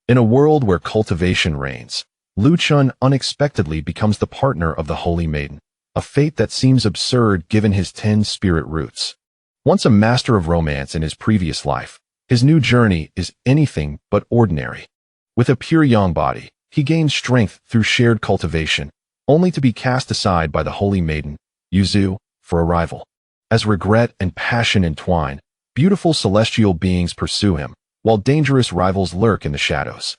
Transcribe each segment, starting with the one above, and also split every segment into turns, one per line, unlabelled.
In a world where cultivation reigns, Lu Chun unexpectedly becomes the partner of the Holy Maiden, a fate that seems absurd given his 10 spirit roots. Once a master of romance in his previous life, his new journey is anything but ordinary. With a pure yang body, he gains strength through shared cultivation, only to be cast aside by the Holy Maiden, Yuzu, for a rival. As regret and passion entwine, beautiful celestial beings pursue him, while dangerous rivals lurk in the shadows.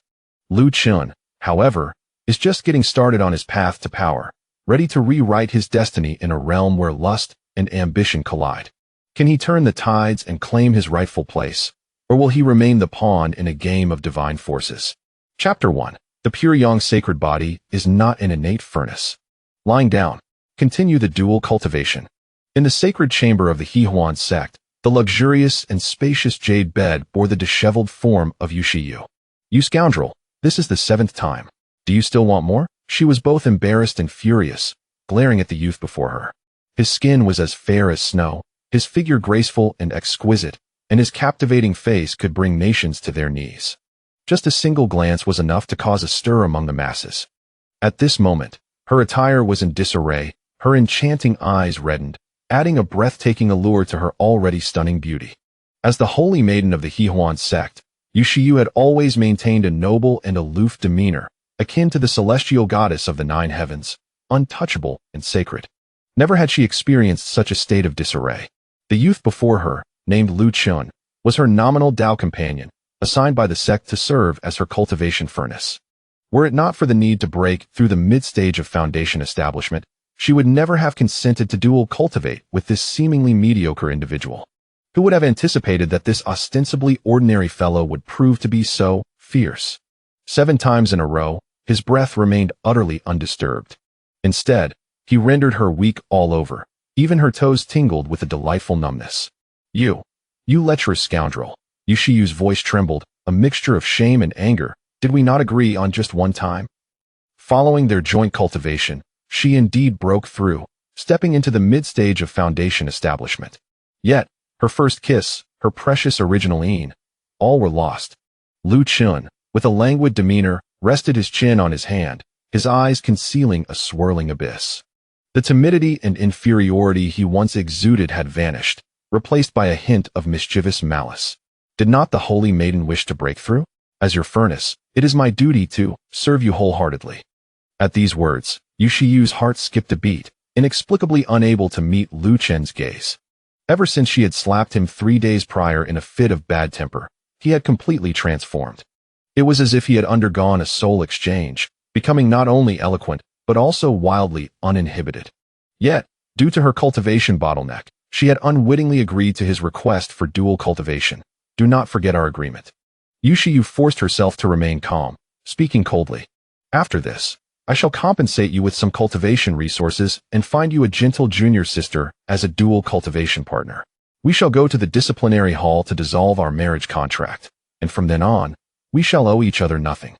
Lu Chun, however, is just getting started on his path to power, ready to rewrite his destiny in a realm where lust and ambition collide. Can he turn the tides and claim his rightful place, or will he remain the pawn in a game of divine forces? Chapter 1. The pure yang sacred body is not an innate furnace. Lying down, continue the dual cultivation. In the sacred chamber of the Hehuan sect, the luxurious and spacious jade bed bore the disheveled form of Yushiyu. You scoundrel, this is the 7th time. Do you still want more? She was both embarrassed and furious, glaring at the youth before her. His skin was as fair as snow, his figure graceful and exquisite, and his captivating face could bring nations to their knees. Just a single glance was enough to cause a stir among the masses. At this moment, her attire was in disarray, her enchanting eyes reddened, adding a breathtaking allure to her already stunning beauty. As the holy maiden of the Hehuan sect, Yushiyu had always maintained a noble and aloof demeanor, akin to the celestial goddess of the 9 heavens, untouchable and sacred. Never had she experienced such a state of disarray. The youth before her, named Lu Chun, was her nominal Tao companion, assigned by the sect to serve as her cultivation furnace. Were it not for the need to break through the mid-stage of foundation establishment, she would never have consented to dual cultivate with this seemingly mediocre individual. Who would have anticipated that this ostensibly ordinary fellow would prove to be so fierce? 7 times in a row, his breath remained utterly undisturbed. Instead, he rendered her weak all over. Even her toes tingled with a delightful numbness. You lecherous scoundrel. Yushiyu's voice trembled, a mixture of shame and anger. Did we not agree on just one time? Following their joint cultivation, she indeed broke through, stepping into the mid-stage of foundation establishment. Yet, her first kiss, her precious original Een, all were lost. Lu Chun, with a languid demeanor, rested his chin on his hand, his eyes concealing a swirling abyss. The timidity and inferiority he once exuded had vanished, replaced by a hint of mischievous malice. Did not the holy maiden wish to break through? As your furnace, it is my duty to serve you wholeheartedly. At these words, Yushiyu's heart skipped a beat, inexplicably unable to meet Lu Chun's gaze. Ever since she had slapped him 3 days prior in a fit of bad temper, he had completely transformed. It was as if he had undergone a soul exchange, becoming not only eloquent, but also wildly uninhibited. Yet, due to her cultivation bottleneck, she had unwittingly agreed to his request for dual cultivation. Do not forget our agreement. Yushiyu forced herself to remain calm, speaking coldly. After this, I shall compensate you with some cultivation resources and find you a gentle junior sister as a dual cultivation partner. We shall go to the disciplinary hall to dissolve our marriage contract, and from then on, we shall owe each other nothing.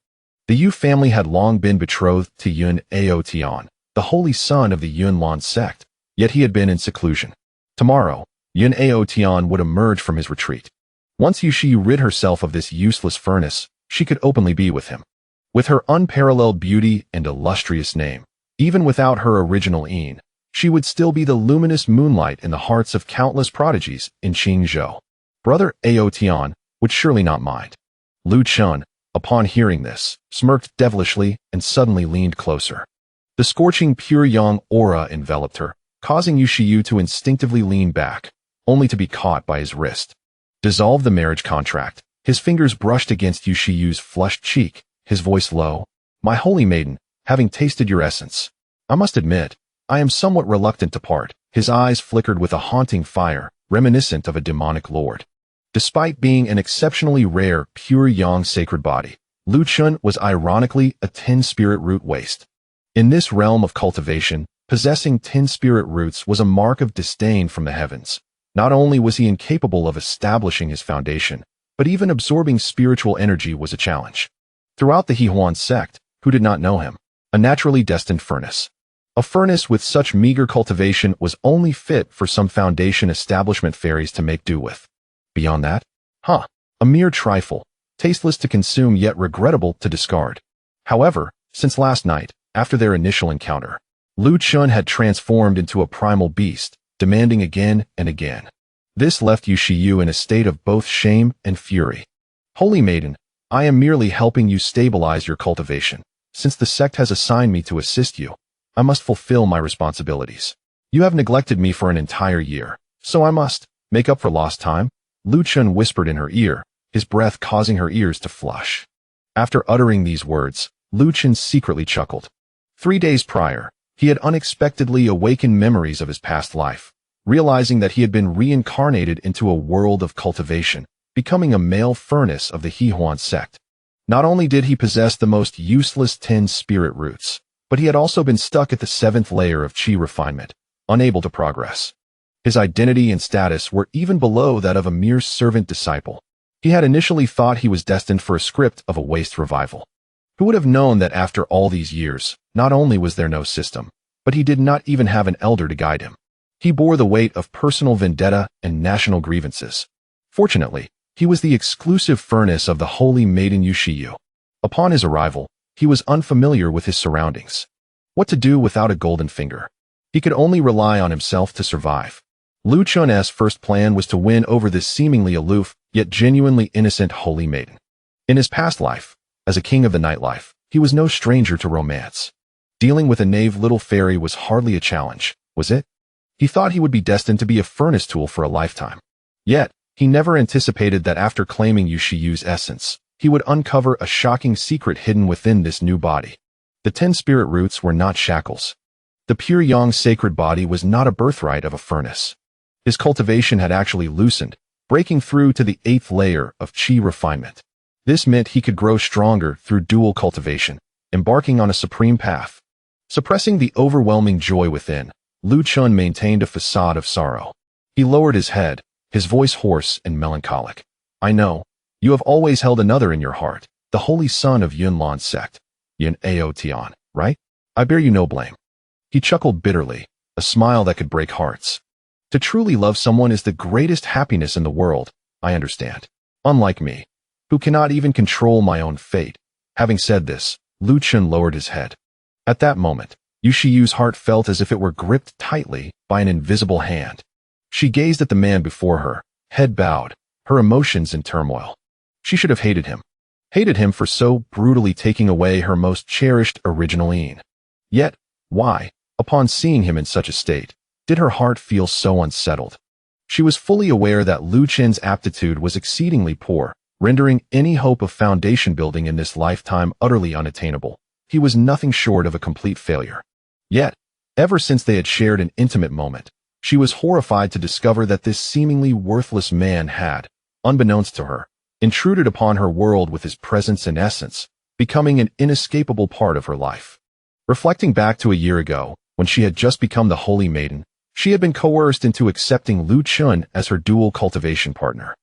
The Yu family had long been betrothed to Yun Aotian, the holy son of the Yunlan sect, yet he had been in seclusion. Tomorrow, Yun Aotian would emerge from his retreat. Once Yushiyu rid herself of this useless furnace, she could openly be with him. With her unparalleled beauty and illustrious name, even without her original Een, she would still be the luminous moonlight in the hearts of countless prodigies in Qingzhou. Brother Aotian would surely not mind. Lu Chun, upon hearing this, smirked devilishly and suddenly leaned closer. The scorching pure yang aura enveloped her, causing Yushiyu to instinctively lean back, only to be caught by his wrist. Dissolve the marriage contract. His fingers brushed against Yushiyu's flushed cheek, his voice low. My holy maiden, having tasted your essence, I must admit, I am somewhat reluctant to part. His eyes flickered with a haunting fire, reminiscent of a demonic lord. Despite being an exceptionally rare, pure yang sacred body, Lu Chun was ironically a 10 spirit root waste. In this realm of cultivation, possessing 10 spirit roots was a mark of disdain from the heavens. Not only was he incapable of establishing his foundation, but even absorbing spiritual energy was a challenge. Throughout the Hehuan sect, who did not know him, a naturally destined furnace. A furnace with such meager cultivation was only fit for some foundation establishment fairies to make do with. Beyond that, a mere trifle. tasteless to consume yet regrettable to discard. However, since last night, after their initial encounter, Lu Chun had transformed into a primal beast, demanding again and again. This left Yu Shiyu in a state of both shame and fury. Holy Maiden, I am merely helping you stabilize your cultivation. Since the sect has assigned me to assist you, I must fulfill my responsibilities. You have neglected me for an entire year, so I must make up for lost time. Lu Chun whispered in her ear, his breath causing her ears to flush. After uttering these words, Lu Chun secretly chuckled. 3 days prior, he had unexpectedly awakened memories of his past life, realizing that he had been reincarnated into a world of cultivation, becoming a male furnace of the Hehuan sect. Not only did he possess the most useless 10 spirit roots, but he had also been stuck at the 7th layer of chi refinement, unable to progress. His identity and status were even below that of a mere servant disciple. He had initially thought he was destined for a script of a waste revival. Who would have known that after all these years, not only was there no system, but he did not even have an elder to guide him. He bore the weight of personal vendetta and national grievances. Fortunately, he was the exclusive furnace of the holy maiden Yu Shiyu. Upon his arrival, he was unfamiliar with his surroundings. What to do without a golden finger? He could only rely on himself to survive. Lu Chun's first plan was to win over this seemingly aloof, yet genuinely innocent holy maiden. In his past life, as a king of the nightlife, he was no stranger to romance. Dealing with a knave little fairy was hardly a challenge, was it? He thought he would be destined to be a furnace tool for a lifetime. Yet, he never anticipated that after claiming Yu Shiyu's essence, he would uncover a shocking secret hidden within this new body. The 10 spirit roots were not shackles. The pure yang sacred body was not a birthright of a furnace. His cultivation had actually loosened, breaking through to the 8th layer of chi refinement. This meant he could grow stronger through dual cultivation, embarking on a supreme path. Suppressing the overwhelming joy within, Lu Chun maintained a facade of sorrow. He lowered his head, his voice hoarse and melancholic. I know, you have always held another in your heart, the holy son of Yunlan's sect, Yun Ao Tian, right? I bear you no blame. He chuckled bitterly, a smile that could break hearts. To truly love someone is the greatest happiness in the world, I understand. Unlike me, who cannot even control my own fate. Having said this, Lu Chun lowered his head. At that moment, Yu Shiyu's heart felt as if it were gripped tightly by an invisible hand. She gazed at the man before her, head bowed, her emotions in turmoil. She should have hated him for so brutally taking away her most cherished original Yin. Yet, why, upon seeing him in such a state, did her heart feel so unsettled? She was fully aware that Lu Chun's aptitude was exceedingly poor, rendering any hope of foundation building in this lifetime utterly unattainable. He was nothing short of a complete failure. Yet, ever since they had shared an intimate moment, she was horrified to discover that this seemingly worthless man had, unbeknownst to her, intruded upon her world with his presence and essence, becoming an inescapable part of her life. Reflecting back to a year ago, when she had just become the Holy Maiden, she had been coerced into accepting Lu Chun as her dual cultivation partner.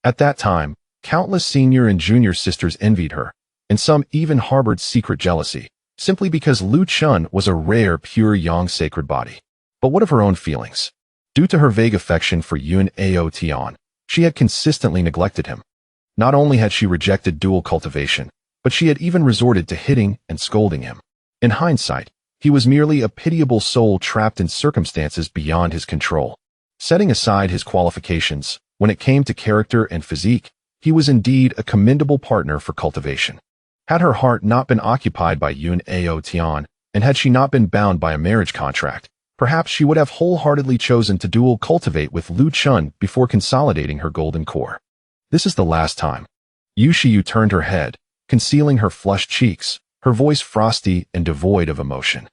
At that time, countless senior and junior sisters envied her, and some even harbored secret jealousy, simply because Lu Chun was a rare pure yang sacred body. But what of her own feelings? Due to her vague affection for Yun Ao Tian, she had consistently neglected him. Not only had she rejected dual cultivation, but she had even resorted to hitting and scolding him. In hindsight, he was merely a pitiable soul trapped in circumstances beyond his control. Setting aside his qualifications, when it came to character and physique, he was indeed a commendable partner for cultivation. Had her heart not been occupied by Yun Ao Tian, and had she not been bound by a marriage contract, perhaps she would have wholeheartedly chosen to dual cultivate with Lu Chun before consolidating her golden core. This is the last time. Yu Shiyu turned her head, concealing her flushed cheeks, her voice frosty and devoid of emotion.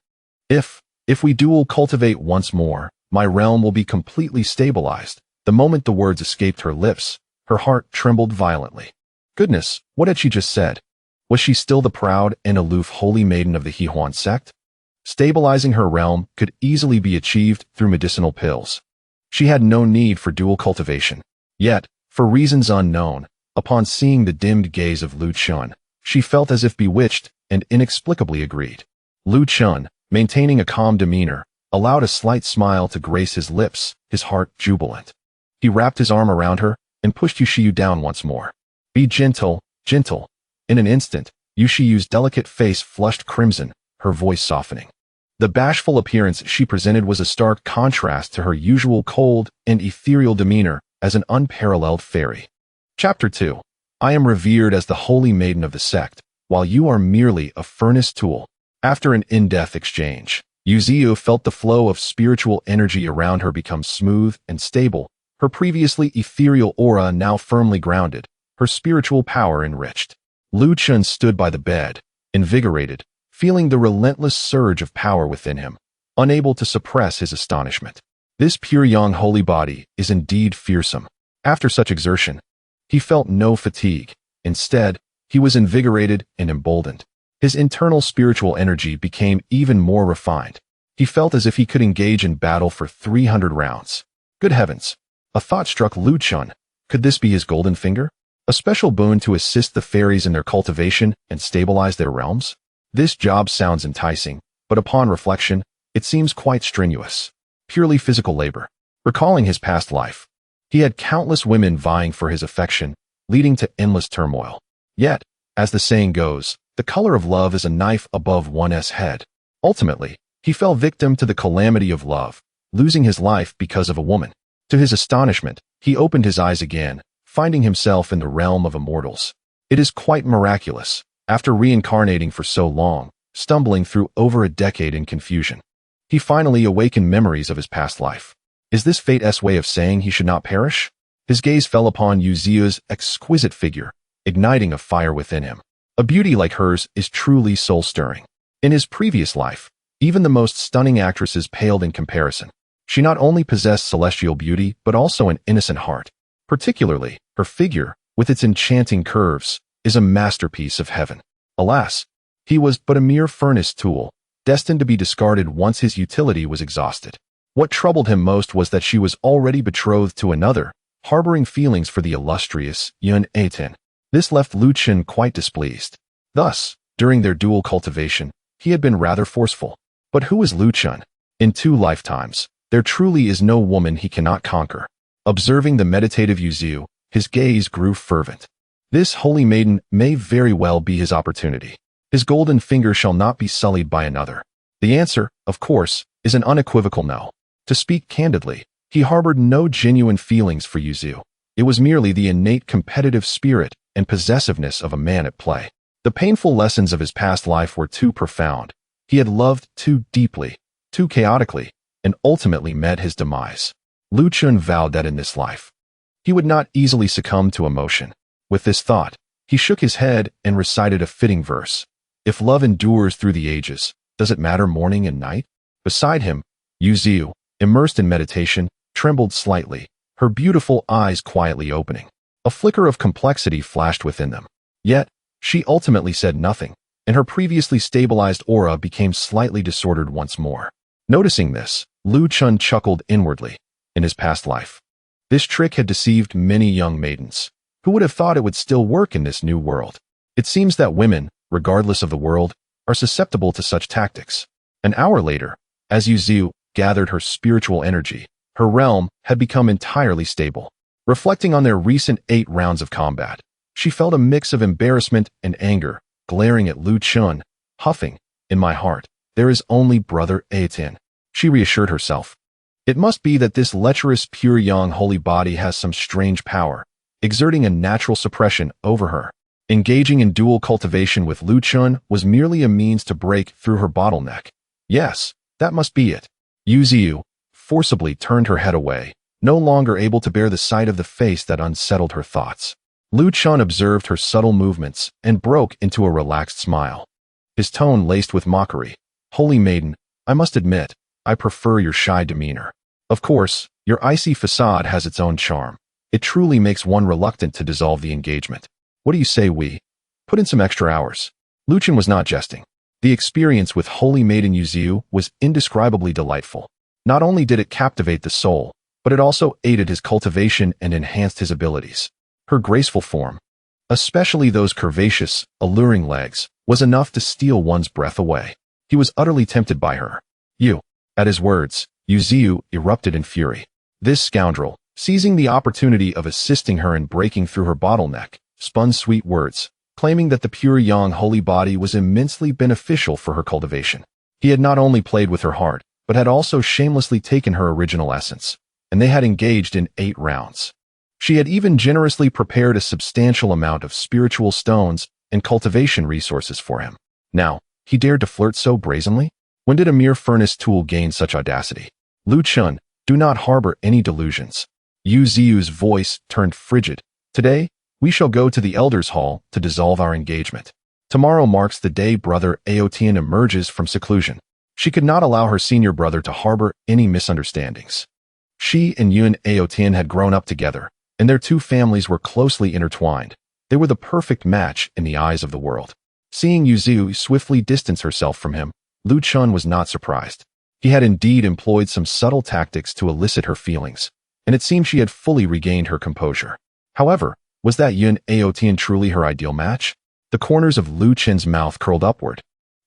If we dual cultivate once more, my realm will be completely stabilized. The moment the words escaped her lips, her heart trembled violently. Goodness, what had she just said? Was she still the proud and aloof holy maiden of the Hehuan sect? Stabilizing her realm could easily be achieved through medicinal pills. She had no need for dual cultivation. Yet, for reasons unknown, upon seeing the dimmed gaze of Lu Chun, she felt as if bewitched and inexplicably agreed. Lu Chun, maintaining a calm demeanor, allowed a slight smile to grace his lips, his heart jubilant. He wrapped his arm around her and pushed Yu Shiyu down once more. Be gentle, gentle. In an instant, Yushiyu's delicate face flushed crimson, her voice softening. The bashful appearance she presented was a stark contrast to her usual cold and ethereal demeanor as an unparalleled fairy. Chapter 2. I am revered as the holy maiden of the sect, while you are merely a furnace tool. After an in-depth exchange, Yuziu felt the flow of spiritual energy around her become smooth and stable, her previously ethereal aura now firmly grounded, her spiritual power enriched. Lu Chun stood by the bed, invigorated, feeling the relentless surge of power within him, unable to suppress his astonishment. This pure young holy body is indeed fearsome. After such exertion, he felt no fatigue. Instead, he was invigorated and emboldened. His internal spiritual energy became even more refined. He felt as if he could engage in battle for 300 rounds. Good heavens! A thought struck Lu Chun. Could this be his golden finger? A special boon to assist the fairies in their cultivation and stabilize their realms? This job sounds enticing, but upon reflection, it seems quite strenuous. Purely physical labor. Recalling his past life, he had countless women vying for his affection, leading to endless turmoil. Yet, as the saying goes, the color of love is a knife above one's head. Ultimately, he fell victim to the calamity of love, losing his life because of a woman. To his astonishment, he opened his eyes again, finding himself in the realm of immortals. It is quite miraculous, after reincarnating for so long, stumbling through over a decade in confusion. He finally awakened memories of his past life. Is this fate's way of saying he should not perish? His gaze fell upon Yuziu's exquisite figure, igniting a fire within him. A beauty like hers is truly soul-stirring. In his previous life, even the most stunning actresses paled in comparison. She not only possessed celestial beauty, but also an innocent heart. Particularly, her figure, with its enchanting curves, is a masterpiece of heaven. Alas, he was but a mere furnace tool, destined to be discarded once his utility was exhausted. What troubled him most was that she was already betrothed to another, harboring feelings for the illustrious Yun Eitan. This left Lu Chun quite displeased. Thus, during their dual cultivation, he had been rather forceful. But who is Lu Chun? In 2 lifetimes, there truly is no woman he cannot conquer. Observing the meditative Yuziu, his gaze grew fervent. This holy maiden may very well be his opportunity. His golden finger shall not be sullied by another. The answer, of course, is an unequivocal no. To speak candidly, he harbored no genuine feelings for Yuziu. It was merely the innate competitive spirit and possessiveness of a man at play. The painful lessons of his past life were too profound. He had loved too deeply, too chaotically, and ultimately met his demise. Lu Chun vowed that in this life, he would not easily succumb to emotion. With this thought, he shook his head and recited a fitting verse. If love endures through the ages, does it matter morning and night? Beside him, Yuziu, immersed in meditation, trembled slightly, her beautiful eyes quietly opening. A flicker of complexity flashed within them. Yet, she ultimately said nothing, and her previously stabilized aura became slightly disordered once more. Noticing this, Lu Chun chuckled inwardly. In his past life, this trick had deceived many young maidens. Who would have thought it would still work in this new world? It seems that women, regardless of the world, are susceptible to such tactics. An hour later, as Yuziu gathered her spiritual energy, her realm had become entirely stable. Reflecting on their recent 8 rounds of combat, she felt a mix of embarrassment and anger, glaring at Lu Chun, huffing, "In my heart, there is only Brother Eitan." She reassured herself. It must be that this lecherous pure young holy body has some strange power, exerting a natural suppression over her. Engaging in dual cultivation with Lu Chun was merely a means to break through her bottleneck. Yes, that must be it. Yuziu forcibly turned her head away, no longer able to bear the sight of the face that unsettled her thoughts. Lu Chun observed her subtle movements and broke into a relaxed smile. His tone laced with mockery. "Holy maiden, I must admit, I prefer your shy demeanor. Of course, your icy facade has its own charm. It truly makes one reluctant to dissolve the engagement. What do you say we put in some extra hours?" Lu Chun was not jesting. The experience with holy maiden Yuziu was indescribably delightful. Not only did it captivate the soul, but it also aided his cultivation and enhanced his abilities. Her graceful form, especially those curvaceous, alluring legs, was enough to steal one's breath away. He was utterly tempted by her. "You." At his words, Yuziu erupted in fury. This scoundrel, seizing the opportunity of assisting her in breaking through her bottleneck, spun sweet words, claiming that the pure yang holy body was immensely beneficial for her cultivation. He had not only played with her heart, but had also shamelessly taken her original essence, and they had engaged in 8 rounds. She had even generously prepared a substantial amount of spiritual stones and cultivation resources for him. Now, he dared to flirt so brazenly? When did a mere furnace tool gain such audacity? Lu Chun, do not harbor any delusions. Yu Ziyu's voice turned frigid. Today, we shall go to the Elders' Hall to dissolve our engagement. Tomorrow marks the day Brother Aotian emerges from seclusion. She could not allow her senior brother to harbor any misunderstandings. She and Yun Aotian had grown up together, and their 2 families were closely intertwined. They were the perfect match in the eyes of the world. Seeing Yu Ziyu swiftly distance herself from him, Lu Chun was not surprised. He had indeed employed some subtle tactics to elicit her feelings, and it seemed she had fully regained her composure. However, was that Yun Aotian truly her ideal match? The corners of Lu Chun's mouth curled upward,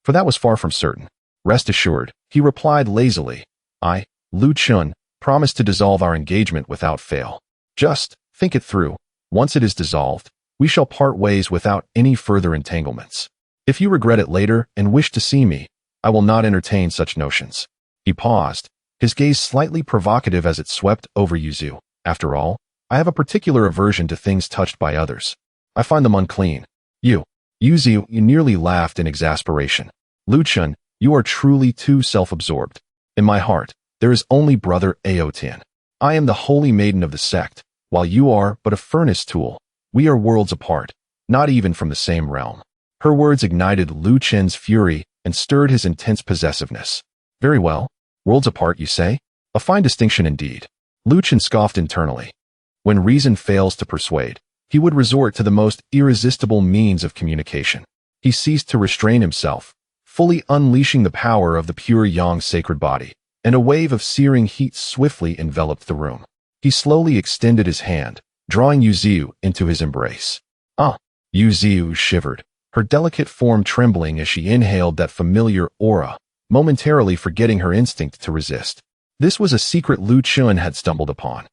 for that was far from certain. Rest assured, he replied lazily, I, Lu Chun, promise to dissolve our engagement without fail. Just think it through. Once it is dissolved, we shall part ways without any further entanglements. If you regret it later and wish to see me, I will not entertain such notions. He paused, his gaze slightly provocative as it swept over Yu Ziyu. After all, I have a particular aversion to things touched by others. I find them unclean. Yu Ziyu, you nearly laughed in exasperation. Lu Chun, you are truly too self-absorbed. In my heart, there is only Brother Aotian. I am the holy maiden of the sect, while you are but a furnace tool. We are worlds apart, not even from the same realm. Her words ignited Lu Chun's fury and stirred his intense possessiveness. Very well. Worlds apart, you say? A fine distinction indeed. Lu Chun scoffed internally. When reason fails to persuade, he would resort to the most irresistible means of communication. He ceased to restrain himself, fully unleashing the power of the pure yang sacred body, and a wave of searing heat swiftly enveloped the room. He slowly extended his hand, drawing Yu Ziyu into his embrace. Yu Ziyu shivered, her delicate form trembling as she inhaled that familiar aura, momentarily forgetting her instinct to resist. This was a secret Lu Chun had stumbled upon.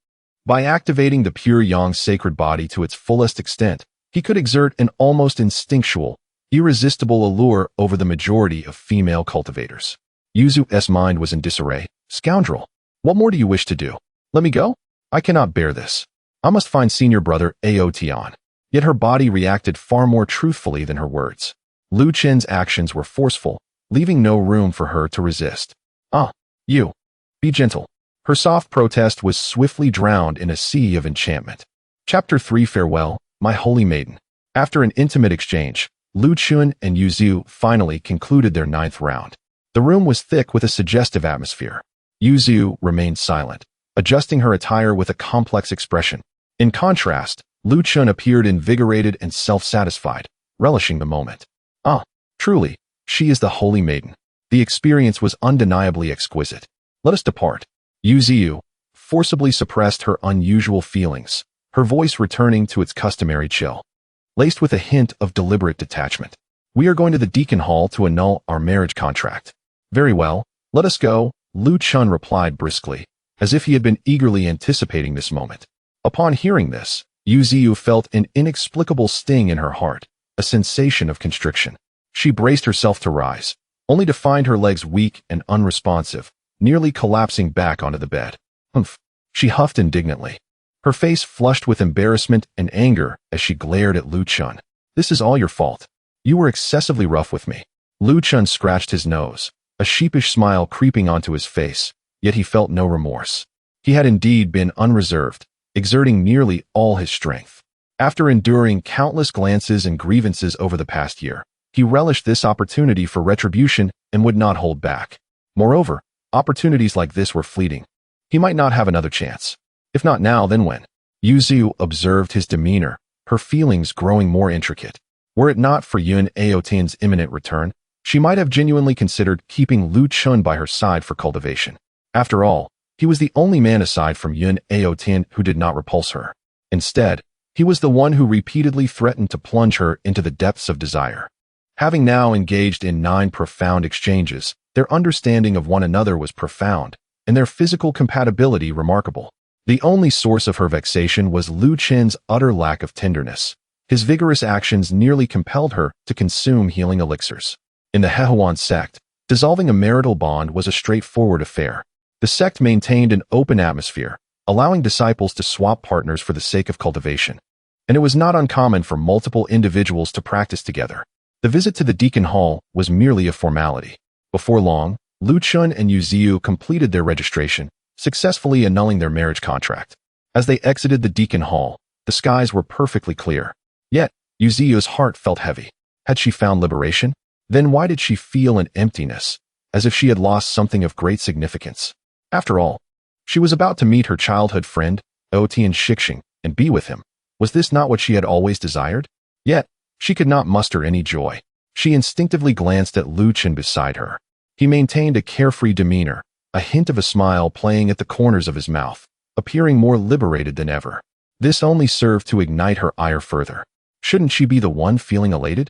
By activating the pure yang sacred body to its fullest extent, he could exert an almost instinctual, irresistible allure over the majority of female cultivators. Yu Ziyu's mind was in disarray. Scoundrel! What more do you wish to do? Let me go? I cannot bear this. I must find senior brother Aotian. Yet her body reacted far more truthfully than her words. Lu Chun's actions were forceful, leaving no room for her to resist. You. Be gentle. Her soft protest was swiftly drowned in a sea of enchantment. Chapter 3 Farewell, my holy maiden. After an intimate exchange, Lu Chun and Yu Ziyu finally concluded their 9th round. The room was thick with a suggestive atmosphere. Yu Ziyu remained silent, adjusting her attire with a complex expression. In contrast, Lu Chun appeared invigorated and self-satisfied, relishing the moment. Truly, she is the holy maiden. The experience was undeniably exquisite. Let us depart. Yu Ziyu forcibly suppressed her unusual feelings, her voice returning to its customary chill, laced with a hint of deliberate detachment. We are going to the Deacon Hall to annul our marriage contract. Very well, let us go, Lu Chun replied briskly, as if he had been eagerly anticipating this moment. Upon hearing this, Yu Ziyu felt an inexplicable sting in her heart, a sensation of constriction. She braced herself to rise, only to find her legs weak and unresponsive, nearly collapsing back onto the bed. Humph! She huffed indignantly. Her face flushed with embarrassment and anger as she glared at Lu Chun. This is all your fault. You were excessively rough with me. Lu Chun scratched his nose, a sheepish smile creeping onto his face, yet he felt no remorse. He had indeed been unreserved, exerting nearly all his strength. After enduring countless glances and grievances over the past year, he relished this opportunity for retribution and would not hold back. Moreover, opportunities like this were fleeting. He might not have another chance. If not now, then when? Yu Ziyu observed his demeanor, her feelings growing more intricate. Were it not for Yun Aotian's imminent return, she might have genuinely considered keeping Lu Chun by her side for cultivation. After all, he was the only man aside from Yun Aotian who did not repulse her. Instead, he was the one who repeatedly threatened to plunge her into the depths of desire. Having now engaged in 9 profound exchanges, their understanding of one another was profound, and their physical compatibility remarkable. The only source of her vexation was Lu Chun's utter lack of tenderness, His vigorous actions nearly compelled her to consume healing elixirs. In the Hehuan sect, dissolving a marital bond was a straightforward affair. The sect maintained an open atmosphere, allowing disciples to swap partners for the sake of cultivation. And it was not uncommon for multiple individuals to practice together. The visit to the Deacon Hall was merely a formality. Before long, Lu Chun and Yu Ziyu completed their registration, successfully annulling their marriage contract. As they exited the Deacon Hall, the skies were perfectly clear. Yet, Yu Ziyu's heart felt heavy. Had she found liberation? Then why did she feel an emptiness, as if she had lost something of great significance? After all, she was about to meet her childhood friend, Otian Shixing, and be with him. Was this not what she had always desired? Yet, she could not muster any joy. She instinctively glanced at Lu Chen beside her. He maintained a carefree demeanor, a hint of a smile playing at the corners of his mouth, appearing more liberated than ever. This only served to ignite her ire further. Shouldn't she be the one feeling elated?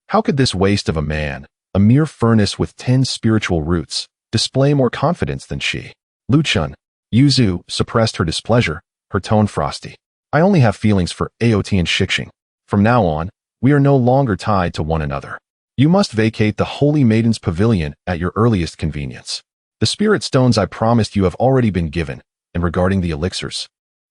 How could this waste of a man, a mere furnace with 10 spiritual roots, display more confidence than she? Lu Chun, Yu Ziyu suppressed her displeasure, her tone frosty. I only have feelings for Aotian Shixing. From now on, we are no longer tied to one another. You must vacate the Holy Maiden's pavilion at your earliest convenience. The spirit stones I promised you have already been given, and regarding the elixirs,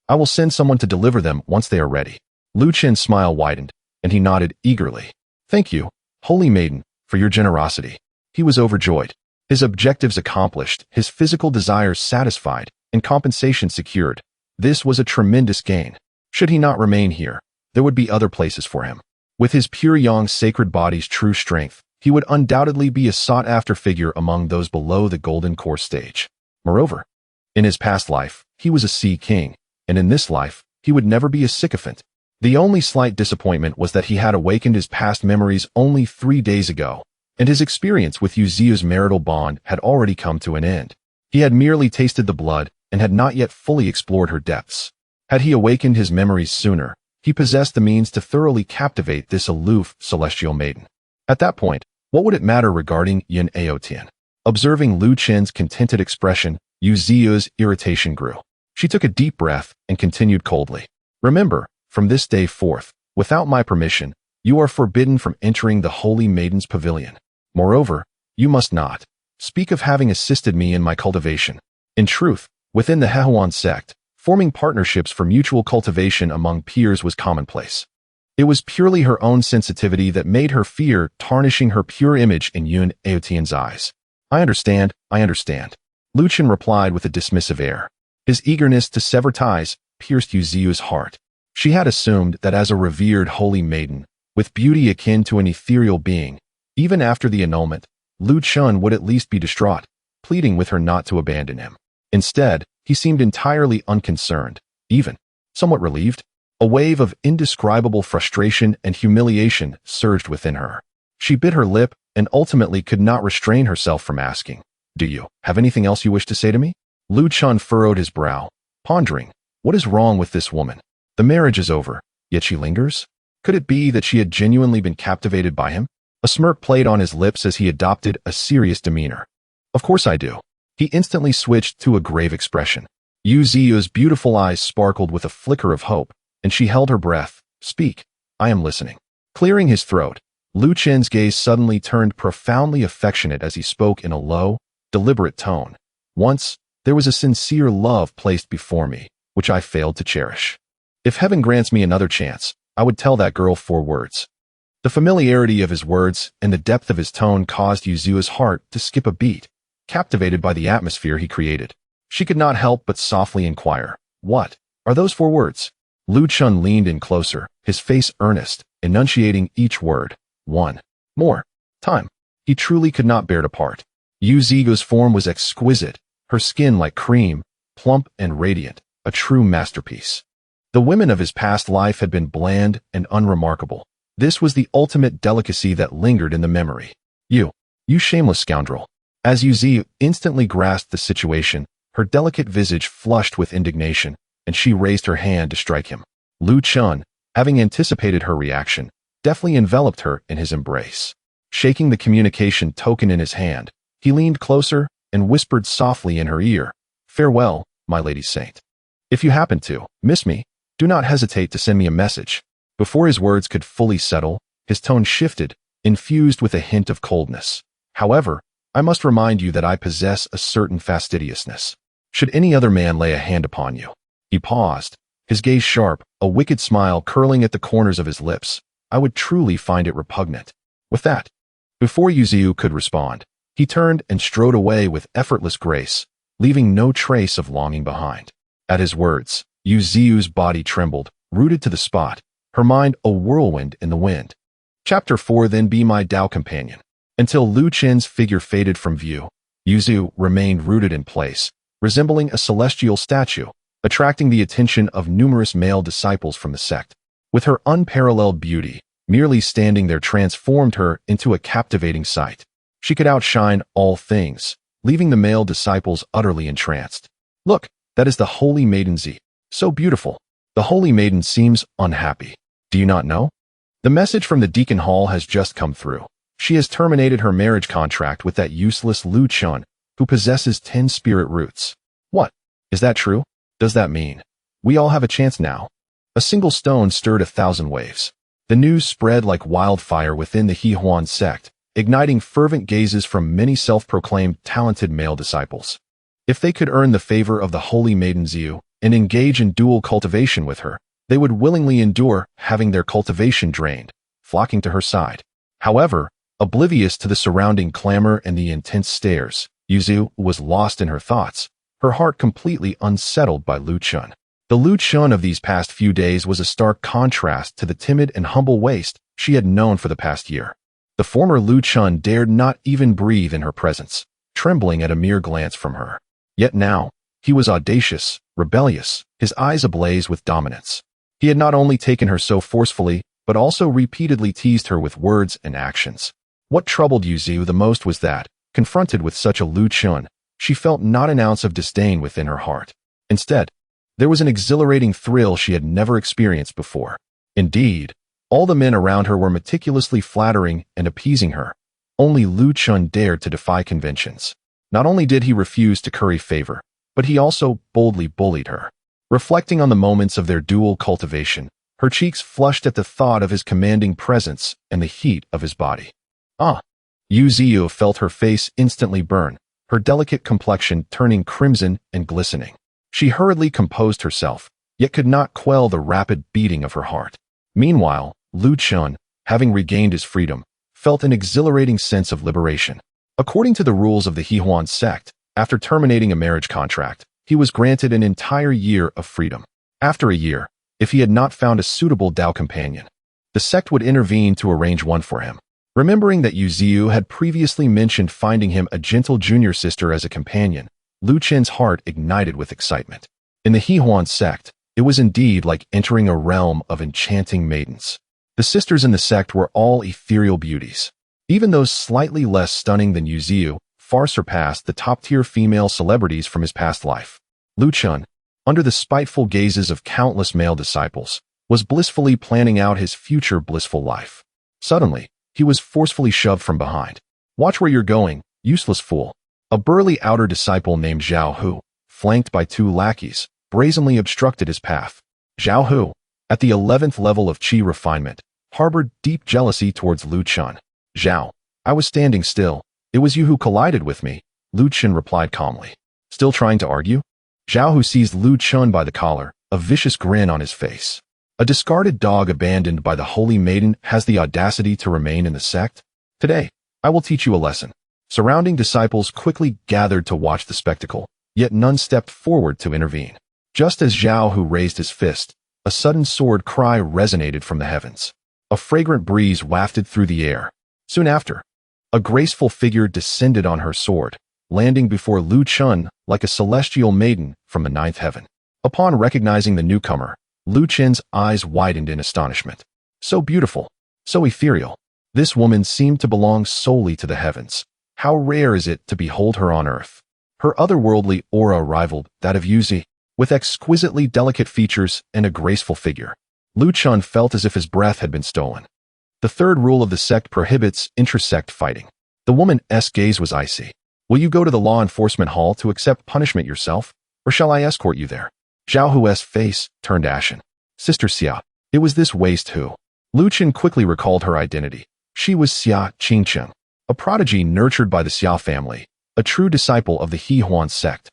I will send someone to deliver them once they are ready. Lu Chen's smile widened, and he nodded eagerly. Thank you, Holy Maiden, for your generosity. He was overjoyed. His objectives accomplished, his physical desires satisfied, and compensation secured. This was a tremendous gain. Should he not remain here, there would be other places for him. With his pure yang sacred body's true strength, he would undoubtedly be a sought-after figure among those below the golden core stage. Moreover, in his past life, he was a sea king, and in this life, he would never be a sycophant. The only slight disappointment was that he had awakened his past memories only 3 days ago, and his experience with Yu Ziyu's marital bond had already come to an end. He had merely tasted the blood and had not yet fully explored her depths. Had he awakened his memories sooner, he possessed the means to thoroughly captivate this aloof celestial maiden. At that point, what would it matter regarding Yin Aotian? Observing Lu Chen's contented expression, Yu Ziyu's irritation grew. She took a deep breath and continued coldly. Remember, from this day forth, without my permission, you are forbidden from entering the Holy Maiden's pavilion. Moreover, you must not speak of having assisted me in my cultivation. In truth, within the Hehuan sect, forming partnerships for mutual cultivation among peers was commonplace. It was purely her own sensitivity that made her fear tarnishing her pure image in Yun Aotian's eyes. I understand. Lu Chen replied with a dismissive air. His eagerness to sever ties pierced Yu Ziyu's heart. She had assumed that as a revered holy maiden, with beauty akin to an ethereal being, even after the annulment, Lu Chun would at least be distraught, pleading with her not to abandon him. Instead, he seemed entirely unconcerned, even somewhat relieved. A wave of indescribable frustration and humiliation surged within her. She bit her lip and ultimately could not restrain herself from asking, "Do you have anything else you wish to say to me?" Lu Chun furrowed his brow, pondering, what is wrong with this woman? The marriage is over, yet she lingers? Could it be that she had genuinely been captivated by him? A smirk played on his lips as he adopted a serious demeanor. Of course I do. He instantly switched to a grave expression. Yu Ziyu's beautiful eyes sparkled with a flicker of hope, and she held her breath. Speak, I am listening. Clearing his throat, Lu Chen's gaze suddenly turned profoundly affectionate as he spoke in a low, deliberate tone. Once, there was a sincere love placed before me, which I failed to cherish. If heaven grants me another chance, I would tell that girl 4 words. The familiarity of his words and the depth of his tone caused Yu Ziyu's heart to skip a beat, captivated by the atmosphere he created. She could not help but softly inquire, "What are those 4 words?" Lu Chun leaned in closer, his face earnest, enunciating each word. 1. More. Time. He truly could not bear to part. Yu Ziyu's form was exquisite, her skin like cream, plump and radiant, a true masterpiece. The women of his past life had been bland and unremarkable. This was the ultimate delicacy that lingered in the memory. You shameless scoundrel. As Yu Ziyu instantly grasped the situation, her delicate visage flushed with indignation, and she raised her hand to strike him. Lu Chun, having anticipated her reaction, deftly enveloped her in his embrace. Shaking the communication token in his hand, he leaned closer and whispered softly in her ear, "Farewell, my lady saint. If you happen to miss me, do not hesitate to send me a message." Before his words could fully settle, his tone shifted, infused with a hint of coldness. However, I must remind you that I possess a certain fastidiousness. Should any other man lay a hand upon you? He paused, his gaze sharp, a wicked smile curling at the corners of his lips. I would truly find it repugnant. With that, before Yuziu could respond, he turned and strode away with effortless grace, leaving no trace of longing behind. At his words, Yuziu's body trembled, rooted to the spot, her mind a whirlwind in the wind. Chapter 4. Then be my Tao companion. Until Lu Chen's figure faded from view, Yuziu remained rooted in place, resembling a celestial statue, attracting the attention of numerous male disciples from the sect. With her unparalleled beauty, merely standing there transformed her into a captivating sight. She could outshine all things, leaving the male disciples utterly entranced. Look, that is the Holy Maiden Z. So beautiful. The Holy Maiden seems unhappy. Do you not know? The message from the Deacon Hall has just come through. She has terminated her marriage contract with that useless Lu Chun, who possesses 10 spirit roots. What? Is that true? Does that mean we all have a chance now? A single stone stirred 1,000 waves. The news spread like wildfire within the He-Huan sect, igniting fervent gazes from many self-proclaimed talented male disciples. If they could earn the favor of the Holy Maiden Ziyu and engage in dual cultivation with her, they would willingly endure having their cultivation drained, flocking to her side. However, oblivious to the surrounding clamor and the intense stares, Yuziu was lost in her thoughts, her heart completely unsettled by Lu Chun. The Lu Chun of these past few days was a stark contrast to the timid and humble waste she had known for the past year. The former Lu Chun dared not even breathe in her presence, trembling at a mere glance from her. Yet now, he was audacious, rebellious, his eyes ablaze with dominance. He had not only taken her so forcefully, but also repeatedly teased her with words and actions. What troubled Yuziu the most was that, confronted with such a Lu Chun, she felt not an ounce of disdain within her heart. Instead, there was an exhilarating thrill she had never experienced before. Indeed, all the men around her were meticulously flattering and appeasing her. Only Lu Chun dared to defy conventions. Not only did he refuse to curry favor, but he also boldly bullied her. Reflecting on the moments of their dual cultivation, her cheeks flushed at the thought of his commanding presence and the heat of his body. Yuziu felt her face instantly burn, her delicate complexion turning crimson and glistening. She hurriedly composed herself, yet could not quell the rapid beating of her heart. Meanwhile, Lu Chun, having regained his freedom, felt an exhilarating sense of liberation. According to the rules of the He-Huan sect, after terminating a marriage contract, he was granted an entire year of freedom. After a year, if he had not found a suitable Tao companion, the sect would intervene to arrange one for him. Remembering that Yuziu had previously mentioned finding him a gentle junior sister as a companion, Lu Chen's heart ignited with excitement. In the He-Huan sect, it was indeed like entering a realm of enchanting maidens. The sisters in the sect were all ethereal beauties. Even those slightly less stunning than Yuziu far surpassed the top-tier female celebrities from his past life. Lu Chun, under the spiteful gazes of countless male disciples, was blissfully planning out his future blissful life. Suddenly, he was forcefully shoved from behind. "Watch where you're going, useless fool." A burly outer disciple named Zhao Hu, flanked by 2 lackeys, brazenly obstructed his path. Zhao Hu, at the 11th level of Qi refinement, harbored deep jealousy towards Lu Chun. "Zhao, I was standing still. It was you who collided with me," Lu Chun replied calmly. Still trying to argue? Zhao Hu seized Lu Chun by the collar, a vicious grin on his face. A discarded dog abandoned by the Holy Maiden has the audacity to remain in the sect? Today, I will teach you a lesson. Surrounding disciples quickly gathered to watch the spectacle, yet none stepped forward to intervene. Just as Zhao Hu raised his fist, a sudden sword cry resonated from the heavens. A fragrant breeze wafted through the air. Soon after, a graceful figure descended on her sword, landing before Lu Chun like a celestial maiden from the 9th heaven. Upon recognizing the newcomer, Lu Chun's eyes widened in astonishment. So beautiful, so ethereal. This woman seemed to belong solely to the heavens. How rare is it to behold her on earth? Her otherworldly aura rivaled that of Yuzi, with exquisitely delicate features and a graceful figure. Lu Chun felt as if his breath had been stolen. The 3rd rule of the sect prohibits intersect fighting. The woman's gaze was icy. "Will you go to the law enforcement hall to accept punishment yourself, or shall I escort you there?" Zhao Hu's face turned ashen. "Sister Xia, It was this waste who. Lu Chen quickly recalled her identity. She was Xia Qingcheng, a prodigy nurtured by the Xia family, a true disciple of the He Huan sect.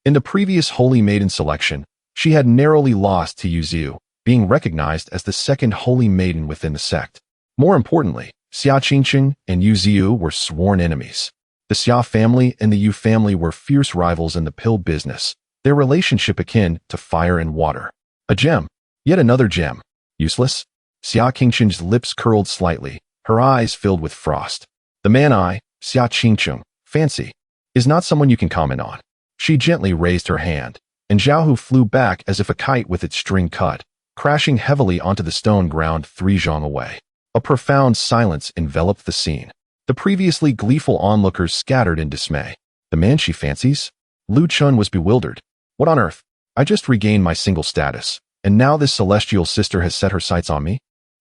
In the previous Holy Maiden selection, she had narrowly lost to Yu Ziu, being recognized as the second Holy Maiden within the sect. More importantly, Xia Qingcheng and Yu Ziu were sworn enemies. The Xia family and the Yu family were fierce rivals in the pill business, their relationship akin to fire and water. A gem. Yet another gem. Useless? Xia Qingcheng's lips curled slightly, her eyes filled with frost. The man I, Xia Qingcheng, fancy, is not someone you can comment on. She gently raised her hand, and Zhao Hu flew back as if a kite with its string cut, crashing heavily onto the stone ground 3 zhang away. A profound silence enveloped the scene. The previously gleeful onlookers scattered in dismay. The man she fancies? Lu Chun was bewildered. What on earth? I just regained my single status, and now this celestial sister has set her sights on me?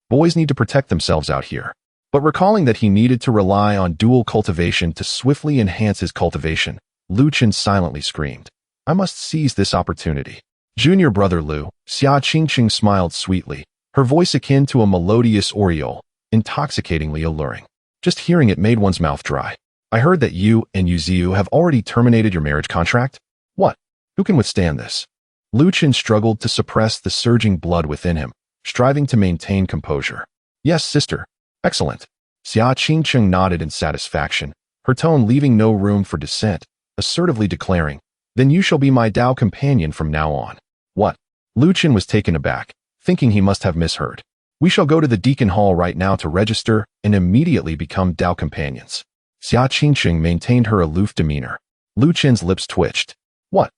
Boys need to protect themselves out here. But recalling that he needed to rely on dual cultivation to swiftly enhance his cultivation, Lu Chen silently screamed, I must seize this opportunity. Junior brother Lu, Xia Qingcheng smiled sweetly, her voice akin to a melodious oriole, intoxicatingly alluring. Just hearing it made one's mouth dry. I heard that you and Yu Ziu have already terminated your marriage contract? What? Who can withstand this? Lu Chen struggled to suppress the surging blood within him, striving to maintain composure. Yes, sister. Excellent. Xia Qingcheng nodded in satisfaction, her tone leaving no room for dissent, assertively declaring, Then you shall be my Dao companion from now on. What? Lu Chen was taken aback, thinking he must have misheard. We shall go to the Deacon Hall right now to register and immediately become Dao companions. Xia Qingcheng maintained her aloof demeanor. Lu Chen's lips twitched. What?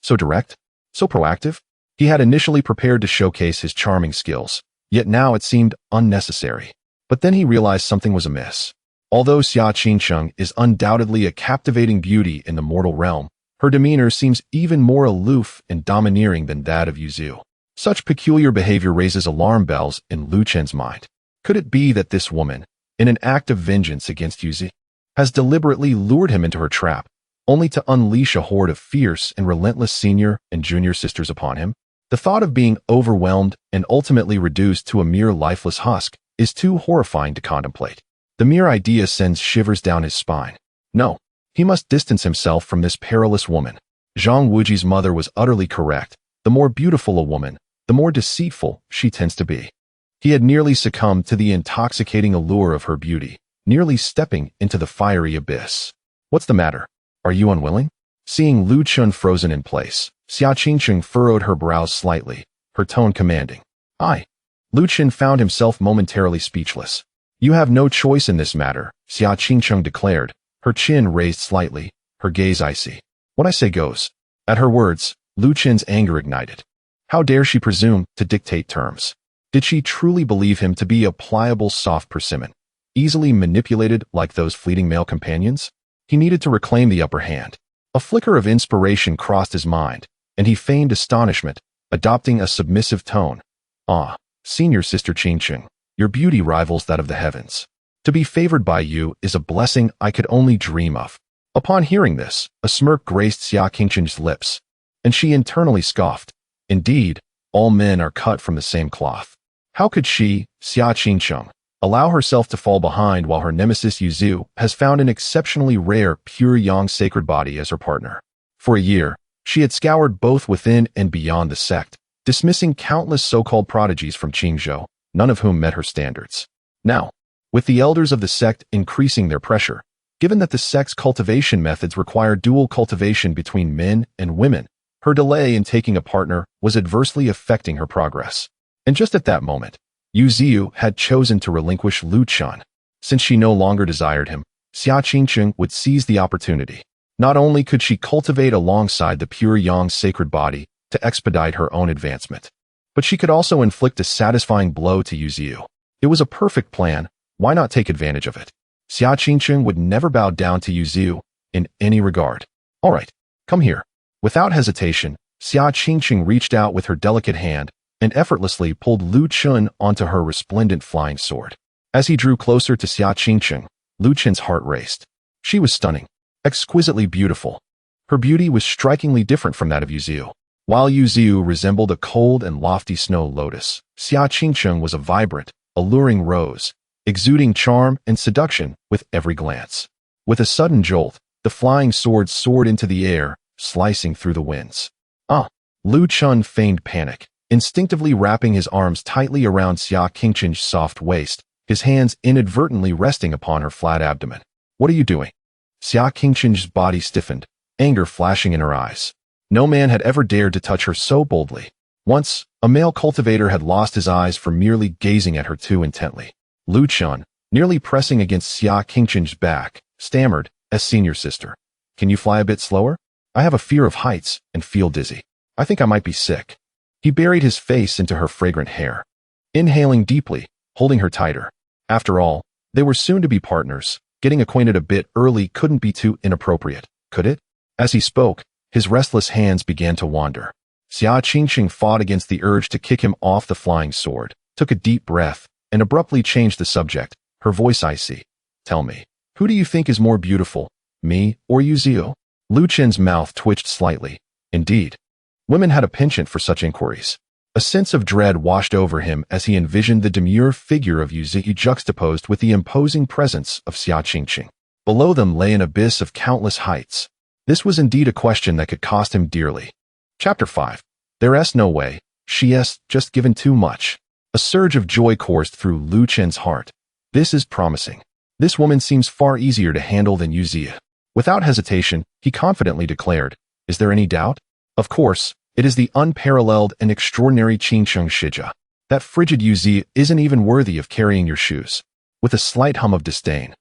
So direct? So proactive? He had initially prepared to showcase his charming skills, yet now it seemed unnecessary. But then he realized something was amiss. Although Xia Qingcheng is undoubtedly a captivating beauty in the mortal realm, her demeanor seems even more aloof and domineering than that of Yu Ziu. Such peculiar behavior raises alarm bells in Lu Chen's mind. Could it be that this woman, in an act of vengeance against Yu Ziu, has deliberately lured him into her trap, only to unleash a horde of fierce and relentless senior and junior sisters upon him? The thought of being overwhelmed and ultimately reduced to a mere lifeless husk is too horrifying to contemplate. The mere idea sends shivers down his spine. No, he must distance himself from this perilous woman. Zhang Wuji's mother was utterly correct. The more beautiful a woman, the more deceitful she tends to be. He had nearly succumbed to the intoxicating allure of her beauty, nearly stepping into the fiery abyss. What's the matter? Are you unwilling? Seeing Lu Chun frozen in place, Xia Qingcheng furrowed her brows slightly, her tone commanding. Lu Chen found himself momentarily speechless. You have no choice in this matter, Xia Qingcheng declared, her chin raised slightly, her gaze icy. What I say goes. At her words, Lu Chen's anger ignited. How dare she presume to dictate terms? Did she truly believe him to be a pliable soft persimmon, easily manipulated like those fleeting male companions? He needed to reclaim the upper hand. A flicker of inspiration crossed his mind, and he feigned astonishment, adopting a submissive tone. Senior Sister Qingcheng, your beauty rivals that of the heavens. To be favored by you is a blessing I could only dream of. Upon hearing this, a smirk graced Xia Qingcheng's lips, and she internally scoffed. Indeed, all men are cut from the same cloth. How could she, Xia Qingcheng, allow herself to fall behind while her nemesis Yu Ziu has found an exceptionally rare pure yang sacred body as her partner? For a year, she had scoured both within and beyond the sect, dismissing countless so-called prodigies from Qingzhou, none of whom met her standards. Now, with the elders of the sect increasing their pressure, given that the sect's cultivation methods require dual cultivation between men and women, her delay in taking a partner was adversely affecting her progress. And just at that moment, Yu Ziu had chosen to relinquish Lu Chen. Since she no longer desired him, Xia Qingcheng would seize the opportunity. Not only could she cultivate alongside the pure yang sacred body to expedite her own advancement, but she could also inflict a satisfying blow to Yu Ziu. It was a perfect plan. Why not take advantage of it? Xia Qingcheng would never bow down to Yu Ziu in any regard. All right, come here. Without hesitation, Xia Qingcheng reached out with her delicate hand and effortlessly pulled Lu Chen onto her resplendent flying sword. As he drew closer to Xia Qingcheng, Lu Chen's heart raced. She was stunning, exquisitely beautiful. Her beauty was strikingly different from that of Yu Ziu. While Yu Ziu resembled a cold and lofty snow lotus, Xia Qingcheng was a vibrant, alluring rose, exuding charm and seduction with every glance. With a sudden jolt, the flying sword soared into the air, slicing through the winds. Lu Chun feigned panic, instinctively wrapping his arms tightly around Xia Qingcheng's soft waist, his hands inadvertently resting upon her flat abdomen. What are you doing? Xia Qingcheng's body stiffened, anger flashing in her eyes. No man had ever dared to touch her so boldly. Once, a male cultivator had lost his eyes for merely gazing at her too intently. Lu Chun, nearly pressing against Xia Qingcheng's back, stammered, as senior sister. Can you fly a bit slower? I have a fear of heights and feel dizzy. I think I might be sick. He buried his face into her fragrant hair, inhaling deeply, holding her tighter. After all, they were soon to be partners. Getting acquainted a bit early couldn't be too inappropriate, could it? As he spoke, his restless hands began to wander. Xia Qingcheng fought against the urge to kick him off the flying sword, took a deep breath, and abruptly changed the subject, her voice icy. Tell me, who do you think is more beautiful, me or Yu Ziu? Lu Chen's mouth twitched slightly. Indeed. Women had a penchant for such inquiries. A sense of dread washed over him as he envisioned the demure figure of Yu Ziu juxtaposed with the imposing presence of Xia Qingcheng. Below them lay an abyss of countless heights. This was indeed a question that could cost him dearly. Chapter 5. There's no way. She's just given too much. A surge of joy coursed through Lu Chen's heart. This is promising. This woman seems far easier to handle than Yu Ziu. Without hesitation, he confidently declared, Is there any doubt? Of course, it is the unparalleled and extraordinary Qingcheng Shija. That frigid Yu Ziu isn't even worthy of carrying your shoes. With a slight hum of disdain,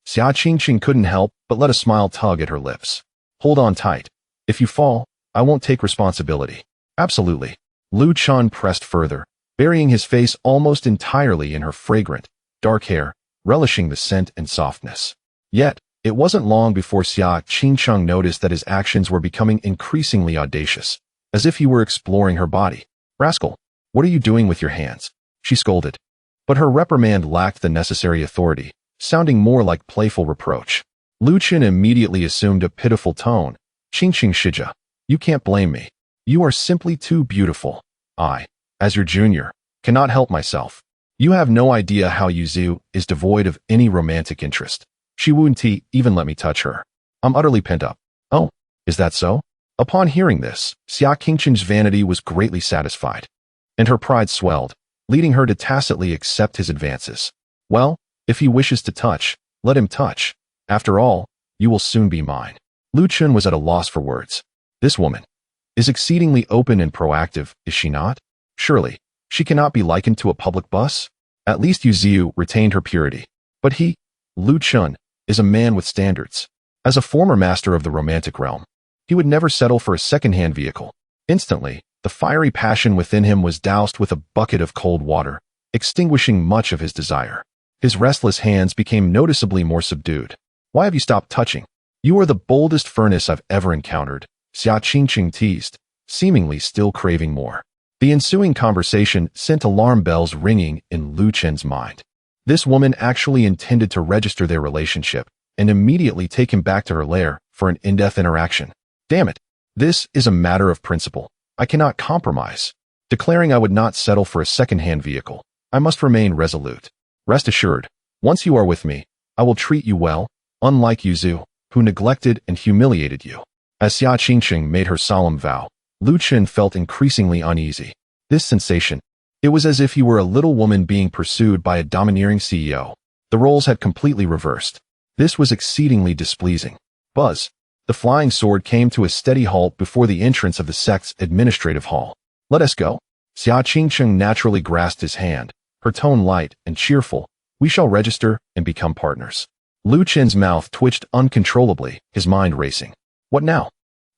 Xia Qingcheng couldn't help but let a smile tug at her lips. Hold on tight. If you fall, I won't take responsibility. Absolutely. Lu Chun pressed further, burying his face almost entirely in her fragrant, dark hair, relishing the scent and softness. Yet, it wasn't long before Xia Qingcheng noticed that his actions were becoming increasingly audacious, as if he were exploring her body. Rascal, what are you doing with your hands? She scolded. But her reprimand lacked the necessary authority, sounding more like playful reproach. Lu Chen immediately assumed a pitiful tone. Qingcheng Shija, you can't blame me. You are simply too beautiful. I, as your junior, cannot help myself. You have no idea how Yu Ziu is devoid of any romantic interest. She wouldn't even let me touch her. I'm utterly pent up. Oh, is that so? Upon hearing this, Xia Qingcheng's vanity was greatly satisfied, and her pride swelled, leading her to tacitly accept his advances. Well, if he wishes to touch, let him touch. After all, you will soon be mine. Lu Chun was at a loss for words. This woman is exceedingly open and proactive, is she not? Surely, she cannot be likened to a public bus? At least Yu Ziu retained her purity. But he, Lu Chun, is a man with standards. As a former master of the romantic realm, he would never settle for a second-hand vehicle. Instantly, the fiery passion within him was doused with a bucket of cold water, extinguishing much of his desire. His restless hands became noticeably more subdued. Why have you stopped touching? You are the boldest furnace I've ever encountered, Xia Qingcheng teased, seemingly still craving more. The ensuing conversation sent alarm bells ringing in Lu Chen's mind. This woman actually intended to register their relationship and immediately take him back to her lair for an in-depth interaction. Damn it. This is a matter of principle. I cannot compromise. Declaring I would not settle for a second-hand vehicle, I must remain resolute. Rest assured, once you are with me, I will treat you well, unlike Yu Ziu, who neglected and humiliated you. As Xia Qingcheng made her solemn vow, Lu Chen felt increasingly uneasy. This sensation, it was as if he were a little woman being pursued by a domineering CEO. The roles had completely reversed. This was exceedingly displeasing. Buzz. The flying sword came to a steady halt before the entrance of the sect's administrative hall. Let us go. Xia Qingcheng naturally grasped his hand, her tone light and cheerful. We shall register and become partners. Lu Chen's mouth twitched uncontrollably, his mind racing. What now?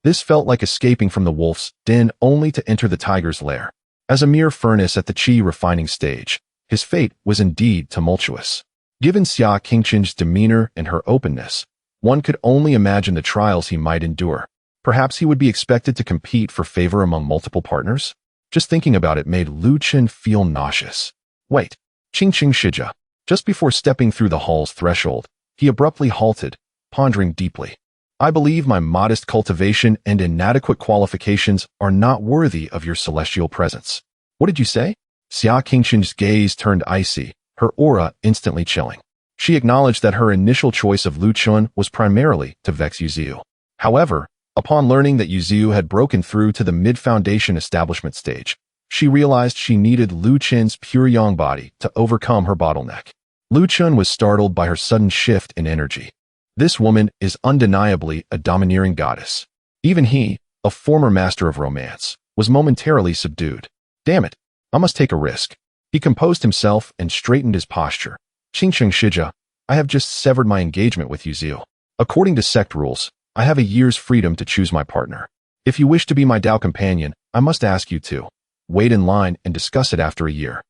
This felt like escaping from the wolf's den only to enter the tiger's lair. As a mere furnace at the qi refining stage, his fate was indeed tumultuous. Given Xia Qingcheng's demeanor and her openness, one could only imagine the trials he might endure. Perhaps he would be expected to compete for favor among multiple partners? Just thinking about it made Lu Chen feel nauseous. Wait, Qingcheng Shija. Just before stepping through the hall's threshold, he abruptly halted, pondering deeply. I believe my modest cultivation and inadequate qualifications are not worthy of your celestial presence. What did you say? Xia Qingqin's gaze turned icy, her aura instantly chilling. She acknowledged that her initial choice of Lu Chun was primarily to vex Yuziu. However, upon learning that Yuziu had broken through to the mid-foundation establishment stage, she realized she needed Lu Chun's pure yang body to overcome her bottleneck. Lu Chun was startled by her sudden shift in energy. This woman is undeniably a domineering goddess. Even he, a former master of romance, was momentarily subdued. Damn it, I must take a risk. He composed himself and straightened his posture. Qingqing Shija, I have just severed my engagement with Yuziu. According to sect rules, I have a year's freedom to choose my partner. If you wish to be my Dao companion, I must ask you to wait in line and discuss it after a year.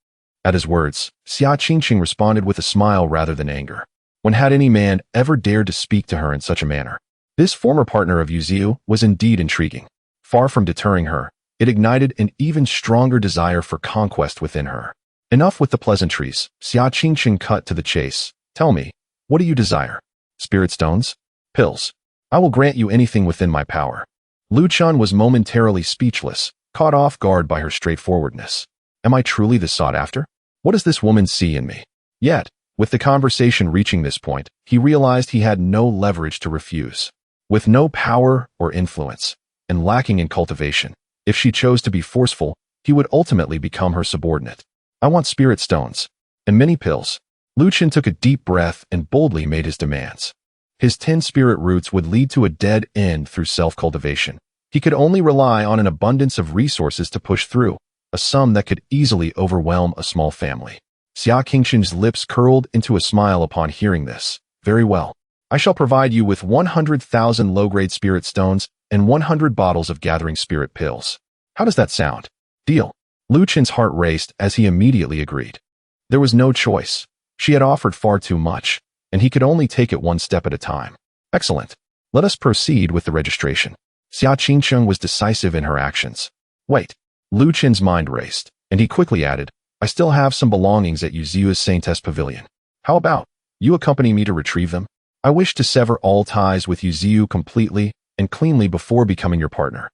At his words, Xia Qingqing responded with a smile rather than anger. When had any man ever dared to speak to her in such a manner? This former partner of Yuziu was indeed intriguing. Far from deterring her, it ignited an even stronger desire for conquest within her. Enough with the pleasantries, Xia Qingqing cut to the chase. Tell me, what do you desire? Spirit stones? Pills? I will grant you anything within my power. Lu Chun was momentarily speechless, caught off guard by her straightforwardness. Am I truly the sought after? What does this woman see in me? Yet, with the conversation reaching this point, he realized he had no leverage to refuse. With no power or influence, and lacking in cultivation, if she chose to be forceful, he would ultimately become her subordinate. I want spirit stones, and many pills. Lu Chun took a deep breath and boldly made his demands. His 10 spirit roots would lead to a dead end through self-cultivation. He could only rely on an abundance of resources to push through, a sum that could easily overwhelm a small family. Xia Qingqin's lips curled into a smile upon hearing this. Very well. I shall provide you with 100,000 low-grade spirit stones and 100 bottles of gathering spirit pills. How does that sound? Deal. Lu Chun's heart raced as he immediately agreed. There was no choice. She had offered far too much, and he could only take it one step at a time. Excellent. Let us proceed with the registration. Xia Qingqing was decisive in her actions. Wait. Lu Chun's mind raced, and he quickly added, I still have some belongings at Untouchable Saintess Pavilion. How about you accompany me to retrieve them? I wish to sever all ties with Yuziu completely and cleanly before becoming your partner,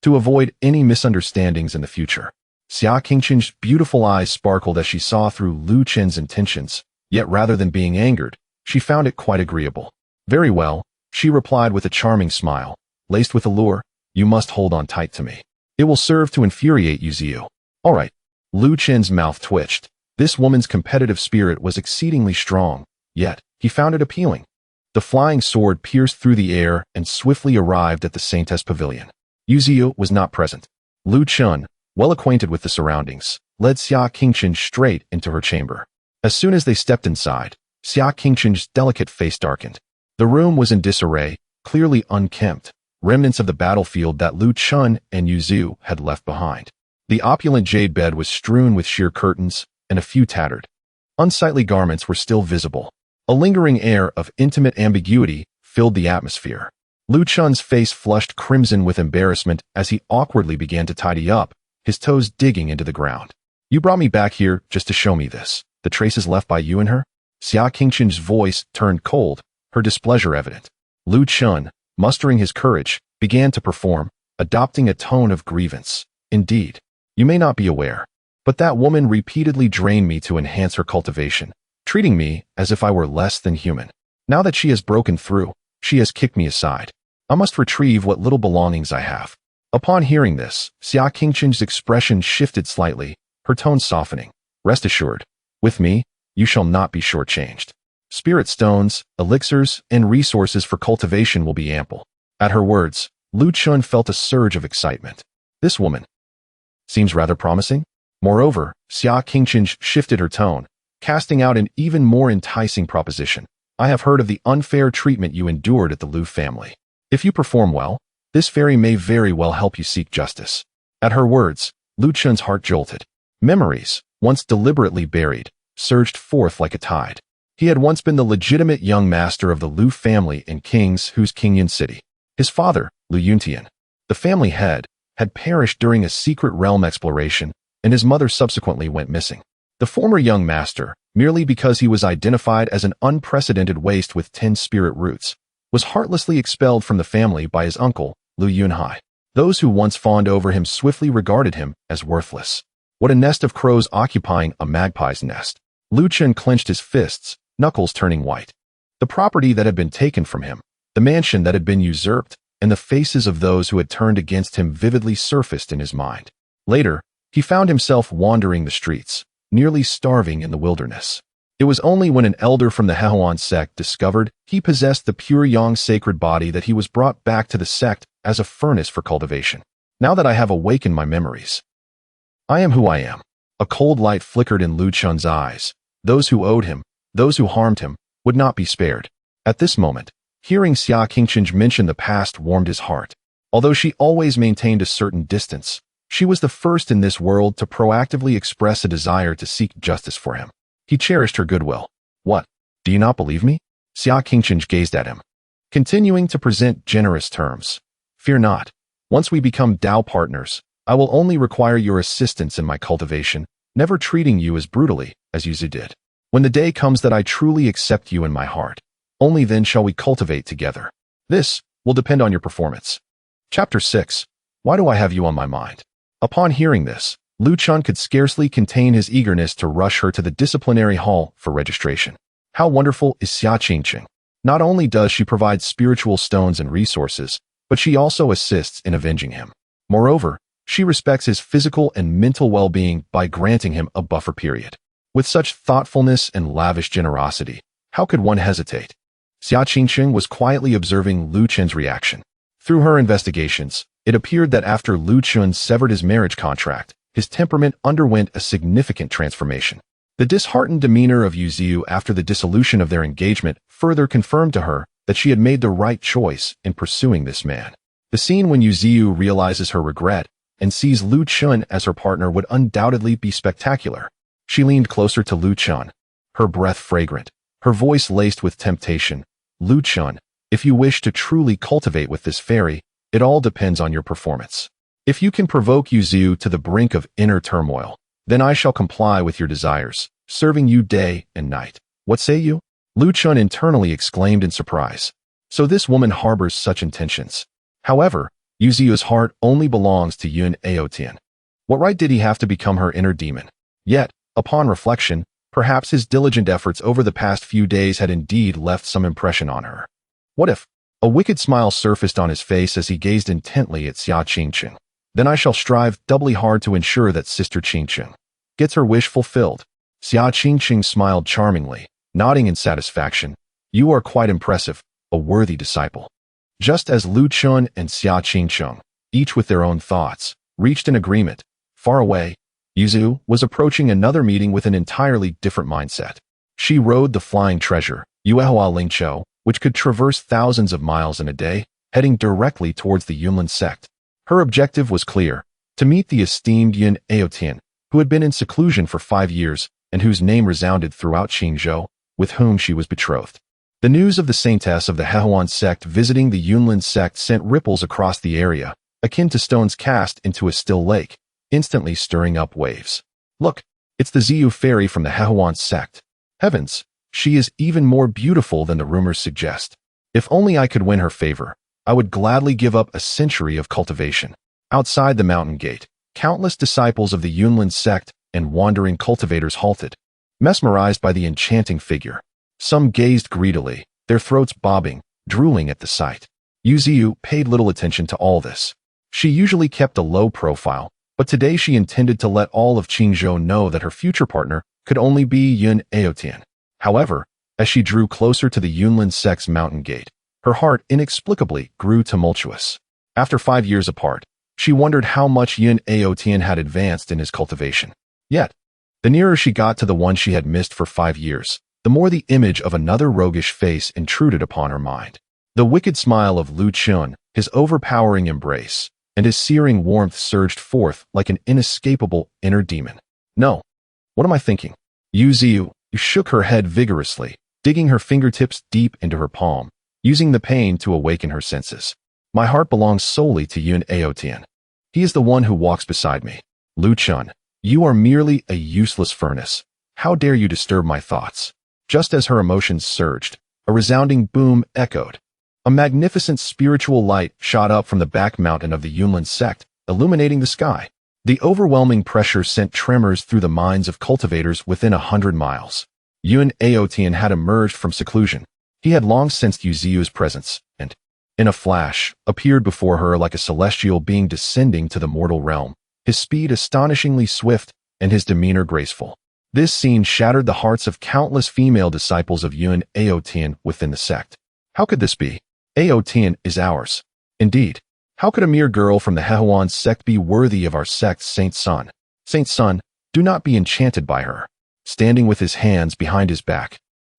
to avoid any misunderstandings in the future. Xia Qingqin's beautiful eyes sparkled as she saw through Lu Chun's intentions, yet rather than being angered, she found it quite agreeable. Very well, she replied with a charming smile. Laced with allure, you must hold on tight to me. It will serve to infuriate Yuziu. All right. Lu Chun's mouth twitched. This woman's competitive spirit was exceedingly strong, yet he found it appealing. The flying sword pierced through the air and swiftly arrived at the Saintess Pavilion. Yuziu was not present. Lu Chun, well acquainted with the surroundings, led Xia Qingqin straight into her chamber. As soon as they stepped inside, Xia Qingqin's delicate face darkened. The room was in disarray, clearly unkempt, remnants of the battlefield that Lu Chun and Yuziu had left behind. The opulent jade bed was strewn with sheer curtains, and a few tattered, unsightly garments were still visible. A lingering air of intimate ambiguity filled the atmosphere. Lu Chun's face flushed crimson with embarrassment as he awkwardly began to tidy up, his toes digging into the ground. You brought me back here just to show me this, the traces left by you and her? Xia Qingqin's voice turned cold, her displeasure evident. Lu Chun, mustering his courage, began to perform, adopting a tone of grievance. Indeed. You may not be aware, but that woman repeatedly drained me to enhance her cultivation, treating me as if I were less than human. Now that she has broken through, she has kicked me aside. I must retrieve what little belongings I have. Upon hearing this, Xia Qingqin's expression shifted slightly, her tone softening. Rest assured, with me, you shall not be shortchanged. Spirit stones, elixirs, and resources for cultivation will be ample. At her words, Lu Chun felt a surge of excitement. This woman seems rather promising. Moreover, Xia Qingqin shifted her tone, casting out an even more enticing proposition. I have heard of the unfair treatment you endured at the Lu family. If you perform well, this fairy may very well help you seek justice. At her words, Lu Chun's heart jolted. Memories, once deliberately buried, surged forth like a tide. He had once been the legitimate young master of the Lu family in whose Qingyan city. His father, Lu Yuntian, the family head, had perished during a secret realm exploration, and his mother subsequently went missing. The former young master, merely because he was identified as an unprecedented waste with 10 spirit roots, was heartlessly expelled from the family by his uncle, Lu Yunhai. Those who once fawned over him swiftly regarded him as worthless. What a nest of crows occupying a magpie's nest. Lu Chun clenched his fists, knuckles turning white. The property that had been taken from him, the mansion that had been usurped, and the faces of those who had turned against him vividly surfaced in his mind. Later, he found himself wandering the streets, nearly starving in the wilderness. It was only when an elder from the Hehuan sect discovered he possessed the pure yang sacred body that he was brought back to the sect as a furnace for cultivation. Now that I have awakened my memories, I am who I am. A cold light flickered in Lu Chun's eyes. Those who owed him, those who harmed him, would not be spared. At this moment, hearing Xia Qingchen mention the past warmed his heart. Although she always maintained a certain distance, she was the first in this world to proactively express a desire to seek justice for him. He cherished her goodwill. What? Do you not believe me? Xia Qingchen gazed at him, continuing to present generous terms. Fear not. Once we become Dao partners, I will only require your assistance in my cultivation, never treating you as brutally as Yuzu did. When the day comes that I truly accept you in my heart, only then shall we cultivate together. This will depend on your performance. Chapter 6. Why do I have you on my mind? Upon hearing this, Lu Chun could scarcely contain his eagerness to rush her to the disciplinary hall for registration. How wonderful is Xia Qingchen! Not only does she provide spiritual stones and resources, but she also assists in avenging him. Moreover, she respects his physical and mental well-being by granting him a buffer period. With such thoughtfulness and lavish generosity, how could one hesitate? Xia Qingchen was quietly observing Lu Chun's reaction. Through her investigations, it appeared that after Lu Chun severed his marriage contract, his temperament underwent a significant transformation. The disheartened demeanor of Yu Ziyu after the dissolution of their engagement further confirmed to her that she had made the right choice in pursuing this man. The scene when Yu Ziyu realizes her regret and sees Lu Chun as her partner would undoubtedly be spectacular. She leaned closer to Lu Chun, her breath fragrant, her voice laced with temptation. Lu Chun, if you wish to truly cultivate with this fairy, it all depends on your performance. If you can provoke Yu Ziyu to the brink of inner turmoil, then I shall comply with your desires, serving you day and night. What say you? Lu Chun internally exclaimed in surprise. So this woman harbors such intentions. However, Yu Ziyu's heart only belongs to Yun Aotian. What right did he have to become her inner demon? Yet, upon reflection, perhaps his diligent efforts over the past few days had indeed left some impression on her. What if? A wicked smile surfaced on his face as he gazed intently at Xia Qingchen. Then I shall strive doubly hard to ensure that Sister Qingchen gets her wish fulfilled. Xia Qingchen smiled charmingly, nodding in satisfaction. You are quite impressive, a worthy disciple. Just as Lu Chun and Xia Qingchen, each with their own thoughts, reached an agreement, far away, Yuzu was approaching another meeting with an entirely different mindset. She rode the flying treasure, Yuehua Lingqiu, which could traverse thousands of miles in a day, heading directly towards the Yunlin sect. Her objective was clear, to meet the esteemed Yun Aotian, who had been in seclusion for 5 years and whose name resounded throughout Qingzhou, with whom she was betrothed. The news of the Saintess of the Hehuan sect visiting the Yunlin sect sent ripples across the area, akin to stones cast into a still lake, instantly stirring up waves. Look, it's the Ziyu fairy from the Hehuan sect. Heavens, she is even more beautiful than the rumors suggest. If only I could win her favor, I would gladly give up a century of cultivation. Outside the mountain gate, countless disciples of the Yunlin sect and wandering cultivators halted, mesmerized by the enchanting figure. Some gazed greedily, their throats bobbing, drooling at the sight. Yu Ziyu paid little attention to all this. She usually kept a low profile, but today she intended to let all of Qingzhou know that her future partner could only be Yun Aotian. However, as she drew closer to the Yunlin sect's mountain gate, her heart inexplicably grew tumultuous. After 5 years apart, she wondered how much Yun Aotian had advanced in his cultivation. Yet, the nearer she got to the one she had missed for 5 years, the more the image of another roguish face intruded upon her mind. The wicked smile of Lu Chun, his overpowering embrace, and his searing warmth surged forth like an inescapable inner demon. No. What am I thinking? Yu Ziyu shook her head vigorously, digging her fingertips deep into her palm, using the pain to awaken her senses. My heart belongs solely to Yun Aotian. He is the one who walks beside me. Lu Chun, you are merely a useless furnace. How dare you disturb my thoughts? Just as her emotions surged, a resounding boom echoed. A magnificent spiritual light shot up from the back mountain of the Yunlin sect, illuminating the sky. The overwhelming pressure sent tremors through the minds of cultivators within 100 miles. Yun Aotian had emerged from seclusion. He had long sensed Yuziu's presence, and, in a flash, appeared before her like a celestial being descending to the mortal realm, his speed astonishingly swift and his demeanor graceful. This scene shattered the hearts of countless female disciples of Yun Aotian within the sect. How could this be? Aotian is ours. Indeed. How could a mere girl from the Hehuan sect be worthy of our sect's Saint Sun? Saint Sun, do not be enchanted by her. Standing with his hands behind his back,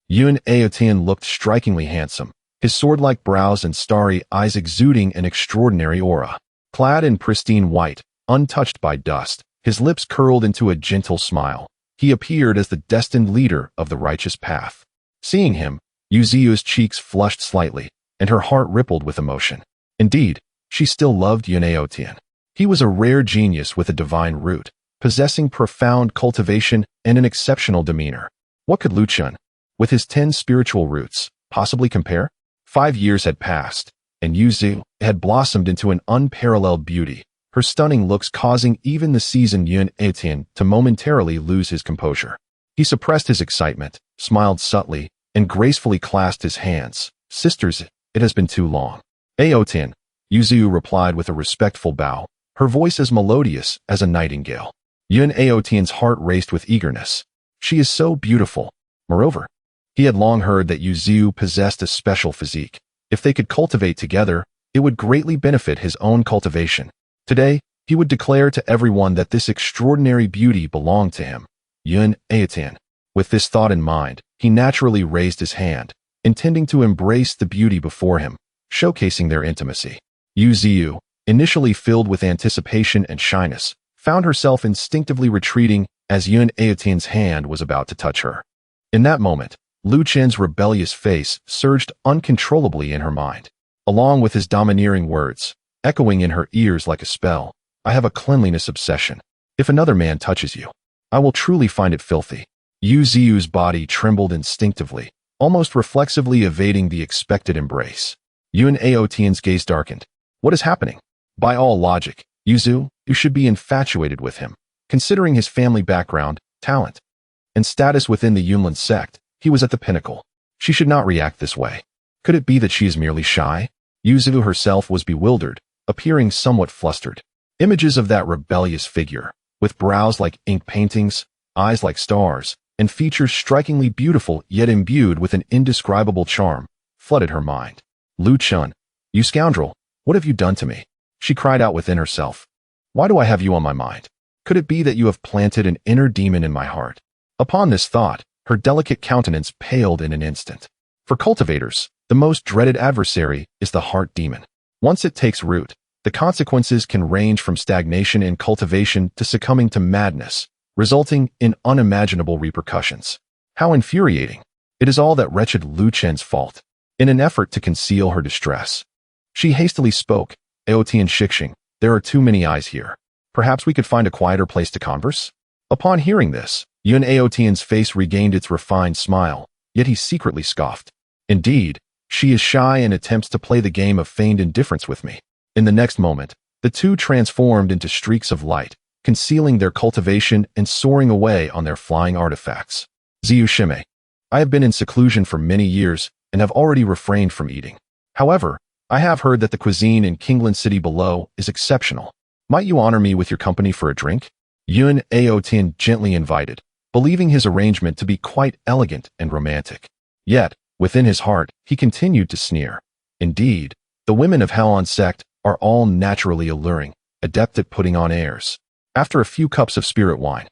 Yun Aotian looked strikingly handsome, his sword-like brows and starry eyes exuding an extraordinary aura. Clad in pristine white, untouched by dust, his lips curled into a gentle smile. He appeared as the destined leader of the righteous path. Seeing him, Yuziu's cheeks flushed slightly, and her heart rippled with emotion. Indeed, she still loved Yun Aotian. He was a rare genius with a divine root, possessing profound cultivation and an exceptional demeanor. What could Luchun, with his 10 spiritual roots, possibly compare? 5 years had passed, and Yuziu had blossomed into an unparalleled beauty, her stunning looks causing even the seasoned Yun Aotian to momentarily lose his composure. He suppressed his excitement, smiled subtly, and gracefully clasped his hands. Sisters, it has been too long. Aotian, Yuziu replied with a respectful bow, her voice as melodious as a nightingale. Yun Aotian's heart raced with eagerness. She is so beautiful. Moreover, he had long heard that Yuziu possessed a special physique. If they could cultivate together, it would greatly benefit his own cultivation. Today, he would declare to everyone that this extraordinary beauty belonged to him. Yun Aotian. With this thought in mind, he naturally raised his hand, intending to embrace the beauty before him, showcasing their intimacy. Yuziu, initially filled with anticipation and shyness, found herself instinctively retreating as Yun Aotian's hand was about to touch her. In that moment, Lu Chen's rebellious face surged uncontrollably in her mind, along with his domineering words, echoing in her ears like a spell. I have a cleanliness obsession. If another man touches you, I will truly find it filthy. Yuziu's body trembled instinctively, almost reflexively evading the expected embrace. Yun Aotian's gaze darkened. What is happening? By all logic, Yuziu, you should be infatuated with him. Considering his family background, talent, and status within the Yunlin sect, he was at the pinnacle. She should not react this way. Could it be that she is merely shy? Yuziu herself was bewildered, appearing somewhat flustered. Images of that rebellious figure, with brows like ink paintings, eyes like stars, and features strikingly beautiful yet imbued with an indescribable charm, flooded her mind. Lu Chun, you scoundrel, what have you done to me? She cried out within herself. Why do I have you on my mind? Could it be that you have planted an inner demon in my heart? Upon this thought, her delicate countenance paled in an instant. For cultivators, the most dreaded adversary is the heart demon. Once it takes root, the consequences can range from stagnation in cultivation to succumbing to madness, resulting in unimaginable repercussions. How infuriating! It is all that wretched Lu Chen's fault. In an effort to conceal her distress, she hastily spoke, Aotian Shixing, there are too many eyes here. Perhaps we could find a quieter place to converse? Upon hearing this, Yun Aotian's face regained its refined smile, yet he secretly scoffed. Indeed, she is shy and attempts to play the game of feigned indifference with me. In the next moment, the two transformed into streaks of light, concealing their cultivation and soaring away on their flying artifacts. Ziyu Shime, I have been in seclusion for many years and have already refrained from eating. However, I have heard that the cuisine in Kingland City below is exceptional. Might you honor me with your company for a drink? Yun Aotian gently invited, believing his arrangement to be quite elegant and romantic. Yet, within his heart, he continued to sneer. Indeed, the women of Haon sect are all naturally alluring, adept at putting on airs. After a few cups of spirit wine,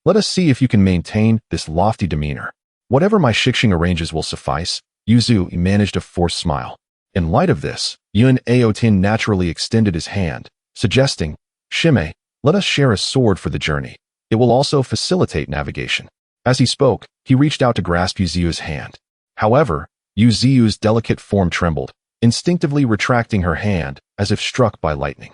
let us see if you can maintain this lofty demeanor. Whatever my Shixing arranges will suffice. Yuziu managed a forced smile. In light of this, Yun Aotian naturally extended his hand, suggesting, Shime, let us share a sword for the journey. It will also facilitate navigation. As he spoke, he reached out to grasp Yuziu's hand. However, Yuziu's delicate form trembled, instinctively retracting her hand as if struck by lightning.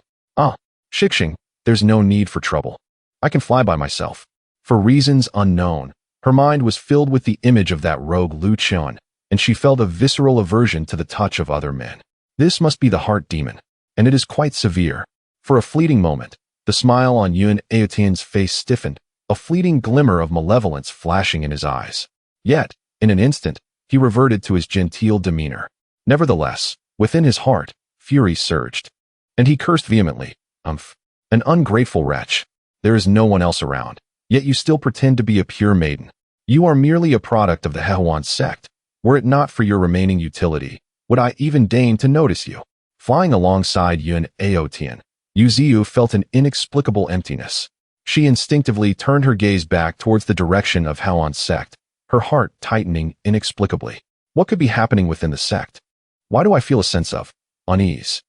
Shixing, there's no need for trouble. I can fly by myself. For reasons unknown, her mind was filled with the image of that rogue Lu Chun, and she felt a visceral aversion to the touch of other men. This must be the heart demon, and it is quite severe. For a fleeting moment, the smile on Yun Aotian's face stiffened, a fleeting glimmer of malevolence flashing in his eyes. Yet, in an instant, he reverted to his genteel demeanor. Nevertheless, within his heart, fury surged. And he cursed vehemently. An ungrateful wretch. There is no one else around, yet you still pretend to be a pure maiden. You are merely a product of the Hehuan sect. Were it not for your remaining utility, would I even deign to notice you? Flying alongside Yun Aotian, Yu Ziyu felt an inexplicable emptiness. She instinctively turned her gaze back towards the direction of Hehuan's sect, her heart tightening inexplicably. What could be happening within the sect? Why do I feel a sense of unease?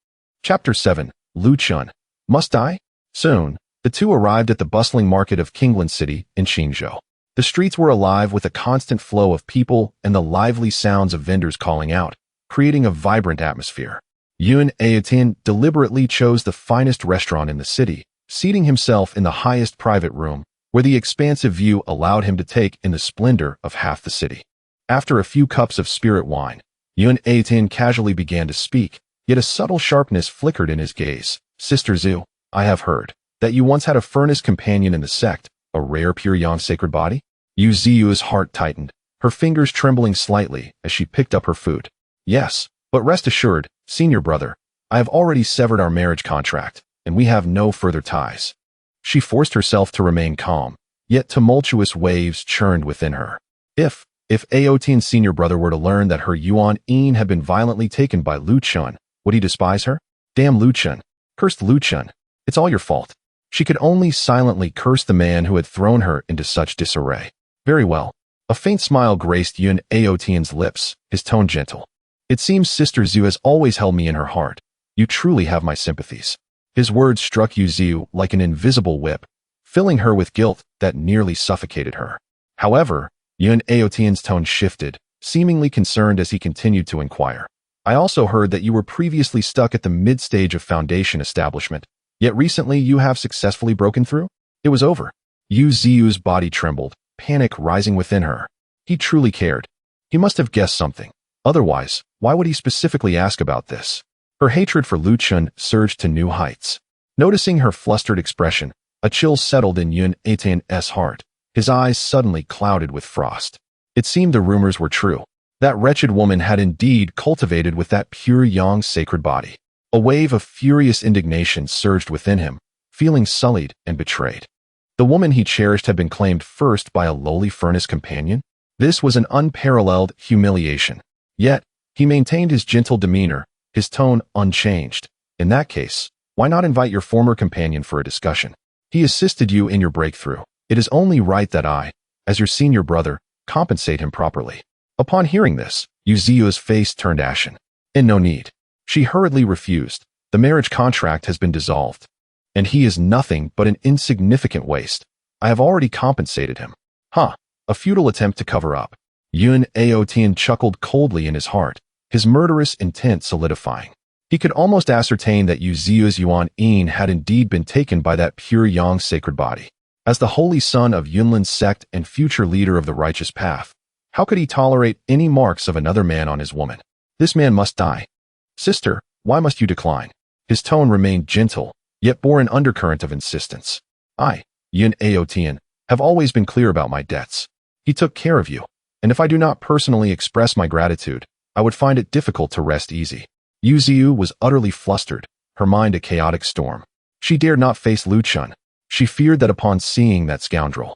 Chapter 7. Lu Chun. Must I? Soon, the two arrived at the bustling market of Qinglan City in Qingzhou. The streets were alive with a constant flow of people and the lively sounds of vendors calling out, creating a vibrant atmosphere. Yun Aotian deliberately chose the finest restaurant in the city, seating himself in the highest private room, where the expansive view allowed him to take in the splendor of half the city. After a few cups of spirit wine, Yun Aotian casually began to speak, yet a subtle sharpness flickered in his gaze. Sister Zhu, I have heard that you once had a furnace companion in the sect, a rare pure yang sacred body? Yu Ziyu's heart tightened, her fingers trembling slightly as she picked up her food. Yes, but rest assured, senior brother, I have already severed our marriage contract, and we have no further ties. She forced herself to remain calm, yet tumultuous waves churned within her. If Aotian's senior brother were to learn that her Yuan Yin had been violently taken by Lu Chun, would he despise her? Damn Lu Chun. Cursed Lu Chun. It's all your fault. She could only silently curse the man who had thrown her into such disarray. Very well. A faint smile graced Yun Aotian's lips, his tone gentle. It seems Sister Zhu has always held me in her heart. You truly have my sympathies. His words struck Yu Ziyu like an invisible whip, filling her with guilt that nearly suffocated her. However, Yun Aotian's tone shifted, seemingly concerned as he continued to inquire. I also heard that you were previously stuck at the mid-stage of Foundation establishment, yet recently you have successfully broken through? It was over. Yu Ziyu's body trembled, panic rising within her. He truly cared. He must have guessed something. Otherwise, why would he specifically ask about this? Her hatred for Lu Chun surged to new heights. Noticing her flustered expression, a chill settled in Yun Aotian's heart. His eyes suddenly clouded with frost. It seemed the rumors were true. That wretched woman had indeed cultivated with that pure yang sacred body. A wave of furious indignation surged within him, feeling sullied and betrayed. The woman he cherished had been claimed first by a lowly furnace companion? This was an unparalleled humiliation. Yet, he maintained his gentle demeanor, his tone unchanged. In that case, why not invite your former companion for a discussion? He assisted you in your breakthrough. It is only right that I, as your senior brother, compensate him properly. Upon hearing this, Yu Ziyu's face turned ashen. And no need. She hurriedly refused. The marriage contract has been dissolved. And he is nothing but an insignificant waste. I have already compensated him. Huh, a futile attempt to cover up. Yun Aotian chuckled coldly in his heart, his murderous intent solidifying. He could almost ascertain that Yu Ziyu's Yuan Yin had indeed been taken by that pure yang sacred body. As the holy son of Yunlin's sect and future leader of the righteous path, how could he tolerate any marks of another man on his woman? This man must die. Sister, why must you decline? His tone remained gentle, yet bore an undercurrent of insistence. I, Yun Aotian, have always been clear about my debts. He took care of you, and if I do not personally express my gratitude, I would find it difficult to rest easy. Yu Ziyu was utterly flustered, her mind a chaotic storm. She dared not face Lu Chun. She feared that upon seeing that scoundrel,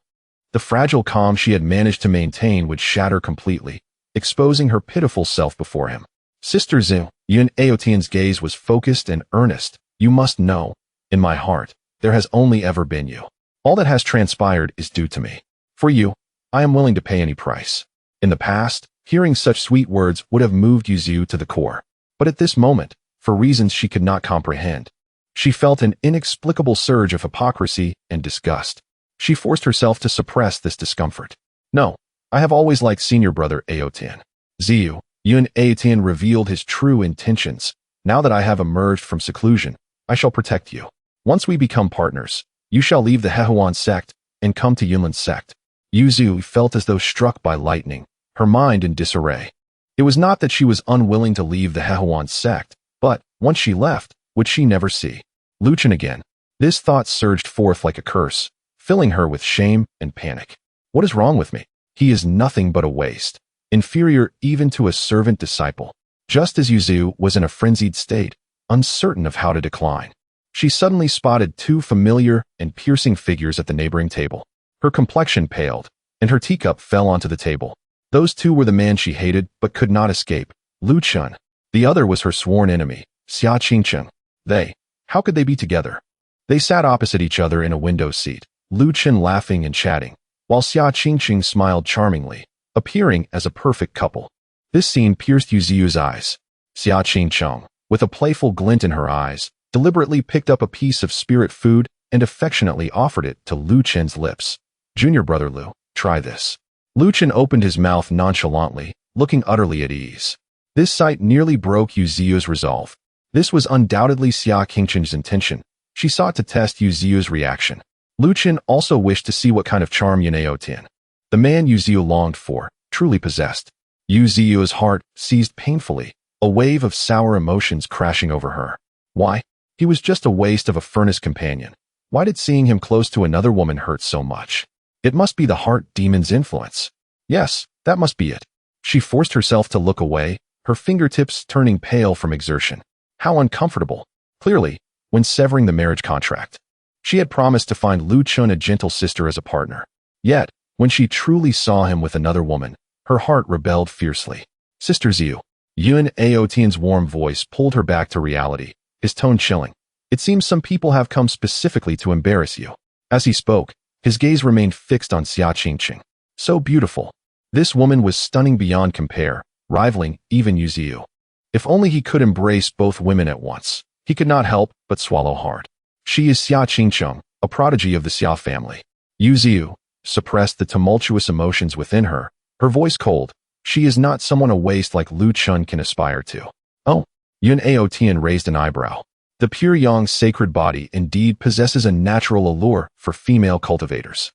the fragile calm she had managed to maintain would shatter completely, exposing her pitiful self before him. Sister Zhu, Yun Aotian's gaze was focused and earnest. You must know, in my heart, there has only ever been you. All that has transpired is due to me. For you, I am willing to pay any price. In the past, hearing such sweet words would have moved Yu Ziyu to the core. But at this moment, for reasons she could not comprehend, she felt an inexplicable surge of hypocrisy and disgust. She forced herself to suppress this discomfort. No, I have always liked senior brother Aotian. Ziyu, Yun Aotian revealed his true intentions. Now that I have emerged from seclusion, I shall protect you. Once we become partners, you shall leave the Hehuan sect and come to Yunlin's sect. Yu Ziyu felt as though struck by lightning, her mind in disarray. It was not that she was unwilling to leave the Hehuan sect, But, once she left, would she never see Lu Chen again? This thought surged forth like a curse, filling her with shame and panic. What is wrong with me? He is nothing but a waste, inferior even to a servant disciple. Just as Yuzu was in a frenzied state, uncertain of how to decline, she suddenly spotted two familiar and piercing figures at the neighboring table. Her complexion paled, and her teacup fell onto the table. Those two were the man she hated but could not escape, Lu Chen. The other was her sworn enemy, Xia Qingcheng. How could they be together? They sat opposite each other in a window seat, Lu Chen laughing and chatting, while Xia Qingcheng smiled charmingly, appearing as a perfect couple. This scene pierced Yuziu's eyes. Xia Qingcheng, with a playful glint in her eyes, deliberately picked up a piece of spirit food and affectionately offered it to Lu Chen's lips. "Junior brother Lu, try this." Lu Chen opened his mouth nonchalantly, looking utterly at ease. This sight nearly broke Yuziu's resolve. This was undoubtedly Xia Qingcheng's intention. She sought to test Yuziu's reaction. Lu Chen also wished to see what kind of charm Yunao Tian, the man Yuziu longed for, truly possessed. Yuziu's heart seized painfully, a wave of sour emotions crashing over her. Why? He was just a waste of a furnace companion. Why did seeing him close to another woman hurt so much? It must be the heart demon's influence. Yes, that must be it. She forced herself to look away, her fingertips turning pale from exertion. How uncomfortable. Clearly, when severing the marriage contract, she had promised to find Lu Chen a gentle sister as a partner. Yet, when she truly saw him with another woman, her heart rebelled fiercely. Sister Xiu. Yun Aotian's warm voice pulled her back to reality, his tone chilling. It seems some people have come specifically to embarrass you. As he spoke, his gaze remained fixed on Xia Qingcheng. So beautiful. This woman was stunning beyond compare, rivaling even Yuziu. If only he could embrace both women at once. He could not help but swallow hard. She is Xia Qingcheng, a prodigy of the Xia family. Yuziu suppressed the tumultuous emotions within her, her voice cold. She is not someone a waste like Lu Chen can aspire to. Oh, Yun Aotian raised an eyebrow. The pure Yang's sacred body indeed possesses a natural allure for female cultivators.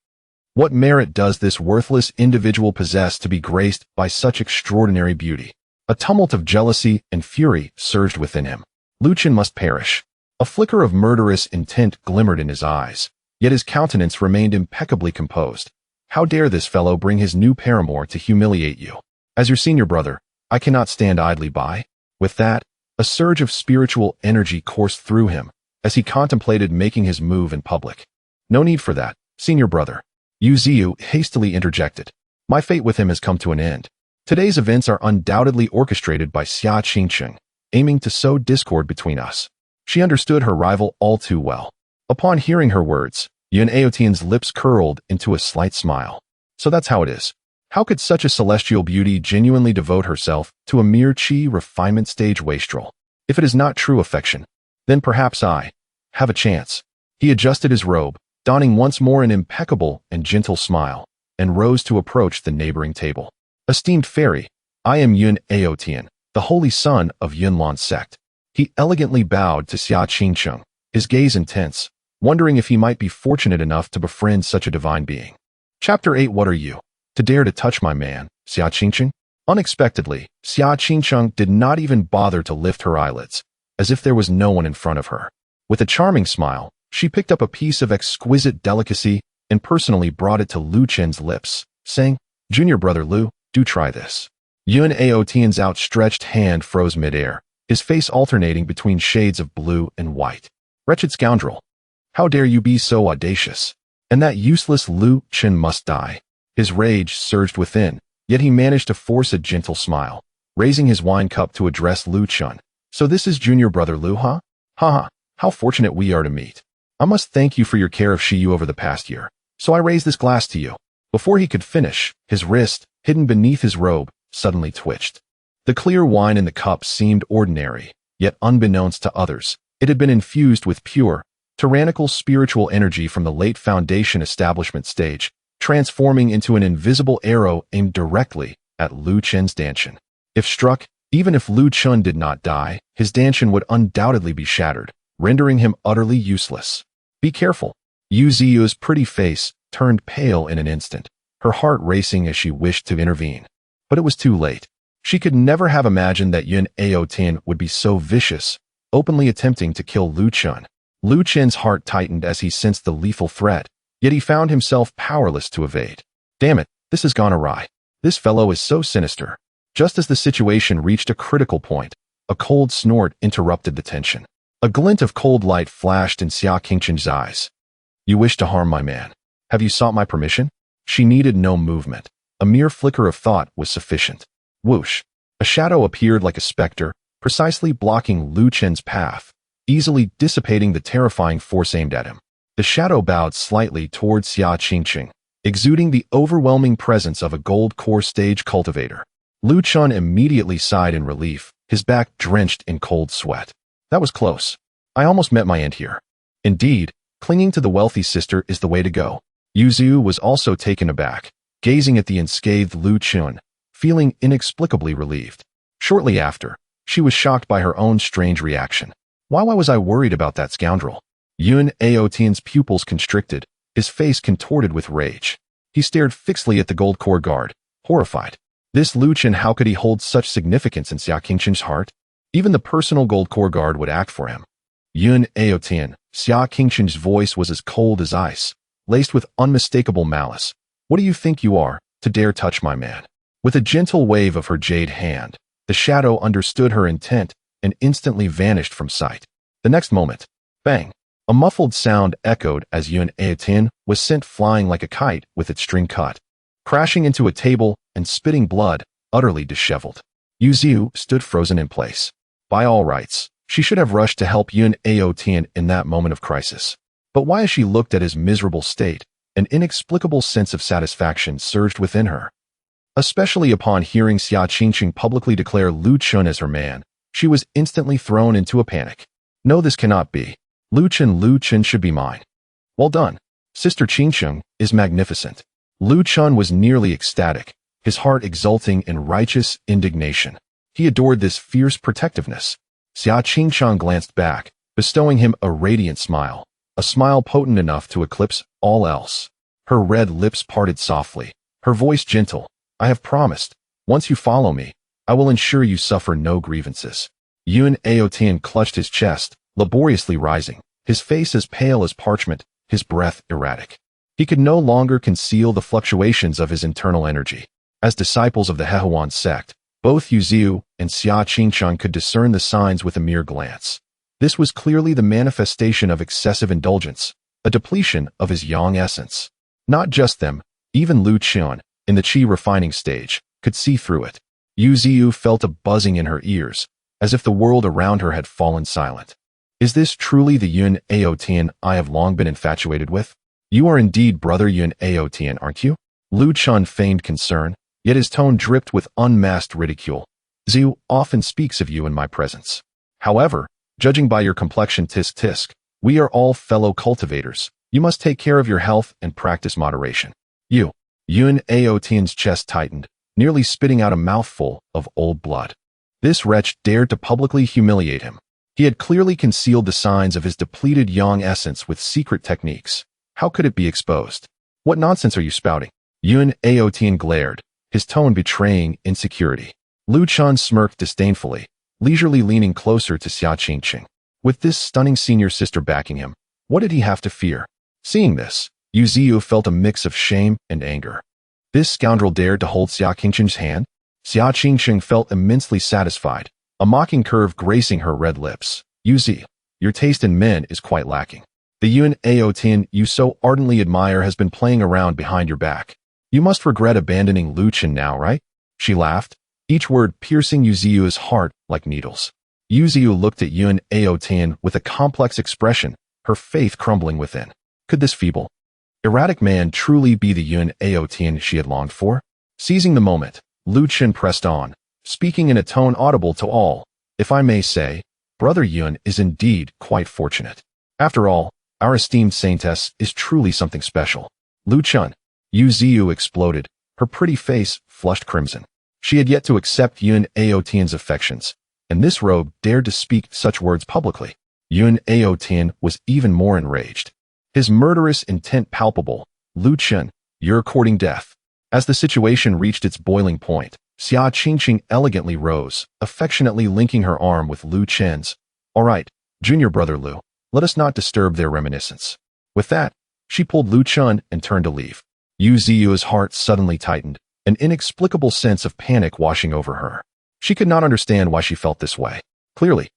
What merit does this worthless individual possess to be graced by such extraordinary beauty? A tumult of jealousy and fury surged within him. Lu Chen must perish. A flicker of murderous intent glimmered in his eyes, yet his countenance remained impeccably composed. How dare this fellow bring his new paramour to humiliate you? As your senior brother, I cannot stand idly by. With that, a surge of spiritual energy coursed through him as he contemplated making his move in public. No need for that, senior brother. Yuziu hastily interjected. My fate with him has come to an end. Today's events are undoubtedly orchestrated by Xia Qingcheng, aiming to sow discord between us. She understood her rival all too well. Upon hearing her words, Yun Aotian's lips curled into a slight smile. So that's how it is. How could such a celestial beauty genuinely devote herself to a mere chi refinement stage wastrel? If it is not true affection, then perhaps I have a chance. He adjusted his robe, donning once more an impeccable and gentle smile, and rose to approach the neighboring table. Esteemed fairy, I am Yun Aotian, the holy son of Yunlan sect. He elegantly bowed to Xia Qingcheng, his gaze intense, wondering if he might be fortunate enough to befriend such a divine being. Chapter 8. What are you? To dare to touch my man, Xia Qingcheng? Unexpectedly, Xia Qingcheng did not even bother to lift her eyelids, as if there was no one in front of her. With a charming smile, she picked up a piece of exquisite delicacy and personally brought it to Lu Chen's lips, saying, Junior brother Lu, do try this. Yun Aotian's outstretched hand froze midair, his face alternating between shades of blue and white. Wretched scoundrel! How dare you be so audacious? And that useless Lu Chen must die. His rage surged within, yet he managed to force a gentle smile, raising his wine cup to address Lu Chen. So this is junior brother Lu, huh? Haha, how fortunate we are to meet. I must thank you for your care of Shiyu over the past year. So I raise this glass to you. Before he could finish, his wrist, hidden beneath his robe, suddenly twitched. The clear wine in the cup seemed ordinary, yet unbeknownst to others, it had been infused with pure, tyrannical spiritual energy from the late Foundation establishment stage, transforming into an invisible arrow aimed directly at Lu Chen's Danshan. If struck, even if Lu Chen did not die, his Danshan would undoubtedly be shattered, rendering him utterly useless. Be careful. Yu Ziyu's pretty face turned pale in an instant, her heart racing as she wished to intervene. But it was too late. She could never have imagined that Yun Aotian would be so vicious, openly attempting to kill Lu Chun. Lu Chen's heart tightened as he sensed the lethal threat, yet he found himself powerless to evade. Damn it, this has gone awry. This fellow is so sinister. Just as the situation reached a critical point, a cold snort interrupted the tension. A glint of cold light flashed in Xia Qingchen's eyes. You wish to harm my man. Have you sought my permission? She needed no movement. A mere flicker of thought was sufficient. Whoosh! A shadow appeared like a specter, precisely blocking Lu Chen's path, easily dissipating the terrifying force aimed at him. The shadow bowed slightly towards Xia Qingchen, exuding the overwhelming presence of a gold core stage cultivator. Lu Chun immediately sighed in relief, his back drenched in cold sweat. That was close. I almost met my end here. Indeed, clinging to the wealthy sister is the way to go. Yu Ziu was also taken aback, gazing at the unscathed Lu Chun, feeling inexplicably relieved. Shortly after, she was shocked by her own strange reaction. Why was I worried about that scoundrel? Yun Aotian's pupils constricted, his face contorted with rage. He stared fixedly at the gold core guard, horrified. This Lu Chun, how could he hold such significance in Xia Qingchen's heart? Even the personal gold core guard would act for him. Yun Aotian, Xia Qingchen's voice was as cold as ice, laced with unmistakable malice. What do you think you are, to dare touch my man? With a gentle wave of her jade hand, the shadow understood her intent and instantly vanished from sight. The next moment, bang! A muffled sound echoed as Yun Aotian was sent flying like a kite with its string cut, crashing into a table and spitting blood, utterly disheveled. Yu Ziu stood frozen in place. By all rights, she should have rushed to help Yun Aotian in that moment of crisis. But why as she looked at his miserable state, an inexplicable sense of satisfaction surged within her. Especially upon hearing Xia Qingchen publicly declare Lu Chun as her man, she was instantly thrown into a panic. No, this cannot be. Lu Chun should be mine. Well done. Sister Qingchen is magnificent. Lu Chun was nearly ecstatic, his heart exulting in righteous indignation. He adored this fierce protectiveness. Xia Qingchen glanced back, bestowing him a radiant smile, a smile potent enough to eclipse all else. Her red lips parted softly, her voice gentle. I have promised, once you follow me, I will ensure you suffer no grievances. Yun Aotian clutched his chest, laboriously rising, his face as pale as parchment, his breath erratic. He could no longer conceal the fluctuations of his internal energy. As disciples of the Hehuan sect, both Yu Ziu and Xia Qingchen could discern the signs with a mere glance. This was clearly the manifestation of excessive indulgence, a depletion of his yang essence. Not just them, even Lu Chun, in the qi refining stage, could see through it. Yu Ziu felt a buzzing in her ears, as if the world around her had fallen silent. Is this truly the Yun Aotian I have long been infatuated with? You are indeed brother Yun Aotian, aren't you? Lu Chun feigned concern, yet his tone dripped with unmasked ridicule. Ziu often speaks of you in my presence. However, judging by your complexion, tisk, we are all fellow cultivators. You must take care of your health and practice moderation. Yun Aotian's chest tightened, nearly spitting out a mouthful of old blood. This wretch dared to publicly humiliate him. He had clearly concealed the signs of his depleted yang essence with secret techniques. How could it be exposed? What nonsense are you spouting? Yun Aotian glared, his tone betraying insecurity. Lu Chun smirked disdainfully, leisurely leaning closer to Xia Qingchen. With this stunning senior sister backing him, what did he have to fear? Seeing this, Yu Ziu felt a mix of shame and anger. This scoundrel dared to hold Xia Qingchen's hand? Xia Qingchen felt immensely satisfied, a mocking curve gracing her red lips. Yu Ziu, your taste in men is quite lacking. The Yun Aotian you so ardently admire has been playing around behind your back. You must regret abandoning Lu Chun now, right? She laughed, each word piercing Yu Ziu's heart like needles. Yu Ziu looked at Yun Aotian with a complex expression, her faith crumbling within. Could this feeble, erratic man truly be the Yun Aotian she had longed for? Seizing the moment, Lu Chun pressed on, speaking in a tone audible to all. If I may say, Brother Yun is indeed quite fortunate. After all, our esteemed Saintess is truly something special. Lu Chun. Yu Ziu exploded, her pretty face flushed crimson. She had yet to accept Yun Aotian's affections, and this rogue dared to speak such words publicly. Yun Aotian was even more enraged. His murderous intent palpable. Lu Chun, you're courting death. As the situation reached its boiling point, Xia Qingqing elegantly rose, affectionately linking her arm with Lu Chen's. All right, junior brother Lu, let us not disturb their reminiscence. With that, she pulled Lu Chun and turned to leave. Yu Ziyu's heart suddenly tightened, an inexplicable sense of panic washing over her. She could not understand why she felt this way. Clearly,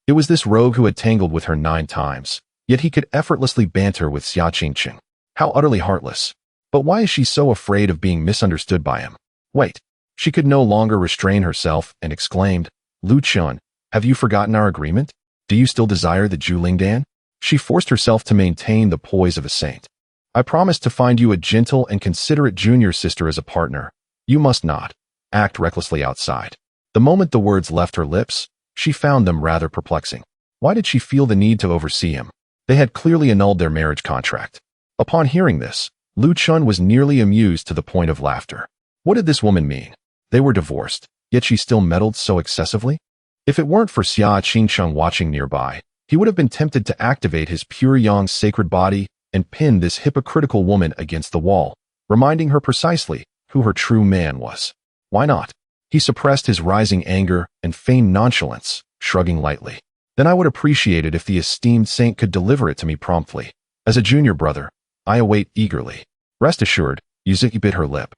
it was this rogue who had tangled with her 9 times, yet he could effortlessly banter with Xia Qingqing. How utterly heartless. But why is she so afraid of being misunderstood by him? Wait. She could no longer restrain herself and exclaimed, Lu Chun, have you forgotten our agreement? Do you still desire the Julingdan? She forced herself to maintain the poise of a saint. I promised to find you a gentle and considerate junior sister as a partner. You must not act recklessly outside. The moment the words left her lips, she found them rather perplexing. Why did she feel the need to oversee him? They had clearly annulled their marriage contract. Upon hearing this, Lu Chun was nearly amused to the point of laughter. What did this woman mean? They were divorced, yet she still meddled so excessively? If it weren't for Xia Qingqing watching nearby, he would have been tempted to activate his pure yang's sacred body and pin this hypocritical woman against the wall, reminding her precisely who her true man was. Why not? He suppressed his rising anger and feigned nonchalance, shrugging lightly. Then I would appreciate it if the esteemed saint could deliver it to me promptly. As a junior brother, I await eagerly. Rest assured, Yuzuki bit her lip.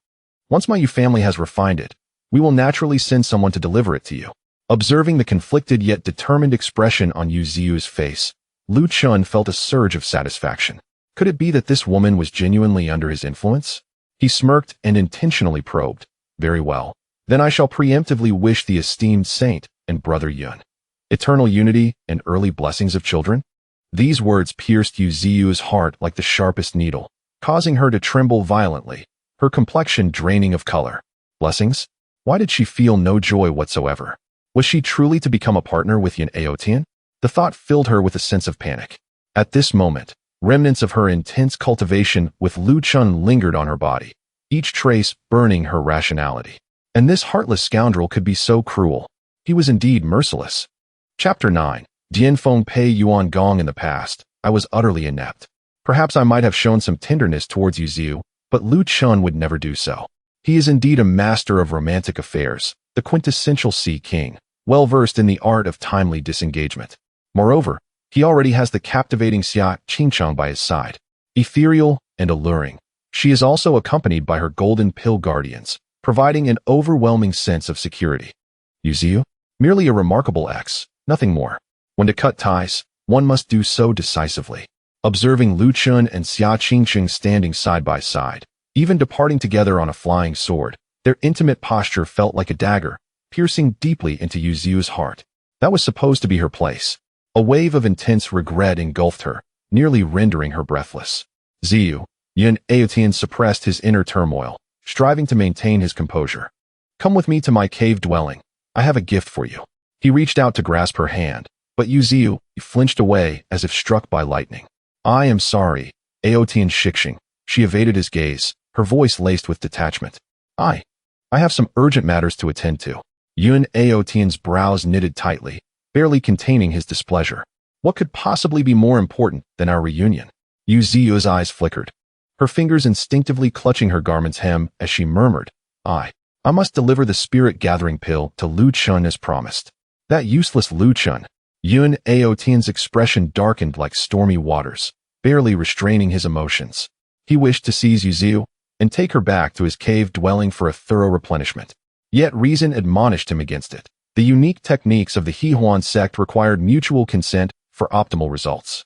Once my Yu family has refined it, we will naturally send someone to deliver it to you. Observing the conflicted yet determined expression on Yu Ziyu's face, Lu Chun felt a surge of satisfaction. Could it be that this woman was genuinely under his influence? He smirked and intentionally probed. Very well. Then I shall preemptively wish the esteemed saint and brother Yun eternal unity and early blessings of children. These words pierced Yu Ziyu's heart like the sharpest needle, causing her to tremble violently, her complexion draining of color. Blessings? Why did she feel no joy whatsoever? Was she truly to become a partner with Yun Aotian? The thought filled her with a sense of panic. At this moment, remnants of her intense cultivation with Lu Chun lingered on her body, each trace burning her rationality. And this heartless scoundrel could be so cruel. He was indeed merciless. Chapter 9. Dianfeng Pei Yuan Gong. In the past, I was utterly inept. Perhaps I might have shown some tenderness towards Yu Ziyu, but Lu Chun would never do so. He is indeed a master of romantic affairs, the quintessential Sea King, well versed in the art of timely disengagement. Moreover, he already has the captivating Xia Qingqing by his side. Ethereal and alluring, she is also accompanied by her golden pill guardians, providing an overwhelming sense of security. Yu Ziyu? Merely a remarkable ex, nothing more. When to cut ties, one must do so decisively. Observing Lu Chun and Xia Qingqing standing side by side, even departing together on a flying sword, their intimate posture felt like a dagger, piercing deeply into Yu Ziyu's heart. That was supposed to be her place. A wave of intense regret engulfed her, nearly rendering her breathless. Ziyu, Yun Aotian suppressed his inner turmoil, striving to maintain his composure. Come with me to my cave dwelling. I have a gift for you. He reached out to grasp her hand, but Yu Ziyu flinched away as if struck by lightning. I am sorry, Aotian Shixing. She evaded his gaze, her voice laced with detachment. I have some urgent matters to attend to. Yun Aotian's brows knitted tightly, barely containing his displeasure. What could possibly be more important than our reunion? Yu Ziyu's eyes flickered, her fingers instinctively clutching her garment's hem as she murmured, I must deliver the spirit-gathering pill to Lu Chun as promised. That useless Lu Chun. Yun Aotian's expression darkened like stormy waters, barely restraining his emotions. He wished to seize Yu Ziyu and take her back to his cave dwelling for a thorough replenishment. Yet reason admonished him against it. The unique techniques of the Hehuan sect required mutual consent for optimal results.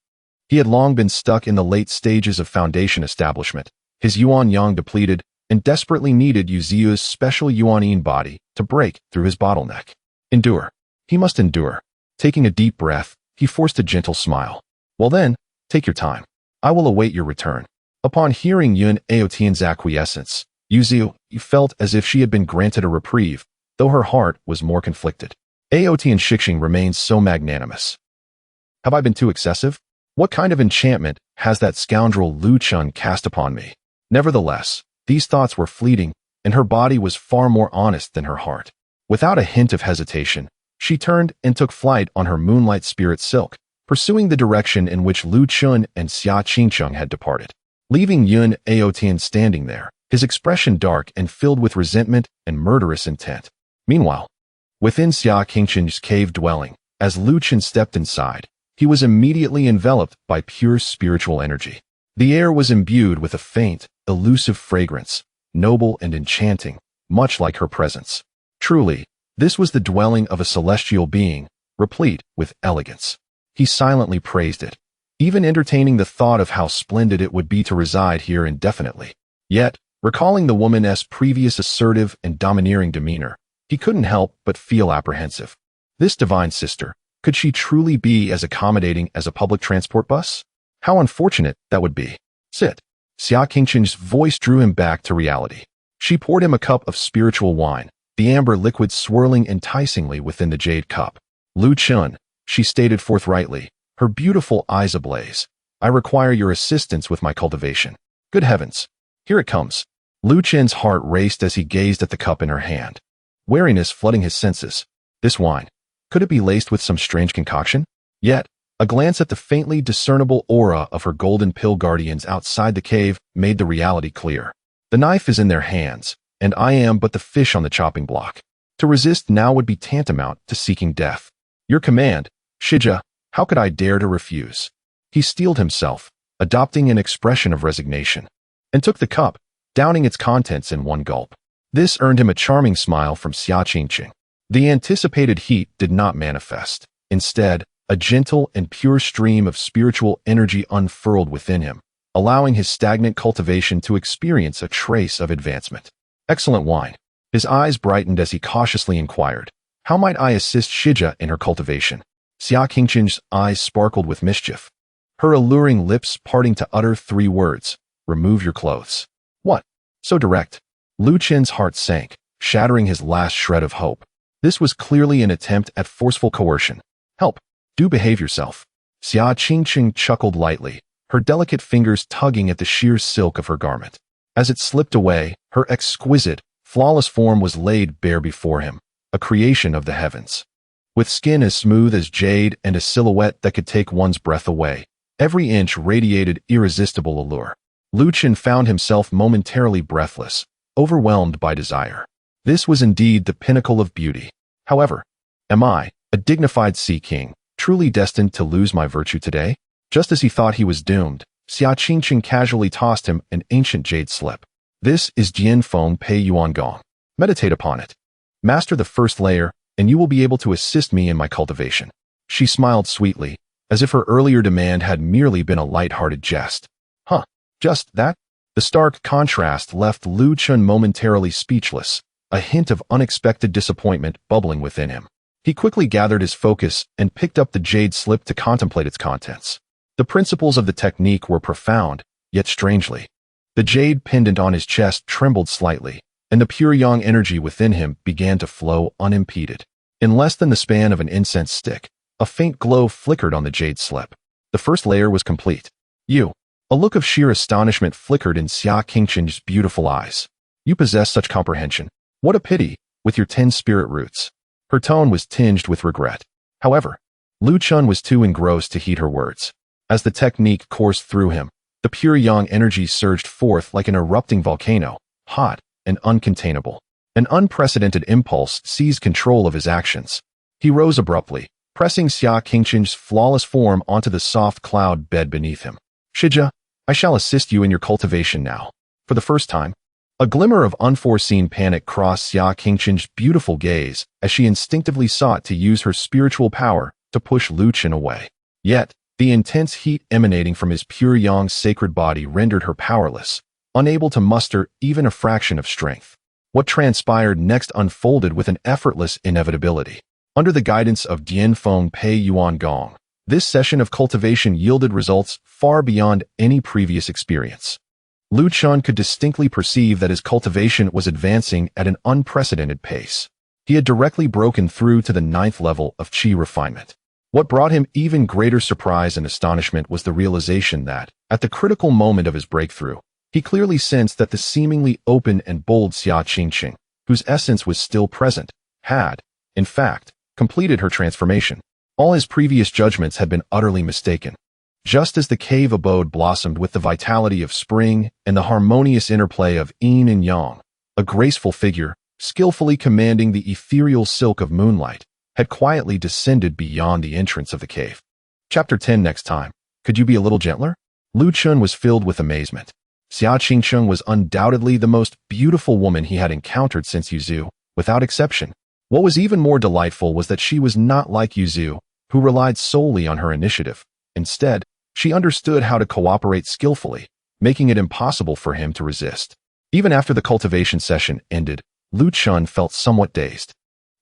He had long been stuck in the late stages of foundation establishment, his Yuan Yang depleted, and desperately needed Yu Ziyu's special Yuan-yin body to break through his bottleneck. Endure. He must endure. Taking a deep breath, he forced a gentle smile. Well then, take your time. I will await your return. Upon hearing Yun Aotian's acquiescence, Yu Ziyu felt as if she had been granted a reprieve, though her heart was more conflicted. Aotian Shixing remains so magnanimous. Have I been too excessive? What kind of enchantment has that scoundrel Lu Chun cast upon me? Nevertheless, these thoughts were fleeting, and her body was far more honest than her heart. Without a hint of hesitation, she turned and took flight on her moonlight spirit silk, pursuing the direction in which Lu Chun and Xia Qingqing had departed. Leaving Yun Aotian standing there, his expression dark and filled with resentment and murderous intent. Meanwhile, within Xia Qingqin's cave dwelling, as Lu Chen stepped inside, he was immediately enveloped by pure spiritual energy. The air was imbued with a faint, elusive fragrance, noble and enchanting, much like her presence. Truly, this was the dwelling of a celestial being, replete with elegance. He silently praised it, even entertaining the thought of how splendid it would be to reside here indefinitely. Yet, recalling the woman's previous assertive and domineering demeanor, he couldn't help but feel apprehensive. This divine sister, could she truly be as accommodating as a public transport bus? How unfortunate that would be. Sit. Xia Qingqin's voice drew him back to reality. She poured him a cup of spiritual wine, the amber liquid swirling enticingly within the jade cup. Lu Chen, she stated forthrightly, her beautiful eyes ablaze. I require your assistance with my cultivation. Good heavens. Here it comes. Lu Chen's heart raced as he gazed at the cup in her hand. Wariness flooding his senses. This wine. Could it be laced with some strange concoction? Yet, a glance at the faintly discernible aura of her golden pill guardians outside the cave made the reality clear. The knife is in their hands, and I am but the fish on the chopping block. To resist now would be tantamount to seeking death. Your command, Shija, how could I dare to refuse? He steeled himself, adopting an expression of resignation, and took the cup, downing its contents in one gulp. This earned him a charming smile from Xia Qingqin. The anticipated heat did not manifest. Instead, a gentle and pure stream of spiritual energy unfurled within him, allowing his stagnant cultivation to experience a trace of advancement. Excellent wine. His eyes brightened as he cautiously inquired, how might I assist Shija in her cultivation? Xia Qingqin's eyes sparkled with mischief, her alluring lips parting to utter 3 words, remove your clothes. What? So direct? Lu Chen's heart sank, shattering his last shred of hope. This was clearly an attempt at forceful coercion. Help. Do behave yourself. Xia Qingqin chuckled lightly, her delicate fingers tugging at the sheer silk of her garment. As it slipped away, her exquisite, flawless form was laid bare before him, a creation of the heavens. With skin as smooth as jade and a silhouette that could take one's breath away, every inch radiated irresistible allure. Lu Chen found himself momentarily breathless, overwhelmed by desire. This was indeed the pinnacle of beauty. However, am I, a dignified sea king, truly destined to lose my virtue today? Just as he thought he was doomed, Xia Qingqin casually tossed him an ancient jade slip. This is Jian Feng Pei Yuan Gong. Meditate upon it. Master the first layer, and you will be able to assist me in my cultivation. She smiled sweetly, as if her earlier demand had merely been a light-hearted jest. Huh, just that? The stark contrast left Lu Chen momentarily speechless, a hint of unexpected disappointment bubbling within him. He quickly gathered his focus and picked up the jade slip to contemplate its contents. The principles of the technique were profound, yet strangely. The jade pendant on his chest trembled slightly, and the pure yang energy within him began to flow unimpeded. In less than the span of an incense stick, a faint glow flickered on the jade slip. The first layer was complete. A look of sheer astonishment flickered in Xia Qingqin's beautiful eyes. You possess such comprehension. What a pity, with your 10 spirit roots. Her tone was tinged with regret. However, Lu Chen was too engrossed to heed her words. As the technique coursed through him, the pure yang energy surged forth like an erupting volcano, hot and uncontainable. An unprecedented impulse seized control of his actions. He rose abruptly, pressing Xia Qingqin's flawless form onto the soft cloud bed beneath him. Shija, I shall assist you in your cultivation now. For the first time, a glimmer of unforeseen panic crossed Xia Qingqin's beautiful gaze as she instinctively sought to use her spiritual power to push Lu Chen away. Yet, the intense heat emanating from his pure yang sacred body rendered her powerless, unable to muster even a fraction of strength. What transpired next unfolded with an effortless inevitability. Under the guidance of Jian Feng Pei Yuan Gong, this session of cultivation yielded results far beyond any previous experience. Lu Chen could distinctly perceive that his cultivation was advancing at an unprecedented pace. He had directly broken through to the 9th level of qi refinement. What brought him even greater surprise and astonishment was the realization that, at the critical moment of his breakthrough, he clearly sensed that the seemingly open and bold Xia Qingqin, whose essence was still present, had, in fact, completed her transformation. All his previous judgments had been utterly mistaken. Just as the cave abode blossomed with the vitality of spring and the harmonious interplay of yin and yang, a graceful figure, skillfully commanding the ethereal silk of moonlight, had quietly descended beyond the entrance of the cave. Chapter 10 next time. Could you be a little gentler? Lu Chun was filled with amazement. Xia Qingcheng was undoubtedly the most beautiful woman he had encountered since Yuzu, without exception. What was even more delightful was that she was not like Yuzu, who relied solely on her initiative. Instead, she understood how to cooperate skillfully, making it impossible for him to resist. Even after the cultivation session ended, Lu Chun felt somewhat dazed.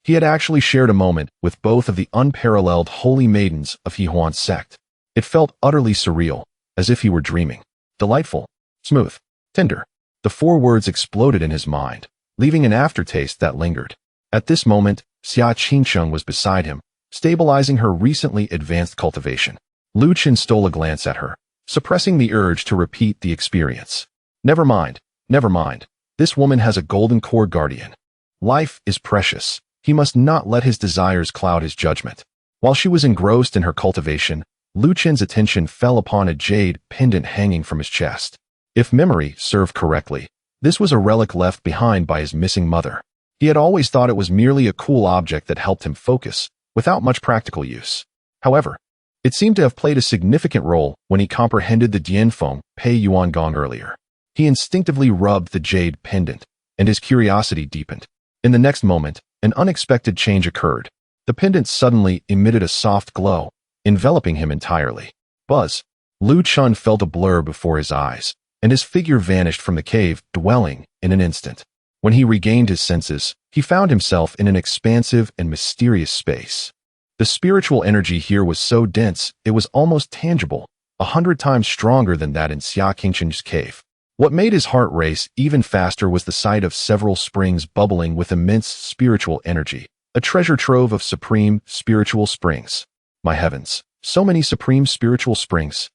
He had actually shared a moment with both of the unparalleled holy maidens of Hehuan's sect. It felt utterly surreal, as if he were dreaming. Delightful, smooth, tender. The four words exploded in his mind, leaving an aftertaste that lingered. At this moment, Xia Qingcheng was beside him, stabilizing her recently advanced cultivation. Lu Chun stole a glance at her, suppressing the urge to repeat the experience. Never mind, never mind. This woman has a golden core guardian. Life is precious. He must not let his desires cloud his judgment. While she was engrossed in her cultivation, Lu Chun's attention fell upon a jade pendant hanging from his chest. If memory served correctly, this was a relic left behind by his missing mother. He had always thought it was merely a cool object that helped him focus, without much practical use. However, it seemed to have played a significant role when he comprehended the Dianfeng Pei Yuan Gong earlier. He instinctively rubbed the jade pendant, and his curiosity deepened. In the next moment, an unexpected change occurred. The pendant suddenly emitted a soft glow, enveloping him entirely. Buzz! Lu Chun felt a blur before his eyes, and his figure vanished from the cave dwelling in an instant. When he regained his senses, he found himself in an expansive and mysterious space. The spiritual energy here was so dense, it was almost tangible, 100 times stronger than that in Xia Qingcheng's cave. What made his heart race even faster was the sight of several springs bubbling with immense spiritual energy, a treasure trove of supreme spiritual springs. My heavens, so many supreme spiritual springs.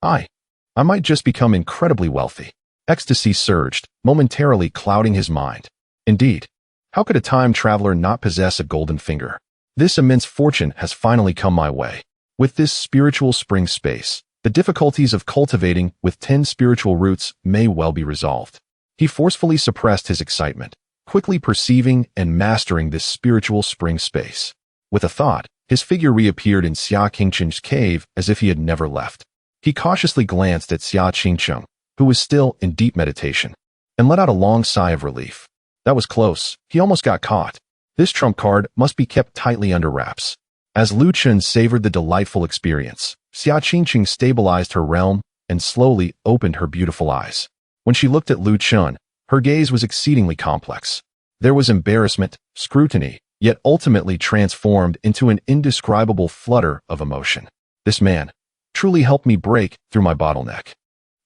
I might just become incredibly wealthy. Ecstasy surged, momentarily clouding his mind. Indeed, how could a time traveler not possess a golden finger? This immense fortune has finally come my way. With this spiritual spring space, the difficulties of cultivating with 10 spiritual roots may well be resolved. He forcefully suppressed his excitement, quickly perceiving and mastering this spiritual spring space. With a thought, his figure reappeared in Xia Qingcheng's cave as if he had never left. He cautiously glanced at Xia Qingcheng, who was still in deep meditation, and let out a long sigh of relief. That was close. He almost got caught. This trump card must be kept tightly under wraps. As Lu Chun savored the delightful experience, Xia Qingcheng stabilized her realm and slowly opened her beautiful eyes. When she looked at Lu Chun, her gaze was exceedingly complex. There was embarrassment, scrutiny, yet ultimately transformed into an indescribable flutter of emotion. This man truly helped me break through my bottleneck.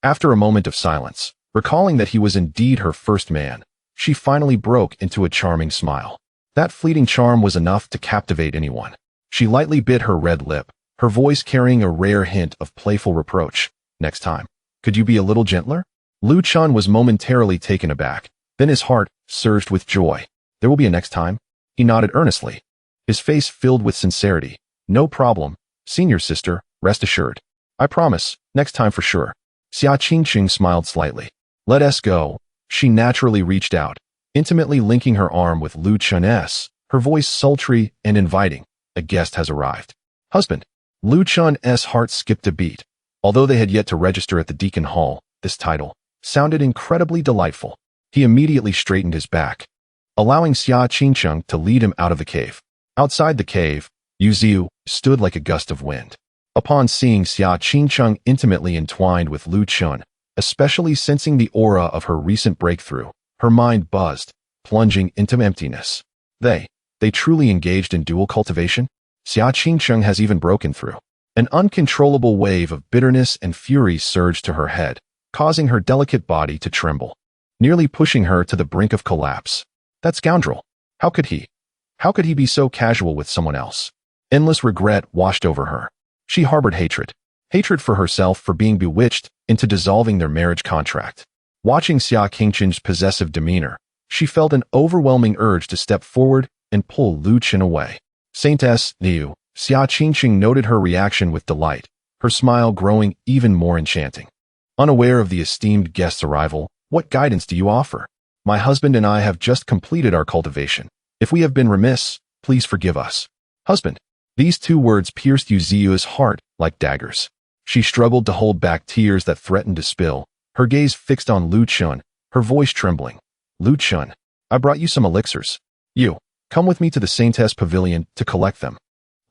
After a moment of silence, recalling that he was indeed her first man, she finally broke into a charming smile. That fleeting charm was enough to captivate anyone. She lightly bit her red lip, her voice carrying a rare hint of playful reproach. Next time, could you be a little gentler? Lu Chun was momentarily taken aback, then his heart surged with joy. There will be a next time? He nodded earnestly, his face filled with sincerity. No problem, senior sister, rest assured. I promise, next time for sure. Xia Qingcheng smiled slightly. Let us go. She naturally reached out, intimately linking her arm with Lu Chun's, her voice sultry and inviting. A guest has arrived. Husband. Lu Chun's heart skipped a beat. Although they had yet to register at the Deacon Hall, this title sounded incredibly delightful. He immediately straightened his back, allowing Xia Qingcheng to lead him out of the cave. Outside the cave, Yuzu stood like a gust of wind. Upon seeing Xia Qingcheng intimately entwined with Lu Chun, especially sensing the aura of her recent breakthrough, her mind buzzed, plunging into emptiness. They truly engaged in dual cultivation? Xia Qingcheng has even broken through. An uncontrollable wave of bitterness and fury surged to her head, causing her delicate body to tremble, nearly pushing her to the brink of collapse. That scoundrel! How could he be so casual with someone else? Endless regret washed over her. She harbored hatred for herself for being bewitched into dissolving their marriage contract. Watching Xia Qingcheng's possessive demeanor, she felt an overwhelming urge to step forward and pull Lu Chun away. Saintess, Niu. Xia Qingcheng noted her reaction with delight, her smile growing even more enchanting. Unaware of the esteemed guest's arrival, what guidance do you offer? My husband and I have just completed our cultivation. If we have been remiss, please forgive us. Husband. These two words pierced Yuziu's heart like daggers. She struggled to hold back tears that threatened to spill, her gaze fixed on Lu Chun, her voice trembling. Lu Chun, I brought you some elixirs. You, come with me to the Saintess Pavilion to collect them.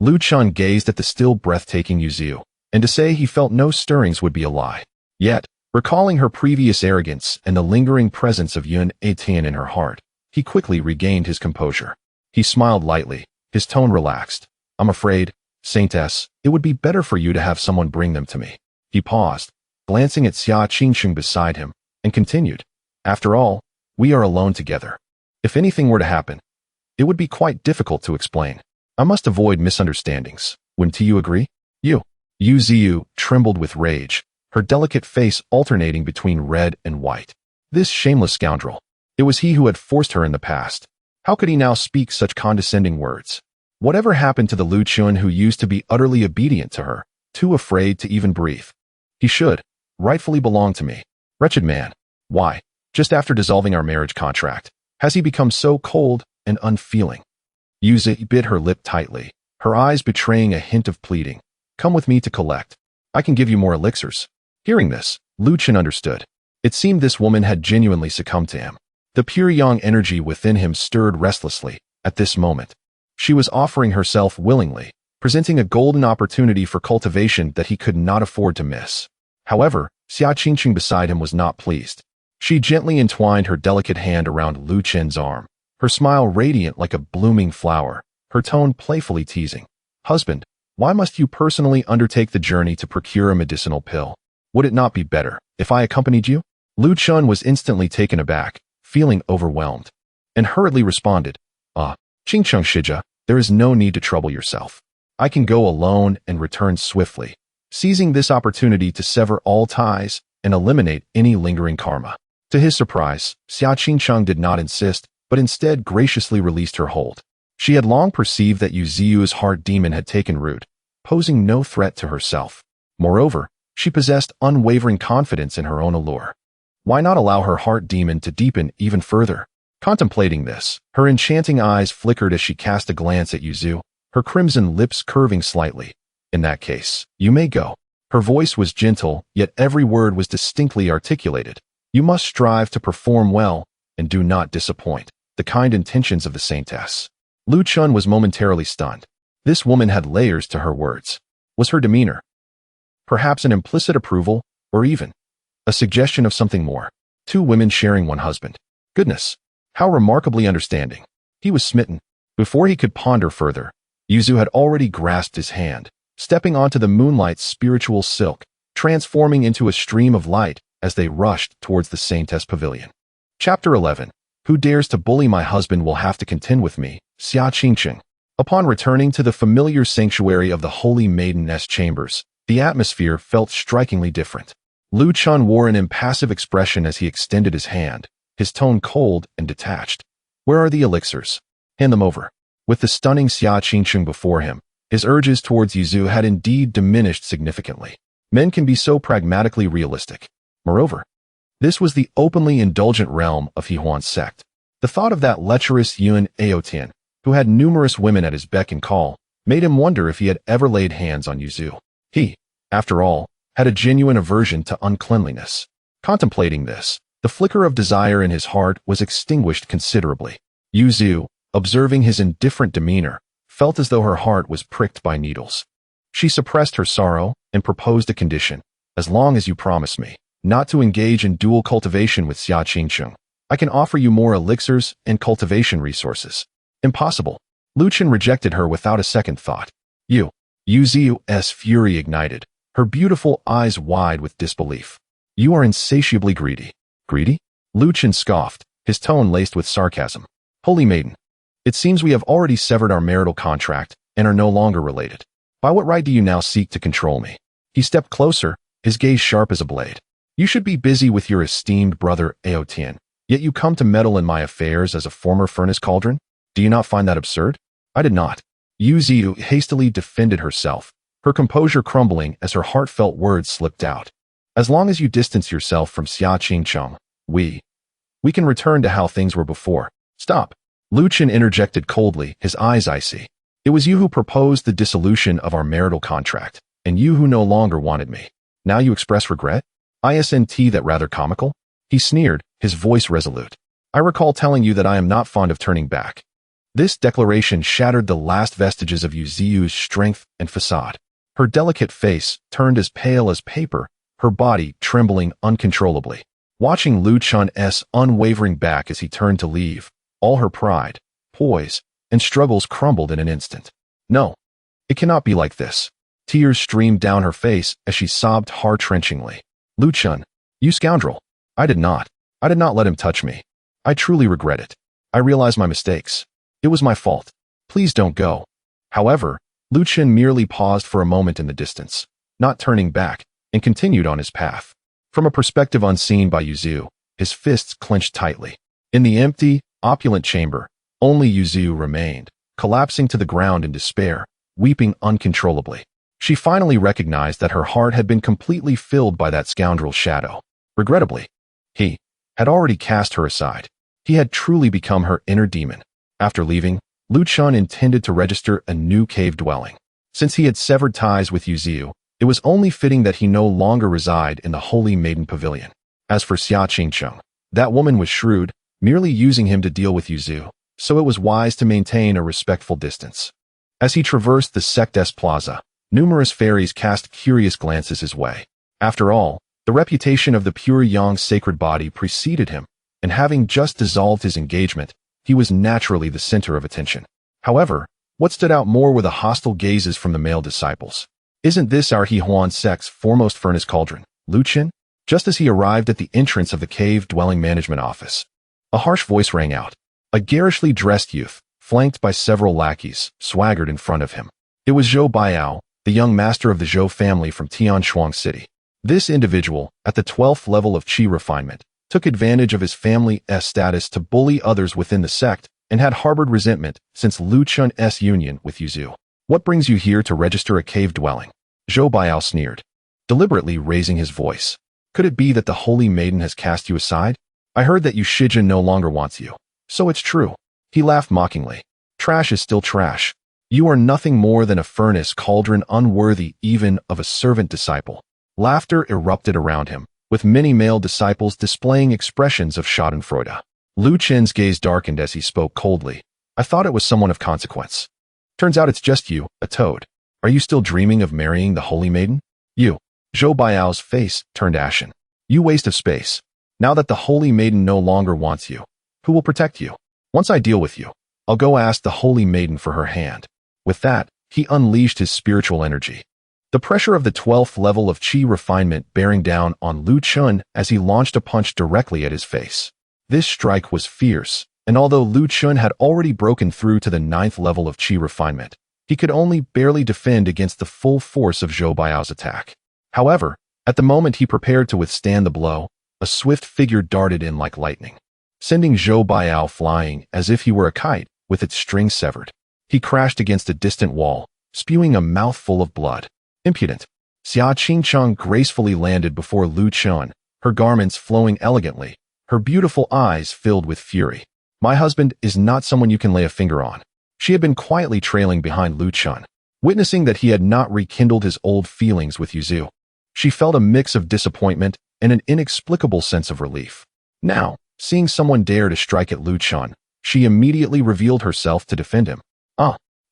Lu Chun gazed at the still breathtaking Yuziu, and to say he felt no stirrings would be a lie. Yet, recalling her previous arrogance and the lingering presence of Yun Etian in her heart, he quickly regained his composure. He smiled lightly, his tone relaxed. I'm afraid, Saintess, it would be better for you to have someone bring them to me. He paused, glancing at Xia Qingsheng beside him, and continued. After all, we are alone together. If anything were to happen, it would be quite difficult to explain. I must avoid misunderstandings. Wouldn't you agree? Yu Ziyu trembled with rage, her delicate face alternating between red and white. This shameless scoundrel. It was he who had forced her in the past. How could he now speak such condescending words? Whatever happened to the Lu Chun who used to be utterly obedient to her, too afraid to even breathe? He should, rightfully belong to me. Wretched man. Why, just after dissolving our marriage contract, has he become so cold and unfeeling? Yuzi bit her lip tightly, her eyes betraying a hint of pleading. Come with me to collect. I can give you more elixirs. Hearing this, Lu Chun understood. It seemed this woman had genuinely succumbed to him. The pure yang energy within him stirred restlessly at this moment. She was offering herself willingly, presenting a golden opportunity for cultivation that he could not afford to miss. However, Xia Qingqing beside him was not pleased. She gently entwined her delicate hand around Lu Chen's arm, her smile radiant like a blooming flower, her tone playfully teasing. Husband, why must you personally undertake the journey to procure a medicinal pill? Would it not be better if I accompanied you? Lu Chun was instantly taken aback, feeling overwhelmed, and hurriedly responded, Qingcheng Shija, there is no need to trouble yourself. I can go alone and return swiftly, seizing this opportunity to sever all ties and eliminate any lingering karma. To his surprise, Xia Qingcheng did not insist, but instead graciously released her hold. She had long perceived that Yuziu's heart demon had taken root, posing no threat to herself. Moreover, she possessed unwavering confidence in her own allure. Why not allow her heart demon to deepen even further? Contemplating this, her enchanting eyes flickered as she cast a glance at Yuzu, her crimson lips curving slightly. In that case, you may go. Her voice was gentle, yet every word was distinctly articulated. You must strive to perform well, and do not disappoint the kind intentions of the Saintess. Lu Chun was momentarily stunned. This woman had layers to her words. Was her demeanor perhaps an implicit approval, or even a suggestion of something more? Two women sharing one husband. Goodness, how remarkably understanding. He was smitten. Before he could ponder further, Yuzu had already grasped his hand, stepping onto the moonlight's spiritual silk, transforming into a stream of light as they rushed towards the Saintess Pavilion. Chapter 11. Who dares to bully my husband will have to contend with me, Xia Qingqing. Upon returning to the familiar sanctuary of the Holy Maiden-ness chambers, the atmosphere felt strikingly different. Lu Chun wore an impassive expression as he extended his hand, his tone cold and detached. Where are the elixirs? Hand them over. With the stunning Xia Qingqing before him, his urges towards Yuzu had indeed diminished significantly. Men can be so pragmatically realistic. Moreover, this was the openly indulgent realm of Hehuan's sect. The thought of that lecherous Yun Aotian, who had numerous women at his beck and call, made him wonder if he had ever laid hands on Yuzu. He, after all, had a genuine aversion to uncleanliness. Contemplating this, the flicker of desire in his heart was extinguished considerably. Yuzu, observing his indifferent demeanor, felt as though her heart was pricked by needles. She suppressed her sorrow and proposed a condition. As long as you promise me not to engage in dual cultivation with Xia Qingqing, I can offer you more elixirs and cultivation resources. Impossible. Lu Chun rejected her without a second thought. Yuziu's fury ignited, her beautiful eyes wide with disbelief. You are insatiably greedy. Greedy? Lu Chun scoffed, his tone laced with sarcasm. Holy Maiden, it seems we have already severed our marital contract and are no longer related. By what right do you now seek to control me? He stepped closer, his gaze sharp as a blade. You should be busy with your esteemed brother Aotian, yet you come to meddle in my affairs as a former furnace cauldron? Do you not find that absurd? I did not. Yuziu hastily defended herself, her composure crumbling as her heartfelt words slipped out. As long as you distance yourself from Xia Qingcheng, we can return to how things were before. Stop. Lu Chen interjected coldly, his eyes icy. It was you who proposed the dissolution of our marital contract, and you who no longer wanted me. Now you express regret? Isn't that rather comical? He sneered, his voice resolute. I recall telling you that I am not fond of turning back. This declaration shattered the last vestiges of Yu Ziyu's strength and facade. Her delicate face turned as pale as paper, her body trembling uncontrollably. Watching Lu Chun's unwavering back as he turned to leave, all her pride, poise, and struggles crumbled in an instant. No, it cannot be like this. Tears streamed down her face as she sobbed heart-wrenchingly. Lu Chun, you scoundrel. I did not let him touch me. I truly regret it. I realize my mistakes. It was my fault. Please don't go. However, Lu Chen merely paused for a moment in the distance, not turning back, and continued on his path. From a perspective unseen by Yu Ziyu, his fists clenched tightly. In the empty, opulent chamber, only Yu Ziyu remained, collapsing to the ground in despair, weeping uncontrollably. She finally recognized that her heart had been completely filled by that scoundrel's shadow. Regrettably, he had already cast her aside. He had truly become her inner demon. After leaving, Lu Chun intended to register a new cave dwelling. Since he had severed ties with Yu Ziyu, it was only fitting that he no longer reside in the Holy Maiden Pavilion. As for Xia Qingcheng, that woman was shrewd, merely using him to deal with Yu Ziyu, so it was wise to maintain a respectful distance. As he traversed the Saintess Plaza, numerous fairies cast curious glances his way. After all, the reputation of the pure Yang's sacred body preceded him, and having just dissolved his engagement, he was naturally the center of attention. However, what stood out more were the hostile gazes from the male disciples. Isn't this our He Huan sect's foremost furnace cauldron, Lu Chen? Just as he arrived at the entrance of the cave dwelling management office, a harsh voice rang out. A garishly dressed youth, flanked by several lackeys, swaggered in front of him. It was Zhou Baiao, the young master of the Zhou family from Tianshuang City. This individual, at the 12th level of qi refinement, took advantage of his family's status to bully others within the sect and had harbored resentment since Lu Chun's union with Yu Ziyu. What brings you here to register a cave dwelling? Zhou Baiao sneered, deliberately raising his voice. Could it be that the Holy Maiden has cast you aside? I heard that Yu Shijin no longer wants you. So it's true. He laughed mockingly. Trash is still trash. You are nothing more than a furnace cauldron unworthy even of a servant disciple. Laughter erupted around him, with many male disciples displaying expressions of schadenfreude. Lu Chen's gaze darkened as he spoke coldly. I thought it was someone of consequence. Turns out it's just you, a toad. Are you still dreaming of marrying the Holy Maiden? You. Zhou Baiao's face turned ashen. You waste of space. Now that the Holy Maiden no longer wants you, who will protect you? Once I deal with you, I'll go ask the Holy Maiden for her hand. With that, he unleashed his spiritual energy. The pressure of the 12th level of qi refinement bearing down on Lu Chun as he launched a punch directly at his face. This strike was fierce, and although Lu Chun had already broken through to the 9th level of qi refinement, he could only barely defend against the full force of Zhou Baiao's attack. However, at the moment he prepared to withstand the blow, a swift figure darted in like lightning, sending Zhou Baiao flying as if he were a kite with its string severed. He crashed against a distant wall, spewing a mouthful of blood. Impudent. Xia Qingcheng gracefully landed before Lu Chun, her garments flowing elegantly, her beautiful eyes filled with fury. My husband is not someone you can lay a finger on. She had been quietly trailing behind Lu Chun, witnessing that he had not rekindled his old feelings with Yu Ziyu. She felt a mix of disappointment and an inexplicable sense of relief. Now, seeing someone dare to strike at Lu Chun, she immediately revealed herself to defend him.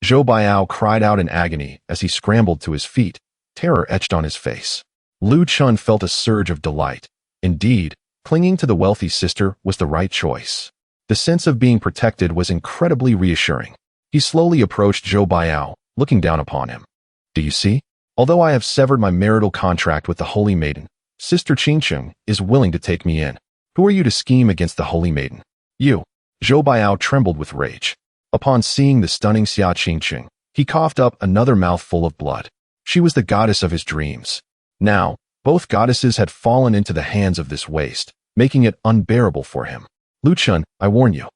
Zhou Baiao cried out in agony as he scrambled to his feet, terror etched on his face. Lu Chun felt a surge of delight. Indeed, clinging to the wealthy sister was the right choice. The sense of being protected was incredibly reassuring. He slowly approached Zhou Baiao, looking down upon him. Do you see? Although I have severed my marital contract with the Holy Maiden, Sister Qingcheng is willing to take me in. Who are you to scheme against the Holy Maiden? You. Zhou Baiao trembled with rage. Upon seeing the stunning Xia Qingcheng, he coughed up another mouthful of blood. She was the goddess of his dreams. Now, both goddesses had fallen into the hands of this waste, making it unbearable for him. Lu Chun, I warn you.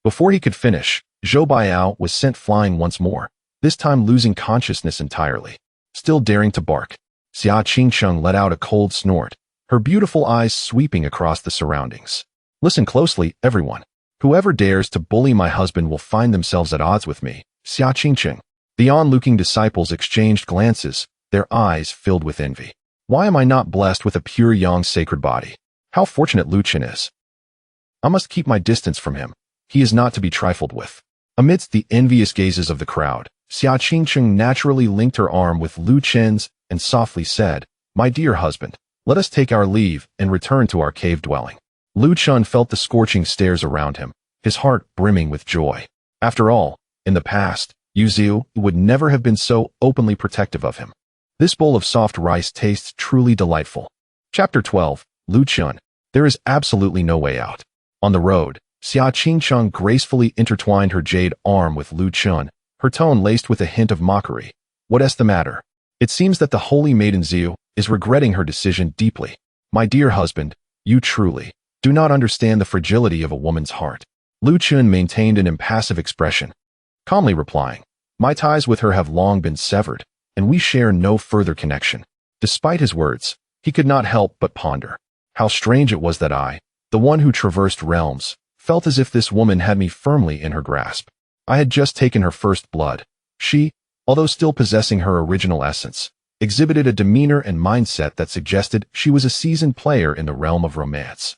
Before he could finish, Zhou Baiao was sent flying once more, this time losing consciousness entirely. still daring to bark. Xia Qingcheng let out a cold snort, her beautiful eyes sweeping across the surroundings. Listen closely, everyone. Whoever dares to bully my husband will find themselves at odds with me. Xia Qingcheng. The onlooking disciples exchanged glances, their eyes filled with envy. Why am I not blessed with a pure yang sacred body? How fortunate Lu Chen is. I must keep my distance from him. He is not to be trifled with. Amidst the envious gazes of the crowd, Xia Qingcheng naturally linked her arm with Lu Chen's and softly said, "My dear husband, let us take our leave and return to our cave dwelling." Lu Chen felt the scorching stares around him, his heart brimming with joy. After all, in the past, Yu Ziu would never have been so openly protective of him. This bowl of soft rice tastes truly delightful. Chapter 12, Lu Chen. There is absolutely no way out. On the road, Xia Qingcheng gracefully intertwined her jade arm with Lu Chen, her tone laced with a hint of mockery. What is the matter? It seems that the holy maiden Ziu is regretting her decision deeply. My dear husband, you truly do not understand the fragility of a woman's heart. Lu Chen maintained an impassive expression, calmly replying, "My ties with her have long been severed, and we share no further connection." Despite his words, he could not help but ponder. How strange it was that I, the one who traversed realms, felt as if this woman had me firmly in her grasp. I had just taken her first blood. She, although still possessing her original essence, exhibited a demeanor and mindset that suggested she was a seasoned player in the realm of romance.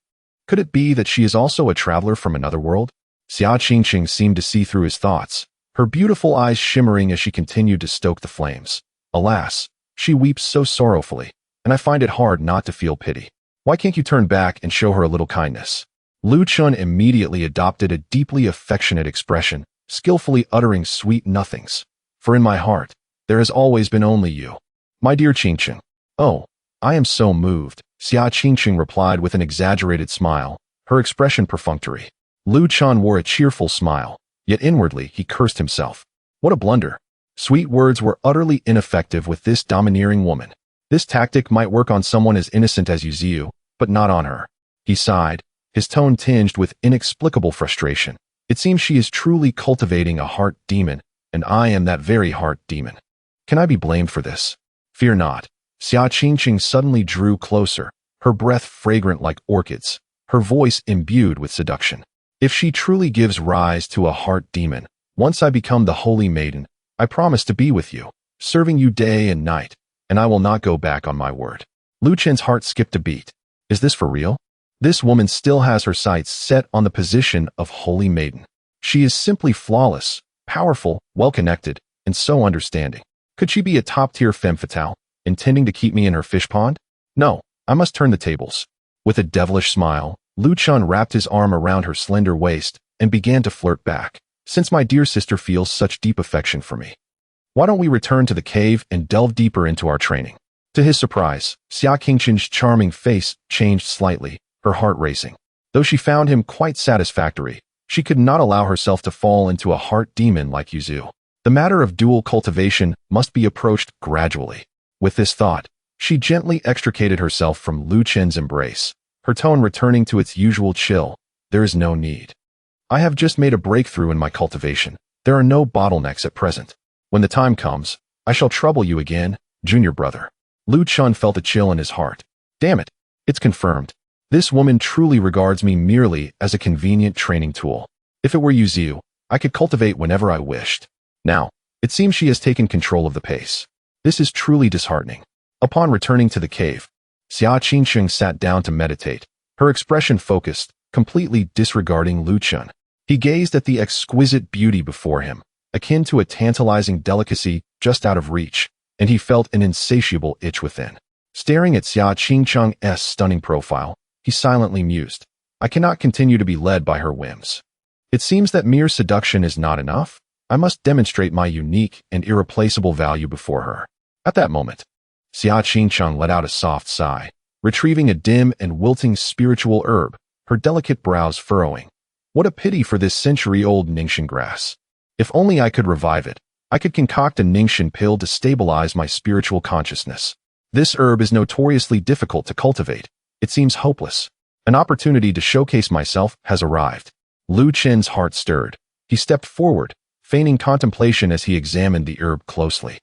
Could it be that she is also a traveler from another world? Xia Qingcheng seemed to see through his thoughts, her beautiful eyes shimmering as she continued to stoke the flames. Alas, she weeps so sorrowfully, and I find it hard not to feel pity. Why can't you turn back and show her a little kindness? Lu Chen immediately adopted a deeply affectionate expression, skillfully uttering sweet nothings. For in my heart, there has always been only you. My dear Qingcheng. Oh, I am so moved, Xia Qingcheng replied with an exaggerated smile, her expression perfunctory. Lu Chen wore a cheerful smile, yet inwardly he cursed himself. What a blunder. Sweet words were utterly ineffective with this domineering woman. This tactic might work on someone as innocent as Yu Ziu, but not on her. He sighed, his tone tinged with inexplicable frustration. It seems she is truly cultivating a heart demon, and I am that very heart demon. Can I be blamed for this? Fear not. Xia Qingcheng suddenly drew closer, her breath fragrant like orchids, her voice imbued with seduction. If she truly gives rise to a heart demon, once I become the holy maiden, I promise to be with you, serving you day and night, and I will not go back on my word. Lu Chen's heart skipped a beat. Is this for real? This woman still has her sights set on the position of holy maiden. She is simply flawless, powerful, well-connected, and so understanding. Could she be a top-tier femme fatale, intending to keep me in her fish pond? No, I must turn the tables. With a devilish smile, Lu Chen wrapped his arm around her slender waist and began to flirt back. Since my dear sister feels such deep affection for me, why don't we return to the cave and delve deeper into our training? To his surprise, Xia Qingcheng's charming face changed slightly, her heart racing. Though she found him quite satisfactory, she could not allow herself to fall into a heart demon like Yu Ziu. The matter of dual cultivation must be approached gradually. With this thought, she gently extricated herself from Lu Chen's embrace, her tone returning to its usual chill. There is no need. I have just made a breakthrough in my cultivation. There are no bottlenecks at present. When the time comes, I shall trouble you again, junior brother. Lu Chen felt a chill in his heart. Damn it, it's confirmed. This woman truly regards me merely as a convenient training tool. If it were Yu Ziu, I could cultivate whenever I wished. Now, it seems she has taken control of the pace. This is truly disheartening. Upon returning to the cave, Xia Qingcheng sat down to meditate, her expression focused, completely disregarding Lu Chen. He gazed at the exquisite beauty before him, akin to a tantalizing delicacy just out of reach, and he felt an insatiable itch within. Staring at Xia Qingcheng's stunning profile, he silently mused, I cannot continue to be led by her whims. It seems that mere seduction is not enough. I must demonstrate my unique and irreplaceable value before her. At that moment, Xia Qingcheng let out a soft sigh, retrieving a dim and wilting spiritual herb, her delicate brows furrowing. What a pity for this century-old Ningxian grass. If only I could revive it, I could concoct a Ningxian pill to stabilize my spiritual consciousness. This herb is notoriously difficult to cultivate. It seems hopeless. An opportunity to showcase myself has arrived. Lu Chen's heart stirred. He stepped forward, feigning contemplation as he examined the herb closely.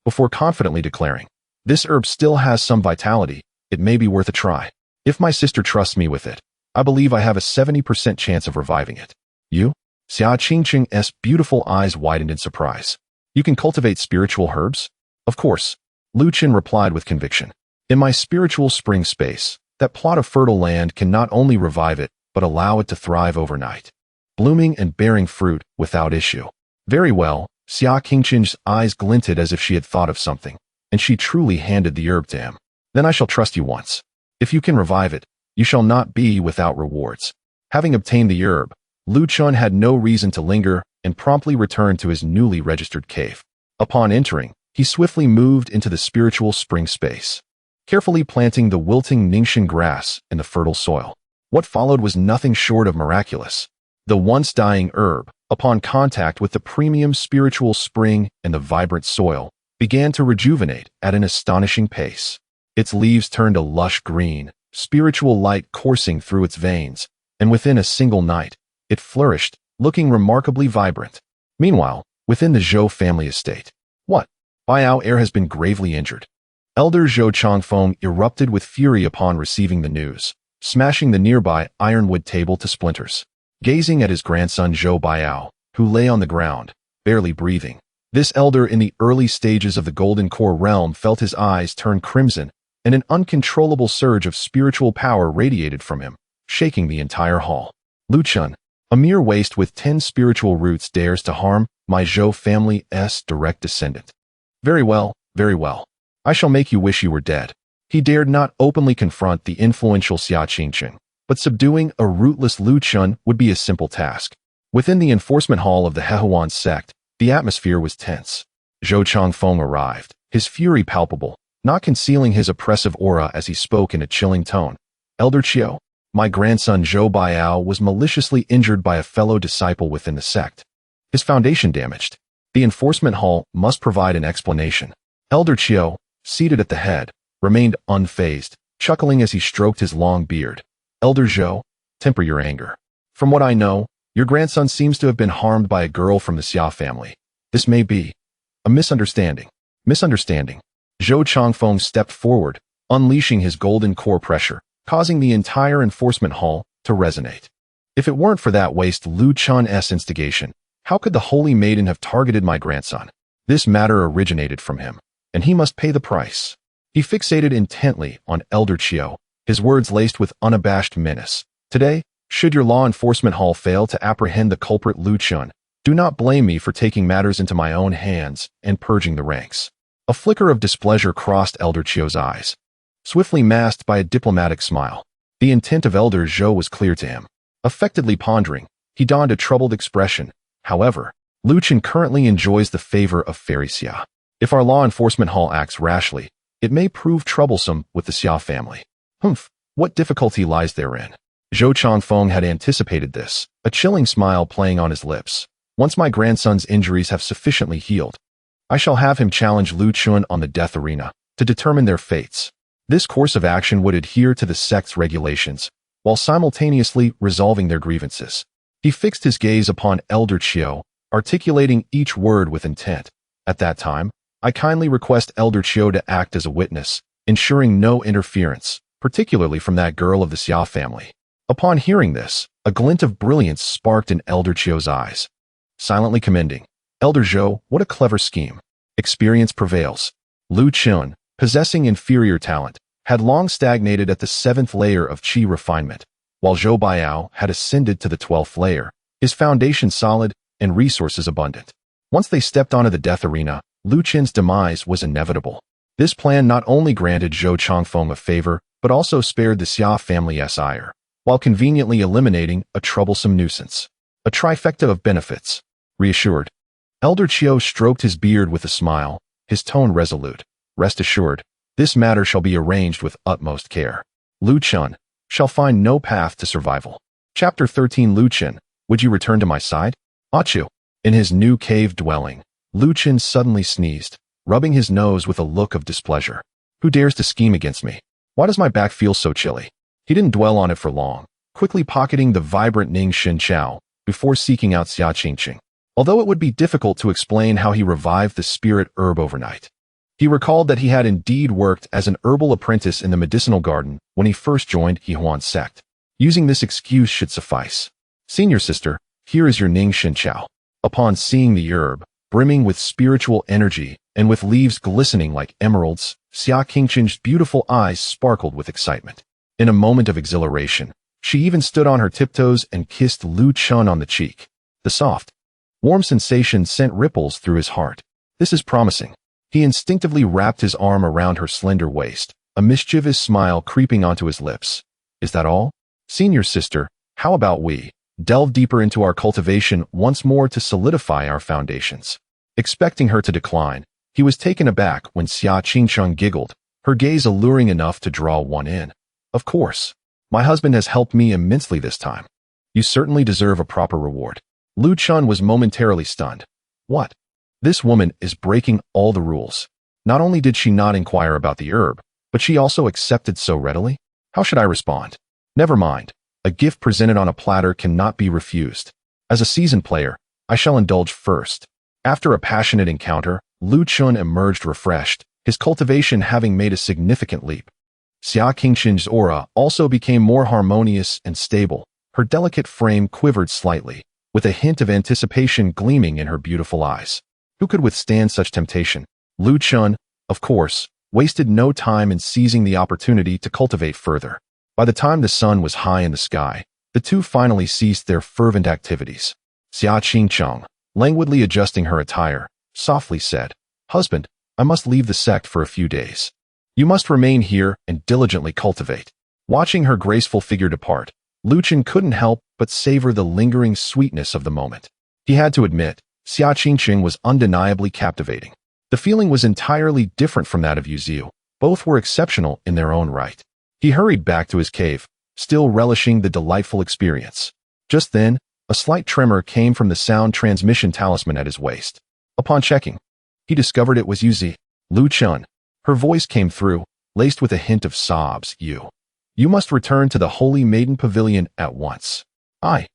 before confidently declaring, "This herb still has some vitality. It may be worth a try. If my sister trusts me with it, I believe I have a 70% chance of reviving it." "You?" Xia Qingqing's beautiful eyes widened in surprise. "You can cultivate spiritual herbs?" "Of course," Lu Qin replied with conviction. "In my spiritual spring space, that plot of fertile land can not only revive it, but allow it to thrive overnight, blooming and bearing fruit without issue." "Very well." Xia Qingqing's eyes glinted as if she had thought of something, and she truly handed the herb to him. "Then I shall trust you once. If you can revive it, you shall not be without rewards." Having obtained the herb, Lu Chun had no reason to linger and promptly returned to his newly registered cave. Upon entering, he swiftly moved into the spiritual spring space, carefully planting the wilting Ningxian grass in the fertile soil. What followed was nothing short of miraculous. The once dying herb, upon contact with the premium spiritual spring and the vibrant soil, began to rejuvenate at an astonishing pace. Its leaves turned a lush green, spiritual light coursing through its veins, and within a single night, it flourished, looking remarkably vibrant. Meanwhile, within the Zhou family estate, "What? Biao heir has been gravely injured." Elder Zhou Changfeng erupted with fury upon receiving the news, smashing the nearby ironwood table to splinters. Gazing at his grandson Zhou Biao, who lay on the ground, barely breathing, this elder in the early stages of the Golden Core realm felt his eyes turn crimson, and an uncontrollable surge of spiritual power radiated from him, shaking the entire hall. "Lu Chun, a mere waste with 10 spiritual roots dares to harm my Zhou family's direct descendant. Very well, very well. I shall make you wish you were dead." He dared not openly confront the influential Xia Qingqing, but subduing a rootless Lu Chun would be a simple task. Within the enforcement hall of the Hehuan sect, the atmosphere was tense. Zhou Changfeng arrived, his fury palpable, not concealing his oppressive aura as he spoke in a chilling tone. "Elder Qiu, my grandson Zhou Biao was maliciously injured by a fellow disciple within the sect. His foundation damaged. The enforcement hall must provide an explanation." Elder Qiu, seated at the head, remained unfazed, chuckling as he stroked his long beard. "Elder Zhou, temper your anger. From what I know, your grandson seems to have been harmed by a girl from the Xia family. This may be a misunderstanding." "Misunderstanding?" Zhou Changfeng stepped forward, unleashing his golden core pressure, causing the entire enforcement hall to resonate. "If it weren't for that waste Lu Chun's instigation, how could the Holy Maiden have targeted my grandson? This matter originated from him, and he must pay the price." He fixated intently on Elder Qiu, his words laced with unabashed menace. "Today, should your law enforcement hall fail to apprehend the culprit Lu Chun, do not blame me for taking matters into my own hands and purging the ranks." A flicker of displeasure crossed Elder Qiu's eyes, swiftly masked by a diplomatic smile. The intent of Elder Zhou was clear to him. Affectedly pondering, he donned a troubled expression. "However, Lu Chun currently enjoys the favor of Fairy Xia. If our law enforcement hall acts rashly, it may prove troublesome with the Xia family." "Humph, what difficulty lies therein?" Zhou Changfeng had anticipated this, a chilling smile playing on his lips. "Once my grandson's injuries have sufficiently healed, I shall have him challenge Lu Chun on the death arena to determine their fates. This course of action would adhere to the sect's regulations, while simultaneously resolving their grievances." He fixed his gaze upon Elder Qiu, articulating each word with intent. "At that time, I kindly request Elder Qiu to act as a witness, ensuring no interference, particularly from that girl of the Xia family." Upon hearing this, a glint of brilliance sparked in Elder Qiu's eyes, silently commending, "Elder Zhou, what a clever scheme. Experience prevails." Lu Chun, possessing inferior talent, had long stagnated at the 7th layer of qi refinement, while Zhou Biao had ascended to the 12th layer, his foundation solid and resources abundant. Once they stepped onto the death arena, Lu Chun's demise was inevitable. This plan not only granted Zhou Changfeng a favor, but also spared the Xia family's ire, while conveniently eliminating a troublesome nuisance. A trifecta of benefits. Reassured, Elder Qiu stroked his beard with a smile, his tone resolute. "Rest assured, this matter shall be arranged with utmost care. Lu Chun shall find no path to survival." Chapter 13. Lu Chun, would you return to my side? Achu. In his new cave dwelling, Lu Chun suddenly sneezed, rubbing his nose with a look of displeasure. "Who dares to scheme against me? Why does my back feel so chilly?" He didn't dwell on it for long, quickly pocketing the vibrant Ning Xin Chao before seeking out Xia Qingqing. Although it would be difficult to explain how he revived the spirit herb overnight, He recalled that he had indeed worked as an herbal apprentice in the medicinal garden when he first joined Huan's sect. Using this excuse should suffice. Senior sister, here is your Ning Shin Chao. Upon seeing the herb, brimming with spiritual energy and with leaves glistening like emeralds, Xia Qingqin's beautiful eyes sparkled with excitement. In a moment of exhilaration, she even stood on her tiptoes and kissed Lu Chun on the cheek. The soft, warm sensation sent ripples through his heart. This is promising. He instinctively wrapped his arm around her slender waist, a mischievous smile creeping onto his lips. Is that all? Senior sister, how about we delve deeper into our cultivation once more to solidify our foundations? Expecting her to decline, he was taken aback when Xia Qingcheng giggled, her gaze alluring enough to draw one in. Of course. My husband has helped me immensely this time. You certainly deserve a proper reward. Lu Chun was momentarily stunned. What? This woman is breaking all the rules. Not only did she not inquire about the herb, but she also accepted so readily? How should I respond? Never mind. A gift presented on a platter cannot be refused. As a seasoned player, I shall indulge first. After a passionate encounter, Lu Chun emerged refreshed, his cultivation having made a significant leap. Xia Qingqin's aura also became more harmonious and stable. Her delicate frame quivered slightly, with a hint of anticipation gleaming in her beautiful eyes. Who could withstand such temptation? Lu Chun, of course, wasted no time in seizing the opportunity to cultivate further. By the time the sun was high in the sky, the two finally ceased their fervent activities. Xia Qingcheng, languidly adjusting her attire, softly said, Husband, I must leave the sect for a few days. You must remain here and diligently cultivate. Watching her graceful figure depart, Lu Chun couldn't help but savor the lingering sweetness of the moment. He had to admit, Xia Qingqing was undeniably captivating. The feeling was entirely different from that of Yu Ziu. Both were exceptional in their own right. He hurried back to his cave, still relishing the delightful experience. Just then, a slight tremor came from the sound transmission talisman at his waist. Upon checking, he discovered it was Yu Zi. Lu Chun. Her voice came through, laced with a hint of sobs. You must return to the Holy Maiden Pavilion at once. I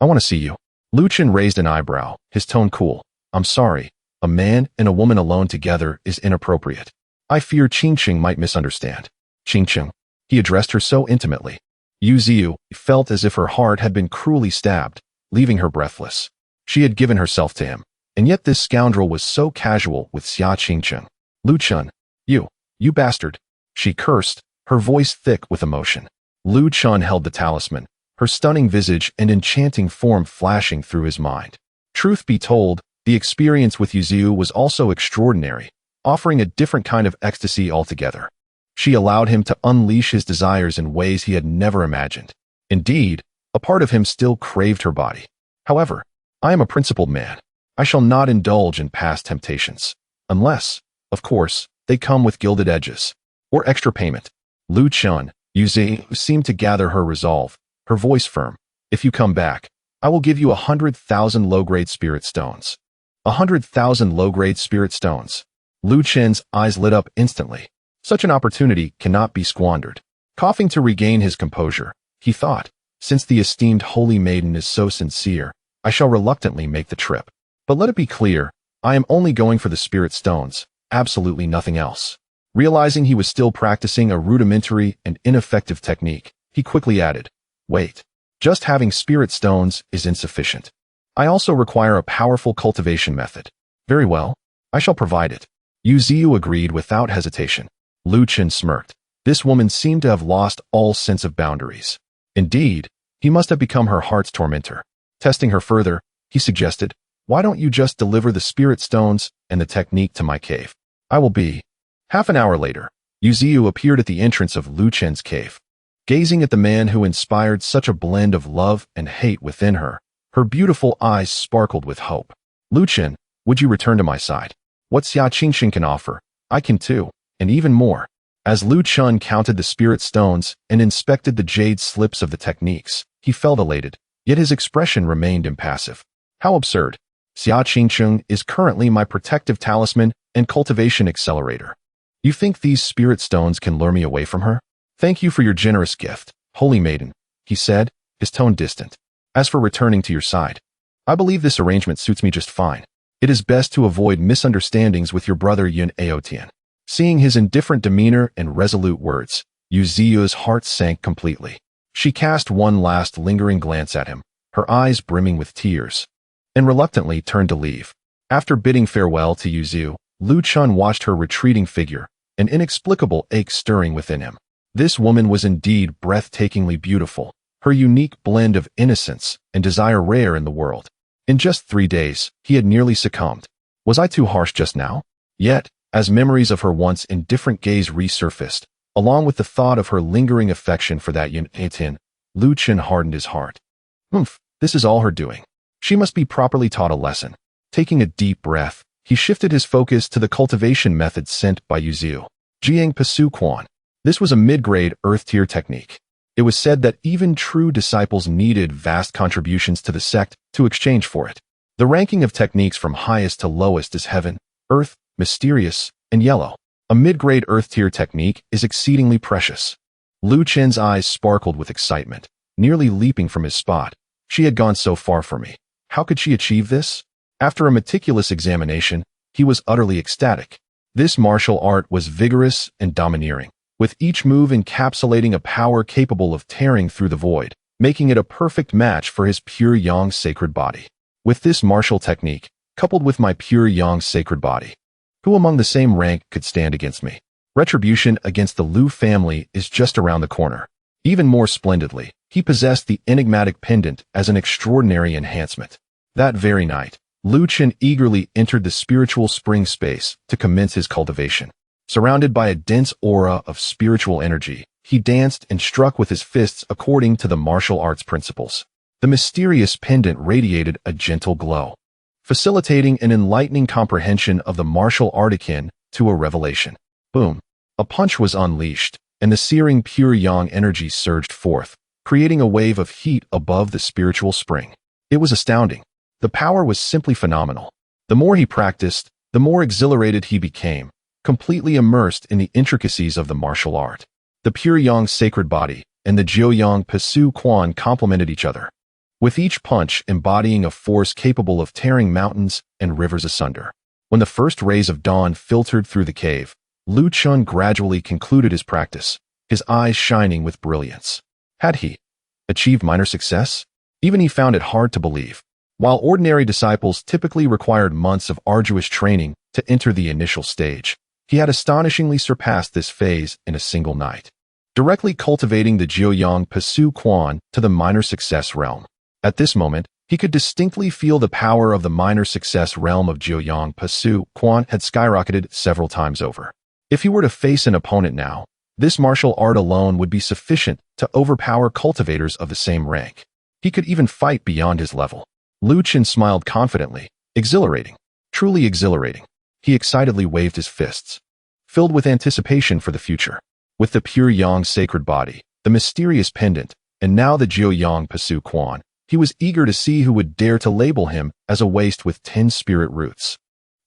want to see you. Lu Chun raised an eyebrow, his tone cool. I'm sorry, a man and a woman alone together is inappropriate. I fear Qingqing might misunderstand. Qingqing. He addressed her so intimately. Yu Ziu felt as if her heart had been cruelly stabbed, leaving her breathless. She had given herself to him, and yet this scoundrel was so casual with Xia Qingqing. Lu Chun. You bastard. She cursed, her voice thick with emotion. Lu Chun held the talisman, her stunning visage and enchanting form flashing through his mind. Truth be told, the experience with Yu Ziu was also extraordinary, offering a different kind of ecstasy altogether. She allowed him to unleash his desires in ways he had never imagined. Indeed, a part of him still craved her body. However, I am a principled man. I shall not indulge in past temptations. Unless, of course, they come with gilded edges. Or extra payment. Lu Chun, Yu Ziu seemed to gather her resolve, her voice firm. If you come back, I will give you 100,000 low-grade spirit stones. 100,000 low-grade spirit stones. Lu Chen's eyes lit up instantly. Such an opportunity cannot be squandered. Coughing to regain his composure, he thought, since the esteemed holy maiden is so sincere, I shall reluctantly make the trip. But let it be clear, I am only going for the spirit stones, absolutely nothing else. Realizing he was still practicing a rudimentary and ineffective technique, he quickly added, Wait, just having spirit stones is insufficient. I also require a powerful cultivation method. Very well, I shall provide it. Yu Ziu agreed without hesitation. Lu Chun smirked. This woman seemed to have lost all sense of boundaries. Indeed, he must have become her heart's tormentor. Testing her further, he suggested, Why don't you just deliver the spirit stones and the technique to my cave? I will be. Half an hour later, Yu Ziu appeared at the entrance of Lu Chen's cave. Gazing at the man who inspired such a blend of love and hate within her, her beautiful eyes sparkled with hope. Lu Chen, would you return to my side? What Xia Qingqing can offer, I can too, and even more. As Lu Chun counted the spirit stones and inspected the jade slips of the techniques, he felt elated, yet his expression remained impassive. How absurd. Xia Qingqing is currently my protective talisman and cultivation accelerator. You think these spirit stones can lure me away from her? Thank you for your generous gift, holy maiden, he said, his tone distant. As for returning to your side, I believe this arrangement suits me just fine. It is best to avoid misunderstandings with your brother Yun Aotian. Seeing his indifferent demeanor and resolute words, Yuzu's heart sank completely. She cast one last lingering glance at him, her eyes brimming with tears, and reluctantly turned to leave. After bidding farewell to Yuzu, Lu Chun watched her retreating figure, an inexplicable ache stirring within him. This woman was indeed breathtakingly beautiful, her unique blend of innocence and desire rare in the world. In just 3 days, he had nearly succumbed. Was I too harsh just now? Yet, as memories of her once indifferent gaze resurfaced, along with the thought of her lingering affection for that Yun-Tin, Lu Chun hardened his heart. This is all her doing. She must be properly taught a lesson. Taking a deep breath, he shifted his focus to the cultivation method sent by Yuzu, Jiang Pasu Quan. This was a mid-grade earth-tier technique. It was said that even true disciples needed vast contributions to the sect to exchange for it. The ranking of techniques from highest to lowest is heaven, earth, mysterious, and yellow. A mid-grade earth-tier technique is exceedingly precious. Lu Chen's eyes sparkled with excitement, nearly leaping from his spot. She had gone so far for me. How could she achieve this? After a meticulous examination, he was utterly ecstatic. This martial art was vigorous and domineering, with each move encapsulating a power capable of tearing through the void, making it a perfect match for his pure yang sacred body. With this martial technique, coupled with my pure yang sacred body, who among the same rank could stand against me? Retribution against the Lu family is just around the corner. Even more splendidly, he possessed the enigmatic pendant as an extraordinary enhancement. That very night, Lu Chen eagerly entered the spiritual spring space to commence his cultivation. Surrounded by a dense aura of spiritual energy, he danced and struck with his fists according to the martial arts principles. The mysterious pendant radiated a gentle glow, facilitating an enlightening comprehension of the martial art akin to a revelation. Boom! A punch was unleashed, and the searing pure yang energy surged forth, creating a wave of heat above the spiritual spring. It was astounding. The power was simply phenomenal. The more he practiced, the more exhilarated he became, completely immersed in the intricacies of the martial art. The pure yang sacred body and the Jiuyang Pasu Quan complemented each other, with each punch embodying a force capable of tearing mountains and rivers asunder. When the first rays of dawn filtered through the cave, Lu Chun gradually concluded his practice, his eyes shining with brilliance. Had he achieved minor success? Even he found it hard to believe. While ordinary disciples typically required months of arduous training to enter the initial stage, he had astonishingly surpassed this phase in a single night, directly cultivating the Jiuyang Pasu Quan to the minor success realm. At this moment, he could distinctly feel the power of the minor success realm of Jiuyang Pasu Quan had skyrocketed several times over. If he were to face an opponent now, this martial art alone would be sufficient to overpower cultivators of the same rank. He could even fight beyond his level. Lu Chen smiled confidently. Exhilarating. Truly exhilarating. He excitedly waved his fists, filled with anticipation for the future. With the pure yang sacred body, the mysterious pendant, and now the Jiuyang Pasu Quan, he was eager to see who would dare to label him as a waste with 10 spirit roots.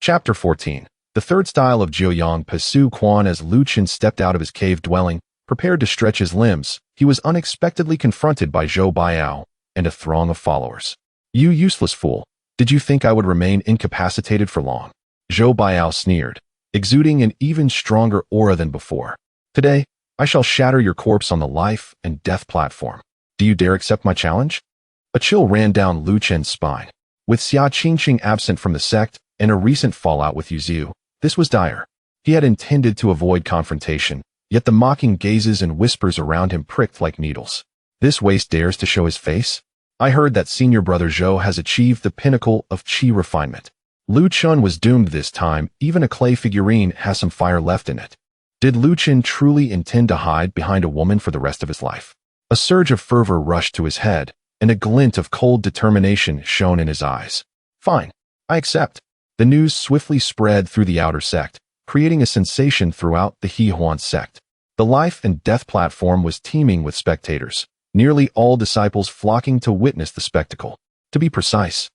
Chapter 14. The third style of Jiuyang Pasu Quan. As Lu Chen stepped out of his cave dwelling, prepared to stretch his limbs, he was unexpectedly confronted by Zhou Baiao and a throng of followers. You useless fool, did you think I would remain incapacitated for long? Zhou Baiao sneered, exuding an even stronger aura than before. Today, I shall shatter your corpse on the life and death platform. Do you dare accept my challenge? A chill ran down Lu Chen's spine. With Xia Qingqing absent from the sect and a recent fallout with Yuzu, this was dire. He had intended to avoid confrontation, yet the mocking gazes and whispers around him pricked like needles. This waste dares to show his face? I heard that senior brother Zhou has achieved the pinnacle of qi refinement. Lu Chun was doomed this time. Even a clay figurine has some fire left in it. Did Lu Chen truly intend to hide behind a woman for the rest of his life? A surge of fervor rushed to his head, and a glint of cold determination shone in his eyes. Fine, I accept. The news swiftly spread through the outer sect, creating a sensation throughout the He-Huan sect. The life and death platform was teeming with spectators, nearly all disciples flocking to witness the spectacle. To be precise,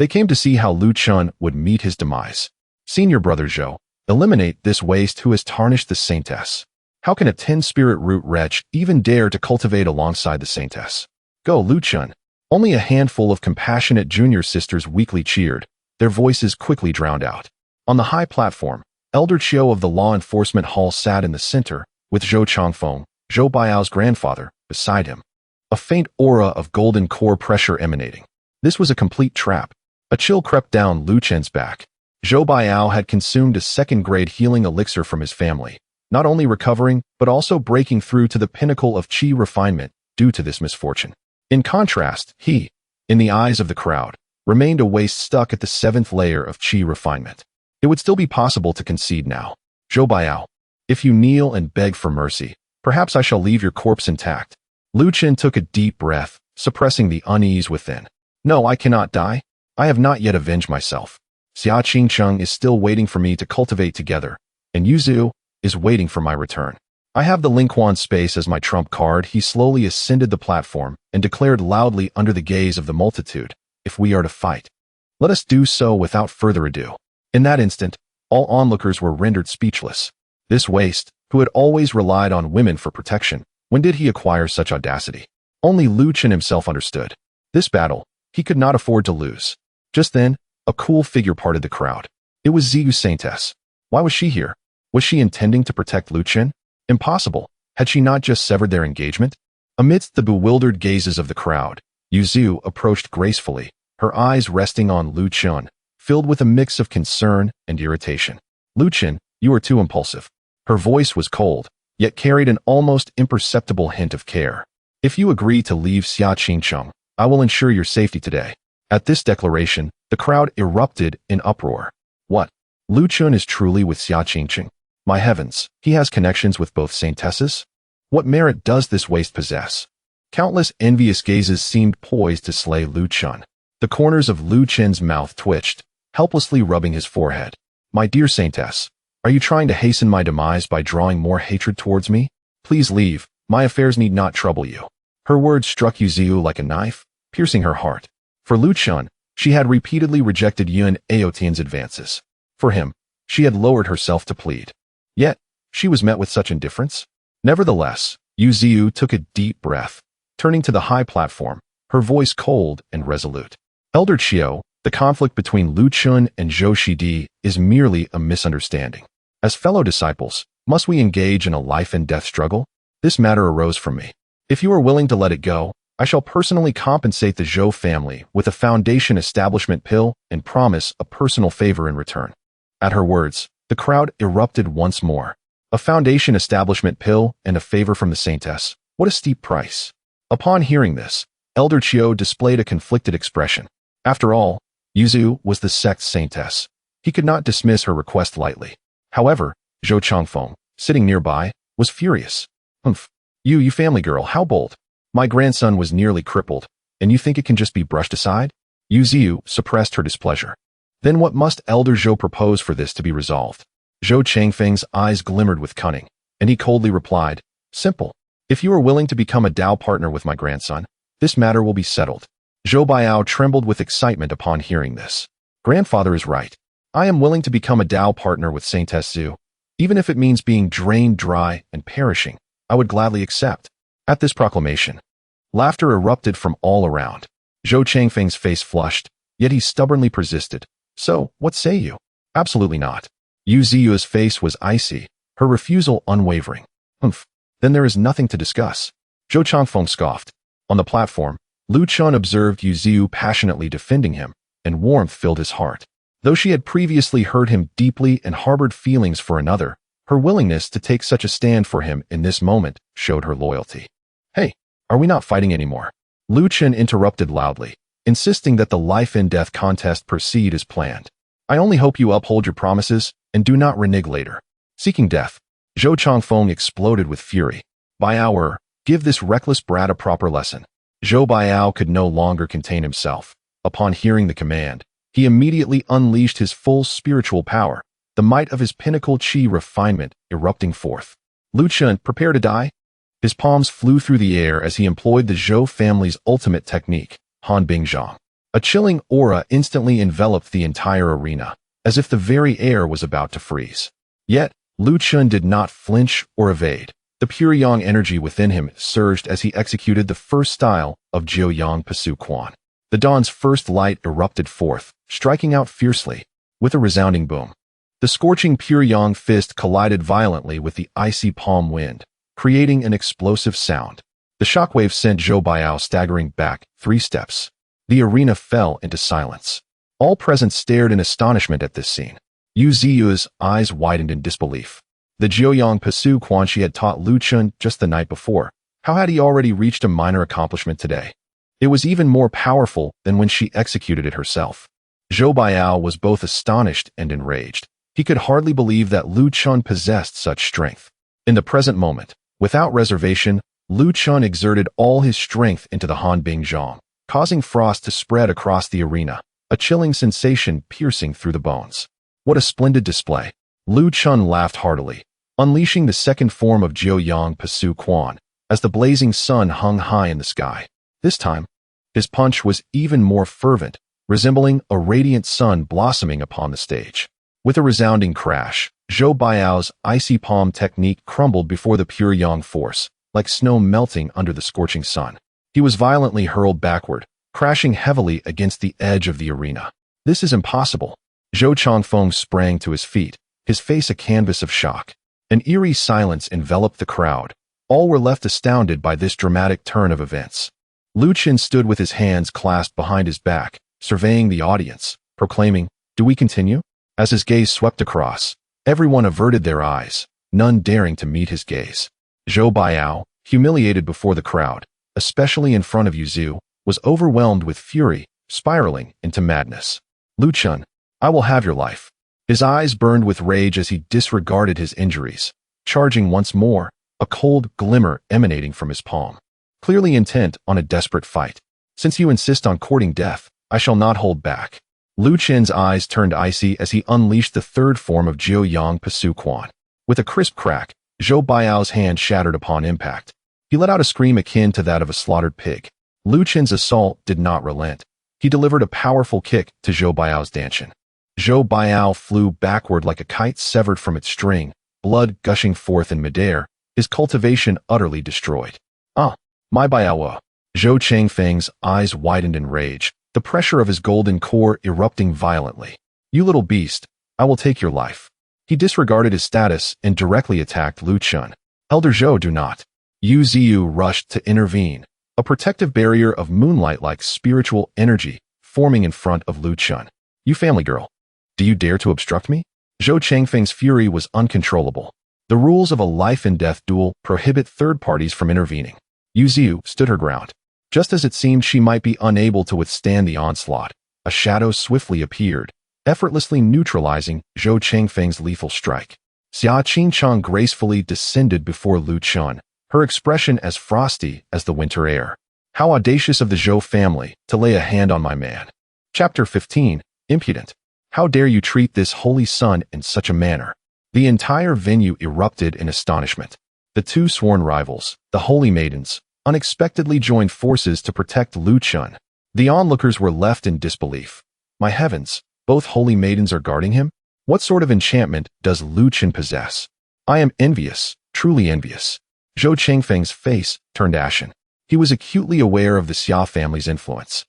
they came to see how Lu Chun would meet his demise. Senior brother Zhou, eliminate this waste who has tarnished the Saintess. How can a 10-spirit root wretch even dare to cultivate alongside the Saintess? Go, Lu Chun. Only a handful of compassionate junior sisters weakly cheered, their voices quickly drowned out. On the high platform, Elder Chiu of the law enforcement hall sat in the center, with Zhou Changfeng, Zhou Baiao's grandfather, beside him. A faint aura of golden core pressure emanating. This was a complete trap. A chill crept down Lu Chen's back. Zhou Baiao had consumed a second-grade healing elixir from his family, not only recovering, but also breaking through to the pinnacle of qi refinement due to this misfortune. In contrast, he, in the eyes of the crowd, remained a waste stuck at the 7th layer of qi refinement. It would still be possible to concede now. Zhou Baiao, if you kneel and beg for mercy, perhaps I shall leave your corpse intact. Lu Chen took a deep breath, suppressing the unease within. No, I cannot die. I have not yet avenged myself. Xia Qingcheng is still waiting for me to cultivate together, and Yuzu is waiting for my return. I have the Lingquan space as my trump card. He slowly ascended the platform and declared loudly under the gaze of the multitude, if we are to fight, let us do so without further ado. In that instant, all onlookers were rendered speechless. This waste, who had always relied on women for protection, when did he acquire such audacity? Only Lu Chen himself understood. This battle, he could not afford to lose. Just then, a cool figure parted the crowd. It was Ziyu Saintess. Why was she here? Was she intending to protect Lu Chen? Impossible. Had she not just severed their engagement? Amidst the bewildered gazes of the crowd, Yuzu approached gracefully, her eyes resting on Lu Chen, filled with a mix of concern and irritation. Lu Chen, you are too impulsive. Her voice was cold, yet carried an almost imperceptible hint of care. If you agree to leave Xia Qingcheng, I will ensure your safety today. At this declaration, the crowd erupted in uproar. What? Lu Chen is truly with Xia Qingcheng? My heavens, he has connections with both saintesses? What merit does this waste possess? Countless envious gazes seemed poised to slay Lu Chen. The corners of Lu Chen's mouth twitched, helplessly rubbing his forehead. My dear saintess, are you trying to hasten my demise by drawing more hatred towards me? Please leave, my affairs need not trouble you. Her words struck Yuziu like a knife, piercing her heart. For Lu Chen, she had repeatedly rejected Yun Aotian's advances. For him, she had lowered herself to plead. Yet, she was met with such indifference. Nevertheless, Yuziu took a deep breath, turning to the high platform, her voice cold and resolute. Elder Chiu, the conflict between Lu Chen and Zhou Shidi is merely a misunderstanding. As fellow disciples, must we engage in a life-and-death struggle? This matter arose from me. If you are willing to let it go, I shall personally compensate the Zhou family with a foundation establishment pill and promise a personal favor in return. At her words, the crowd erupted once more. A foundation establishment pill and a favor from the saintess. What a steep price. Upon hearing this, Elder Chiu displayed a conflicted expression. After all, Yuzu was the sect's saintess. He could not dismiss her request lightly. However, Zhou Changfeng, sitting nearby, was furious. Humph. You family girl, how bold. My grandson was nearly crippled, and you think it can just be brushed aside? Yuziu suppressed her displeasure. Then what must Elder Zhou propose for this to be resolved? Zhou Changfeng's eyes glimmered with cunning, and he coldly replied, simple. If you are willing to become a Dao partner with my grandson, this matter will be settled. Zhou Baiao trembled with excitement upon hearing this. Grandfather is right. I am willing to become a Dao partner with Saintess Zhu. Even if it means being drained dry and perishing, I would gladly accept. At this proclamation, laughter erupted from all around. Zhou Changfeng's face flushed, yet he stubbornly persisted. So, what say you? Absolutely not. Yu Ziyu's face was icy, her refusal unwavering. Humph. Then there is nothing to discuss. Zhou Changfeng scoffed. On the platform, Lu Chen observed Yu Ziyu passionately defending him, and warmth filled his heart. Though she had previously hurt him deeply and harbored feelings for another, her willingness to take such a stand for him in this moment showed her loyalty. Hey, are we not fighting anymore? Lu Chen interrupted loudly, insisting that the life-and-death contest proceed as planned. I only hope you uphold your promises and do not renege later. Seeking death, Zhou Changfeng exploded with fury. Baiao, give this reckless brat a proper lesson. Zhou Baiao could no longer contain himself. Upon hearing the command, he immediately unleashed his full spiritual power, the might of his pinnacle qi refinement erupting forth. Lu Chen, prepare to die? His palms flew through the air as he employed the Zhou family's ultimate technique, Han Bingzhang. A chilling aura instantly enveloped the entire arena, as if the very air was about to freeze. Yet, Lu Chen did not flinch or evade. The pure yang energy within him surged as he executed the first style of Jiuyang Pasu Quan. The dawn's first light erupted forth, striking out fiercely. With a resounding boom, The scorching pure yang fist collided violently with the icy palm wind, creating an explosive sound. The shockwave sent Zhou Baiao staggering back 3 steps. The arena fell into silence. All present stared in astonishment at this scene. Yu Ziyu's eyes widened in disbelief. The Jiuyang Pasu Quan she had taught Lu Chun just the night before. How had he already reached a minor accomplishment today? It was even more powerful than when she executed it herself. Zhou Baiao was both astonished and enraged. He could hardly believe that Lu Chun possessed such strength. In the present moment, without reservation, Lu Chun exerted all his strength into the Hanbing Zhang, causing frost to spread across the arena, a chilling sensation piercing through the bones. What a splendid display! Lu Chun laughed heartily, unleashing the second form of Jiuyang Pasu Quan, as the blazing sun hung high in the sky. This time, his punch was even more fervent, resembling a radiant sun blossoming upon the stage. With a resounding crash, Zhou Baiao's icy palm technique crumbled before the pure yang force, like snow melting under the scorching sun. He was violently hurled backward, crashing heavily against the edge of the arena. This is impossible. Zhou Changfeng sprang to his feet, his face a canvas of shock. An eerie silence enveloped the crowd. All were left astounded by this dramatic turn of events. Lu Qin stood with his hands clasped behind his back, surveying the audience, proclaiming, "Do we continue?" As his gaze swept across, everyone averted their eyes, none daring to meet his gaze. Zhou Baiao, humiliated before the crowd, especially in front of Yu Zhu, was overwhelmed with fury, spiraling into madness. "Lu Chun, I will have your life." His eyes burned with rage as he disregarded his injuries, charging once more, a cold glimmer emanating from his palm. Clearly intent on a desperate fight. "Since you insist on courting death, I shall not hold back." Lu Qin's eyes turned icy as he unleashed the third form of Jiuyang Pasu Quan. With a crisp crack, Zhou Baiao's hand shattered upon impact. He let out a scream akin to that of a slaughtered pig. Lu Qin's assault did not relent. He delivered a powerful kick to Zhou Baiao's dantian. Zhou Baiao flew backward like a kite severed from its string, blood gushing forth in midair, his cultivation utterly destroyed. "Ah, my Baiao!" Zhou Changfeng's eyes widened in rage, the pressure of his golden core erupting violently. "You little beast, I will take your life." He disregarded his status and directly attacked Lu Chun. "Elder Zhou, do not." Yu Ziyu rushed to intervene, a protective barrier of moonlight-like spiritual energy forming in front of Lu Chun. "You family girl, do you dare to obstruct me?" Zhou Changfeng's fury was uncontrollable. The rules of a life-and-death duel prohibit third parties from intervening. Yu Ziyu stood her ground. Just as it seemed she might be unable to withstand the onslaught, a shadow swiftly appeared, effortlessly neutralizing Zhou Changfeng's lethal strike. Xia Qingchang gracefully descended before Lu Chun, her expression as frosty as the winter air. "How audacious of the Zhou family to lay a hand on my man." Chapter 15, Impudent. "How dare you treat this holy son in such a manner?" The entire venue erupted in astonishment. The two sworn rivals, the holy maidens, unexpectedly joined forces to protect Lu Chun. The onlookers were left in disbelief. My heavens, both holy maidens are guarding him? What sort of enchantment does Lu Chun possess? I am envious, truly envious. Zhou Changfeng's face turned ashen. He was acutely aware of the Xia family's influence,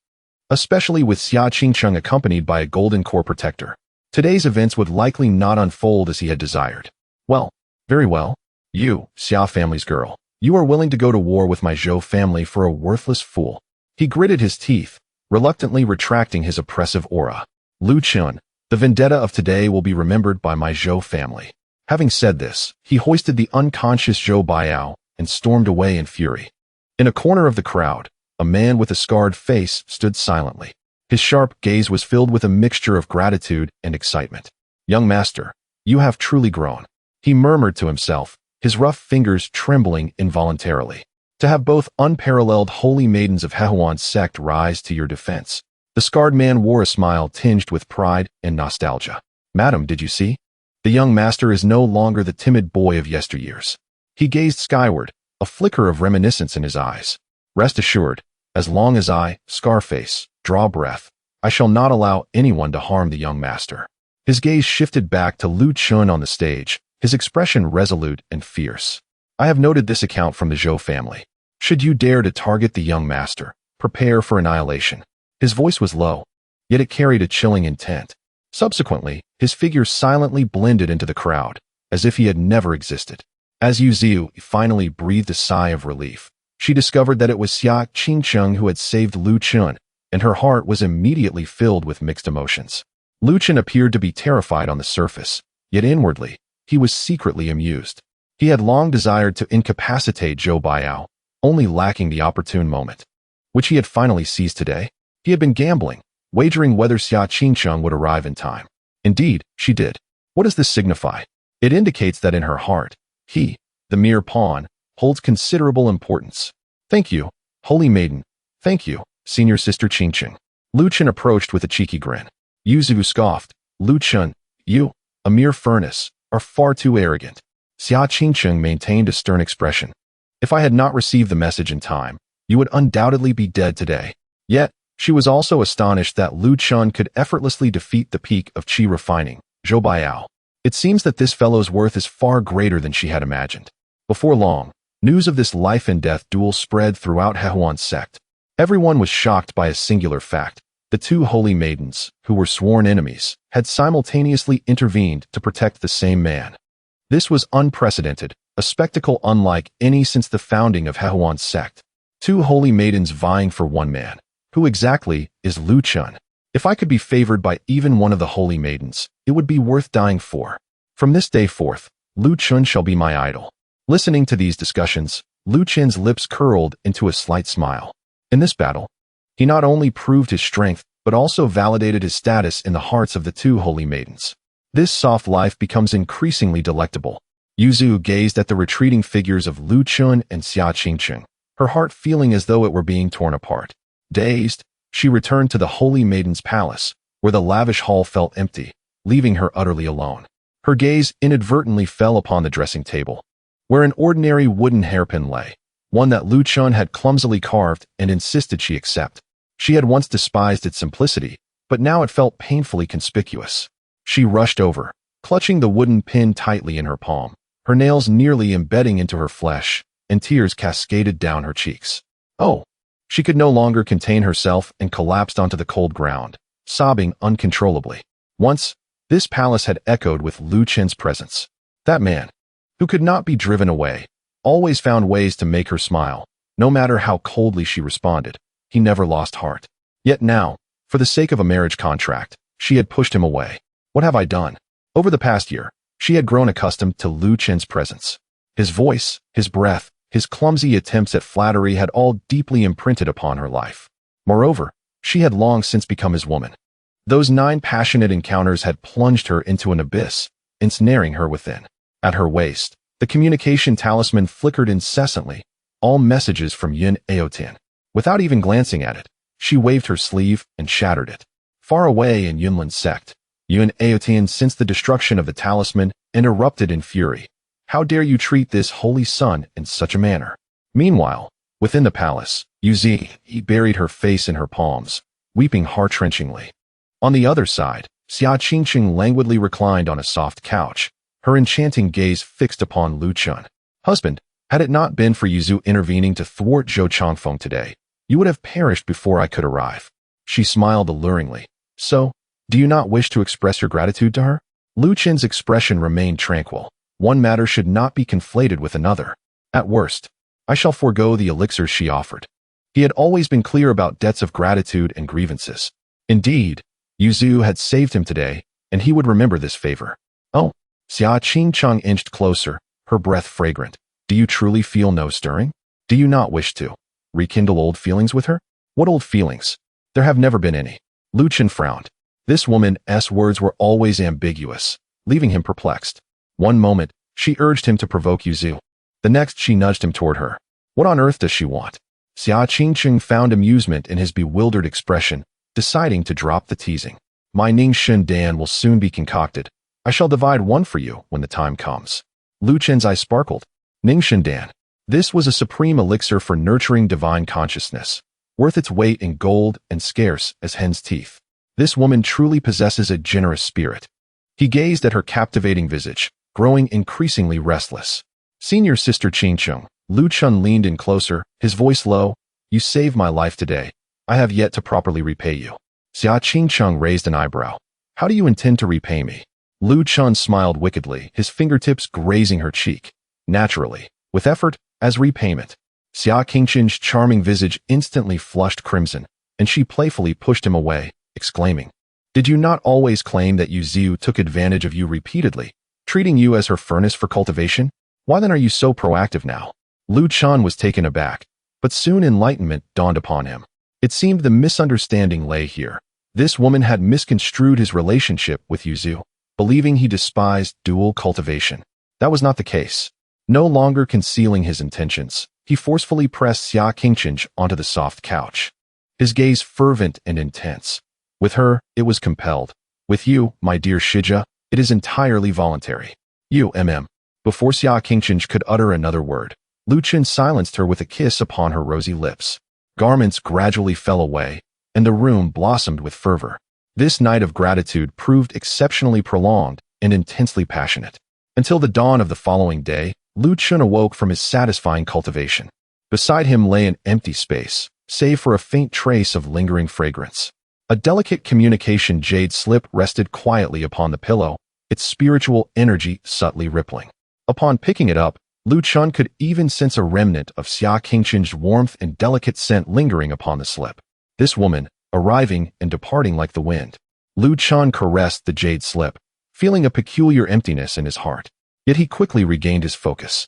especially with Xia Qingcheng accompanied by a golden core protector. Today's events would likely not unfold as he had desired. "Well, very well. You, Xia family's girl. You are willing to go to war with my Zhou family for a worthless fool." He gritted his teeth, reluctantly retracting his oppressive aura. "Lu Chun, the vendetta of today will be remembered by my Zhou family." Having said this, he hoisted the unconscious Zhou Baiao and stormed away in fury. In a corner of the crowd, a man with a scarred face stood silently. His sharp gaze was filled with a mixture of gratitude and excitement. "Young master, you have truly grown," he murmured to himself, his rough fingers trembling involuntarily. "To have both unparalleled holy maidens of Hehuan's sect rise to your defense." The scarred man wore a smile tinged with pride and nostalgia. "Madam, did you see? The young master is no longer the timid boy of yesteryears." He gazed skyward, a flicker of reminiscence in his eyes. "Rest assured, as long as I, Scarface, draw breath, I shall not allow anyone to harm the young master." His gaze shifted back to Lu Chun on the stage, his expression resolute and fierce. "I have noted this account from the Zhou family. Should you dare to target the young master, prepare for annihilation." His voice was low, yet it carried a chilling intent. Subsequently, His figure silently blended into the crowd, as if he had never existed. As Yu Ziu finally breathed a sigh of relief, she discovered that it was Xia Qingcheng who had saved Lu Chun, and her heart was immediately filled with mixed emotions. Lu Chun appeared to be terrified on the surface, yet inwardly, he was secretly amused. He had long desired to incapacitate Zhou Baiao, only lacking the opportune moment, which he had finally seized today. He had been gambling, wagering whether Xia Qingcheng would arrive in time. Indeed, she did. What does this signify? It indicates that in her heart, he, the mere pawn, holds considerable importance. Thank you, Holy Maiden. Thank you, Senior Sister Qingcheng. Lu Chun approached with a cheeky grin. Yu Ziu scoffed. Lu Chun, you, a mere furnace, are far too arrogant. Xia Qingcheng maintained a stern expression. If I had not received the message in time, you would undoubtedly be dead today. Yet, she was also astonished that Lu Chun could effortlessly defeat the peak of qi refining, Zhou Baiao. It seems that this fellow's worth is far greater than she had imagined. Before long, news of this life and death duel spread throughout Hehuan's sect. Everyone was shocked by a singular fact. The two holy maidens, who were sworn enemies, had simultaneously intervened to protect the same man. This was unprecedented, a spectacle unlike any since the founding of Hehuan's sect. Two holy maidens vying for one man. Who exactly is Lu Chun? If I could be favored by even one of the holy maidens, it would be worth dying for. From this day forth, Lu Chun shall be my idol. Listening to these discussions, Lu Chun's lips curled into a slight smile. In this battle, he not only proved his strength, but also validated his status in the hearts of the two holy maidens. This soft life becomes increasingly delectable. Yu Ziu gazed at the retreating figures of Lu Chun and Xia Qingcheng, her heart feeling as though it were being torn apart. Dazed, she returned to the holy maiden's palace, where the lavish hall felt empty, leaving her utterly alone. Her gaze inadvertently fell upon the dressing table, where an ordinary wooden hairpin lay, one that Lu Chun had clumsily carved and insisted she accept. She had once despised its simplicity, but now it felt painfully conspicuous. She rushed over, clutching the wooden pin tightly in her palm, her nails nearly embedding into her flesh, and tears cascaded down her cheeks. Oh! She could no longer contain herself and collapsed onto the cold ground, sobbing uncontrollably. Once, this palace had echoed with Lu Chun's presence. That man, who could not be driven away, always found ways to make her smile, no matter how coldly she responded. He never lost heart. Yet now, for the sake of a marriage contract, she had pushed him away. What have I done? Over the past year, she had grown accustomed to Lu Chun's presence. His voice, his breath, his clumsy attempts at flattery had all deeply imprinted upon her life. Moreover, she had long since become his woman. Those 9 passionate encounters had plunged her into an abyss, ensnaring her within. At her waist, the communication talisman flickered incessantly, all messages from Yun Aotian. Without even glancing at it, she waved her sleeve and shattered it. Far away in Yunlin's sect, Yun Aotian sensed the destruction of the talisman and erupted in fury. How dare you treat this holy son in such a manner? Meanwhile, within the palace, Yu Ziu buried her face in her palms, weeping heart-wrenchingly. On the other side, Xia Qingcheng languidly reclined on a soft couch, her enchanting gaze fixed upon Lu Chun. Husband, had it not been for Yu Ziu intervening to thwart Zhou Changfeng today, you would have perished before I could arrive. She smiled alluringly. So, do you not wish to express your gratitude to her? Lu Chun's expression remained tranquil. One matter should not be conflated with another. At worst, I shall forego the elixirs she offered. He had always been clear about debts of gratitude and grievances. Indeed, Yu Ziu had saved him today, and he would remember this favor. Oh, Xia Qingcheng inched closer, her breath fragrant. Do you truly feel no stirring? Do you not wish to rekindle old feelings with her? What old feelings? There have never been any. Lu Chun frowned. This woman's words were always ambiguous, leaving him perplexed. One moment, she urged him to provoke Yu Ziu. The next, she nudged him toward her. What on earth does she want? Xia Qingcheng found amusement in his bewildered expression, deciding to drop the teasing. My Ning Shun Dan will soon be concocted. I shall divide one for you when the time comes. Lu Chun's eyes sparkled. Ning Shun Dan. This was a supreme elixir for nurturing divine consciousness, worth its weight in gold and scarce as hen's teeth. This woman truly possesses a generous spirit. He gazed at her captivating visage, growing increasingly restless. Senior Sister Qingcheng, Lu Chun leaned in closer, his voice low. You saved my life today. I have yet to properly repay you. Xia Qingcheng raised an eyebrow. How do you intend to repay me? Lu Chun smiled wickedly, his fingertips grazing her cheek. Naturally, with effort, as repayment. Xia Qingqin's charming visage instantly flushed crimson, and she playfully pushed him away, exclaiming, "Did you not always claim that Yu Ziu took advantage of you repeatedly, treating you as her furnace for cultivation? Why then are you so proactive now?" Lu Chun was taken aback, but soon enlightenment dawned upon him. It seemed the misunderstanding lay here. This woman had misconstrued his relationship with Yu Ziu, believing he despised dual cultivation. That was not the case. No longer concealing his intentions, he forcefully pressed Xia Qingqin onto the soft couch. His gaze fervent and intense. With her, it was compelled. With you, my dear Shija, it is entirely voluntary. You, Before Xia Qingqin could utter another word, Lu Chun silenced her with a kiss upon her rosy lips. Garments gradually fell away, and the room blossomed with fervor. This night of gratitude proved exceptionally prolonged and intensely passionate. Until the dawn of the following day, Lu Chun awoke from his satisfying cultivation. Beside him lay an empty space, save for a faint trace of lingering fragrance. A delicate communication jade slip rested quietly upon the pillow, its spiritual energy subtly rippling. Upon picking it up, Lu Chun could even sense a remnant of Xia Qingqin's warmth and delicate scent lingering upon the slip. This woman, arriving and departing like the wind. Lu Chun caressed the jade slip, feeling a peculiar emptiness in his heart. Yet he quickly regained his focus.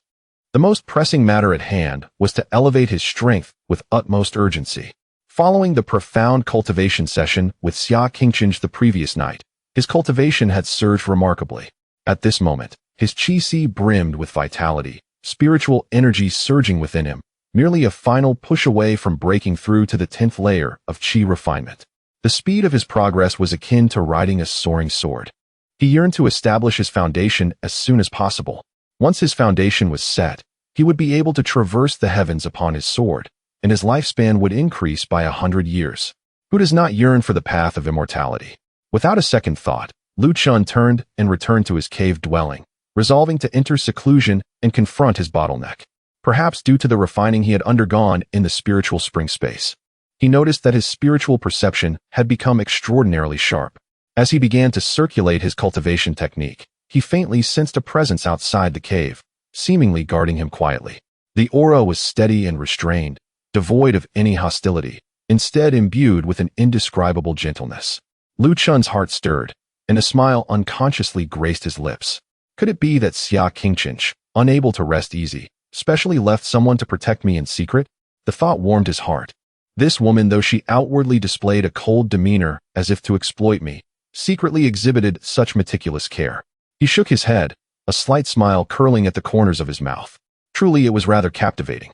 The most pressing matter at hand was to elevate his strength with utmost urgency. Following the profound cultivation session with Xia Qingqin the previous night, his cultivation had surged remarkably. At this moment, his chi brimmed with vitality, spiritual energy surging within him, merely a final push away from breaking through to the 10th layer of chi refinement. The speed of his progress was akin to riding a soaring sword. He yearned to establish his foundation as soon as possible. Once his foundation was set, he would be able to traverse the heavens upon his sword, and his lifespan would increase by 100 years. Who does not yearn for the path of immortality? Without a second thought, Lu Chun turned and returned to his cave dwelling, resolving to enter seclusion and confront his bottleneck. Perhaps due to the refining he had undergone in the spiritual spring space, he noticed that his spiritual perception had become extraordinarily sharp. As he began to circulate his cultivation technique, he faintly sensed a presence outside the cave, seemingly guarding him quietly. The aura was steady and restrained, devoid of any hostility, instead imbued with an indescribable gentleness. Lu Chun's heart stirred, and a smile unconsciously graced his lips. Could it be that Xia Qingqin, unable to rest easy, specially left someone to protect me in secret? The thought warmed his heart. This woman, though she outwardly displayed a cold demeanor as if to exploit me, secretly exhibited such meticulous care. He shook his head, a slight smile curling at the corners of his mouth. Truly, it was rather captivating.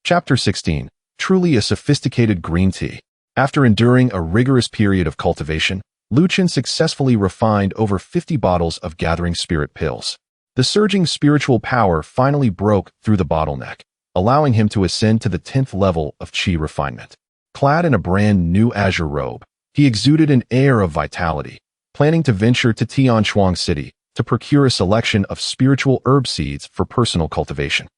Chapter 16. Truly a sophisticated green tea. After enduring a rigorous period of cultivation, Lu Chun successfully refined over 50 bottles of gathering spirit pills. The surging spiritual power finally broke through the bottleneck, allowing him to ascend to the 10th level of chi refinement. Clad in a brand new azure robe, he exuded an air of vitality, planning to venture to Tianshuang City to procure a selection of spiritual herb seeds for personal cultivation.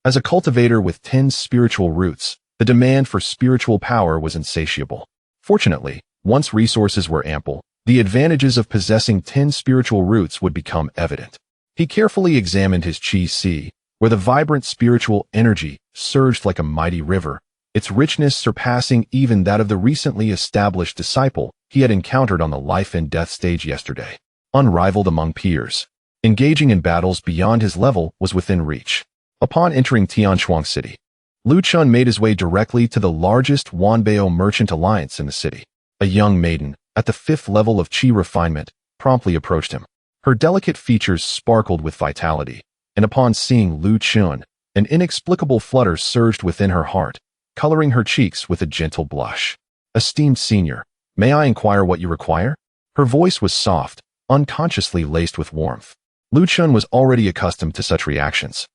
As a cultivator with 10 spiritual roots, the demand for spiritual power was insatiable. Fortunately, once resources were ample, the advantages of possessing 10 spiritual roots would become evident. He carefully examined his chi, where the vibrant spiritual energy surged like a mighty river, its richness surpassing even that of the recently established disciple he had encountered on the life and death stage yesterday. Unrivaled among peers, engaging in battles beyond his level was within reach. Upon entering Tianshuang City, Lu Chun made his way directly to the largest Wanbao merchant alliance in the city. A young maiden, at the 5th level of chi refinement, promptly approached him. Her delicate features sparkled with vitality, and upon seeing Lu Chun, an inexplicable flutter surged within her heart, coloring her cheeks with a gentle blush. "Esteemed senior, may I inquire what you require?" Her voice was soft, unconsciously laced with warmth. Lu Chun was already accustomed to such reactions.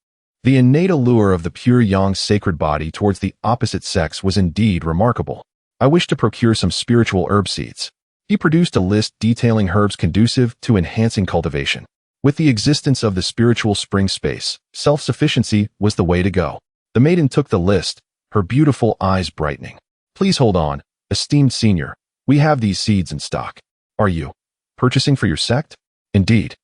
The innate allure of the pure yang sacred body towards the opposite sex was indeed remarkable. "I wish to procure some spiritual herb seeds." He produced a list detailing herbs conducive to enhancing cultivation. With the existence of the spiritual spring space, self-sufficiency was the way to go. The maiden took the list, her beautiful eyes brightening. "Please hold on, esteemed senior. We have these seeds in stock. Are you purchasing for your sect?" "Indeed."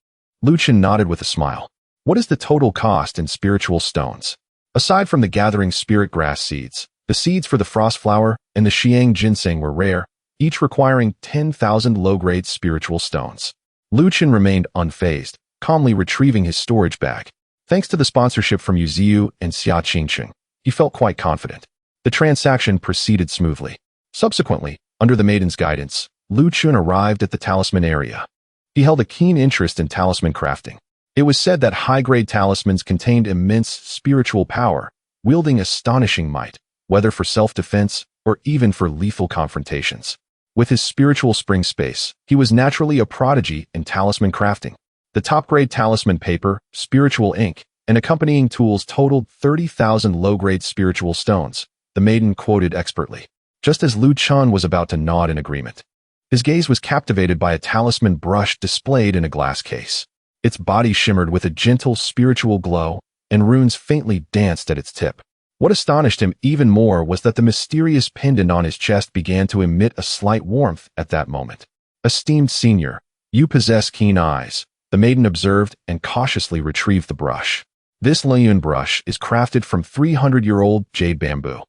Lu Chen nodded with a smile. What is the total cost in spiritual stones? Aside from the gathering spirit grass seeds, the seeds for the frost flower and the Xiang ginseng were rare, each requiring 10,000 low-grade spiritual stones. Lu Chen remained unfazed, calmly retrieving his storage bag. Thanks to the sponsorship from Yu Ziyu and Xia Qingqing, he felt quite confident. The transaction proceeded smoothly. Subsequently, under the maiden's guidance, Lu Chen arrived at the talisman area. He held a keen interest in talisman crafting. It was said that high-grade talismans contained immense spiritual power, wielding astonishing might, whether for self-defense or even for lethal confrontations. With his spiritual spring space, he was naturally a prodigy in talisman crafting. The top-grade talisman paper, spiritual ink, and accompanying tools totaled 30,000 low-grade spiritual stones, the maiden quoted expertly. Just as Lu Chen was about to nod in agreement, his gaze was captivated by a talisman brush displayed in a glass case. Its body shimmered with a gentle spiritual glow, and runes faintly danced at its tip. What astonished him even more was that the mysterious pendant on his chest began to emit a slight warmth at that moment. Esteemed senior, you possess keen eyes, the maiden observed and cautiously retrieved the brush. This Liyun brush is crafted from 300-year-old jade bamboo,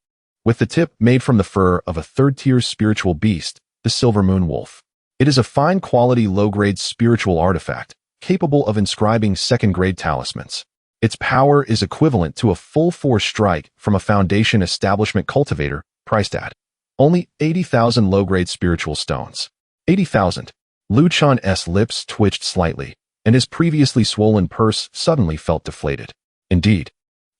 with the tip made from the fur of a third-tier spiritual beast, the silver moon wolf. It is a fine-quality low-grade spiritual artifact, capable of inscribing second-grade talismans. Its power is equivalent to a full-force strike from a Foundation establishment cultivator, priced at only 80,000 low-grade spiritual stones. 80,000. Lu Chen's lips twitched slightly, and his previously swollen purse suddenly felt deflated. Indeed,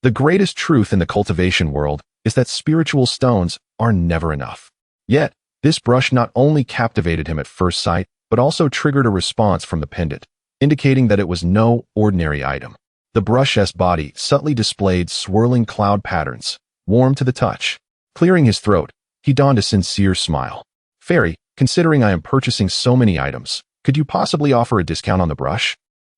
the greatest truth in the cultivation world is that spiritual stones are never enough. Yet, this brush not only captivated him at first sight, but also triggered a response from the pendant, indicating that it was no ordinary item. The brush's body subtly displayed swirling cloud patterns, warm to the touch. Clearing his throat, he donned a sincere smile. Fairy, considering I am purchasing so many items, could you possibly offer a discount on the brush?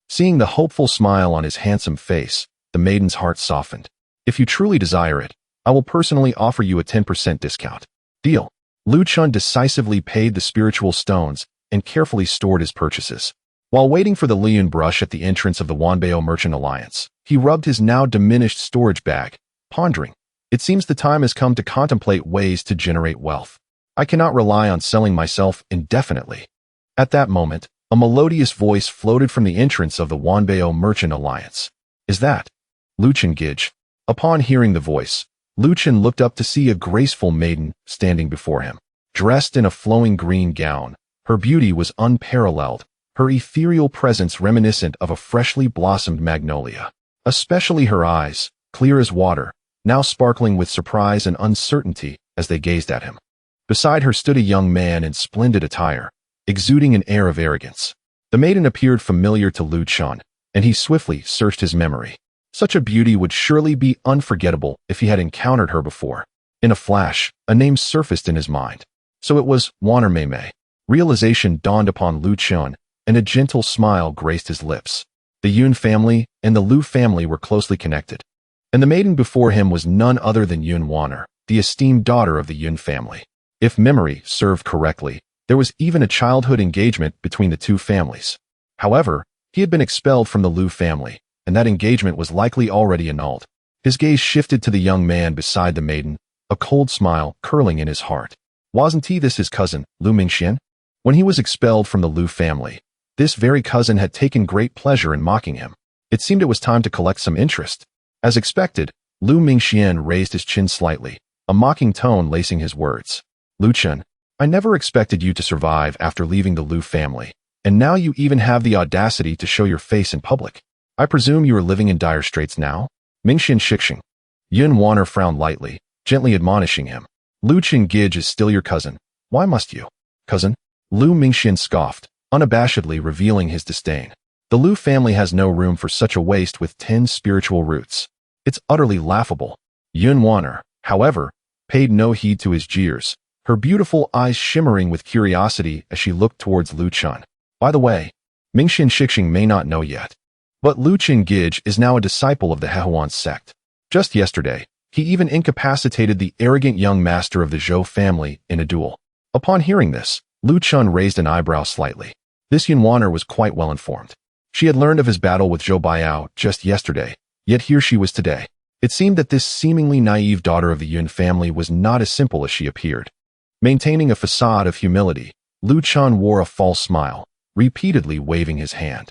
Seeing the hopeful smile on his handsome face, the maiden's heart softened. If you truly desire it, I will personally offer you a 10% discount. Deal. Lu Chen decisively paid the spiritual stones and carefully stored his purchases. While waiting for the Liyun brush at the entrance of the Wanbao Merchant Alliance, he rubbed his now diminished storage bag, pondering. It seems the time has come to contemplate ways to generate wealth. I cannot rely on selling myself indefinitely. At that moment, a melodious voice floated from the entrance of the Wanbao Merchant Alliance. Is that Lu Chen Gij? Upon hearing the voice, Lu Chen looked up to see a graceful maiden standing before him. Dressed in a flowing green gown, her beauty was unparalleled, her ethereal presence reminiscent of a freshly blossomed magnolia. Especially her eyes, clear as water, now sparkling with surprise and uncertainty as they gazed at him. Beside her stood a young man in splendid attire, exuding an air of arrogance. The maiden appeared familiar to Lu Chen, and he swiftly searched his memory. Such a beauty would surely be unforgettable if he had encountered her before. In a flash, a name surfaced in his mind. So it was Wanner Mei. Realization dawned upon Lu Chen, and a gentle smile graced his lips. The Yun family and the Lu family were closely connected, and the maiden before him was none other than Yun Wanner, the esteemed daughter of the Yun family. If memory served correctly, there was even a childhood engagement between the two families. However, he had been expelled from the Lu family, and that engagement was likely already annulled. His gaze shifted to the young man beside the maiden, a cold smile curling in his heart. Wasn't he this his cousin, Lu Mingxian? When he was expelled from the Lu family, this very cousin had taken great pleasure in mocking him. It seemed it was time to collect some interest. As expected, Lu Mingxian raised his chin slightly, a mocking tone lacing his words. Lu Chen, I never expected you to survive after leaving the Lu family, and now you even have the audacity to show your face in public. I presume you are living in dire straits now? Mingxian Shixing. Yun Wanner frowned lightly, gently admonishing him. Lu Chen Gij is still your cousin. Why must you? Cousin? Lu Mingxian scoffed, unabashedly revealing his disdain. The Lu family has no room for such a waste with 10 spiritual roots. It's utterly laughable. Yun Wanner, however, paid no heed to his jeers, her beautiful eyes shimmering with curiosity as she looked towards Lu Chen. By the way, Mingxian Shixing may not know yet, but Lu Chen Gij is now a disciple of the Hehuan sect. Just yesterday, he even incapacitated the arrogant young master of the Zhou family in a duel. Upon hearing this, Lu Chen raised an eyebrow slightly. This Yun Wanner was quite well informed. She had learned of his battle with Zhou Baiao just yesterday, yet here she was today. It seemed that this seemingly naive daughter of the Yun family was not as simple as she appeared. Maintaining a facade of humility, Lu Chun wore a false smile, repeatedly waving his hand.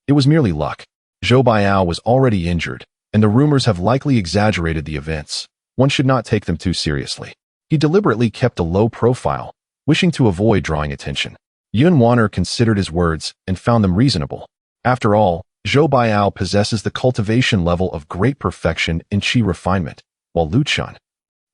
It was merely luck. Zhou Baiao was already injured, and the rumors have likely exaggerated the events. One should not take them too seriously. He deliberately kept a low profile, wishing to avoid drawing attention. Yun Wanner considered his words and found them reasonable. After all, Zhou Baiao possesses the cultivation level of great perfection in qi refinement, while Lu Chun.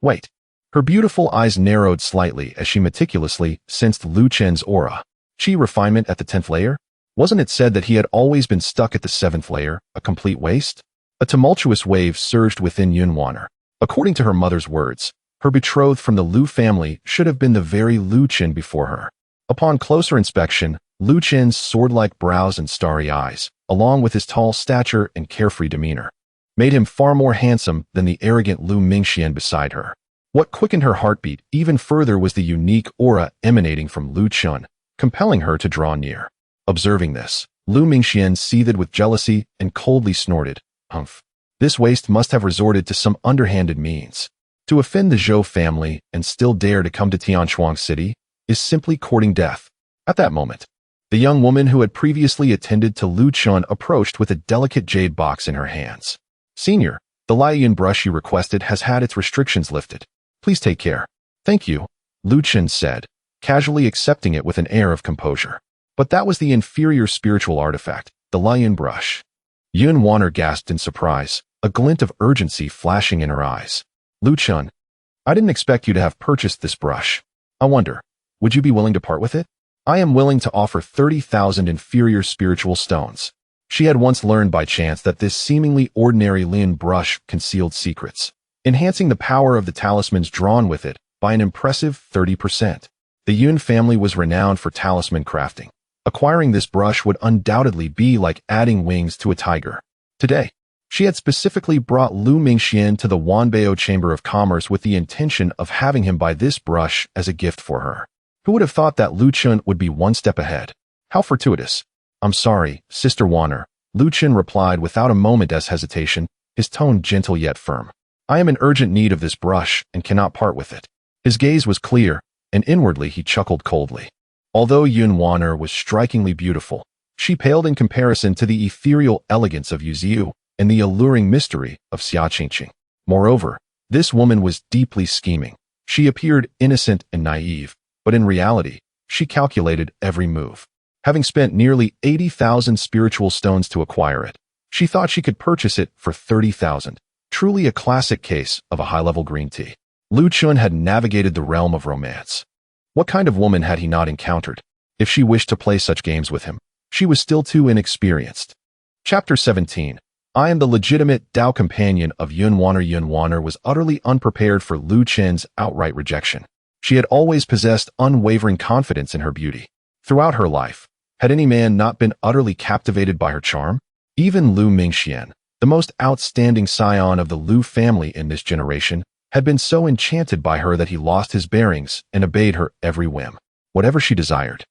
Wait. Her beautiful eyes narrowed slightly as she meticulously sensed Lu Chen's aura. Qi refinement at the 10th layer? Wasn't it said that he had always been stuck at the 7th layer, a complete waste? A tumultuous wave surged within Yun Wanner. According to her mother's words, her betrothed from the Lu family should have been the very Lu Chen before her. Upon closer inspection, Lu Chen's sword-like brows and starry eyes, along with his tall stature and carefree demeanor, made him far more handsome than the arrogant Lu Mingxian beside her. What quickened her heartbeat even further was the unique aura emanating from Lu Chun, compelling her to draw near. Observing this, Lu Mingxian seethed with jealousy and coldly snorted, "Humph. This waste must have resorted to some underhanded means. To offend the Zhou family and still dare to come to Tianchuang City is simply courting death." At that moment, the young woman who had previously attended to Lu Chun approached with a delicate jade box in her hands. "Senior, the Liaoyun brush you requested has had its restrictions lifted. Please take care." "Thank you," Lu Chun said, casually accepting it with an air of composure. But that was the inferior spiritual artifact, the Liaoyun brush. Yun Wanner gasped in surprise, a glint of urgency flashing in her eyes. "Lu Chun, I didn't expect you to have purchased this brush. I wonder, would you be willing to part with it? I am willing to offer 30,000 inferior spiritual stones." She had once learned by chance that this seemingly ordinary Liaoyun brush concealed secrets, enhancing the power of the talismans drawn with it by an impressive 30%. The Yun family was renowned for talisman crafting. Acquiring this brush would undoubtedly be like adding wings to a tiger. Today, she had specifically brought Lu Mingxian to the Wanbao Chamber of Commerce with the intention of having him buy this brush as a gift for her. Who would have thought that Lu Chun would be one step ahead? How fortuitous. "I'm sorry, Sister Wanner," Lu Chun replied without a moment's hesitation, his tone gentle yet firm. "I am in urgent need of this brush and cannot part with it." His gaze was clear, and inwardly he chuckled coldly. Although Yun Wanner was strikingly beautiful, she paled in comparison to the ethereal elegance of Yu Ziyu and the alluring mystery of Xia Qingqing. Moreover, this woman was deeply scheming. She appeared innocent and naive, but in reality, she calculated every move. Having spent nearly 80,000 spiritual stones to acquire it, she thought she could purchase it for 30,000. Truly a classic case of a high-level green tea. Lu Chun had navigated the realm of romance. What kind of woman had he not encountered? If she wished to play such games with him, she was still too inexperienced. Chapter 17. I am the legitimate Dao companion of Yun Wanner. Yun Wanner was utterly unprepared for Lu Chen's outright rejection. She had always possessed unwavering confidence in her beauty. Throughout her life, had any man not been utterly captivated by her charm? Even Lu Mingxian, the most outstanding scion of the Lu family in this generation, had been so enchanted by her that he lost his bearings and obeyed her every whim. Whatever she desired,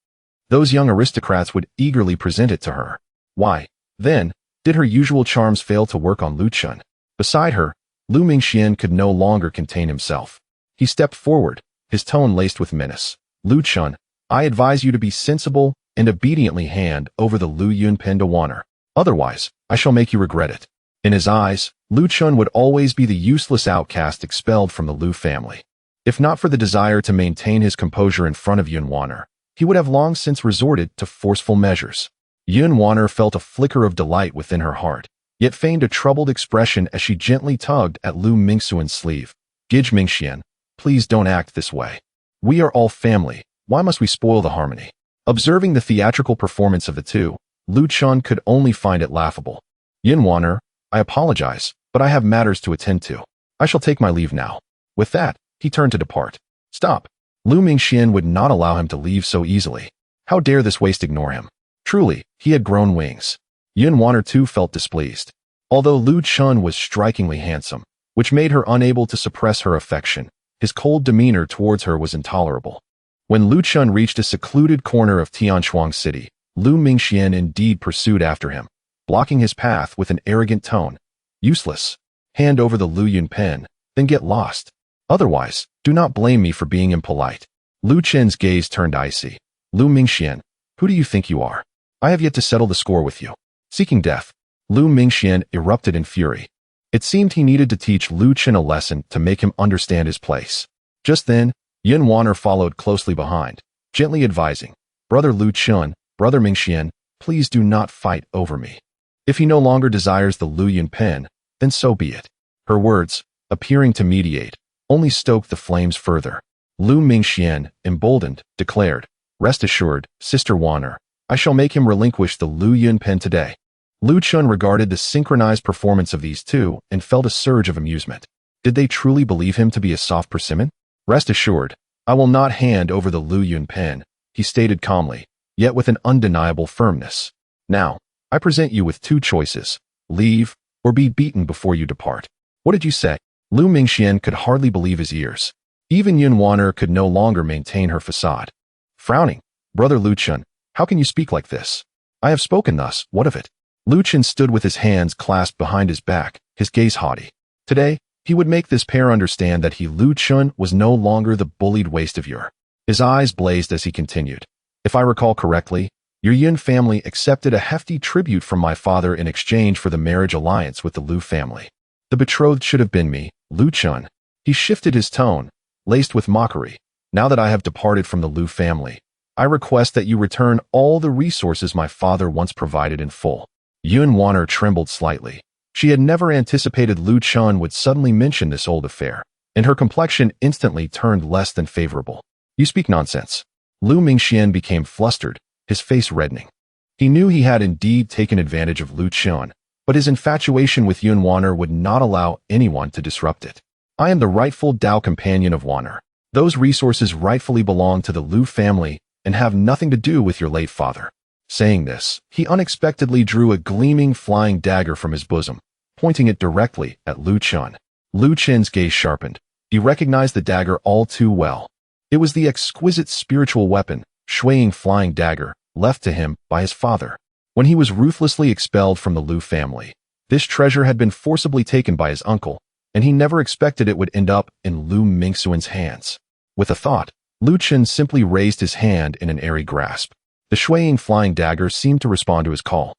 those young aristocrats would eagerly present it to her. Why, then, did her usual charms fail to work on Lu Chun? Beside her, Lu Mingxian could no longer contain himself. He stepped forward, his tone laced with menace. "Lu Chun, I advise you to be sensible and obediently hand over the Lu Yun pen to Wanner. Otherwise, I shall make you regret it." In his eyes, Lu Chun would always be the useless outcast expelled from the Lu family. If not for the desire to maintain his composure in front of Yun Wanner, he would have long since resorted to forceful measures. Yun Wanner felt a flicker of delight within her heart, yet feigned a troubled expression as she gently tugged at Lu Mingxuan's sleeve. "Gij Mingxian, please don't act this way. We are all family. Why must we spoil the harmony?" Observing the theatrical performance of the two, Lu Chun could only find it laughable. "Yun Wanner, I apologize, but I have matters to attend to. I shall take my leave now." With that, he turned to depart. "Stop." Lu Mingxian would not allow him to leave so easily. How dare this waste ignore him? Truly, he had grown wings. Yun Wanner too felt displeased. Although Lu Chun was strikingly handsome, which made her unable to suppress her affection, his cold demeanor towards her was intolerable. When Lu Chun reached a secluded corner of Tianchuang City, Lu Mingxian indeed pursued after him, blocking his path with an arrogant tone. Useless. Hand over the Lu Yun pen, then get lost. Otherwise, do not blame me for being impolite. Lu Chen's gaze turned icy. Lu Mingxian, who do you think you are? I have yet to settle the score with you. Seeking death. Lu Mingxian erupted in fury. It seemed he needed to teach Lu Chen a lesson to make him understand his place. Just then, Yun Wanner followed closely behind, gently advising, Brother Lu Chen, Brother Mingxian, please do not fight over me. If he no longer desires the Lu Yun pen, then so be it. Her words, appearing to mediate, only stoked the flames further. Lu Mingxian, emboldened, declared, Rest assured, Sister Wanner, I shall make him relinquish the Lu Yun pen today. Lu Chun regarded the synchronized performance of these two and felt a surge of amusement. Did they truly believe him to be a soft persimmon? Rest assured, I will not hand over the Lu Yun pen, he stated calmly, yet with an undeniable firmness. Now, I present you with two choices, leave or be beaten before you depart. What did you say? Lu Mingxian could hardly believe his ears. Even Yun Wanner could no longer maintain her facade. Frowning, Brother Lu Chun, how can you speak like this? I have spoken thus, what of it? Lu Chen stood with his hands clasped behind his back, his gaze haughty. Today, he would make this pair understand that he Lu Chun was no longer the bullied waste of yore. His eyes blazed as he continued. If I recall correctly, your Yun family accepted a hefty tribute from my father in exchange for the marriage alliance with the Lu family. The betrothed should have been me, Lu Chun. He shifted his tone, laced with mockery. Now that I have departed from the Lu family, I request that you return all the resources my father once provided in full. Yun Wanner trembled slightly. She had never anticipated Lu Chun would suddenly mention this old affair, and her complexion instantly turned less than favorable. You speak nonsense. Lu Mingxian became flustered, his face reddening. He knew he had indeed taken advantage of Lu Chun, but his infatuation with Yun Wanner would not allow anyone to disrupt it. I am the rightful Dao companion of Wanner. Those resources rightfully belong to the Lu family and have nothing to do with your late father. Saying this, he unexpectedly drew a gleaming flying dagger from his bosom, pointing it directly at Lu Chun. Lu Chen's gaze sharpened. He recognized the dagger all too well. It was the exquisite spiritual weapon, swaying flying dagger, left to him by his father. When he was ruthlessly expelled from the Lu family, this treasure had been forcibly taken by his uncle, and he never expected it would end up in Lu Mingxuan's hands. With a thought, Lu Chen simply raised his hand in an airy grasp. The swaying flying dagger seemed to respond to his call,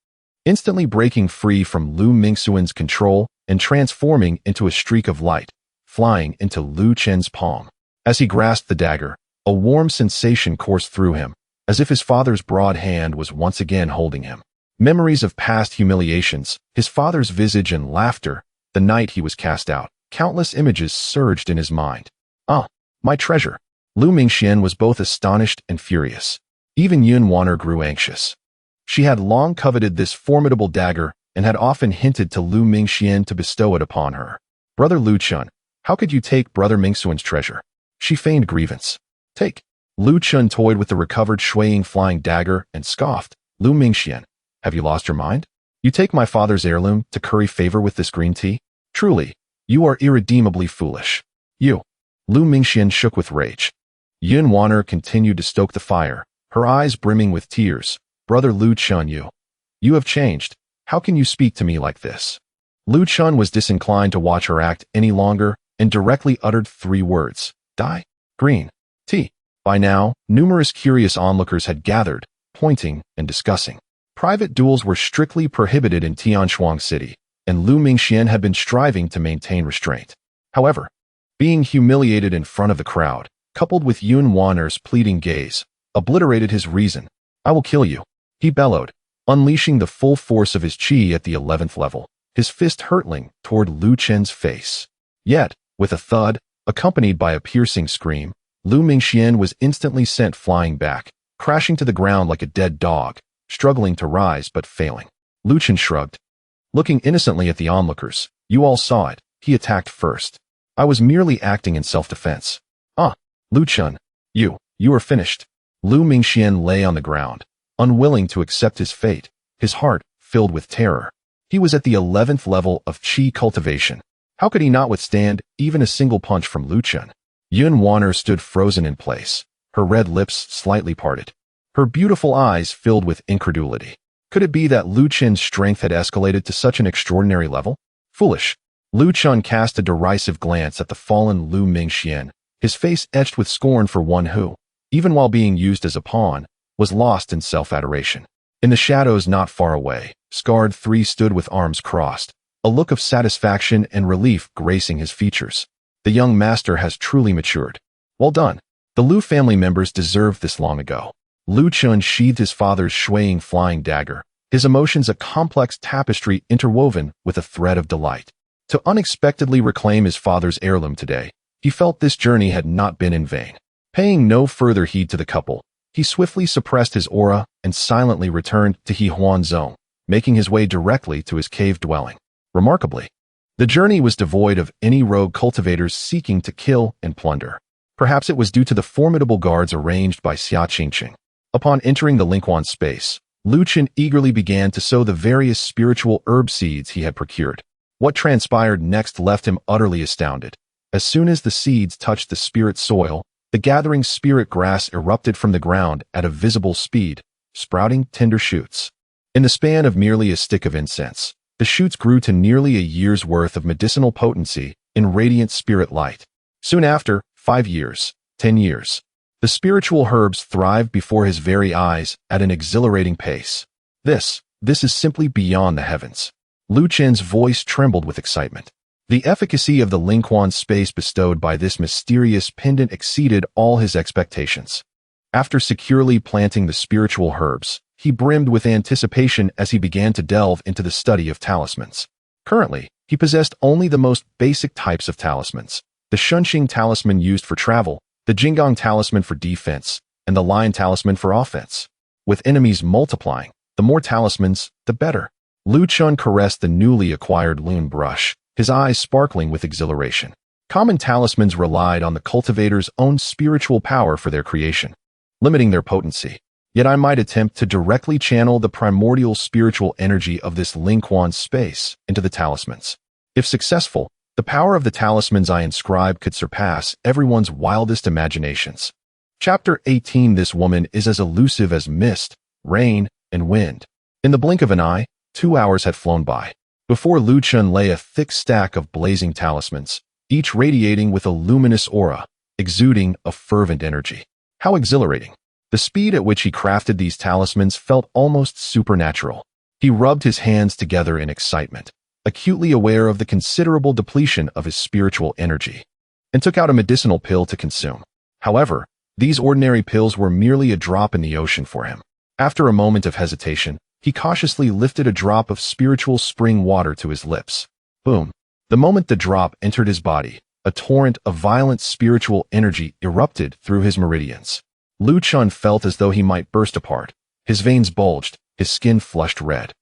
instantly breaking free from Lu Mingxuan's control and transforming into a streak of light, flying into Lu Chen's palm. As he grasped the dagger, a warm sensation coursed through him, as if his father's broad hand was once again holding him. Memories of past humiliations, his father's visage and laughter, the night he was cast out, countless images surged in his mind. Ah, my treasure! Lu Mingxian was both astonished and furious. Even Yun Wanner grew anxious. She had long coveted this formidable dagger and had often hinted to Lu Mingxian to bestow it upon her. Brother Lu Chun, how could you take Brother Mingxuan's treasure? She feigned grievance. Take. Lu Chun toyed with the recovered swaying flying dagger and scoffed. Lu Mingxian, have you lost your mind? You take my father's heirloom to curry favor with this green tea? Truly, you are irredeemably foolish. You. Lu Mingxian shook with rage. Yun Wanner continued to stoke the fire, her eyes brimming with tears. Brother Lu Chun, you have changed. How can you speak to me like this? Lu Chun was disinclined to watch her act any longer and directly uttered 3 words. Die. Green. Tea. By now, numerous curious onlookers had gathered, pointing and discussing. Private duels were strictly prohibited in Tianshuang City, and Lu Mingxian had been striving to maintain restraint. However, being humiliated in front of the crowd, coupled with Yun Wanner's pleading gaze, obliterated his reason. I will kill you, he bellowed, unleashing the full force of his chi at the 11th level, his fist hurtling toward Lu Chen's face. Yet, with a thud, accompanied by a piercing scream, Lu Mingxian was instantly sent flying back, crashing to the ground like a dead dog, struggling to rise but failing. Lu Chen shrugged. Looking innocently at the onlookers, you all saw it, he attacked first. I was merely acting in self-defense. Ah, Lu Chen, you are finished. Lu Mingxian lay on the ground, unwilling to accept his fate, his heart filled with terror. He was at the 11th level of chi cultivation. How could he not withstand even a single punch from Lu Chen? Yun Wanner stood frozen in place, her red lips slightly parted. her beautiful eyes filled with incredulity. Could it be that Lu Qin's strength had escalated to such an extraordinary level? Foolish. Lu Chun cast a derisive glance at the fallen Lu Mingxian, his face etched with scorn for one who, even while being used as a pawn, was lost in self-adoration. In the shadows not far away, Scarred 3 stood with arms crossed, a look of satisfaction and relief gracing his features. The young master has truly matured. Well done. The Lu family members deserved this long ago. Lu Chun sheathed his father's swaying flying dagger, his emotions a complex tapestry interwoven with a thread of delight. To unexpectedly reclaim his father's heirloom today, he felt this journey had not been in vain. Paying no further heed to the couple, he swiftly suppressed his aura and silently returned to He Huan Zone, making his way directly to his cave dwelling. Remarkably, the journey was devoid of any rogue cultivators seeking to kill and plunder. Perhaps it was due to the formidable guards arranged by Xia Qingqing. Upon entering the Lingquan space, Lu Qin eagerly began to sow the various spiritual herb seeds he had procured. What transpired next left him utterly astounded. As soon as the seeds touched the spirit soil, the gathering spirit grass erupted from the ground at a visible speed, sprouting tender shoots. In the span of merely a stick of incense, the shoots grew to nearly a year's worth of medicinal potency in radiant spirit light. Soon after, 5 years, 10 years, the spiritual herbs thrived before his very eyes at an exhilarating pace. This is simply beyond the heavens. Lu Qin's voice trembled with excitement. The efficacy of the Lingquan space bestowed by this mysterious pendant exceeded all his expectations. After securely planting the spiritual herbs, he brimmed with anticipation as he began to delve into the study of talismans. Currently, he possessed only the most basic types of talismans: the Shunxing talisman used for travel, the Jinggang talisman for defense, and the Lion talisman for offense. With enemies multiplying, the more talismans, the better. Lu Chun caressed the newly acquired Lune brush, his eyes sparkling with exhilaration. Common talismans relied on the cultivator's own spiritual power for their creation, limiting their potency. Yet I might attempt to directly channel the primordial spiritual energy of this Lingquan space into the talismans. If successful, the power of the talismans I inscribe could surpass everyone's wildest imaginations. Chapter 18. This woman is as elusive as mist, rain, and wind. In the blink of an eye, 2 hours had flown by. Before Lu Chun lay a thick stack of blazing talismans, each radiating with a luminous aura, exuding a fervent energy. How exhilarating! The speed at which he crafted these talismans felt almost supernatural. He rubbed his hands together in excitement, acutely aware of the considerable depletion of his spiritual energy, and took out a medicinal pill to consume. However, these ordinary pills were merely a drop in the ocean for him. After a moment of hesitation, he cautiously lifted a drop of spiritual spring water to his lips. Boom! The moment the drop entered his body, a torrent of violent spiritual energy erupted through his meridians. Lu Chun felt as though he might burst apart. His veins bulged, his skin flushed red,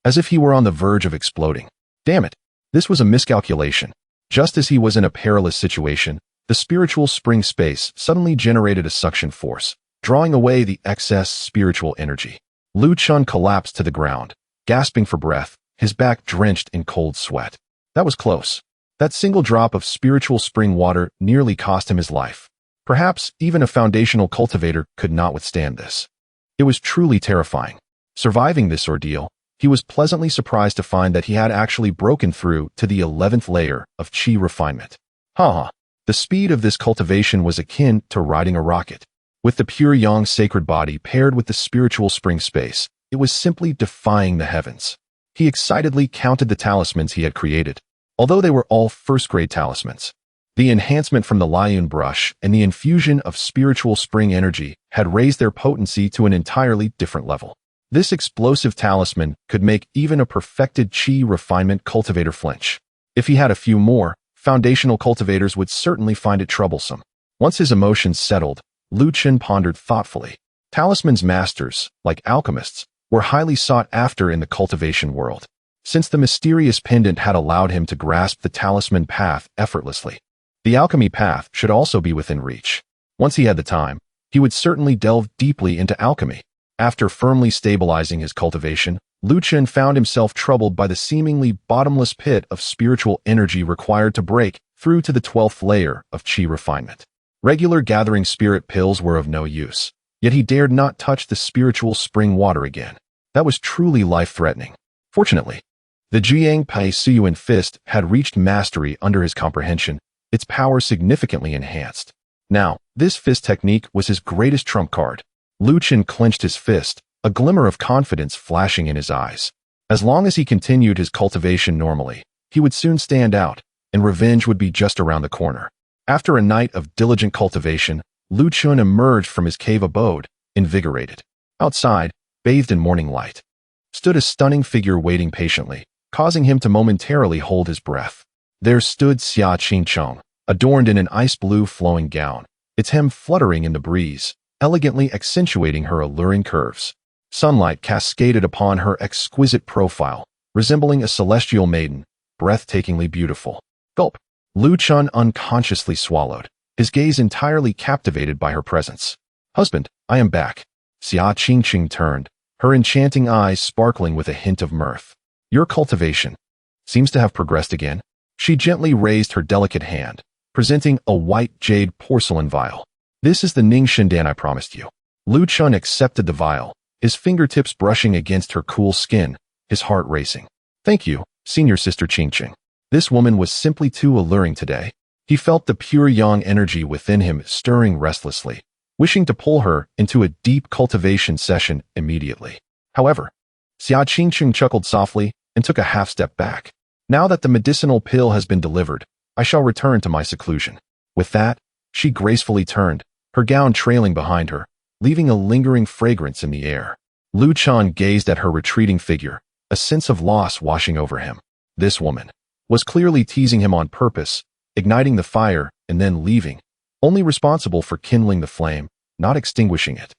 as if he were on the verge of exploding. Damn it! This was a miscalculation. Just as he was in a perilous situation, the spiritual spring space suddenly generated a suction force, drawing away the excess spiritual energy. Lu Chun collapsed to the ground, gasping for breath, his back drenched in cold sweat. That was close. That single drop of spiritual spring water nearly cost him his life. Perhaps even a foundational cultivator could not withstand this. It was truly terrifying. Surviving this ordeal, he was pleasantly surprised to find that he had actually broken through to the 11th layer of Qi refinement. The speed of this cultivation was akin to riding a rocket. With the pure yang sacred body paired with the spiritual spring space, it was simply defying the heavens. He excitedly counted the talismans he had created. Although they were all first-grade talismans, the enhancement from the Lion brush and the infusion of spiritual spring energy had raised their potency to an entirely different level. This explosive talisman could make even a perfected Qi refinement cultivator flinch. If he had a few more, foundational cultivators would certainly find it troublesome. Once his emotions settled, Lu Chun pondered thoughtfully. Talismans masters, like alchemists, were highly sought after in the cultivation world, since the mysterious pendant had allowed him to grasp the talisman path effortlessly. The alchemy path should also be within reach. Once he had the time, he would certainly delve deeply into alchemy. After firmly stabilizing his cultivation, Lu Chun found himself troubled by the seemingly bottomless pit of spiritual energy required to break through to the 12th layer of Qi refinement. Regular gathering spirit pills were of no use. yet he dared not touch the spiritual spring water again. That was truly life-threatening. Fortunately, the Jiang Pai Suyuan fist had reached mastery under his comprehension, its power significantly enhanced. Now, this fist technique was his greatest trump card. Lu Chen clenched his fist, a glimmer of confidence flashing in his eyes. As long as he continued his cultivation normally, he would soon stand out, and revenge would be just around the corner. After a night of diligent cultivation, Lu Chen emerged from his cave abode, invigorated. Outside, bathed in morning light, stood a stunning figure waiting patiently, causing him to momentarily hold his breath. There stood Xia Qingcheng, adorned in an ice-blue flowing gown, its hem fluttering in the breeze, elegantly accentuating her alluring curves. Sunlight cascaded upon her exquisite profile, resembling a celestial maiden, breathtakingly beautiful. Gulp. Lu Chen unconsciously swallowed, his gaze entirely captivated by her presence. Husband, I am back. Xia Qingcheng turned, her enchanting eyes sparkling with a hint of mirth. Your cultivation seems to have progressed again. She gently raised her delicate hand, presenting a white jade porcelain vial. This is the Ning Shindan I promised you. Lu Chen accepted the vial, his fingertips brushing against her cool skin, his heart racing. Thank you, senior sister Qingqing. This woman was simply too alluring today. He felt the pure yang energy within him stirring restlessly, wishing to pull her into a deep cultivation session immediately. However, Xia Qingqing chuckled softly and took a half-step back. Now that the medicinal pill has been delivered, I shall return to my seclusion. With that, she gracefully turned, her gown trailing behind her, leaving a lingering fragrance in the air. Lu Chen gazed at her retreating figure, a sense of loss washing over him. This woman was clearly teasing him on purpose, igniting the fire and then leaving, only responsible for kindling the flame, not extinguishing it.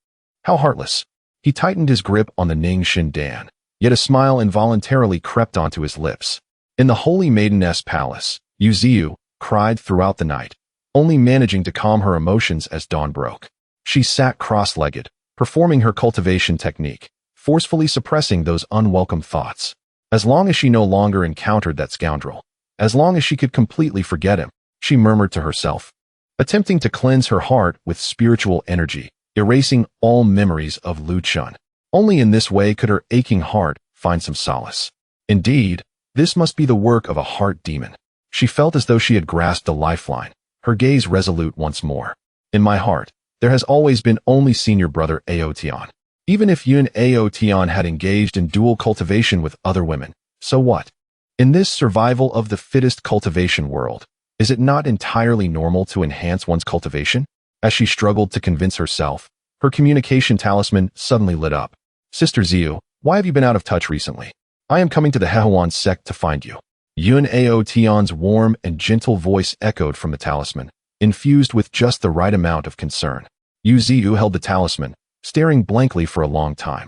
How heartless. He tightened his grip on the Ning Shindan, yet a smile involuntarily crept onto his lips. In the Holy Maideness Palace, Yu Ziyu cried throughout the night, only managing to calm her emotions as dawn broke. She sat cross-legged, performing her cultivation technique, forcefully suppressing those unwelcome thoughts. As long as she no longer encountered that scoundrel, as long as she could completely forget him, she murmured to herself, attempting to cleanse her heart with spiritual energy, erasing all memories of Lu Chen. Only in this way could her aching heart find some solace. Indeed, this must be the work of a heart demon. She felt as though she had grasped a lifeline, her gaze resolute once more. In my heart, there has always been only senior brother Ao Tian. Even if Yun Ao Tian had engaged in dual cultivation with other women, so what? In this survival of the fittest cultivation world, is it not entirely normal to enhance one's cultivation? As she struggled to convince herself, her communication talisman suddenly lit up. Sister Ziyu, why have you been out of touch recently? I am coming to the Hehuan sect to find you. Yun Ao Tian's warm and gentle voice echoed from the talisman, infused with just the right amount of concern. Yu Ziyu held the talisman, staring blankly for a long time.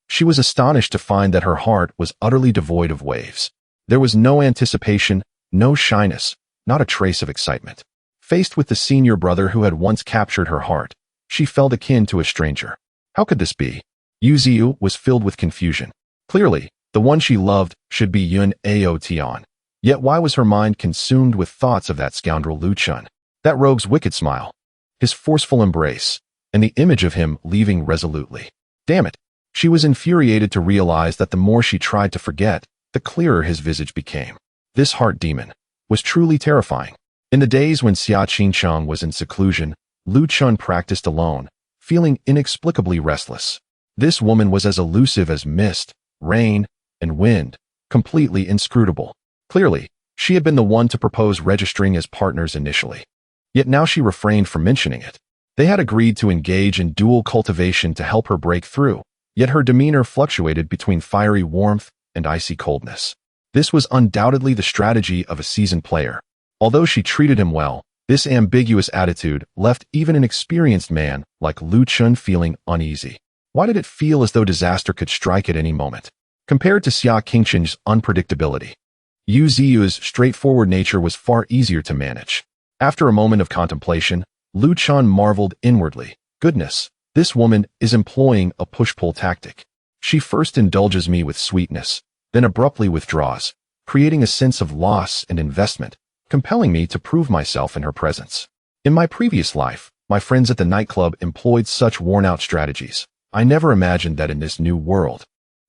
She was astonished to find that her heart was utterly devoid of waves. There was no anticipation, no shyness, not a trace of excitement. Faced with the senior brother who had once captured her heart, she felt akin to a stranger. How could this be? Yu Ziyu was filled with confusion. Clearly, the one she loved should be Yun Ao Tian. Yet why was her mind consumed with thoughts of that scoundrel Lu Chen? That rogue's wicked smile, his forceful embrace, and the image of him leaving resolutely. Damn it! She was infuriated to realize that the more she tried to forget, the clearer his visage became. This heart demon was truly terrifying. In the days when Xia Qingcheng was in seclusion, Lu Chen practiced alone, feeling inexplicably restless. This woman was as elusive as mist, rain, and wind, completely inscrutable. Clearly, she had been the one to propose registering as partners initially. Yet now she refrained from mentioning it. They had agreed to engage in dual cultivation to help her break through, yet her demeanor fluctuated between fiery warmth and icy coldness. This was undoubtedly the strategy of a seasoned player. Although she treated him well, this ambiguous attitude left even an experienced man like Lu Chen feeling uneasy. Why did it feel as though disaster could strike at any moment? Compared to Xia Qingcheng's unpredictability, Yu Ziyu's straightforward nature was far easier to manage. After a moment of contemplation, Lu Chen marveled inwardly. Goodness, this woman is employing a push-pull tactic. She first indulges me with sweetness, then abruptly withdraws, creating a sense of loss and investment, compelling me to prove myself in her presence. In my previous life, My friends at the nightclub employed such worn-out strategies. I never imagined that in this new world,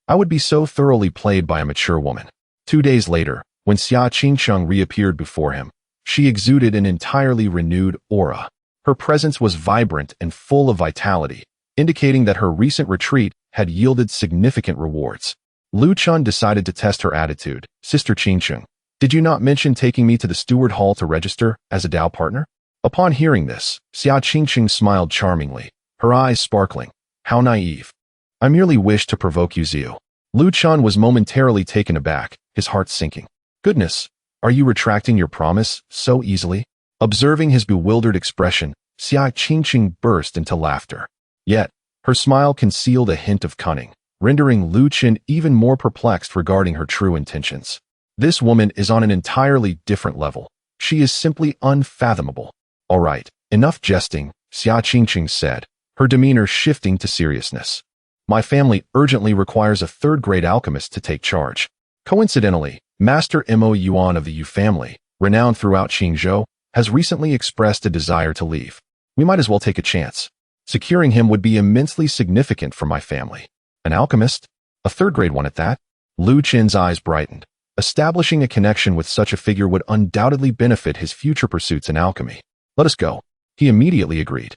I would be so thoroughly played by a mature woman. 2 days later, when Xia Qingcheng reappeared before him, she exuded an entirely renewed aura. Her presence was vibrant and full of vitality, indicating that her recent retreat had yielded significant rewards. Lu Chun decided to test her attitude. Sister Qingcheng, did you not mention taking me to the steward hall to register as a Dao partner? Upon hearing this, Xia Qingcheng smiled charmingly, her eyes sparkling. How naive. I merely wished to provoke you, Xiu. Lu Chun was momentarily taken aback, his heart sinking. Goodness, are you retracting your promise so easily? Observing his bewildered expression, Xia Qingcheng burst into laughter. Yet, her smile concealed a hint of cunning, rendering Lu Chun even more perplexed regarding her true intentions. This woman is on an entirely different level. She is simply unfathomable. All right, enough jesting, Xia Qingcheng said, her demeanor shifting to seriousness. My family urgently requires a third-grade alchemist to take charge. Coincidentally, Master Mo Yuan of the Yu family, renowned throughout Qingzhou, has recently expressed a desire to leave. We might as well take a chance. Securing him would be immensely significant for my family. An alchemist? A third-grade one at that? Lu Chen's eyes brightened. Establishing a connection with such a figure would undoubtedly benefit his future pursuits in alchemy. Let us go. He immediately agreed.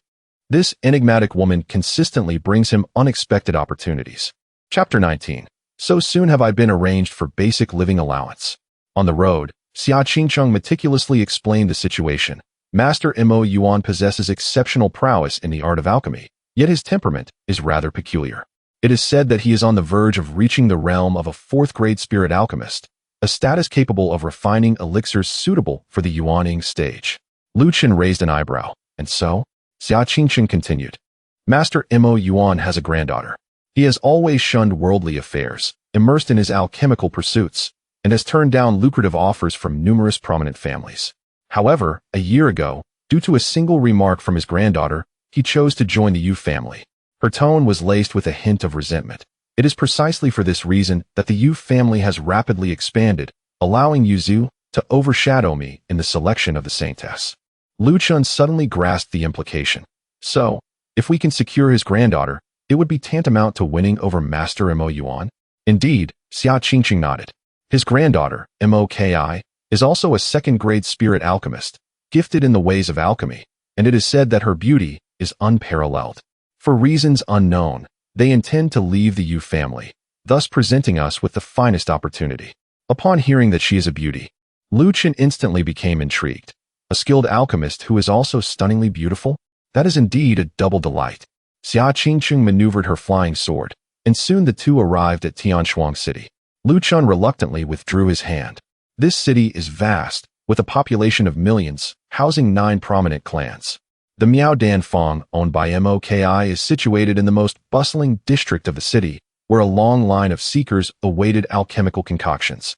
This enigmatic woman consistently brings him unexpected opportunities. Chapter 19. So soon have I been arranged for basic living allowance. On the road, Xia Qingcheng meticulously explained the situation. Master Mo Yuan possesses exceptional prowess in the art of alchemy, yet his temperament is rather peculiar. It is said that he is on the verge of reaching the realm of a fourth-grade spirit alchemist, a status capable of refining elixirs suitable for the Yuaning stage. Lu Chen raised an eyebrow, and so? Xia Qingcheng continued. Master Mo Yuan has a granddaughter. He has always shunned worldly affairs, immersed in his alchemical pursuits, and has turned down lucrative offers from numerous prominent families. However, a year ago, due to a single remark from his granddaughter, he chose to join the Yu family. Her tone was laced with a hint of resentment. It is precisely for this reason that the Yu family has rapidly expanded, allowing Yu Zhu to overshadow me in the selection of the Saintess. Lu Chun suddenly grasped the implication. So, if we can secure his granddaughter, it would be tantamount to winning over Master Mo Yuan? Indeed, Xia Qingcheng nodded. His granddaughter, Moki, is also a second-grade spirit alchemist, gifted in the ways of alchemy, and it is said that her beauty is unparalleled. For reasons unknown, they intend to leave the Yu family, thus presenting us with the finest opportunity. Upon hearing that she is a beauty, Lu Chen instantly became intrigued. A skilled alchemist who is also stunningly beautiful? That is indeed a double delight. Xia Qingcheng maneuvered her flying sword, and soon the two arrived at Tianshuang City. Lu Chun reluctantly withdrew his hand. This city is vast, with a population of millions, housing 9 prominent clans. The Miao Dan Fong, owned by Moki, is situated in the most bustling district of the city, where a long line of seekers awaited alchemical concoctions.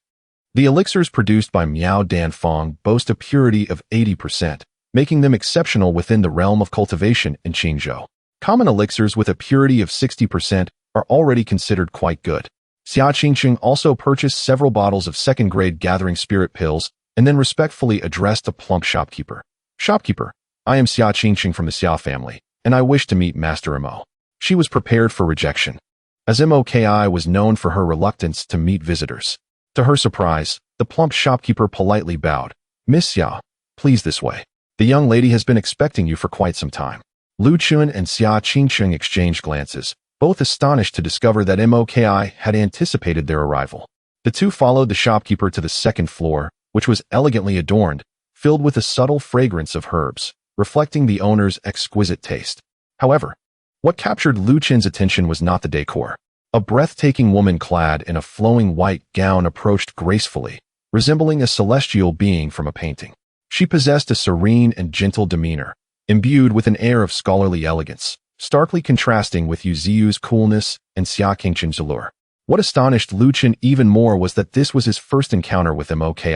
The elixirs produced by Miao Dan Fong boast a purity of 80%, making them exceptional within the realm of cultivation in Qingzhou. Common elixirs with a purity of 60% are already considered quite good. Xia Qingcheng also purchased several bottles of second-grade gathering spirit pills and then respectfully addressed the plump shopkeeper. Shopkeeper, I am Xia Qingcheng from the Xia family, and I wish to meet Master Mo. She was prepared for rejection, as Moki was known for her reluctance to meet visitors. To her surprise, the plump shopkeeper politely bowed. Miss Xia, please this way. The young lady has been expecting you for quite some time. Lu Chun and Xia Qingcheng exchanged glances, both astonished to discover that Moki had anticipated their arrival. The two followed the shopkeeper to the second floor, which was elegantly adorned, filled with a subtle fragrance of herbs, reflecting the owner's exquisite taste. However, what captured Lu Chen's attention was not the decor. A breathtaking woman clad in a flowing white gown approached gracefully, resembling a celestial being from a painting. She possessed a serene and gentle demeanor, imbued with an air of scholarly elegance, starkly contrasting with Yu Ziu's coolness and Xia Qingcheng's allure. What astonished Lu Chen even more was that this was his first encounter with Moki.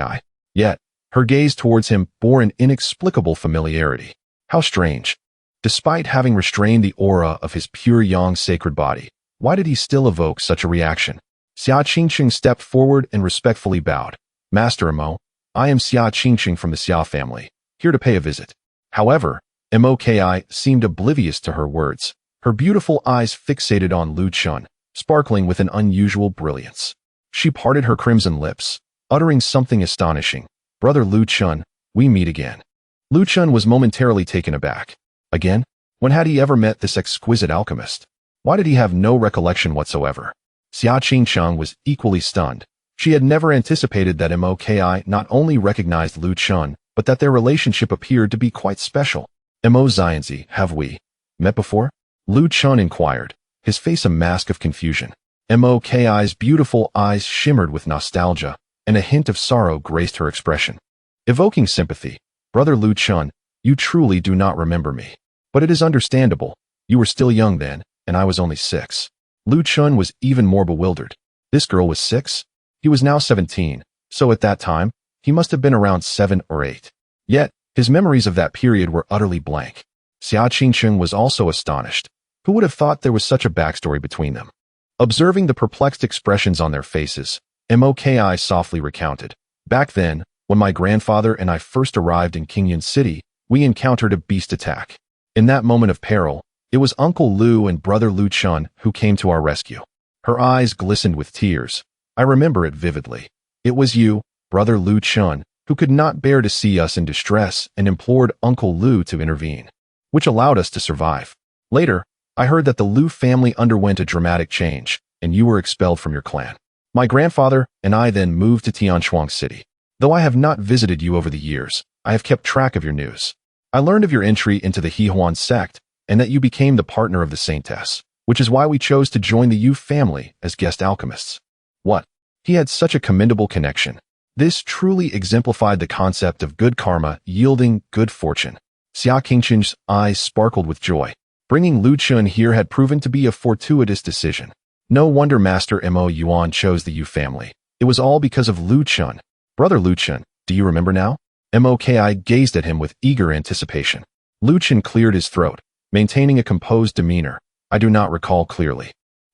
Yet, her gaze towards him bore an inexplicable familiarity. How strange. Despite having restrained the aura of his pure yang sacred body, why did he still evoke such a reaction? Xia Qingcheng stepped forward and respectfully bowed. Master Mo, I am Xia Qingcheng from the Xia family, here to pay a visit. However, Moki seemed oblivious to her words, her beautiful eyes fixated on Lu Chun, sparkling with an unusual brilliance. She parted her crimson lips, uttering something astonishing. "Brother Lu Chun, we meet again." Lu Chun was momentarily taken aback. Again? When had he ever met this exquisite alchemist? Why did he have no recollection whatsoever? Xia Qingcheng was equally stunned. She had never anticipated that Moki not only recognized Lu Chun, but that their relationship appeared to be quite special. "Mo Xianzi, have we met before?" Lu Chun inquired, his face a mask of confusion. Moki's beautiful eyes shimmered with nostalgia, and a hint of sorrow graced her expression. Evoking sympathy, "Brother Lu Chun, you truly do not remember me. But it is understandable. You were still young then, and I was only 6. Lu Chun was even more bewildered. This girl was 6? He was now 17, so at that time, he must have been around 7 or 8. Yet, his memories of that period were utterly blank. Xia Qingcheng was also astonished. Who would have thought there was such a backstory between them? Observing the perplexed expressions on their faces, Moki softly recounted. "Back then, when my grandfather and I first arrived in Qingyun City, we encountered a beast attack. In that moment of peril, it was Uncle Lu and Brother Lu Chun who came to our rescue." Her eyes glistened with tears. "I remember it vividly. It was you, Brother Lu Chun, who could not bear to see us in distress and implored Uncle Lu to intervene, which allowed us to survive. Later, I heard that the Lu family underwent a dramatic change, and you were expelled from your clan. My grandfather and I then moved to Tianquan City. Though I have not visited you over the years, I have kept track of your news. I learned of your entry into the Hehuan sect, and that you became the partner of the Saintess, which is why we chose to join the Yu family as guest alchemists." What? He had such a commendable connection. This truly exemplified the concept of good karma yielding good fortune. Xia Qingcheng's eyes sparkled with joy. Bringing Lu Chun here had proven to be a fortuitous decision. No wonder Master Mo Yuan chose the Yu family. It was all because of Lu Chun. "Brother Lu Chun, do you remember now?" Moki gazed at him with eager anticipation. Lu Chun cleared his throat, maintaining a composed demeanor. "I do not recall clearly.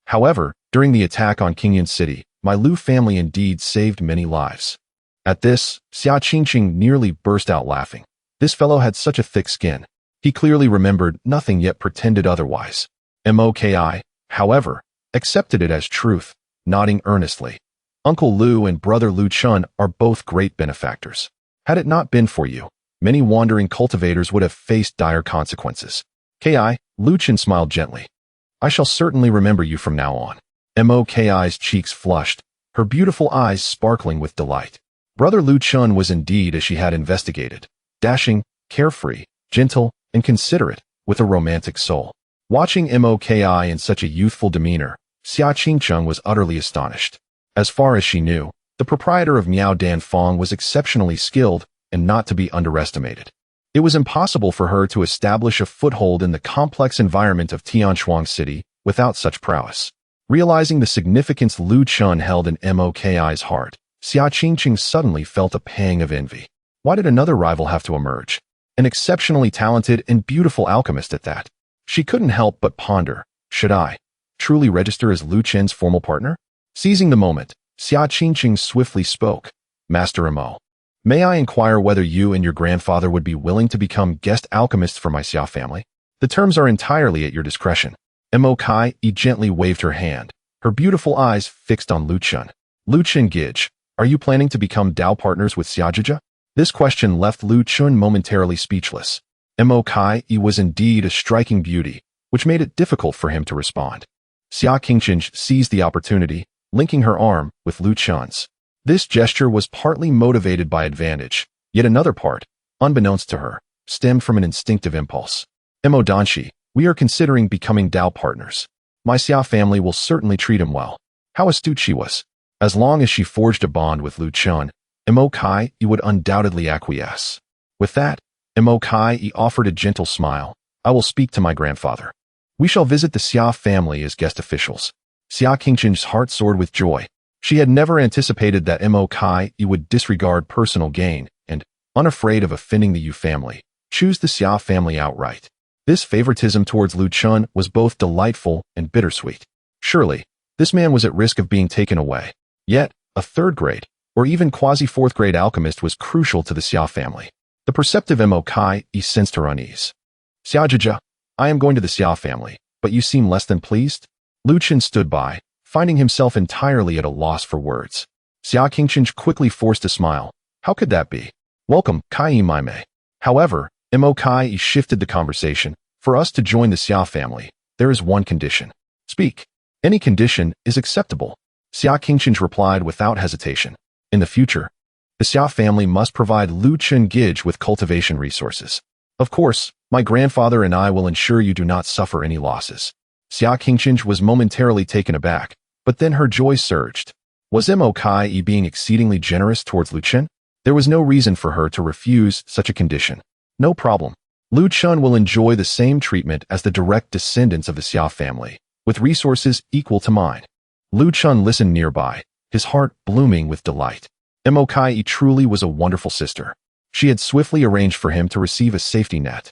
However, during the attack on Qingyun City, my Lu family indeed saved many lives." At this, Xia Qingcheng nearly burst out laughing. This fellow had such a thick skin. He clearly remembered nothing yet pretended otherwise. Moki, however, accepted it as truth, nodding earnestly. "Uncle Lu and Brother Lu Chun are both great benefactors. Had it not been for you, many wandering cultivators would have faced dire consequences." Lu Chun smiled gently. "I shall certainly remember you from now on." Moki's cheeks flushed, her beautiful eyes sparkling with delight. Brother Lu Chun was indeed as she had investigated, dashing, carefree, gentle, and considerate, with a romantic soul. Watching Moki in such a youthful demeanor, Xia Qingcheng was utterly astonished. As far as she knew, the proprietor of Miao Dan Fong was exceptionally skilled and not to be underestimated. It was impossible for her to establish a foothold in the complex environment of Tianquan City without such prowess. Realizing the significance Lu Chun held in Moki's heart, Xia Qingcheng suddenly felt a pang of envy. Why did another rival have to emerge? An exceptionally talented and beautiful alchemist at that. She couldn't help but ponder, should I truly register as Lu Chen's formal partner? Seizing the moment, Xia Qingcheng swiftly spoke. "Master Mo, may I inquire whether you and your grandfather would be willing to become guest alchemists for my Xia family? The terms are entirely at your discretion." Moki gently waved her hand, her beautiful eyes fixed on Lu Chun. "Lu Chun Gij, are you planning to become Dao partners with Xiaojia?" This question left Lu Chun momentarily speechless. Moki was indeed a striking beauty, which made it difficult for him to respond. Xia Qingcheng seized the opportunity, linking her arm with Lu Chun's. This gesture was partly motivated by advantage, yet another part, unbeknownst to her, stemmed from an instinctive impulse. "Mo Danshi, we are considering becoming Dao partners. My Xia family will certainly treat him well." How astute she was. As long as she forged a bond with Lu Chun, Moki would undoubtedly acquiesce. With that, Moki offered a gentle smile. "I will speak to my grandfather. We shall visit the Xia family as guest officials." Xia Qingcheng's heart soared with joy. She had never anticipated that Moki would disregard personal gain and, unafraid of offending the Yu family, choose the Xia family outright. This favoritism towards Lu Chun was both delightful and bittersweet. Surely, this man was at risk of being taken away. Yet, a third-grade, or even quasi-fourth-grade alchemist was crucial to the Xia family. The perceptive Moki sensed her unease. Xiaojia, I am going to the Xia family, but you seem less than pleased? Lu Chen stood by, finding himself entirely at a loss for words. Xia Qingchen quickly forced a smile. How could that be? Welcome, Kai Maimei. However, Mo Kai shifted the conversation. For us to join the Xia family, there is one condition. Speak. Any condition is acceptable. Xia Qingchen replied without hesitation. In the future, the Xia family must provide Lu Chen Gij with cultivation resources. Of course, my grandfather and I will ensure you do not suffer any losses. Xia Qingchen was momentarily taken aback, but then her joy surged. Was Mo Kai being exceedingly generous towards Lu Chen? There was no reason for her to refuse such a condition. No problem. Lu Chen will enjoy the same treatment as the direct descendants of the Xia family, with resources equal to mine. Lu Chen listened nearby, his heart blooming with delight. Mo Kai truly was a wonderful sister. She had swiftly arranged for him to receive a safety net.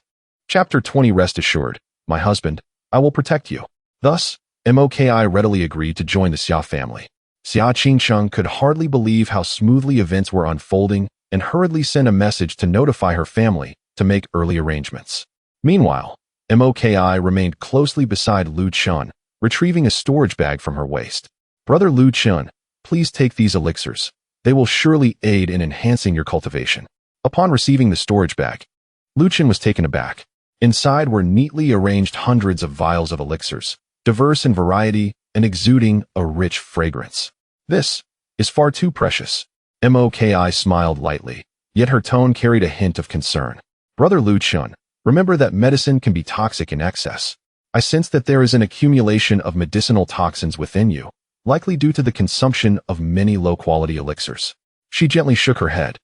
Chapter 20. Rest assured, my husband, I will protect you. Thus, Mo Kai readily agreed to join the Xia family. Xia Qingchen could hardly believe how smoothly events were unfolding and hurriedly sent a message to notify her family to make early arrangements. Meanwhile, Mo Kai remained closely beside Lu Chen, retrieving a storage bag from her waist. Brother Lu Chen, please take these elixirs. They will surely aid in enhancing your cultivation. Upon receiving the storage bag, Lu Chen was taken aback. Inside were neatly arranged hundreds of vials of elixirs, diverse in variety and exuding a rich fragrance. This is far too precious. Mo Kai smiled lightly, yet her tone carried a hint of concern. Brother Lu Chen, remember that medicine can be toxic in excess. I sense that there is an accumulation of medicinal toxins within you, likely due to the consumption of many low-quality elixirs. She gently shook her head.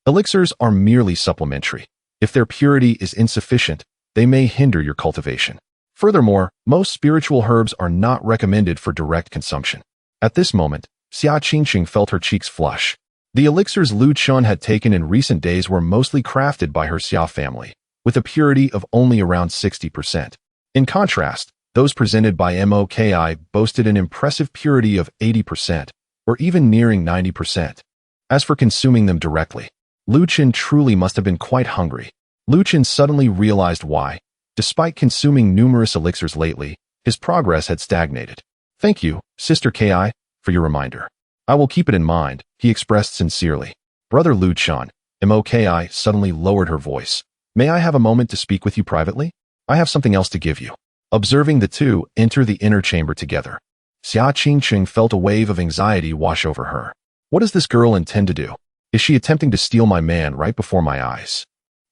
Elixirs are merely supplementary. If their purity is insufficient, they may hinder your cultivation. Furthermore, most spiritual herbs are not recommended for direct consumption. At this moment, Xia Qingchen felt her cheeks flush. The elixirs Lu Chen had taken in recent days were mostly crafted by her Xia family, with a purity of only around 60%. In contrast, those presented by Mo Kai boasted an impressive purity of 80%, or even nearing 90%. As for consuming them directly, Lu Chen truly must have been quite hungry. Lu Chen suddenly realized why. Despite consuming numerous elixirs lately, his progress had stagnated. Thank you, Sister Kai, for your reminder. I will keep it in mind, he expressed sincerely. Brother Lu Chen, Mo Kai suddenly lowered her voice. May I have a moment to speak with you privately? I have something else to give you. Observing the two enter the inner chamber together, Xia Qingchen felt a wave of anxiety wash over her. What does this girl intend to do? Is she attempting to steal my man right before my eyes?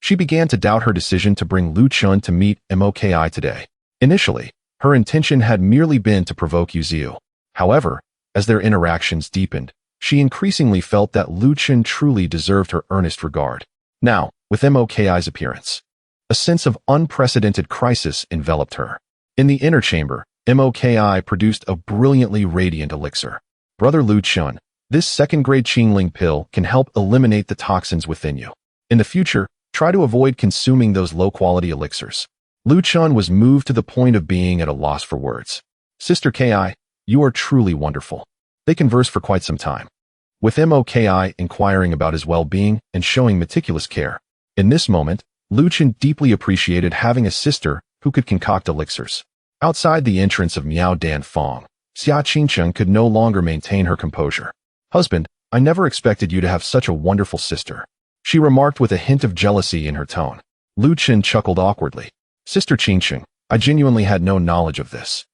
She began to doubt her decision to bring Lu Chen to meet Mo Kai today. Initially, her intention had merely been to provoke Yuziu. However, as their interactions deepened, she increasingly felt that Lu Chen truly deserved her earnest regard. Now, with Mo Kai's appearance, a sense of unprecedented crisis enveloped her. In the inner chamber, Mo Kai produced a brilliantly radiant elixir. Brother Lu Chen, this second-grade Qingling pill can help eliminate the toxins within you. In the future, try to avoid consuming those low-quality elixirs. Lu Chen was moved to the point of being at a loss for words. Sister Kai, you are truly wonderful. They conversed for quite some time, with Mo Kai inquiring about his well-being and showing meticulous care. In this moment, Lu Chen deeply appreciated having a sister who could concoct elixirs. Outside the entrance of Miao Dan Fong, Xia Qingchen could no longer maintain her composure. Husband, I never expected you to have such a wonderful sister, she remarked with a hint of jealousy in her tone. Lu Chen chuckled awkwardly. Sister Qingchen, I genuinely had no knowledge of this.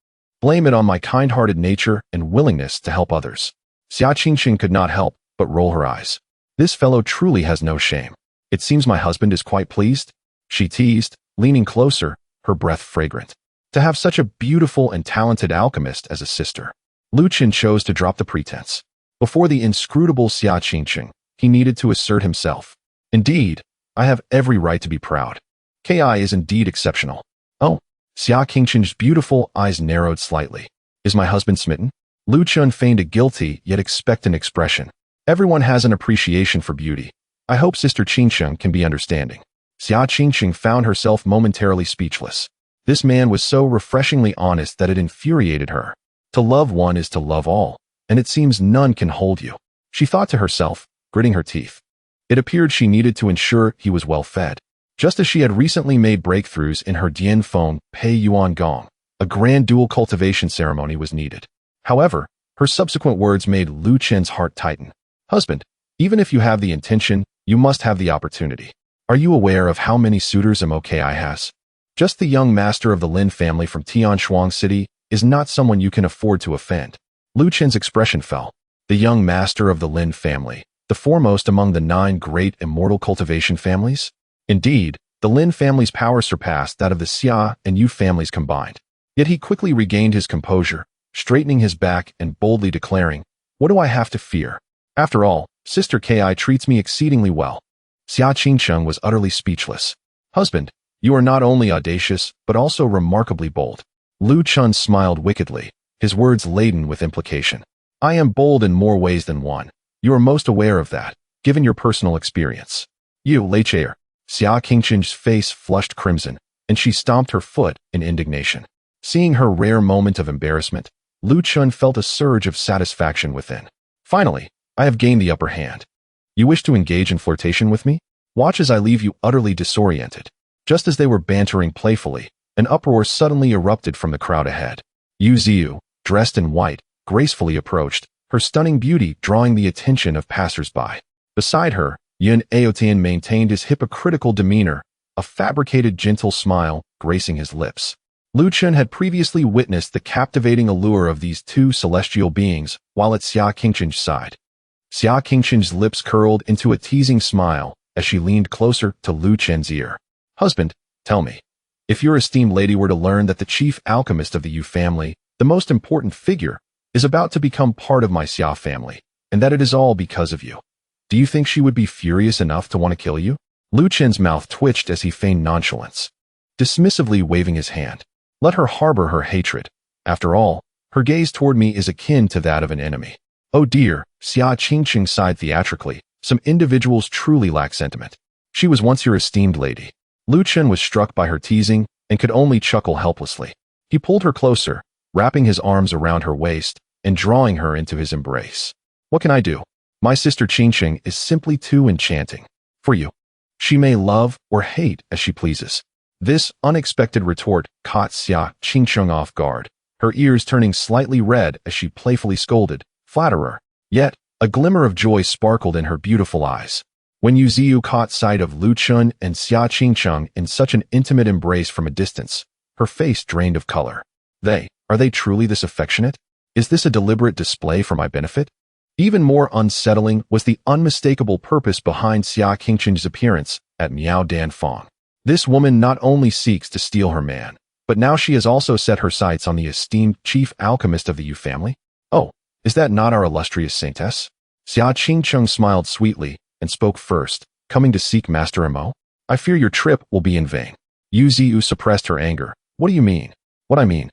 Blame it on my kind-hearted nature and willingness to help others. Xia Qingchen could not help but roll her eyes. This fellow truly has no shame. It seems my husband is quite pleased, she teased, leaning closer, her breath fragrant. To have such a beautiful and talented alchemist as a sister. Lu Chen chose to drop the pretense. Before the inscrutable Xia Qingchen, he needed to assert himself. Indeed, I have every right to be proud. Ki is indeed exceptional. Oh, Xia Qingchen's beautiful eyes narrowed slightly. Is my husband smitten? Lu Chen feigned a guilty yet expectant expression. Everyone has an appreciation for beauty. I hope Sister Qingchen can be understanding. Xia Qingchen found herself momentarily speechless. This man was so refreshingly honest that it infuriated her. To love one is to love all, and it seems none can hold you, she thought to herself, gritting her teeth. It appeared she needed to ensure he was well fed. Just as she had recently made breakthroughs in her Dian phone Pei Yuan Gong, a grand dual cultivation ceremony was needed. However, her subsequent words made Lu Chen's heart tighten. Husband, even if you have the intention, you must have the opportunity. Are you aware of how many suitors Moki has? Just the young master of the Lin family from Tianshuang City is not someone you can afford to offend. Lu Chen's expression fell. The young master of the Lin family, the foremost among the 9 great immortal cultivation families? Indeed, the Lin family's power surpassed that of the Xia and Yu families combined. Yet he quickly regained his composure, straightening his back and boldly declaring, "What do I have to fear? After all, Sister Ki treats me exceedingly well." Xia Qingcheng was utterly speechless. Husband, you are not only audacious, but also remarkably bold. Lu Chun smiled wickedly, his words laden with implication. I am bold in more ways than one. You are most aware of that, given your personal experience. You, Leichair. Xia Qingcheng's face flushed crimson, and she stomped her foot in indignation. Seeing her rare moment of embarrassment, Lu Chun felt a surge of satisfaction within. Finally, I have gained the upper hand. You wish to engage in flirtation with me? Watch as I leave you utterly disoriented. Just as they were bantering playfully, an uproar suddenly erupted from the crowd ahead. Yu Ziyu, dressed in white, gracefully approached, her stunning beauty drawing the attention of passers-by. Beside her, Yun Aotian maintained his hypocritical demeanor, a fabricated gentle smile gracing his lips. Lu Chun had previously witnessed the captivating allure of these 2 celestial beings while at Xia Qingcheng's side. Xia Qingcheng's lips curled into a teasing smile as she leaned closer to Lu Chen's ear. Husband, tell me, if your esteemed lady were to learn that the chief alchemist of the Yu family, the most important figure, is about to become part of my Xia family, and that it is all because of you, do you think she would be furious enough to want to kill you? Lu Chen's mouth twitched as he feigned nonchalance, dismissively waving his hand. Let her harbor her hatred. After all, her gaze toward me is akin to that of an enemy. Oh dear, Xia Qingcheng sighed theatrically. Some individuals truly lack sentiment. She was once your esteemed lady. Lu Chen was struck by her teasing and could only chuckle helplessly. He pulled her closer, wrapping his arms around her waist and drawing her into his embrace. What can I do? My sister Qingcheng is simply too enchanting. For you. She may love or hate as she pleases. This unexpected retort caught Xia Qingcheng off guard, her ears turning slightly red as she playfully scolded, "Flatterer." Yet, a glimmer of joy sparkled in her beautiful eyes. When Yu Ziyu caught sight of Lu Chun and Xia Qingcheng in such an intimate embrace from a distance, her face drained of color. Are they truly this affectionate? Is this a deliberate display for my benefit? Even more unsettling was the unmistakable purpose behind Xia Qingcheng's appearance at Miao Dan Fong. This woman not only seeks to steal her man, but now she has also set her sights on the esteemed chief alchemist of the Yu family. Oh, is that not our illustrious Saintess? Xia Qingcheng smiled sweetly and spoke first, coming to seek Master Mo? I fear your trip will be in vain. Yu Ziyu suppressed her anger. What do you mean? What I mean?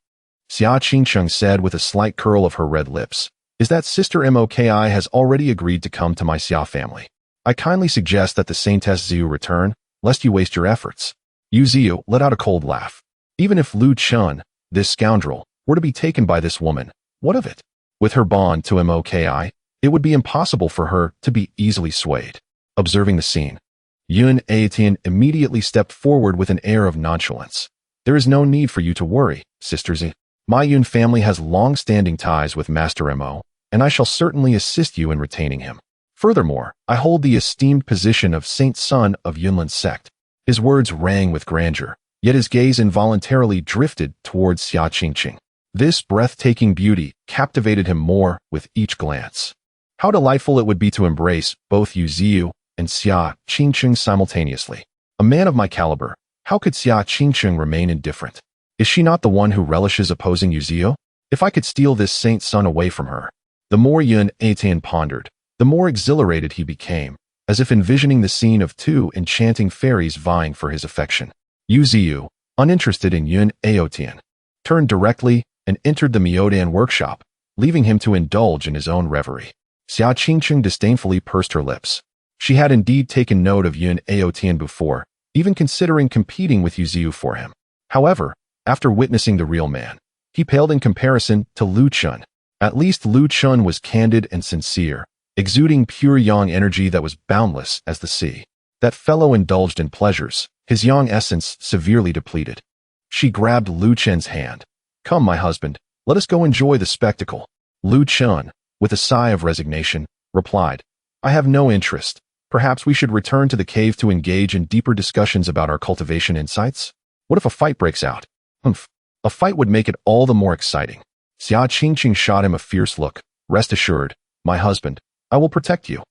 Xia Qingcheng said with a slight curl of her red lips, is that Sister Moki has already agreed to come to my Xia family. I kindly suggest that the Saintess Ziyu return, lest you waste your efforts. Yu Ziyu let out a cold laugh. Even if Lu Chun, this scoundrel, were to be taken by this woman, what of it? With her bond to Moki, it would be impossible for her to be easily swayed. Observing the scene, Yun Aotian immediately stepped forward with an air of nonchalance. There is no need for you to worry, Sister Z. My Yun family has long-standing ties with Master Mo, and I shall certainly assist you in retaining him. Furthermore, I hold the esteemed position of Saint Son of Yunlin sect. His words rang with grandeur, yet his gaze involuntarily drifted towards Xia Qingcheng. This breathtaking beauty captivated him more with each glance. How delightful it would be to embrace both Yu Ziyu and Xia Qingcheng simultaneously. A man of my caliber, how could Xia Qingcheng remain indifferent? Is she not the one who relishes opposing Yu Ziyu? If I could steal this saint son away from her. The more Yun Aotian pondered, the more exhilarated he became, as if envisioning the scene of 2 enchanting fairies vying for his affection. Yu Ziyu, uninterested in Yun Aotian, turned directly and entered the Miaodan workshop, leaving him to indulge in his own reverie. Xia Qingcheng disdainfully pursed her lips. She had indeed taken note of Yun Aotian before, even considering competing with Yu Ziyu for him. However, after witnessing the real man, he paled in comparison to Lu Chun. At least Lu Chun was candid and sincere, exuding pure yang energy that was boundless as the sea. That fellow indulged in pleasures, his young essence severely depleted. She grabbed Lu Chen's hand. "Come, my husband, let us go enjoy the spectacle." Lu Chen, with a sigh of resignation, replied, "I have no interest. Perhaps we should return to the cave to engage in deeper discussions about our cultivation insights? What if a fight breaks out?" "Humph. A fight would make it all the more exciting." Xia Qingqing shot him a fierce look. "Rest assured, my husband, I will protect you."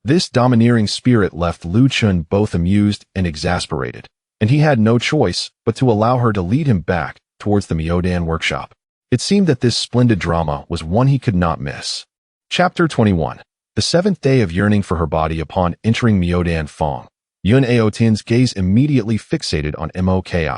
This domineering spirit left Lu Chen both amused and exasperated, and he had no choice but to allow her to lead him back towards the Miaodan workshop. It seemed that this splendid drama was one he could not miss. Chapter 21. The seventh day of yearning for her body. Upon entering Miaodan Fong, Yun Aotin's gaze immediately fixated on Moki.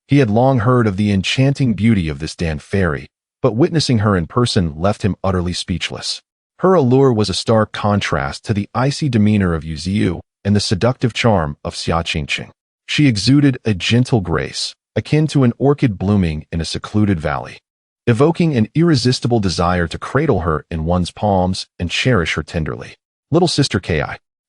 He had long heard of the enchanting beauty of this Dan fairy, but witnessing her in person left him utterly speechless. Her allure was a stark contrast to the icy demeanor of Yu Ziyu and the seductive charm of Xia Qingqing. She exuded a gentle grace, akin to an orchid blooming in a secluded valley, evoking an irresistible desire to cradle her in one's palms and cherish her tenderly. Little sister Ki,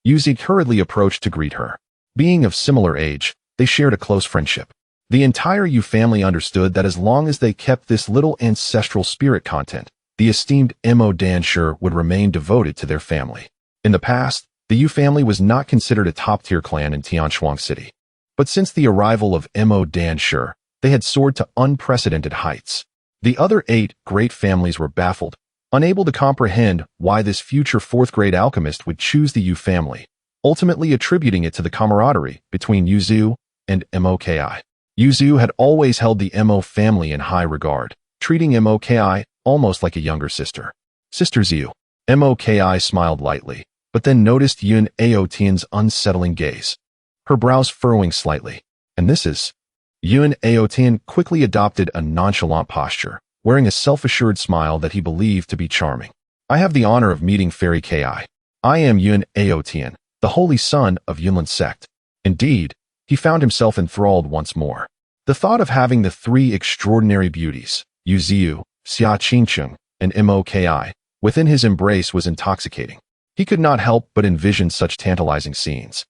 Yuzi hurriedly approached to greet her. Being of similar age, they shared a close friendship. The entire Yu family understood that as long as they kept this little ancestral spirit content, the esteemed Mo Danshi would remain devoted to their family. In the past, the Yu family was not considered a top-tier clan in Tianshuang City. But since the arrival of Mo Danshi, they had soared to unprecedented heights. The other 8 great families were baffled, unable to comprehend why this future 4th-grade alchemist would choose the Yu family, ultimately attributing it to the camaraderie between Yu Zhu and Moki. Yu Zhu had always held the Mo family in high regard, treating Moki almost like a younger sister. "Sister Zhu." Moki smiled lightly, but then noticed Yun Aotian's unsettling gaze, her brows furrowing slightly. "And this is?" Yun Aotian quickly adopted a nonchalant posture, wearing a self-assured smile that he believed to be charming. "I have the honor of meeting Fairy Ki. I am Yun Aotian, the holy son of Yunlin sect." Indeed, he found himself enthralled once more. The thought of having the 3 extraordinary beauties, Yu Ziyu, Xia Qingqing, and Moki, within his embrace was intoxicating. He could not help but envision such tantalizing scenes.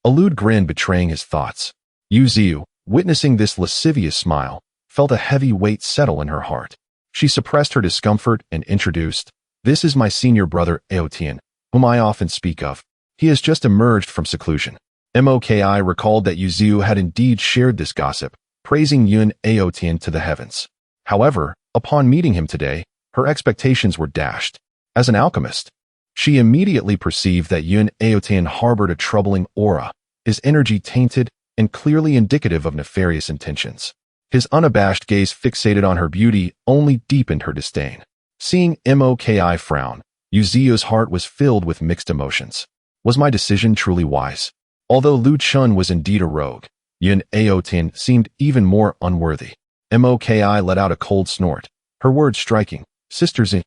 A lewd grin betraying his thoughts. Yu Ziyu, witnessing this lascivious smile, felt a heavy weight settle in her heart. She suppressed her discomfort and introduced, "This is my senior brother Aotian, whom I often speak of. He has just emerged from seclusion." Moki recalled that Yu Ziyu had indeed shared this gossip, praising Yun Aotian to the heavens. However, upon meeting him today, her expectations were dashed. As an alchemist, she immediately perceived that Yun Aotian harbored a troubling aura, his energy tainted and clearly indicative of nefarious intentions. His unabashed gaze fixated on her beauty only deepened her disdain. Seeing Moki frown, Yu Ziyu's heart was filled with mixed emotions. Was my decision truly wise? Although Lu Chun was indeed a rogue, Yun Aotian seemed even more unworthy. Moki let out a cold snort, her words striking. "Sister Z,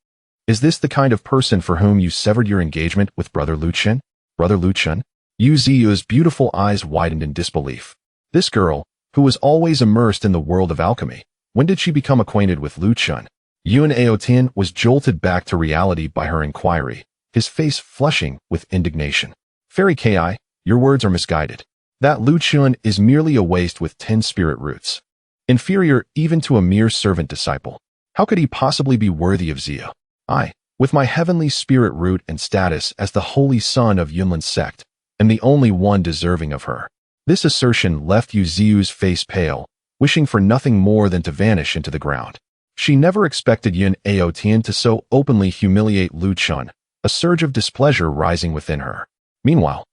is this the kind of person for whom you severed your engagement with Brother Lu Chen?" "Brother Lu Chen?" Yu Ziyu's beautiful eyes widened in disbelief. This girl, who was always immersed in the world of alchemy, when did she become acquainted with Lu Chen? Yun Aotian was jolted back to reality by her inquiry, his face flushing with indignation. "Fairy Ki, your words are misguided. That Lu Chen is merely a waste with 10 spirit roots. Inferior even to a mere servant disciple. How could he possibly be worthy of Zia? I, with my heavenly spirit root and status as the holy son of Yunlin sect, am the only one deserving of her." This assertion left Yu Ziyu's face pale, wishing for nothing more than to vanish into the ground. She never expected Yun Aotian to so openly humiliate Lu Chen, a surge of displeasure rising within her. Meanwhile,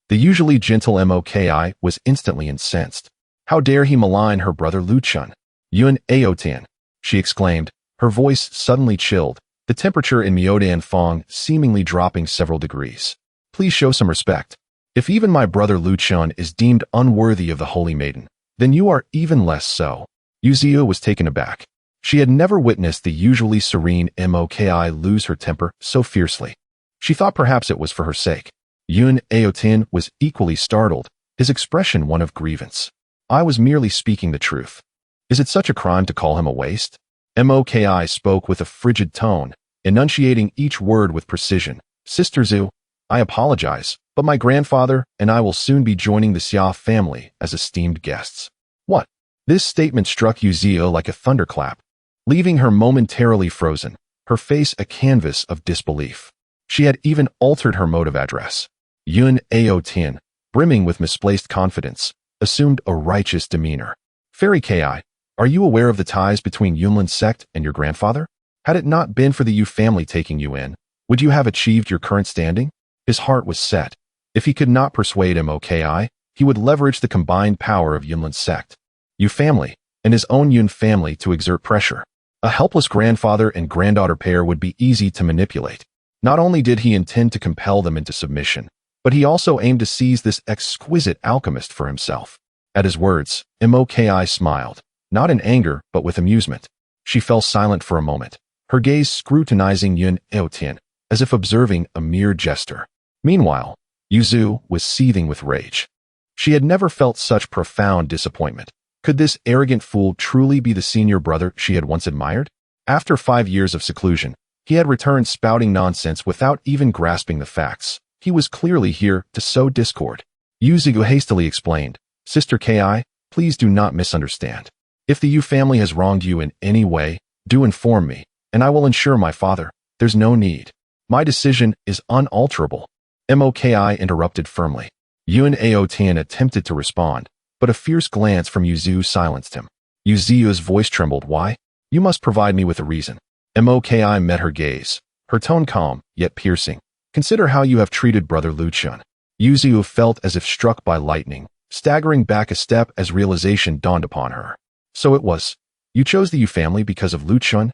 the usually gentle Moki was instantly incensed. How dare he malign her brother Lu Chen? "Yun Aotian," she exclaimed, her voice suddenly chilled, the temperature in Miaodan Fong seemingly dropping several degrees. "Please show some respect. If even my brother Lu Chen is deemed unworthy of the Holy Maiden, then you are even less so." Yu Ziyu was taken aback. She had never witnessed the usually serene Moki lose her temper so fiercely. She thought perhaps it was for her sake. Yun Aotian was equally startled, his expression one of grievance. "I was merely speaking the truth. Is it such a crime to call him a waste?" Moki spoke with a frigid tone, enunciating each word with precision. "Sister Zhu, I apologize. but my grandfather and I will soon be joining the Xia family as esteemed guests. What? This statement struck Yu Zio like a thunderclap, leaving her momentarily frozen, her face a canvas of disbelief. She had even altered her mode of address. Yun Ao Tian, brimming with misplaced confidence, assumed a righteous demeanor. Fairy Ki, are you aware of the ties between Yunlin's sect and your grandfather? Had it not been for the Yu family taking you in, would you have achieved your current standing? His heart was set. If he could not persuade Moki, he would leverage the combined power of Yunlin's sect, Yu family, and his own Yun family to exert pressure. A helpless grandfather and granddaughter pair would be easy to manipulate. Not only did he intend to compel them into submission, but he also aimed to seize this exquisite alchemist for himself. At his words, Moki smiled, not in anger but with amusement. She fell silent for a moment, her gaze scrutinizing Yun Aotian, as if observing a mere jester. Meanwhile, Yuzu was seething with rage. She had never felt such profound disappointment. Could this arrogant fool truly be the senior brother she had once admired? After 5 years of seclusion, he had returned spouting nonsense without even grasping the facts. He was clearly here to sow discord. Yuzu hastily explained, Sister Ki, please do not misunderstand. If the Yu family has wronged you in any way, do inform me, and I will ensure my father. There's no need. My decision is unalterable. Moki interrupted firmly. Yun Aotian attempted to respond, but a fierce glance from Yuzu silenced him. Yuzu's voice trembled. Why? You must provide me with a reason. Moki met her gaze, her tone calm, yet piercing. Consider how you have treated brother Luchun. Yuzu felt as if struck by lightning, staggering back a step as realization dawned upon her. So it was. You chose the Yu family because of Luchun?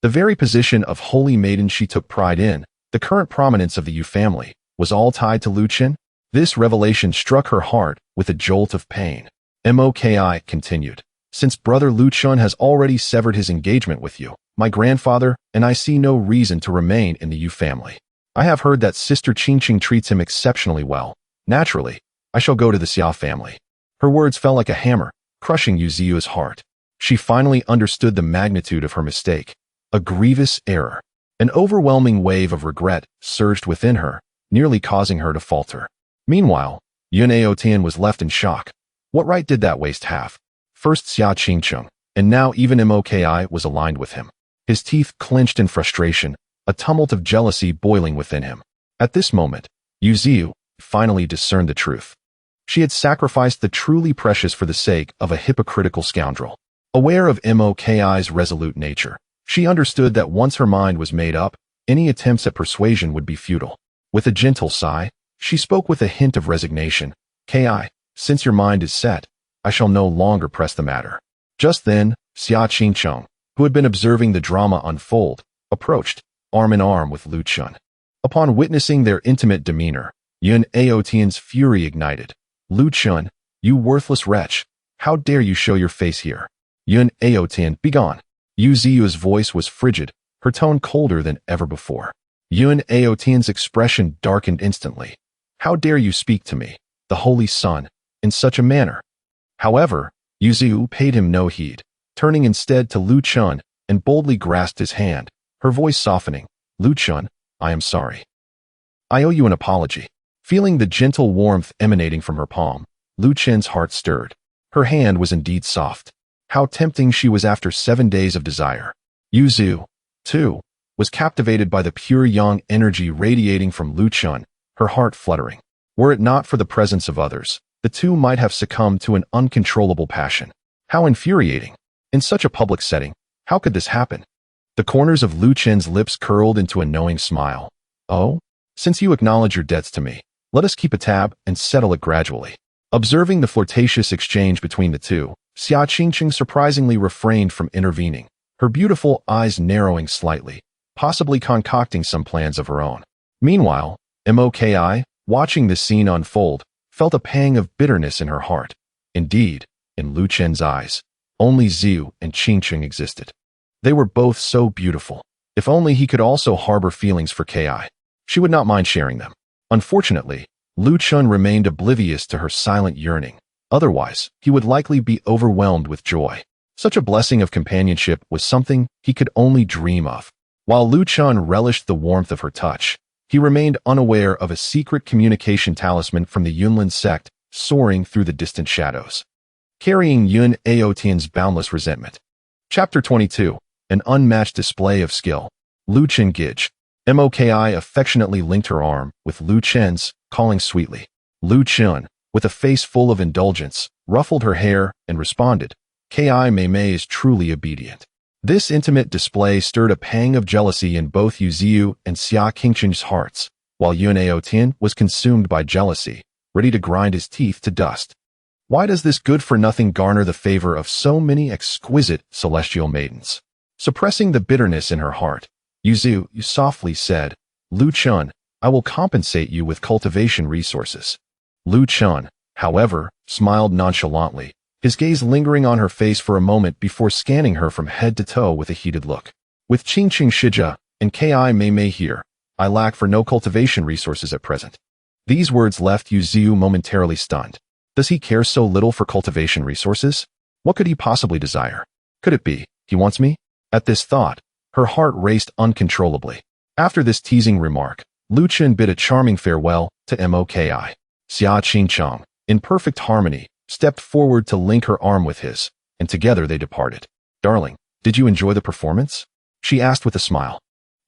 The very position of holy maiden she took pride in, the current prominence of the Yu family, was all tied to Luchun? This revelation struck her heart with a jolt of pain. Moki continued, since brother Luchun has already severed his engagement with you, my grandfather and I see no reason to remain in the Yu family. I have heard that Sister Qingqing treats him exceptionally well. Naturally, I shall go to the Xia family. Her words fell like a hammer, crushing Yuzu's heart. She finally understood the magnitude of her mistake. A grievous error. An overwhelming wave of regret surged within her, nearly causing her to falter. Meanwhile, Yun Aotian was left in shock. What right did that waste have? First Xia Qingqing, and now even Moki was aligned with him. His teeth clenched in frustration, a tumult of jealousy boiling within him. At this moment, Yuzu finally discerned the truth. She had sacrificed the truly precious for the sake of a hypocritical scoundrel. Aware of Moki's resolute nature, she understood that once her mind was made up, any attempts at persuasion would be futile. With a gentle sigh, she spoke with a hint of resignation. Ki, since your mind is set, I shall no longer press the matter. Just then, Xia Qingqing, who had been observing the drama unfold, approached, arm in arm with Luchun. Upon witnessing their intimate demeanor, Yun Aotian's fury ignited. Luchun, you worthless wretch, how dare you show your face here? Yun Aotian, begone. Yuzu's voice was frigid, her tone colder than ever before. Yun Aotian's expression darkened instantly. How dare you speak to me, the Holy Son, in such a manner? However, Yuzu paid him no heed, turning instead to Luchun and boldly grasped his hand, her voice softening. Luchun, I am sorry. I owe you an apology. Feeling the gentle warmth emanating from her palm, Luchun's heart stirred. Her hand was indeed soft. How tempting she was after 7 days of desire. Yuzu, too, was captivated by the pure yang energy radiating from Luchun, her heart fluttering. Were it not for the presence of others, the two might have succumbed to an uncontrollable passion. How infuriating. In such a public setting, how could this happen? The corners of Luchun's lips curled into a knowing smile. Oh? Since you acknowledge your debts to me, let us keep a tab and settle it gradually. Observing the flirtatious exchange between the two, Xia Qingqing surprisingly refrained from intervening, her beautiful eyes narrowing slightly, possibly concocting some plans of her own. Meanwhile, Moki, watching this scene unfold, felt a pang of bitterness in her heart. Indeed, in Luchun's eyes, only Xiu and Qingqing existed. They were both so beautiful. If only he could also harbor feelings for Ki. She would not mind sharing them. Unfortunately, Luchun remained oblivious to her silent yearning. Otherwise, he would likely be overwhelmed with joy. Such a blessing of companionship was something he could only dream of. While Luchun relished the warmth of her touch, He remained unaware of a secret communication talisman from the Yunlin sect soaring through the distant shadows, carrying Yun Aotian's boundless resentment. Chapter 22. An unmatched display of skill. Lu Chen Gij. Moki affectionately linked her arm with Lu Chen's, calling sweetly. Lu Chen, with a face full of indulgence, ruffled her hair and responded, Ki Mei Mei is truly obedient. This intimate display stirred a pang of jealousy in both Yu Ziyu and Xia Qingqing's hearts, while Yun Aotian was consumed by jealousy, ready to grind his teeth to dust. Why does this good-for-nothing garner the favor of so many exquisite celestial maidens? Suppressing the bitterness in her heart, Yu Ziyu softly said, Lu Chen, I will compensate you with cultivation resources. Lu Chen, however, smiled nonchalantly, his gaze lingering on her face for a moment before scanning her from head to toe with a heated look. With Qingqing Shija and Ki Mei Mei here, I lack for no cultivation resources at present. These words left Yu Ziyu momentarily stunned. Does he care so little for cultivation resources? What could he possibly desire? Could it be, he wants me? At this thought, her heart raced uncontrollably. After this teasing remark, Lu Chen bid a charming farewell to Moki. Xia Qingchang, in perfect harmony, stepped forward to link her arm with his, and together they departed. Darling, did you enjoy the performance? She asked with a smile.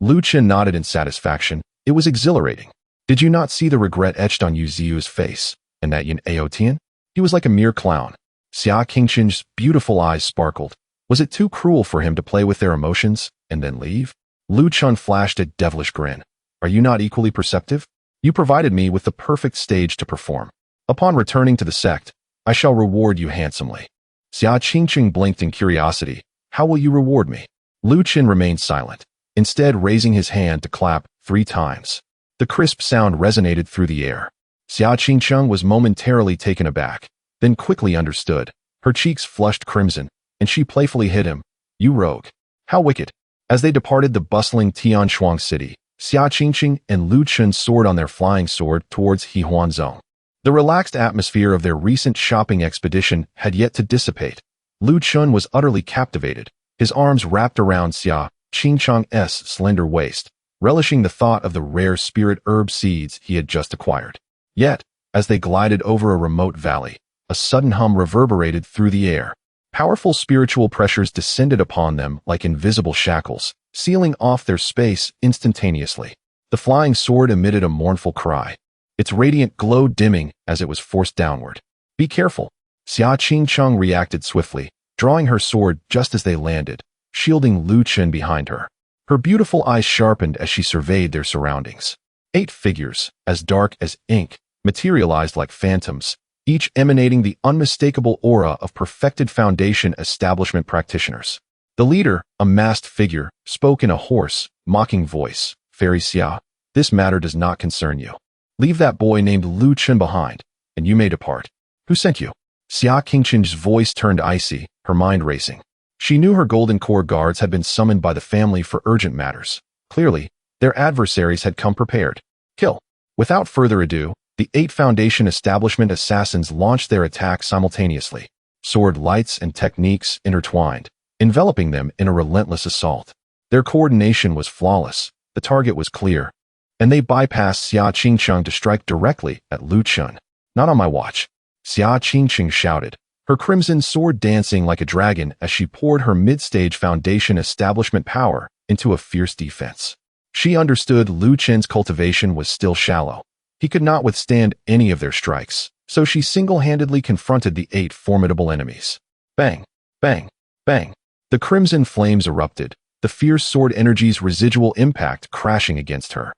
Lu Chen nodded in satisfaction. It was exhilarating. Did you not see the regret etched on Yu Ziyu's face? And that Yun Aotian? He was like a mere clown. Xia Qingqing's beautiful eyes sparkled. Was it too cruel for him to play with their emotions and then leave? Lu Chen flashed a devilish grin. Are you not equally perceptive? You provided me with the perfect stage to perform. Upon returning to the sect, I shall reward you handsomely. Xia Qingqing blinked in curiosity. How will you reward me? Lu Chen remained silent, instead raising his hand to clap 3 times. The crisp sound resonated through the air. Xia Qingcheng was momentarily taken aback, then quickly understood. Her cheeks flushed crimson, and she playfully hit him. You rogue. How wicked. As they departed the bustling Tianshuang city, Xia Qingqing and Lu Chen soared on their flying sword towards Hehuanzong. The relaxed atmosphere of their recent shopping expedition had yet to dissipate. Lu Chen was utterly captivated, his arms wrapped around Xia Qingcheng's slender waist, relishing the thought of the rare spirit herb seeds he had just acquired. Yet, as they glided over a remote valley, a sudden hum reverberated through the air. Powerful spiritual pressures descended upon them like invisible shackles, sealing off their space instantaneously. The flying sword emitted a mournful cry, its radiant glow dimming as it was forced downward. Be careful. Xia Qingcheng reacted swiftly, drawing her sword just as they landed, shielding Lu Chen behind her. Her beautiful eyes sharpened as she surveyed their surroundings. 8 figures, as dark as ink, materialized like phantoms, each emanating the unmistakable aura of perfected foundation establishment practitioners. The leader, a masked figure, spoke in a hoarse, mocking voice. Fairy Xia, this matter does not concern you. Leave that boy named Lu Chen behind, and you may depart. Who sent you? Xia Qingqing's voice turned icy, her mind racing. She knew her Golden Core guards had been summoned by the family for urgent matters. Clearly, their adversaries had come prepared. Kill. Without further ado, the 8 Foundation establishment assassins launched their attack simultaneously. Sword lights and techniques intertwined, enveloping them in a relentless assault. Their coordination was flawless, the target was clear, and they bypassed Xia Qingcheng to strike directly at Lu Chen. Not on my watch. Xia Qingqing shouted, her crimson sword dancing like a dragon as she poured her mid-stage Foundation establishment power into a fierce defense. She understood Lu Chen's cultivation was still shallow. He could not withstand any of their strikes, so she single-handedly confronted the 8 formidable enemies. Bang, bang, bang. The crimson flames erupted, the fierce sword energy's residual impact crashing against her.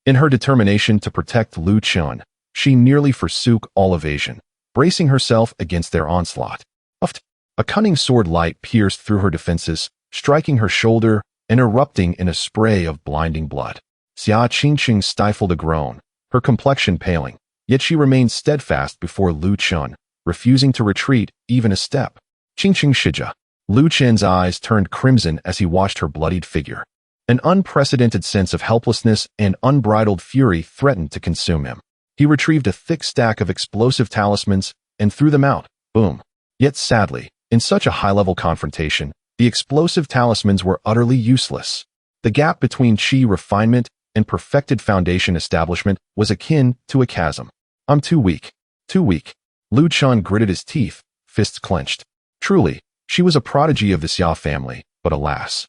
In her determination to protect Lu Chen, she nearly forsook all evasion, bracing herself against their onslaught. Uft! A cunning sword light pierced through her defenses, striking her shoulder and erupting in a spray of blinding blood. Xia Qingqing stifled a groan, her complexion paling, yet she remained steadfast before Lu Chen, refusing to retreat even a step. Qingqing Shija. Lu Chen's eyes turned crimson as he watched her bloodied figure. An unprecedented sense of helplessness and unbridled fury threatened to consume him. He retrieved a thick stack of explosive talismans and threw them out. Boom. Yet sadly, in such a high-level confrontation, the explosive talismans were utterly useless. The gap between chi refinement and perfected foundation establishment was akin to a chasm. I'm too weak. Too weak. Lu Chun gritted his teeth, fists clenched. Truly, she was a prodigy of the Xia family, but alas.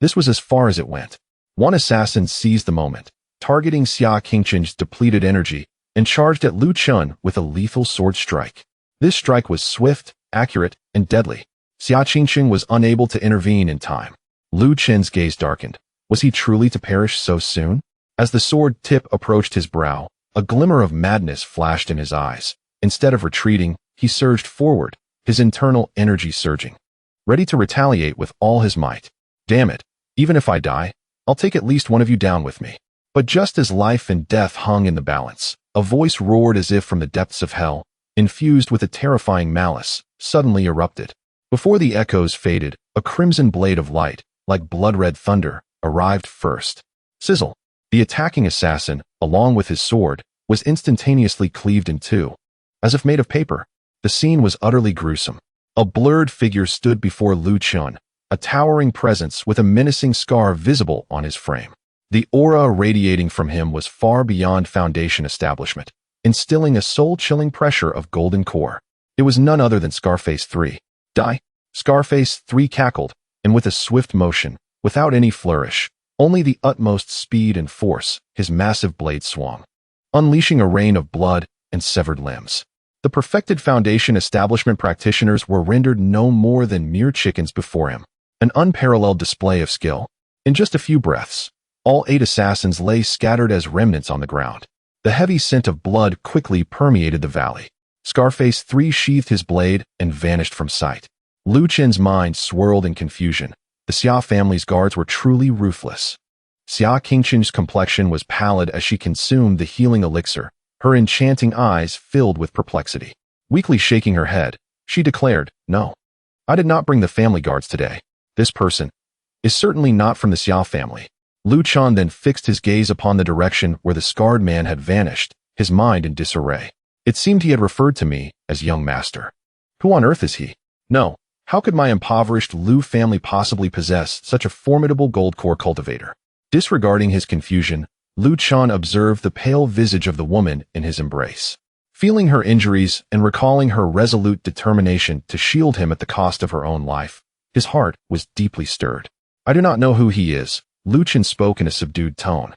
This was as far as it went. One assassin seized the moment, targeting Xia Qingqin's depleted energy, and charged at Lu Chun with a lethal sword strike. This strike was swift, accurate, and deadly. Xia Qingqin was unable to intervene in time. Lu Chen's gaze darkened. Was he truly to perish so soon? As the sword tip approached his brow, a glimmer of madness flashed in his eyes. Instead of retreating, he surged forward, his internal energy surging, ready to retaliate with all his might. Damn it, even if I die, I'll take at least one of you down with me. But just as life and death hung in the balance, a voice roared as if from the depths of hell, infused with a terrifying malice, suddenly erupted. Before the echoes faded, a crimson blade of light, like blood-red thunder, arrived first. Sizzle! The attacking assassin, along with his sword, was instantaneously cleaved in two. As if made of paper, the scene was utterly gruesome. A blurred figure stood before Lu Chun, a towering presence with a menacing scar visible on his frame. The aura radiating from him was far beyond foundation establishment, instilling a soul-chilling pressure of golden core. It was none other than Scarface 3. Die! Scarface 3 cackled, and with a swift motion, without any flourish, only the utmost speed and force, his massive blade swung, unleashing a rain of blood and severed limbs. The perfected foundation establishment practitioners were rendered no more than mere chickens before him. An unparalleled display of skill. In just a few breaths, all 8 assassins lay scattered as remnants on the ground. The heavy scent of blood quickly permeated the valley. Scarface 3 sheathed his blade and vanished from sight. Lu Chen's mind swirled in confusion. The Xia family's guards were truly ruthless. Xia Qingqin's complexion was pallid as she consumed the healing elixir, her enchanting eyes filled with perplexity. Weakly shaking her head, she declared, "No, I did not bring the family guards today. This person is certainly not from the Xia family." Lu Chun then fixed his gaze upon the direction where the scarred man had vanished, his mind in disarray. It seemed he had referred to me as young master. Who on earth is he? No, how could my impoverished Lu family possibly possess such a formidable gold core cultivator? Disregarding his confusion, Lu Chun observed the pale visage of the woman in his embrace. Feeling her injuries and recalling her resolute determination to shield him at the cost of her own life, his heart was deeply stirred. "I do not know who he is," Lu Chun spoke in a subdued tone.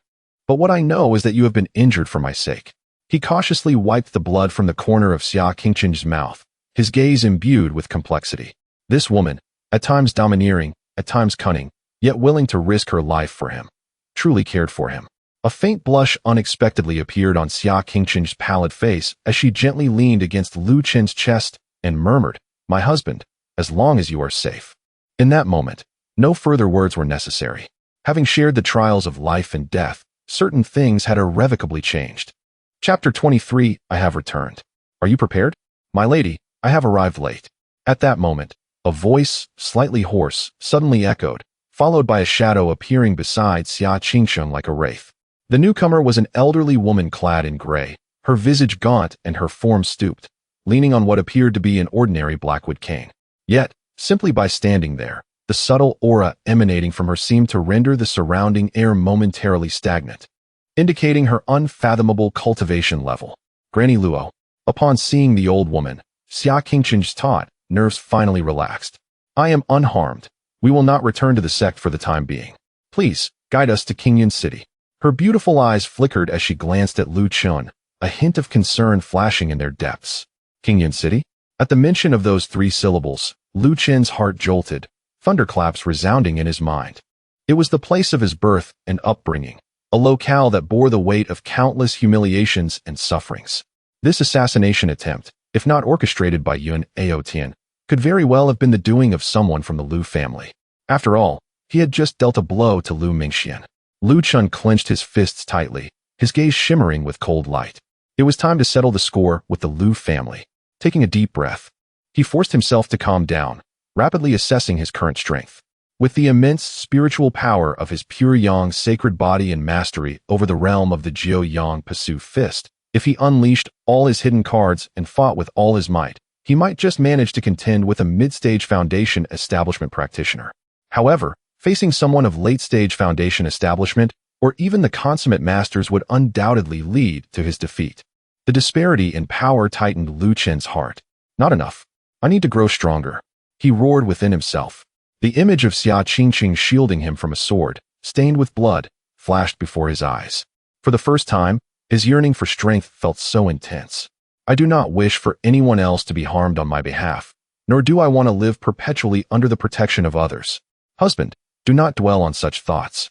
"But what I know is that you have been injured for my sake." He cautiously wiped the blood from the corner of Xia Qingqin's mouth, his gaze imbued with complexity. This woman, at times domineering, at times cunning, yet willing to risk her life for him, truly cared for him. A faint blush unexpectedly appeared on Xia Qingqin's pallid face as she gently leaned against Lu Chen's chest and murmured, "My husband, as long as you are safe." In that moment, no further words were necessary. Having shared the trials of life and death, certain things had irrevocably changed. Chapter 23, I have returned. Are you prepared? My lady, I have arrived late. At that moment, a voice, slightly hoarse, suddenly echoed, followed by a shadow appearing beside Xia Qingqin like a wraith. The newcomer was an elderly woman clad in gray, her visage gaunt and her form stooped, leaning on what appeared to be an ordinary blackwood cane. Yet, simply by standing there, the subtle aura emanating from her seemed to render the surrounding air momentarily stagnant, indicating her unfathomable cultivation level. Granny Luo. Upon seeing the old woman, Xia Qingqin's taut nerves finally relaxed. "I am unharmed. We will not return to the sect for the time being. Please, guide us to Qingyan City." Her beautiful eyes flickered as she glanced at Lu Chun, a hint of concern flashing in their depths. Qingyan City? At the mention of those 3 syllables, Lu Chen's heart jolted, thunderclaps resounding in his mind. It was the place of his birth and upbringing, a locale that bore the weight of countless humiliations and sufferings. This assassination attempt, if not orchestrated by Yun Aotian, could very well have been the doing of someone from the Lu family. After all, he had just dealt a blow to Lu Mingxian. Lu Chun clenched his fists tightly, his gaze shimmering with cold light. It was time to settle the score with the Lu family. Taking a deep breath, he forced himself to calm down, rapidly assessing his current strength. With the immense spiritual power of his pure yang sacred body and mastery over the realm of the Jiu Yang Pasu fist, if he unleashed all his hidden cards and fought with all his might, he might just manage to contend with a mid-stage foundation establishment practitioner. However, facing someone of late-stage foundation establishment, or even the consummate masters would undoubtedly lead to his defeat. The disparity in power tightened Lu Chen's heart. Not enough. I need to grow stronger, he roared within himself. The image of Xia Qingqing shielding him from a sword, stained with blood, flashed before his eyes. For the first time, his yearning for strength felt so intense. I do not wish for anyone else to be harmed on my behalf, nor do I want to live perpetually under the protection of others. Husband, do not dwell on such thoughts.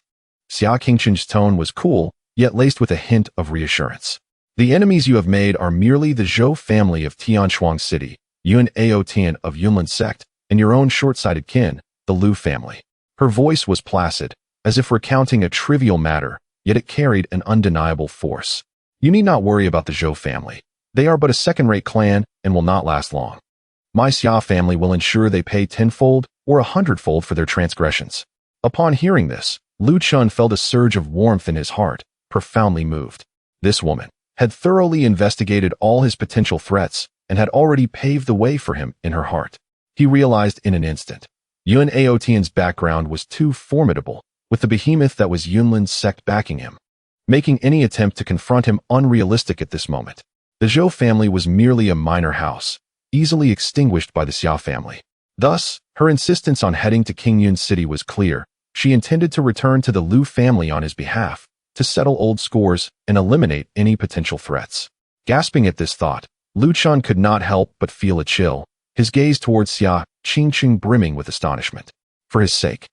Xia Qingqing's tone was cool, yet laced with a hint of reassurance. The enemies you have made are merely the Zhou family of Tianshuang City, Yun Aotian of Yunlin sect, and your own short-sighted kin, the Lu family. Her voice was placid, as if recounting a trivial matter, yet it carried an undeniable force. You need not worry about the Zhou family. They are but a second-rate clan and will not last long. My Xia family will ensure they pay tenfold or 100-fold for their transgressions. Upon hearing this, Lu Chun felt a surge of warmth in his heart, profoundly moved. This woman had thoroughly investigated all his potential threats and had already paved the way for him in her heart. He realized in an instant. Yun Aotian's background was too formidable, with the behemoth that was Yunlin's sect backing him, making any attempt to confront him unrealistic at this moment. The Zhou family was merely a minor house, easily extinguished by the Xia family. Thus, her insistence on heading to Qingyun City was clear. She intended to return to the Lu family on his behalf, to settle old scores and eliminate any potential threats. Gasping at this thought, Lu Chun could not help but feel a chill, his gaze towards Xia Qingqing brimming with astonishment. For his sake,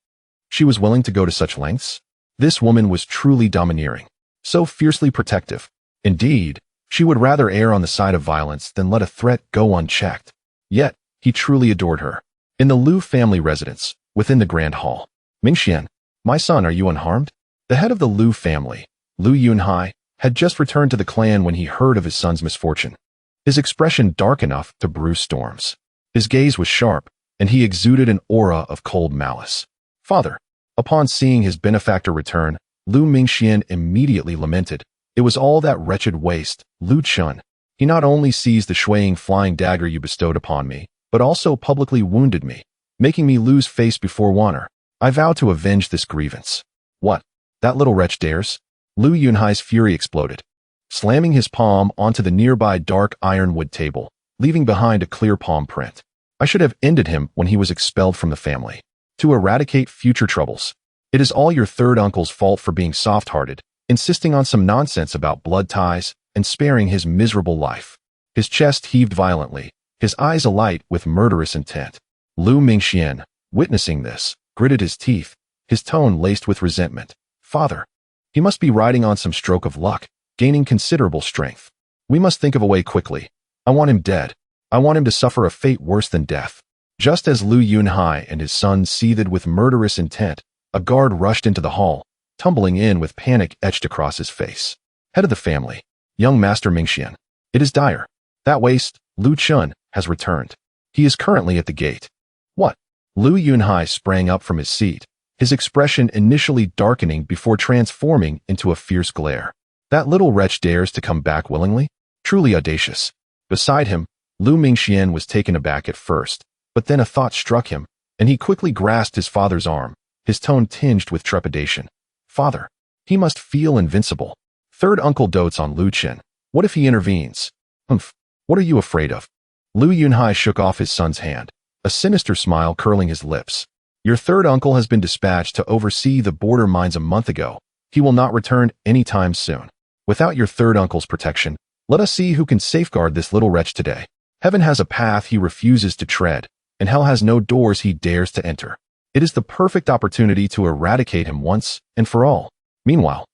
she was willing to go to such lengths? This woman was truly domineering, so fiercely protective. Indeed, she would rather err on the side of violence than let a threat go unchecked. Yet, he truly adored her. In the Lu family residence, within the grand hall, Mingxian, my son, are you unharmed? The head of the Lu family, Lu Yunhai, had just returned to the clan when he heard of his son's misfortune. His expression dark enough to brew storms. His gaze was sharp, and he exuded an aura of cold malice. Father. Upon seeing his benefactor return, Lu Mingxian immediately lamented. It was all that wretched waste, Lu Chun. He not only seized the swaying flying dagger you bestowed upon me, but also publicly wounded me, making me lose face before honor. I vow to avenge this grievance. What? That little wretch dares? Lu Yunhai's fury exploded, slamming his palm onto the nearby dark ironwood table, leaving behind a clear palm print. I should have ended him when he was expelled from the family. To eradicate future troubles. It is all your third uncle's fault for being soft-hearted, insisting on some nonsense about blood ties, and sparing his miserable life. His chest heaved violently, his eyes alight with murderous intent. Lu Mingxian, witnessing this, gritted his teeth, his tone laced with resentment. Father. He must be riding on some stroke of luck, gaining considerable strength. We must think of a way quickly. I want him dead. I want him to suffer a fate worse than death. Just as Lu Yunhai and his son seethed with murderous intent, a guard rushed into the hall, tumbling in with panic etched across his face. Head of the family, young Master Mingxian. It is dire. That waste, Lu Chun, has returned. He is currently at the gate. What? Lu Yunhai sprang up from his seat, his expression initially darkening before transforming into a fierce glare. That little wretch dares to come back willingly? Truly audacious. Beside him, Lu Mingxian was taken aback at first, but then a thought struck him, and he quickly grasped his father's arm, his tone tinged with trepidation. Father. He must feel invincible. Third uncle dotes on Lu Chen. What if he intervenes? Humph. What are you afraid of? Lu Yunhai shook off his son's hand, a sinister smile curling his lips. Your third uncle has been dispatched to oversee the border mines a month ago. He will not return anytime soon. Without your third uncle's protection, let us see who can safeguard this little wretch today. Heaven has a path he refuses to tread, and hell has no doors he dares to enter. It is the perfect opportunity to eradicate him once and for all. Meanwhile,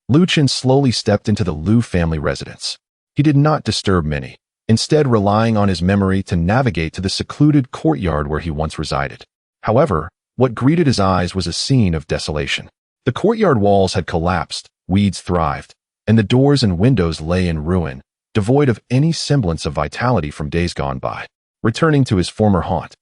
Lu Chen slowly stepped into the Lu family residence. He did not disturb many, instead relying on his memory to navigate to the secluded courtyard where he once resided. However, what greeted his eyes was a scene of desolation. The courtyard walls had collapsed, weeds thrived, and the doors and windows lay in ruin, devoid of any semblance of vitality from days gone by. Returning to his former haunt,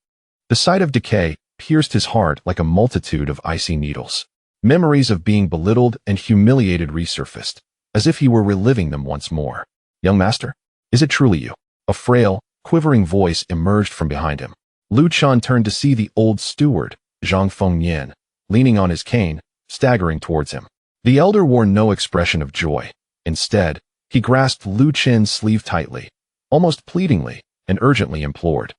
the sight of decay pierced his heart like a multitude of icy needles. Memories of being belittled and humiliated resurfaced, as if he were reliving them once more. Young master, is it truly you? A frail, quivering voice emerged from behind him. Lu Chun turned to see the old steward, Zhang Fengnian, leaning on his cane, staggering towards him. The elder wore no expression of joy. Instead, he grasped Lu Qin's sleeve tightly, almost pleadingly, and urgently implored.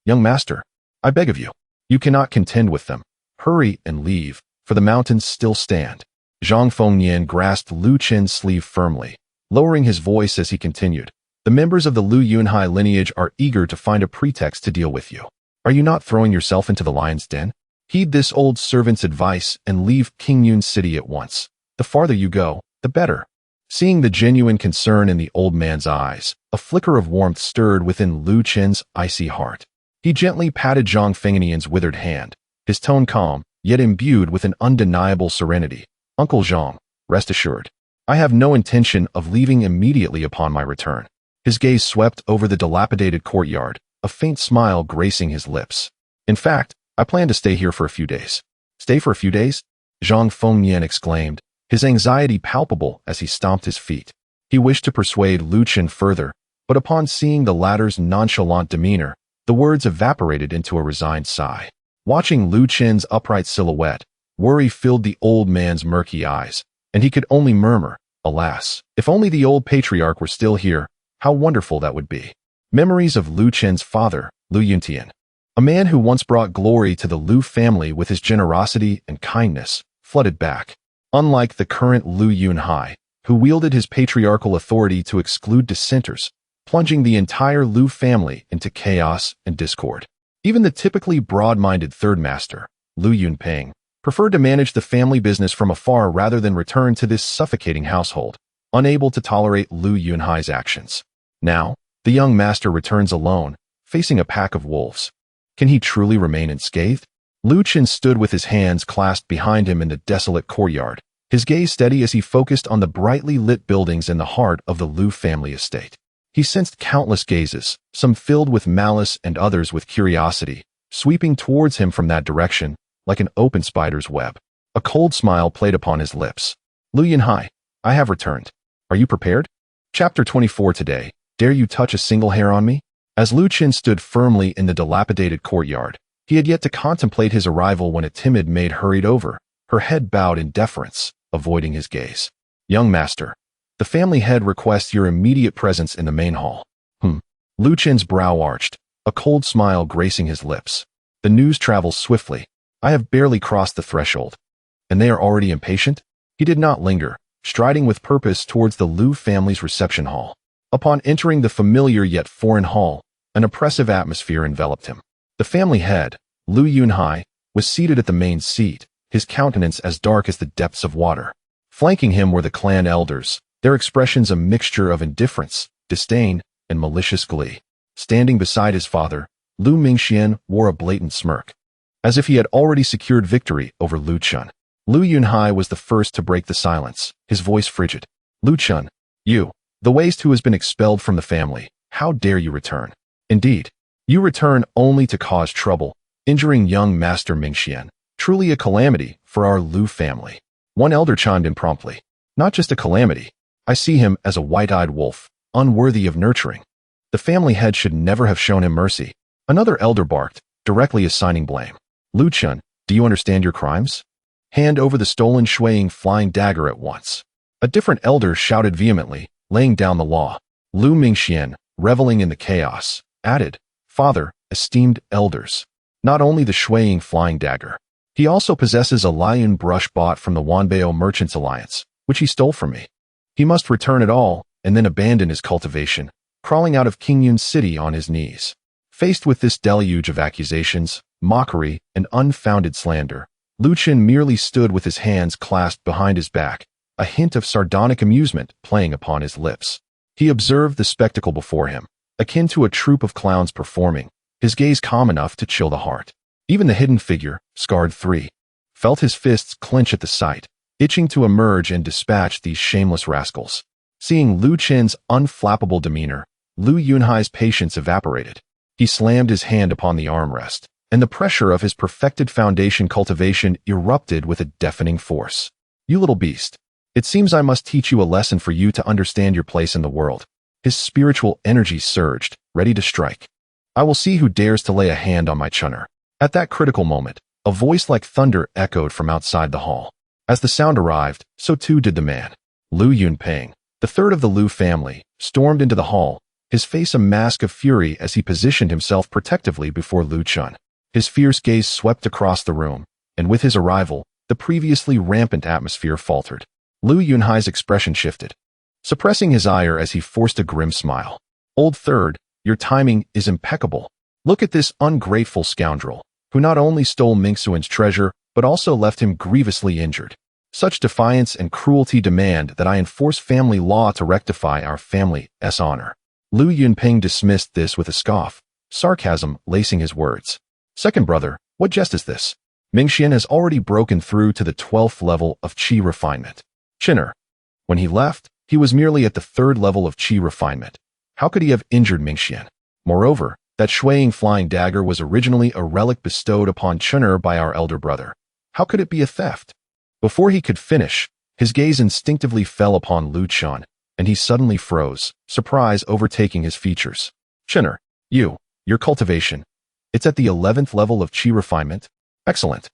Young master, I beg of you. You cannot contend with them. Hurry and leave, for the mountains still stand. Zhang Fengnian grasped Lu Qin's sleeve firmly, lowering his voice as he continued. The members of the Lu Yunhai lineage are eager to find a pretext to deal with you. Are you not throwing yourself into the lion's den? Heed this old servant's advice and leave Qingyun City at once. The farther you go, the better. Seeing the genuine concern in the old man's eyes, a flicker of warmth stirred within Lu Qin's icy heart. He gently patted Zhang Fengnian's withered hand, his tone calm, yet imbued with an undeniable serenity. Uncle Zhang, rest assured. I have no intention of leaving immediately upon my return. His gaze swept over the dilapidated courtyard, a faint smile gracing his lips. In fact, I plan to stay here for a few days. Stay for a few days? Zhang Fengnian exclaimed, his anxiety palpable as he stomped his feet. He wished to persuade Lu Qin further, but upon seeing the latter's nonchalant demeanor, the words evaporated into a resigned sigh. Watching Lu Qin's upright silhouette, worry filled the old man's murky eyes, and he could only murmur, alas, if only the old patriarch were still here, how wonderful that would be. Memories of Lu Qin's father, Lu Yuntian, a man who once brought glory to the Lu family with his generosity and kindness, flooded back. Unlike the current Lu Yunhai, who wielded his patriarchal authority to exclude dissenters, plunging the entire Lu family into chaos and discord. Even the typically broad-minded third master, Lu Yunpeng, preferred to manage the family business from afar rather than return to this suffocating household, unable to tolerate Lu Yunhai's actions. Now, the young master returns alone, facing a pack of wolves. Can he truly remain unscathed? Lu Qin stood with his hands clasped behind him in the desolate courtyard, his gaze steady as he focused on the brightly lit buildings in the heart of the Lu family estate. He sensed countless gazes, some filled with malice and others with curiosity, sweeping towards him from that direction, like an open spider's web. A cold smile played upon his lips. Lu Yunhai, I have returned. Are you prepared? Chapter 24 today. Dare you touch a single hair on me? As Lu Qin stood firmly in the dilapidated courtyard, he had yet to contemplate his arrival when a timid maid hurried over, her head bowed in deference, avoiding his gaze. Young master, the family head requests your immediate presence in the main hall. Lu Qin's brow arched, a cold smile gracing his lips. The news travels swiftly. I have barely crossed the threshold. And they are already impatient? He did not linger, striding with purpose towards the Lu family's reception hall. Upon entering the familiar yet foreign hall, an oppressive atmosphere enveloped him. The family head, Lu Yunhai, was seated at the main seat, his countenance as dark as the depths of water. Flanking him were the clan elders, their expressions a mixture of indifference, disdain, and malicious glee. Standing beside his father, Lu Mingxian wore a blatant smirk, as if he had already secured victory over Lu Chun. Lu Yunhai was the first to break the silence, his voice frigid. Lu Chun, you, the waste who has been expelled from the family, how dare you return? Indeed, you return only to cause trouble, injuring young Master Mingxian. Truly a calamity for our Lu family. One elder chimed in promptly. Not just a calamity. I see him as a white-eyed wolf, unworthy of nurturing. The family head should never have shown him mercy. Another elder barked, directly assigning blame. Lu Chun, do you understand your crimes? Hand over the stolen Shuiying flying dagger at once. A different elder shouted vehemently, laying down the law. Lu Mingxian, reveling in the chaos, added, Father, esteemed elders, not only the Shuiying flying dagger. He also possesses a lion brush bought from the Wanbao Merchants Alliance, which he stole from me. He must return it all, and then abandon his cultivation, crawling out of Qingyun City on his knees. Faced with this deluge of accusations, mockery, and unfounded slander, Lu Qin merely stood with his hands clasped behind his back, a hint of sardonic amusement playing upon his lips. He observed the spectacle before him, akin to a troupe of clowns performing, his gaze calm enough to chill the heart. Even the hidden figure, scarred 3, felt his fists clench at the sight, itching to emerge and dispatch these shameless rascals. Seeing Lu Qin's unflappable demeanor, Lu Yunhai's patience evaporated. He slammed his hand upon the armrest, and the pressure of his perfected foundation cultivation erupted with a deafening force. You little beast. It seems I must teach you a lesson for you to understand your place in the world. His spiritual energy surged, ready to strike. I will see who dares to lay a hand on my chunner. At that critical moment, a voice like thunder echoed from outside the hall. As the sound arrived, so too did the man. Lu Yunpeng, the third of the Lu family, stormed into the hall, his face a mask of fury as he positioned himself protectively before Lu Chun. His fierce gaze swept across the room, and with his arrival, the previously rampant atmosphere faltered. Lu Yunhai's expression shifted, suppressing his ire as he forced a grim smile. Old third, your timing is impeccable. Look at this ungrateful scoundrel, who not only stole Mingxuan's treasure, but also left him grievously injured. Such defiance and cruelty demand that I enforce family law to rectify our family's honor. Lu Yunpeng dismissed this with a scoff, sarcasm lacing his words. Second brother, what jest is this? Mingxian has already broken through to the 12th level of qi refinement. Chinner. When he left, he was merely at the 3rd level of qi refinement. How could he have injured Mingxian? Moreover, that swaying flying dagger was originally a relic bestowed upon Chinner by our elder brother. How could it be a theft? Before he could finish, his gaze instinctively fell upon Lu Chun, and he suddenly froze, surprise overtaking his features. Chinner, your cultivation. It's at the 11th level of qi refinement? Excellent.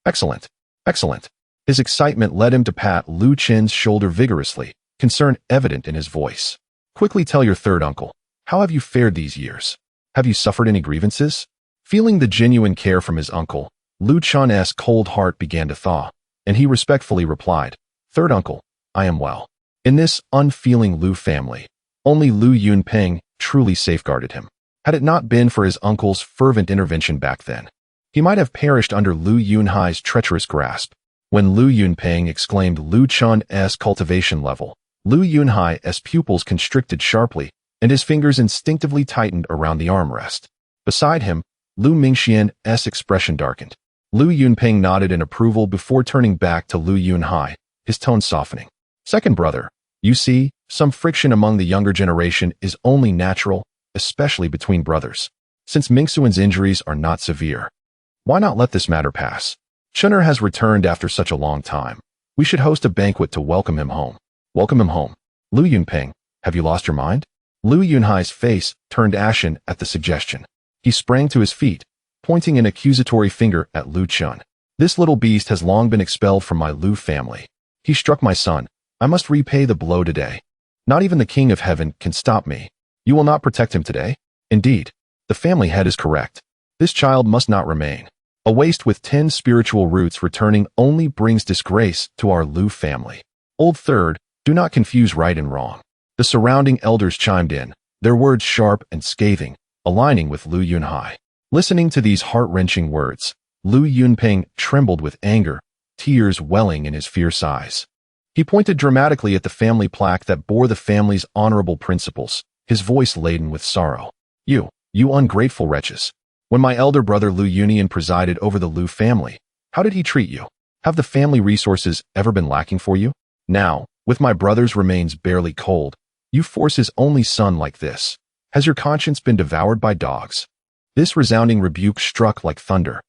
Excellent. Excellent. His excitement led him to pat Lu Chin's shoulder vigorously, concern evident in his voice. Quickly tell your third uncle, how have you fared these years? Have you suffered any grievances? Feeling the genuine care from his uncle, Lu Chun's cold heart began to thaw, and he respectfully replied, Third uncle, I am well. In this unfeeling Lu family, only Lu Yunpeng truly safeguarded him. Had it not been for his uncle's fervent intervention back then, he might have perished under Lu Yunhai's treacherous grasp. When Lu Yunpeng exclaimed Lu Chun's cultivation level, Lu Yunhai's pupils constricted sharply, and his fingers instinctively tightened around the armrest. Beside him, Lu Mingxian's expression darkened. Lu Yunpeng nodded in approval before turning back to Lu Yunhai, his tone softening. Second brother, you see, some friction among the younger generation is only natural, especially between brothers. Since Mingxuan's injuries are not severe, why not let this matter pass? Chinner has returned after such a long time. We should host a banquet to welcome him home. Welcome him home. Lu Yunpeng, have you lost your mind? Lu Yunhai's face turned ashen at the suggestion. He sprang to his feet, pointing an accusatory finger at Lu Chun. This little beast has long been expelled from my Lu family. He struck my son. I must repay the blow today. Not even the King of Heaven can stop me. You will not protect him today? Indeed, the family head is correct. This child must not remain. A waste with 10 spiritual roots returning only brings disgrace to our Lu family. Old third, do not confuse right and wrong. The surrounding elders chimed in, their words sharp and scathing, aligning with Lu Yunhai. Listening to these heart-wrenching words, Lu Yunpeng trembled with anger, tears welling in his fierce eyes. He pointed dramatically at the family plaque that bore the family's honorable principles, his voice laden with sorrow. You ungrateful wretches. When my elder brother Lu Yunian presided over the Lu family, how did he treat you? Have the family resources ever been lacking for you? Now, with my brother's remains barely cold, you force his only son like this. Has your conscience been devoured by dogs? This resounding rebuke struck like thunder,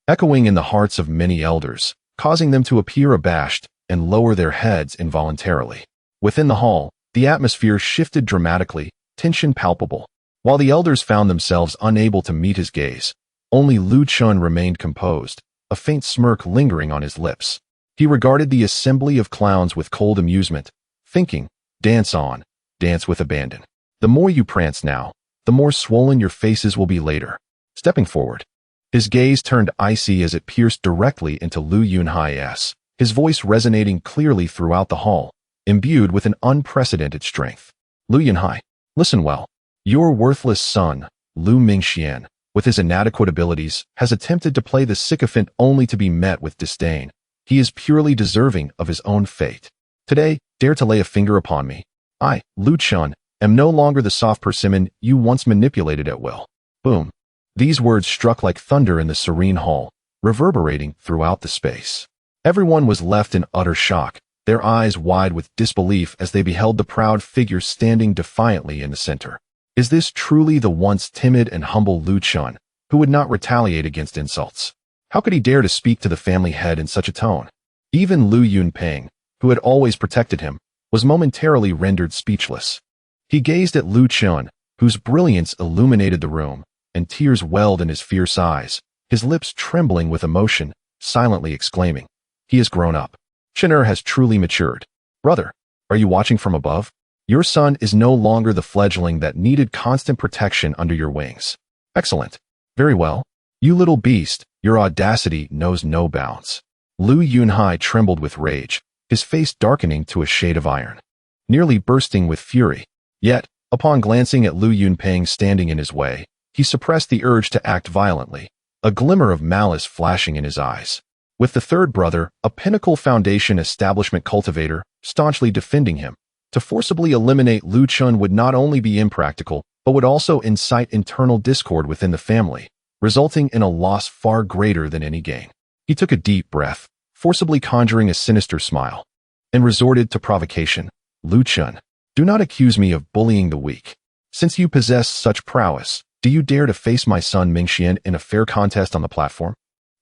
echoing in the hearts of many elders, causing them to appear abashed and lower their heads involuntarily. Within the hall, the atmosphere shifted dramatically, tension palpable. While the elders found themselves unable to meet his gaze, only Lu Chun remained composed, a faint smirk lingering on his lips. He regarded the assembly of clowns with cold amusement, thinking, dance on, dance with abandon. The more you prance now, the more swollen your faces will be later. Stepping forward, his gaze turned icy as it pierced directly into Lu Yunhai's, his voice resonating clearly throughout the hall, imbued with an unprecedented strength. Lu Yunhai, listen well. Your worthless son, Lu Mingxian, with his inadequate abilities, has attempted to play the sycophant only to be met with disdain. He is purely deserving of his own fate. Today, dare to lay a finger upon me. I, Lu Chun, am no longer the soft persimmon you once manipulated at will. Boom. These words struck like thunder in the serene hall, reverberating throughout the space. Everyone was left in utter shock, their eyes wide with disbelief as they beheld the proud figure standing defiantly in the center. Is this truly the once timid and humble Lu Chun, who would not retaliate against insults? How could he dare to speak to the family head in such a tone? Even Lu Yunpeng, who had always protected him, was momentarily rendered speechless. He gazed at Lu Chun, whose brilliance illuminated the room, and tears welled in his fierce eyes, his lips trembling with emotion, silently exclaiming, "He has grown up." Chin'er has truly matured. Brother, are you watching from above? Your son is no longer the fledgling that needed constant protection under your wings. Excellent. Very well. You little beast, your audacity knows no bounds. Lu Yunhai trembled with rage, his face darkening to a shade of iron, nearly bursting with fury. Yet, upon glancing at Lu Yunpeng standing in his way, he suppressed the urge to act violently, a glimmer of malice flashing in his eyes. With the third brother, a Pinnacle Foundation establishment cultivator, staunchly defending him, to forcibly eliminate Lu Chun would not only be impractical, but would also incite internal discord within the family, resulting in a loss far greater than any gain. He took a deep breath, forcibly conjuring a sinister smile, and resorted to provocation. Lu Chun, do not accuse me of bullying the weak. Since you possess such prowess, do you dare to face my son Mingxian in a fair contest on the platform?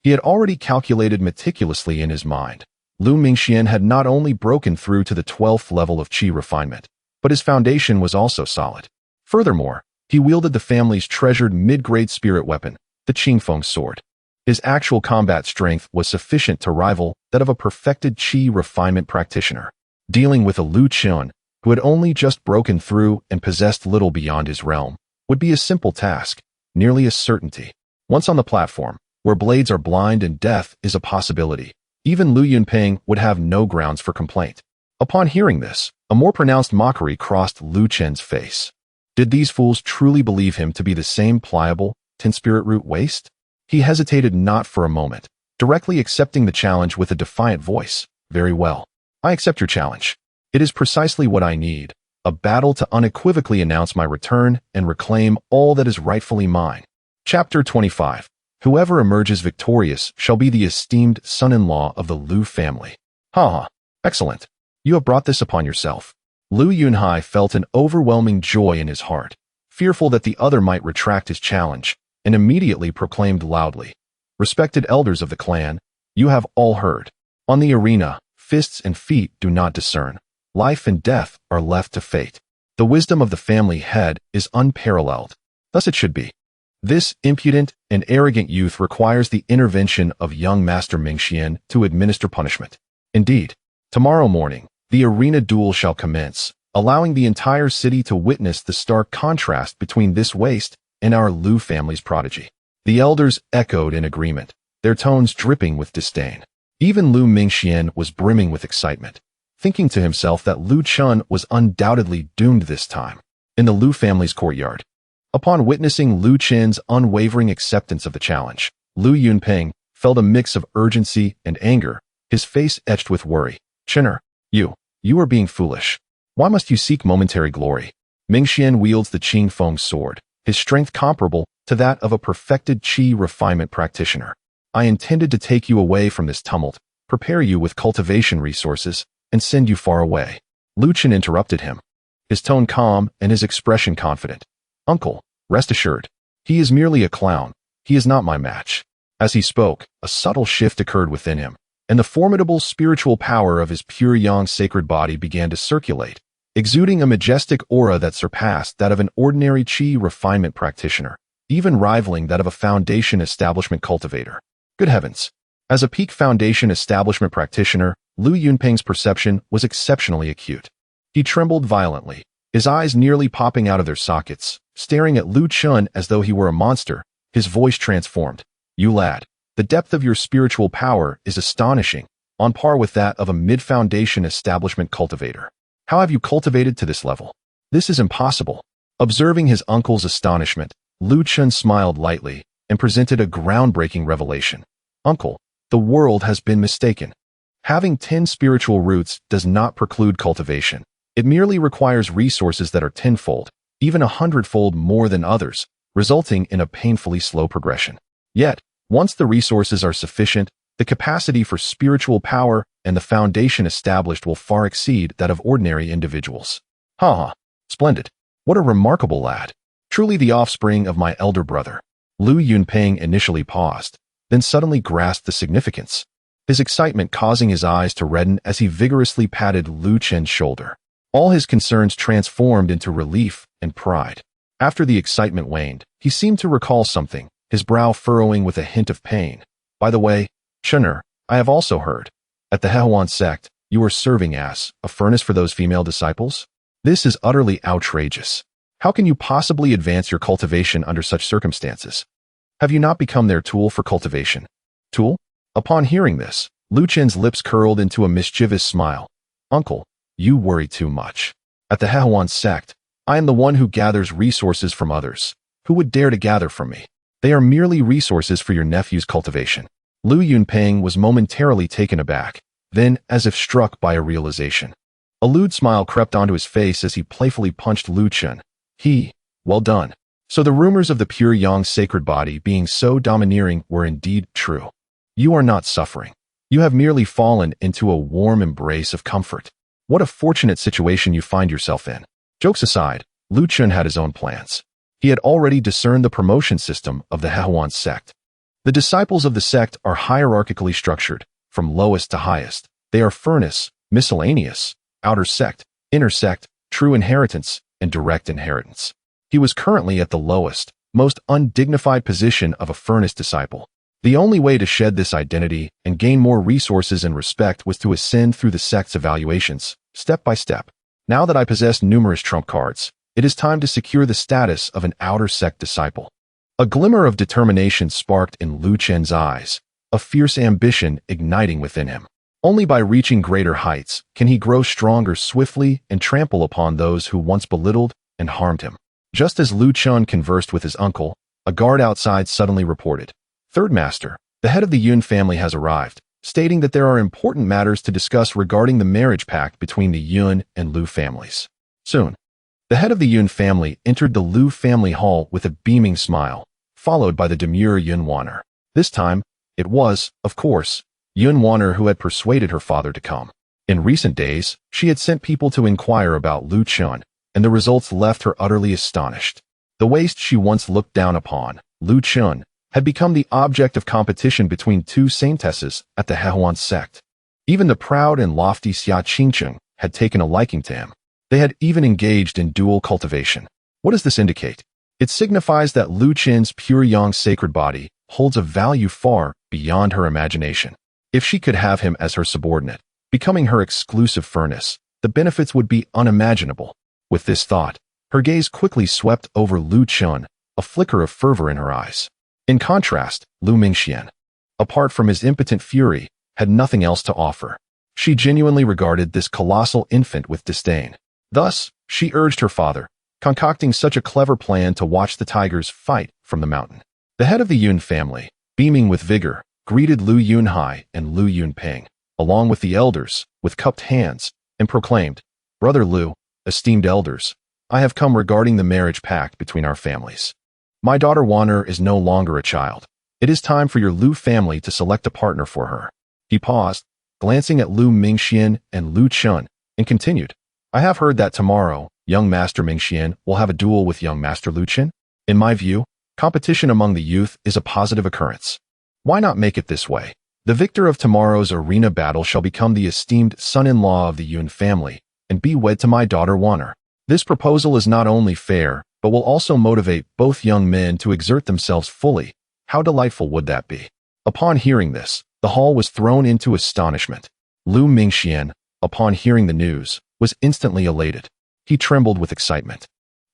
He had already calculated meticulously in his mind. Lu Mingxian had not only broken through to the 12th level of qi refinement, but his foundation was also solid. Furthermore, he wielded the family's treasured mid-grade spirit weapon, the Qingfeng sword. His actual combat strength was sufficient to rival that of a perfected qi refinement practitioner. Dealing with a Lu Chun, who had only just broken through and possessed little beyond his realm, would be a simple task, nearly a certainty. Once on the platform, where blades are blind and death is a possibility, even Lu Yunpeng would have no grounds for complaint. Upon hearing this, a more pronounced mockery crossed Lu Chen's face. Did these fools truly believe him to be the same pliable, tin-spirit root waste? He hesitated not for a moment, directly accepting the challenge with a defiant voice. Very well. I accept your challenge. It is precisely what I need, a battle to unequivocally announce my return and reclaim all that is rightfully mine. Chapter 25. Whoever emerges victorious shall be the esteemed son-in-law of the Lu family. Ha! Excellent. You have brought this upon yourself. Lu Yunhai felt an overwhelming joy in his heart, fearful that the other might retract his challenge, and immediately proclaimed loudly, "Respected elders of the clan, you have all heard. On the arena, fists and feet do not discern. Life and death are left to fate. The wisdom of the family head is unparalleled. Thus it should be. This impudent and arrogant youth requires the intervention of young Master Mingxian to administer punishment. Indeed, tomorrow morning, the arena duel shall commence, allowing the entire city to witness the stark contrast between this waste and our Lu family's prodigy." The elders echoed in agreement, their tones dripping with disdain. Even Lu Mingxian was brimming with excitement, thinking to himself that Lu Chun was undoubtedly doomed this time. In the Lu family's courtyard, upon witnessing Lu Chen's unwavering acceptance of the challenge, Lu Yunpeng felt a mix of urgency and anger, his face etched with worry. "Chin'er, you are being foolish. Why must you seek momentary glory? Mingxian wields the Qingfeng sword, his strength comparable to that of a perfected qi refinement practitioner. I intended to take you away from this tumult, prepare you with cultivation resources, and send you far away." Lu Chen interrupted him, his tone calm and his expression confident. "Uncle, rest assured, he is merely a clown. He is not my match." As he spoke, a subtle shift occurred within him, and the formidable spiritual power of his pure yang sacred body began to circulate, exuding a majestic aura that surpassed that of an ordinary qi refinement practitioner, even rivaling that of a foundation establishment cultivator. Good heavens! As a peak foundation establishment practitioner, Lu Yunpeng's perception was exceptionally acute. He trembled violently, his eyes nearly popping out of their sockets, staring at Lu Chun as though he were a monster, his voice transformed. "You lad, the depth of your spiritual power is astonishing, on par with that of a mid-foundation establishment cultivator. How have you cultivated to this level? This is impossible." Observing his uncle's astonishment, Lu Chun smiled lightly and presented a groundbreaking revelation. "Uncle, the world has been mistaken. Having 10 spiritual roots does not preclude cultivation. It merely requires resources that are tenfold, even 100-fold more than others, resulting in a painfully slow progression. Yet, once the resources are sufficient, the capacity for spiritual power and the foundation established will far exceed that of ordinary individuals." "Ha! Splendid. What a remarkable lad. Truly the offspring of my elder brother." Lu Yunpeng initially paused, then suddenly grasped the significance, his excitement causing his eyes to redden as he vigorously patted Lu Chen's shoulder. All his concerns transformed into relief and pride. After the excitement waned, he seemed to recall something, his brow furrowing with a hint of pain. "By the way, Chin'er, I have also heard." At the Hehuan sect, you are serving as a furnace for those female disciples? This is utterly outrageous. How can you possibly advance your cultivation under such circumstances? Have you not become their tool for cultivation? Tool? Upon hearing this, Lu Chen's lips curled into a mischievous smile. Uncle, you worry too much. At the Hehuan sect, I am the one who gathers resources from others. Who would dare to gather from me? They are merely resources for your nephew's cultivation. Lu Yunpeng was momentarily taken aback, then as if struck by a realization. A lewd smile crept onto his face as he playfully punched Lu Chen. Well done. So the rumors of the pure Yang sacred body being so domineering were indeed true. You are not suffering. You have merely fallen into a warm embrace of comfort. What a fortunate situation you find yourself in. Jokes aside, Lu Chen had his own plans. He had already discerned the promotion system of the Hehuan sect. The disciples of the sect are hierarchically structured, from lowest to highest. They are furnace, miscellaneous, outer sect, inner sect, true inheritance, and direct inheritance. He was currently at the lowest, most undignified position of a furnace disciple. The only way to shed this identity and gain more resources and respect was to ascend through the sect's evaluations, step by step. Now that I possess numerous trump cards, it is time to secure the status of an outer sect disciple. A glimmer of determination sparked in Lu Chen's eyes, a fierce ambition igniting within him. Only by reaching greater heights can he grow stronger swiftly and trample upon those who once belittled and harmed him. Just as Lu Chen conversed with his uncle, a guard outside suddenly reported, "Third Master, the head of the Yun family has arrived," stating that there are important matters to discuss regarding the marriage pact between the Yun and Lu families. Soon, the head of the Yun family entered the Lu family hall with a beaming smile, followed by the demure Yun Wanner. This time, it was, of course, Yun Wanner who had persuaded her father to come. In recent days, she had sent people to inquire about Lu Chen, and the results left her utterly astonished. The waste she once looked down upon, Lu Chen, had become the object of competition between two saintesses at the Hehuan sect. Even the proud and lofty Xia Qingcheng had taken a liking to him. They had even engaged in dual cultivation. What does this indicate? It signifies that Lu Chen's pure Yang sacred body holds a value far beyond her imagination. If she could have him as her subordinate, becoming her exclusive furnace, the benefits would be unimaginable. With this thought, her gaze quickly swept over Lu Chen, a flicker of fervor in her eyes. In contrast, Lu Mingxian, apart from his impotent fury, had nothing else to offer. She genuinely regarded this colossal infant with disdain. Thus, she urged her father, concocting such a clever plan to watch the tigers fight from the mountain. The head of the Yun family, beaming with vigor, greeted Lu Yunhai and Lu Yunpeng, along with the elders, with cupped hands, and proclaimed, "Brother Lu, esteemed elders, I have come regarding the marriage pact between our families. My daughter Wanner is no longer a child. It is time for your Lu family to select a partner for her." He paused, glancing at Lu Mingxian and Lu Chen, and continued, "I have heard that tomorrow, young Master Mingxian will have a duel with young Master Lu Chen. In my view, competition among the youth is a positive occurrence. Why not make it this way? The victor of tomorrow's arena battle shall become the esteemed son-in-law of the Yun family and be wed to my daughter Wanner. This proposal is not only fair, but will also motivate both young men to exert themselves fully. How delightful would that be?" Upon hearing this, the hall was thrown into astonishment. Lu Mingxian, upon hearing the news, was instantly elated. He trembled with excitement.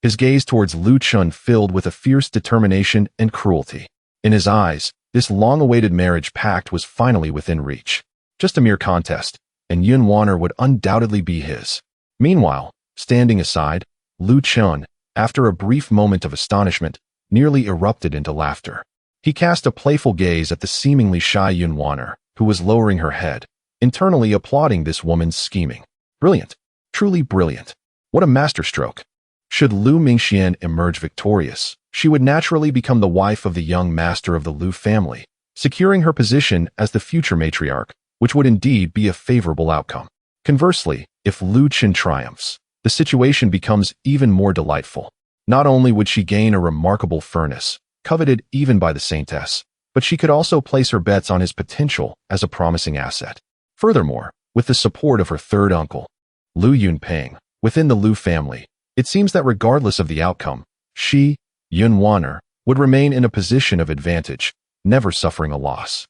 His gaze towards Lu Chen filled with a fierce determination and cruelty. In his eyes, this long-awaited marriage pact was finally within reach. Just a mere contest, and Yun Wanner would undoubtedly be his. Meanwhile, standing aside, Lu Chen, after a brief moment of astonishment, nearly erupted into laughter. He cast a playful gaze at the seemingly shy Yun Wanner, who was lowering her head, internally applauding this woman's scheming. Brilliant. Truly brilliant. What a masterstroke. Should Lu Mingxian emerge victorious, she would naturally become the wife of the young master of the Lu family, securing her position as the future matriarch, which would indeed be a favorable outcome. Conversely, if Lu Chen triumphs, the situation becomes even more delightful. Not only would she gain a remarkable furnace, coveted even by the Saintess, but she could also place her bets on his potential as a promising asset. Furthermore, with the support of her third uncle, Lu Yunpeng, within the Lu family, it seems that regardless of the outcome, she, Yun Wanner, would remain in a position of advantage, never suffering a loss.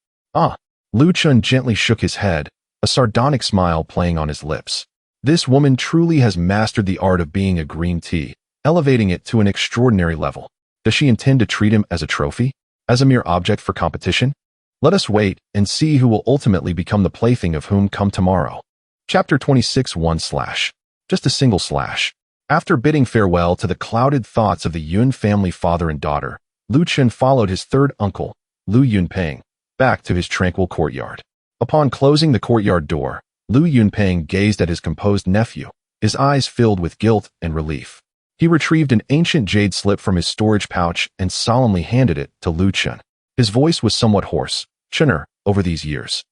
Lu Chen gently shook his head, a sardonic smile playing on his lips. This woman truly has mastered the art of being a green tea, elevating it to an extraordinary level. Does she intend to treat him as a trophy? As a mere object for competition? Let us wait and see who will ultimately become the plaything of whom come tomorrow. Chapter 26 1/. Just a single slash. After bidding farewell to the clouded thoughts of the Yun family father and daughter, Lu Chen followed his third uncle, Lu Yunpeng, back to his tranquil courtyard. Upon closing the courtyard door, Lu Yunpeng gazed at his composed nephew, his eyes filled with guilt and relief. He retrieved an ancient jade slip from his storage pouch and solemnly handed it to Lu Chen. His voice was somewhat hoarse. "Chener, over these years,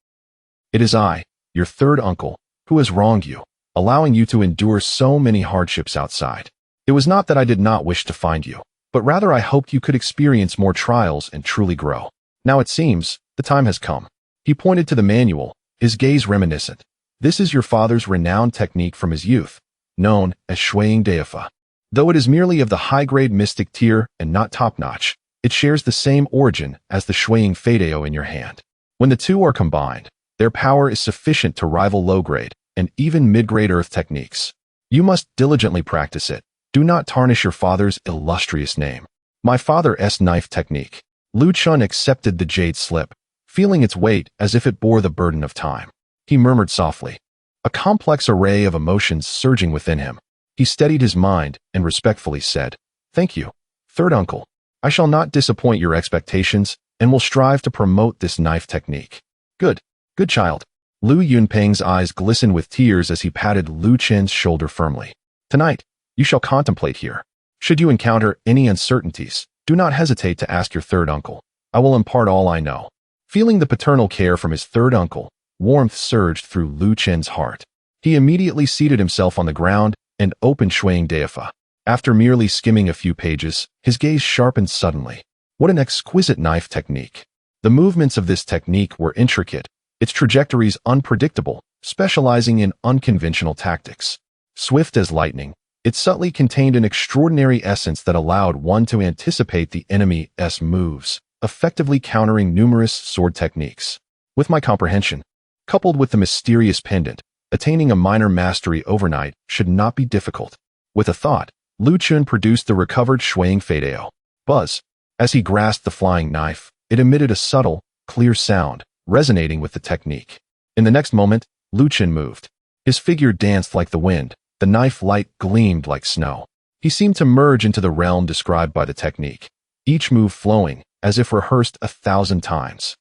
it is I, your third uncle, who has wronged you, allowing you to endure so many hardships outside. It was not that I did not wish to find you, but rather I hoped you could experience more trials and truly grow. Now it seems, the time has come." He pointed to the manual, his gaze reminiscent. "This is your father's renowned technique from his youth, known as Shuang Deifa. Though it is merely of the high-grade mystic tier and not top-notch, it shares the same origin as the Shuang Feidao in your hand. When the two are combined, their power is sufficient to rival low-grade and even mid-grade earth techniques. You must diligently practice it. Do not tarnish your father's illustrious name." "My father's knife technique." Lu Chen accepted the jade slip, feeling its weight as if it bore the burden of time. He murmured softly, a complex array of emotions surging within him. He steadied his mind and respectfully said, "Thank you, third uncle. I shall not disappoint your expectations and will strive to promote this knife technique." Good child." Lu Yunpeng's eyes glistened with tears as he patted Lu Chen's shoulder firmly. "Tonight, you shall contemplate here. Should you encounter any uncertainties, do not hesitate to ask your third uncle. I will impart all I know." Feeling the paternal care from his third uncle, warmth surged through Lu Chen's heart. He immediately seated himself on the ground and opened Shuang Deifa. After merely skimming a few pages, his gaze sharpened suddenly. What an exquisite knife technique. The movements of this technique were intricate, its trajectories unpredictable, specializing in unconventional tactics. Swift as lightning, it subtly contained an extraordinary essence that allowed one to anticipate the enemy's moves, effectively countering numerous sword techniques. With my comprehension, coupled with the mysterious pendant, attaining a minor mastery overnight should not be difficult. With a thought, Lu Chen produced the recovered Shuang Feidao. Buzz. As he grasped the flying knife, it emitted a subtle, clear sound, resonating with the technique. In the next moment, Lu Chen moved. His figure danced like the wind, the knife light gleamed like snow. He seemed to merge into the realm described by the technique, each move flowing, as if rehearsed 1,000 times.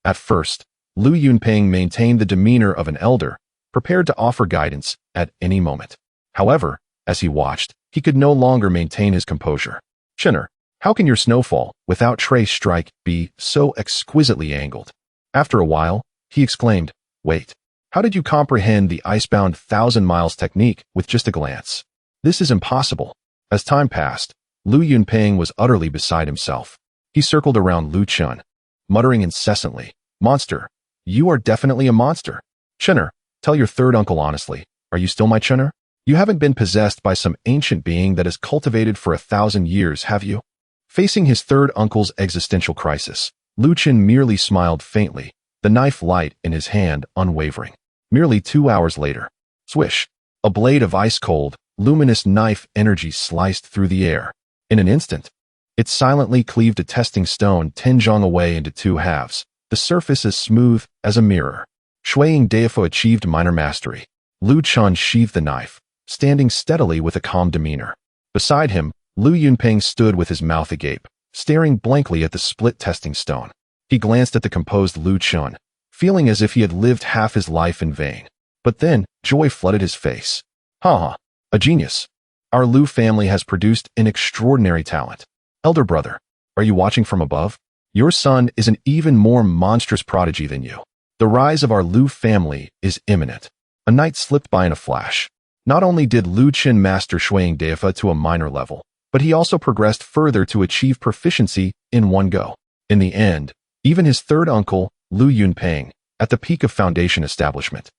At first, Lu Yunpeng maintained the demeanor of an elder, prepared to offer guidance at any moment. However, as he watched, he could no longer maintain his composure. "Chener, how can your snowfall, without trace strike, be so exquisitely angled?" After a while, he exclaimed, "Wait, how did you comprehend the icebound 1,000 miles technique with just a glance? This is impossible." As time passed, Lu Yunpeng was utterly beside himself. He circled around Lu Chen, muttering incessantly, "Monster, you are definitely a monster. Chener, tell your third uncle honestly, are you still my Chener? You haven't been possessed by some ancient being that is cultivated for 1,000 years, have you?" Facing his third uncle's existential crisis, Lu Chen merely smiled faintly, the knife light in his hand unwavering. Merely 2 hours later, swish, a blade of ice-cold, luminous knife energy sliced through the air. In an instant, it silently cleaved a testing stone 10 zhang away into 2 halves, the surface as smooth as a mirror. Shuang Deifa achieved minor mastery. Lu Chen sheathed the knife, standing steadily with a calm demeanor. Beside him, Lu Yunpeng stood with his mouth agape, staring blankly at the split testing stone. He glanced at the composed Lu Chen, feeling as if he had lived half his life in vain. But then, joy flooded his face. "Ha! A genius. Our Lu family has produced an extraordinary talent. Elder brother, are you watching from above? Your son is an even more monstrous prodigy than you. The rise of our Lu family is imminent." A night slipped by in a flash. Not only did Lu Chen master Shuang Deifa to a minor level, but he also progressed further to achieve proficiency in one go. In the end, even his third uncle, Lu Yunpeng, at the peak of foundation establishment,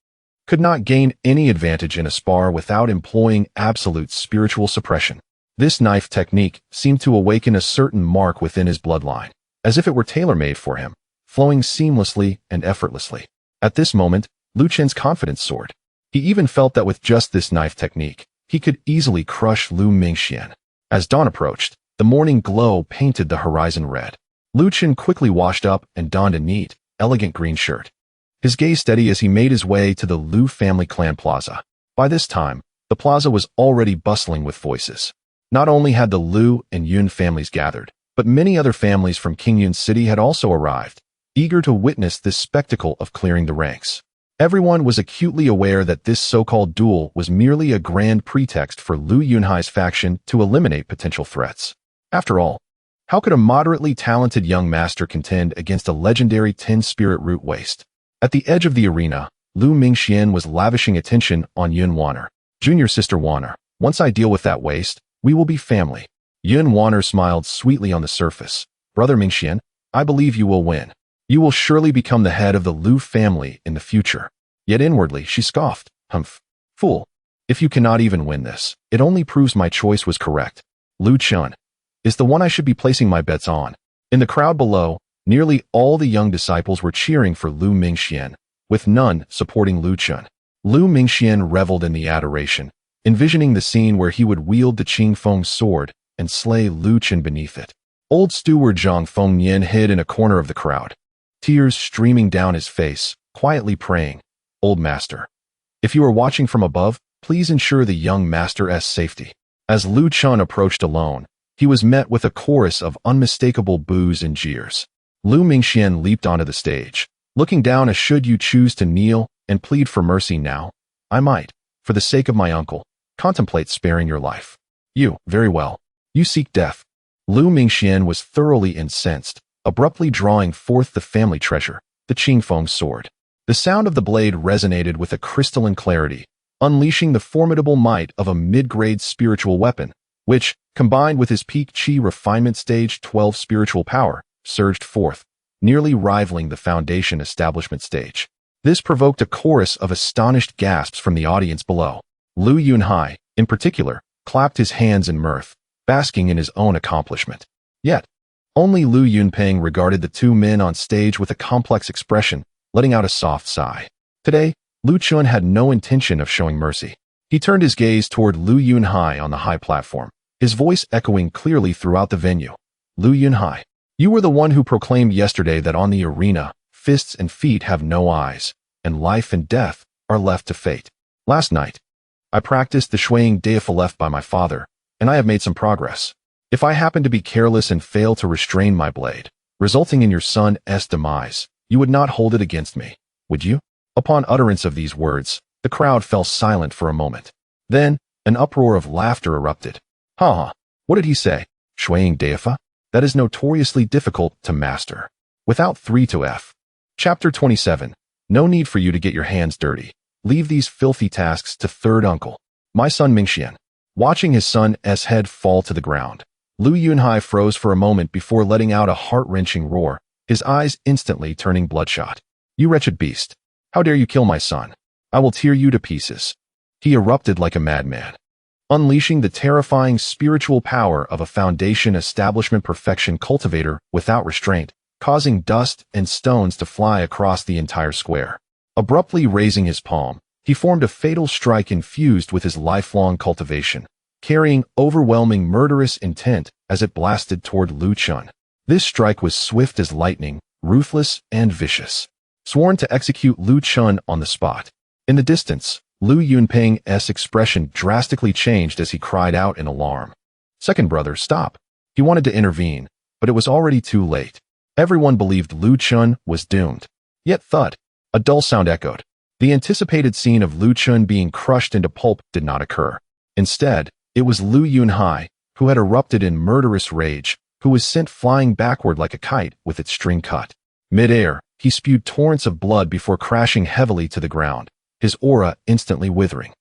could not gain any advantage in a spar without employing absolute spiritual suppression. This knife technique seemed to awaken a certain mark within his bloodline, as if it were tailor-made for him, flowing seamlessly and effortlessly. At this moment, Lu Chen's confidence soared. He even felt that with just this knife technique, he could easily crush Lu Mingxian. As dawn approached, the morning glow painted the horizon red. Lu Chen quickly washed up and donned a neat, elegant green shirt. His gaze steady as he made his way to the Lu family clan plaza. By this time, the plaza was already bustling with voices. Not only had the Lu and Yun families gathered, but many other families from King Yun's city had also arrived, eager to witness this spectacle of clearing the ranks. Everyone was acutely aware that this so-called duel was merely a grand pretext for Lu Yunhai's faction to eliminate potential threats. After all, how could a moderately talented young master contend against a legendary 10-spirit root waste? At the edge of the arena, Lu Mingxian was lavishing attention on Yun Wanner. Junior sister Wanner, once I deal with that waste, we will be family. Yun Wanner smiled sweetly on the surface. Brother Mingxian, I believe you will win. You will surely become the head of the Lu family in the future. Yet inwardly, she scoffed. Humph. Fool. If you cannot even win this, it only proves my choice was correct. Lu Chun is the one I should be placing my bets on. In the crowd below, nearly all the young disciples were cheering for Lu Mingxian, with none supporting Lu Chun. Lu Mingxian reveled in the adoration, envisioning the scene where he would wield the Qingfeng sword and slay Lu Chun beneath it. Old steward Zhang Fengnian hid in a corner of the crowd, tears streaming down his face, quietly praying, Old master, if you are watching from above, please ensure the young master's safety. As Lu Chun approached alone, he was met with a chorus of unmistakable boos and jeers. Lu Mingxian leaped onto the stage, looking down as should you choose to kneel and plead for mercy now, I might, for the sake of my uncle, contemplate sparing your life. You, very well. You seek death. Lu Mingxian was thoroughly incensed, abruptly drawing forth the family treasure, the Qingfeng sword. The sound of the blade resonated with a crystalline clarity, unleashing the formidable might of a mid-grade spiritual weapon, which, combined with his peak Qi refinement stage 12 spiritual power, surged forth, nearly rivaling the foundation establishment stage. This provoked a chorus of astonished gasps from the audience below. Lu Yunhai, in particular, clapped his hands in mirth, basking in his own accomplishment. Yet, only Lu Yunpeng regarded the two men on stage with a complex expression, letting out a soft sigh. Today, Lu Chun had no intention of showing mercy. He turned his gaze toward Lu Yunhai on the high platform, his voice echoing clearly throughout the venue. Lu Yunhai, you were the one who proclaimed yesterday that on the arena, fists and feet have no eyes, and life and death are left to fate. Last night, I practiced the Shuang Deifa left by my father, and I have made some progress. If I happen to be careless and fail to restrain my blade, resulting in your son's demise, you would not hold it against me, would you? Upon utterance of these words, the crowd fell silent for a moment. Then, an uproar of laughter erupted. Ha! What did he say? Shuang Deifa? That is notoriously difficult to master. Without 3 to F. Chapter 27. No need for you to get your hands dirty. Leave these filthy tasks to third uncle. My son Mingxian. Watching his son's head fall to the ground, Lu Yunhai froze for a moment before letting out a heart-wrenching roar, his eyes instantly turning bloodshot. You wretched beast. How dare you kill my son? I will tear you to pieces. He erupted like a madman, unleashing the terrifying spiritual power of a foundation establishment perfection cultivator without restraint, causing dust and stones to fly across the entire square. Abruptly raising his palm, he formed a fatal strike infused with his lifelong cultivation, carrying overwhelming murderous intent as it blasted toward Lu Chun. This strike was swift as lightning, ruthless and vicious, sworn to execute Lu Chun on the spot. In the distance, Lu Yunpeng's expression drastically changed as he cried out in alarm. Second brother, stop. He wanted to intervene, but it was already too late. Everyone believed Lu Chun was doomed. Yet thud. A dull sound echoed. The anticipated scene of Lu Chun being crushed into pulp did not occur. Instead, it was Lu Yunhai, who had erupted in murderous rage, who was sent flying backward like a kite with its string cut. Mid-air, he spewed torrents of blood before crashing heavily to the ground, his aura instantly withering.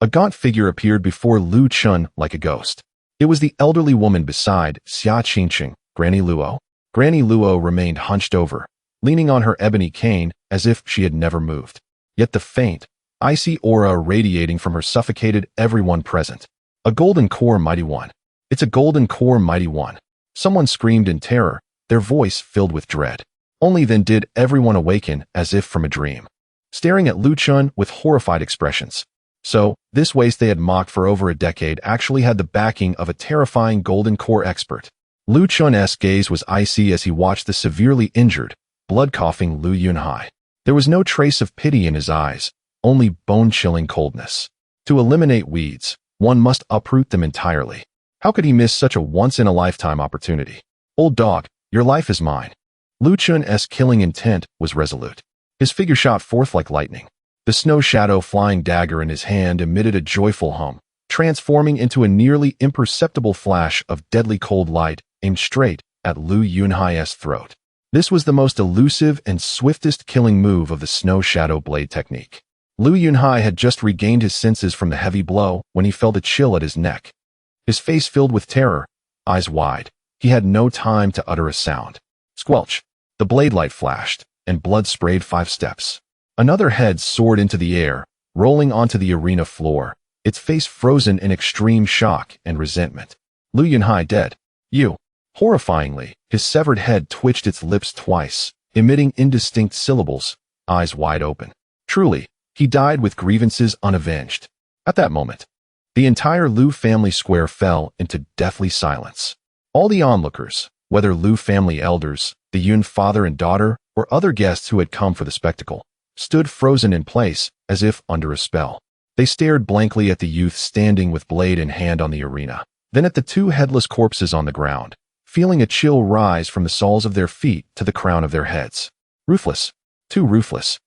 A gaunt figure appeared before Lu Chun like a ghost. It was the elderly woman beside Xia Qingqing, Granny Luo. Granny Luo remained hunched over, leaning on her ebony cane as if she had never moved. Yet the faint, icy aura radiating from her suffocated everyone present. A golden core, mighty one. It's a golden core, mighty one. Someone screamed in terror, their voice filled with dread. Only then did everyone awaken as if from a dream. staring at Lu Chun with horrified expressions. So, this waste they had mocked for over a decade actually had the backing of a terrifying golden core expert. Lu Chun's gaze was icy as he watched the severely injured, blood-coughing Lu Yunhai. There was no trace of pity in his eyes, only bone-chilling coldness. To eliminate weeds, one must uproot them entirely. How could he miss such a once-in-a-lifetime opportunity? Old dog, your life is mine. Lu Chun's killing intent was resolute. His figure shot forth like lightning. The snow shadow flying dagger in his hand emitted a joyful hum, transforming into a nearly imperceptible flash of deadly cold light aimed straight at Lu Yunhai's throat. This was the most elusive and swiftest killing move of the snow shadow blade technique. Lu Yunhai had just regained his senses from the heavy blow when he felt a chill at his neck. His face filled with terror, eyes wide. He had no time to utter a sound. Squelch! The blade light flashed, and blood sprayed 5 steps. Another head soared into the air, rolling onto the arena floor, its face frozen in extreme shock and resentment. Lu Yunhai dead. You. Horrifyingly, his severed head twitched its lips twice, emitting indistinct syllables, eyes wide open. Truly, he died with grievances unavenged. At that moment, the entire Lu family square fell into deathly silence. All the onlookers, whether Lu family elders, the Yun father and daughter, or other guests who had come for the spectacle, stood frozen in place as if under a spell. They stared blankly at the youth standing with blade in hand on the arena, then at the 2 headless corpses on the ground, feeling a chill rise from the soles of their feet to the crown of their heads. Ruthless. Too ruthless.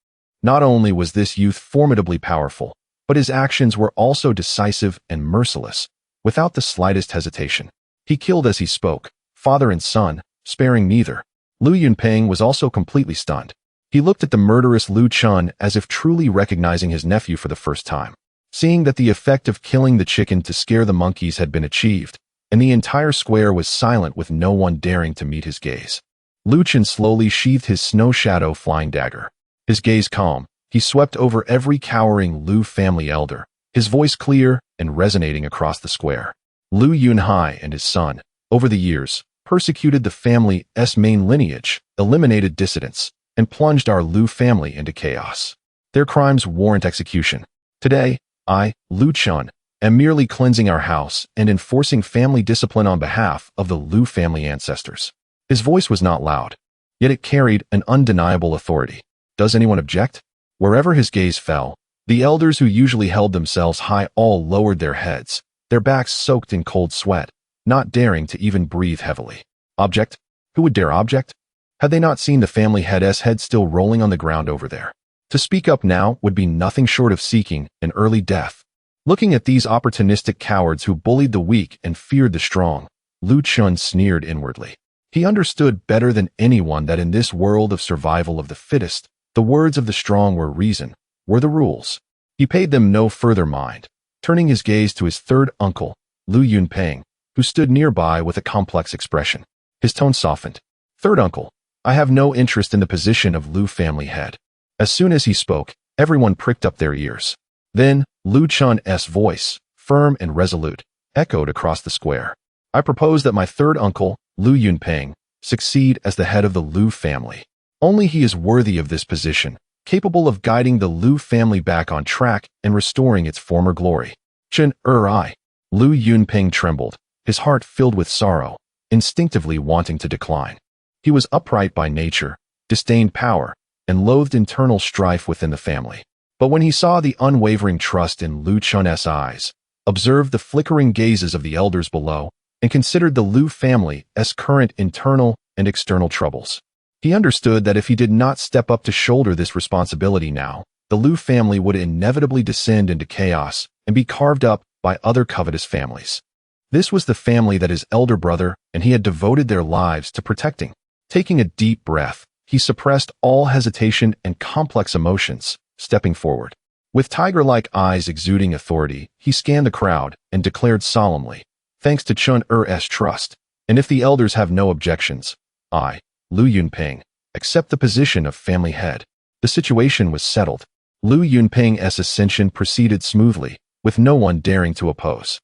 Not only was this youth formidably powerful, but his actions were also decisive and merciless, without the slightest hesitation. He killed as he spoke, father and son, sparing neither. Lu Yunpeng was also completely stunned. He looked at the murderous Lu Chun as if truly recognizing his nephew for the first time. Seeing that the effect of killing the chicken to scare the monkeys had been achieved, and the entire square was silent with no one daring to meet his gaze. Lu Chun slowly sheathed his snow shadow flying dagger. His gaze calm, he swept over every cowering Lu family elder, his voice clear and resonating across the square. Lu Yunhai and his son, over the years, persecuted the family's main lineage, eliminated dissidents, and plunged our Lu family into chaos. Their crimes warrant execution. Today, I, Lu Chun, am merely cleansing our house and enforcing family discipline on behalf of the Lu family ancestors. His voice was not loud, yet it carried an undeniable authority. Does anyone object? Wherever his gaze fell, the elders who usually held themselves high all lowered their heads, their backs soaked in cold sweat, not daring to even breathe heavily. Object? Who would dare object? Had they not seen the family head's head still rolling on the ground over there? To speak up now would be nothing short of seeking an early death. Looking at these opportunistic cowards who bullied the weak and feared the strong, Lu Chun sneered inwardly. He understood better than anyone that in this world of survival of the fittest, the words of the strong were reason, were the rules. He paid them no further mind, turning his gaze to his third uncle, Lu Yunpeng, who stood nearby with a complex expression. His tone softened. Third uncle, I have no interest in the position of Lu family head. As soon as he spoke, everyone pricked up their ears. Then, Lu Chun's voice, firm and resolute, echoed across the square. I propose that my third uncle, Lu Yunpeng, succeed as the head of the Lu family. Only he is worthy of this position, capable of guiding the Lu family back on track and restoring its former glory. I. Lu Yunpeng trembled, his heart filled with sorrow, instinctively wanting to decline. He was upright by nature, disdained power, and loathed internal strife within the family. But when he saw the unwavering trust in Lu Chun's eyes, observed the flickering gazes of the elders below, and considered the Lu family's current internal and external troubles, he understood that if he did not step up to shoulder this responsibility now, the Lu family would inevitably descend into chaos and be carved up by other covetous families. This was the family that his elder brother and he had devoted their lives to protecting. Taking a deep breath, he suppressed all hesitation and complex emotions, stepping forward. With tiger-like eyes exuding authority, he scanned the crowd and declared solemnly, thanks to Chun's trust, and if the elders have no objections, I, Lu Yunpeng, accept the position of family head. The situation was settled. Lu Yunpeng's ascension proceeded smoothly, with no one daring to oppose.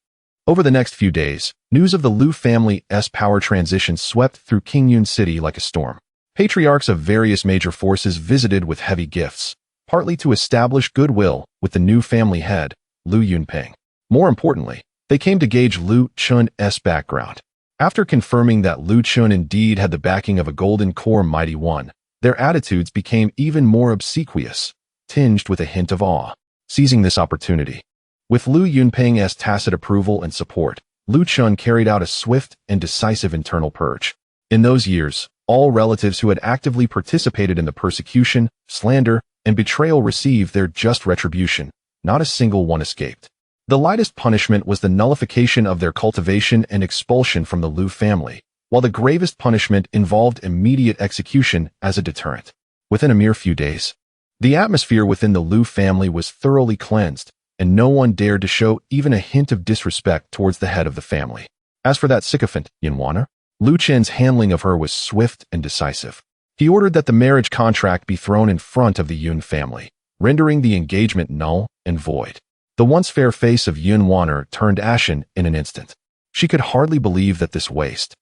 Over the next few days, news of the Lu family's power transition swept through Qingyun City like a storm. Patriarchs of various major forces visited with heavy gifts, partly to establish goodwill with the new family head, Lu Yunpeng. More importantly, they came to gauge Lu Chun's background. After confirming that Lu Chun indeed had the backing of a golden core mighty one, their attitudes became even more obsequious, tinged with a hint of awe. Seizing this opportunity, with Lu Yunpeng's tacit approval and support, Lu Chun carried out a swift and decisive internal purge. In those years, all relatives who had actively participated in the persecution, slander, and betrayal received their just retribution. Not a single one escaped. The lightest punishment was the nullification of their cultivation and expulsion from the Lu family, while the gravest punishment involved immediate execution as a deterrent. Within a mere few days, the atmosphere within the Lu family was thoroughly cleansed, and no one dared to show even a hint of disrespect towards the head of the family. As for that sycophant, Yunwana, Lu Chen's handling of her was swift and decisive. He ordered that the marriage contract be thrown in front of the Yun family, rendering the engagement null and void. The once fair face of Yun Wanner turned ashen in an instant. She could hardly believe that this waste,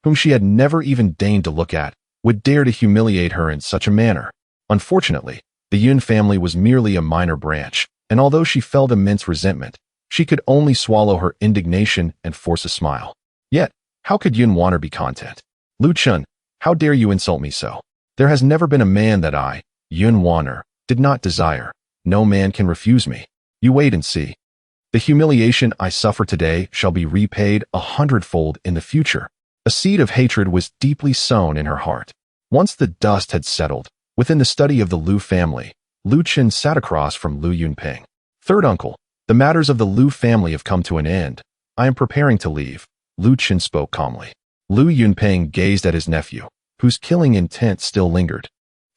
whom she had never even deigned to look at, would dare to humiliate her in such a manner. Unfortunately, the Yun family was merely a minor branch, and although she felt immense resentment, she could only swallow her indignation and force a smile. Yet, how could Yun Wanner be content? Lu Chun, how dare you insult me so? There has never been a man that I, Yun Wanner, did not desire. No man can refuse me. You wait and see. The humiliation I suffer today shall be repaid 100-fold in the future. A seed of hatred was deeply sown in her heart. Once the dust had settled, within the study of the Lu family, Lu Chen sat across from Lu Yunpeng. Third uncle, the matters of the Lu family have come to an end. I am preparing to leave. Lu Chen spoke calmly. Lu Yunpeng gazed at his nephew, whose killing intent still lingered.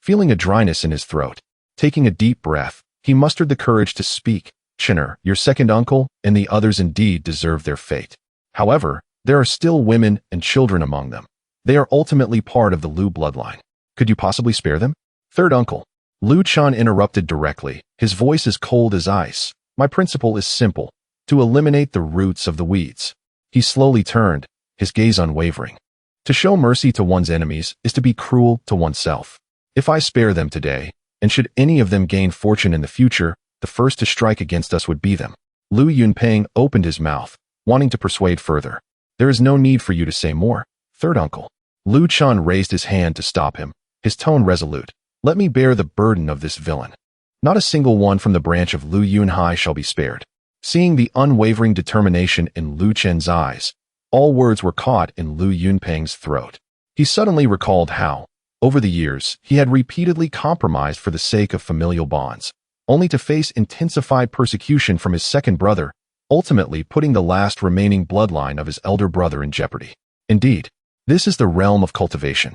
Feeling a dryness in his throat, taking a deep breath, he mustered the courage to speak. Chinner, your second uncle, and the others indeed deserve their fate. However, there are still women and children among them. They are ultimately part of the Lu bloodline. Could you possibly spare them? Third uncle. Lu Chan interrupted directly, his voice as cold as ice. My principle is simple, to eliminate the roots of the weeds. He slowly turned, his gaze unwavering. To show mercy to one's enemies is to be cruel to oneself. If I spare them today, and should any of them gain fortune in the future, the first to strike against us would be them. Lu Yunpeng opened his mouth, wanting to persuade further. There is no need for you to say more, third uncle. Lu Chan raised his hand to stop him, his tone resolute. Let me bear the burden of this villain. Not a single one from the branch of Lu Yunhai shall be spared. Seeing the unwavering determination in Lu Chen's eyes, all words were caught in Lu Yunpeng's throat. He suddenly recalled how, over the years, he had repeatedly compromised for the sake of familial bonds, only to face intensified persecution from his second brother, ultimately putting the last remaining bloodline of his elder brother in jeopardy. Indeed, this is the realm of cultivation,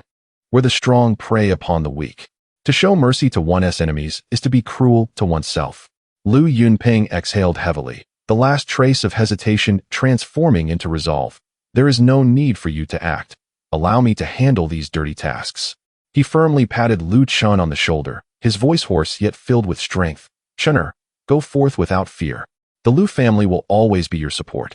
where the strong prey upon the weak. To show mercy to one's enemies is to be cruel to oneself. Lu Yunpeng exhaled heavily, the last trace of hesitation transforming into resolve. There is no need for you to act. Allow me to handle these dirty tasks. He firmly patted Lu Chun on the shoulder, his voice hoarse yet filled with strength. Chunner, go forth without fear. The Lu family will always be your support.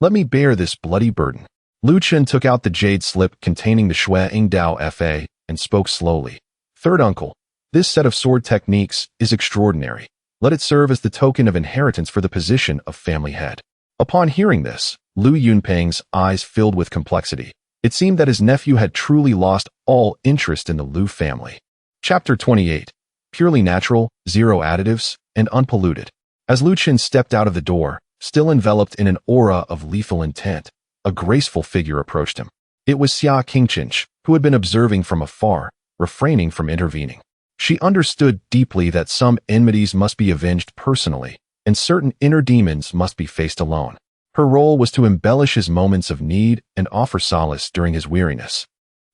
Let me bear this bloody burden. Lu Chun took out the jade slip containing the Shui Ingdao Fa and spoke slowly. Third uncle, this set of sword techniques is extraordinary. Let it serve as the token of inheritance for the position of family head. Upon hearing this, Lu Yunpeng's eyes filled with complexity. It seemed that his nephew had truly lost all interest in the Lu family. Chapter 28. Purely natural, zero additives, and unpolluted. As Lu Chen stepped out of the door, still enveloped in an aura of lethal intent, a graceful figure approached him. It was Xia Qingchench, who had been observing from afar, refraining from intervening. She understood deeply that some enmities must be avenged personally, and certain inner demons must be faced alone. Her role was to embellish his moments of need and offer solace during his weariness.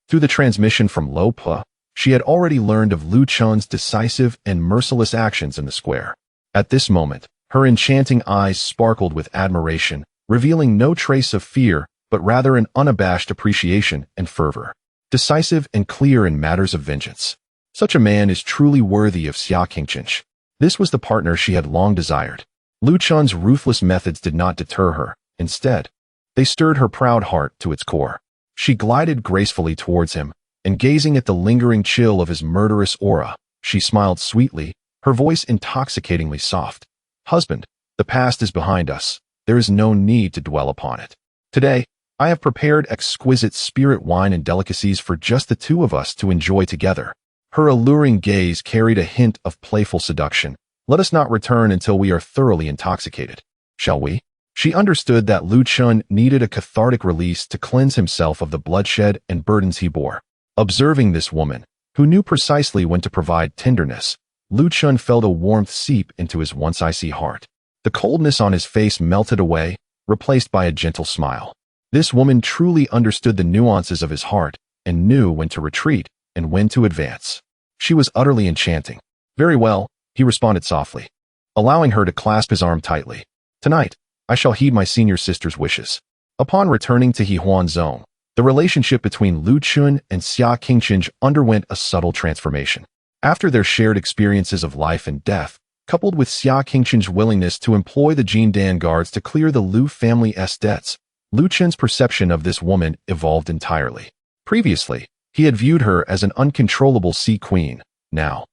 Through the transmission from Lo Pa, she had already learned of Lu Chun's decisive and merciless actions in the square. At this moment, her enchanting eyes sparkled with admiration, revealing no trace of fear, but rather an unabashed appreciation and fervor. Decisive and clear in matters of vengeance. Such a man is truly worthy of Xia Qingchench. This was the partner she had long desired. Lu Chun's ruthless methods did not deter her. Instead, they stirred her proud heart to its core. She glided gracefully towards him, and gazing at the lingering chill of his murderous aura, she smiled sweetly, her voice intoxicatingly soft. "Husband, the past is behind us. There is no need to dwell upon it. Today, I have prepared exquisite spirit wine and delicacies for just the two of us to enjoy together." Her alluring gaze carried a hint of playful seduction. "Let us not return until we are thoroughly intoxicated. Shall we?" She understood that Lu Chun needed a cathartic release to cleanse himself of the bloodshed and burdens he bore. Observing this woman, who knew precisely when to provide tenderness, Lu Chun felt a warmth seep into his once icy heart. The coldness on his face melted away, replaced by a gentle smile. This woman truly understood the nuances of his heart and knew when to retreat and when to advance. She was utterly enchanting. "Very well," he responded softly, allowing her to clasp his arm tightly. "Tonight, I shall heed my senior sister's wishes." Upon returning to Hehuanzhong, the relationship between Lu Chun and Xia Qingqiang underwent a subtle transformation. After their shared experiences of life and death, coupled with Xia Qingqiang's willingness to employ the Disdain guards to clear the Lu family's debts, Lu Chun's perception of this woman evolved entirely. Previously, he had viewed her as an uncontrollable sea queen. Now,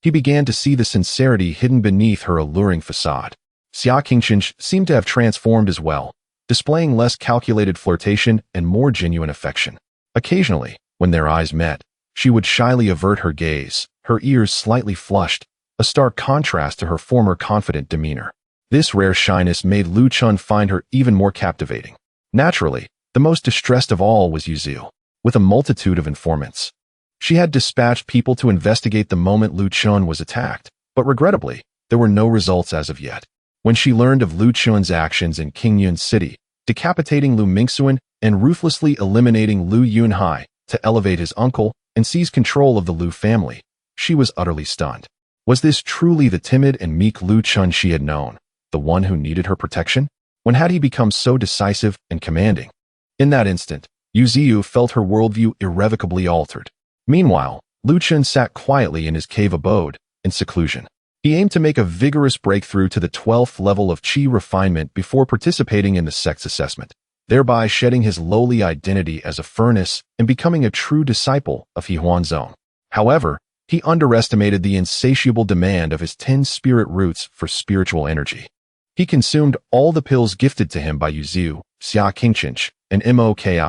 he began to see the sincerity hidden beneath her alluring facade. Xia Qingqiang seemed to have transformed as well, displaying less calculated flirtation and more genuine affection. Occasionally, when their eyes met, she would shyly avert her gaze, her ears slightly flushed, a stark contrast to her former confident demeanor. This rare shyness made Lu Chun find her even more captivating. Naturally, the most distressed of all was Yuziu, with a multitude of informants. She had dispatched people to investigate the moment Lu Chun was attacked, but regrettably, there were no results as of yet. When she learned of Lu Chun's actions in Qingyun City, decapitating Lu Mingxuan and ruthlessly eliminating Lu Yunhai to elevate his uncle and seize control of the Lu family, she was utterly stunned. Was this truly the timid and meek Lu Chun she had known, the one who needed her protection? When had he become so decisive and commanding? In that instant, Yuziu felt her worldview irrevocably altered. Meanwhile, Lu Chun sat quietly in his cave abode, in seclusion. He aimed to make a vigorous breakthrough to the 12th level of Qi refinement before participating in the sect's assessment, thereby shedding his lowly identity as a furnace and becoming a true disciple of Hehuanzhong. However, he underestimated the insatiable demand of his 10 spirit roots for spiritual energy. He consumed all the pills gifted to him by Yuziu, Xia Qingqiang, and Moki,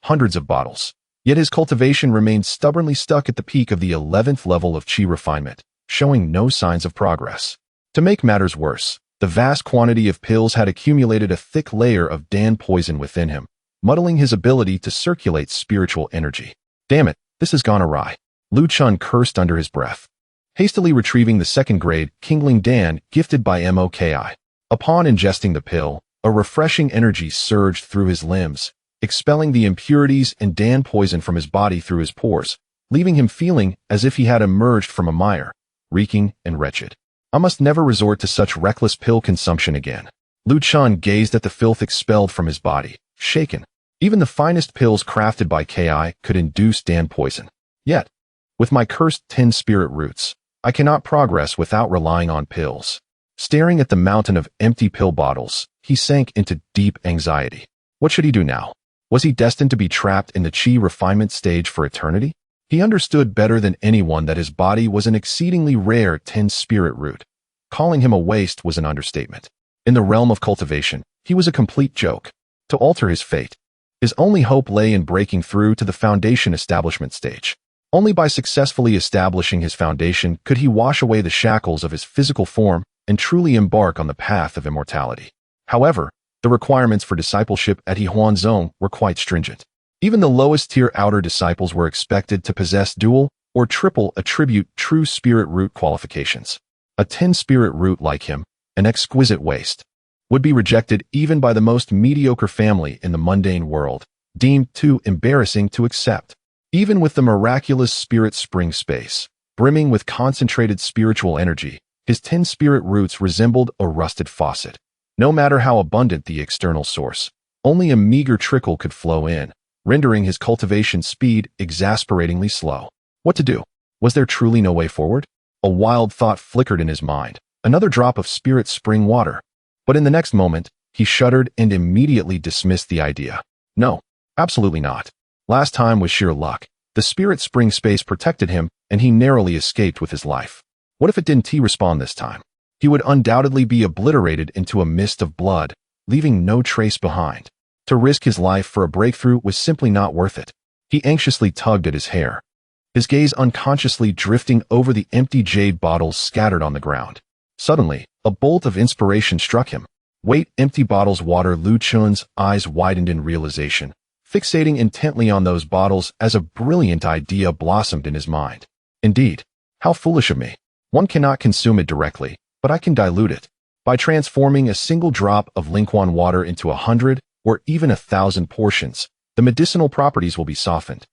hundreds of bottles. Yet his cultivation remained stubbornly stuck at the peak of the 11th level of Qi refinement, showing no signs of progress. To make matters worse, the vast quantity of pills had accumulated a thick layer of Dan poison within him, muddling his ability to circulate spiritual energy. "Damn it, this has gone awry," Lu Chun cursed under his breath, hastily retrieving the second-grade Kingling Dan gifted by Moki. Upon ingesting the pill, a refreshing energy surged through his limbs, expelling the impurities and Dan poison from his body through his pores, leaving him feeling as if he had emerged from a mire, reeking and wretched. I must never resort to such reckless pill consumption again. Lu Chun gazed at the filth expelled from his body, shaken. Even the finest pills crafted by Ki could induce Dan poison. Yet, with my cursed 10 spirit roots, I cannot progress without relying on pills. Staring at the mountain of empty pill bottles, he sank into deep anxiety. What should he do now? Was he destined to be trapped in the Qi refinement stage for eternity? He understood better than anyone that his body was an exceedingly rare 10 spirit root. Calling him a waste was an understatement. In the realm of cultivation, he was a complete joke. To alter his fate, his only hope lay in breaking through to the foundation establishment stage. Only by successfully establishing his foundation could he wash away the shackles of his physical form and truly embark on the path of immortality. However, the requirements for discipleship at Hehuanzhong were quite stringent. Even the lowest-tier outer disciples were expected to possess dual or triple attribute true spirit root qualifications. A 10 spirit root like him, an exquisite waste, would be rejected even by the most mediocre family in the mundane world, deemed too embarrassing to accept. Even with the miraculous spirit spring space, brimming with concentrated spiritual energy, his 10 spirit roots resembled a rusted faucet. No matter how abundant the external source, only a meager trickle could flow in, rendering his cultivation speed exasperatingly slow. What to do? Was there truly no way forward? A wild thought flickered in his mind, another drop of spirit spring water. But in the next moment, he shuddered and immediately dismissed the idea. No, absolutely not. Last time was sheer luck. The spirit spring space protected him, and he narrowly escaped with his life. What if it didn't respawn this time? He would undoubtedly be obliterated into a mist of blood, leaving no trace behind. To risk his life for a breakthrough was simply not worth it. He anxiously tugged at his hair, his gaze unconsciously drifting over the empty jade bottles scattered on the ground. Suddenly, a bolt of inspiration struck him. Wait, empty bottles water. Lu Chun's eyes widened in realization, fixating intently on those bottles as a brilliant idea blossomed in his mind. Indeed, how foolish of me. One cannot consume it directly, but I can dilute it. By transforming a single drop of Lingquan water into 100 or even 1,000 portions, the medicinal properties will be softened,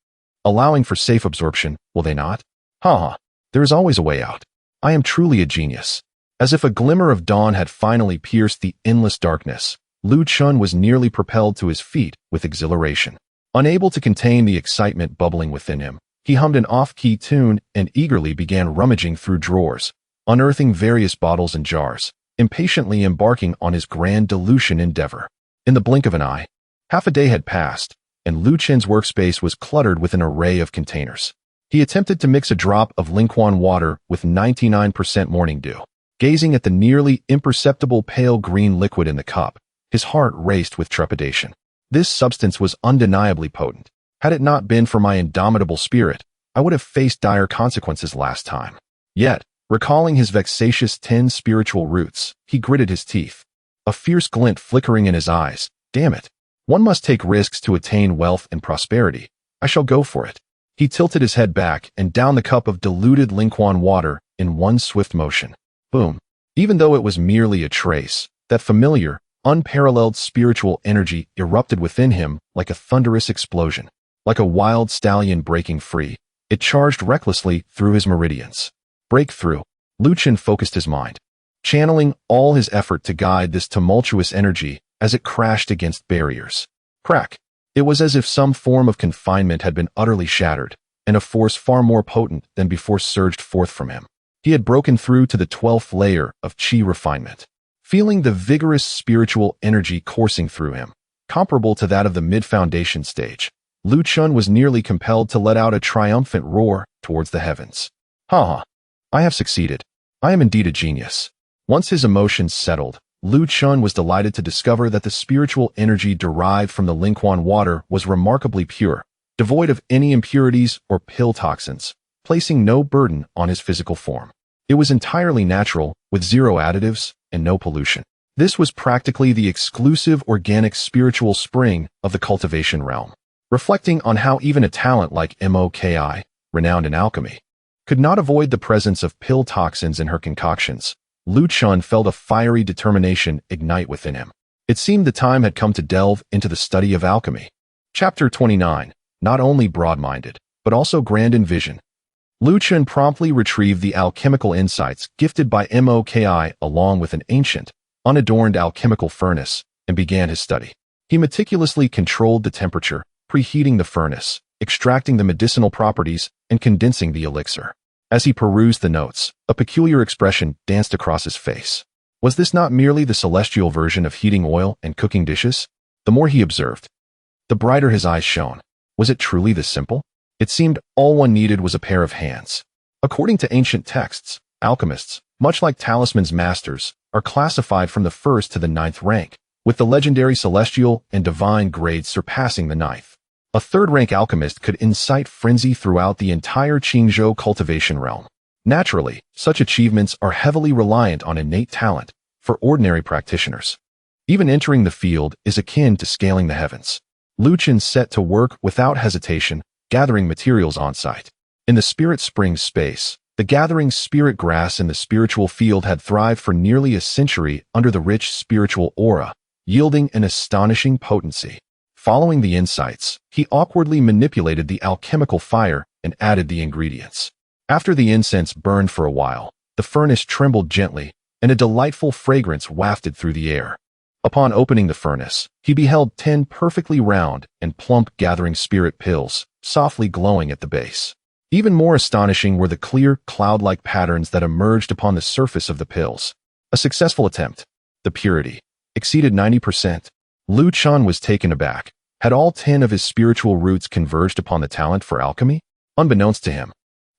allowing for safe absorption, will they not? There is always a way out. I am truly a genius. As if a glimmer of dawn had finally pierced the endless darkness, Lu Chun was nearly propelled to his feet with exhilaration. Unable to contain the excitement bubbling within him, he hummed an off-key tune and eagerly began rummaging through drawers, unearthing various bottles and jars, impatiently embarking on his grand dilution endeavor. In the blink of an eye, half a day had passed, and Lu Chen's workspace was cluttered with an array of containers. He attempted to mix a drop of Lingquan water with 99% morning dew. Gazing at the nearly imperceptible pale green liquid in the cup, his heart raced with trepidation. This substance was undeniably potent. Had it not been for my indomitable spirit, I would have faced dire consequences last time. Yet, recalling his vexatious 10 spiritual roots, he gritted his teeth, a fierce glint flickering in his eyes. Damn it. One must take risks to attain wealth and prosperity. I shall go for it. He tilted his head back and downed the cup of diluted Lingquan water in one swift motion. Boom. Even though it was merely a trace, that familiar, unparalleled spiritual energy erupted within him like a thunderous explosion. Like a wild stallion breaking free, it charged recklessly through his meridians. Breakthrough. Lu Chun focused his mind, channeling all his effort to guide this tumultuous energy as it crashed against barriers. Crack. It was as if some form of confinement had been utterly shattered, and a force far more potent than before surged forth from him. He had broken through to the 12th layer of chi refinement. Feeling the vigorous spiritual energy coursing through him, comparable to that of the mid-foundation stage, Lu Chun was nearly compelled to let out a triumphant roar towards the heavens. I have succeeded. I am indeed a genius. Once his emotions settled, Lu Chun was delighted to discover that the spiritual energy derived from the Lingquan water was remarkably pure, devoid of any impurities or pill toxins, placing no burden on his physical form. It was entirely natural, with zero additives and no pollution. This was practically the exclusive organic spiritual spring of the cultivation realm. Reflecting on how even a talent like Moki, renowned in alchemy, could not avoid the presence of pill toxins in her concoctions, Lu Chun felt a fiery determination ignite within him. It seemed the time had come to delve into the study of alchemy. Chapter 29. Not only broad-minded, but also grand in vision. Lu Chun promptly retrieved the alchemical insights gifted by Moki along with an ancient, unadorned alchemical furnace, and began his study. He meticulously controlled the temperature, preheating the furnace, extracting the medicinal properties, and condensing the elixir. As he perused the notes, a peculiar expression danced across his face. Was this not merely the celestial version of heating oil and cooking dishes? The more he observed, the brighter his eyes shone. Was it truly this simple? It seemed all one needed was a pair of hands. According to ancient texts, alchemists, much like talisman's masters, are classified from the 1st to the 9th rank, with the legendary celestial and divine grades surpassing the 9th. A 3rd-rank alchemist could incite frenzy throughout the entire Qingzhou cultivation realm. Naturally, such achievements are heavily reliant on innate talent for ordinary practitioners. Even entering the field is akin to scaling the heavens. Lu Chun set to work without hesitation, gathering materials on site. In the Spirit Spring space, the gathering spirit grass in the spiritual field had thrived for nearly a century under the rich spiritual aura, yielding an astonishing potency. Following the insights, he awkwardly manipulated the alchemical fire and added the ingredients. After the incense burned for a while, the furnace trembled gently, and a delightful fragrance wafted through the air. Upon opening the furnace, he beheld 10 perfectly round and plump gathering spirit pills, softly glowing at the base. Even more astonishing were the clear, cloud-like patterns that emerged upon the surface of the pills. A successful attempt. The purity exceeded 90%. Lu Chun was taken aback. Had all 10 of his spiritual roots converged upon the talent for alchemy? Unbeknownst to him,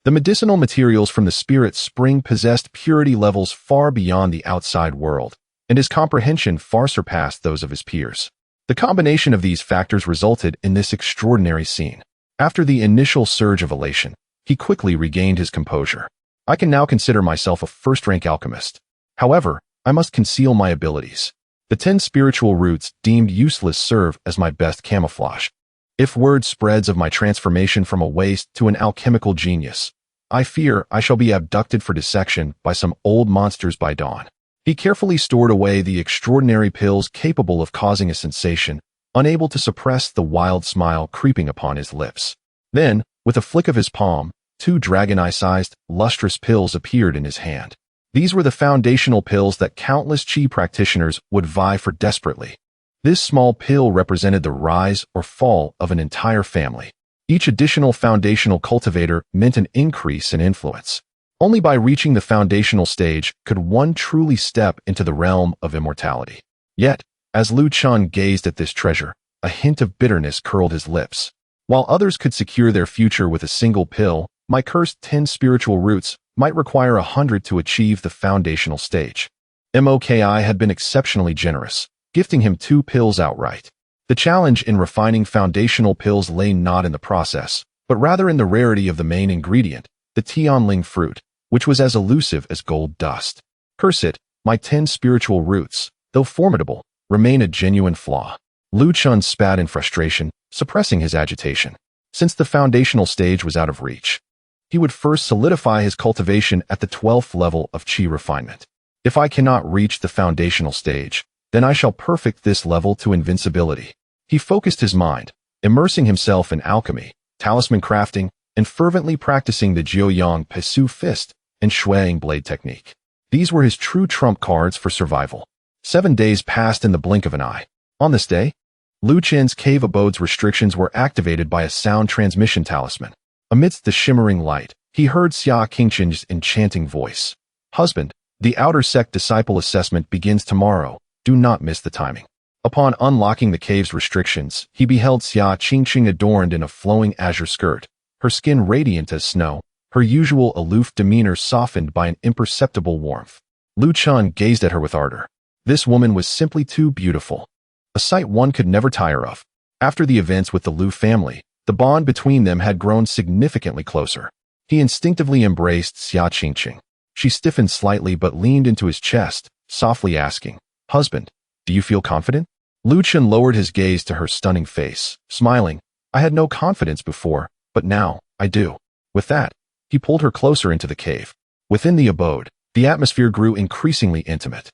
The medicinal materials from the spirit spring possessed purity levels far beyond the outside world, and his comprehension far surpassed those of his peers. The combination of these factors resulted in this extraordinary scene. After the initial surge of elation, he quickly regained his composure. I can now consider myself a first-rank alchemist. However, I must conceal my abilities. The 10 spiritual roots deemed useless serve as my best camouflage. If word spreads of my transformation from a waste to an alchemical genius, I fear I shall be abducted for dissection by some old monsters by dawn. He carefully stored away the extraordinary pills capable of causing a sensation, unable to suppress the wild smile creeping upon his lips. Then, with a flick of his palm, 2 dragon-eye-sized, lustrous pills appeared in his hand. These were the foundational pills that countless Qi practitioners would vie for desperately. This small pill represented the rise or fall of an entire family. Each additional foundational cultivator meant an increase in influence. Only by reaching the foundational stage could one truly step into the realm of immortality. Yet, as Lu Chun gazed at this treasure, a hint of bitterness curled his lips. While others could secure their future with a single pill, my cursed 10 spiritual roots might require 100 to achieve the foundational stage. Moki had been exceptionally generous, gifting him 2 pills outright. The challenge in refining foundational pills lay not in the process, but rather in the rarity of the main ingredient, the Tianling fruit, which was as elusive as gold dust. Curse it, my 10 spiritual roots, though formidable, remain a genuine flaw. Lu Chun spat in frustration, suppressing his agitation. Since the foundational stage was out of reach, he would first solidify his cultivation at the 12th level of Qi refinement. If I cannot reach the foundational stage, then I shall perfect this level to invincibility. He focused his mind, immersing himself in alchemy, talisman crafting, and fervently practicing the Jiuyang Pesu fist and Shuang blade technique. These were his true trump cards for survival. 7 days passed in the blink of an eye. On this day, Lu Chen's cave abode's restrictions were activated by a sound transmission talisman. Amidst the shimmering light, he heard Xia Qingqin's enchanting voice. Husband, the outer sect disciple assessment begins tomorrow. Do not miss the timing. Upon unlocking the cave's restrictions, he beheld Xia Qingqing adorned in a flowing azure skirt, her skin radiant as snow, her usual aloof demeanor softened by an imperceptible warmth. Lu Chun gazed at her with ardor. This woman was simply too beautiful. A sight one could never tire of. After the events with the Lu family, the bond between them had grown significantly closer. He instinctively embraced Xia Qingqing. She stiffened slightly but leaned into his chest, softly asking, "Husband, do you feel confident?" Lu Chun lowered his gaze to her stunning face, smiling. "I had no confidence before, but now, I do." With that, he pulled her closer into the cave. Within the abode, the atmosphere grew increasingly intimate.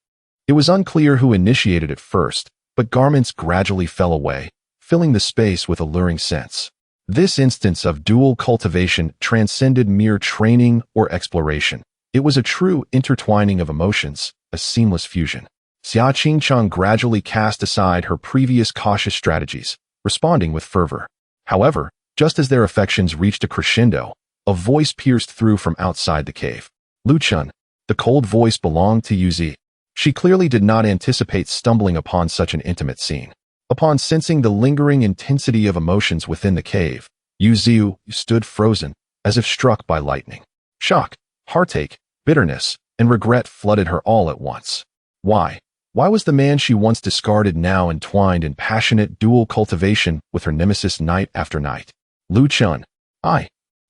It was unclear who initiated it first, but garments gradually fell away, filling the space with alluring scents. This instance of dual cultivation transcended mere training or exploration. It was a true intertwining of emotions, a seamless fusion. Xia Qingqing gradually cast aside her previous cautious strategies, responding with fervor. However, just as their affections reached a crescendo, a voice pierced through from outside the cave. Lu Chun. The cold voice belonged to Yuzi. She clearly did not anticipate stumbling upon such an intimate scene. Upon sensing the lingering intensity of emotions within the cave, Yuzi stood frozen, as if struck by lightning. Shock, heartache, bitterness, and regret flooded her all at once. Why? Why was the man she once discarded now entwined in passionate dual cultivation with her nemesis night after night? Lu Chun.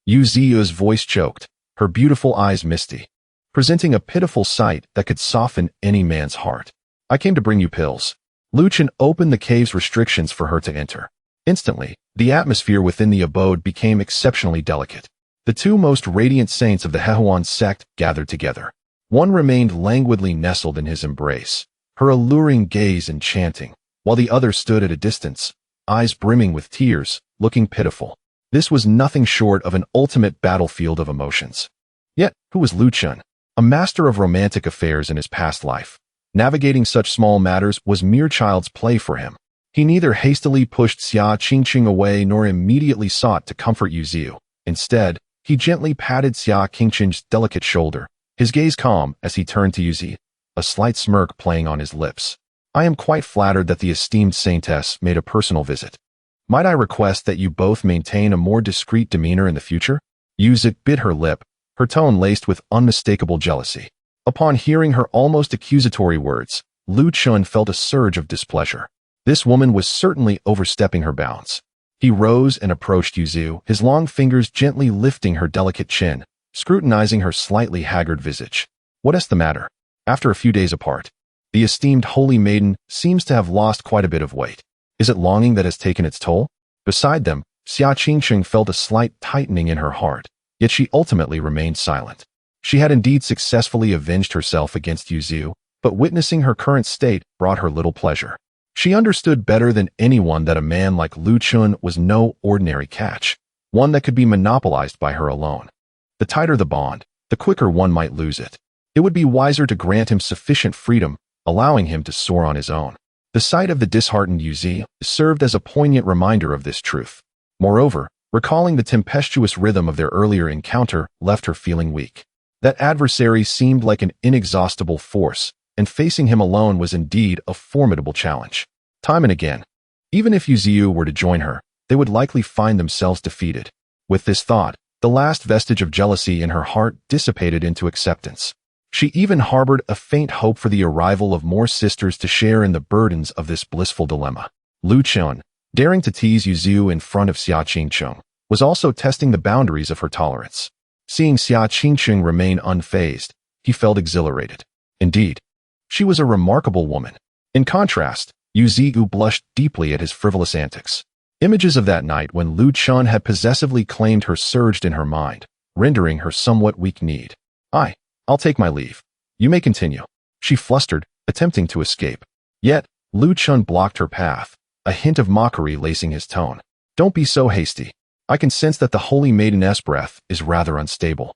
Yuzi's voice choked, her beautiful eyes misty, presenting a pitiful sight that could soften any man's heart. "I came to bring you pills." Lu Chun opened the cave's restrictions for her to enter. Instantly, the atmosphere within the abode became exceptionally delicate. The 2 most radiant saints of the Hehuan sect gathered together. One remained languidly nestled in his embrace, her alluring gaze enchanting, while the other stood at a distance, eyes brimming with tears, looking pitiful. This was nothing short of an ultimate battlefield of emotions. Yet, who was Lu Chun? A master of romantic affairs in his past life. Navigating such small matters was mere child's play for him. He neither hastily pushed Xia Qingqing away nor immediately sought to comfort Yuzi. Instead, he gently patted Xia Qingqing's delicate shoulder, his gaze calm as he turned to Yuzi, a slight smirk playing on his lips. "I am quite flattered that the esteemed saintess made a personal visit. Might I request that you both maintain a more discreet demeanor in the future?" Yuzik bit her lip, her tone laced with unmistakable jealousy. Upon hearing her almost accusatory words, Lu Chun felt a surge of displeasure. This woman was certainly overstepping her bounds. He rose and approached Yuzu, his long fingers gently lifting her delicate chin, scrutinizing her slightly haggard visage. What is the matter? After a few days apart, the esteemed holy maiden seems to have lost quite a bit of weight. Is it longing that has taken its toll? Beside them, Xia Qingqing felt a slight tightening in her heart, yet she ultimately remained silent. She had indeed successfully avenged herself against Yuzu, but witnessing her current state brought her little pleasure. She understood better than anyone that a man like Lu Chun was no ordinary catch, one that could be monopolized by her alone. The tighter the bond, the quicker one might lose it. It would be wiser to grant him sufficient freedom, allowing him to soar on his own. The sight of the disheartened Yuzi served as a poignant reminder of this truth. Moreover, recalling the tempestuous rhythm of their earlier encounter left her feeling weak. That adversary seemed like an inexhaustible force, and facing him alone was indeed a formidable challenge. Time and again, even if Yuziu were to join her, they would likely find themselves defeated. With this thought, the last vestige of jealousy in her heart dissipated into acceptance. She even harbored a faint hope for the arrival of more sisters to share in the burdens of this blissful dilemma. Lu Chun, daring to tease Yuziu in front of Xia Qingqing, was also testing the boundaries of her tolerance. Seeing Xia Qingqing remain unfazed, he felt exhilarated. Indeed, she was a remarkable woman. In contrast, Yuziu blushed deeply at his frivolous antics. Images of that night when Lu Chun had possessively claimed her surged in her mind, rendering her somewhat weak-kneed. I'll take my leave. You may continue. She flustered, attempting to escape. Yet, Lu Chun blocked her path, a hint of mockery lacing his tone. Don't be so hasty. I can sense that the holy maiden's breath is rather unstable.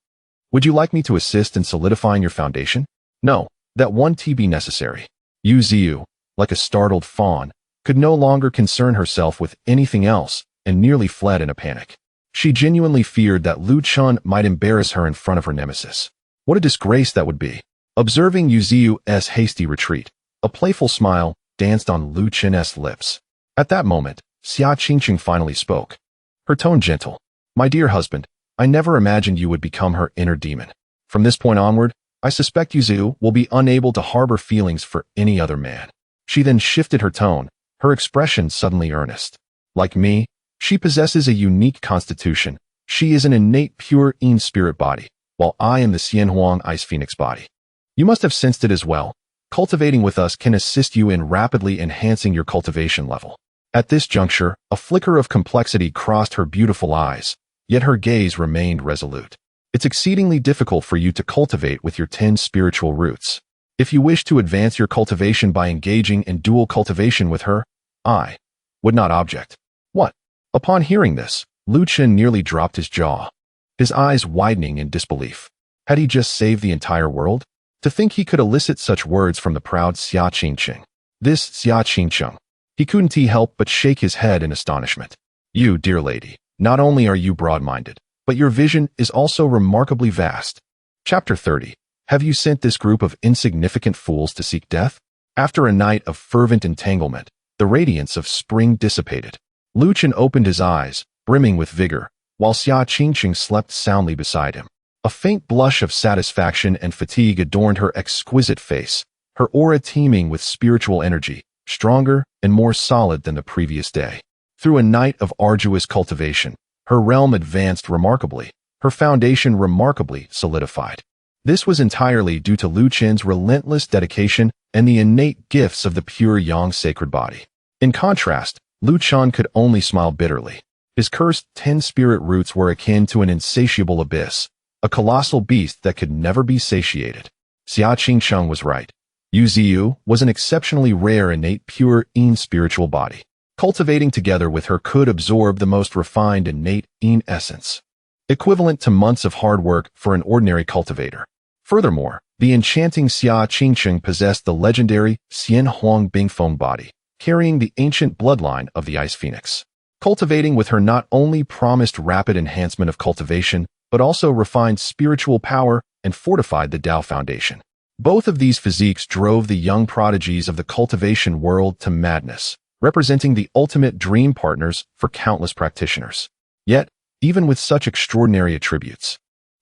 Would you like me to assist in solidifying your foundation? No, that won't be necessary. Yu Ziyu, like a startled fawn, could no longer concern herself with anything else and nearly fled in a panic. She genuinely feared that Lu Chun might embarrass her in front of her nemesis. What a disgrace that would be. Observing Yu Ziyu's hasty retreat, a playful smile danced on Lu Chun's lips. At that moment, Xia Qingqing finally spoke. Her tone gentle. My dear husband, I never imagined you would become her inner demon. From this point onward, I suspect Yuzu will be unable to harbor feelings for any other man. She then shifted her tone, her expression suddenly earnest. Like me, she possesses a unique constitution. She is an innate pure Yin spirit body, while I am the Xianhuang Ice Phoenix body. You must have sensed it as well. Cultivating with us can assist you in rapidly enhancing your cultivation level. At this juncture, a flicker of complexity crossed her beautiful eyes, yet her gaze remained resolute. It's exceedingly difficult for you to cultivate with your 10 spiritual roots. If you wish to advance your cultivation by engaging in dual cultivation with her, I would not object. What? Upon hearing this, Lu Chun nearly dropped his jaw, his eyes widening in disbelief. Had he just saved the entire world? To think he could elicit such words from the proud Xia Qingqing. This Xia Qingqing. He couldn't help but shake his head in astonishment. You, dear lady, not only are you broad-minded, but your vision is also remarkably vast. Chapter 30. Have you sent this group of insignificant fools to seek death? After a night of fervent entanglement, the radiance of spring dissipated. Lu Chun opened his eyes, brimming with vigor, while Xia Qingqing slept soundly beside him. A faint blush of satisfaction and fatigue adorned her exquisite face, her aura teeming with spiritual energy, stronger and more solid than the previous day. Through a night of arduous cultivation, her realm advanced remarkably, her foundation remarkably solidified. This was entirely due to Lu Chun's relentless dedication and the innate gifts of the pure Yang sacred body. In contrast, Lu Chun could only smile bitterly. His cursed 10 spirit roots were akin to an insatiable abyss, a colossal beast that could never be satiated. Xia Qingqing was right. Yu Ziyu was an exceptionally rare innate pure Yin spiritual body. Cultivating together with her could absorb the most refined innate Yin essence, equivalent to months of hard work for an ordinary cultivator. Furthermore, the enchanting Xia Qingqing possessed the legendary Xianhuang Bingfeng body, carrying the ancient bloodline of the Ice Phoenix. Cultivating with her not only promised rapid enhancement of cultivation, but also refined spiritual power and fortified the Tao foundation. Both of these physiques drove the young prodigies of the cultivation world to madness, representing the ultimate dream partners for countless practitioners. Yet, even with such extraordinary attributes.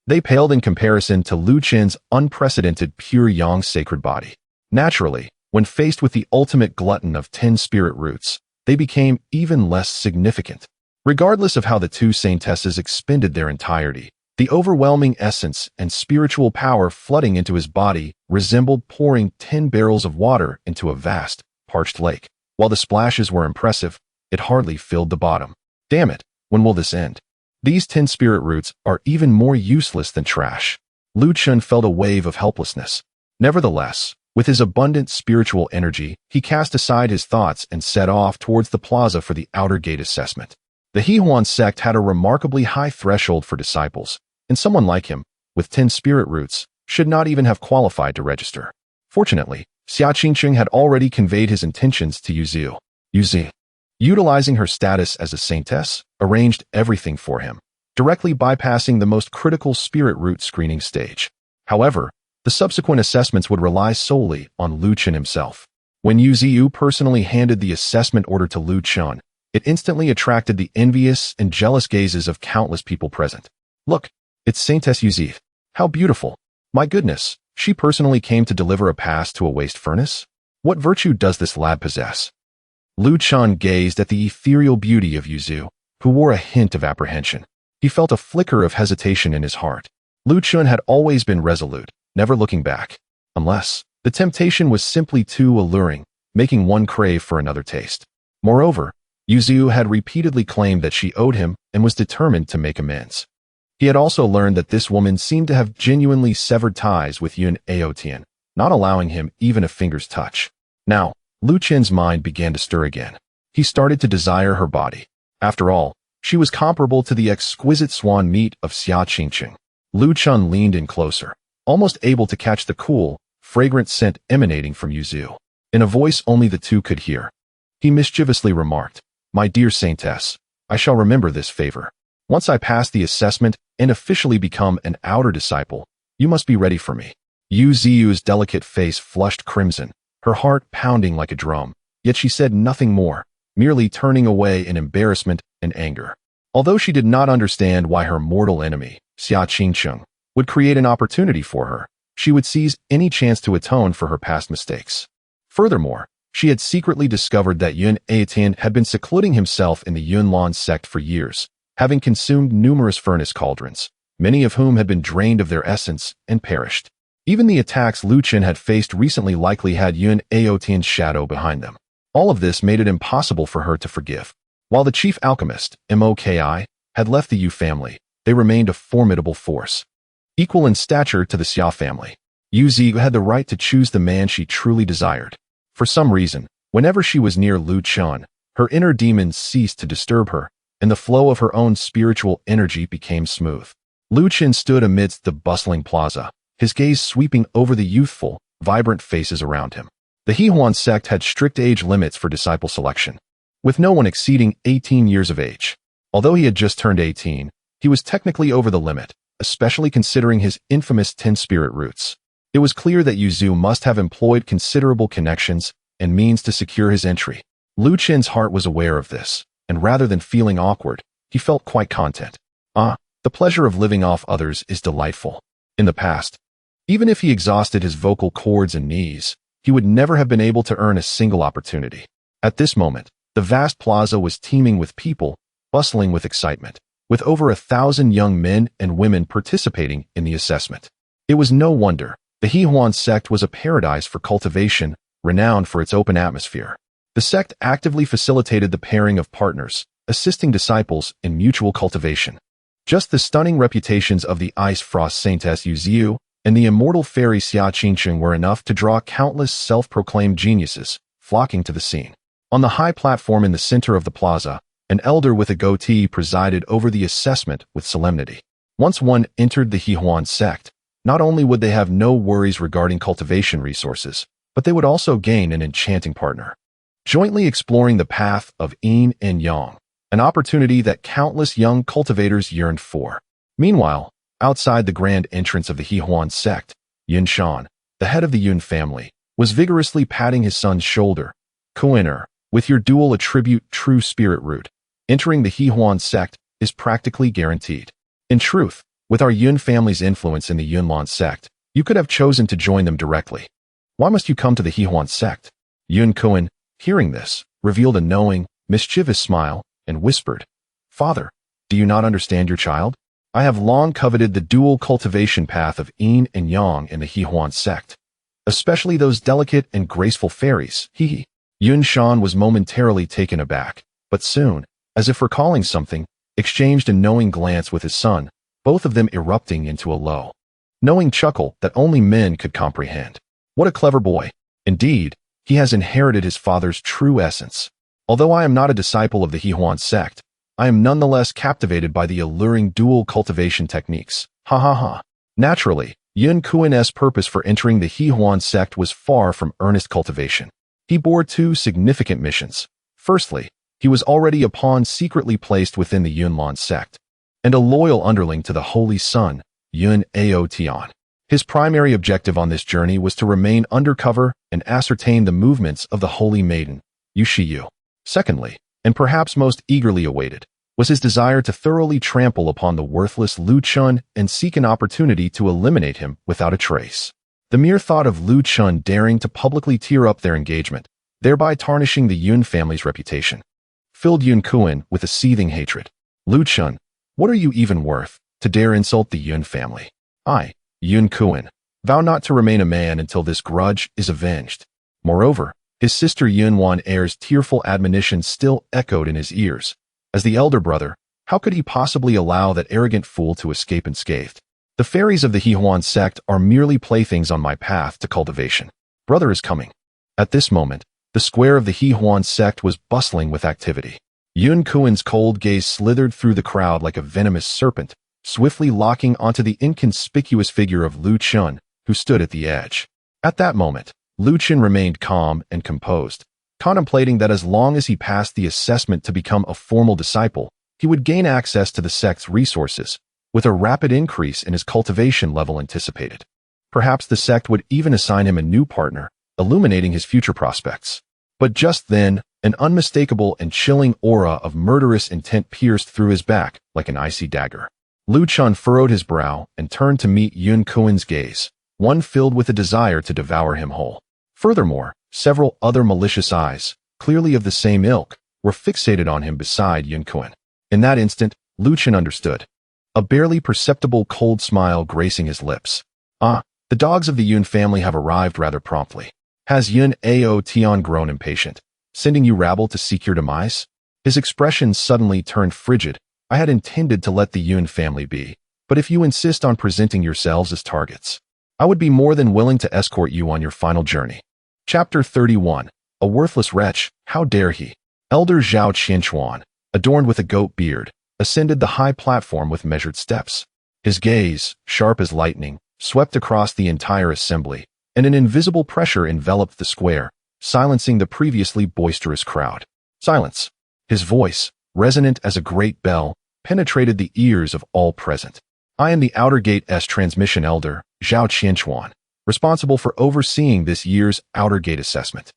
They paled in comparison to Lu Qin's unprecedented pure yang sacred body. Naturally, when faced with the ultimate glutton of 10 spirit roots, they became even less significant. Regardless of how the two saintesses expended their entirety, the overwhelming essence and spiritual power flooding into his body resembled pouring 10 barrels of water into a vast, parched lake. While the splashes were impressive, it hardly filled the bottom. Damn it, when will this end? These 10 spirit roots are even more useless than trash. Lu Qin felt a wave of helplessness. Nevertheless, with his abundant spiritual energy, he cast aside his thoughts and set off towards the plaza for the outer gate assessment. The Hehuan sect had a remarkably high threshold for disciples, and someone like him, with 10 spirit roots, should not even have qualified to register. Fortunately, Xia Qingqing had already conveyed his intentions to Yuzi. Yuzi, utilizing her status as a saintess, arranged everything for him, directly bypassing the most critical spirit root screening stage. However, the subsequent assessments would rely solely on Lu Qin himself. When Yuzi personally handed the assessment order to Lu Qin, it instantly attracted the envious and jealous gazes of countless people present. Look, it's Saintess Yuzi. How beautiful. My goodness, she personally came to deliver a pass to a waste furnace? What virtue does this lad possess? Lu Qin gazed at the ethereal beauty of Yuzi, who wore a hint of apprehension. He felt a flicker of hesitation in his heart. Lu Qin had always been resolute, never looking back. Unless, the temptation was simply too alluring, making one crave for another taste. Moreover, Yuzi had repeatedly claimed that she owed him and was determined to make amends. He had also learned that this woman seemed to have genuinely severed ties with Yun Aotian, not allowing him even a finger's touch. Now, Lu Qin's mind began to stir again. He started to desire her body. After all, she was comparable to the exquisite swan meat of Xia Qingqing. Lu Qin leaned in closer, almost able to catch the cool, fragrant scent emanating from Yuzi. In a voice only the two could hear, he mischievously remarked, "My dear Saintess, I shall remember this favor. Once I pass the assessment and officially become an outer disciple, you must be ready for me." Yuzi's delicate face flushed crimson, her heart pounding like a drum, yet she said nothing more, merely turning away in embarrassment and anger. Although she did not understand why her mortal enemy, Xia Qingqing, would create an opportunity for her, she would seize any chance to atone for her past mistakes. Furthermore, she had secretly discovered that Yun Aotian had been secluding himself in the Yunlan sect for years, having consumed numerous furnace cauldrons, many of whom had been drained of their essence and perished. Even the attacks Lu Qin had faced recently likely had Yun Aotian's shadow behind them. All of this made it impossible for her to forgive. While the chief alchemist, Moki, had left the Yu family, they remained a formidable force. Equal in stature to the Xia family, Yuzi had the right to choose the man she truly desired. For some reason, whenever she was near Lu Qin, her inner demons ceased to disturb her, and the flow of her own spiritual energy became smooth. Lu Qin stood amidst the bustling plaza, his gaze sweeping over the youthful, vibrant faces around him. The Hehuan sect had strict age limits for disciple selection, with no one exceeding 18 years of age. Although he had just turned 18, he was technically over the limit, especially considering his infamous 10 spirit roots. It was clear that Yuzi must have employed considerable connections and means to secure his entry. Lu Qin's heart was aware of this, and rather than feeling awkward, he felt quite content. The pleasure of living off others is delightful. In the past, even if he exhausted his vocal cords and knees, he would never have been able to earn a single opportunity. At this moment, the vast plaza was teeming with people, bustling with excitement, with over 1,000 young men and women participating in the assessment. It was no wonder. The Hehuan sect was a paradise for cultivation, renowned for its open atmosphere. The sect actively facilitated the pairing of partners, assisting disciples in mutual cultivation. Just the stunning reputations of the Ice Frost Saintess Yuzi and the immortal fairy Xia Qingqing were enough to draw countless self-proclaimed geniuses, flocking to the scene. On the high platform in the center of the plaza, an elder with a goatee presided over the assessment with solemnity. Once one entered the Hehuan sect, not only would they have no worries regarding cultivation resources, but they would also gain an enchanting partner. Jointly exploring the path of yin and yang, an opportunity that countless young cultivators yearned for. Meanwhile, outside the grand entrance of the Hehuan sect, Yun Shan, the head of the Yun family, was vigorously patting his son's shoulder. "Kuiner, with your dual attribute true spirit root, entering the Hehuan sect is practically guaranteed. In truth, with our Yun family's influence in the Yunlan sect, you could have chosen to join them directly. Why must you come to the Hehuan sect? Yun Kuan, hearing this, revealed a knowing, mischievous smile and whispered, Father, do you not understand your child? I have long coveted the dual cultivation path of yin and yang in the Hehuan sect, especially those delicate and graceful fairies. He. Yun Shan was momentarily taken aback, but soon, as if recalling something, exchanged a knowing glance with his son, both of them erupting into a low, knowing chuckle that only men could comprehend. What a clever boy. Indeed, he has inherited his father's true essence. Although I am not a disciple of the Hehuan sect, I am nonetheless captivated by the alluring dual cultivation techniques. Ha ha ha. Naturally, Yun Kuan's purpose for entering the Hehuan sect was far from earnest cultivation. He bore two significant missions. Firstly, he was already a pawn secretly placed within the Yunlan sect, and a loyal underling to the Holy Son, Yun Ao Tian. His primary objective on this journey was to remain undercover and ascertain the movements of the Holy Maiden, Yu Shiyu. Secondly, and perhaps most eagerly awaited, was his desire to thoroughly trample upon the worthless Lu Chun and seek an opportunity to eliminate him without a trace. The mere thought of Lu Chun daring to publicly tear up their engagement, thereby tarnishing the Yun family's reputation, filled Yun Kuan with a seething hatred. Lu Chun, what are you even worth, to dare insult the Yun family? I, Yun Kuan, vow not to remain a man until this grudge is avenged. Moreover, his sister Yun Wan Heir's tearful admonition still echoed in his ears. As the elder brother, how could he possibly allow that arrogant fool to escape unscathed? The fairies of the Hehuan sect are merely playthings on my path to cultivation. Brother is coming. At this moment, the square of the Hehuan sect was bustling with activity. Yun Kuan's cold gaze slithered through the crowd like a venomous serpent, swiftly locking onto the inconspicuous figure of Lu Chun, who stood at the edge. At that moment, Lu Chun remained calm and composed, contemplating that as long as he passed the assessment to become a formal disciple, he would gain access to the sect's resources, with a rapid increase in his cultivation level anticipated. Perhaps the sect would even assign him a new partner, illuminating his future prospects. But just then, an unmistakable and chilling aura of murderous intent pierced through his back like an icy dagger. Lu Chun furrowed his brow and turned to meet Yun Kuan's gaze, one filled with a desire to devour him whole. Furthermore, several other malicious eyes, clearly of the same ilk, were fixated on him beside Yun Kuan. In that instant, Lu Chun understood, a barely perceptible cold smile gracing his lips. Ah, the dogs of the Yun family have arrived rather promptly. Has Yun Ao Tian grown impatient, sending you rabble to seek your demise? His expression suddenly turned frigid. I had intended to let the Yun family be, but if you insist on presenting yourselves as targets, I would be more than willing to escort you on your final journey. Chapter 31. A worthless wretch, how dare he? Elder Zhao Qianchuan, adorned with a goat beard, ascended the high platform with measured steps. His gaze, sharp as lightning, swept across the entire assembly, and an invisible pressure enveloped the square, silencing the previously boisterous crowd. Silence. His voice, resonant as a great bell, penetrated the ears of all present. I am the Outer Gate's transmission elder, Zhao Qianchuan, responsible for overseeing this year's Outer Gate assessment.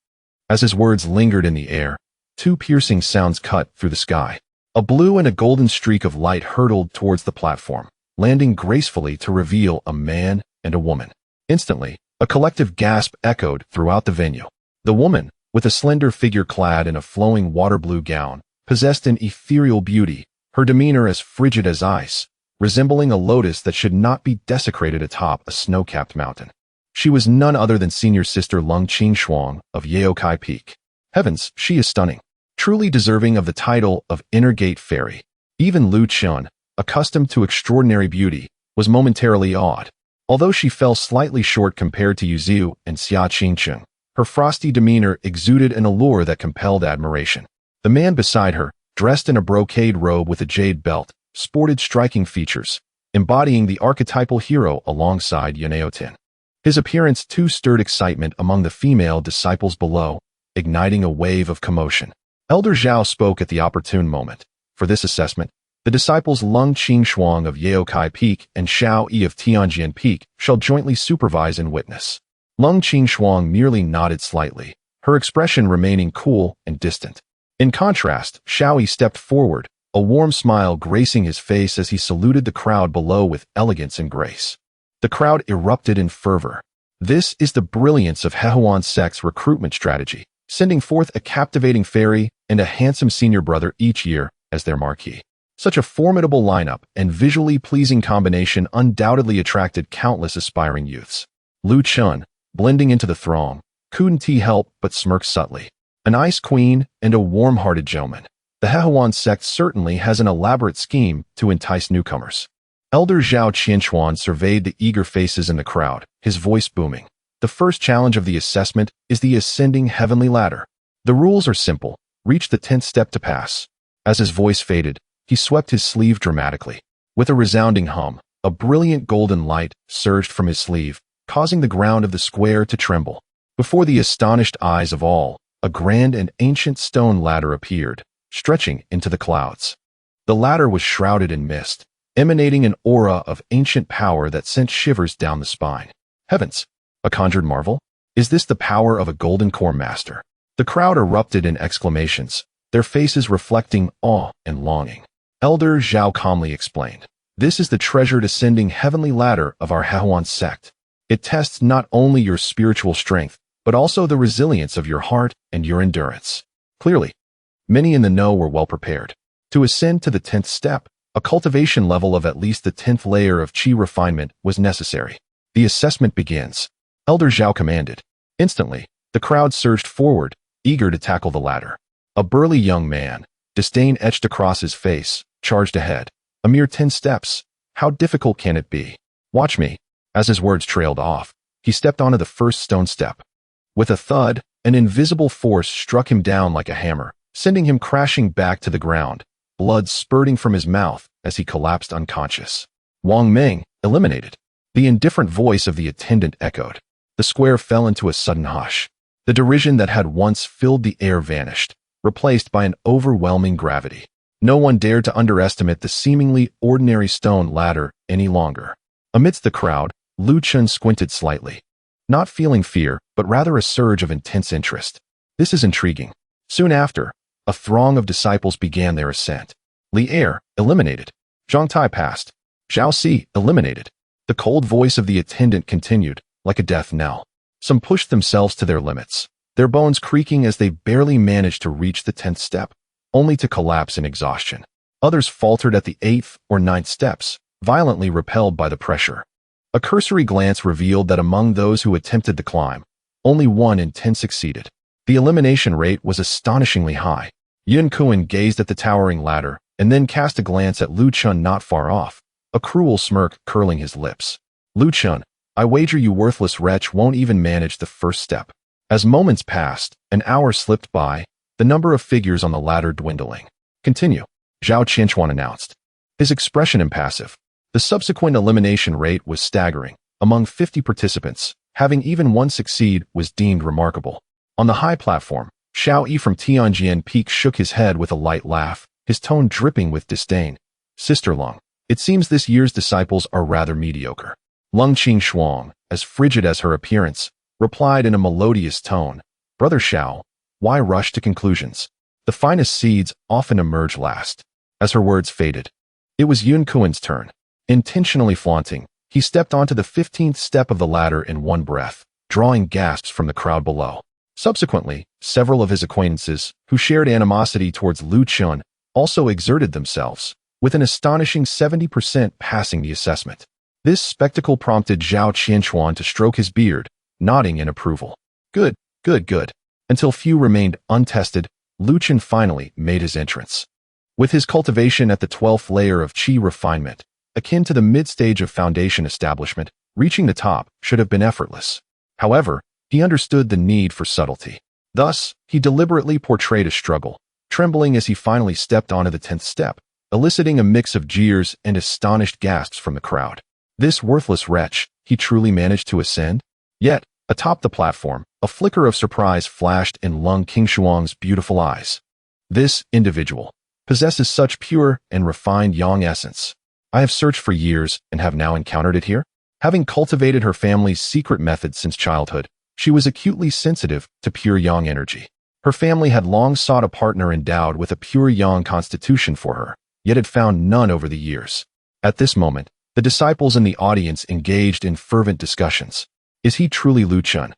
As his words lingered in the air, two piercing sounds cut through the sky. A blue and a golden streak of light hurtled towards the platform, landing gracefully to reveal a man and a woman. Instantly, a collective gasp echoed throughout the venue. The woman, with a slender figure clad in a flowing water blue gown, possessed an ethereal beauty, her demeanor as frigid as ice, resembling a lotus that should not be desecrated atop a snow-capped mountain. She was none other than senior sister Lung Qing of Yaokai Peak. Heavens, she is stunning, truly deserving of the title of Inner Gate Fairy. Even Lu Chun, accustomed to extraordinary beauty, was momentarily awed. Although she fell slightly short compared to Yuziu and Xia Qingcheng, her frosty demeanor exuded an allure that compelled admiration. The man beside her, dressed in a brocade robe with a jade belt, sported striking features, embodying the archetypal hero alongside Yuneotin. His appearance too stirred excitement among the female disciples below, igniting a wave of commotion. Elder Zhao spoke at the opportune moment. For this assessment, the disciples Lung Qingshuang of Yaokai Peak and Xiao Yi of Tianjian Peak shall jointly supervise and witness. Lung Qingshuang merely nodded slightly, her expression remaining cool and distant. In contrast, Xiao Yi stepped forward, a warm smile gracing his face as he saluted the crowd below with elegance and grace. The crowd erupted in fervor. This is the brilliance of Hehuan sect's recruitment strategy, sending forth a captivating fairy and a handsome senior brother each year as their marquee. Such a formidable lineup and visually pleasing combination undoubtedly attracted countless aspiring youths. Lu Chun, blending into the throng, couldn't help but smirk subtly. An ice queen and a warm-hearted gentleman. The Hehuan sect certainly has an elaborate scheme to entice newcomers. Elder Zhao Qianchuan surveyed the eager faces in the crowd, his voice booming. The first challenge of the assessment is the ascending heavenly ladder. The rules are simple. Reach the 10th step to pass. As his voice faded, he swept his sleeve dramatically. With a resounding hum, a brilliant golden light surged from his sleeve, causing the ground of the square to tremble. Before the astonished eyes of all, a grand and ancient stone ladder appeared, stretching into the clouds. The ladder was shrouded in mist, emanating an aura of ancient power that sent shivers down the spine. Heavens! A conjured marvel? Is this the power of a golden core master? The crowd erupted in exclamations, their faces reflecting awe and longing. Elder Zhao calmly explained, "This is the treasured ascending heavenly ladder of our Hehuan sect. It tests not only your spiritual strength, but also the resilience of your heart and your endurance." Clearly, many in the know were well prepared. To ascend to the 10th step, a cultivation level of at least the 10th layer of qi refinement was necessary. The assessment begins. Elder Zhao commanded. Instantly, the crowd surged forward, eager to tackle the ladder. A burly young man, disdain etched across his face, charged ahead. A mere 10 steps. How difficult can it be? Watch me. As his words trailed off, he stepped onto the first stone step. With a thud, an invisible force struck him down like a hammer, sending him crashing back to the ground, blood spurting from his mouth as he collapsed unconscious. Wang Meng, eliminated. The indifferent voice of the attendant echoed. The square fell into a sudden hush. The derision that had once filled the air vanished, replaced by an overwhelming gravity. No one dared to underestimate the seemingly ordinary stone ladder any longer. Amidst the crowd, Lu Chun squinted slightly, not feeling fear, but rather a surge of intense interest. This is intriguing. Soon after, a throng of disciples began their ascent. Li Er, eliminated. Zhang Tai passed. Zhao Si, eliminated. The cold voice of the attendant continued, like a death knell. Some pushed themselves to their limits, their bones creaking as they barely managed to reach the 10th step, only to collapse in exhaustion. Others faltered at the 8th or 9th steps, violently repelled by the pressure. A cursory glance revealed that among those who attempted the climb, only 1 in 10 succeeded. The elimination rate was astonishingly high. Yun Kuan gazed at the towering ladder and then cast a glance at Lu Chun not far off, a cruel smirk curling his lips. Lu Chun, I wager you worthless wretch won't even manage the first step. As moments passed, an hour slipped by, the number of figures on the ladder dwindling. Continue, Zhao Qianchuan announced, his expression impassive. The subsequent elimination rate was staggering. Among 50 participants, having even one succeed was deemed remarkable. On the high platform, Xiao Yi from Tianjian Peak shook his head with a light laugh, his tone dripping with disdain. Sister Lung, it seems this year's disciples are rather mediocre. Lung Qing Shuang, as frigid as her appearance, replied in a melodious tone, Brother Xiao, why rush to conclusions? The finest seeds often emerge last. As her words faded, it was Yun Kuan's turn. Intentionally flaunting, he stepped onto the 15th step of the ladder in one breath, drawing gasps from the crowd below. Subsequently, several of his acquaintances, who shared animosity towards Lu Chun, also exerted themselves, with an astonishing 70% passing the assessment. This spectacle prompted Zhao Qianchuan to stroke his beard, nodding in approval. Good, good, good. Until few remained untested, Lu Chun finally made his entrance. With his cultivation at the 12th layer of qi refinement, akin to the mid-stage of foundation establishment, reaching the top should have been effortless. However, he understood the need for subtlety. Thus, he deliberately portrayed a struggle, trembling as he finally stepped onto the 10th step, eliciting a mix of jeers and astonished gasps from the crowd. This worthless wretch, he truly managed to ascend? Yet, atop the platform, a flicker of surprise flashed in Lung Qingshuang's beautiful eyes. This individual possesses such pure and refined yang essence. I have searched for years and have now encountered it here. Having cultivated her family's secret method since childhood, she was acutely sensitive to pure yang energy. Her family had long sought a partner endowed with a pure yang constitution for her, yet had found none over the years. At this moment, the disciples in the audience engaged in fervent discussions. Is he truly Lu Chun,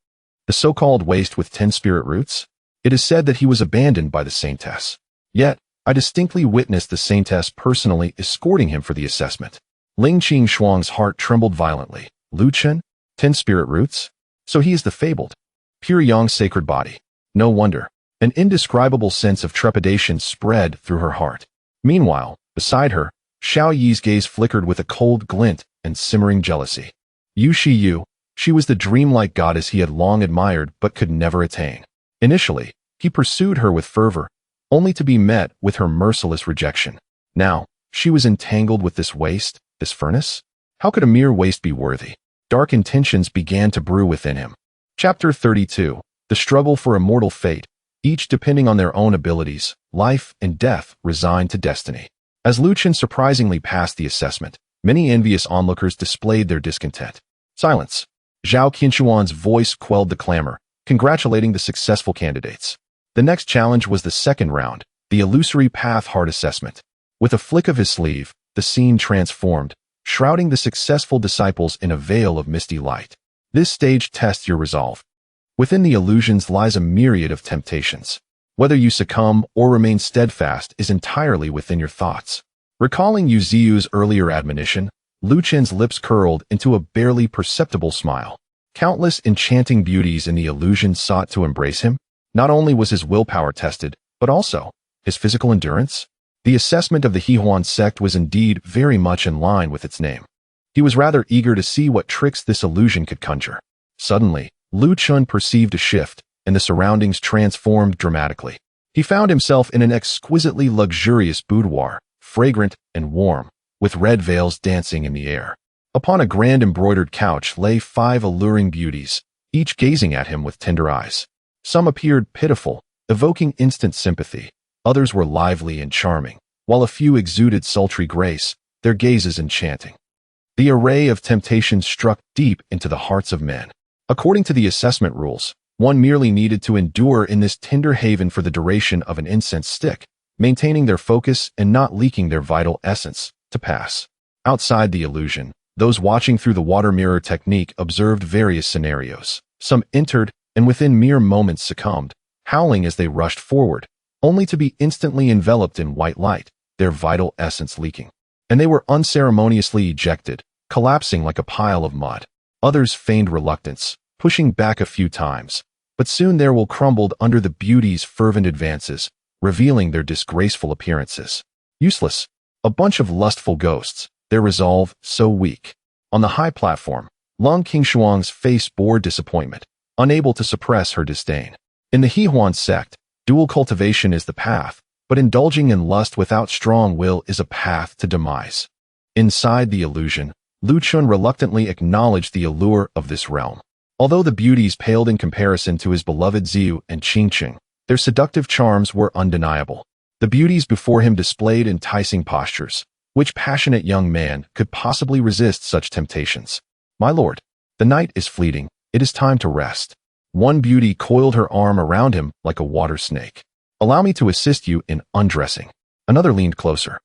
the so-called waste with 10 spirit roots? It is said that he was abandoned by the Saintess. Yet, I distinctly witnessed the Saintess personally escorting him for the assessment. Ling Qing Shuang's heart trembled violently. Lu Chun? 10 spirit roots? So he is the fabled, pure yang sacred body. No wonder. An indescribable sense of trepidation spread through her heart. Meanwhile, beside her, Xiao Yi's gaze flickered with a cold glint and simmering jealousy. Yu Shiyu, she was the dreamlike goddess he had long admired but could never attain. Initially, he pursued her with fervor, only to be met with her merciless rejection. Now, she was entangled with this waste, this furnace? How could a mere waste be worthy? Dark intentions began to brew within him. Chapter 32. The struggle for immortal fate, each depending on their own abilities, life and death resigned to destiny. As Lu Chun surprisingly passed the assessment, many envious onlookers displayed their discontent. Silence. Zhao Qinshuan's voice quelled the clamor, congratulating the successful candidates. The next challenge was the second round, the illusory path heart assessment. With a flick of his sleeve, the scene transformed, shrouding the successful disciples in a veil of misty light. This stage tests your resolve. Within the illusions lies a myriad of temptations. Whether you succumb or remain steadfast is entirely within your thoughts. Recalling Yu Ziyu's earlier admonition, Lu Chun's lips curled into a barely perceptible smile. Countless enchanting beauties in the illusion sought to embrace him. Not only was his willpower tested, but also his physical endurance. The assessment of the Hehuan sect was indeed very much in line with its name. He was rather eager to see what tricks this illusion could conjure. Suddenly, Lu Chun perceived a shift, and the surroundings transformed dramatically. He found himself in an exquisitely luxurious boudoir, fragrant and warm, with red veils dancing in the air. Upon a grand embroidered couch lay 5 alluring beauties, each gazing at him with tender eyes. Some appeared pitiful, evoking instant sympathy. Others were lively and charming, while a few exuded sultry grace, their gazes enchanting. The array of temptations struck deep into the hearts of men. According to the assessment rules, one merely needed to endure in this tender haven for the duration of an incense stick, maintaining their focus and not leaking their vital essence, to pass. Outside the illusion, those watching through the water mirror technique observed various scenarios. Some entered and within mere moments succumbed, howling as they rushed forward, only to be instantly enveloped in white light, their vital essence leaking. And they were unceremoniously ejected, collapsing like a pile of mud. Others feigned reluctance, pushing back a few times, but soon there will crumbled under the beauty's fervent advances, revealing their disgraceful appearances. Useless, a bunch of lustful ghosts, their resolve so weak. On the high platform, Ling Qingshuang's face bore disappointment, unable to suppress her disdain. In the Hehuan sect, dual cultivation is the path, but indulging in lust without strong will is a path to demise. Inside the illusion, Lu Chun reluctantly acknowledged the allure of this realm. Although the beauties paled in comparison to his beloved Ziyu and Qingqing, their seductive charms were undeniable. The beauties before him displayed enticing postures. Which passionate young man could possibly resist such temptations? My lord, the night is fleeting. It is time to rest. One beauty coiled her arm around him like a water snake. Allow me to assist you in undressing. Another leaned closer.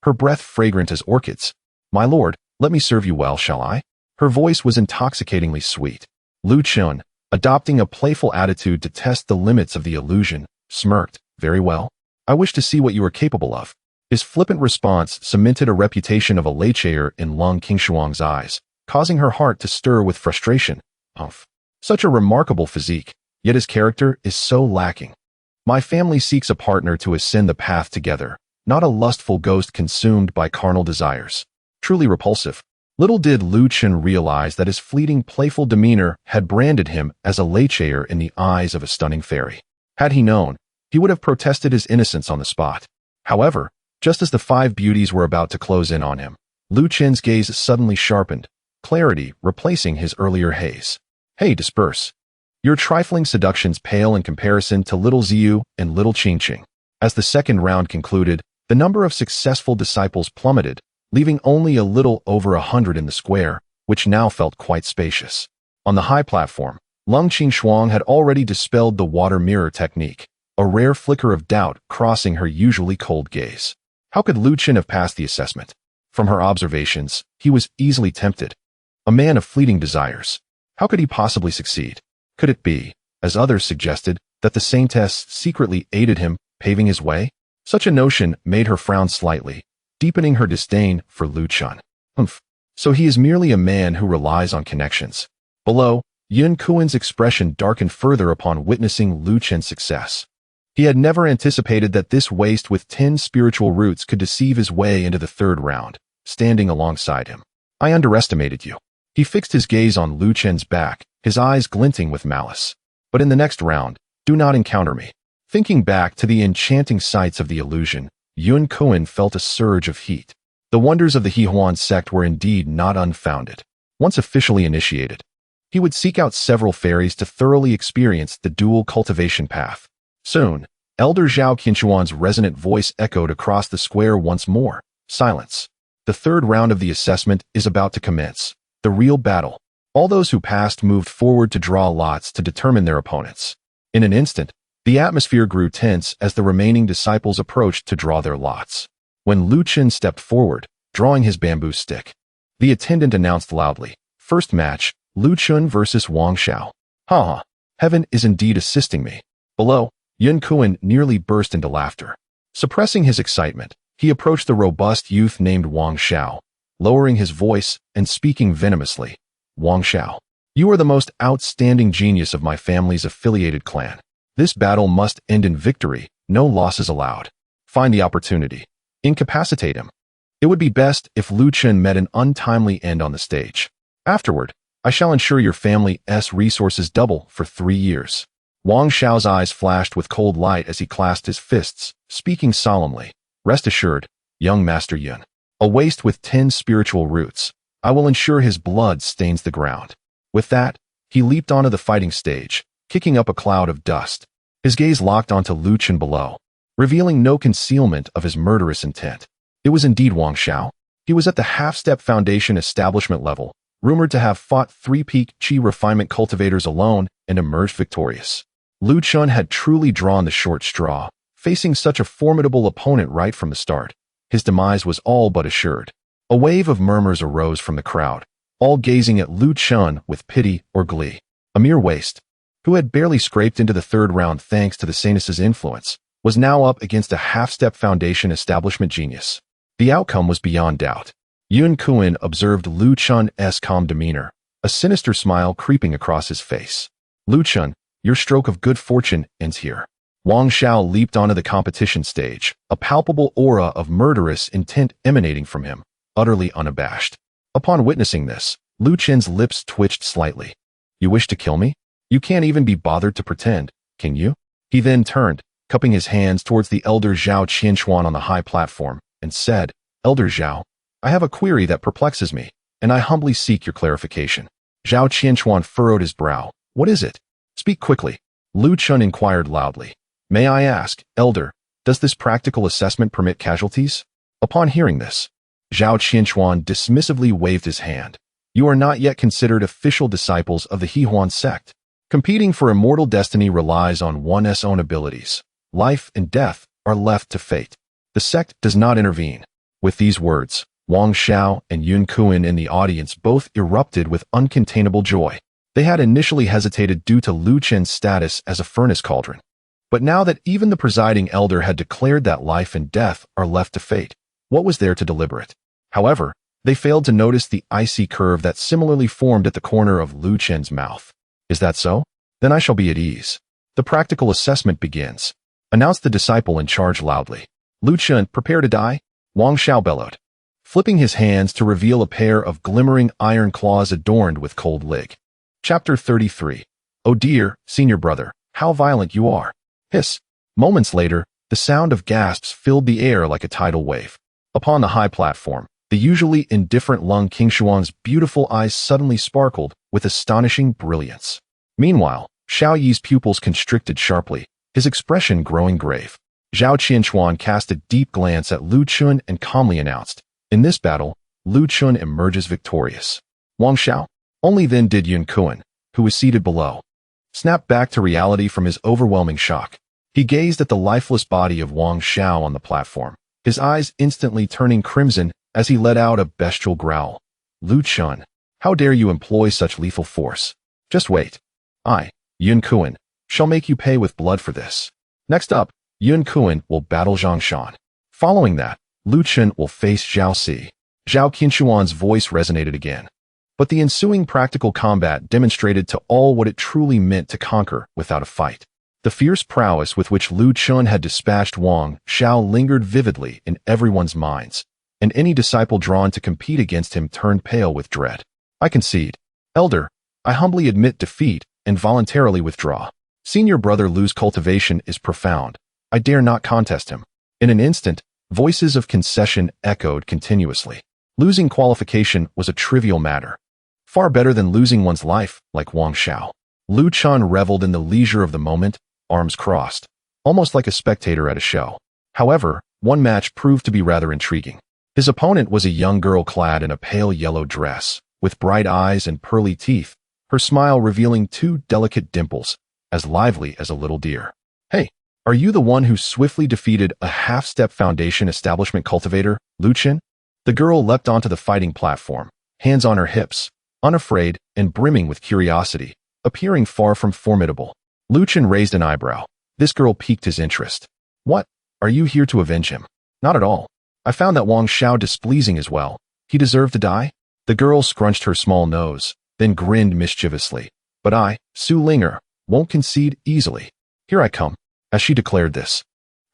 Her breath fragrant as orchids. My lord, let me serve you well, shall I? Her voice was intoxicatingly sweet. Lu Chun, adopting a playful attitude to test the limits of the illusion, smirked. Very well. I wish to see what you are capable of. His flippant response cemented a reputation of a lechayer in Ling Qingshuang's eyes, causing her heart to stir with frustration. Humph. Such a remarkable physique, yet his character is so lacking. My family seeks a partner to ascend the path together, not a lustful ghost consumed by carnal desires. Truly repulsive. Little did Lu Chun realize that his fleeting playful demeanor had branded him as a lechayer in the eyes of a stunning fairy. Had he known, he would have protested his innocence on the spot. However, just as the 5 beauties were about to close in on him, Lu Chun's gaze suddenly sharpened, clarity replacing his earlier haze. Hey, disperse. Your trifling seductions pale in comparison to little Ziyu and little Qingqing. As the second round concluded, the number of successful disciples plummeted, leaving only a little over 100 in the square, which now felt quite spacious. On the high platform, Ling Qingshuang had already dispelled the water mirror technique, a rare flicker of doubt crossing her usually cold gaze. How could Lu Chen have passed the assessment? From her observations, he was easily tempted. A man of fleeting desires. How could he possibly succeed? Could it be, as others suggested, that the Saintess secretly aided him, paving his way? Such a notion made her frown slightly, deepening her disdain for Lu Chen. So he is merely a man who relies on connections. Below, Yun Kuen's expression darkened further upon witnessing Lu Chen's success. He had never anticipated that this waste with 10 spiritual roots could deceive his way into the third round, standing alongside him. I underestimated you. He fixed his gaze on Lu Chen's back, his eyes glinting with malice. But in the next round, do not encounter me. Thinking back to the enchanting sights of the illusion, Yun Kuen felt a surge of heat. The wonders of the Hehuan sect were indeed not unfounded. Once officially initiated, he would seek out several fairies to thoroughly experience the dual cultivation path. Soon, Elder Zhao Qinshuan's resonant voice echoed across the square once more. Silence. The third round of the assessment is about to commence. The real battle. All those who passed moved forward to draw lots to determine their opponents. In an instant, the atmosphere grew tense as the remaining disciples approached to draw their lots. When Lu Chen stepped forward, drawing his bamboo stick, the attendant announced loudly, "First match, Lu Chen versus Wang Xiao." Ha! Heaven is indeed assisting me. Below, Yun Kuen nearly burst into laughter. Suppressing his excitement, he approached the robust youth named Wang Xiao, lowering his voice and speaking venomously. "Wang Xiao, you are the most outstanding genius of my family's affiliated clan. This battle must end in victory, no losses allowed. Find the opportunity. Incapacitate him. It would be best if Lu Chen met an untimely end on the stage. Afterward, I shall ensure your family's resources double for 3 years." Wang Xiao's eyes flashed with cold light as he clasped his fists, speaking solemnly. "Rest assured, young Master Yun. A waste with 10 spiritual roots. I will ensure his blood stains the ground." With that, he leaped onto the fighting stage, kicking up a cloud of dust. His gaze locked onto Lu Chen below, revealing no concealment of his murderous intent. It was indeed Wang Xiao. He was at the half-step foundation establishment level, rumored to have fought 3 peak chi refinement cultivators alone and emerged victorious. Lu Chen had truly drawn the short straw, facing such a formidable opponent right from the start. His demise was all but assured. A wave of murmurs arose from the crowd, all gazing at Lu Chen with pity or glee. A mere waste, who had barely scraped into the third round thanks to the Saintess's influence, was now up against a half-step foundation establishment genius. The outcome was beyond doubt. Yun Kuen observed Lu Chen's calm demeanor, a sinister smile creeping across his face. "Lu Chen, your stroke of good fortune ends here." Wang Xiao leaped onto the competition stage, a palpable aura of murderous intent emanating from him, utterly unabashed. Upon witnessing this, Lu Chen's lips twitched slightly. "You wish to kill me? You can't even be bothered to pretend, can you?" He then turned, cupping his hands towards the Elder Zhao Qinshuan on the high platform, and said, "Elder Zhao, I have a query that perplexes me, and I humbly seek your clarification." Zhao Qinshuan furrowed his brow. "What is it? Speak quickly." Lu Chen inquired loudly. "May I ask, Elder, does this practical assessment permit casualties?" Upon hearing this, Zhao Qinshuan dismissively waved his hand. "You are not yet considered official disciples of the Hehuan sect. Competing for immortal destiny relies on one's own abilities. Life and death are left to fate. The sect does not intervene." With these words, Wang Xiao and Yun Kuen in the audience both erupted with uncontainable joy. They had initially hesitated due to Lu Chen's status as a furnace cauldron. But now that even the presiding elder had declared that life and death are left to fate, what was there to deliberate? However, they failed to notice the icy curve that similarly formed at the corner of Lu Chen's mouth. "Is that so? Then I shall be at ease. The practical assessment begins," announced the disciple in charge loudly. "Lu Chen, prepare to die?" Wang Xiao bellowed, flipping his hands to reveal a pair of glimmering iron claws adorned with cold lig. Chapter 33. "Oh dear, senior brother, how violent you are." Hiss. Moments later, the sound of gasps filled the air like a tidal wave. Upon the high platform, the usually indifferent Lung Qingshuan's beautiful eyes suddenly sparkled with astonishing brilliance. Meanwhile, Xiao Yi's pupils constricted sharply, his expression growing grave. Zhao Qinshuan cast a deep glance at Lu Chen and calmly announced, "In this battle, Lu Chen emerges victorious." Wang Xiao? Only then did Yun Kuen, who was seated below, snap back to reality from his overwhelming shock. He gazed at the lifeless body of Wang Xiao on the platform, his eyes instantly turning crimson as he let out a bestial growl. Lu Chun, how dare you employ such lethal force? Just wait. I, Yun Kuan, shall make you pay with blood for this. Next up, Yun Kuan will battle Zhang Shan. Following that, Lu Chun will face Zhao Si. Zhao Qinshuan's voice resonated again. But the ensuing practical combat demonstrated to all what it truly meant to conquer without a fight. The fierce prowess with which Lu Chun had dispatched Wang Xiao lingered vividly in everyone's minds, and any disciple drawn to compete against him turned pale with dread. I concede. Elder, I humbly admit defeat and voluntarily withdraw. Senior brother Lu's cultivation is profound. I dare not contest him. In an instant, voices of concession echoed continuously. Losing qualification was a trivial matter. Far better than losing one's life, like Wang Xiao. Lu Chun reveled in the leisure of the moment, arms crossed, almost like a spectator at a show. However, one match proved to be rather intriguing. His opponent was a young girl clad in a pale yellow dress, with bright eyes and pearly teeth, her smile revealing two delicate dimples, as lively as a little deer. Hey, are you the one who swiftly defeated a half-step foundation establishment cultivator, Lu Chun? The girl leapt onto the fighting platform, hands on her hips, unafraid and brimming with curiosity, appearing far from formidable. Lu Chun raised an eyebrow. This girl piqued his interest. What? Are you here to avenge him? Not at all. I found that Wang Xiao displeasing as well. He deserved to die? The girl scrunched her small nose, then grinned mischievously. But I, Su Linger, won't concede easily. Here I come. As she declared this,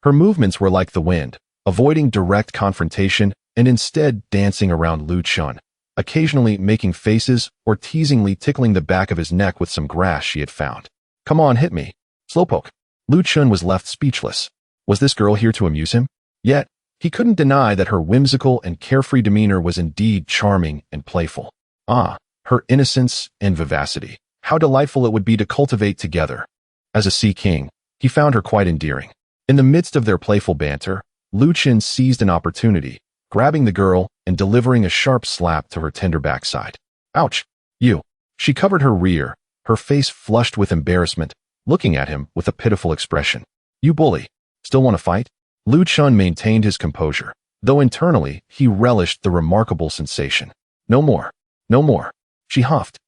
her movements were like the wind, avoiding direct confrontation and instead dancing around Lu Chun, occasionally making faces or teasingly tickling the back of his neck with some grass she had found. Come on, hit me. Slowpoke. Lu Chun was left speechless. Was this girl here to amuse him? Yet, he couldn't deny that her whimsical and carefree demeanor was indeed charming and playful. Ah, her innocence and vivacity. How delightful it would be to cultivate together. As a Sea King, he found her quite endearing. In the midst of their playful banter, Lu Chun seized an opportunity, grabbing the girl and delivering a sharp slap to her tender backside. Ouch! You! She covered her rear, her face flushed with embarrassment, looking at him with a pitiful expression. You bully! Still want to fight? Lu Chun maintained his composure, though internally he relished the remarkable sensation. No more. No more. She huffed,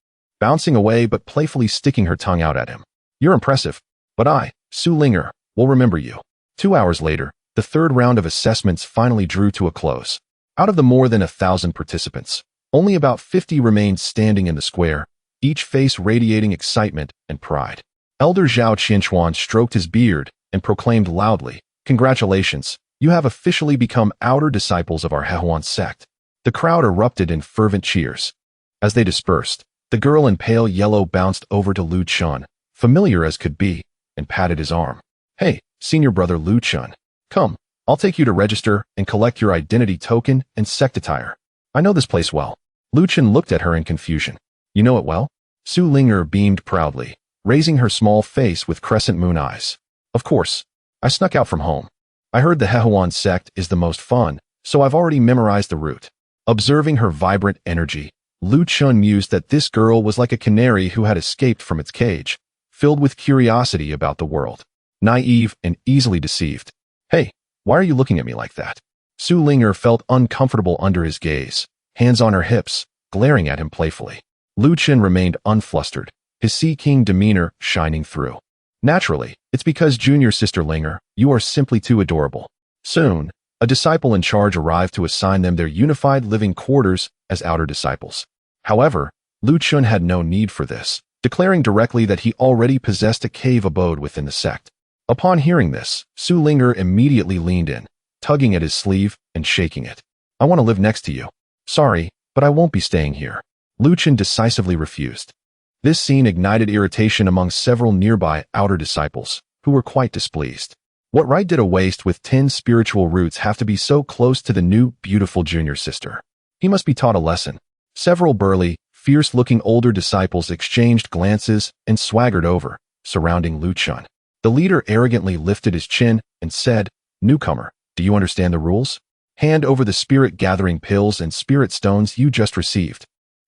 bouncing away but playfully sticking her tongue out at him. You're impressive, but I, Su Linger, will remember you. 2 hours later, the third round of assessments finally drew to a close. Out of the more than 1,000 participants, only about 50 remained standing in the square, each face radiating excitement and pride. Elder Zhao Qinshuan stroked his beard and proclaimed loudly, Congratulations, you have officially become outer disciples of our Hehuan sect. The crowd erupted in fervent cheers. As they dispersed, the girl in pale yellow bounced over to Lu Chun, familiar as could be, and patted his arm. Hey, senior brother Lu Chun. Come, I'll take you to register and collect your identity token and sect attire. I know this place well. Lu Chun looked at her in confusion. You know it well? Su Linger beamed proudly, raising her small face with crescent moon eyes. Of course. I snuck out from home. I heard the Hehuan sect is the most fun, so I've already memorized the route. Observing her vibrant energy, Lu Chun mused that this girl was like a canary who had escaped from its cage, filled with curiosity about the world. Naive and easily deceived. Hey, why are you looking at me like that? Su Linger felt uncomfortable under his gaze, hands on her hips, glaring at him playfully. Lu Chun remained unflustered, his Sea King demeanor shining through. Naturally, it's because junior sister Linger, you are simply too adorable. Soon, a disciple in charge arrived to assign them their unified living quarters as outer disciples. However, Lu Chun had no need for this, declaring directly that he already possessed a cave abode within the sect. Upon hearing this, Su Linger immediately leaned in, tugging at his sleeve and shaking it. I want to live next to you. Sorry, but I won't be staying here. Lu Chun decisively refused. This scene ignited irritation among several nearby outer disciples, who were quite displeased. What right did a waste with 10 spiritual roots have to be so close to the new, beautiful junior sister? He must be taught a lesson. Several burly, fierce-looking older disciples exchanged glances and swaggered over, surrounding Lu Chun. The leader arrogantly lifted his chin and said, Newcomer, do you understand the rules? Hand over the spirit-gathering pills and spirit stones you just received.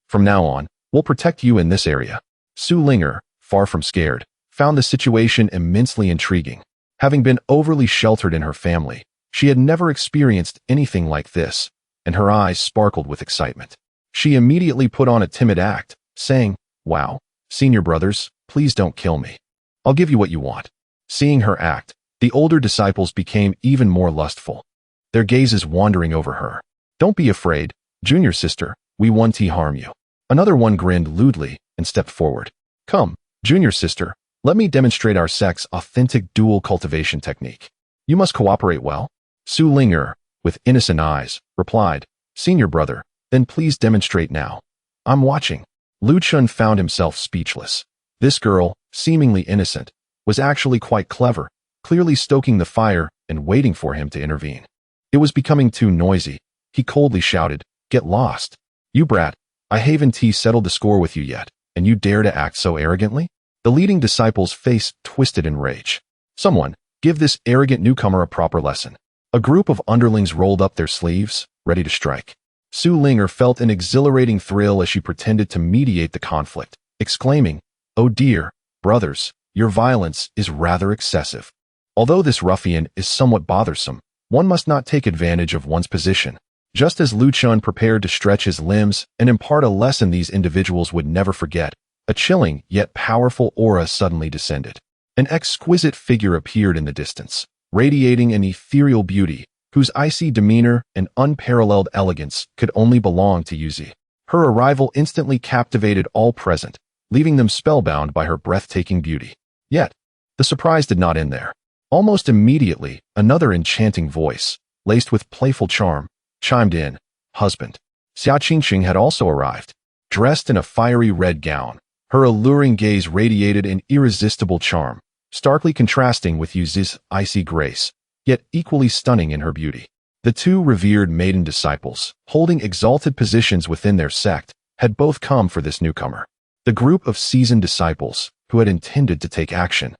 From now on, we'll protect you in this area. Su Linger, far from scared, found the situation immensely intriguing. Having been overly sheltered in her family, She had never experienced anything like this, and her eyes sparkled with excitement. She immediately put on a timid act, saying, "Wow, senior brothers, please don't kill me. I'll give you what you want." Seeing her act, the older disciples became even more lustful, their gazes wandering over her. "Don't be afraid, junior sister, we won't harm you." Another one grinned lewdly and stepped forward. "Come, junior sister, let me demonstrate our sect's authentic dual cultivation technique. You must cooperate well." Su Linger, with innocent eyes, replied, "Senior brother, then please demonstrate now. I'm watching." Lu Chun found himself speechless. This girl, seemingly innocent, was actually quite clever, clearly stoking the fire and waiting for him to intervene. It was becoming too noisy. He coldly shouted, "Get lost. You brat, I haven't settled the score with you yet, and you dare to act so arrogantly?" The leading disciple's face twisted in rage. "Someone, give this arrogant newcomer a proper lesson." A group of underlings rolled up their sleeves, ready to strike. Su Linger felt an exhilarating thrill as she pretended to mediate the conflict, exclaiming, "Oh dear, brothers, your violence is rather excessive. Although this ruffian is somewhat bothersome, one must not take advantage of one's position." Just as Lu Chun prepared to stretch his limbs and impart a lesson these individuals would never forget, a chilling yet powerful aura suddenly descended. An exquisite figure appeared in the distance, radiating an ethereal beauty, whose icy demeanor and unparalleled elegance could only belong to Yuzi. Her arrival instantly captivated all present, leaving them spellbound by her breathtaking beauty. Yet, the surprise did not end there. Almost immediately, another enchanting voice, laced with playful charm, chimed in, "Husband." Xia Qingqing had also arrived. Dressed in a fiery red gown, her alluring gaze radiated an irresistible charm, starkly contrasting with Yuzi's icy grace, yet equally stunning in her beauty. The two revered maiden disciples, holding exalted positions within their sect, had both come for this newcomer. The group of seasoned disciples, who had intended to take action,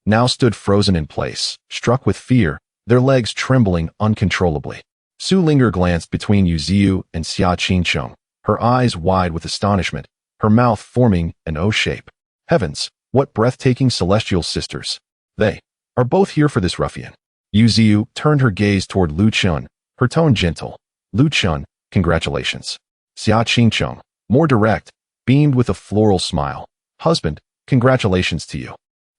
now stood frozen in place, struck with fear, their legs trembling uncontrollably. Su Linger glanced between Yuziu and Xia Qingcheng, her eyes wide with astonishment, her mouth forming an O shape. Heavens, what breathtaking celestial sisters. They are both here for this ruffian. Yuziu turned her gaze toward Lu Chun, her tone gentle. "Lu Chun, congratulations." Xia Qingcheng, more direct, beamed with a floral smile. "Husband, congratulations to you."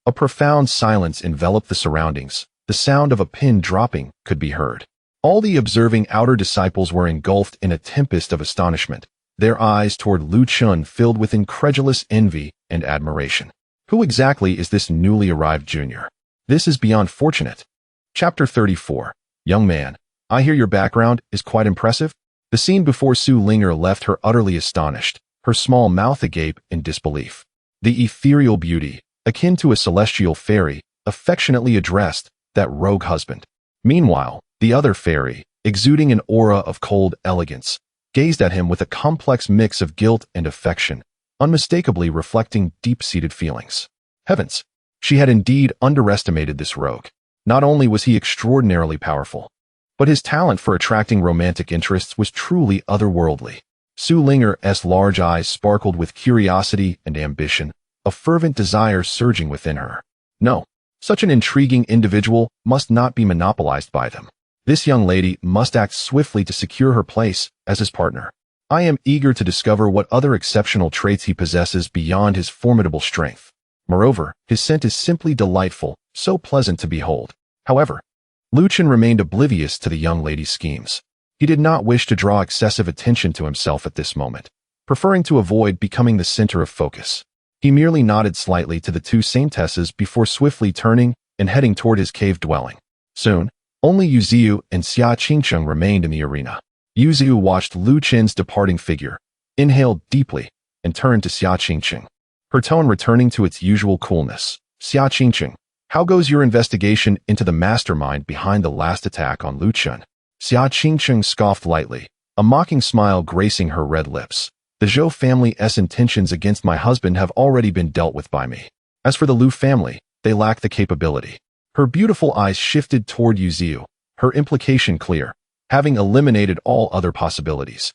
A profound silence enveloped the surroundings. The sound of a pin dropping could be heard. All the observing outer disciples were engulfed in a tempest of astonishment, their eyes toward Lu Chun filled with incredulous envy and admiration. Who exactly is this newly arrived junior? This is beyond fortunate. Chapter 34. Young man, I hear your background is quite impressive. The scene before Su Linger left her utterly astonished, her small mouth agape in disbelief. The ethereal beauty, akin to a celestial fairy, affectionately addressed that rogue husband. Meanwhile, the other fairy, exuding an aura of cold elegance, gazed at him with a complex mix of guilt and affection, unmistakably reflecting deep-seated feelings. Heavens! She had indeed underestimated this rogue. Not only was he extraordinarily powerful, but his talent for attracting romantic interests was truly otherworldly. Su Linger's large eyes sparkled with curiosity and ambition, a fervent desire surging within her. No, such an intriguing individual must not be monopolized by them. This young lady must act swiftly to secure her place as his partner. I am eager to discover what other exceptional traits he possesses beyond his formidable strength. Moreover, his scent is simply delightful, so pleasant to behold. However, Lu Chun remained oblivious to the young lady's schemes. He did not wish to draw excessive attention to himself at this moment, preferring to avoid becoming the center of focus. He merely nodded slightly to the two saintesses before swiftly turning and heading toward his cave dwelling. Soon, only Yuziu and Xia Qingcheng remained in the arena. Yuziu watched Lu Chun's departing figure, inhaled deeply, and turned to Xia Qingcheng, her tone returning to its usual coolness. "Xia Qingcheng, how goes your investigation into the mastermind behind the last attack on Lu Chun?" Xia Qingcheng scoffed lightly, a mocking smile gracing her red lips. "The Zhou family's intentions against my husband have already been dealt with by me. As for the Lu family, they lack the capability." Her beautiful eyes shifted toward Yuziu, her implication clear, having eliminated all other possibilities.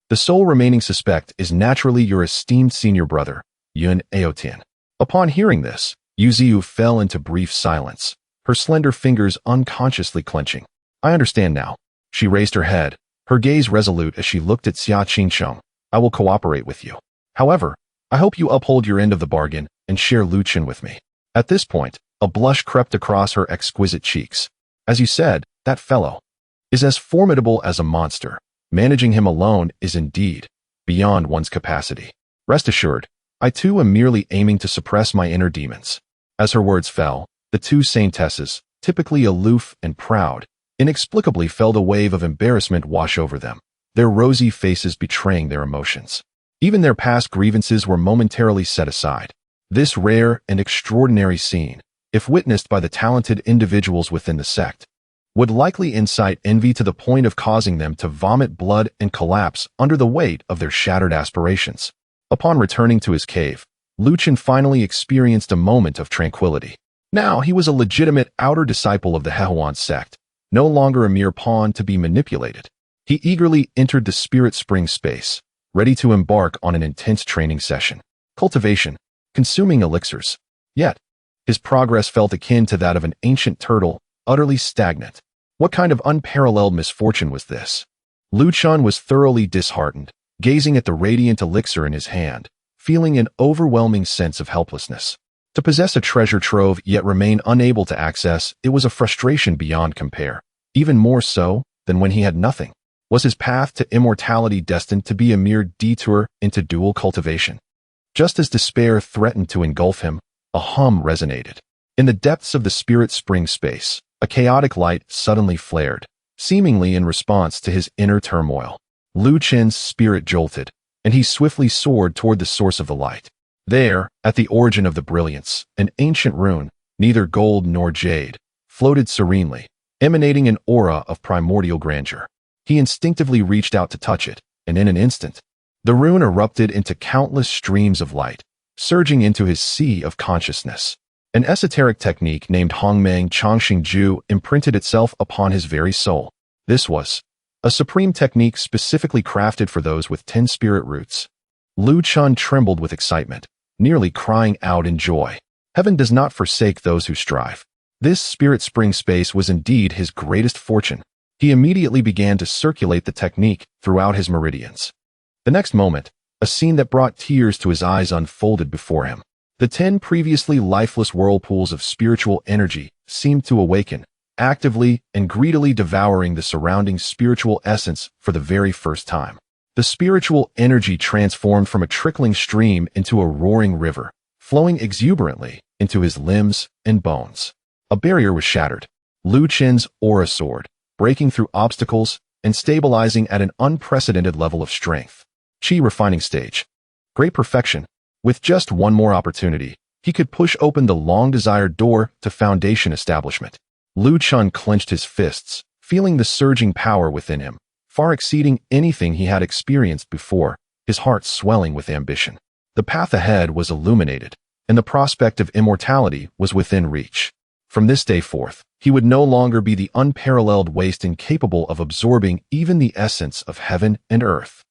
"The sole remaining suspect is naturally your esteemed senior brother, Yun Aotian." Upon hearing this, Yuziu fell into brief silence, her slender fingers unconsciously clenching. I understand now. She raised her head, her gaze resolute as she looked at Xia Qingsheng. I will cooperate with you. However, I hope you uphold your end of the bargain and share Lu Chen with me. At this point, a blush crept across her exquisite cheeks. As you said, that fellow is as formidable as a monster. Managing him alone is indeed beyond one's capacity. Rest assured, I too am merely aiming to suppress my inner demons. As her words fell, the two saintesses, typically aloof and proud, inexplicably felt a wave of embarrassment wash over them, their rosy faces betraying their emotions. Even their past grievances were momentarily set aside. This rare and extraordinary scene, if witnessed by the talented individuals within the sect, would likely incite envy to the point of causing them to vomit blood and collapse under the weight of their shattered aspirations. Upon returning to his cave, Lu Chen finally experienced a moment of tranquility. Now he was a legitimate outer disciple of the Hehuan sect, no longer a mere pawn to be manipulated. He eagerly entered the spirit spring space, ready to embark on an intense training session. Cultivation, consuming elixirs. Yet, his progress felt akin to that of an ancient turtle, utterly stagnant. What kind of unparalleled misfortune was this? Lu Chen was thoroughly disheartened, gazing at the radiant elixir in his hand, feeling an overwhelming sense of helplessness. To possess a treasure trove yet remain unable to access, it was a frustration beyond compare. Even more so than when he had nothing. Was his path to immortality destined to be a mere detour into dual cultivation? Just as despair threatened to engulf him, a hum resonated. In the depths of the spirit spring space, a chaotic light suddenly flared, seemingly in response to his inner turmoil. Lu Chen's spirit jolted, and he swiftly soared toward the source of the light. There, at the origin of the brilliance, an ancient rune, neither gold nor jade, floated serenely, emanating an aura of primordial grandeur. He instinctively reached out to touch it, and in an instant, the rune erupted into countless streams of light, surging into his sea of consciousness. An esoteric technique named Hongmeng Changxing Ju imprinted itself upon his very soul. This was a supreme technique specifically crafted for those with 10 spirit roots. Lu Chen trembled with excitement, nearly crying out in joy. Heaven does not forsake those who strive. This spirit spring space was indeed his greatest fortune. He immediately began to circulate the technique throughout his meridians. The next moment, a scene that brought tears to his eyes unfolded before him. The 10 previously lifeless whirlpools of spiritual energy seemed to awaken, actively and greedily devouring the surrounding spiritual essence for the very first time. The spiritual energy transformed from a trickling stream into a roaring river, flowing exuberantly into his limbs and bones. A barrier was shattered. Lu Chen's aura soared, breaking through obstacles and stabilizing at an unprecedented level of strength. Qi refining stage. Great perfection. With just one more opportunity, he could push open the long-desired door to foundation establishment. Lu Chen clenched his fists, feeling the surging power within him, far exceeding anything he had experienced before, his heart swelling with ambition. The path ahead was illuminated, and the prospect of immortality was within reach. From this day forth, he would no longer be the unparalleled waste incapable of absorbing even the essence of heaven and earth.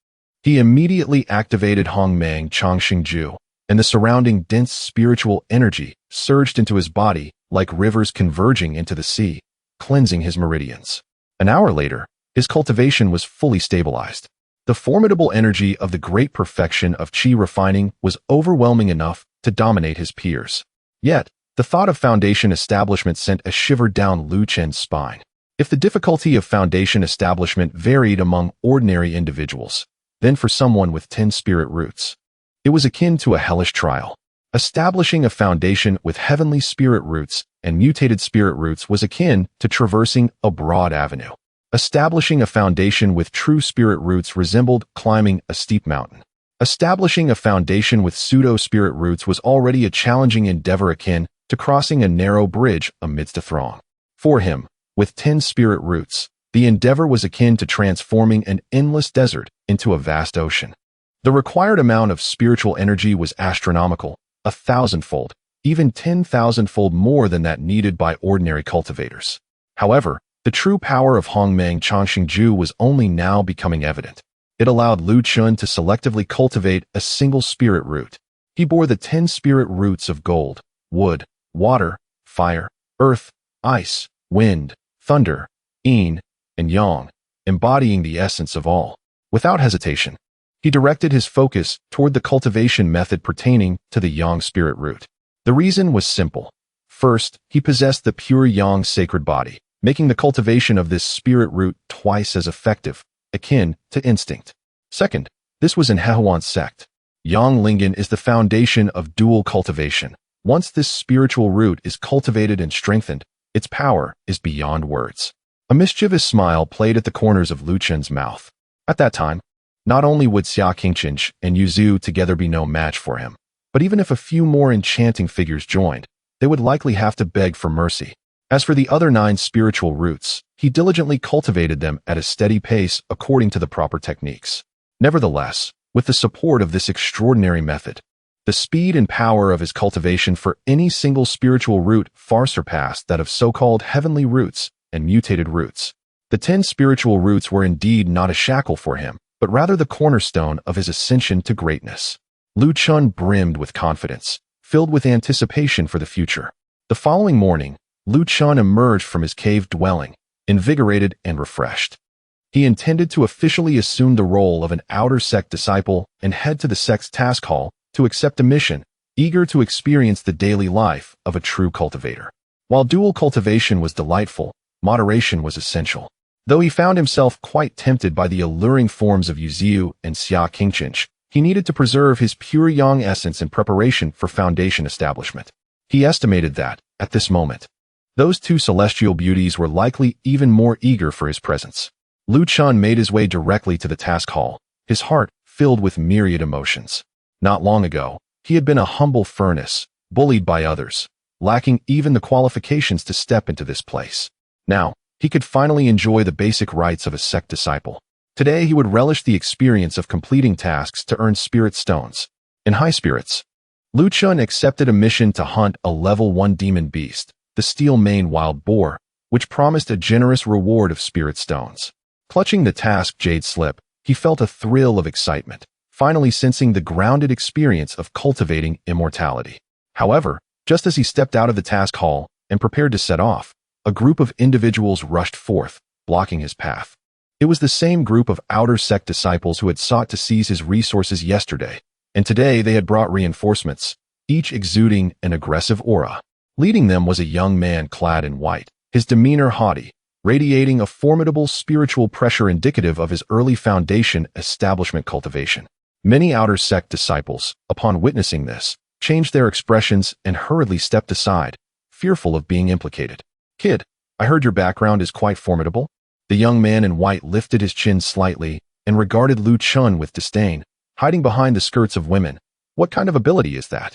He immediately activated Hongmeng Changxing Ju, and the surrounding dense spiritual energy surged into his body like rivers converging into the sea, cleansing his meridians. An hour later, his cultivation was fully stabilized. The formidable energy of the great perfection of Qi refining was overwhelming enough to dominate his peers. Yet, the thought of foundation establishment sent a shiver down Lu Chen's spine. If the difficulty of foundation establishment varied among ordinary individuals, then for someone with 10 spirit roots, it was akin to a hellish trial. Establishing a foundation with heavenly spirit roots and mutated spirit roots was akin to traversing a broad avenue. Establishing a foundation with true spirit roots resembled climbing a steep mountain. Establishing a foundation with pseudo-spirit roots was already a challenging endeavor akin to crossing a narrow bridge amidst a throng. For him, with 10 spirit roots, the endeavor was akin to transforming an endless desert into a vast ocean. The required amount of spiritual energy was astronomical, 1,000-fold, even 10,000-fold more than that needed by ordinary cultivators. However, the true power of Hongmeng Changxing Ju was only now becoming evident. It allowed Lu Chen to selectively cultivate a single spirit root. He bore the 10 spirit roots of gold, wood, water, fire, earth, ice, wind, thunder, yin, and yang, embodying the essence of all. Without hesitation, he directed his focus toward the cultivation method pertaining to the yang spirit root. The reason was simple. First, he possessed the pure yang sacred body, making the cultivation of this spirit root twice as effective, akin to instinct. Second, this was in Hehuan's sect. Yang Lingen is the foundation of dual cultivation. Once this spiritual root is cultivated and strengthened, its power is beyond words. A mischievous smile played at the corners of Lu Chen's mouth. At that time, not only would Xia Qingqing and Yu Zhu together be no match for him, but even if a few more enchanting figures joined, they would likely have to beg for mercy. As for the other 9 spiritual roots, he diligently cultivated them at a steady pace according to the proper techniques. Nevertheless, with the support of this extraordinary method, the speed and power of his cultivation for any single spiritual root far surpassed that of so-called heavenly roots and mutated roots. The 10 spiritual roots were indeed not a shackle for him, but rather the cornerstone of his ascension to greatness. Lu Chun brimmed with confidence, filled with anticipation for the future. The following morning, Lu Chun emerged from his cave dwelling, invigorated and refreshed. He intended to officially assume the role of an outer sect disciple and head to the sect's task hall to accept a mission, eager to experience the daily life of a true cultivator. While dual cultivation was delightful, moderation was essential. Though he found himself quite tempted by the alluring forms of Yu Zhu and Xia Qingqing, he needed to preserve his pure yang essence in preparation for foundation establishment. He estimated that, at this moment, those 2 celestial beauties were likely even more eager for his presence. Lu Chun made his way directly to the task hall, his heart filled with myriad emotions. Not long ago, he had been a humble furnace, bullied by others, lacking even the qualifications to step into this place. Now, he could finally enjoy the basic rights of a sect disciple. Today, he would relish the experience of completing tasks to earn spirit stones. In high spirits, Lu Chun accepted a mission to hunt a level 1 demon beast, the steel-maned wild boar, which promised a generous reward of spirit stones. Clutching the task jade slip, he felt a thrill of excitement, finally sensing the grounded experience of cultivating immortality. However, just as he stepped out of the task hall and prepared to set off, a group of individuals rushed forth, blocking his path. It was the same group of outer sect disciples who had sought to seize his resources yesterday, and today they had brought reinforcements, each exuding an aggressive aura. Leading them was a young man clad in white, his demeanor haughty, radiating a formidable spiritual pressure indicative of his early foundation establishment cultivation. Many outer sect disciples, upon witnessing this, changed their expressions and hurriedly stepped aside, fearful of being implicated. "Kid, I heard your background is quite formidable." The young man in white lifted his chin slightly and regarded Lu Chun with disdain, hiding behind the skirts of women. "What kind of ability is that?"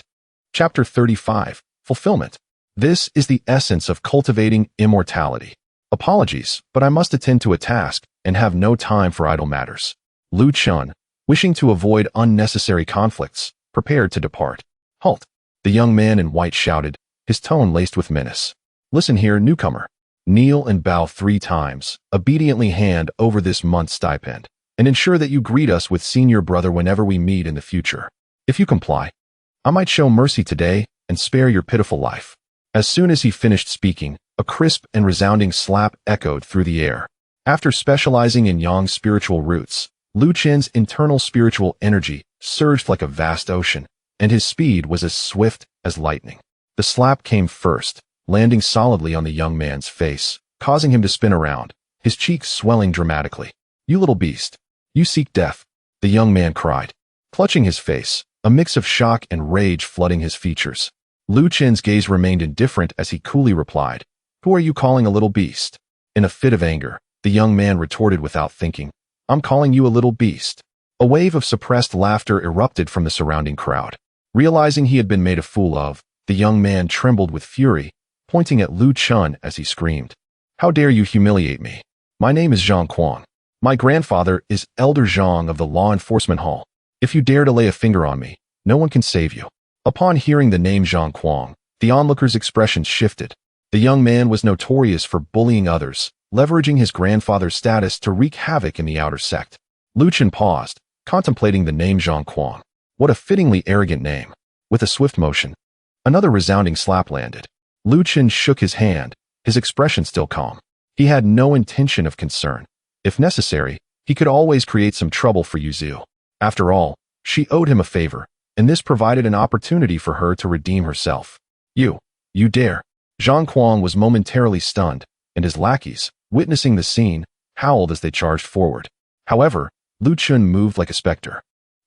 Chapter 35, Fulfillment. This is the essence of cultivating immortality. Apologies, but I must attend to a task and have no time for idle matters. Lu Chun, wishing to avoid unnecessary conflicts, prepared to depart. "Halt!" The young man in white shouted, his tone laced with menace. "Listen here, newcomer. Kneel and bow 3 times, obediently hand over this month's stipend, and ensure that you greet us with senior brother whenever we meet in the future. If you comply, I might show mercy today and spare your pitiful life." As soon as he finished speaking, a crisp and resounding slap echoed through the air. After specializing in Yang's spiritual roots, Lu Chen's internal spiritual energy surged like a vast ocean, and his speed was as swift as lightning. The slap came first, landing solidly on the young man's face, causing him to spin around, his cheeks swelling dramatically. "You little beast! You seek death!" the young man cried, clutching his face, a mix of shock and rage flooding his features. Lu Chen's gaze remained indifferent as he coolly replied, "Who are you calling a little beast?" In a fit of anger, the young man retorted without thinking, "I'm calling you a little beast." A wave of suppressed laughter erupted from the surrounding crowd. Realizing he had been made a fool of, the young man trembled with fury, pointing at Lu Chun as he screamed, "How dare you humiliate me? My name is Zhang Quan. My grandfather is Elder Zhang of the Law Enforcement Hall. If you dare to lay a finger on me, no one can save you." Upon hearing the name Zhang Quan, the onlookers' expressions shifted. The young man was notorious for bullying others, leveraging his grandfather's status to wreak havoc in the outer sect. Lu Chun paused, contemplating the name Zhang Quan. What a fittingly arrogant name. With a swift motion, another resounding slap landed. Lu Chun shook his hand, his expression still calm. He had no intention of concern. If necessary, he could always create some trouble for Yuzu. After all, she owed him a favor, and this provided an opportunity for her to redeem herself. You dare. Zhang Kuang was momentarily stunned, and his lackeys, witnessing the scene, howled as they charged forward. However, Lu Chun moved like a specter,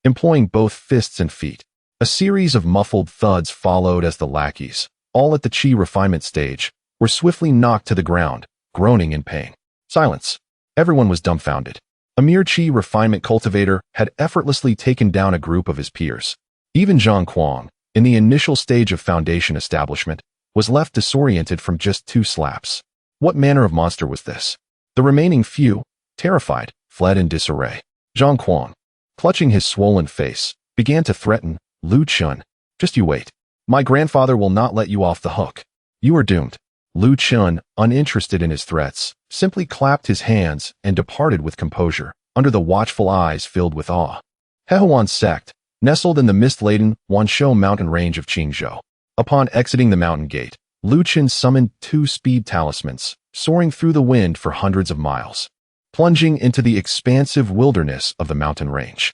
employing both fists and feet. A series of muffled thuds followed as the lackeys, all at the chi refinement stage, were swiftly knocked to the ground, groaning in pain. Silence. Everyone was dumbfounded. A mere chi refinement cultivator had effortlessly taken down a group of his peers. Even Zhang Kuang, in the initial stage of foundation establishment, was left disoriented from just 2 slaps. What manner of monster was this? The remaining few, terrified, fled in disarray. Zhang Kuang, clutching his swollen face, began to threaten, Lu Chun, just you wait. My grandfather will not let you off the hook. You are doomed. Lu Chun, uninterested in his threats, simply clapped his hands and departed with composure, under the watchful eyes filled with awe. Hehuan sect, nestled in the mist-laden Wanshou mountain range of Qingzhou. Upon exiting the mountain gate, Lu Chun summoned 2 speed talismans, soaring through the wind for hundreds of miles, plunging into the expansive wilderness of the mountain range.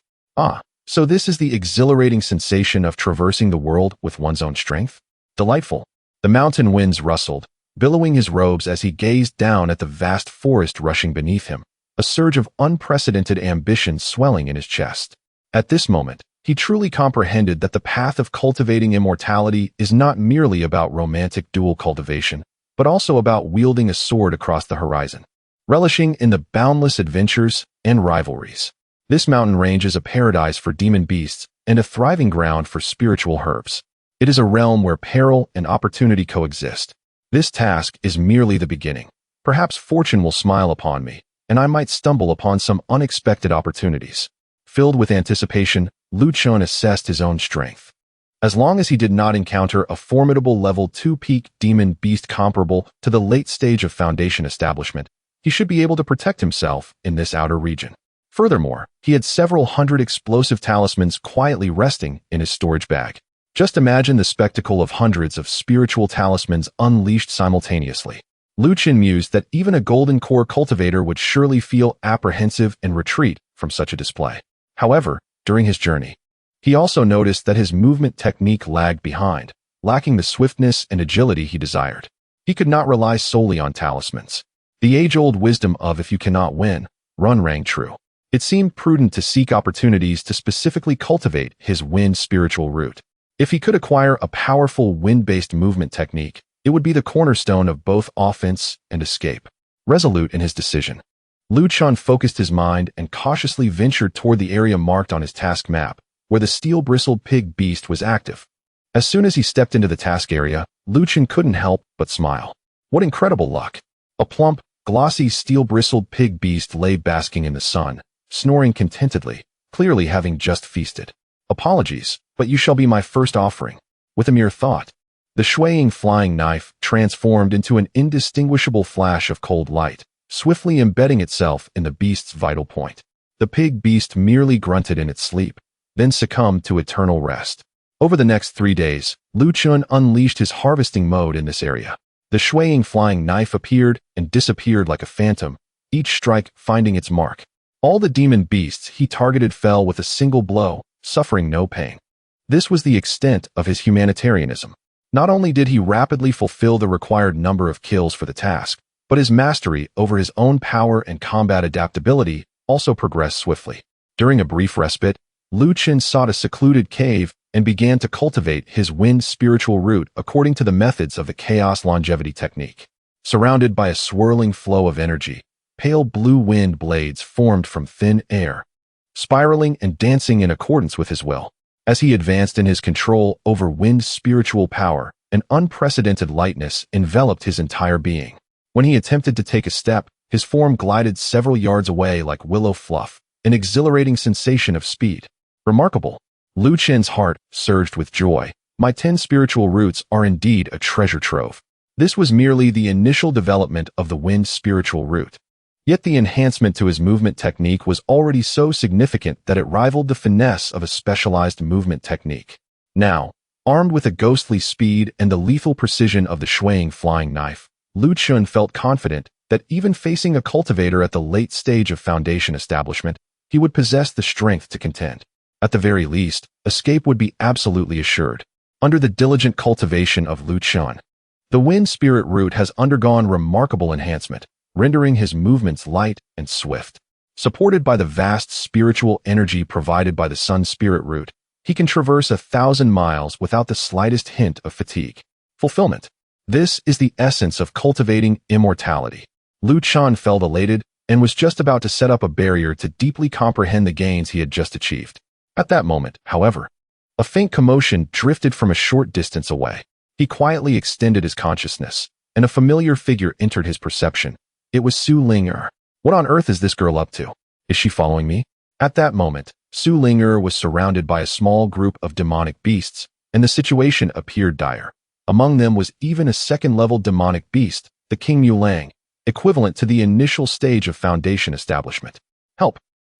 So this is the exhilarating sensation of traversing the world with one's own strength? Delightful. The mountain winds rustled, billowing his robes as he gazed down at the vast forest rushing beneath him, a surge of unprecedented ambition swelling in his chest. At this moment, he truly comprehended that the path of cultivating immortality is not merely about romantic dual cultivation, but also about wielding a sword across the horizon, relishing in the boundless adventures and rivalries. This mountain range is a paradise for demon beasts and a thriving ground for spiritual herbs. It is a realm where peril and opportunity coexist. This task is merely the beginning. Perhaps fortune will smile upon me, and I might stumble upon some unexpected opportunities. Filled with anticipation, Lu Chun assessed his own strength. As long as he did not encounter a formidable level 2 peak demon beast comparable to the late stage of foundation establishment, he should be able to protect himself in this outer region. Furthermore, he had several hundred explosive talismans quietly resting in his storage bag. Just imagine the spectacle of hundreds of spiritual talismans unleashed simultaneously. Lu Chun mused that even a golden core cultivator would surely feel apprehensive and retreat from such a display. However, during his journey, he also noticed that his movement technique lagged behind, lacking the swiftness and agility he desired. He could not rely solely on talismans. The age-old wisdom of if you cannot win, run rang true. It seemed prudent to seek opportunities to specifically cultivate his wind spiritual root. If he could acquire a powerful wind-based movement technique, it would be the cornerstone of both offense and escape. Resolute in his decision, Lu Chun focused his mind and cautiously ventured toward the area marked on his task map, where the steel-bristled pig beast was active. As soon as he stepped into the task area, Lu Chun couldn't help but smile. What incredible luck! A plump, glossy steel-bristled pig beast lay basking in the sun, snoring contentedly, clearly having just feasted. Apologies, but you shall be my first offering. With a mere thought, the swaying flying knife transformed into an indistinguishable flash of cold light, swiftly embedding itself in the beast's vital point. The pig beast merely grunted in its sleep, then succumbed to eternal rest. Over the next 3 days, Lu Chun unleashed his harvesting mode in this area. The swaying flying knife appeared and disappeared like a phantom, each strike finding its mark. All the demon beasts he targeted fell with a single blow, suffering no pain. This was the extent of his humanitarianism. Not only did he rapidly fulfill the required number of kills for the task, but his mastery over his own power and combat adaptability also progressed swiftly. During a brief respite, Lu Chun sought a secluded cave and began to cultivate his wind spiritual root according to the methods of the chaos longevity technique. Surrounded by a swirling flow of energy, pale blue wind blades formed from thin air, spiraling and dancing in accordance with his will. As he advanced in his control over wind spiritual power, an unprecedented lightness enveloped his entire being. When he attempted to take a step, his form glided several yards away like willow fluff, an exhilarating sensation of speed. Remarkable. Lu Chun's heart surged with joy. My 10 spiritual roots are indeed a treasure trove. This was merely the initial development of the wind spiritual root. Yet the enhancement to his movement technique was already so significant that it rivaled the finesse of a specialized movement technique. Now, armed with a ghostly speed and the lethal precision of the swaying flying knife, Lu Chun felt confident that even facing a cultivator at the late stage of Foundation establishment, he would possess the strength to contend. At the very least, escape would be absolutely assured. Under the diligent cultivation of Lu Chun, the wind spirit root has undergone remarkable enhancement, rendering his movements light and swift. Supported by the vast spiritual energy provided by the sun spirit root, he can traverse 1,000 miles without the slightest hint of fatigue. Fulfillment. This is the essence of cultivating immortality. Lu Chun felt elated and was just about to set up a barrier to deeply comprehend the gains he had just achieved. At that moment, however, a faint commotion drifted from a short distance away. He quietly extended his consciousness, and a familiar figure entered his perception. It was Su Ling'er. What on earth is this girl up to? Is she following me? At that moment, Su Ling'er was surrounded by a small group of demonic beasts, and the situation appeared dire. Among them was even a second-level demonic beast, the King Yulang, equivalent to the initial stage of Foundation establishment. Help!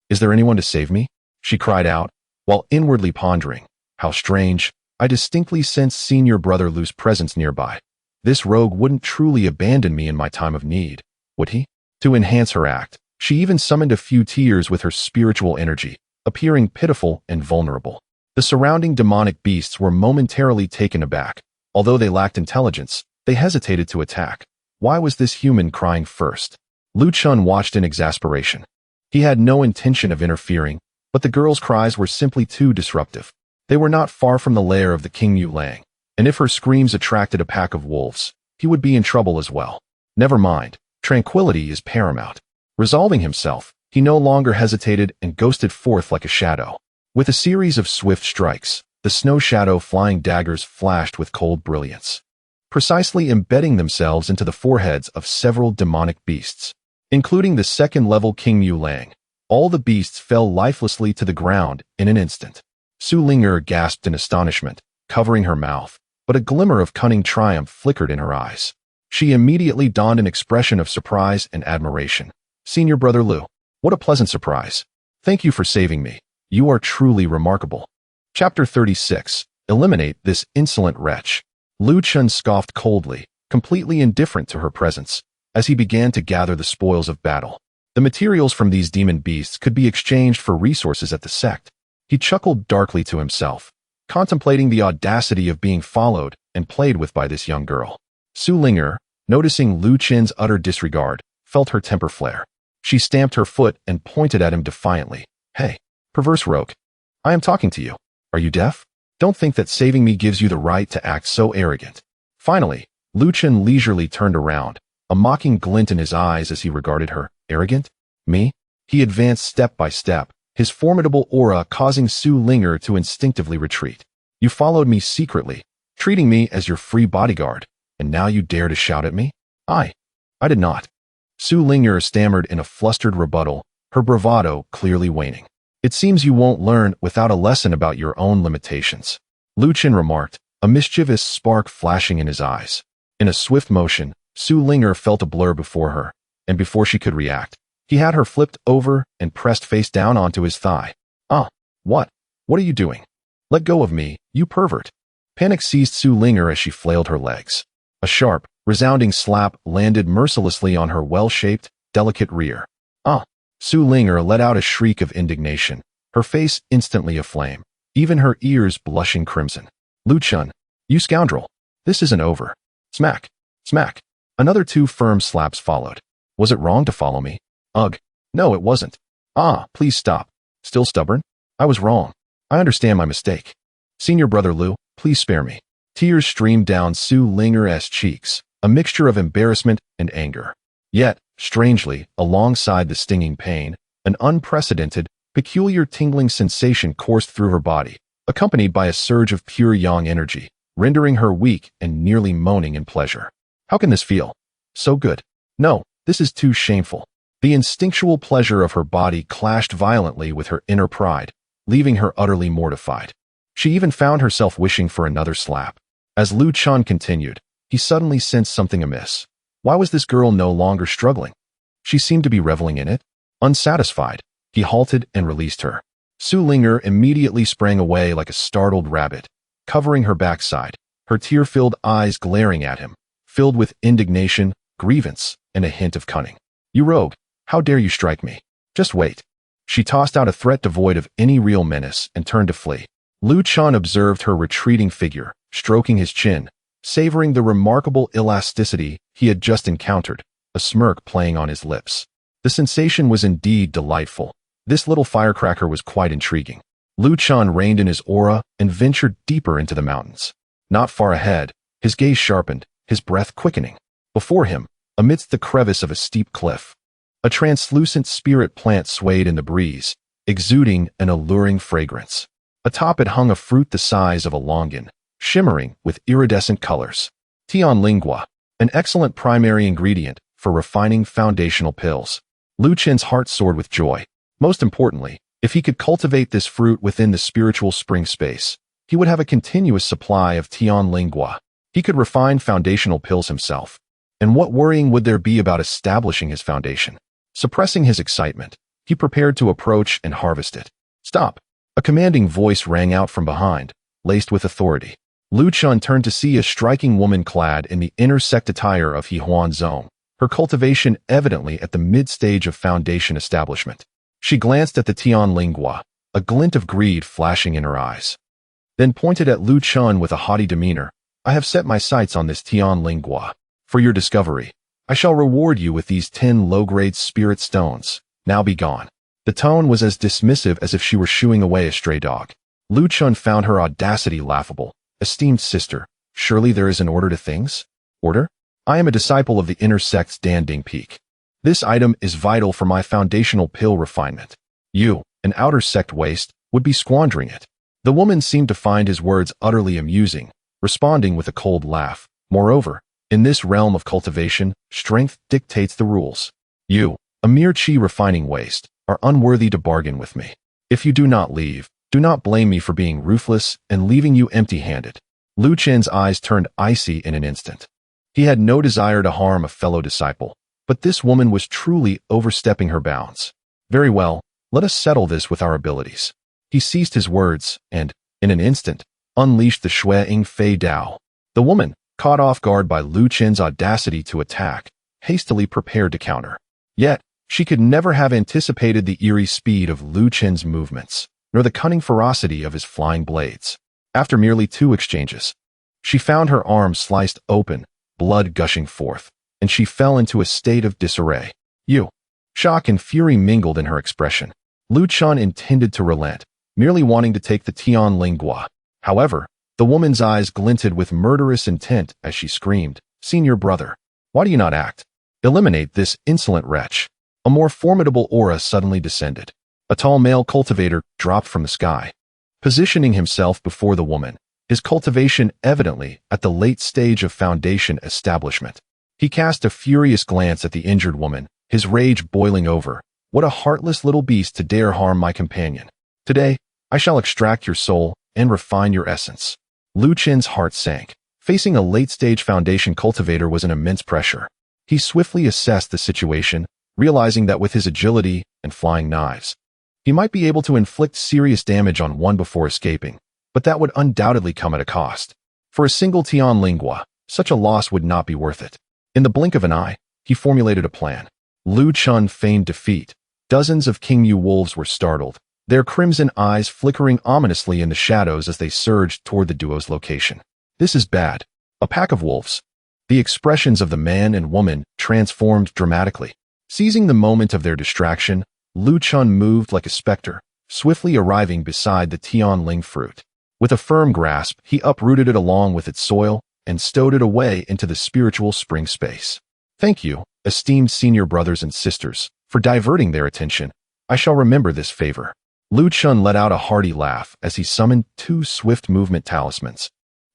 Is there anyone to save me? She cried out, while inwardly pondering. How strange. I distinctly sensed Senior Brother Lu's presence nearby. This rogue wouldn't truly abandon me in my time of need, would he? To enhance her act, she even summoned a few tears with her spiritual energy, appearing pitiful and vulnerable. The surrounding demonic beasts were momentarily taken aback. Although they lacked intelligence, they hesitated to attack. Why was this human crying first? Lu Chun watched in exasperation. He had no intention of interfering, but the girl's cries were simply too disruptive. They were not far from the lair of the King Yulang, and if her screams attracted a pack of wolves, he would be in trouble as well. Never mind, tranquility is paramount. Resolving himself, he no longer hesitated and ghosted forth like a shadow. With a series of swift strikes, the snow shadow flying daggers flashed with cold brilliance, precisely embedding themselves into the foreheads of several demonic beasts, including the second-level King Yulang. All the beasts fell lifelessly to the ground in an instant. Su Ling'er gasped in astonishment, covering her mouth, but a glimmer of cunning triumph flickered in her eyes. She immediately donned an expression of surprise and admiration. Senior Brother Lu, what a pleasant surprise. Thank you for saving me. You are truly remarkable. Chapter 36. Eliminate this insolent wretch. Lu Chun scoffed coldly, completely indifferent to her presence, as he began to gather the spoils of battle. The materials from these demon beasts could be exchanged for resources at the sect. He chuckled darkly to himself, contemplating the audacity of being followed and played with by this young girl. Su Ling'er, noticing Lu Chun's utter disregard, felt her temper flare. She stamped her foot and pointed at him defiantly. Hey, perverse rogue. I am talking to you. Are you deaf? Don't think that saving me gives you the right to act so arrogant. Finally, Lu Chun leisurely turned around, a mocking glint in his eyes as he regarded her. Arrogant? Me? He advanced step by step, his formidable aura causing Su Ling'er to instinctively retreat. You followed me secretly, treating me as your free bodyguard, and now you dare to shout at me? I did not. Su Ling'er stammered in a flustered rebuttal, her bravado clearly waning. It seems you won't learn without a lesson about your own limitations, Lu Chun remarked, a mischievous spark flashing in his eyes. In a swift motion, Su Ling'er felt a blur before her, and before she could react, he had her flipped over and pressed face down onto his thigh. What? What are you doing? Let go of me, you pervert. Panic seized Su Ling'er as she flailed her legs. A sharp, resounding slap landed mercilessly on her well-shaped, delicate rear. Su Ling'er let out a shriek of indignation, her face instantly aflame, even her ears blushing crimson. Lu Chun, you scoundrel. This isn't over. Smack. Smack. Another 2 firm slaps followed. Was it wrong to follow me? Ugh. No, it wasn't. Please stop. Still stubborn? I was wrong. I understand my mistake. Senior Brother Lu, please spare me. Tears streamed down Su Ling'er's cheeks, a mixture of embarrassment and anger. Yet, strangely, alongside the stinging pain, an unprecedented, peculiar tingling sensation coursed through her body, accompanied by a surge of pure yang energy, rendering her weak and nearly moaning in pleasure. How can this feel? So good. No, this is too shameful. The instinctual pleasure of her body clashed violently with her inner pride, leaving her utterly mortified. She even found herself wishing for another slap. As Lu Chun continued, he suddenly sensed something amiss. Why was this girl no longer struggling? She seemed to be reveling in it. Unsatisfied, he halted and released her. Su Ling'er immediately sprang away like a startled rabbit, covering her backside, her tear-filled eyes glaring at him, filled with indignation, grievance, and and a hint of cunning. "You rogue, how dare you strike me? Just wait." She tossed out a threat devoid of any real menace and turned to flee. Lu Chun observed her retreating figure, stroking his chin, savoring the remarkable elasticity he had just encountered, a smirk playing on his lips. The sensation was indeed delightful. This little firecracker was quite intriguing. Lu Chun reined in his aura and ventured deeper into the mountains. Not far ahead, his gaze sharpened, his breath quickening. Before him, amidst the crevice of a steep cliff, a translucent spirit plant swayed in the breeze, exuding an alluring fragrance. Atop it hung a fruit the size of a longan, shimmering with iridescent colors. Tian lingua, an excellent primary ingredient for refining foundational pills. Lu Chen's heart soared with joy. Most importantly, if he could cultivate this fruit within the spiritual spring space, he would have a continuous supply of Tian lingua. He could refine foundational pills himself. And what worrying would there be about establishing his foundation? Suppressing his excitement, he prepared to approach and harvest it. "Stop!" A commanding voice rang out from behind, laced with authority. Lu Chun turned to see a striking woman clad in the inner sect attire of He Huan Zong, her cultivation evidently at the mid-stage of foundation establishment. She glanced at the Tian lingua, a glint of greed flashing in her eyes, then pointed at Lu Chun with a haughty demeanor. "I have set my sights on this Tian lingua. For your discovery, I shall reward you with these 10 low-grade spirit stones. Now be gone." The tone was as dismissive as if she were shooing away a stray dog. Lu Chun found her audacity laughable. "Esteemed sister, surely there is an order to things?" "Order? I am a disciple of the inner sect's Disdain Peak. This item is vital for my foundational pill refinement. You, an outer sect waste, would be squandering it." The woman seemed to find his words utterly amusing, responding with a cold laugh. "Moreover, in this realm of cultivation, strength dictates the rules. You, a mere chi refining waste, are unworthy to bargain with me. If you do not leave, do not blame me for being ruthless and leaving you empty-handed." Lu Chen's eyes turned icy in an instant. He had no desire to harm a fellow disciple, but this woman was truly overstepping her bounds. "Very well, let us settle this with our abilities." He ceased his words and, in an instant, unleashed the Shui Ying Fei Dao. The woman, caught off guard by Lu Chen's audacity to attack, hastily prepared to counter. Yet, she could never have anticipated the eerie speed of Lu Chen's movements, nor the cunning ferocity of his flying blades. After merely 2 exchanges, she found her arm sliced open, blood gushing forth, and she fell into a state of disarray. Shock and fury mingled in her expression. Lu Chun intended to relent, merely wanting to take the Tian lingua. However, the woman's eyes glinted with murderous intent as she screamed, "Senior brother, why do you not act? Eliminate this insolent wretch." A more formidable aura suddenly descended. A tall male cultivator dropped from the sky, positioning himself before the woman, his cultivation evidently at the late stage of foundation establishment. He cast a furious glance at the injured woman, his rage boiling over. "What a heartless little beast to dare harm my companion. Today, I shall extract your soul and refine your essence." Lu Chen's heart sank. Facing a late-stage foundation cultivator was an immense pressure. He swiftly assessed the situation, realizing that with his agility and flying knives, he might be able to inflict serious damage on one before escaping, but that would undoubtedly come at a cost. For a single Tian lingua, such a loss would not be worth it. In the blink of an eye, he formulated a plan. Lu Chun feigned defeat. Dozens of King Yu wolves were startled, their crimson eyes flickering ominously in the shadows as they surged toward the duo's location. "This is bad." A pack of wolves. The expressions of the man and woman transformed dramatically. Seizing the moment of their distraction, Lu Chun moved like a specter, swiftly arriving beside the Tian ling fruit. With a firm grasp, he uprooted it along with its soil and stowed it away into the spiritual spring space. "Thank you, esteemed senior brothers and sisters, for diverting their attention. I shall remember this favor." Lu Chun let out a hearty laugh as he summoned 2 swift movement talismans.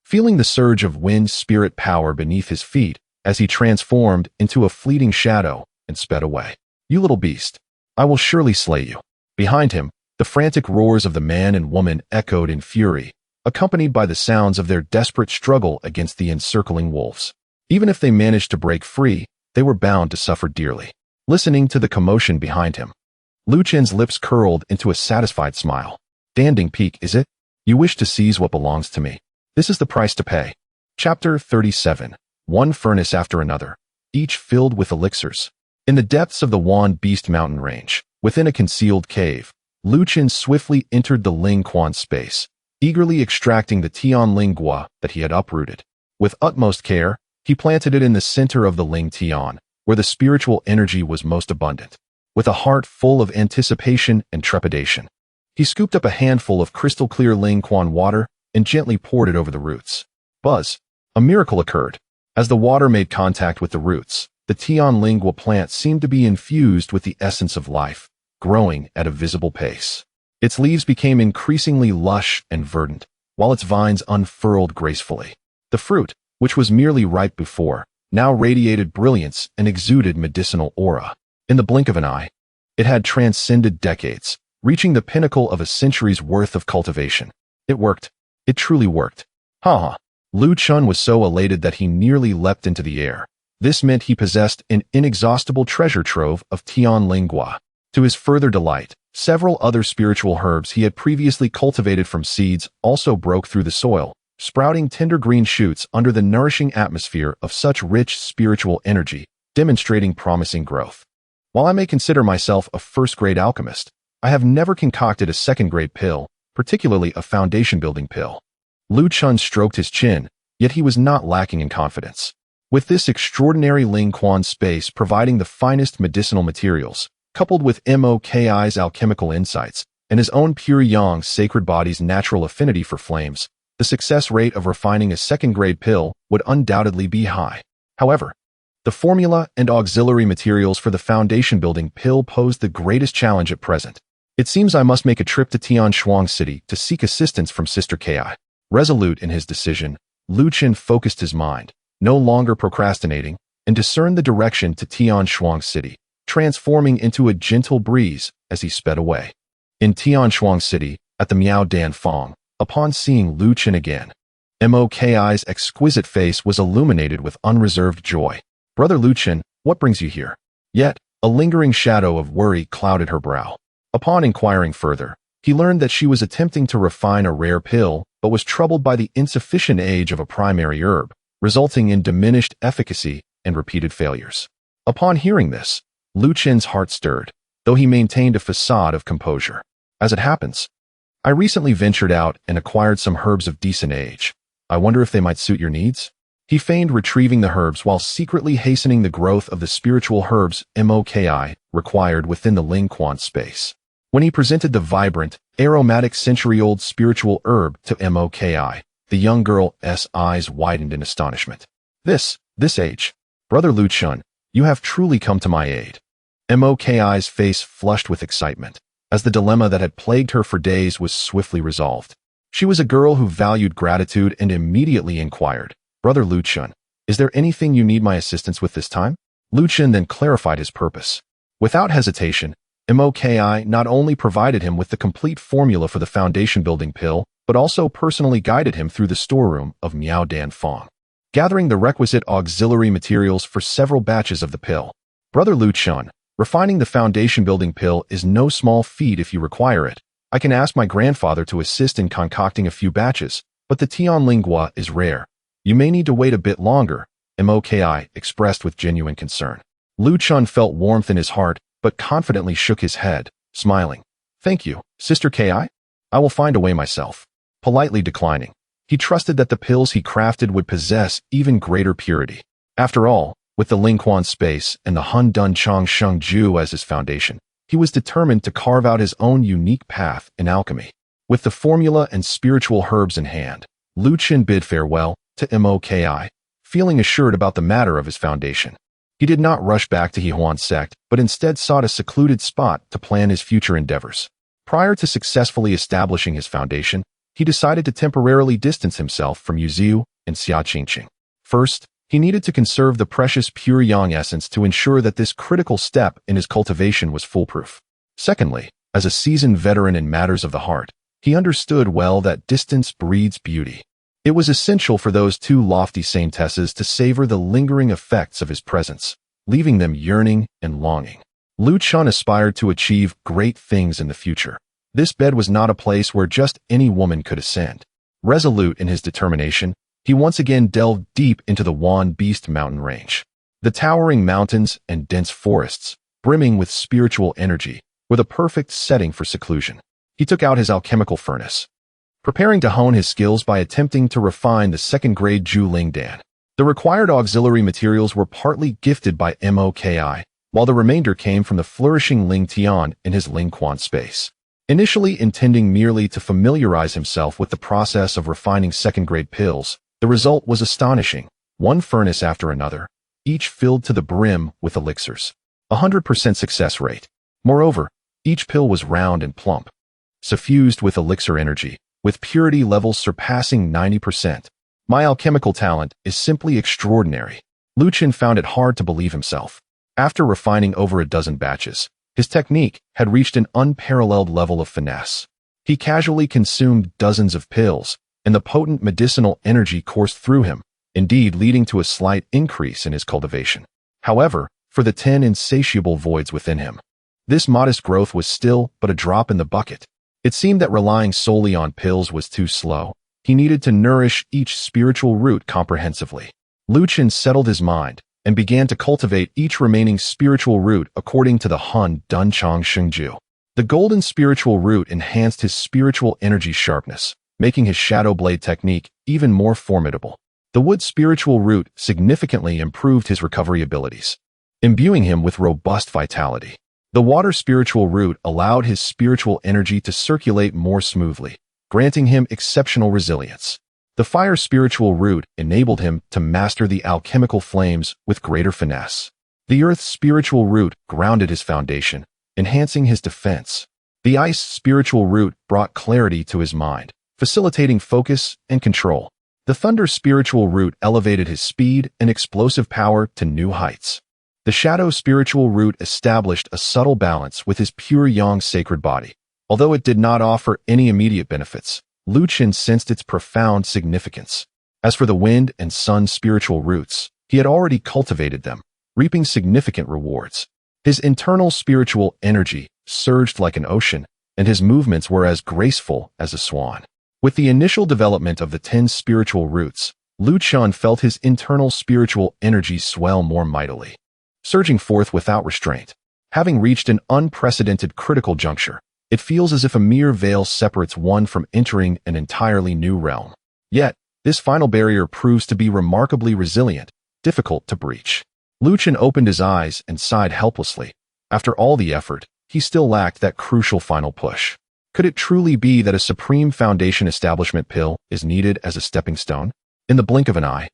Feeling the surge of wind spirit power beneath his feet as he transformed into a fleeting shadow and sped away. "You little beast, I will surely slay you." Behind him, the frantic roars of the man and woman echoed in fury, accompanied by the sounds of their desperate struggle against the encircling wolves. Even if they managed to break free, they were bound to suffer dearly. Listening to the commotion behind him, Lu Chen's lips curled into a satisfied smile. "Disdain Peak, is it? You wish to seize what belongs to me. This is the price to pay." Chapter 37. One furnace after another. each filled with elixirs. In the depths of the Wan Beast mountain range, within a concealed cave, Lu Chen swiftly entered the Ling Quan space, eagerly extracting the Tian Ling Gua that he had uprooted. With utmost care, he planted it in the center of the Ling Tian, where the spiritual energy was most abundant. With a heart full of anticipation and trepidation, he scooped up a handful of crystal-clear Ling Quan water and gently poured it over the roots. Buzz! A miracle occurred. As the water made contact with the roots, the Tian Lingua plant seemed to be infused with the essence of life, growing at a visible pace. Its leaves became increasingly lush and verdant, while its vines unfurled gracefully. The fruit, which was merely ripe before, now radiated brilliance and exuded medicinal aura. In the blink of an eye, it had transcended decades, reaching the pinnacle of a century's worth of cultivation. It worked. It truly worked. Ha! Lu Chun was so elated that he nearly leapt into the air. This meant he possessed an inexhaustible treasure trove of Tian Lingua. To his further delight, several other spiritual herbs he had previously cultivated from seeds also broke through the soil, sprouting tender green shoots under the nourishing atmosphere of such rich spiritual energy, demonstrating promising growth. While I may consider myself a first-grade alchemist, I have never concocted a second-grade pill, particularly a foundation-building pill. Lu Chun stroked his chin, yet he was not lacking in confidence. With this extraordinary Ling Quan space providing the finest medicinal materials, coupled with MOKI's alchemical insights, and his own pure yang sacred body's natural affinity for flames, the success rate of refining a second-grade pill would undoubtedly be high. However, the formula and auxiliary materials for the foundation-building pill posed the greatest challenge at present. It seems I must make a trip to Tianshuang City to seek assistance from Sister Ki. Resolute in his decision, Lu Chen focused his mind, no longer procrastinating, and discerned the direction to Tianshuang City, transforming into a gentle breeze as he sped away. In Tianshuang City, at the Miao Dan Fong, upon seeing Lu Chen again, MOKI's exquisite face was illuminated with unreserved joy. Brother Lu Chen, what brings you here? Yet, a lingering shadow of worry clouded her brow. Upon inquiring further, he learned that she was attempting to refine a rare pill, but was troubled by the insufficient age of a primary herb, resulting in diminished efficacy and repeated failures. Upon hearing this, Lu Chen's heart stirred, though he maintained a facade of composure. As it happens, I recently ventured out and acquired some herbs of decent age. I wonder if they might suit your needs? He feigned retrieving the herbs while secretly hastening the growth of the spiritual herbs MOKI required within the Ling Quan space. When he presented the vibrant, aromatic century-old spiritual herb to MOKI, the young girl's eyes widened in astonishment. This age. Brother Lu Chun, you have truly come to my aid. MOKI's face flushed with excitement, as the dilemma that had plagued her for days was swiftly resolved. She was a girl who valued gratitude and immediately inquired, Brother Lu Chun, is there anything you need my assistance with this time? Lu Chen then clarified his purpose. Without hesitation, MOKI not only provided him with the complete formula for the foundation-building pill, but also personally guided him through the storeroom of Miao Dan Fong, gathering the requisite auxiliary materials for several batches of the pill. Brother Lu Chun, refining the foundation-building pill is no small feat if you require it. I can ask my grandfather to assist in concocting a few batches, but the Tian Lingua is rare. You may need to wait a bit longer, MOKI expressed with genuine concern. Lu Chun felt warmth in his heart, but confidently shook his head, smiling. Thank you, Sister Ki. I will find a way myself. Politely declining, he trusted that the pills he crafted would possess even greater purity. After all, with the Ling Quan space and the Hun Dun Chang Sheng Ju as his foundation, he was determined to carve out his own unique path in alchemy. With the formula and spiritual herbs in hand, Lu Chen bid farewell to MOKI, feeling assured about the matter of his foundation. He did not rush back to Hehuan sect, but instead sought a secluded spot to plan his future endeavors. Prior to successfully establishing his foundation, he decided to temporarily distance himself from Yuziu and Xiaqingqing. First, he needed to conserve the precious pure yang essence to ensure that this critical step in his cultivation was foolproof. Secondly, as a seasoned veteran in matters of the heart, he understood well that distance breeds beauty. It was essential for those two lofty saintesses to savor the lingering effects of his presence, leaving them yearning and longing. Lu Chun aspired to achieve great things in the future. This bed was not a place where just any woman could ascend. Resolute in his determination, he once again delved deep into the Wan Beast mountain range. The towering mountains and dense forests, brimming with spiritual energy, were the perfect setting for seclusion. He took out his alchemical furnace, preparing to hone his skills by attempting to refine the second-grade Disdain. The required auxiliary materials were partly gifted by Moki, while the remainder came from the flourishing Ling Tian in his Ling Quan space. Initially intending merely to familiarize himself with the process of refining second-grade pills, the result was astonishing. One furnace after another, each filled to the brim with elixirs. 100% success rate. Moreover, each pill was round and plump, suffused with elixir energy, with purity levels surpassing 90%. My alchemical talent is simply extraordinary. Lu Chen found it hard to believe himself. After refining over a dozen batches, his technique had reached an unparalleled level of finesse. He casually consumed dozens of pills, and the potent medicinal energy coursed through him, indeed leading to a slight increase in his cultivation. However, for the 10 insatiable voids within him, this modest growth was still but a drop in the bucket. It seemed that relying solely on pills was too slow. He needed to nourish each spiritual root comprehensively. Lu Chen settled his mind and began to cultivate each remaining spiritual root according to the Hun Dunchang Shengju. The golden spiritual root enhanced his spiritual energy sharpness, making his shadow blade technique even more formidable. The wood spiritual root significantly improved his recovery abilities, imbuing him with robust vitality. The water spiritual root allowed his spiritual energy to circulate more smoothly, granting him exceptional resilience. The fire spiritual root enabled him to master the alchemical flames with greater finesse. The earth spiritual root grounded his foundation, enhancing his defense. The ice spiritual root brought clarity to his mind, facilitating focus and control. The thunder spiritual root elevated his speed and explosive power to new heights. The shadow spiritual root established a subtle balance with his pure yang sacred body. Although it did not offer any immediate benefits, Lu Chen sensed its profound significance. As for the wind and sun spiritual roots, he had already cultivated them, reaping significant rewards. His internal spiritual energy surged like an ocean, and his movements were as graceful as a swan. With the initial development of the 10 spiritual roots, Lu Chen felt his internal spiritual energy swell more mightily, surging forth without restraint. Having reached an unprecedented critical juncture, it feels as if a mere veil separates one from entering an entirely new realm. Yet, this final barrier proves to be remarkably resilient, difficult to breach. Lu Chen opened his eyes and sighed helplessly. After all the effort, he still lacked that crucial final push. Could it truly be that a supreme foundation establishment pill is needed as a stepping stone? In the blink of an eye,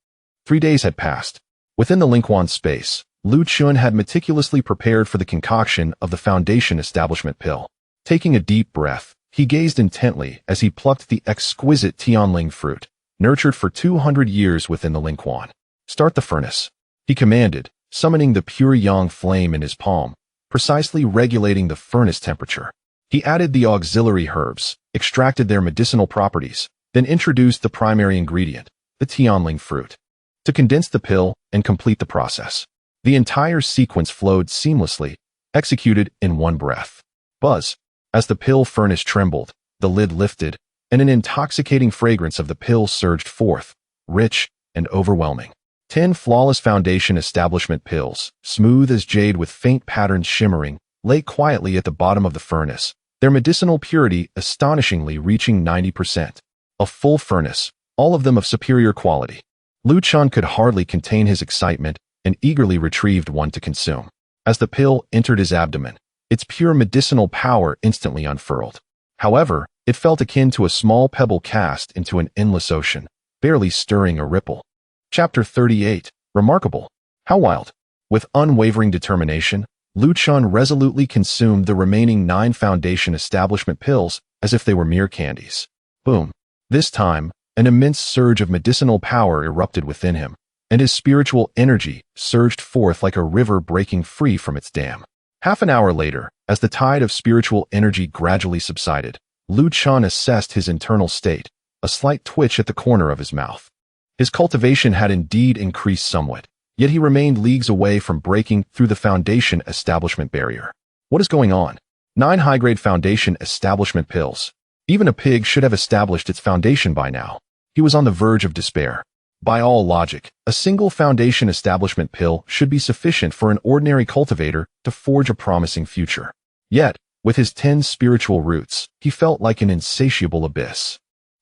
3 days had passed. Within the Lingquan space, Lu Chen had meticulously prepared for the concoction of the foundation establishment pill. Taking a deep breath, he gazed intently as he plucked the exquisite Tianling fruit, nurtured for 200 years within the Lingquan. Start the furnace, he commanded, summoning the pure yang flame in his palm, precisely regulating the furnace temperature. He added the auxiliary herbs, extracted their medicinal properties, then introduced the primary ingredient, the Tianling fruit, to condense the pill and complete the process. The entire sequence flowed seamlessly, executed in one breath. Buzz. As the pill furnace trembled, the lid lifted, and an intoxicating fragrance of the pill surged forth, rich and overwhelming. 10 flawless foundation establishment pills, smooth as jade with faint patterns shimmering, lay quietly at the bottom of the furnace, their medicinal purity astonishingly reaching 90%. A full furnace, all of them of superior quality. Lu Chen could hardly contain his excitement and eagerly retrieved one to consume. As the pill entered his abdomen, its pure medicinal power instantly unfurled. However, it felt akin to a small pebble cast into an endless ocean, barely stirring a ripple. Chapter 38. Remarkable. How wild. With unwavering determination, Lu Chen resolutely consumed the remaining 9 foundation establishment pills as if they were mere candies. Boom. This time, an immense surge of medicinal power erupted within him, and his spiritual energy surged forth like a river breaking free from its dam. Half an hour later, as the tide of spiritual energy gradually subsided, Lu Chen assessed his internal state, a slight twitch at the corner of his mouth. His cultivation had indeed increased somewhat, yet he remained leagues away from breaking through the foundation establishment barrier. What is going on? 9 high-grade foundation establishment pills. Even a pig should have established its foundation by now. He was on the verge of despair. By all logic, a single foundation establishment pill should be sufficient for an ordinary cultivator to forge a promising future. Yet, with his 10 spiritual roots, he felt like an insatiable abyss.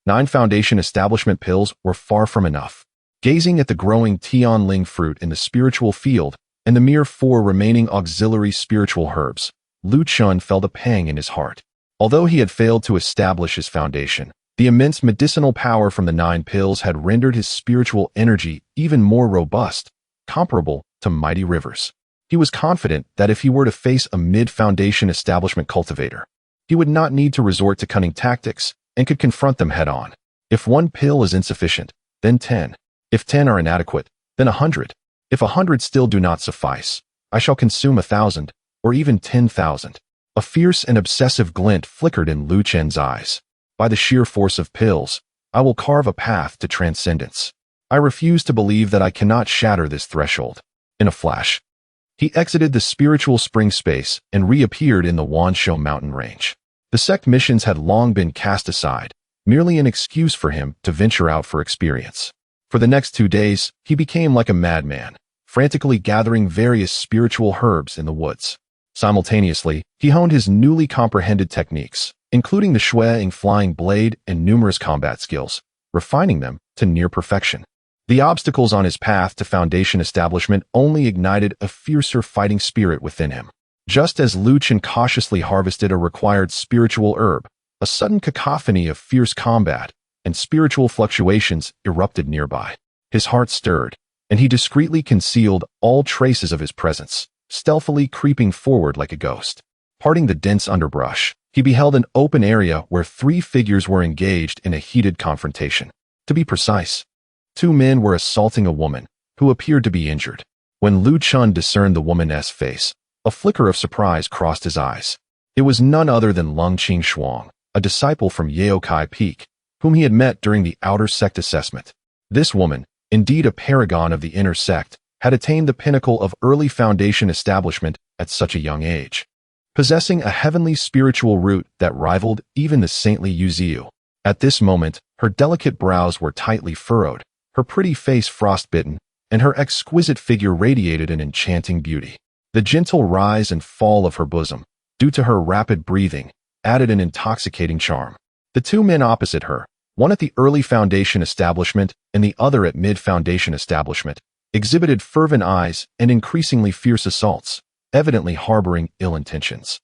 9 foundation establishment pills were far from enough. Gazing at the growing Tianling fruit in the spiritual field and the mere 4 remaining auxiliary spiritual herbs, Lu Chun felt a pang in his heart. Although he had failed to establish his foundation, the immense medicinal power from the 9 pills had rendered his spiritual energy even more robust, comparable to mighty rivers. He was confident that if he were to face a mid-foundation establishment cultivator, he would not need to resort to cunning tactics and could confront them head-on. If 1 pill is insufficient, then 10. If 10 are inadequate, then 100. If 100 still do not suffice, I shall consume 1,000, or even 10,000. A fierce and obsessive glint flickered in Lu Chen's eyes. By the sheer force of pills, I will carve a path to transcendence. I refuse to believe that I cannot shatter this threshold. In a flash, he exited the spiritual spring space and reappeared in the Wanshou mountain range. The sect missions had long been cast aside, merely an excuse for him to venture out for experience. For the next 2 days, he became like a madman, frantically gathering various spiritual herbs in the woods. Simultaneously, he honed his newly comprehended techniques, including the Shui flying blade and numerous combat skills, refining them to near perfection. The obstacles on his path to foundation establishment only ignited a fiercer fighting spirit within him. Just as Lu Chen cautiously harvested a required spiritual herb, a sudden cacophony of fierce combat and spiritual fluctuations erupted nearby. His heart stirred, and he discreetly concealed all traces of his presence, stealthily creeping forward like a ghost. Parting the dense underbrush, he beheld an open area where 3 figures were engaged in a heated confrontation. To be precise, 2 men were assaulting a woman who appeared to be injured. When Lu Chun discerned the woman's face, a flicker of surprise crossed his eyes. It was none other than Lung Qing Shuang, a disciple from Yaokai Peak, whom he had met during the outer sect assessment. This woman, indeed a paragon of the inner sect, had attained the pinnacle of early foundation establishment at such a young age, possessing a heavenly spiritual root that rivaled even the saintly Yuziu. At this moment, her delicate brows were tightly furrowed, her pretty face frostbitten, and her exquisite figure radiated an enchanting beauty. The gentle rise and fall of her bosom, due to her rapid breathing, added an intoxicating charm. The 2 men opposite her, one at the early foundation establishment and the other at mid-foundation establishment, exhibited fervent eyes and increasingly fierce assaults, evidently harboring ill intentions.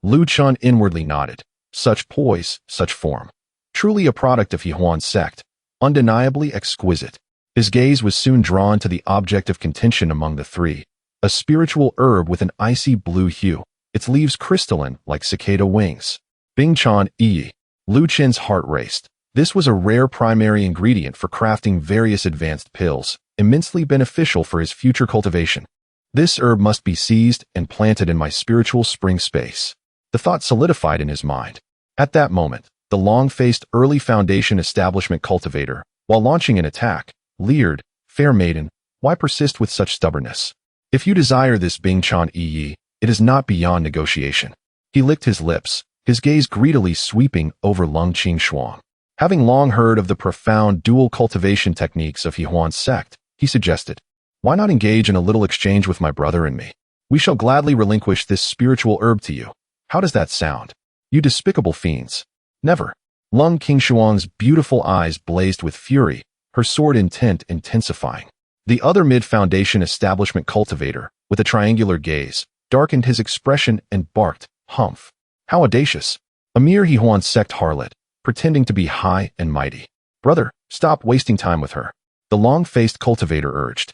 Lu Chun inwardly nodded. Such poise, such form. Truly a product of Yihuan's sect, undeniably exquisite. His gaze was soon drawn to the object of contention among the 3, a spiritual herb with an icy blue hue, its leaves crystalline like cicada wings. Bingchan Yi. Lu Chen's heart raced. This was a rare primary ingredient for crafting various advanced pills, immensely beneficial for his future cultivation. This herb must be seized and planted in my spiritual spring space. The thought solidified in his mind. At that moment, the long-faced early foundation establishment cultivator, while launching an attack, leered, "Fair maiden, why persist with such stubbornness? If you desire this Bingchan Yi, it is not beyond negotiation." He licked his lips, his gaze greedily sweeping over Lung Qing Shuang. Having long heard of the profound dual cultivation techniques of Yihuan's sect, he suggested, "Why not engage in a little exchange with my brother and me? We shall gladly relinquish this spiritual herb to you. How does that sound? You despicable fiends." "Never." Lung Qing Shuang's beautiful eyes blazed with fury, her sword intent intensifying. The other mid-foundation establishment cultivator, with a triangular gaze, darkened his expression and barked, "Humph! How audacious! A mere Yihuan sect harlot, pretending to be high and mighty. Brother, stop wasting time with her," the long-faced cultivator urged,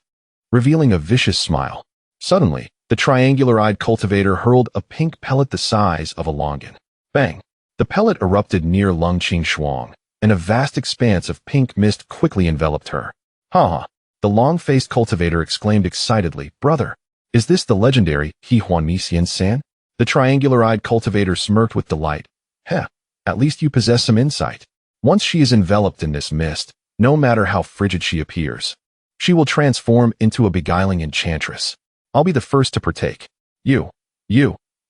revealing a vicious smile. Suddenly, the triangular-eyed cultivator hurled a pink pellet the size of a longan. Bang! The pellet erupted near Lung Qing Shuang, and a vast expanse of pink mist quickly enveloped her. "Ha ha!" The long-faced cultivator exclaimed excitedly, "Brother, is this the legendary He Huan Mi Xian San?" The triangular-eyed cultivator smirked with delight. "Heh, at least you possess some insight. Once she is enveloped in this mist, no matter how frigid she appears, she will transform into a beguiling enchantress. I'll be the first to partake. You,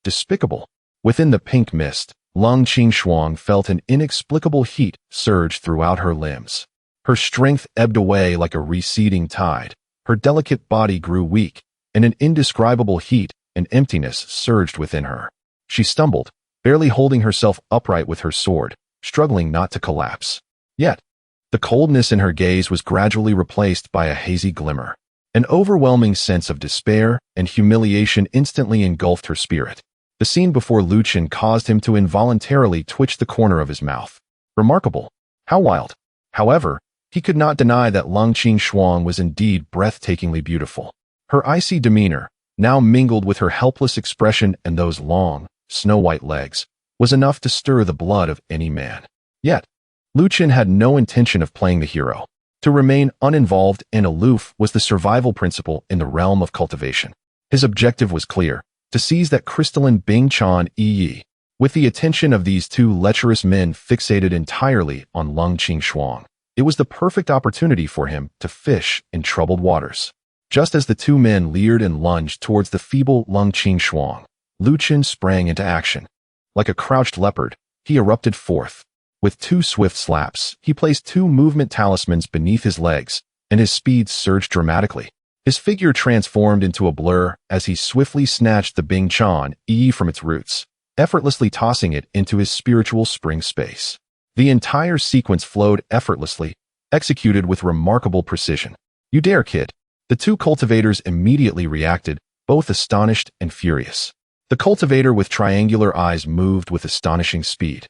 despicable." Within the pink mist, Lung Qing Shuang felt an inexplicable heat surge throughout her limbs. Her strength ebbed away like a receding tide. Her delicate body grew weak, and an indescribable heat and emptiness surged within her. She stumbled, barely holding herself upright with her sword, struggling not to collapse. Yet, the coldness in her gaze was gradually replaced by a hazy glimmer. An overwhelming sense of despair and humiliation instantly engulfed her spirit. The scene before Luchan caused him to involuntarily twitch the corner of his mouth. Remarkable. How wild. However, he could not deny that Lung Qingxuang was indeed breathtakingly beautiful. Her icy demeanor, now mingled with her helpless expression and those long, snow-white legs, was enough to stir the blood of any man. Yet, Luchan had no intention of playing the hero. To remain uninvolved and aloof was the survival principle in the realm of cultivation. His objective was clear: to seize that crystalline Bingchan Yi. With the attention of these two lecherous men fixated entirely on Lung Qingxuang, it was the perfect opportunity for him to fish in troubled waters. Just as the two men leered and lunged towards the feeble Lung Qingxuang, Luchan sprang into action. Like a crouched leopard, he erupted forth. With two swift slaps, he placed two movement talismans beneath his legs, and his speed surged dramatically. His figure transformed into a blur as he swiftly snatched the Bingchan Yi from its roots, effortlessly tossing it into his spiritual spring space. The entire sequence flowed effortlessly, executed with remarkable precision. "You dare, kid!" The two cultivators immediately reacted, both astonished and furious. The cultivator with triangular eyes moved with astonishing speed,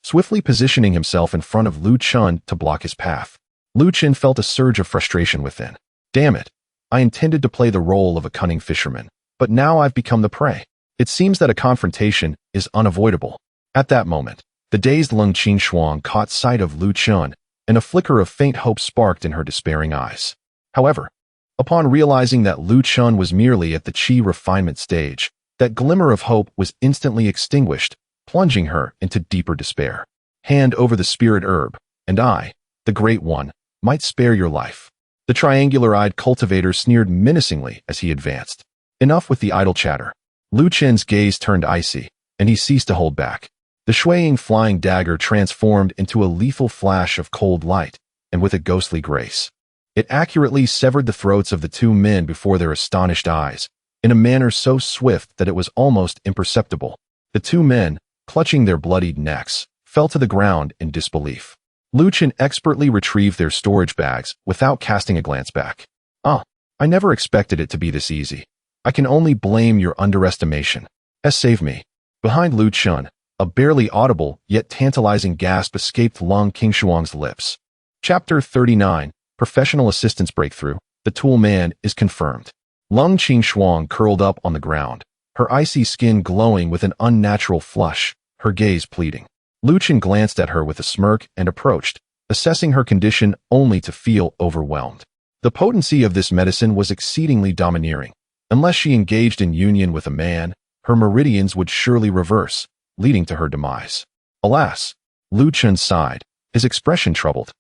swiftly positioning himself in front of Lu Chun to block his path. Luchan felt a surge of frustration within. "Damn it! I intended to play the role of a cunning fisherman, but now I've become the prey. It seems that a confrontation is unavoidable." At that moment, the dazed Lung Qingxuang caught sight of Lu Chun, and a flicker of faint hope sparked in her despairing eyes. However, upon realizing that Lu Chun was merely at the qi refinement stage, that glimmer of hope was instantly extinguished, plunging her into deeper despair. "Hand over the spirit herb, and I, the Great One, might spare your life." The triangular-eyed cultivator sneered menacingly as he advanced. Enough with the idle chatter. Lu Chen's gaze turned icy, and he ceased to hold back. The swaying flying dagger transformed into a lethal flash of cold light, and with a ghostly grace, it accurately severed the throats of the two men before their astonished eyes, in a manner so swift that it was almost imperceptible. The two men, clutching their bloodied necks, fell to the ground in disbelief. Luchan expertly retrieved their storage bags without casting a glance back. I never expected it to be this easy. I can only blame your underestimation. Save me." Behind Lu Chun, a barely audible yet tantalizing gasp escaped Lung Qingxuang's lips. Chapter 39, Professional Assistance Breakthrough. The Tool Man is confirmed. Lung Qingxuang curled up on the ground, her icy skin glowing with an unnatural flush, her gaze pleading. Luchan glanced at her with a smirk and approached, assessing her condition only to feel overwhelmed. The potency of this medicine was exceedingly domineering. Unless she engaged in union with a man, her meridians would surely reverse, leading to her demise. Alas, Luchan sighed, his expression troubled.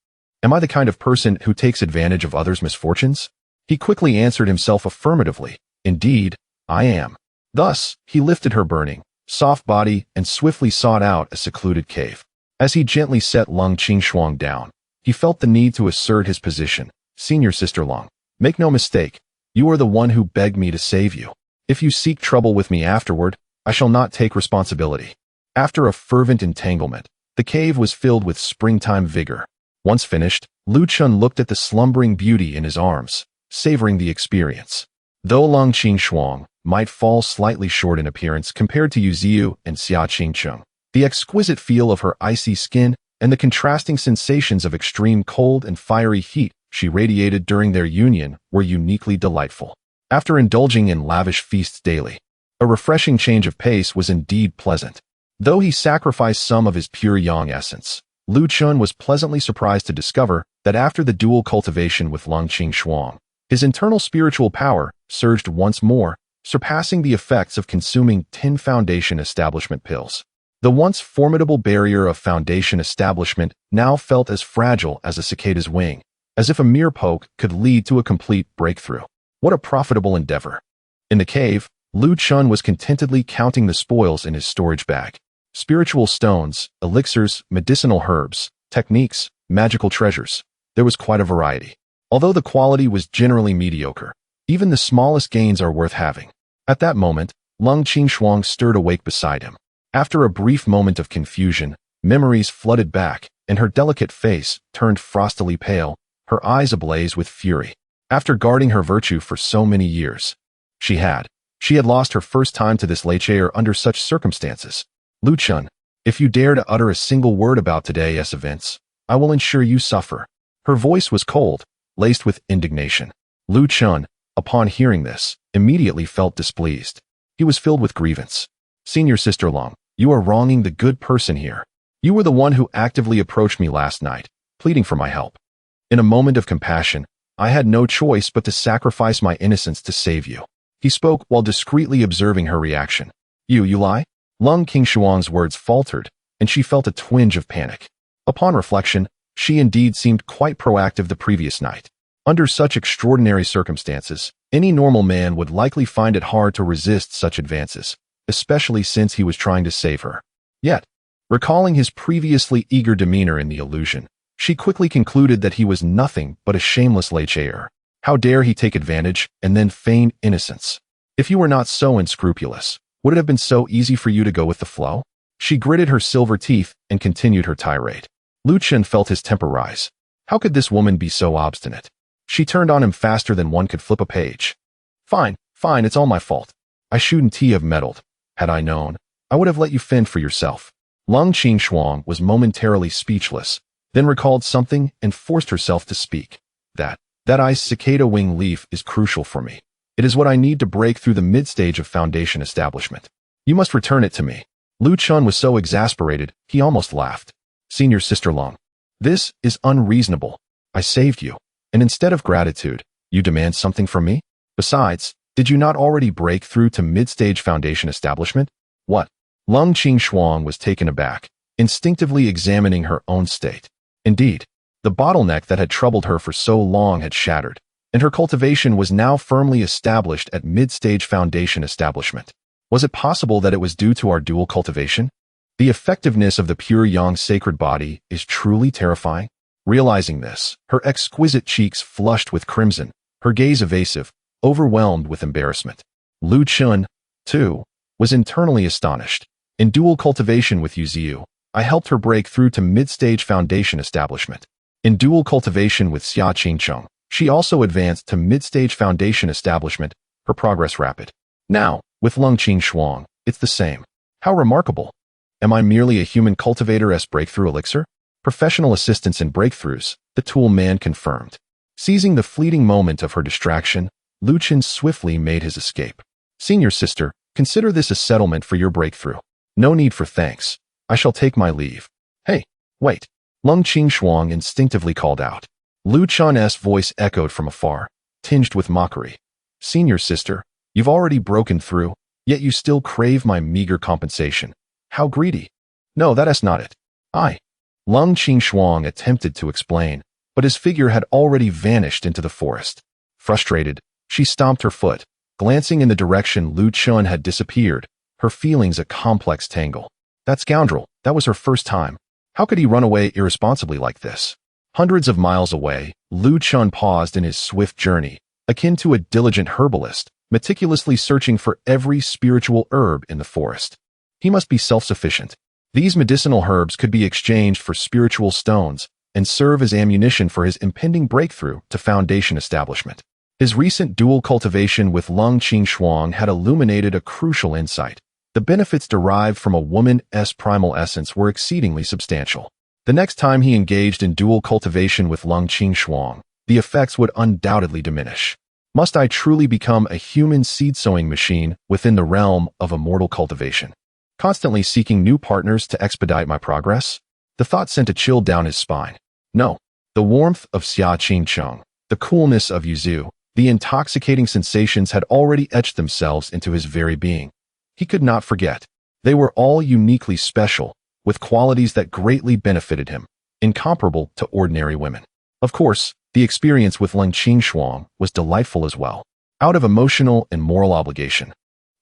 "Am I the kind of person who takes advantage of others' misfortunes?" He quickly answered himself affirmatively. "Indeed, I am." Thus, he lifted her burning, soft body and swiftly sought out a secluded cave. As he gently set Lung Qingxuang down, he felt the need to assert his position. "Senior Sister Lung, make no mistake, you are the one who begged me to save you. If you seek trouble with me afterward, I shall not take responsibility." After a fervent entanglement, the cave was filled with springtime vigor. Once finished, Lu Chun looked at the slumbering beauty in his arms, savoring the experience. Though Lung Qingxuang might fall slightly short in appearance compared to Yuziu and Xia Qingcheng, the exquisite feel of her icy skin and the contrasting sensations of extreme cold and fiery heat she radiated during their union were uniquely delightful. After indulging in lavish feasts daily, a refreshing change of pace was indeed pleasant. Though he sacrificed some of his pure yang essence, Lu Chun was pleasantly surprised to discover that after the dual cultivation with Lung Qingxuang, his internal spiritual power surged once more, surpassing the effects of consuming 10 Foundation Establishment pills. The once formidable barrier of Foundation Establishment now felt as fragile as a cicada's wing, as if a mere poke could lead to a complete breakthrough. What a profitable endeavor. In the cave, Lu Chun was contentedly counting the spoils in his storage bag. Spiritual stones, elixirs, medicinal herbs, techniques, magical treasures. there was quite a variety. Although the quality was generally mediocre, even the smallest gains are worth having. At that moment, Lung Qingshuang stirred awake beside him. After a brief moment of confusion, memories flooded back, and her delicate face turned frostily pale, her eyes ablaze with fury. After guarding her virtue for so many years, she had lost her first time to this Leichaer under such circumstances. Lu Chun, if you dare to utter a single word about today's events, I will ensure you suffer. Her voice was cold, laced with indignation. Lu Chun, upon hearing this, immediately felt displeased. He was filled with grievance. Senior Sister Long, you are wronging the good person here. You were the one who actively approached me last night, pleading for my help. In a moment of compassion, I had no choice but to sacrifice my innocence to save you. He spoke while discreetly observing her reaction. You lie? Lung Qingshuang's words faltered, and she felt a twinge of panic. Upon reflection, she indeed seemed quite proactive the previous night. Under such extraordinary circumstances, any normal man would likely find it hard to resist such advances, especially since he was trying to save her. Yet, recalling his previously eager demeanor in the illusion, she quickly concluded that he was nothing but a shameless Leichaer. How dare he take advantage and then feign innocence? If you were not so unscrupulous, would it have been so easy for you to go with the flow? She gritted her silver teeth and continued her tirade. Lu Chun felt his temper rise. How could this woman be so obstinate? She turned on him faster than one could flip a page. Fine, it's all my fault. I shouldn't have meddled. Had I known, I would have let you fend for yourself. Lung Qingshuang was momentarily speechless, then recalled something and forced herself to speak. That ice cicada wing leaf is crucial for me. It is what I need to break through the mid-stage of Foundation establishment. You must return it to me. Lu Chun was so exasperated, he almost laughed. Senior Sister Long, this is unreasonable. I saved you, and instead of gratitude, you demand something from me? Besides, did you not already break through to mid-stage Foundation establishment? What? Lung Qingshuang was taken aback, instinctively examining her own state. Indeed, the bottleneck that had troubled her for so long had shattered, and her cultivation was now firmly established at mid-stage Foundation establishment. Was it possible that it was due to our dual cultivation? The effectiveness of the pure yang sacred body is truly terrifying. Realizing this, her exquisite cheeks flushed with crimson, her gaze evasive, overwhelmed with embarrassment. Lu Chun, too, was internally astonished. In dual cultivation with Yu Ziyu, I helped her break through to mid-stage Foundation establishment. In dual cultivation with Xia Qingcheng, she also advanced to mid-stage Foundation establishment, her progress rapid. Now, with Lung Qingshuang, it's the same. How remarkable. Am I merely a human cultivator-s breakthrough elixir? Professional assistance in breakthroughs, the tool man confirmed. Seizing the fleeting moment of her distraction, Lu Chun swiftly made his escape. Senior Sister, consider this a settlement for your breakthrough. No need for thanks. I shall take my leave. Hey, wait. Lung Qingshuang instinctively called out. Lu Chun's voice echoed from afar, tinged with mockery. Senior Sister, you've already broken through, yet you still crave my meager compensation. How greedy. No, that's not it. Lung Qingshuang attempted to explain, but his figure had already vanished into the forest. Frustrated, she stomped her foot, glancing in the direction Lu Chun had disappeared, her feelings a complex tangle. That scoundrel, that was her first time. How could he run away irresponsibly like this? Hundreds of miles away, Lu Chun paused in his swift journey, akin to a diligent herbalist, meticulously searching for every spiritual herb in the forest. He must be self-sufficient. These medicinal herbs could be exchanged for spiritual stones and serve as ammunition for his impending breakthrough to Foundation establishment. His recent dual cultivation with Lung Qingshuang had illuminated a crucial insight. The benefits derived from a woman's primal essence were exceedingly substantial. The next time he engaged in dual cultivation with Lung Qingshuang, the effects would undoubtedly diminish. Must I truly become a human seed-sowing machine within the realm of immortal cultivation, constantly seeking new partners to expedite my progress? The thought sent a chill down his spine. No, the warmth of Xia Qingcheng, the coolness of Yuzu, the intoxicating sensations had already etched themselves into his very being. He could not forget. They were all uniquely special, with qualities that greatly benefited him, incomparable to ordinary women. Of course, the experience with Lung Qingshuang was delightful as well. Out of emotional and moral obligation,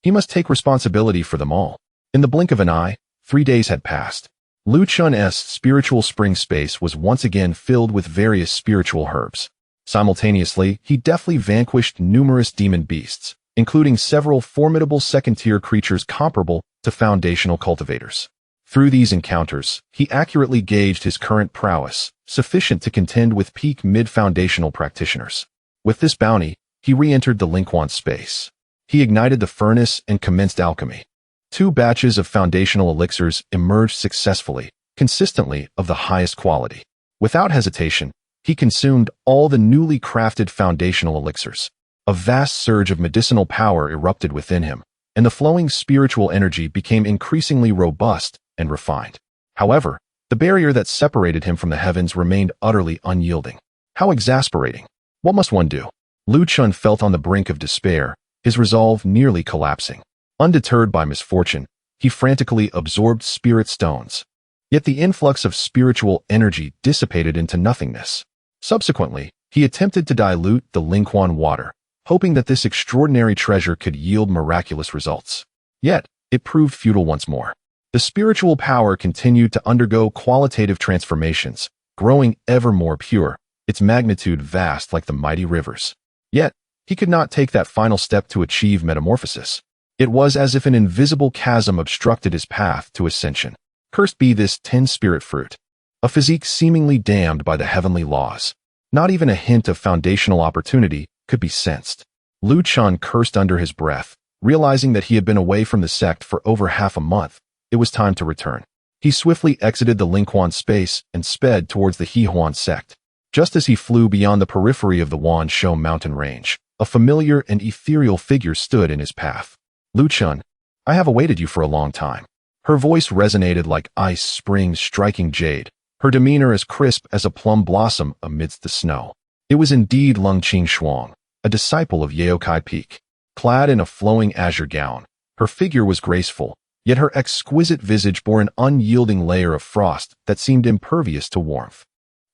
he must take responsibility for them all. In the blink of an eye, 3 days had passed. Lu Chun's spiritual spring space was once again filled with various spiritual herbs. Simultaneously, he deftly vanquished numerous demon beasts, including several formidable second-tier creatures comparable to foundational cultivators. Through these encounters, he accurately gauged his current prowess, sufficient to contend with peak mid-foundational practitioners. With this bounty, he re-entered the Linquan space. He ignited the furnace and commenced alchemy. 2 batches of foundational elixirs emerged successfully, consistently of the highest quality. Without hesitation, he consumed all the newly crafted foundational elixirs. A vast surge of medicinal power erupted within him, and the flowing spiritual energy became increasingly robust and refined. However, the barrier that separated him from the heavens remained utterly unyielding. How exasperating! What must one do? Lu Chun felt on the brink of despair, his resolve nearly collapsing. Undeterred by misfortune, he frantically absorbed spirit stones. Yet the influx of spiritual energy dissipated into nothingness. Subsequently, he attempted to dilute the Linquan water, hoping that this extraordinary treasure could yield miraculous results. Yet, it proved futile once more. The spiritual power continued to undergo qualitative transformations, growing ever more pure, its magnitude vast like the mighty rivers. Yet, he could not take that final step to achieve metamorphosis. It was as if an invisible chasm obstructed his path to ascension. Cursed be this 10-spirit fruit. A physique seemingly damned by the heavenly laws. Not even a hint of foundational opportunity could be sensed. Lu Chun cursed under his breath, realizing that he had been away from the sect for over half a month. It was time to return. He swiftly exited the Linquan space and sped towards the Hehuan sect. Just as he flew beyond the periphery of the Wansho mountain range, a familiar and ethereal figure stood in his path. Lu Chun, I have awaited you for a long time. Her voice resonated like ice springs striking jade, her demeanor as crisp as a plum blossom amidst the snow. It was indeed Lung Qing, a disciple of Yaokai Peak. Clad in a flowing azure gown, her figure was graceful, yet her exquisite visage bore an unyielding layer of frost that seemed impervious to warmth.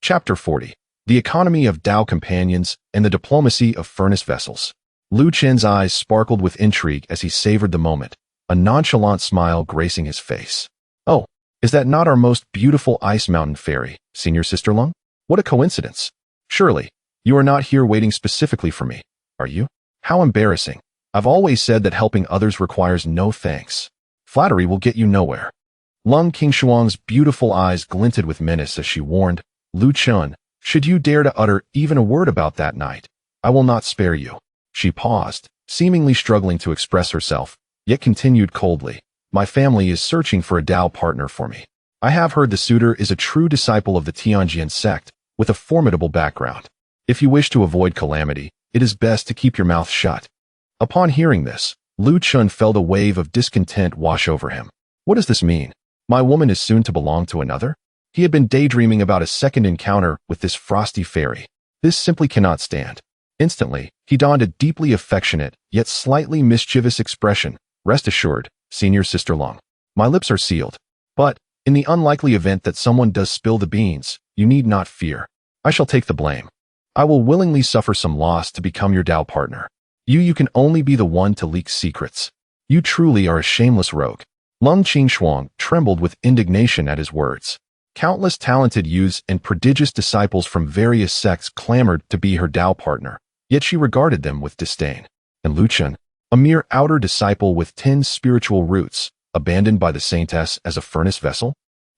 Chapter 40. The Economy of Dao Companions and the Diplomacy of Furnace Vessels. Lu Chen's eyes sparkled with intrigue as he savored the moment, a nonchalant smile gracing his face. Oh, is that not our most beautiful ice mountain fairy, Senior Sister Lung? What a coincidence. Surely, you are not here waiting specifically for me, are you? How embarrassing. I've always said that helping others requires no thanks. Flattery will get you nowhere. Lung Qingshuang's beautiful eyes glinted with menace as she warned, Lu Chun, should you dare to utter even a word about that night, I will not spare you. She paused, seemingly struggling to express herself, yet continued coldly. My family is searching for a Dao partner for me. I have heard the suitor is a true disciple of the Tianjian sect, with a formidable background. If you wish to avoid calamity, it is best to keep your mouth shut. Upon hearing this, Lu Chun felt a wave of discontent wash over him. What does this mean? My woman is soon to belong to another? He had been daydreaming about a second encounter with this frosty fairy. This simply cannot stand. Instantly, he donned a deeply affectionate, yet slightly mischievous expression. Rest assured, Senior Sister Lung, my lips are sealed. But, in the unlikely event that someone does spill the beans, you need not fear. I shall take the blame. I will willingly suffer some loss to become your Dao partner. You can only be the one to leak secrets. You truly are a shameless rogue. Lung Qingshuang trembled with indignation at his words. Countless talented youths and prodigious disciples from various sects clamored to be her Dao partner, yet she regarded them with disdain. And Lu Chun, a mere outer disciple with 10 spiritual roots, abandoned by the Saintess as a furnace vessel?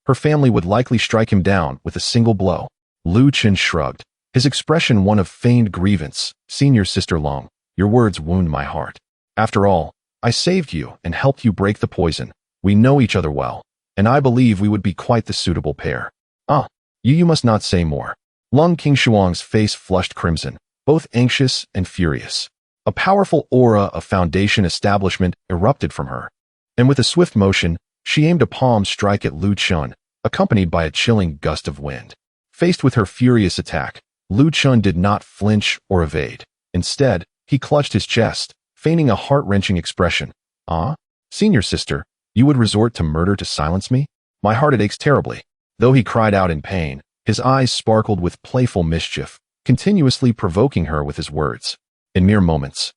Her family would likely strike him down with a single blow. Lu Chun shrugged, his expression one of feigned grievance. Senior Sister Lung, your words wound my heart. After all, I saved you and helped you break the poison. We know each other well, and I believe we would be quite the suitable pair. You must not say more. Lung Qingshuang's face flushed crimson, both anxious and furious. A powerful aura of foundation establishment erupted from her, and with a swift motion, she aimed a palm strike at Lu Chun, accompanied by a chilling gust of wind. Faced with her furious attack, Lu Chun did not flinch or evade. Instead, he clutched his chest, feigning a heart-wrenching expression. Senior Sister, you would resort to murder to silence me? My heart it aches terribly. Though he cried out in pain, his eyes sparkled with playful mischief, continuously provoking her with his words. In mere moments,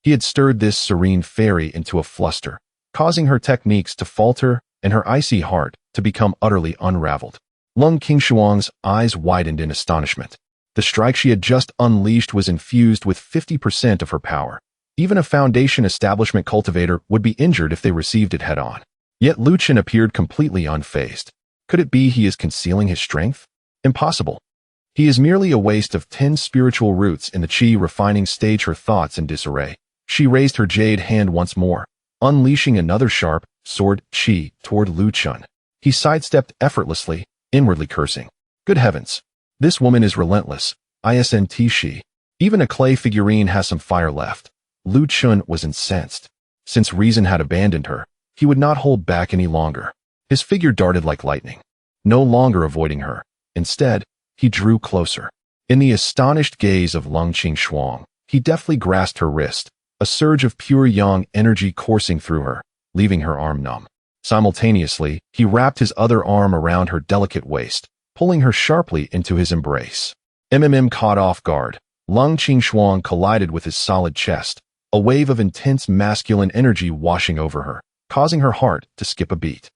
he had stirred this serene fairy into a fluster, causing her techniques to falter and her icy heart to become utterly unraveled. Lung Qingshuang's eyes widened in astonishment. The strike she had just unleashed was infused with 50% of her power. Even a Foundation establishment cultivator would be injured if they received it head-on. Yet Lu Chen appeared completely unfazed. Could it be he is concealing his strength? Impossible. He is merely a waste of 10 spiritual roots in the qi refining stage. Her thoughts in disarray. She raised her jade hand once more, unleashing another sharp, sword qi toward Lu Chen. He sidestepped effortlessly, inwardly cursing. Good heavens! This woman is relentless. Isnt she. Even a clay figurine has some fire left. Lu Chen was incensed. Since reason had abandoned her, he would not hold back any longer. His figure darted like lightning, no longer avoiding her. Instead, he drew closer. In the astonished gaze of Lung Qingshuang, he deftly grasped her wrist, a surge of pure yang energy coursing through her, leaving her arm numb. Simultaneously, he wrapped his other arm around her delicate waist, pulling her sharply into his embrace. Caught off guard, Lung Qingshuang collided with his solid chest, a wave of intense masculine energy washing over her, causing her heart to skip a beat.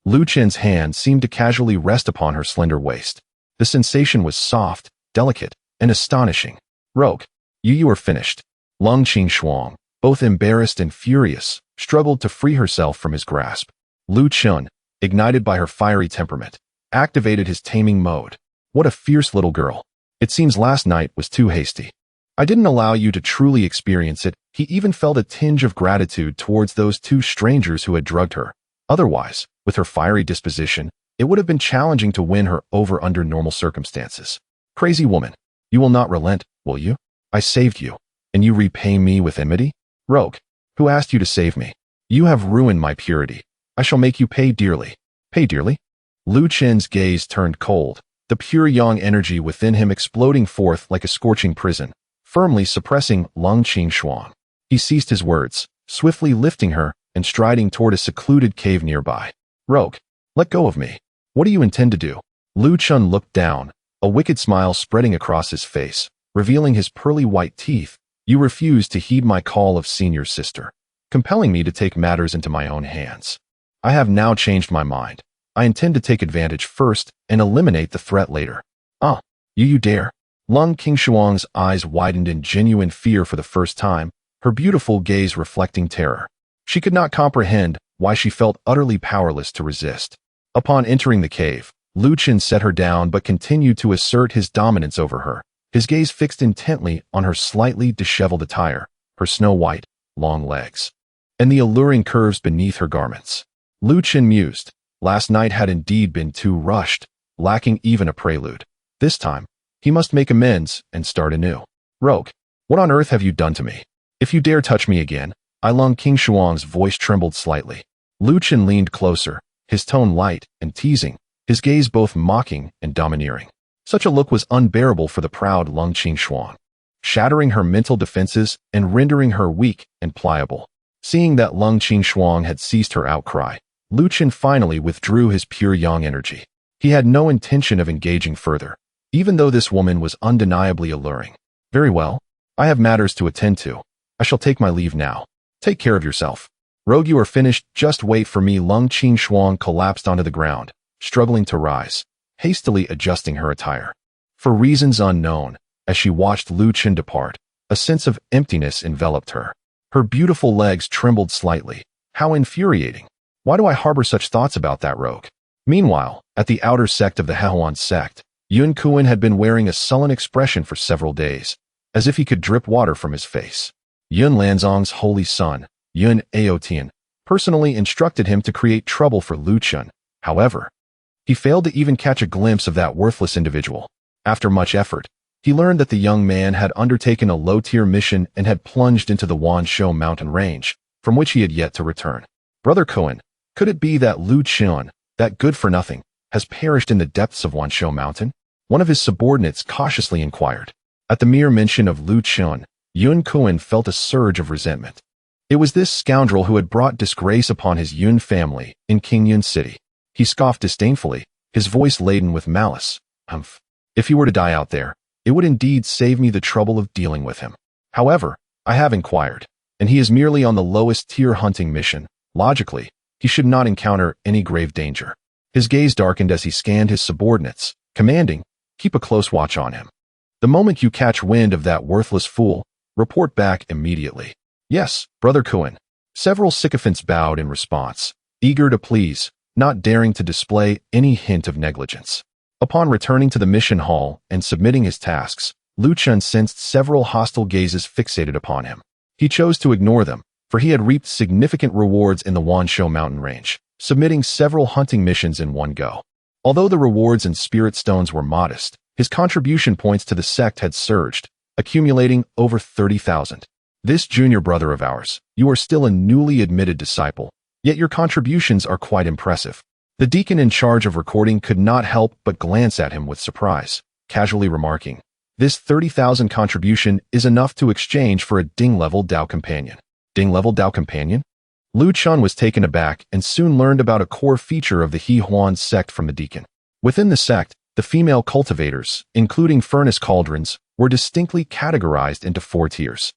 Lu Chen's hand seemed to casually rest upon her slender waist. The sensation was soft, delicate, and astonishing. Rogue, you are finished. Lung Qingshuang, both embarrassed and furious, struggled to free herself from his grasp. Lu Chen, ignited by her fiery temperament, activated his taming mode. What a fierce little girl. It seems last night was too hasty. I didn't allow you to truly experience it. He even felt a tinge of gratitude towards those two strangers who had drugged her. Otherwise, with her fiery disposition, it would have been challenging to win her over under normal circumstances. Crazy woman, you will not relent, will you? I saved you, and you repay me with enmity? Rogue, who asked you to save me? You have ruined my purity. I shall make you pay dearly. Pay dearly? Lu Chen's gaze turned cold, the pure yang energy within him exploding forth like a scorching prison, firmly suppressing Lung Qingshuang. He ceased his words, swiftly lifting her and striding toward a secluded cave nearby. Rogue, let go of me. What do you intend to do? Lu Chen looked down, a wicked smile spreading across his face, revealing his pearly white teeth. You refuse to heed my call of senior sister, compelling me to take matters into my own hands. I have now changed my mind. I intend to take advantage first and eliminate the threat later. You dare? Lung Qingshuang's eyes widened in genuine fear for the first time, her beautiful gaze reflecting terror. She could not comprehend why she felt utterly powerless to resist. Upon entering the cave, Lu Chen set her down but continued to assert his dominance over her, his gaze fixed intently on her slightly disheveled attire, her snow-white, long legs, and the alluring curves beneath her garments. Lu Chen mused. Last night had indeed been too rushed, lacking even a prelude. This time, he must make amends and start anew. Rogue, what on earth have you done to me? If you dare touch me again, Lung Qingshuang's voice trembled slightly. Lu Chen leaned closer, his tone light and teasing, his gaze both mocking and domineering. Such a look was unbearable for the proud Lung Qingshuang, shattering her mental defenses and rendering her weak and pliable. Seeing that Lung Qingshuang had ceased her outcry, Lu Chen finally withdrew his pure yang energy. He had no intention of engaging further, even though this woman was undeniably alluring. Very well, I have matters to attend to. I shall take my leave now. Take care of yourself. Rogue, you are finished. Just wait for me. Lung Qingshuang collapsed onto the ground, struggling to rise, hastily adjusting her attire. For reasons unknown, as she watched Lu Chen depart, a sense of emptiness enveloped her. Her beautiful legs trembled slightly. How infuriating. Why do I harbor such thoughts about that rogue? Meanwhile, at the outer sect of the Hehuan sect, Yun Kuan had been wearing a sullen expression for several days, as if he could drip water from his face. Yun Lanzong's holy son, Yun Aotian, personally instructed him to create trouble for Lu Chen. However, he failed to even catch a glimpse of that worthless individual. After much effort, he learned that the young man had undertaken a low-tier mission and had plunged into the Wanshou mountain range, from which he had yet to return. Brother Kuan, could it be that Lu Chen, that good-for-nothing, has perished in the depths of Wanshou mountain? One of his subordinates cautiously inquired. At the mere mention of Lu Chen, Yun Kuan felt a surge of resentment. It was this scoundrel who had brought disgrace upon his Yun family in Qingyun City. He scoffed disdainfully, his voice laden with malice. If he were to die out there, it would indeed save me the trouble of dealing with him. However, I have inquired, and he is merely on the lowest tier hunting mission. Logically, he should not encounter any grave danger. His gaze darkened as he scanned his subordinates, commanding, "Keep a close watch on him. The moment you catch wind of that worthless fool, report back immediately." "Yes, Brother Kuan." Several sycophants bowed in response, eager to please, not daring to display any hint of negligence. Upon returning to the mission hall and submitting his tasks, Lu Chun sensed several hostile gazes fixated upon him. He chose to ignore them, for he had reaped significant rewards in the Wanshou mountain range, submitting several hunting missions in one go. Although the rewards and spirit stones were modest, his contribution points to the sect had surged, accumulating over 30,000. "This junior brother of ours, you are still a newly admitted disciple, yet your contributions are quite impressive." The deacon in charge of recording could not help but glance at him with surprise, casually remarking, "This 30,000 contribution is enough to exchange for a Ding-level Dao companion." Ding-level Dao companion? Lu Chun was taken aback and soon learned about a core feature of the He Huan sect from the deacon. Within the sect, the female cultivators, including furnace cauldrons, were distinctly categorized into 4 tiers: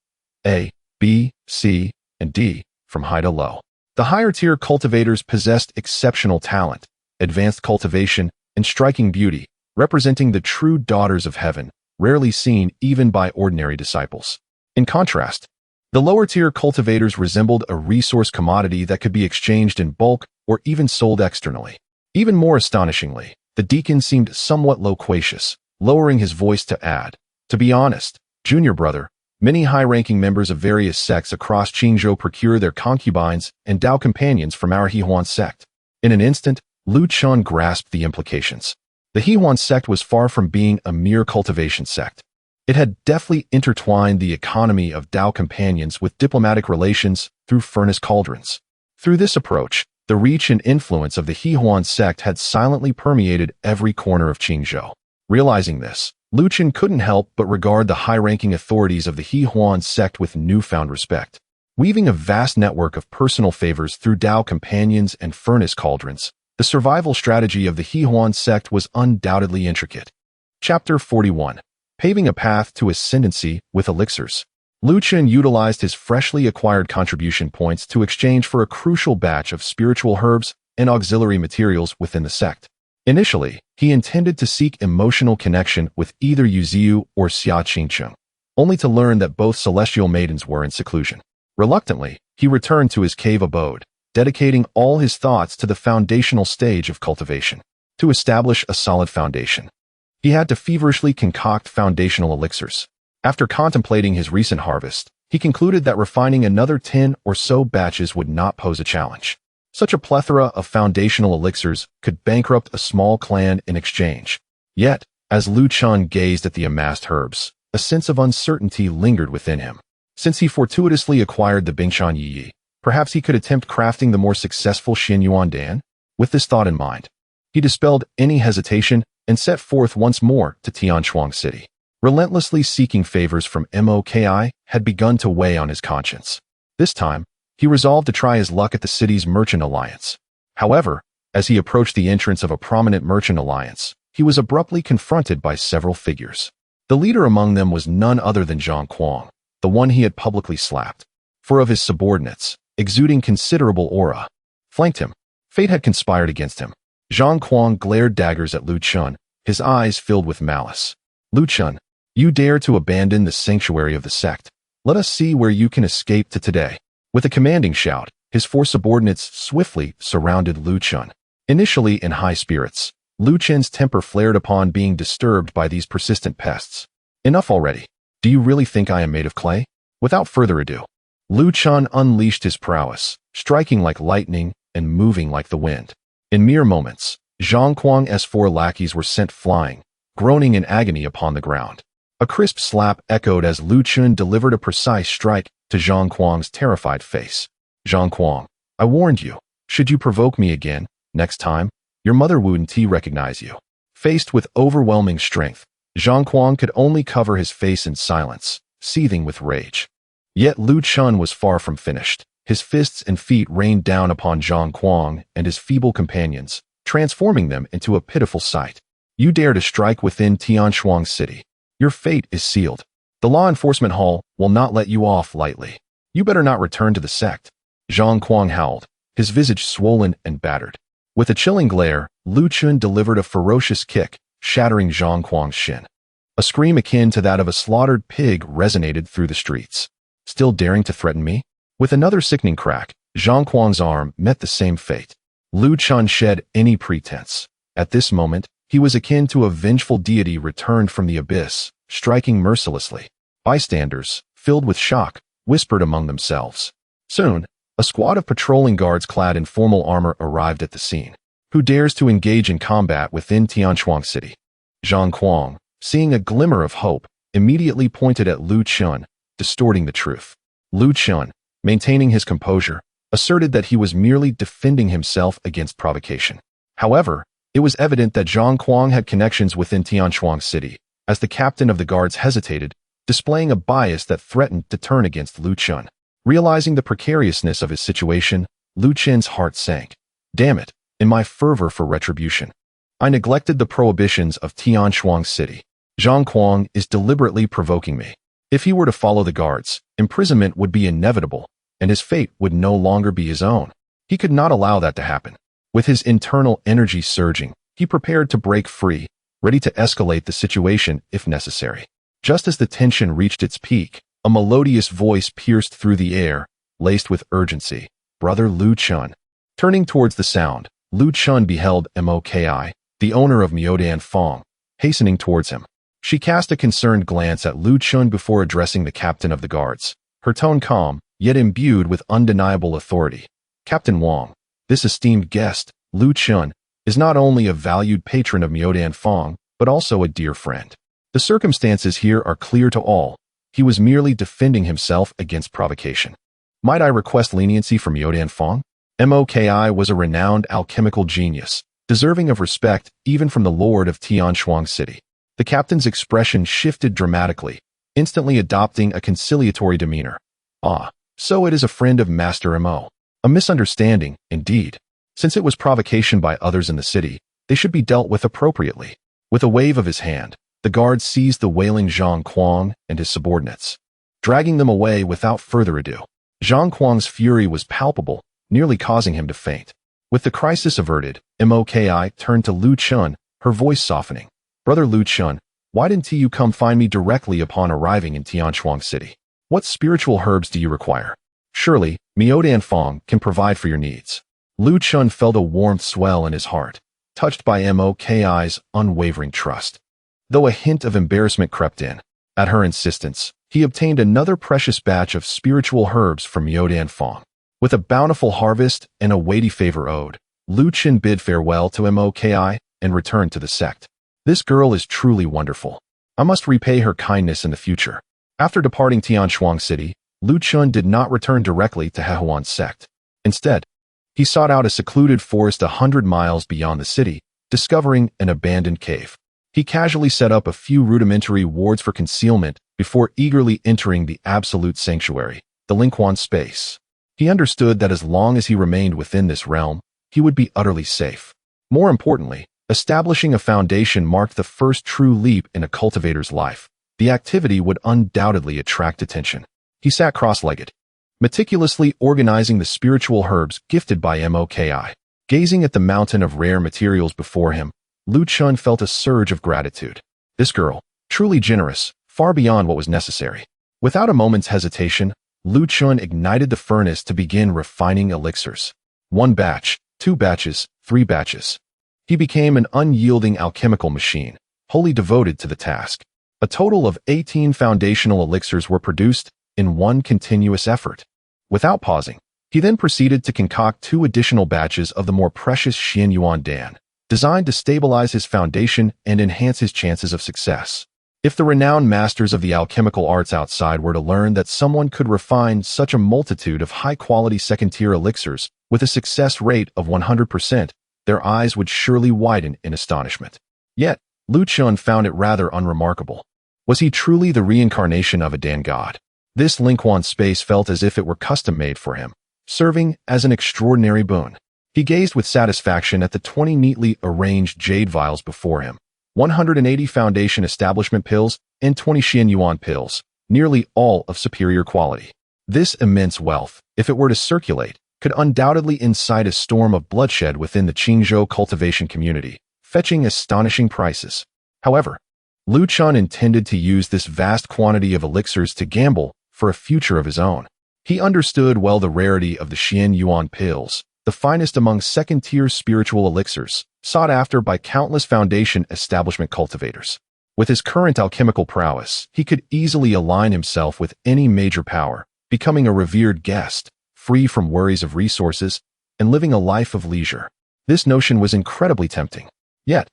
A, B, C, and D, from high to low. The higher-tier cultivators possessed exceptional talent, advanced cultivation, and striking beauty, representing the true daughters of heaven, rarely seen even by ordinary disciples. In contrast, the lower-tier cultivators resembled a resource commodity that could be exchanged in bulk or even sold externally. Even more astonishingly, the deacon seemed somewhat loquacious, lowering his voice to add, "To be honest, junior brother, many high-ranking members of various sects across Qingzhou procure their concubines and Dao companions from our He Huan sect." In an instant, Lu Chun grasped the implications. The He Huan sect was far from being a mere cultivation sect. It had deftly intertwined the economy of Dao companions with diplomatic relations through furnace cauldrons. Through this approach, the reach and influence of the He Huan sect had silently permeated every corner of Qingzhou. Realizing this, Lu Chun couldn't help but regard the high-ranking authorities of the He Huan sect with newfound respect. Weaving a vast network of personal favors through Dao companions and furnace cauldrons, the survival strategy of the He Huan sect was undoubtedly intricate. Chapter 41. Paving a path to ascendancy with elixirs. Lu Chun utilized his freshly acquired contribution points to exchange for a crucial batch of spiritual herbs and auxiliary materials within the sect. Initially, he intended to seek emotional connection with either Yuziu or Xia Qingcheng, only to learn that both celestial maidens were in seclusion. Reluctantly, he returned to his cave abode, dedicating all his thoughts to the foundational stage of cultivation. To establish a solid foundation, he had to feverishly concoct foundational elixirs. After contemplating his recent harvest, he concluded that refining another 10 or so batches would not pose a challenge. Such a plethora of foundational elixirs could bankrupt a small clan in exchange. Yet, as Lu Chun gazed at the amassed herbs, a sense of uncertainty lingered within him. Since he fortuitously acquired the Bingshan Yi, perhaps he could attempt crafting the more successful Xin Yuan Dan? With this thought in mind, he dispelled any hesitation and set forth once more to Tianshuang City. Relentlessly seeking favors from Moki had begun to weigh on his conscience. This time, he resolved to try his luck at the city's merchant alliance. However, as he approached the entrance of a prominent merchant alliance, he was abruptly confronted by several figures. The leader among them was none other than Zhang Kuang, the one he had publicly slapped. 4 of his subordinates, exuding considerable aura, flanked him. Fate had conspired against him. Zhang Kuang glared daggers at Lu Chun, his eyes filled with malice. "Lu Chun, you dare to abandon the sanctuary of the sect. Let us see where you can escape to today." With a commanding shout, his 4 subordinates swiftly surrounded Lu Chun. Initially in high spirits, Lu Chun's temper flared upon being disturbed by these persistent pests. "Enough already. Do you really think I am made of clay?" Without further ado, Lu Chun unleashed his prowess, striking like lightning and moving like the wind. In mere moments, Zhang Kuang's 4 lackeys were sent flying, groaning in agony upon the ground. A crisp slap echoed as Lu Chun delivered a precise strike to Zhang Kuang's terrified face. "Zhang Kuang, I warned you. Should you provoke me again, next time, your mother wouldn't recognize you." Faced with overwhelming strength, Zhang Kuang could only cover his face in silence, seething with rage. Yet Lu Chun was far from finished. His fists and feet rained down upon Zhang Kuang and his feeble companions, transforming them into a pitiful sight. "You dare to strike within Tianshuang City. Your fate is sealed. The law enforcement hall will not let you off lightly. You better not return to the sect." Zhang Kuang howled, his visage swollen and battered. With a chilling glare, Lu Chun delivered a ferocious kick, shattering Zhang Kuang's shin. A scream akin to that of a slaughtered pig resonated through the streets. Still daring to threaten me? With another sickening crack, Zhang Kuang's arm met the same fate. Lu Chun shed any pretense. At this moment, he was akin to a vengeful deity returned from the abyss, striking mercilessly. Bystanders, filled with shock, whispered among themselves. Soon, a squad of patrolling guards clad in formal armor arrived at the scene. Who dares to engage in combat within Tianchuang City? Zhang Kuang, seeing a glimmer of hope, immediately pointed at Lu Chun, distorting the truth. Lu Chun, maintaining his composure, asserted that he was merely defending himself against provocation. However, it was evident that Zhang Kuang had connections within Tianchuang City, as the captain of the guards hesitated, displaying a bias that threatened to turn against Lu Chun. Realizing the precariousness of his situation, Lu Chun's heart sank. Damn it, in my fervor for retribution, I neglected the prohibitions of Tianchuang City. Zhang Kuang is deliberately provoking me. If he were to follow the guards, imprisonment would be inevitable, and his fate would no longer be his own. He could not allow that to happen. With his internal energy surging, he prepared to break free, ready to escalate the situation if necessary. Just as the tension reached its peak, a melodious voice pierced through the air, laced with urgency. Brother Lu Chun. Turning towards the sound, Lu Chun beheld Moki, the owner of Miaodan Fong, hastening towards him. She cast a concerned glance at Lu Chun before addressing the captain of the guards, her tone calm, yet imbued with undeniable authority. Captain Wang, this esteemed guest, Lu Chun, is not only a valued patron of Miaodan Fong, but also a dear friend. The circumstances here are clear to all. He was merely defending himself against provocation. Might I request leniency from Miaodan Fong? Moki was a renowned alchemical genius, deserving of respect even from the lord of Tianchuang City. The captain's expression shifted dramatically, instantly adopting a conciliatory demeanor. Ah, so it is a friend of Master Mo. A misunderstanding, indeed. Since it was provocation by others in the city, they should be dealt with appropriately. With a wave of his hand, the guards seized the wailing Zhang Kuang and his subordinates, dragging them away without further ado. Zhang Kuang's fury was palpable, nearly causing him to faint. With the crisis averted, Moki turned to Lu Chun, her voice softening. Brother Lu Chun, why didn't you come find me directly upon arriving in Tianchuang City? What spiritual herbs do you require? Surely, Miaodan Fong can provide for your needs. Lu Chun felt a warmth swell in his heart, touched by Moki's unwavering trust. Though a hint of embarrassment crept in, at her insistence, he obtained another precious batch of spiritual herbs from Miaodan Fong. With a bountiful harvest and a weighty favor owed, Lu Chun bid farewell to Moki and returned to the sect. This girl is truly wonderful. I must repay her kindness in the future. After departing Tianchuang City, Lu Chun did not return directly to Hehuan's sect. Instead, he sought out a secluded forest 100 miles beyond the city, discovering an abandoned cave. He casually set up a few rudimentary wards for concealment before eagerly entering the absolute sanctuary, the Lingquan space. He understood that as long as he remained within this realm, he would be utterly safe. More importantly, establishing a foundation marked the first true leap in a cultivator's life. The activity would undoubtedly attract attention. He sat cross-legged, meticulously organizing the spiritual herbs gifted by Moki. Gazing at the mountain of rare materials before him, Lu Chun felt a surge of gratitude. This girl, truly generous, far beyond what was necessary. Without a moment's hesitation, Lu Chun ignited the furnace to begin refining elixirs. 1 batch, 2 batches, 3 batches. He became an unyielding alchemical machine, wholly devoted to the task. A total of 18 foundational elixirs were produced in one continuous effort. Without pausing, he then proceeded to concoct 2 additional batches of the more precious Xian Yuan Dan, designed to stabilize his foundation and enhance his chances of success. If the renowned masters of the alchemical arts outside were to learn that someone could refine such a multitude of high-quality second-tier elixirs with a success rate of 100%, their eyes would surely widen in astonishment. Yet, Lu Chun found it rather unremarkable. Was he truly the reincarnation of a Dan god? This Lingquan space felt as if it were custom-made for him, serving as an extraordinary boon. He gazed with satisfaction at the 20 neatly arranged jade vials before him, 180 foundation establishment pills, and 20 Xian Yuan pills, nearly all of superior quality. This immense wealth, if it were to circulate, could undoubtedly incite a storm of bloodshed within the Qingzhou cultivation community, fetching astonishing prices. However, Lu Chun intended to use this vast quantity of elixirs to gamble for a future of his own. He understood well the rarity of the Xian Yuan pills, the finest among second-tier spiritual elixirs, sought after by countless foundation establishment cultivators. With his current alchemical prowess, he could easily align himself with any major power, becoming a revered guest, free from worries of resources, and living a life of leisure. This notion was incredibly tempting. Yet,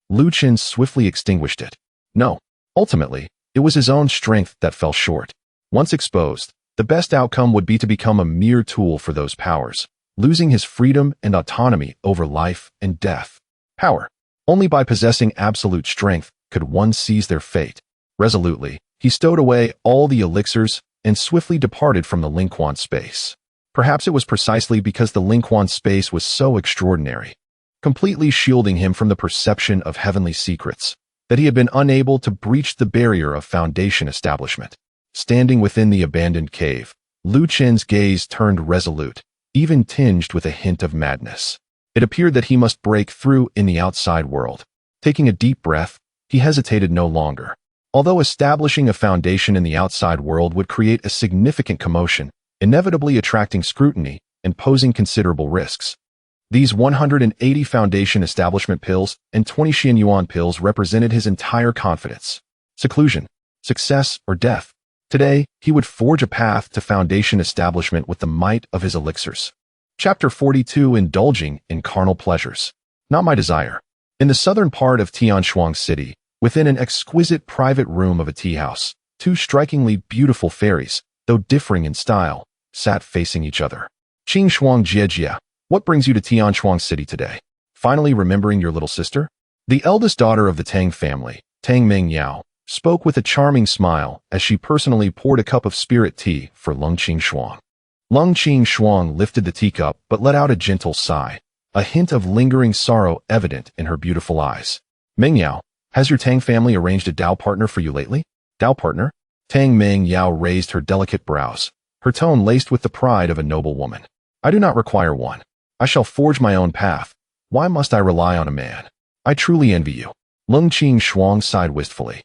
Lu Chun swiftly extinguished it. No, ultimately, it was his own strength that fell short. Once exposed, the best outcome would be to become a mere tool for those powers, losing his freedom and autonomy over life and death. Power. Only by possessing absolute strength could one seize their fate. Resolutely, he stowed away all the elixirs and swiftly departed from the Lingquan space. Perhaps it was precisely because the Lingquan space was so extraordinary, completely shielding him from the perception of heavenly secrets, that he had been unable to breach the barrier of foundation establishment. Standing within the abandoned cave, Lu Chun's gaze turned resolute, even tinged with a hint of madness. It appeared that he must break through in the outside world. Taking a deep breath, he hesitated no longer. Although establishing a foundation in the outside world would create a significant commotion, inevitably attracting scrutiny and posing considerable risks, these 180 foundation establishment pills and 20 Xian Yuan pills represented his entire confidence. Seclusion, success, or death. Today, he would forge a path to foundation establishment with the might of his elixirs. Chapter 42. Indulging in carnal pleasures. Not my desire. In the southern part of Tianshuang City, within an exquisite private room of a tea house, two strikingly beautiful fairies, though differing in style, sat facing each other. Qing Shuang Jiejia, what brings you to Tianshuang City today? Finally remembering your little sister? The eldest daughter of the Tang family, Tang Mengyao, spoke with a charming smile as she personally poured a cup of spirit tea for Lung Qing-shuang. Lung Qing-shuang lifted the teacup but let out a gentle sigh, a hint of lingering sorrow evident in her beautiful eyes. Mengyao, has your Tang family arranged a Dao partner for you lately? Dao partner? Tang Mengyao raised her delicate brows, her tone laced with the pride of a noble woman. I do not require one. I shall forge my own path. Why must I rely on a man? I truly envy you. Lung Qing-shuang sighed wistfully,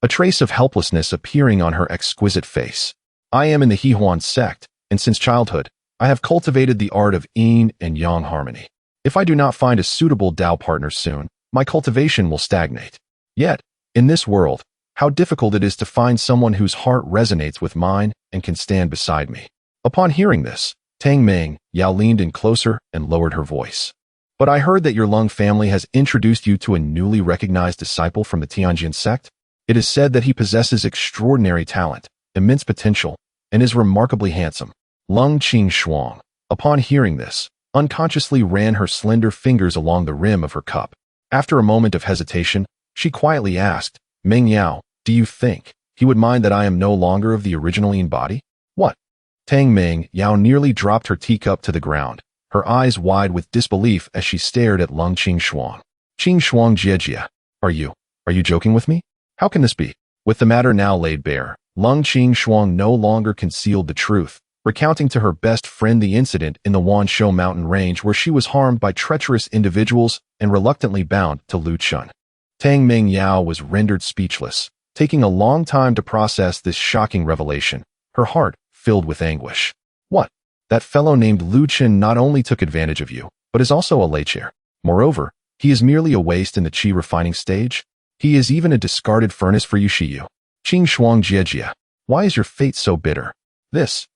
a trace of helplessness appearing on her exquisite face. I am in the Hehuan sect, and since childhood, I have cultivated the art of yin and yang harmony. If I do not find a suitable Dao partner soon, my cultivation will stagnate. Yet, in this world, how difficult it is to find someone whose heart resonates with mine and can stand beside me. Upon hearing this, Tang Meng Yao leaned in closer and lowered her voice. But I heard that your Lung family has introduced you to a newly recognized disciple from the Tianjin sect. It is said that he possesses extraordinary talent, immense potential, and is remarkably handsome. Lung Qing-shuang, upon hearing this, unconsciously ran her slender fingers along the rim of her cup. After a moment of hesitation, she quietly asked, Meng Yao, do you think he would mind that I am no longer of the original Yin body? What? Tang Meng Yao nearly dropped her teacup to the ground, her eyes wide with disbelief as she stared at Lung Qing-shuang. Qing-shuang Jiejia, are you joking with me? How can this be? With the matter now laid bare, Lung Qing-shuang no longer concealed the truth, recounting to her best friend the incident in the Wanshou mountain range where she was harmed by treacherous individuals and reluctantly bound to Lu Chun. Tang Meng Yao was rendered speechless, taking a long time to process this shocking revelation, her heart filled with anguish. What? That fellow named Lu Chun not only took advantage of you, but is also a lecher. Moreover, he is merely a waste in the qi refining stage. He is even a discarded furnace for you Shiyu. Qing Shuang Jiejia, why is your fate so bitter? This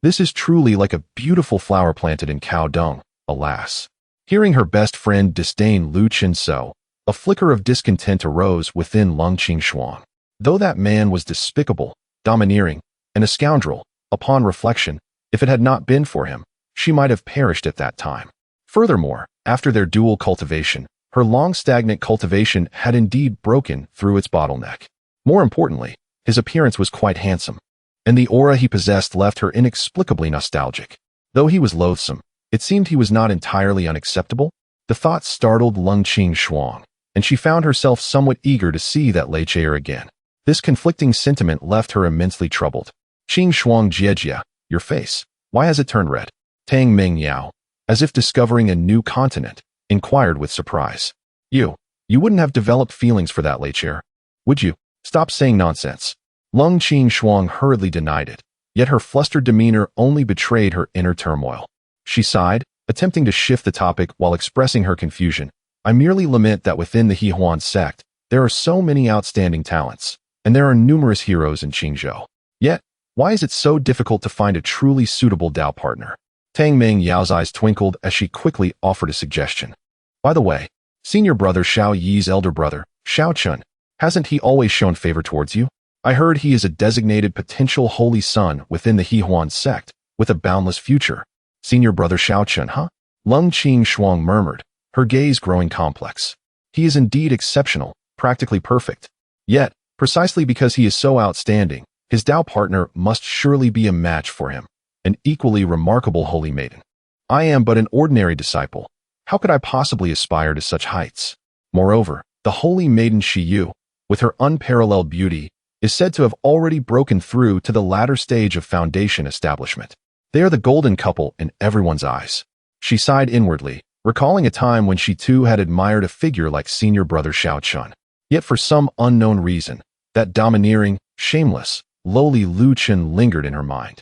is truly like a beautiful flower planted in cow dung, alas. Hearing her best friend disdain Lu Chun so, a flicker of discontent arose within Lung Qing-shuang. Though that man was despicable, domineering, and a scoundrel, upon reflection, if it had not been for him, she might have perished at that time. Furthermore, after their dual cultivation, her long-stagnant cultivation had indeed broken through its bottleneck. More importantly, his appearance was quite handsome, and the aura he possessed left her inexplicably nostalgic. Though he was loathsome, it seemed he was not entirely unacceptable. The thought startled Lung Qing-shuang, and she found herself somewhat eager to see that lecher again. This conflicting sentiment left her immensely troubled. Qing Shuang Jiejia, your face, why has it turned red? Tang Mingyao, as if discovering a new continent, inquired with surprise. You wouldn't have developed feelings for that late chair, would you? Stop saying nonsense. Lung Qing Shuang hurriedly denied it, yet her flustered demeanor only betrayed her inner turmoil. She sighed, attempting to shift the topic while expressing her confusion. I merely lament that within the Hehuan sect, there are so many outstanding talents, and there are numerous heroes in Qingzhou. Yet, why is it so difficult to find a truly suitable Dao partner? Tang Ming Yao's eyes twinkled as she quickly offered a suggestion. By the way, senior brother Xiao Yi's elder brother, Xiao Chun, hasn't he always shown favor towards you? I heard he is a designated potential holy son within the Hehuan sect, with a boundless future. Senior brother Xiao Chun, huh? Lung Qing Shuang murmured, her gaze growing complex. He is indeed exceptional, practically perfect. Yet, precisely because he is so outstanding, his Dao partner must surely be a match for him, an equally remarkable holy maiden. I am but an ordinary disciple. How could I possibly aspire to such heights? Moreover, the holy maiden Shiyu, with her unparalleled beauty, is said to have already broken through to the latter stage of foundation establishment. They are the golden couple in everyone's eyes. She sighed inwardly, recalling a time when she too had admired a figure like senior brother Xiao Chun. Yet for some unknown reason, that domineering, shameless, lowly Lu Chen lingered in her mind,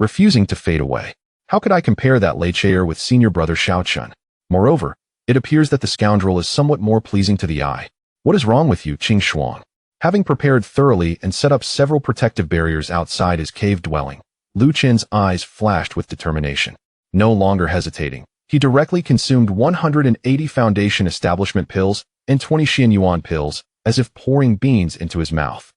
refusing to fade away. How could I compare that late chair with senior brother Xiao Chun? Moreover, it appears that the scoundrel is somewhat more pleasing to the eye. What is wrong with you, Qing Shuang? Having prepared thoroughly and set up several protective barriers outside his cave dwelling, Lu Chen's eyes flashed with determination. No longer hesitating, he directly consumed 180 foundation establishment pills and 20 Xian Yuan pills, as if pouring beans into his mouth.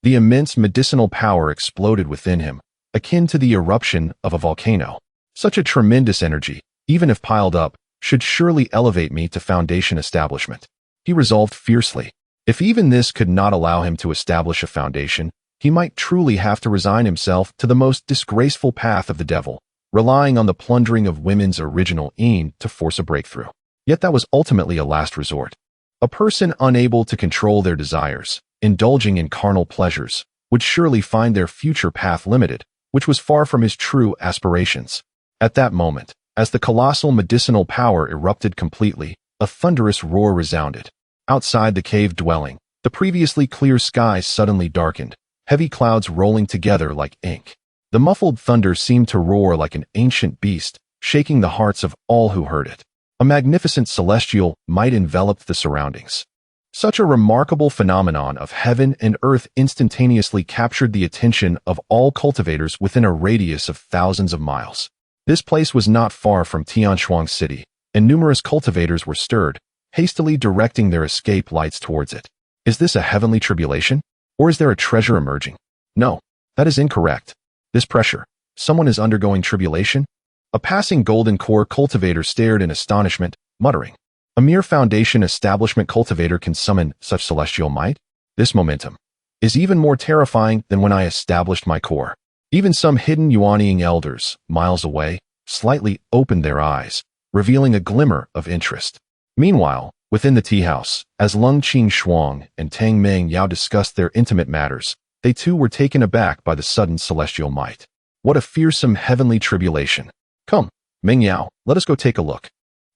The immense medicinal power exploded within him, akin to the eruption of a volcano. Such a tremendous energy, even if piled up, should surely elevate me to foundation establishment. He resolved fiercely. If even this could not allow him to establish a foundation, he might truly have to resign himself to the most disgraceful path of the devil, relying on the plundering of women's original aim to force a breakthrough. Yet that was ultimately a last resort. A person unable to control their desires, indulging in carnal pleasures, would surely find their future path limited, which was far from his true aspirations. At that moment, as the colossal medicinal power erupted completely, a thunderous roar resounded. Outside the cave dwelling, the previously clear sky suddenly darkened, heavy clouds rolling together like ink. The muffled thunder seemed to roar like an ancient beast, shaking the hearts of all who heard it. A magnificent celestial might enveloped the surroundings. Such a remarkable phenomenon of heaven and earth instantaneously captured the attention of all cultivators within a radius of thousands of miles. This place was not far from Tianshuang City, and numerous cultivators were stirred, hastily directing their escape lights towards it. Is this a heavenly tribulation? Or is there a treasure emerging? No, that is incorrect. This pressure. Someone is undergoing tribulation? A passing golden core cultivator stared in astonishment, muttering, "A mere foundation establishment cultivator can summon such celestial might? This momentum is even more terrifying than when I established my core." Even some hidden Yuanying elders, miles away, slightly opened their eyes, revealing a glimmer of interest. Meanwhile, within the tea house, as Lung Qing Shuang and Tang Ming Yao discussed their intimate matters, they too were taken aback by the sudden celestial might. What a fearsome heavenly tribulation. Come, Ming Yao, let us go take a look.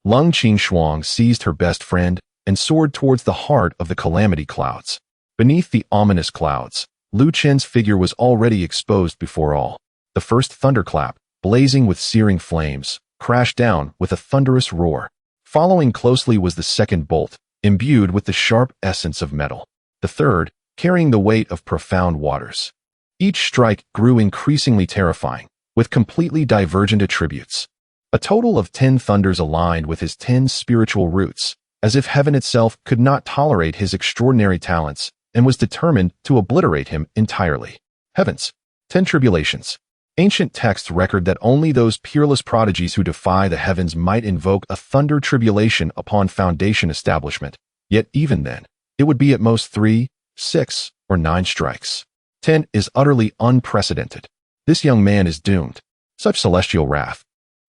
Lung Qing Shuang seized her best friend and soared towards the heart of the calamity clouds. Beneath the ominous clouds, Lu Chen's figure was already exposed before all. The first thunderclap, blazing with searing flames, crashed down with a thunderous roar. Following closely was the second bolt, imbued with the sharp essence of metal. The third, carrying the weight of profound waters. Each strike grew increasingly terrifying, with completely divergent attributes. A total of 10 thunders aligned with his 10 spiritual roots, as if heaven itself could not tolerate his extraordinary talents and was determined to obliterate him entirely. Heavens, 10 tribulations. Ancient texts record that only those peerless prodigies who defy the heavens might invoke a thunder tribulation upon foundation establishment, yet even then, it would be at most 3, 6, or 9 strikes. 10 is utterly unprecedented. This young man is doomed. Such celestial wrath.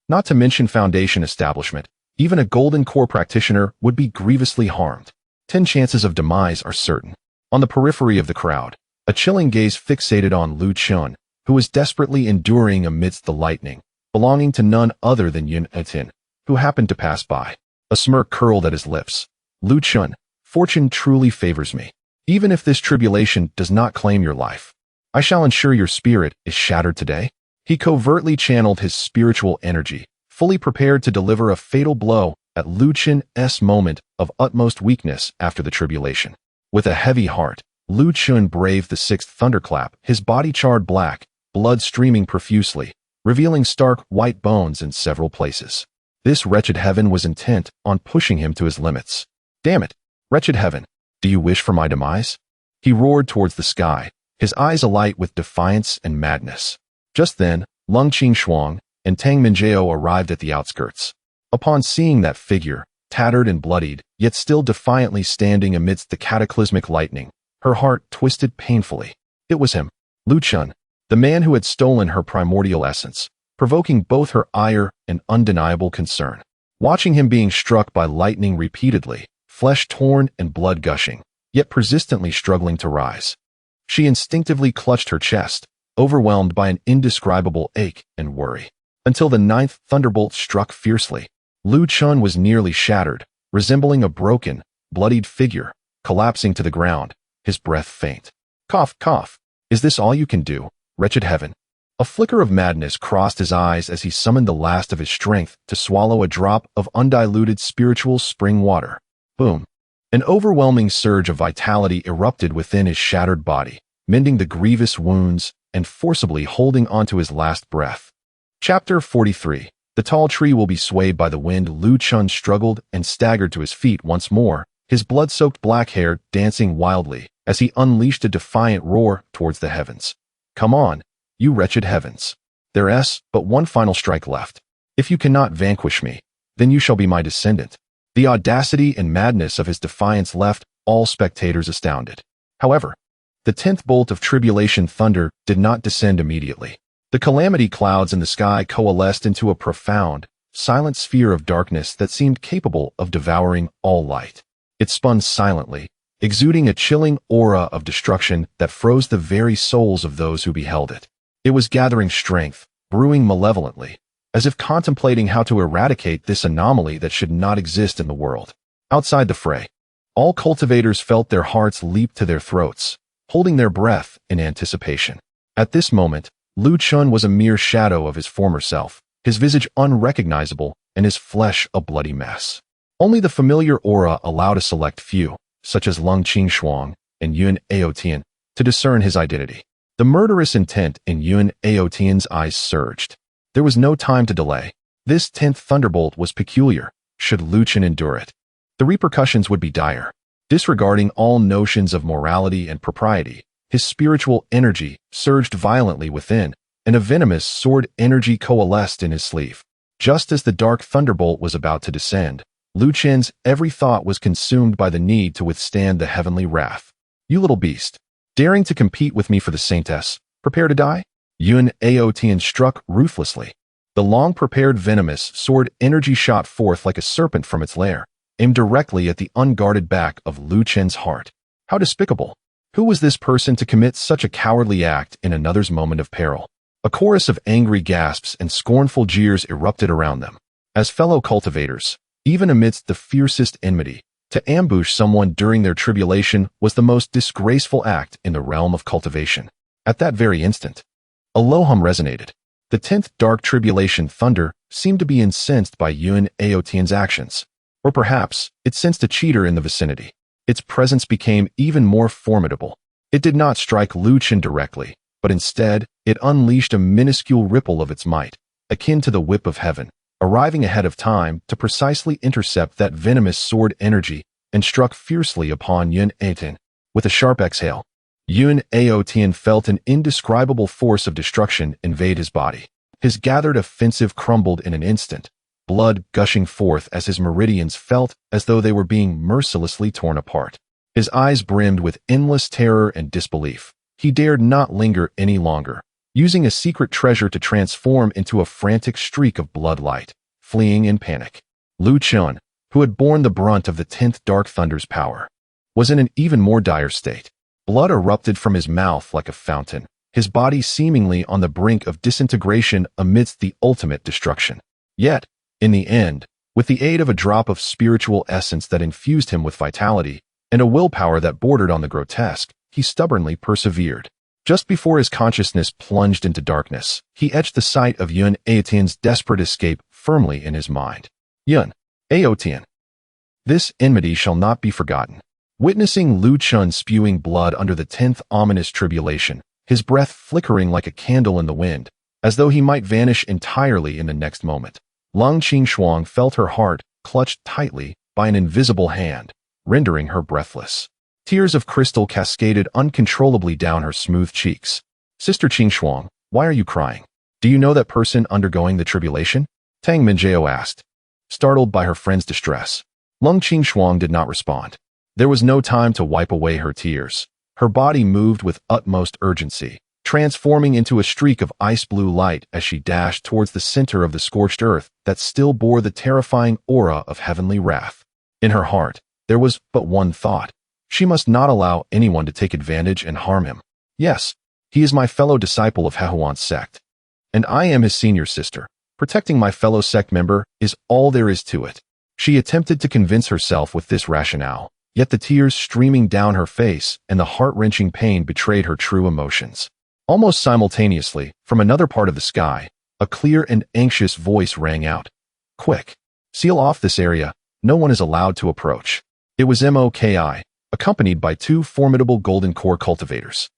Not to mention foundation establishment, even a golden core practitioner would be grievously harmed. 10 chances of demise are certain. On the periphery of the crowd, a chilling gaze fixated on Lu Chun, who was desperately enduring amidst the lightning, belonging to none other than Yun Etin, who happened to pass by. A smirk curled at his lips. Lu Chun, fortune truly favors me. Even if this tribulation does not claim your life, I shall ensure your spirit is shattered today. He covertly channeled his spiritual energy, fully prepared to deliver a fatal blow at Lu Chun's moment of utmost weakness after the tribulation. With a heavy heart, Lu Chun braved the sixth thunderclap, his body charred black, blood streaming profusely, revealing stark white bones in several places. This wretched heaven was intent on pushing him to his limits. Damn it, wretched heaven, do you wish for my demise? He roared towards the sky, his eyes alight with defiance and madness. Just then, Lung Qingxuang and Tang Minjiao arrived at the outskirts. Upon seeing that figure, tattered and bloodied, yet still defiantly standing amidst the cataclysmic lightning, her heart twisted painfully. It was him, Lu Chun, the man who had stolen her primordial essence, provoking both her ire and undeniable concern. Watching him being struck by lightning repeatedly, flesh torn and blood gushing, yet persistently struggling to rise, she instinctively clutched her chest, overwhelmed by an indescribable ache and worry. Until the ninth thunderbolt struck fiercely, Lu Chun was nearly shattered, resembling a broken, bloodied figure, collapsing to the ground, his breath faint. Cough, cough. Is this all you can do, wretched heaven? A flicker of madness crossed his eyes as he summoned the last of his strength to swallow a drop of undiluted spiritual spring water. Boom. An overwhelming surge of vitality erupted within his shattered body, mending the grievous wounds and forcibly holding onto his last breath. Chapter 43. The tall tree will be swayed by the wind. Lu Chun struggled and staggered to his feet once more, his blood-soaked black hair dancing wildly as he unleashed a defiant roar towards the heavens. Come on, you wretched heavens. There's but one final strike left. If you cannot vanquish me, then you shall be my descendant. The audacity and madness of his defiance left all spectators astounded. However, the 10th bolt of tribulation thunder did not descend immediately. The calamity clouds in the sky coalesced into a profound, silent sphere of darkness that seemed capable of devouring all light. It spun silently, exuding a chilling aura of destruction that froze the very souls of those who beheld it. It was gathering strength, brewing malevolently, as if contemplating how to eradicate this anomaly that should not exist in the world. Outside the fray, all cultivators felt their hearts leap to their throats, holding their breath in anticipation. At this moment, Lu Chun was a mere shadow of his former self, his visage unrecognizable and his flesh a bloody mess. Only the familiar aura allowed a select few, such as Lung Qingxuang and Yun Aotian, to discern his identity. The murderous intent in Yun Aotian's eyes surged. There was no time to delay. This 10th thunderbolt was peculiar. Should Lu Chun endure it, the repercussions would be dire. Disregarding all notions of morality and propriety, his spiritual energy surged violently within, and a venomous sword energy coalesced in his sleeve. Just as the dark thunderbolt was about to descend, Lu Chun's every thought was consumed by the need to withstand the heavenly wrath. You little beast, daring to compete with me for the Saintess, prepare to die? Yun Aotian struck ruthlessly. The long-prepared venomous sword energy shot forth like a serpent from its lair, aimed directly at the unguarded back of Lu Chun's heart. How despicable! Who was this person to commit such a cowardly act in another's moment of peril? A chorus of angry gasps and scornful jeers erupted around them. As fellow cultivators, even amidst the fiercest enmity, to ambush someone during their tribulation was the most disgraceful act in the realm of cultivation. At that very instant, a low hum resonated. The 10th dark tribulation thunder seemed to be incensed by Yun Aotian's actions. Or perhaps, it sensed a cheater in the vicinity. Its presence became even more formidable. It did not strike Lu Chun directly, but instead, it unleashed a minuscule ripple of its might, akin to the whip of heaven, arriving ahead of time to precisely intercept that venomous sword energy and struck fiercely upon Yun Aotian. With a sharp exhale, Yun Aotian felt an indescribable force of destruction invade his body. His gathered offensive crumbled in an instant, blood gushing forth as his meridians felt as though they were being mercilessly torn apart. His eyes brimmed with endless terror and disbelief. He dared not linger any longer, using a secret treasure to transform into a frantic streak of blood light, fleeing in panic. Lu Chun, who had borne the brunt of the 10th Dark Thunder's power, was in an even more dire state. Blood erupted from his mouth like a fountain, his body seemingly on the brink of disintegration amidst the ultimate destruction. Yet, in the end, with the aid of a drop of spiritual essence that infused him with vitality, and a willpower that bordered on the grotesque, he stubbornly persevered. Just before his consciousness plunged into darkness, he etched the sight of Yun Aotian's desperate escape firmly in his mind. Yun Aotian. This enmity shall not be forgotten. Witnessing Lu Chun spewing blood under the 10th ominous tribulation, his breath flickering like a candle in the wind, as though he might vanish entirely in the next moment, Lung Qingshuang felt her heart clutched tightly by an invisible hand, rendering her breathless. Tears of crystal cascaded uncontrollably down her smooth cheeks. Sister Qingshuang, why are you crying? Do you know that person undergoing the tribulation? Tang Minjiao asked, startled by her friend's distress. Lung Qingshuang did not respond. There was no time to wipe away her tears. Her body moved with utmost urgency, transforming into a streak of ice-blue light as she dashed towards the center of the scorched earth that still bore the terrifying aura of heavenly wrath. In her heart, there was but one thought. She must not allow anyone to take advantage and harm him. Yes, he is my fellow disciple of Hehuan's sect, and I am his senior sister. Protecting my fellow sect member is all there is to it. She attempted to convince herself with this rationale, yet the tears streaming down her face and the heart-wrenching pain betrayed her true emotions. Almost simultaneously, from another part of the sky, a clear and anxious voice rang out. Quick! Seal off this area. No one is allowed to approach. It was Moki, accompanied by two formidable golden core cultivators,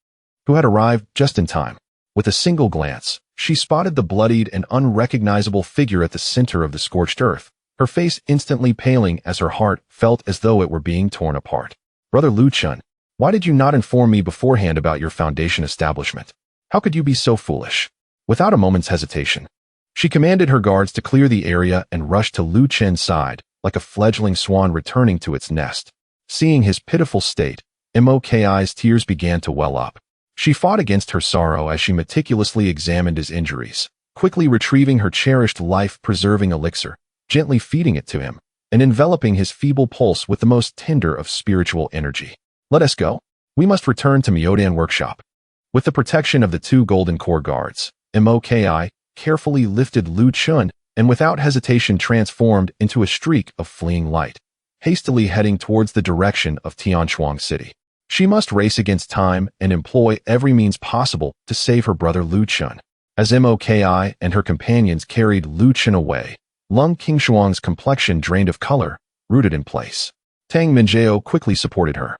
who had arrived just in time. With a single glance, she spotted the bloodied and unrecognizable figure at the center of the scorched earth, her face instantly paling as her heart felt as though it were being torn apart. Brother Lu Chun, why did you not inform me beforehand about your foundation establishment? How could you be so foolish? Without a moment's hesitation, she commanded her guards to clear the area and rushed to Lu Chen's side, like a fledgling swan returning to its nest. Seeing his pitiful state, Moki's tears began to well up. She fought against her sorrow as she meticulously examined his injuries, quickly retrieving her cherished life-preserving elixir, gently feeding it to him, and enveloping his feeble pulse with the most tender of spiritual energy. Let us go. We must return to Miodian workshop. With the protection of the two golden core guards, Moki carefully lifted Lu Chun and without hesitation transformed into a streak of fleeing light, hastily heading towards the direction of Tianshuang City. She must race against time and employ every means possible to save her brother Lu Chun. As Moki and her companions carried Lu Chun away, Lung Qingshuang's complexion drained of color, rooted in place. Tang Minjiao quickly supported her,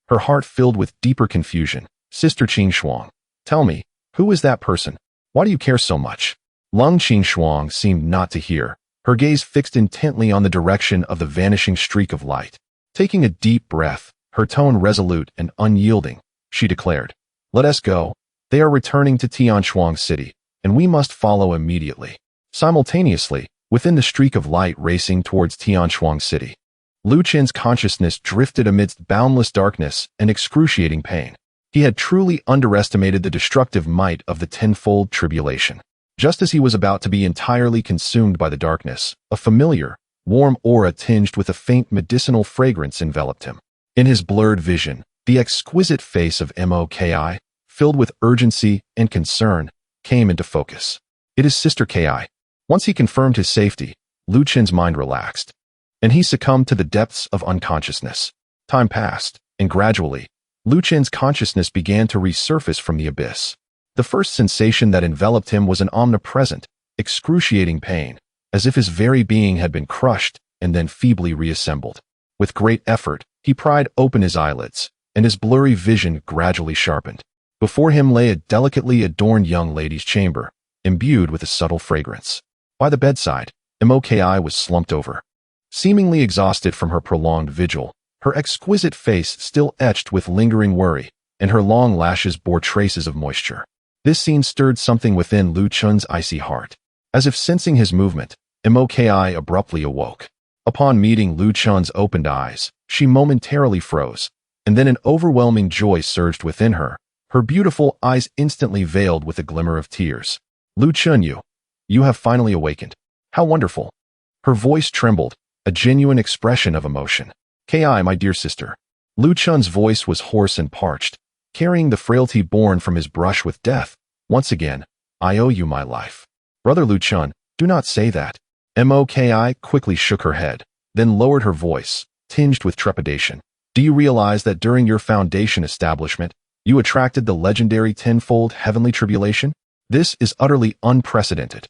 her heart filled with deeper confusion. Sister Qingshuang, tell me, who is that person? Why do you care so much? Lung Qingshuang seemed not to hear, her gaze fixed intently on the direction of the vanishing streak of light. Taking a deep breath, her tone resolute and unyielding, she declared, let us go. They are returning to Tianshuang City, and we must follow immediately. Simultaneously, within the streak of light racing towards Tianshuang City, Lu Chen's consciousness drifted amidst boundless darkness and excruciating pain. He had truly underestimated the destructive might of the tenfold tribulation. Just as he was about to be entirely consumed by the darkness, a familiar, warm aura tinged with a faint medicinal fragrance enveloped him. In his blurred vision, the exquisite face of Moki, filled with urgency and concern, came into focus. It is Sister Ki. Once he confirmed his safety, Lu Chen's mind relaxed, and he succumbed to the depths of unconsciousness. Time passed, and gradually, Lu Chen's consciousness began to resurface from the abyss. The first sensation that enveloped him was an omnipresent, excruciating pain, as if his very being had been crushed and then feebly reassembled. With great effort, he pried open his eyelids, and his blurry vision gradually sharpened. Before him lay a delicately adorned young lady's chamber, imbued with a subtle fragrance. By the bedside, Moki was slumped over, seemingly exhausted from her prolonged vigil, her exquisite face still etched with lingering worry, and her long lashes bore traces of moisture. This scene stirred something within Lu Chun's icy heart. As if sensing his movement, Moki abruptly awoke. Upon meeting Lu Chun's opened eyes, she momentarily froze, and then an overwhelming joy surged within her, her beautiful eyes instantly veiled with a glimmer of tears. Lu Chun, you have finally awakened. How wonderful. Her voice trembled, a genuine expression of emotion. Ki, my dear sister. Lu Chun's voice was hoarse and parched. carrying the frailty born from his brush with death. Once again, I owe you my life. Brother Lu Chun, do not say that. Moki quickly shook her head, then lowered her voice, tinged with trepidation. Do you realize that during your foundation establishment, you attracted the legendary tenfold heavenly tribulation? This is utterly unprecedented.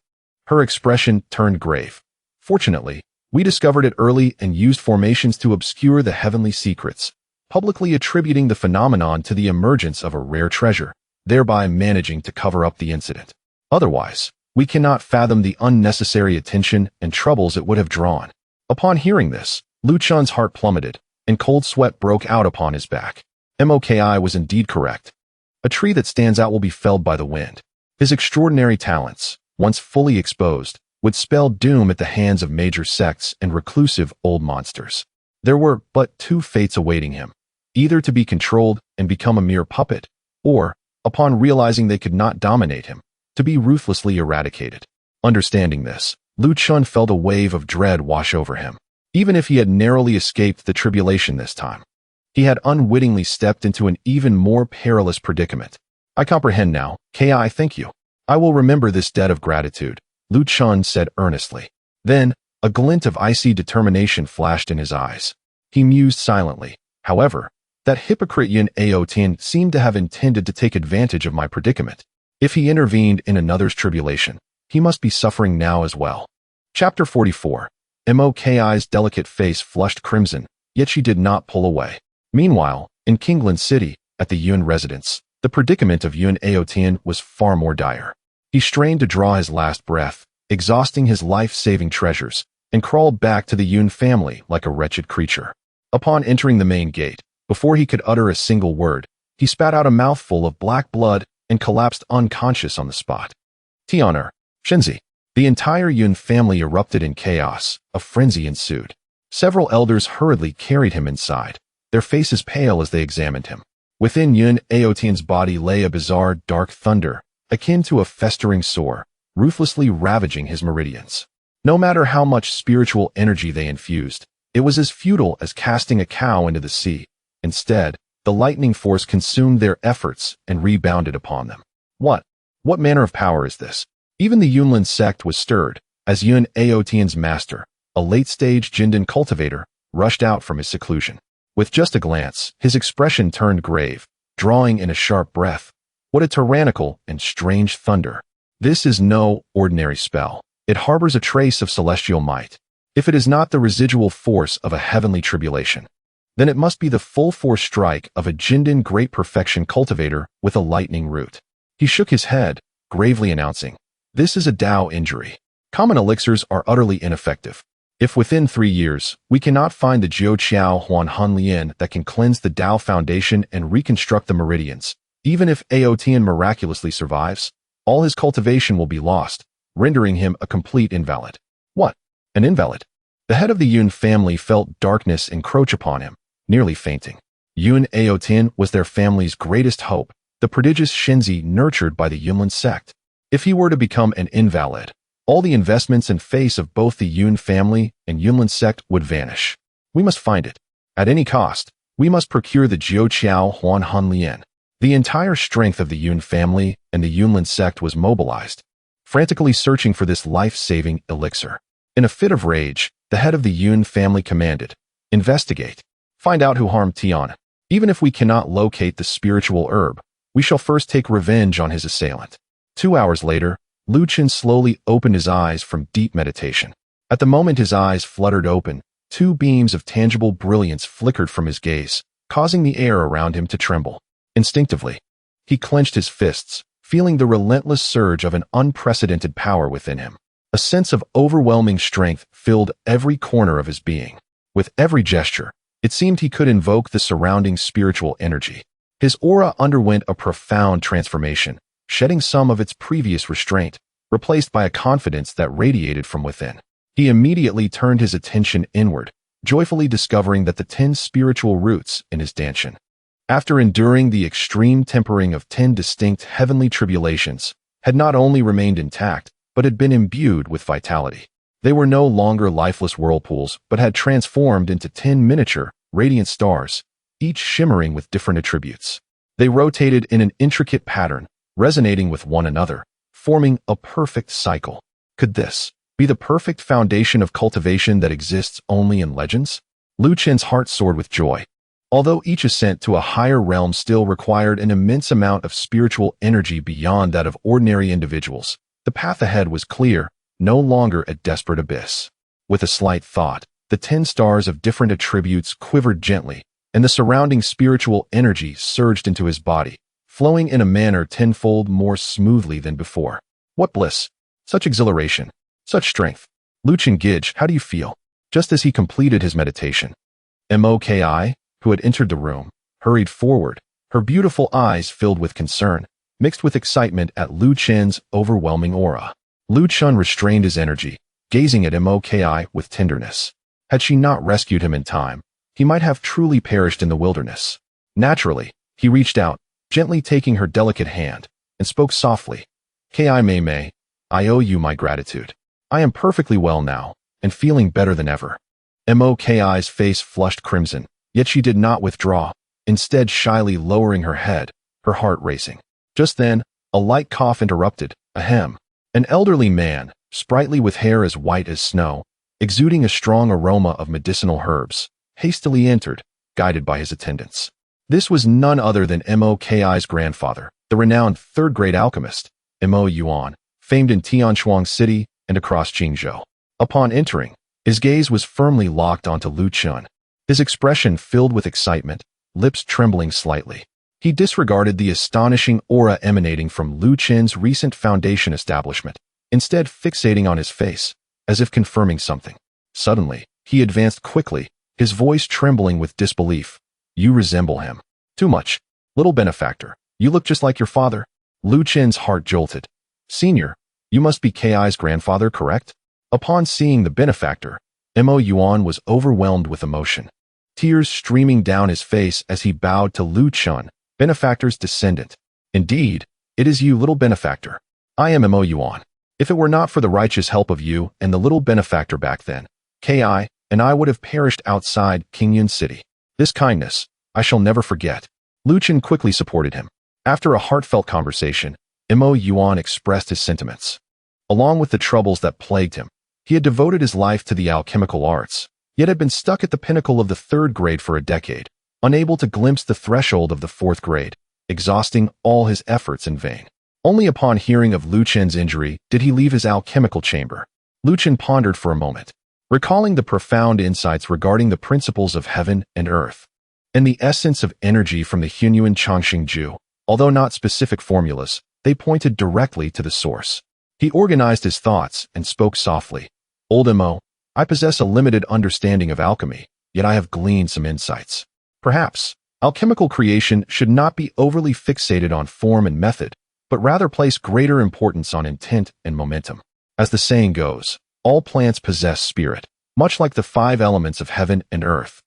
Her expression turned grave. Fortunately, we discovered it early and used formations to obscure the heavenly secrets, publicly attributing the phenomenon to the emergence of a rare treasure, thereby managing to cover up the incident. Otherwise, we cannot fathom the unnecessary attention and troubles it would have drawn. Upon hearing this, Lu Chun's heart plummeted, and cold sweat broke out upon his back. Moki was indeed correct. A tree that stands out will be felled by the wind. His extraordinary talents, once fully exposed, would spell doom at the hands of major sects and reclusive old monsters. There were but two fates awaiting him, either to be controlled and become a mere puppet, or, upon realizing they could not dominate him, to be ruthlessly eradicated. Understanding this, Lu Chun felt a wave of dread wash over him. Even if he had narrowly escaped the tribulation this time, he had unwittingly stepped into an even more perilous predicament. I comprehend now, Ki, thank you. I will remember this debt of gratitude, Lu Chun said earnestly. Then, a glint of icy determination flashed in his eyes. He mused silently. However, that hypocrite Yun Aotian seemed to have intended to take advantage of my predicament. If he intervened in another's tribulation, he must be suffering now as well. Chapter 44. Moki's delicate face flushed crimson, yet she did not pull away. Meanwhile, in Kingland City, at the Yun residence, the predicament of Yun Aotian was far more dire. He strained to draw his last breath, exhausting his life-saving treasures, and crawled back to the Yun family like a wretched creature. Upon entering the main gate, before he could utter a single word, he spat out a mouthful of black blood and collapsed unconscious on the spot. Tianer, Shenzi. The entire Yun family erupted in chaos. A frenzy ensued. Several elders hurriedly carried him inside, their faces pale as they examined him. Within Yun Aotian's body lay a bizarre dark thunder, akin to a festering sore, ruthlessly ravaging his meridians. No matter how much spiritual energy they infused, it was as futile as casting a cow into the sea. Instead, the lightning force consumed their efforts and rebounded upon them. What manner of power is this? Even the Yunlin sect was stirred, as Yun Aotian's master, a late-stage Jindan cultivator, rushed out from his seclusion. With just a glance, his expression turned grave, drawing in a sharp breath. What a tyrannical and strange thunder. This is no ordinary spell. It harbors a trace of celestial might. If it is not the residual force of a heavenly tribulation, then it must be the full-force strike of a Jindan great perfection cultivator with a lightning root. He shook his head, gravely announcing, "This is a Dao injury. Common elixirs are utterly ineffective. If within 3 years, we cannot find the Jiu Qiao Huan Han Lian that can cleanse the Dao foundation and reconstruct the meridians, even if Aotian miraculously survives, all his cultivation will be lost, rendering him a complete invalid." What? An invalid? The head of the Yun family felt darkness encroach upon him, nearly fainting. Yun Aotian was their family's greatest hope, the prodigious Shenzi nurtured by the Yunlin sect. If he were to become an invalid, all the investments and face of both the Yun family and Yunlin sect would vanish. We must find it. At any cost, we must procure the Jiu Qiao Huan Han Lian. The entire strength of the Yun family and the Yunlin sect was mobilized, frantically searching for this life-saving elixir. In a fit of rage, the head of the Yun family commanded, "Investigate. Find out who harmed Tiana. Even if we cannot locate the spiritual herb, we shall first take revenge on his assailant." 2 hours later, Lu Chun slowly opened his eyes from deep meditation. At the moment his eyes fluttered open, 2 beams of tangible brilliance flickered from his gaze, causing the air around him to tremble. Instinctively, he clenched his fists, feeling the relentless surge of an unprecedented power within him. A sense of overwhelming strength filled every corner of his being. With every gesture, it seemed he could invoke the surrounding spiritual energy. His aura underwent a profound transformation, shedding some of its previous restraint, replaced by a confidence that radiated from within. He immediately turned his attention inward, joyfully discovering that the 10 spiritual roots in his danshan, after enduring the extreme tempering of 10 distinct heavenly tribulations, had not only remained intact, but had been imbued with vitality. They were no longer lifeless whirlpools, but had transformed into 10 miniature, radiant stars, each shimmering with different attributes. They rotated in an intricate pattern, resonating with one another, forming a perfect cycle. Could this be the perfect foundation of cultivation that exists only in legends? Lu Chen's heart soared with joy. Although each ascent to a higher realm still required an immense amount of spiritual energy beyond that of ordinary individuals, the path ahead was clear, no longer a desperate abyss. With a slight thought, the 10 stars of different attributes quivered gently, and the surrounding spiritual energy surged into his body, flowing in a manner tenfold more smoothly than before. What bliss! Such exhilaration! Such strength! Lu Chen Gij, how do you feel? Just as he completed his meditation, Moki, who had entered the room, hurried forward, her beautiful eyes filled with concern, mixed with excitement at Lu Chen's overwhelming aura. Lu Chen restrained his energy, gazing at Moki with tenderness. Had she not rescued him in time, he might have truly perished in the wilderness. Naturally, he reached out, gently taking her delicate hand, and spoke softly. Ki Mei, I owe you my gratitude. I am perfectly well now, and feeling better than ever. Moki's face flushed crimson, yet she did not withdraw, instead shyly lowering her head, her heart racing. Just then, a light cough interrupted. Ahem. An elderly man, sprightly with hair as white as snow, exuding a strong aroma of medicinal herbs, hastily entered, guided by his attendants. This was none other than Moki's grandfather, the renowned third-grade alchemist, Mo Yuan, famed in Tianshuang City and across Jingzhou. Upon entering, his gaze was firmly locked onto Lu Chen, his expression filled with excitement, lips trembling slightly. He disregarded the astonishing aura emanating from Lu Chen's recent foundation establishment, instead fixating on his face, as if confirming something. Suddenly, he advanced quickly, his voice trembling with disbelief. You resemble him. Too much. Little benefactor, you look just like your father. Lu Chen's heart jolted. Senior, you must be Ki's grandfather, correct? Upon seeing the benefactor, Mo Yuan was overwhelmed with emotion. Tears streaming down his face as he bowed to Lu Chen, benefactor's descendant. Indeed, it is you, little benefactor. I am Mo Yuan. If it were not for the righteous help of you and the little benefactor back then, Ki and I would have perished outside Qingyun City. This kindness, I shall never forget. Lu Chen quickly supported him. After a heartfelt conversation, Mo Yuan expressed his sentiments. Along with the troubles that plagued him, he had devoted his life to the alchemical arts, yet had been stuck at the pinnacle of the 3rd grade for a decade, unable to glimpse the threshold of the 4th grade, exhausting all his efforts in vain. Only upon hearing of Lu Chen's injury did he leave his alchemical chamber. Lu Chen pondered for a moment, recalling the profound insights regarding the principles of heaven and earth, and the essence of energy from the Hunyuan Changxingju. Although not specific formulas, they pointed directly to the source. He organized his thoughts and spoke softly. Old Mo, I possess a limited understanding of alchemy, yet I have gleaned some insights. Perhaps, alchemical creation should not be overly fixated on form and method, but rather place greater importance on intent and momentum. As the saying goes, all plants possess spirit, much like the 5 elements of heaven and earth,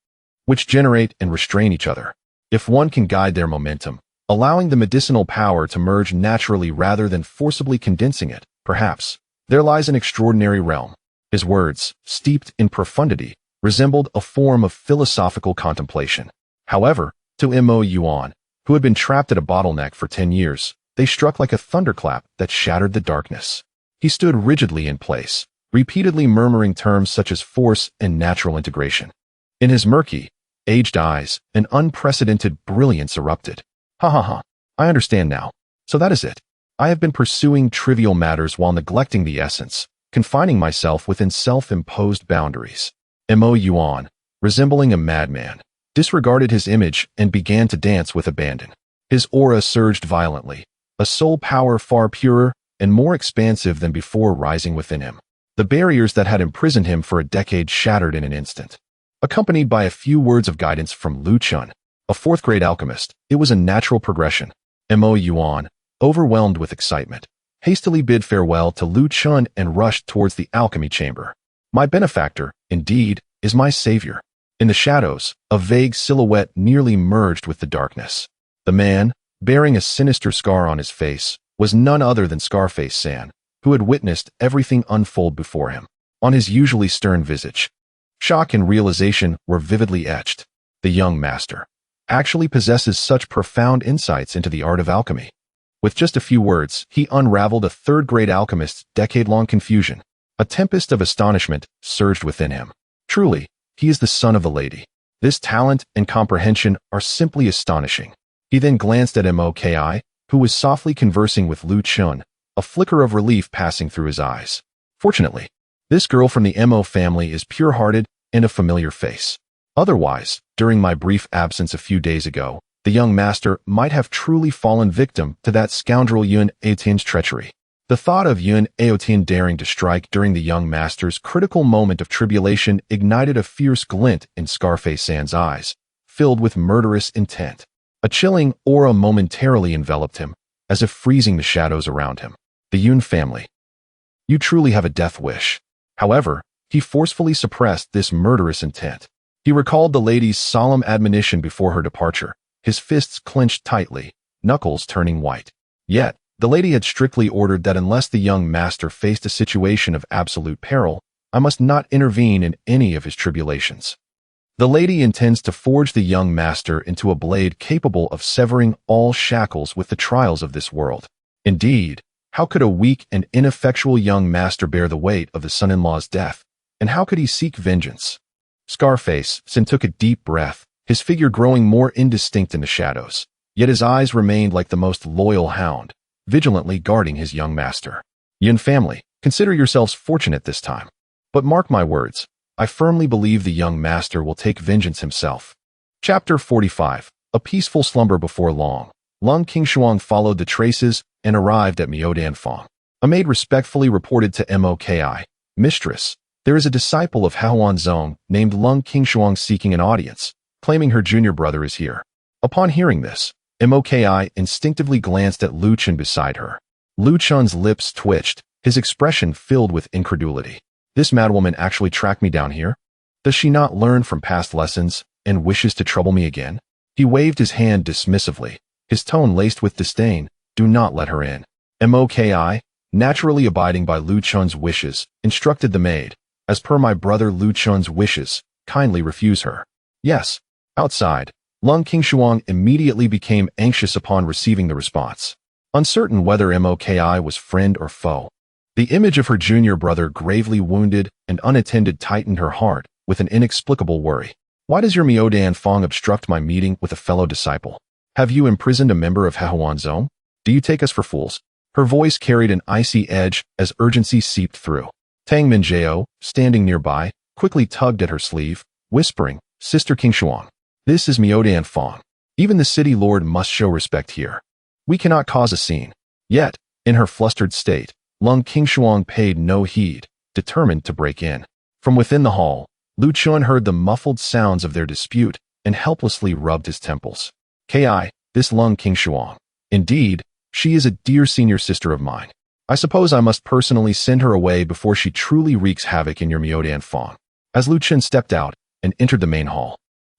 which generate and restrain each other. If one can guide their momentum, allowing the medicinal power to merge naturally rather than forcibly condensing it, perhaps, there lies an extraordinary realm. His words, steeped in profundity, resembled a form of philosophical contemplation. However, to Mo Yuan, who had been trapped at a bottleneck for 10 years, they struck like a thunderclap that shattered the darkness. He stood rigidly in place, repeatedly murmuring terms such as force and natural integration. In his murky, aged eyes, an unprecedented brilliance erupted. Ha ha ha, I understand now. So that is it. I have been pursuing trivial matters while neglecting the essence, confining myself within self-imposed boundaries. Mo Yuan, resembling a madman, disregarded his image and began to dance with abandon. His aura surged violently, a soul power far purer and more expansive than before rising within him. The barriers that had imprisoned him for a decade shattered in an instant. Accompanied by a few words of guidance from Lu Chen, a 4th grade alchemist, it was a natural progression. Mo Yuan, overwhelmed with excitement, hastily bid farewell to Lu Chen and rushed towards the alchemy chamber. My benefactor, indeed, is my savior. In the shadows, a vague silhouette nearly merged with the darkness. The man, bearing a sinister scar on his face, was none other than Scarface San, who had witnessed everything unfold before him. On his usually stern visage, shock and realization were vividly etched. The young master actually possesses such profound insights into the art of alchemy. With just a few words, he unraveled a third-grade alchemist's decade-long confusion. A tempest of astonishment surged within him. Truly, he is the son of a lady. This talent and comprehension are simply astonishing. He then glanced at Moki, who was softly conversing with Lu Chun, a flicker of relief passing through his eyes. Fortunately, this girl from the Mo family is pure-hearted and a familiar face. Otherwise, during my brief absence a few days ago, the young master might have truly fallen victim to that scoundrel Yun Aotian's treachery. The thought of Yun Aotian daring to strike during the young master's critical moment of tribulation ignited a fierce glint in Scarface San's eyes, filled with murderous intent. A chilling aura momentarily enveloped him, as if freezing the shadows around him. The Yun family. You truly have a death wish. However, he forcefully suppressed this murderous intent. He recalled the lady's solemn admonition before her departure, his fists clenched tightly, knuckles turning white. Yet, the lady had strictly ordered that unless the young master faced a situation of absolute peril, I must not intervene in any of his tribulations. The lady intends to forge the young master into a blade capable of severing all shackles with the trials of this world. Indeed, how could a weak and ineffectual young master bear the weight of the son-in-law's death, and how could he seek vengeance? Scarface San took a deep breath, his figure growing more indistinct in the shadows, yet his eyes remained like the most loyal hound, vigilantly guarding his young master. Yun family, consider yourselves fortunate this time. But mark my words, I firmly believe the young master will take vengeance himself. Chapter 45. A peaceful slumber before long. Lung Qingshuang followed the traces and arrived at Miaodanfang. A maid respectfully reported to Moki, Mistress, there is a disciple of Haohuanzong named Lung Qingshuang seeking an audience, claiming her junior brother is here. Upon hearing this, Moki instinctively glanced at Lu Chun beside her. Lu Chun's lips twitched, his expression filled with incredulity. This madwoman actually tracked me down here? Does she not learn from past lessons and wishes to trouble me again? He waved his hand dismissively, his tone laced with disdain. Do not let her in. Moki, naturally abiding by Lu Chun's wishes, instructed the maid. As per my brother Lu Chun's wishes, kindly refuse her. Yes. Outside, Lung Qingshuang immediately became anxious upon receiving the response. Uncertain whether Moki was friend or foe. The image of her junior brother gravely wounded and unattended tightened her heart with an inexplicable worry. Why does your Miaodanfang obstruct my meeting with a fellow disciple? Have you imprisoned a member of Haohuanzong? Do you take us for fools? Her voice carried an icy edge as urgency seeped through. Tamed, standing nearby, quickly tugged at her sleeve, whispering, Sister Qingshuang, this is Miaodanfang. Even the city lord must show respect here. We cannot cause a scene. Yet, in her flustered state, Lung Qingshuang paid no heed, determined to break in. From within the hall, Lu Chun heard the muffled sounds of their dispute and helplessly rubbed his temples. This Lung Qingshuang. Indeed, she is a dear senior sister of mine. I suppose I must personally send her away before she truly wreaks havoc in your Miaodanfang. As Lu Chun stepped out and entered the main hall,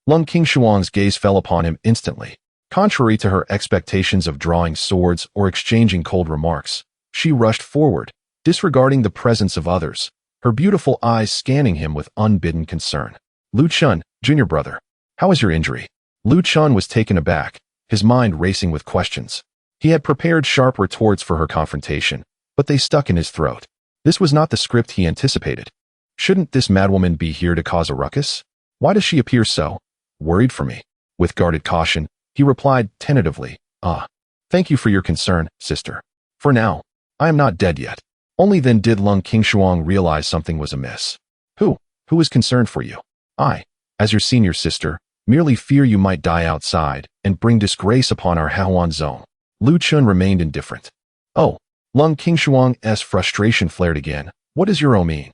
Lung Qingshuang's gaze fell upon him instantly. Contrary to her expectations of drawing swords or exchanging cold remarks, she rushed forward, disregarding the presence of others, her beautiful eyes scanning him with unbidden concern. Lu Chun, junior brother, how is your injury? Lu Chun was taken aback, his mind racing with questions. He had prepared sharp retorts for her confrontation, but they stuck in his throat. This was not the script he anticipated. Shouldn't this madwoman be here to cause a ruckus? Why does she appear so worried for me? With guarded caution, he replied tentatively, thank you for your concern, sister. For now, I am not dead yet. Only then did Lung Qingshuang realize something was amiss. Who is concerned for you? I, as your senior sister, merely fear you might die outside and bring disgrace upon our Haohuanzong. Lu Chun remained indifferent. Oh, Lung Qingshuang's frustration flared again. What does your mean?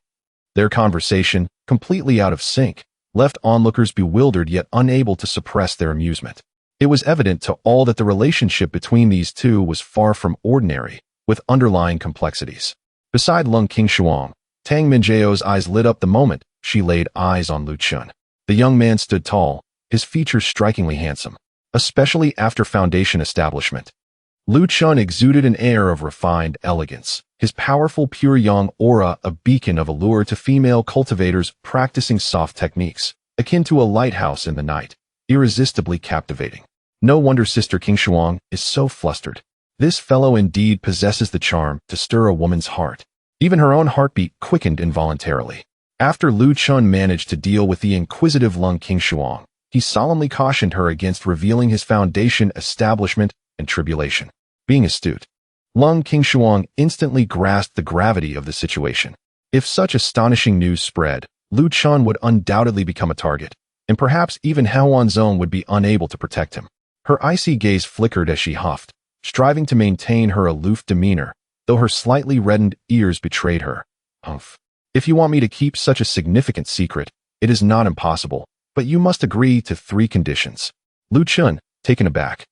Their conversation, completely out of sync, left onlookers bewildered yet unable to suppress their amusement. It was evident to all that the relationship between these two was far from ordinary, with underlying complexities. Beside Lung Qingshuang, Tang Minjiao's eyes lit up the moment she laid eyes on Lu Chun. The young man stood tall, his features strikingly handsome, especially after foundation establishment. Lu Chun exuded an air of refined elegance, his powerful pure yang aura a beacon of allure to female cultivators practicing soft techniques, akin to a lighthouse in the night. irresistibly captivating. No wonder Sister King Shuang is so flustered. This fellow indeed possesses the charm to stir a woman's heart. Even her own heartbeat quickened involuntarily. After Lu Chun managed to deal with the inquisitive Lung King Shuang, he solemnly cautioned her against revealing his foundation, establishment, and tribulation. Being astute, Lung King Shuang instantly grasped the gravity of the situation. If such astonishing news spread, Lu Chun would undoubtedly become a target, and perhaps even Hao Wanzong would be unable to protect him. Her icy gaze flickered as she huffed, striving to maintain her aloof demeanor, though her slightly reddened ears betrayed her. Humph. If you want me to keep such a significant secret, it is not impossible, but you must agree to 3 conditions. Lu Chun, taken aback,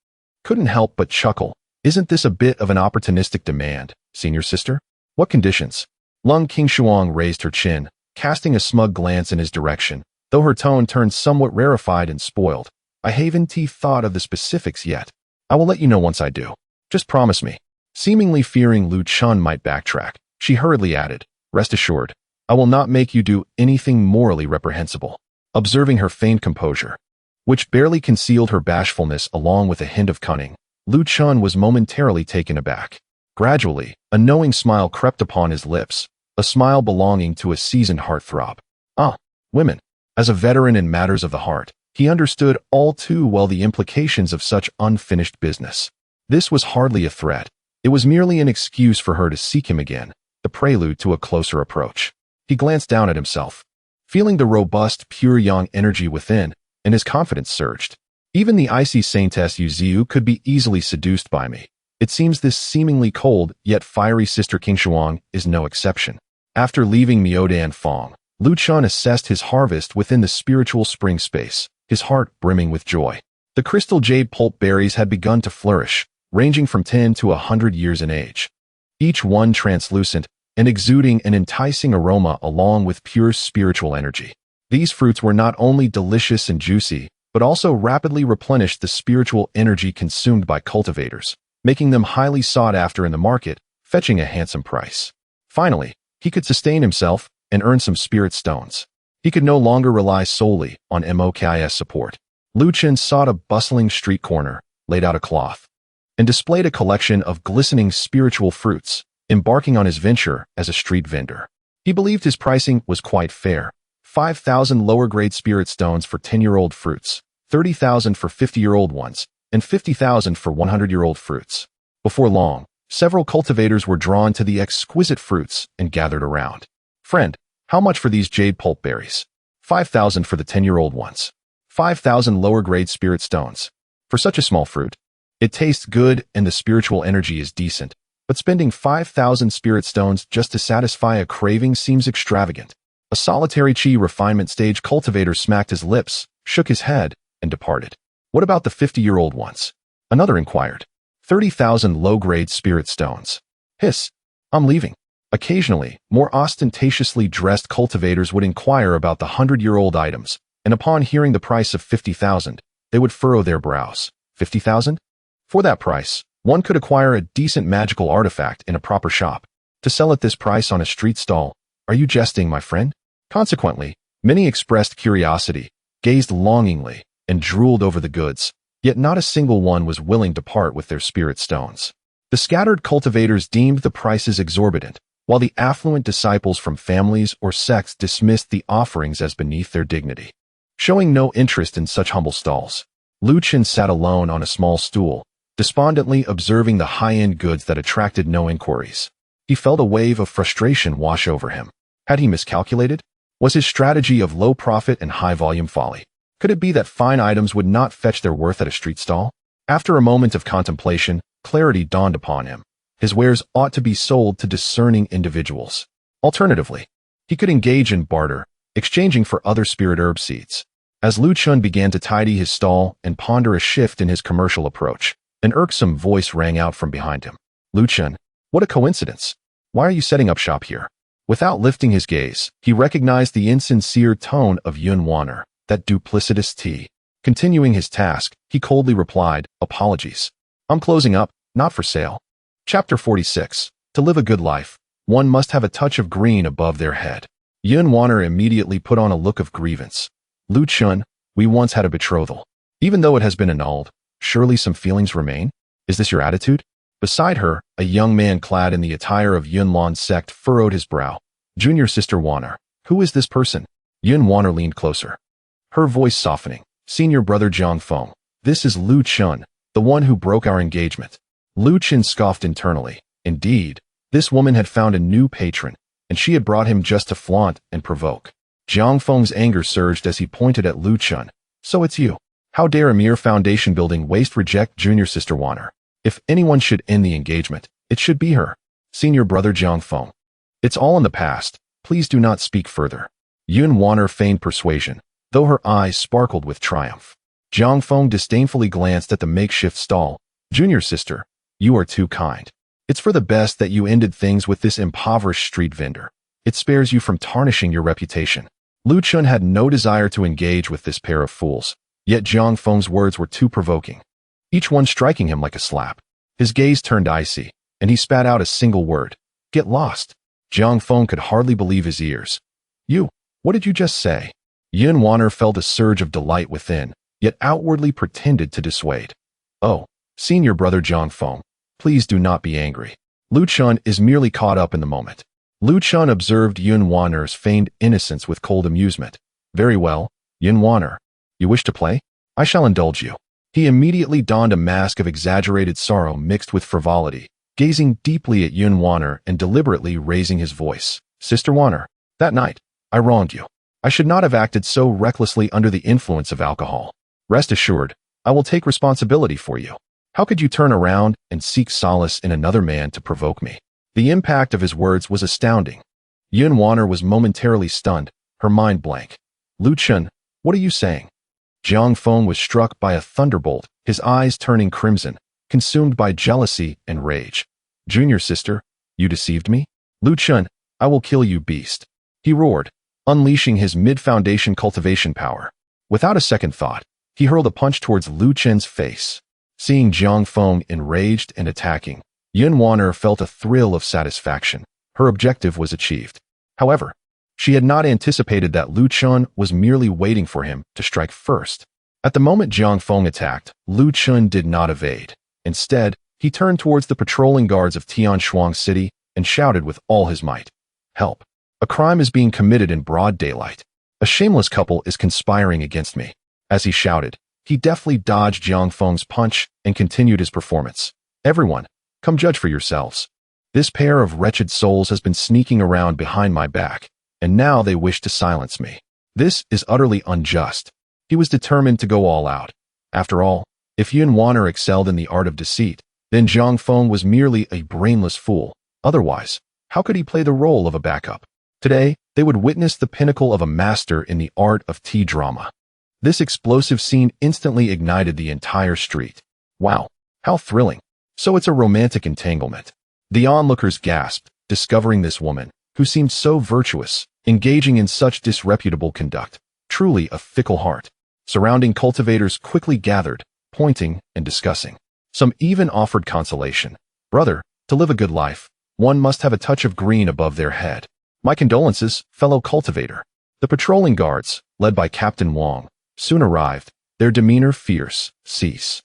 couldn't help but chuckle. Isn't this a bit of an opportunistic demand, senior sister? What conditions? Lung King Shuang raised her chin, casting a smug glance in his direction, though her tone turned somewhat rarefied and spoiled. I haven't thought of the specifics yet. I will let you know once I do. Just promise me. Seemingly fearing Lu Chun might backtrack, she hurriedly added, rest assured, I will not make you do anything morally reprehensible. Observing her feigned composure, which barely concealed her bashfulness along with a hint of cunning, Lu Chun was momentarily taken aback. Gradually, a knowing smile crept upon his lips, a smile belonging to a seasoned heartthrob. Ah, women. As a veteran in matters of the heart, he understood all too well the implications of such unfinished business. This was hardly a threat. It was merely an excuse for her to seek him again, the prelude to a closer approach. He glanced down at himself, feeling the robust, pure yang energy within, and his confidence surged. Even the icy Saintess Yu Ziu could be easily seduced by me. It seems this seemingly cold, yet fiery Sister King Shuang is no exception. After leaving Miaodan Fong, Lu Chun assessed his harvest within the spiritual spring space, his heart brimming with joy. The crystal jade pulp berries had begun to flourish, ranging from 10 to 100 years in age. Each one translucent and exuding an enticing aroma along with pure spiritual energy. These fruits were not only delicious and juicy, but also rapidly replenished the spiritual energy consumed by cultivators, making them highly sought after in the market, fetching a handsome price. Finally, he could sustain himself and earn some spirit stones. He could no longer rely solely on MOKIS support. Lu Chun sought a bustling street corner, laid out a cloth, and displayed a collection of glistening spiritual fruits, embarking on his venture as a street vendor. He believed his pricing was quite fair. 5,000 lower-grade spirit stones for 10-year-old fruits, 30,000 for 50-year-old ones, and 50,000 for 100-year-old fruits. Before long, several cultivators were drawn to the exquisite fruits and gathered around. Friend, how much for these jade pulp berries? 5,000 for the 10-year-old ones. 5,000 lower-grade spirit stones. For such a small fruit, it tastes good and the spiritual energy is decent, but spending 5,000 spirit stones just to satisfy a craving seems extravagant. A solitary chi refinement stage cultivator smacked his lips, shook his head, and departed. What about the 50-year-old ones? Another inquired. 30,000 low-grade spirit stones. Hiss. I'm leaving. Occasionally, more ostentatiously dressed cultivators would inquire about the 100-year-old items, and upon hearing the price of 50,000, they would furrow their brows. 50,000? For that price, one could acquire a decent magical artifact in a proper shop. To sell at this price on a street stall, are you jesting, my friend? Consequently, many expressed curiosity, gazed longingly, and drooled over the goods, yet not a single one was willing to part with their spirit stones. The scattered cultivators deemed the prices exorbitant, while the affluent disciples from families or sects dismissed the offerings as beneath their dignity. Showing no interest in such humble stalls, Lu Chun sat alone on a small stool, despondently observing the high-end goods that attracted no inquiries. He felt a wave of frustration wash over him. Had he miscalculated? Was his strategy of low profit and high volume folly? Could it be that fine items would not fetch their worth at a street stall? After a moment of contemplation, clarity dawned upon him. His wares ought to be sold to discerning individuals. Alternatively, he could engage in barter, exchanging for other spirit herb seeds. As Lu Chun began to tidy his stall and ponder a shift in his commercial approach, an irksome voice rang out from behind him. Lu Chun, what a coincidence. Why are you setting up shop here? Without lifting his gaze, he recognized the insincere tone of Yun Wanner, that duplicitous T. Continuing his task, he coldly replied, apologies. I'm closing up, not for sale. Chapter 46. To live a good life, one must have a touch of green above their head. Yun Wanner immediately put on a look of grievance. Lu Chun, we once had a betrothal. Even though it has been annulled, surely some feelings remain? Is this your attitude? Beside her, a young man clad in the attire of Yunlan's sect furrowed his brow. Junior Sister Wanner. Who is this person? Yun Wanner leaned closer, her voice softening. Senior Brother Jiang Feng. This is Lu Chun, the one who broke our engagement. Lu Chun scoffed internally. Indeed, this woman had found a new patron, and she had brought him just to flaunt and provoke. Jiang Feng's anger surged as he pointed at Lu Chun. So it's you. How dare a mere foundation building waste reject Junior Sister Wanner? If anyone should end the engagement, it should be her. Senior Brother Jiang Feng. It's all in the past. Please do not speak further. Yun Wanner feigned persuasion, though her eyes sparkled with triumph. Jiang Feng disdainfully glanced at the makeshift stall. Junior Sister, you are too kind. It's for the best that you ended things with this impoverished street vendor. It spares you from tarnishing your reputation. Lu Chun had no desire to engage with this pair of fools, yet Jiang Feng's words were too provoking, each one striking him like a slap. His gaze turned icy, and he spat out a single word. Get lost. Jiang Feng could hardly believe his ears. You, what did you just say? Yun Wanner felt a surge of delight within, yet outwardly pretended to dissuade. Oh, Senior Brother Jiang Feng, please do not be angry. Lu Chun is merely caught up in the moment. Lu Chun observed Yun Wanner's feigned innocence with cold amusement. Very well, Yun Wanner. You wish to play? I shall indulge you. He immediately donned a mask of exaggerated sorrow mixed with frivolity, gazing deeply at Yun Wanner and deliberately raising his voice. Sister Wanner, that night, I wronged you. I should not have acted so recklessly under the influence of alcohol. Rest assured, I will take responsibility for you. How could you turn around and seek solace in another man to provoke me? The impact of his words was astounding. Yun Wanner was momentarily stunned, her mind blank. Lu Chun, what are you saying? Jiang Feng was struck by a thunderbolt, his eyes turning crimson, consumed by jealousy and rage. Junior Sister, you deceived me? Lu Chun, I will kill you, beast. He roared, unleashing his mid-foundation cultivation power. Without a second thought, he hurled a punch towards Lu Chun's face. Seeing Jiang Feng enraged and attacking, Yun Wanner felt a thrill of satisfaction. Her objective was achieved. However, she had not anticipated that Lu Chun was merely waiting for him to strike first. At the moment Jiang Feng attacked, Lu Chun did not evade. Instead, he turned towards the patrolling guards of Tianshuang City and shouted with all his might. Help! A crime is being committed in broad daylight. A shameless couple is conspiring against me. As he shouted, he deftly dodged Jiang Feng's punch and continued his performance. Everyone, come judge for yourselves. This pair of wretched souls has been sneaking around behind my back, and now they wish to silence me. This is utterly unjust. He was determined to go all out. After all, if Yun Wanner excelled in the art of deceit, then Jiang Feng was merely a brainless fool. Otherwise, how could he play the role of a backup? Today, they would witness the pinnacle of a master in the art of tea drama. This explosive scene instantly ignited the entire street. Wow, how thrilling. So it's a romantic entanglement. The onlookers gasped, discovering this woman, who seemed so virtuous, engaging in such disreputable conduct. Truly a fickle heart. Surrounding cultivators quickly gathered, pointing and discussing. Some even offered consolation. Brother, to live a good life, one must have a touch of green above their head. My condolences, fellow cultivator. The patrolling guards, led by Captain Wang, soon arrived, their demeanor fierce. Cease.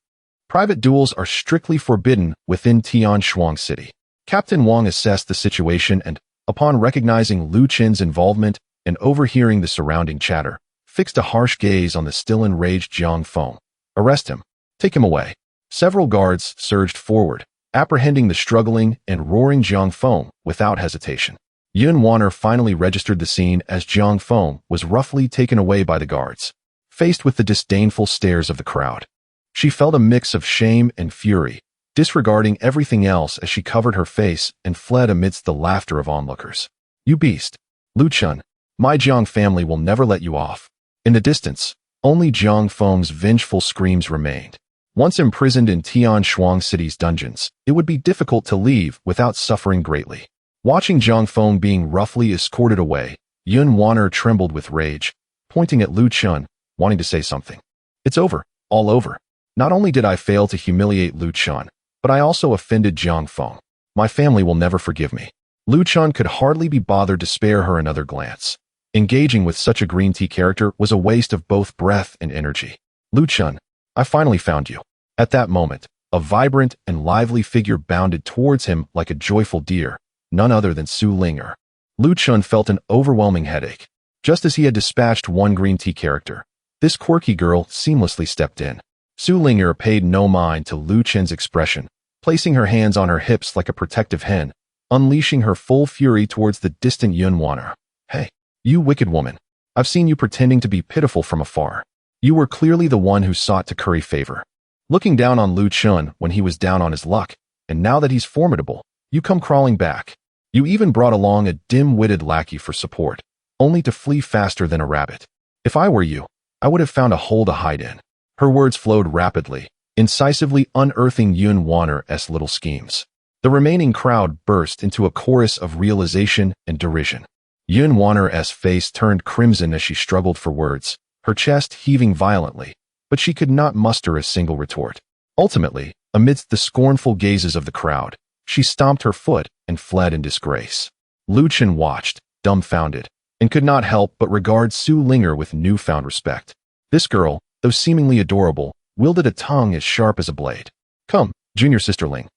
Private duels are strictly forbidden within Tianshuang City. Captain Wang assessed the situation and, upon recognizing Lu Chun's involvement and overhearing the surrounding chatter, fixed a harsh gaze on the still enraged Jiang Feng. Arrest him. Take him away. Several guards surged forward, apprehending the struggling and roaring Jiang Feng without hesitation. Yun Wanner finally registered the scene as Jiang Feng was roughly taken away by the guards. Faced with the disdainful stares of the crowd, she felt a mix of shame and fury, disregarding everything else as she covered her face and fled amidst the laughter of onlookers. You beast! Lu Chun, my Jiang family will never let you off. In the distance, only Jiang Feng's vengeful screams remained. Once imprisoned in Tianshuang City's dungeons, it would be difficult to leave without suffering greatly. Watching Jiang Feng being roughly escorted away, Yun Wanner trembled with rage, pointing at Lu Chun, wanting to say something. It's over, all over. Not only did I fail to humiliate Lu Chun, but I also offended Jiang Feng. My family will never forgive me. Lu Chun could hardly be bothered to spare her another glance. Engaging with such a green tea character was a waste of both breath and energy. Lu Chun, I finally found you. At that moment, a vibrant and lively figure bounded towards him like a joyful deer, none other than Su Ling'er. Lu Chun felt an overwhelming headache. Just as he had dispatched one green tea character, this quirky girl seamlessly stepped in. Su Ling'er paid no mind to Lu Chun's expression, placing her hands on her hips like a protective hen, unleashing her full fury towards the distant Yunwaner. Hey, you wicked woman. I've seen you pretending to be pitiful from afar. You were clearly the one who sought to curry favor. Looking down on Lu Chun when he was down on his luck, and now that he's formidable, you come crawling back. You even brought along a dim-witted lackey for support, only to flee faster than a rabbit. If I were you, I would have found a hole to hide in. Her words flowed rapidly, incisively unearthing Yunwaner's little schemes. The remaining crowd burst into a chorus of realization and derision. Yunwaner's face turned crimson as she struggled for words, her chest heaving violently, but she could not muster a single retort. Ultimately, amidst the scornful gazes of the crowd, she stomped her foot and fled in disgrace. Lu Chun watched, dumbfounded, and could not help but regard Su Ling'er with newfound respect. This girl, though seemingly adorable, wielded a tongue as sharp as a blade. Come, junior sisterling.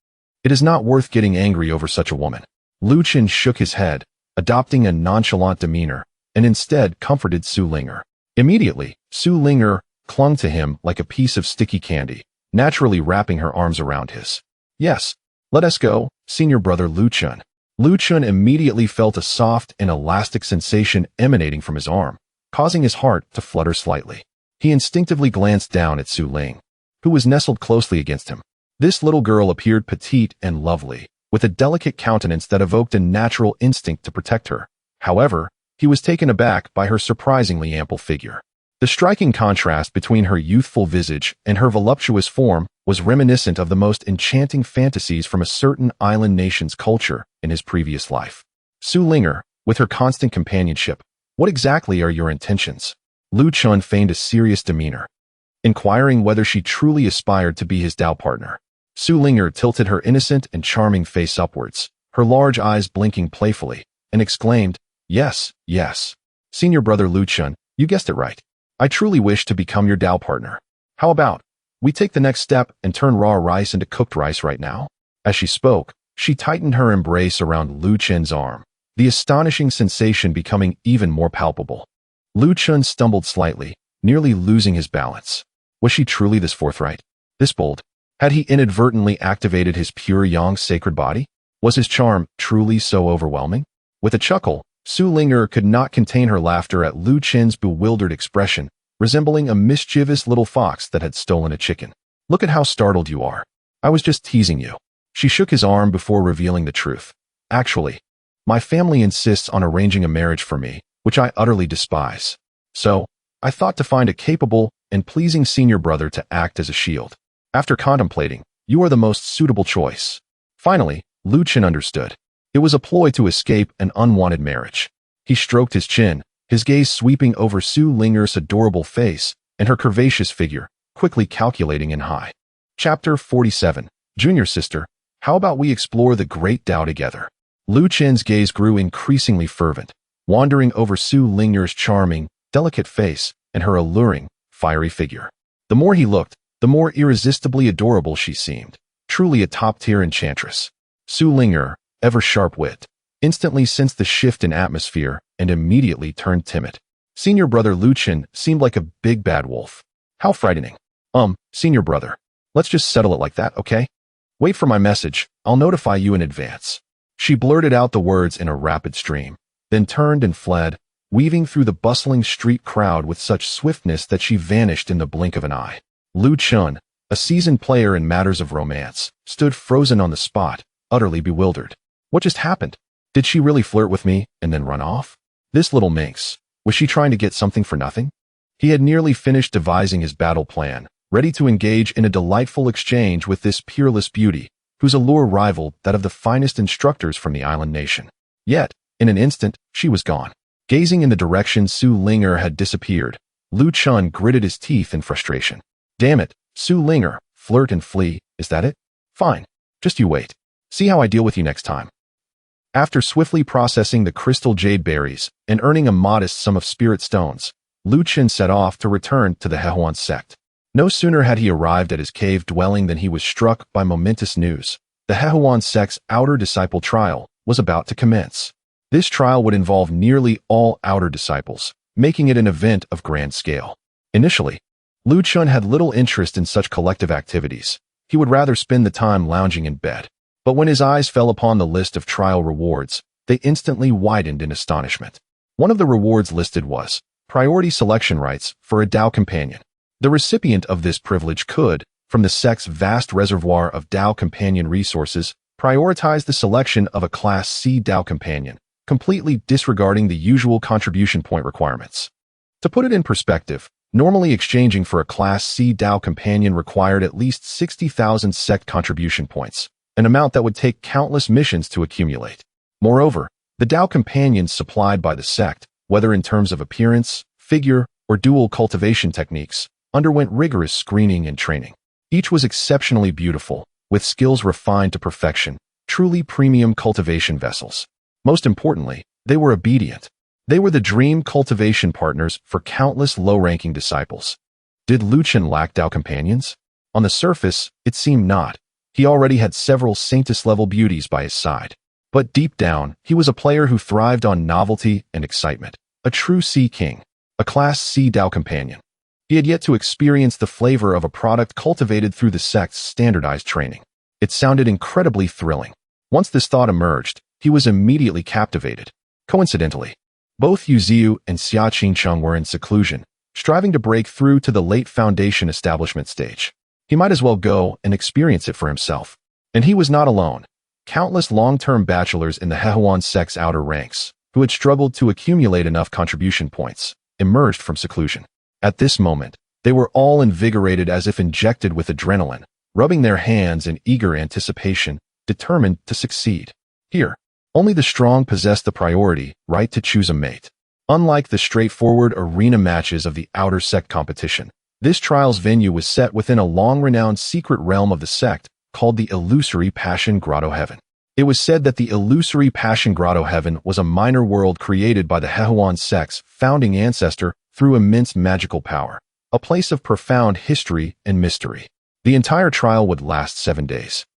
It is not worth getting angry over such a woman. Lu Chun shook his head, adopting a nonchalant demeanor, and instead comforted Su Ling'er. Immediately, Su Ling'er clung to him like a piece of sticky candy, naturally wrapping her arms around his. Yes, let us go, senior brother Lu Chun. Lu Chun immediately felt a soft and elastic sensation emanating from his arm, causing his heart to flutter slightly. He instinctively glanced down at Su Ling, who was nestled closely against him. This little girl appeared petite and lovely, with a delicate countenance that evoked a natural instinct to protect her. However, he was taken aback by her surprisingly ample figure. The striking contrast between her youthful visage and her voluptuous form was reminiscent of the most enchanting fantasies from a certain island nation's culture in his previous life. Su Ling'er, with her constant companionship, what exactly are your intentions? Lu Chun feigned a serious demeanor, inquiring whether she truly aspired to be his Dao partner. Su Ling'er tilted her innocent and charming face upwards, her large eyes blinking playfully, and exclaimed, Yes, yes. Senior brother Lu Chun, you guessed it right. I truly wish to become your Dao partner. How about we take the next step and turn raw rice into cooked rice right now? As she spoke, she tightened her embrace around Lu Chun's arm, the astonishing sensation becoming even more palpable. Lu Chun stumbled slightly, nearly losing his balance. Was she truly this forthright? This bold? Had he inadvertently activated his pure yang sacred body? Was his charm truly so overwhelming? With a chuckle, Su Ling'er could not contain her laughter at Lu Chun's bewildered expression, resembling a mischievous little fox that had stolen a chicken. Look at how startled you are. I was just teasing you. She shook his arm before revealing the truth. Actually, my family insists on arranging a marriage for me, which I utterly despise. So, I thought to find a capable and pleasing senior brother to act as a shield. After contemplating, you are the most suitable choice. Finally, Lu Chun understood. It was a ploy to escape an unwanted marriage. He stroked his chin, his gaze sweeping over Su Ling'er's adorable face and her curvaceous figure, quickly calculating in high. Chapter 47. Junior sister, how about we explore the great Tao together? Lu Chun's gaze grew increasingly fervent, wandering over Su Ling'er's charming, delicate face and her alluring, fiery figure. The more he looked, the more irresistibly adorable she seemed, truly a top-tier enchantress. Su Ling'er, ever sharp-wit, instantly sensed the shift in atmosphere and immediately turned timid. Senior brother Lu Chun seemed like a big bad wolf. How frightening. Senior brother, let's just settle it like that, okay? Wait for my message, I'll notify you in advance. She blurted out the words in a rapid stream, then turned and fled, weaving through the bustling street crowd with such swiftness that she vanished in the blink of an eye. Lu Chun, a seasoned player in matters of romance, stood frozen on the spot, utterly bewildered. What just happened? Did she really flirt with me and then run off? This little minx, was she trying to get something for nothing? He had nearly finished devising his battle plan, ready to engage in a delightful exchange with this peerless beauty, whose allure rivaled that of the finest instructors from the island nation. Yet, in an instant, she was gone. Gazing in the direction Su Ling'er had disappeared, Lu Chun gritted his teeth in frustration. Damn it, Su Ling'er, flirt and flee, is that it? Fine, just you wait. See how I deal with you next time. After swiftly processing the crystal jade berries and earning a modest sum of spirit stones, Lu Chun set off to return to the Hehuan sect. No sooner had he arrived at his cave dwelling than he was struck by momentous news. The Hehuan sect's outer disciple trial was about to commence. This trial would involve nearly all outer disciples, making it an event of grand scale. Initially, Lu Chun had little interest in such collective activities. He would rather spend the time lounging in bed. But when his eyes fell upon the list of trial rewards, they instantly widened in astonishment. One of the rewards listed was priority selection rights for a Dao companion. The recipient of this privilege could, from the sect's vast reservoir of Dao companion resources, prioritize the selection of a Class C Dao companion, completely disregarding the usual contribution point requirements. To put it in perspective, normally exchanging for a Class C Dao companion required at least 60,000 sect contribution points, an amount that would take countless missions to accumulate. Moreover, the Dao companions supplied by the sect, whether in terms of appearance, figure, or dual cultivation techniques, underwent rigorous screening and training. Each was exceptionally beautiful, with skills refined to perfection, truly premium cultivation vessels. Most importantly, they were obedient. They were the dream cultivation partners for countless low-ranking disciples. Did Lu Chun lack Dao companions? On the surface, it seemed not. He already had several Saintess-level beauties by his side. But deep down, he was a player who thrived on novelty and excitement. A true Sea King, a Class C Dao companion. He had yet to experience the flavor of a product cultivated through the sect's standardized training. It sounded incredibly thrilling. Once this thought emerged, he was immediately captivated. Coincidentally, both Yu Ziyu and Xia Qingcheng were in seclusion, striving to break through to the late foundation establishment stage. He might as well go and experience it for himself. And he was not alone. Countless long-term bachelors in the Hehuan sect's outer ranks, who had struggled to accumulate enough contribution points, emerged from seclusion. At this moment, they were all invigorated as if injected with adrenaline, rubbing their hands in eager anticipation, determined to succeed. Here, only the strong possess the priority right to choose a mate. Unlike the straightforward arena matches of the outer sect competition, this trial's venue was set within a long-renowned secret realm of the sect called the Illusory Passion Grotto Heaven. It was said that the Illusory Passion Grotto Heaven was a minor world created by the Hehuan sect's founding ancestor through immense magical power, a place of profound history and mystery. The entire trial would last 7 days.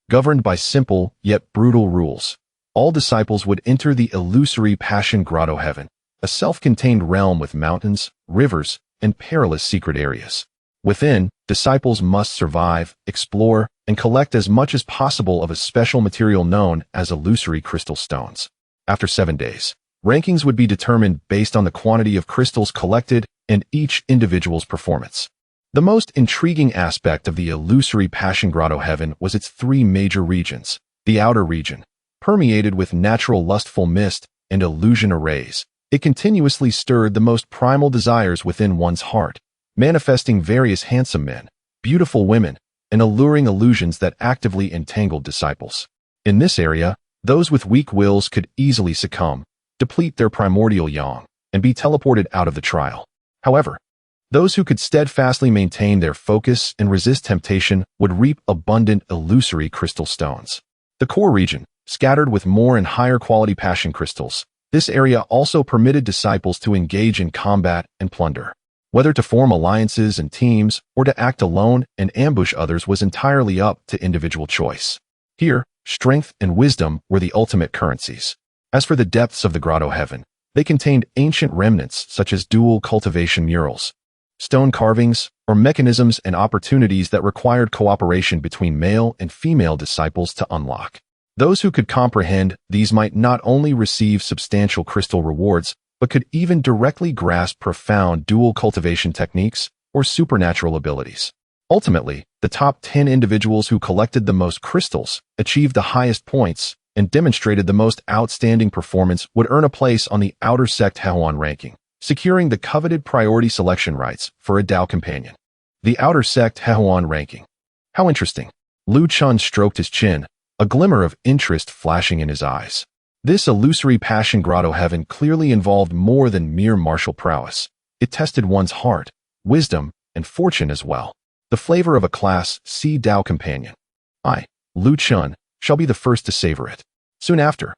Governed by simple yet brutal rules, all disciples would enter the Illusory Passion Grotto Heaven, a self-contained realm with mountains, rivers, and perilous secret areas. Within, disciples must survive, explore, and collect as much as possible of a special material known as illusory crystal stones. After 7 days, rankings would be determined based on the quantity of crystals collected and each individual's performance. The most intriguing aspect of the Illusory Passion Grotto Heaven was its 3 major regions. The outer region, permeated with natural lustful mist and illusion arrays, it continuously stirred the most primal desires within one's heart, manifesting various handsome men, beautiful women, and alluring illusions that actively entangled disciples. In this area, those with weak wills could easily succumb, deplete their primordial yang, and be teleported out of the trial. However, those who could steadfastly maintain their focus and resist temptation would reap abundant illusory crystal stones. The core region, scattered with more and higher quality passion crystals, this area also permitted disciples to engage in combat and plunder. Whether to form alliances and teams or to act alone and ambush others was entirely up to individual choice. Here, strength and wisdom were the ultimate currencies. As for the depths of the Grotto Heaven, they contained ancient remnants such as dual cultivation murals, stone carvings, or mechanisms and opportunities that required cooperation between male and female disciples to unlock. Those who could comprehend these might not only receive substantial crystal rewards, but could even directly grasp profound dual cultivation techniques or supernatural abilities. Ultimately, the top 10 individuals who collected the most crystals, achieved the highest points, and demonstrated the most outstanding performance would earn a place on the outer sect Hehuan ranking, securing the coveted priority selection rights for a Dao companion. The outer sect Hehuan ranking. How interesting. Lu Chun stroked his chin, a glimmer of interest flashing in his eyes. This Illusory Passion Grotto Heaven clearly involved more than mere martial prowess. It tested one's heart, wisdom, and fortune as well. The flavor of a Class C Dao companion. I, Lu Chun, shall be the first to savor it. Soon after,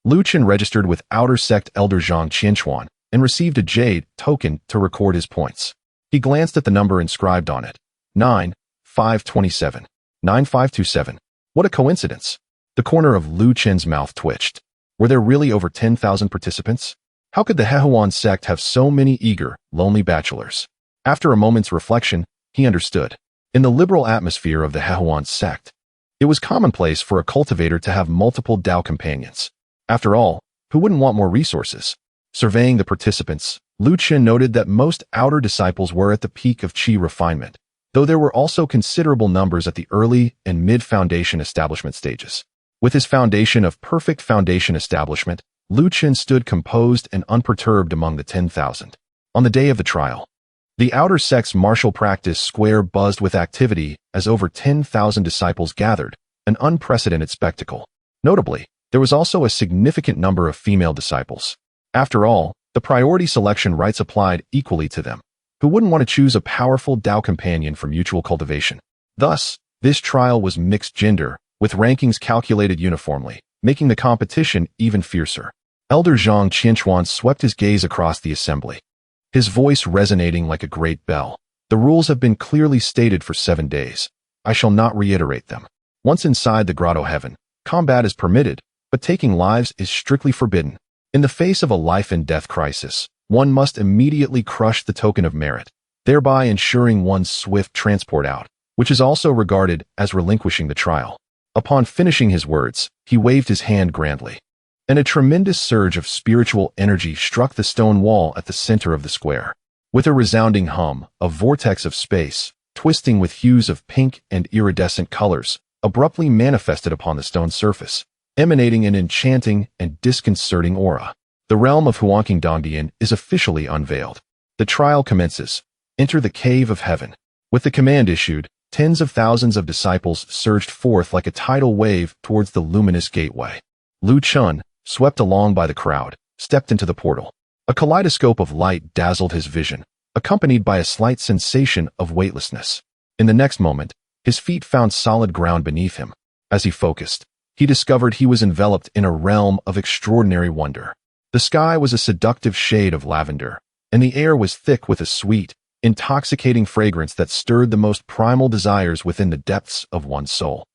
Lu Chun registered with outer sect elder Zhang Qianchuan and received a jade token to record his points. He glanced at the number inscribed on it, 9, 527, 9527. What a coincidence. The corner of Lu Chen's mouth twitched. Were there really over 10,000 participants? How could the Hehuan sect have so many eager, lonely bachelors? After a moment's reflection, he understood. In the liberal atmosphere of the Hehuan sect, it was commonplace for a cultivator to have multiple Dao companions. After all, who wouldn't want more resources? Surveying the participants, Lu Chen noted that most outer disciples were at the peak of Qi refinement, though there were also considerable numbers at the early and mid-foundation establishment stages. With his foundation of perfect foundation establishment, Lu Chen stood composed and unperturbed among the 10,000. On the day of the trial, the outer sect's martial practice square buzzed with activity as over 10,000 disciples gathered, an unprecedented spectacle. Notably, there was also a significant number of female disciples. After all, the priority selection rights applied equally to them. Who wouldn't want to choose a powerful Dao companion for mutual cultivation? Thus, this trial was mixed gender, with rankings calculated uniformly, making the competition even fiercer. Elder Zhang Qianchuan swept his gaze across the assembly, his voice resonating like a great bell. The rules have been clearly stated for 7 days. I shall not reiterate them. Once inside the grotto heaven, combat is permitted, but taking lives is strictly forbidden. In the face of a life and death crisis, one must immediately crush the token of merit, thereby ensuring one's swift transport out, which is also regarded as relinquishing the trial. Upon finishing his words, he waved his hand grandly, and a tremendous surge of spiritual energy struck the stone wall at the center of the square. With a resounding hum, a vortex of space, twisting with hues of pink and iridescent colors, abruptly manifested upon the stone surface, emanating an enchanting and disconcerting aura. The realm of Huangqing Dongdian is officially unveiled. The trial commences. Enter the cave of heaven. With the command issued, tens of thousands of disciples surged forth like a tidal wave towards the luminous gateway. Lu Chun, swept along by the crowd, stepped into the portal. A kaleidoscope of light dazzled his vision, accompanied by a slight sensation of weightlessness. In the next moment, his feet found solid ground beneath him. As he focused, he discovered he was enveloped in a realm of extraordinary wonder. The sky was a seductive shade of lavender, and the air was thick with a sweet, intoxicating fragrance that stirred the most primal desires within the depths of one's soul.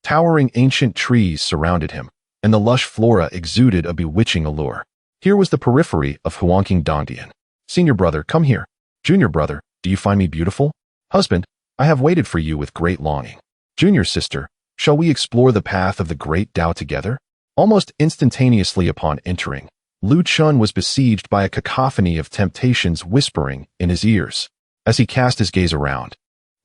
Towering ancient trees surrounded him, and the lush flora exuded a bewitching allure. Here was the periphery of Huangqing Dongdian. Senior brother, come here. Junior brother, do you find me beautiful? Husband, I have waited for you with great longing. Junior sister, shall we explore the path of the great Tao together? Almost instantaneously upon entering, Lu Chun was besieged by a cacophony of temptations whispering in his ears. As he cast his gaze around,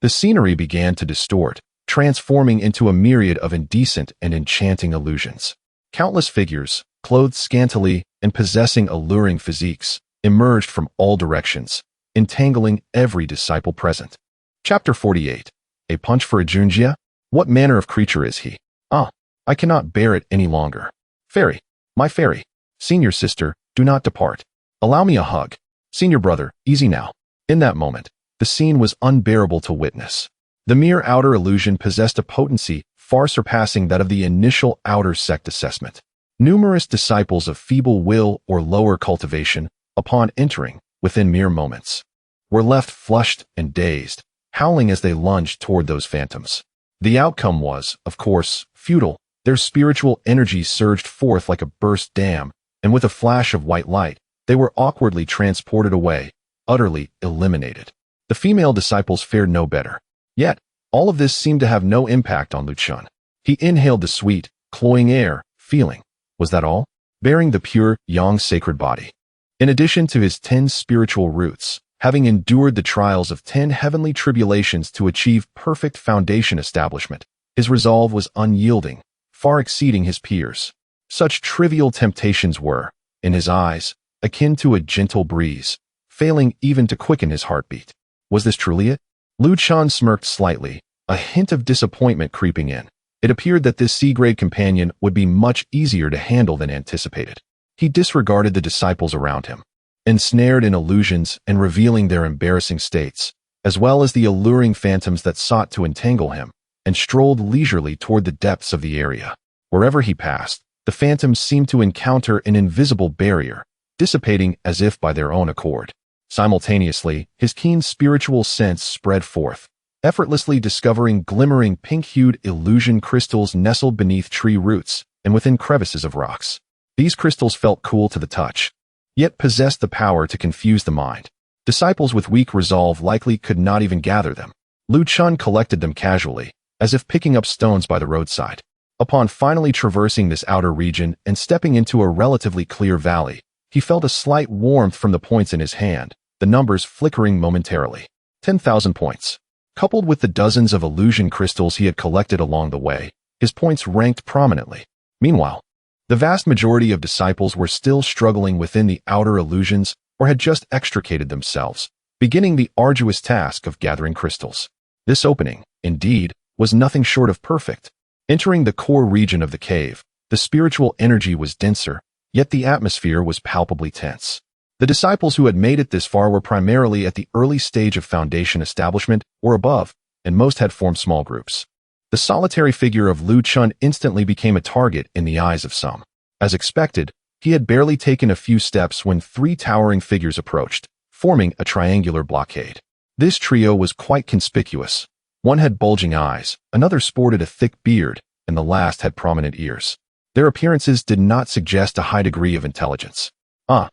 the scenery began to distort, transforming into a myriad of indecent and enchanting illusions. Countless figures, clothed scantily and possessing alluring physiques, emerged from all directions, entangling every disciple present. Chapter 48. A punch for a Junjia? What manner of creature is he? Ah, I cannot bear it any longer. Fairy, my fairy. Senior sister, do not depart. Allow me a hug. Senior brother, easy now. In that moment, the scene was unbearable to witness. The mere outer illusion possessed a potency far surpassing that of the initial outer sect assessment. Numerous disciples of feeble will or lower cultivation, upon entering, within mere moments, were left flushed and dazed, howling as they lunged toward those phantoms. The outcome was, of course, futile. Their spiritual energy surged forth like a burst dam, and with a flash of white light, they were awkwardly transported away, utterly eliminated. The female disciples fared no better. Yet, all of this seemed to have no impact on Lu Chun. He inhaled the sweet, cloying air, feeling, was that all? Bearing the pure, yang sacred body. In addition to his 10 spiritual roots, having endured the trials of 10 heavenly tribulations to achieve perfect foundation establishment, his resolve was unyielding, far exceeding his peers. Such trivial temptations were, in his eyes, akin to a gentle breeze, failing even to quicken his heartbeat. Was this truly it? Lu Chun smirked slightly, a hint of disappointment creeping in. It appeared that this C-grade companion would be much easier to handle than anticipated. He disregarded the disciples around him, ensnared in illusions and revealing their embarrassing states, as well as the alluring phantoms that sought to entangle him, and strolled leisurely toward the depths of the area. Wherever he passed, the phantoms seemed to encounter an invisible barrier, dissipating as if by their own accord. Simultaneously, his keen spiritual sense spread forth, effortlessly discovering glimmering pink-hued illusion crystals nestled beneath tree roots and within crevices of rocks. These crystals felt cool to the touch, yet possessed the power to confuse the mind. Disciples with weak resolve likely could not even gather them. Lu Chun collected them casually, as if picking up stones by the roadside. Upon finally traversing this outer region and stepping into a relatively clear valley, he felt a slight warmth from the points in his hand, the numbers flickering momentarily. 10,000 points. Coupled with the dozens of illusion crystals he had collected along the way, his points ranked prominently. Meanwhile, the vast majority of disciples were still struggling within the outer illusions or had just extricated themselves, beginning the arduous task of gathering crystals. This opening, indeed, was nothing short of perfect. Entering the core region of the cave, the spiritual energy was denser, yet the atmosphere was palpably tense. The disciples who had made it this far were primarily at the early stage of foundation establishment or above, and most had formed small groups. The solitary figure of Lu Chun instantly became a target in the eyes of some. As expected, he had barely taken a few steps when three towering figures approached, forming a triangular blockade. This trio was quite conspicuous. One had bulging eyes, another sported a thick beard, and the last had prominent ears. Their appearances did not suggest a high degree of intelligence.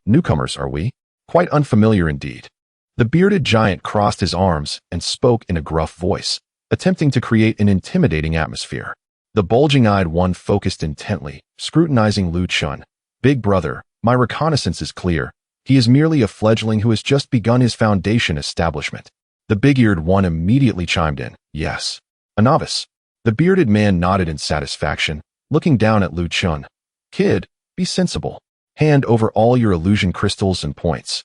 Newcomers, are we? Quite unfamiliar indeed. The bearded giant crossed his arms and spoke in a gruff voice, attempting to create an intimidating atmosphere. The bulging-eyed one focused intently, scrutinizing Lu Chun. Big brother, my reconnaissance is clear. He is merely a fledgling who has just begun his foundation establishment. The big-eared one immediately chimed in. Yes. A novice. The bearded man nodded in satisfaction, looking down at Lu Chun. Kid, be sensible. Hand over all your illusion crystals and points.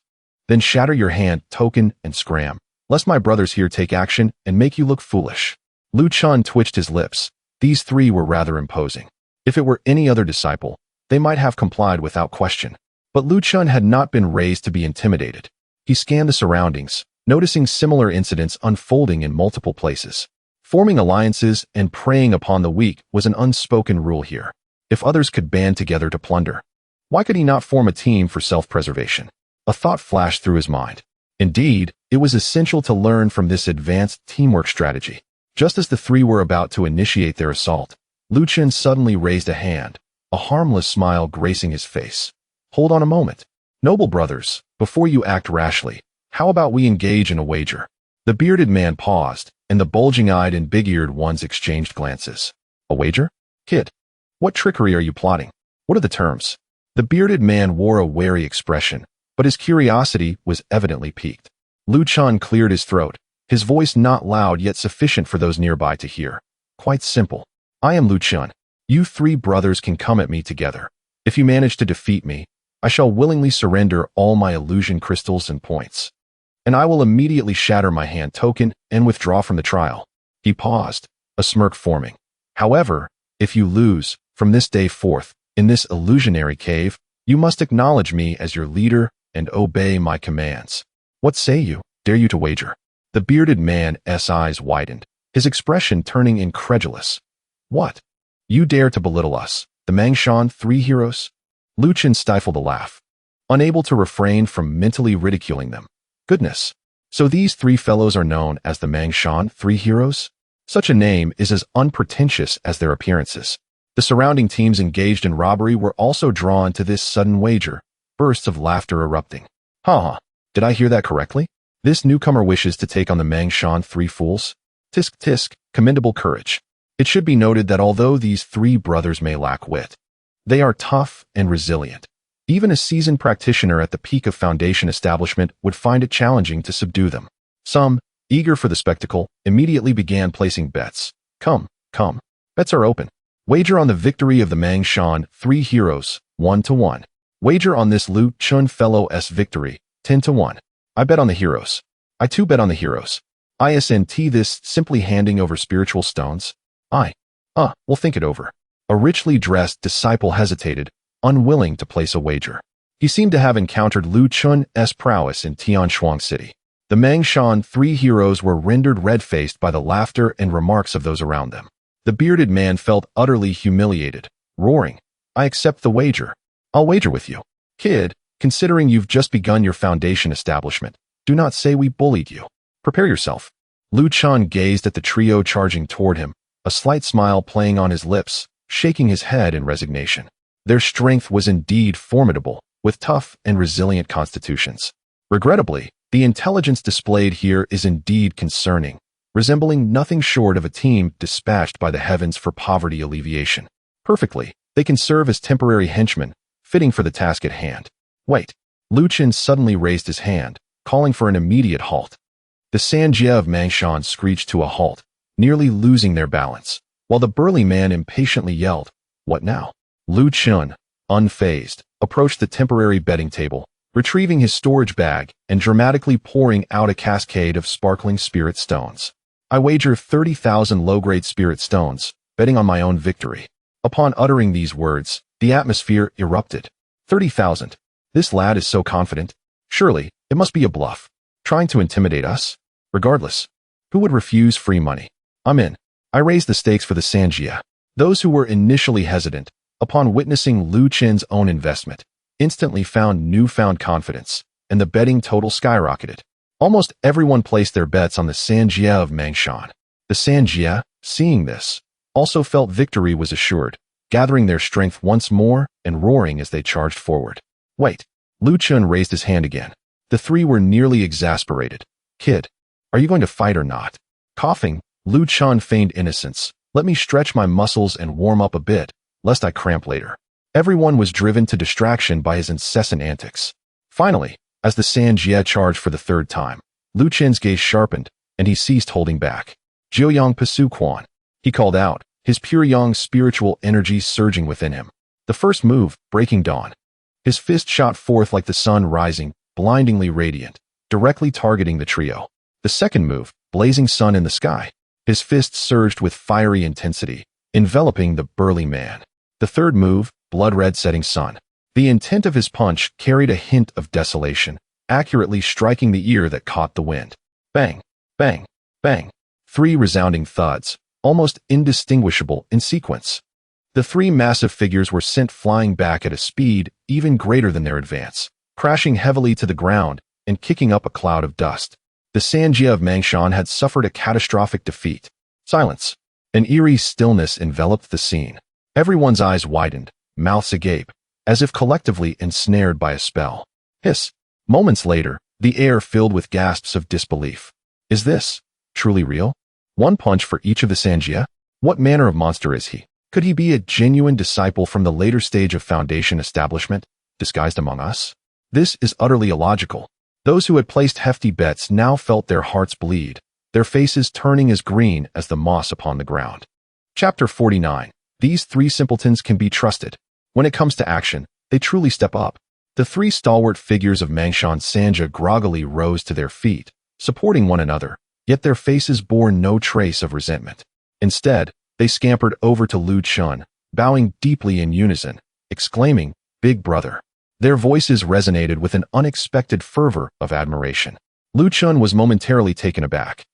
Then shatter your hand, token, and scram, lest my brothers here take action and make you look foolish. Lu Chun twitched his lips. These three were rather imposing. If it were any other disciple, they might have complied without question. But Lu Chun had not been raised to be intimidated. He scanned the surroundings, noticing similar incidents unfolding in multiple places. Forming alliances and preying upon the weak was an unspoken rule here. If others could band together to plunder, why could he not form a team for self-preservation? A thought flashed through his mind. Indeed, it was essential to learn from this advanced teamwork strategy. Just as the three were about to initiate their assault, Lu Chun suddenly raised a hand, a harmless smile gracing his face. Hold on a moment. Noble brothers, before you act rashly, how about we engage in a wager? The bearded man paused, and the bulging-eyed and big-eared ones exchanged glances. A wager? Kid, what trickery are you plotting? What are the terms? The bearded man wore a wary expression, but his curiosity was evidently piqued. Lu Chun cleared his throat, his voice not loud yet sufficient for those nearby to hear. Quite simple. I am Lu Chun. You three brothers can come at me together. If you manage to defeat me, I shall willingly surrender all my illusion crystals and points. And I will immediately shatter my hand token and withdraw from the trial. He paused, a smirk forming. However, if you lose, from this day forth, in this illusionary cave, you must acknowledge me as your leader and obey my commands. What say you? Dare you to wager? The bearded man's eyes widened, his expression turning incredulous. What? You dare to belittle us, the Mangshan three heroes? Lu Chun stifled a laugh, unable to refrain from mentally ridiculing them. Goodness. So these three fellows are known as the Mangshan three heroes? Such a name is as unpretentious as their appearances. The surrounding teams engaged in robbery were also drawn to this sudden wager, bursts of laughter erupting. Did I hear that correctly? This newcomer wishes to take on the Mangshan three fools? Tisk tisk, commendable courage. It should be noted that although these three brothers may lack wit, they are tough and resilient. Even a seasoned practitioner at the peak of foundation establishment would find it challenging to subdue them. Some, eager for the spectacle, immediately began placing bets. Come. Bets are open. Wager on the victory of the Mangshan three heroes, 1-1. Wager on this Lu Chun fellow's victory, 10-1. I bet on the heroes. I too bet on the heroes. Isn't this simply handing over spiritual stones? We'll think it over. A richly dressed disciple hesitated, unwilling to place a wager. He seemed to have encountered Lu Chun's prowess in Tianshuang City. The Mangshan three heroes were rendered red-faced by the laughter and remarks of those around them. The bearded man felt utterly humiliated, roaring, I accept the wager. I'll wager with you. Kid, considering you've just begun your foundation establishment, do not say we bullied you. Prepare yourself. Lu Chun gazed at the trio charging toward him, a slight smile playing on his lips, shaking his head in resignation. Their strength was indeed formidable, with tough and resilient constitutions. Regrettably, the intelligence displayed here is indeed concerning, resembling nothing short of a team dispatched by the heavens for poverty alleviation. Perfectly, they can serve as temporary henchmen, fitting for the task at hand. Wait. Lu Chun suddenly raised his hand, calling for an immediate halt. The Sanjia of Mangshan screeched to a halt, nearly losing their balance, while the burly man impatiently yelled, "What now?" Lu Chun, unfazed, approached the temporary betting table, retrieving his storage bag and dramatically pouring out a cascade of sparkling spirit stones. "I wager 30,000 low-grade spirit stones, betting on my own victory." Upon uttering these words, the atmosphere erupted. 30,000. This lad is so confident. Surely, it must be a bluff. Trying to intimidate us? Regardless, who would refuse free money? I'm in. I raised the stakes for the Sanjia. Those who were initially hesitant, upon witnessing Lu Chun's own investment, instantly found newfound confidence, and the betting total skyrocketed. Almost everyone placed their bets on the Sanjia of Mangshan. The Sanjia, seeing this, also felt victory was assured, gathering their strength once more and roaring as they charged forward. Wait. Lu Chun raised his hand again. The three were nearly exasperated. "Kid, are you going to fight or not?" Coughing, Lu Chun feigned innocence. "Let me stretch my muscles and warm up a bit, lest I cramp later." Everyone was driven to distraction by his incessant antics. Finally, as the Sanjia charged for the third time, Lu Chun's gaze sharpened, and he ceased holding back. "Jiuyang Pasu Quan," he called out, his pure yang spiritual energy surging within him. The first move, breaking dawn. His fist shot forth like the sun rising, blindingly radiant, directly targeting the trio. The second move, blazing sun in the sky. His fist surged with fiery intensity, enveloping the burly man. The third move, blood-red setting sun. The intent of his punch carried a hint of desolation, accurately striking the ear that caught the wind. Bang, bang, bang. 3 resounding thuds, almost indistinguishable in sequence. The 3 massive figures were sent flying back at a speed even greater than their advance, crashing heavily to the ground and kicking up a cloud of dust. The Sanjia of Mangshan had suffered a catastrophic defeat. Silence. An eerie stillness enveloped the scene. Everyone's eyes widened, mouths agape, as if collectively ensnared by a spell. Hiss. Moments later, the air filled with gasps of disbelief. Is this truly real? 1 punch for each of the Sanjia? What manner of monster is he? Could he be a genuine disciple from the later stage of Foundation establishment, disguised among us? This is utterly illogical. Those who had placed hefty bets now felt their hearts bleed, their faces turning as green as the moss upon the ground. Chapter 49. These 3 simpletons can be trusted. When it comes to action, they truly step up. The 3 stalwart figures of Mangshan Sanja groggily rose to their feet, supporting one another, yet their faces bore no trace of resentment. Instead, they scampered over to Lu Chun, bowing deeply in unison, exclaiming, "Big brother." Their voices resonated with an unexpected fervor of admiration. Lu Chun was momentarily taken aback,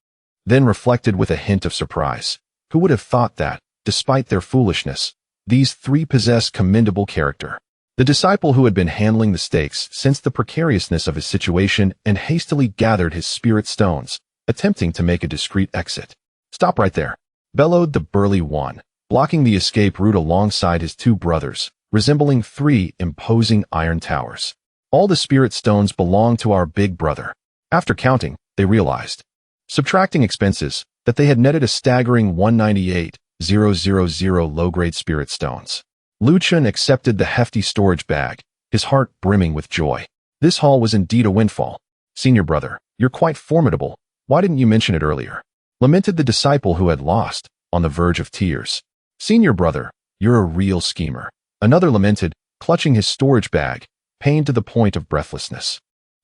then reflected with a hint of surprise. Who would have thought that, despite their foolishness, these 3 possessed commendable character? The disciple who had been handling the stakes sensed the precariousness of his situation and hastily gathered his spirit stones, attempting to make a discreet exit. "Stop right there," bellowed the burly one, blocking the escape route alongside his 2 brothers, resembling 3 imposing iron towers. All the spirit stones belong to our big brother. After counting, they realized, subtracting expenses, that they had netted a staggering 198,000 low-grade spirit stones. Lu Chun accepted the hefty storage bag, his heart brimming with joy. This haul was indeed a windfall. "Senior brother, you're quite formidable. Why didn't you mention it earlier?" lamented the disciple who had lost, on the verge of tears. "Senior brother, you're a real schemer," another lamented, clutching his storage bag, pained to the point of breathlessness.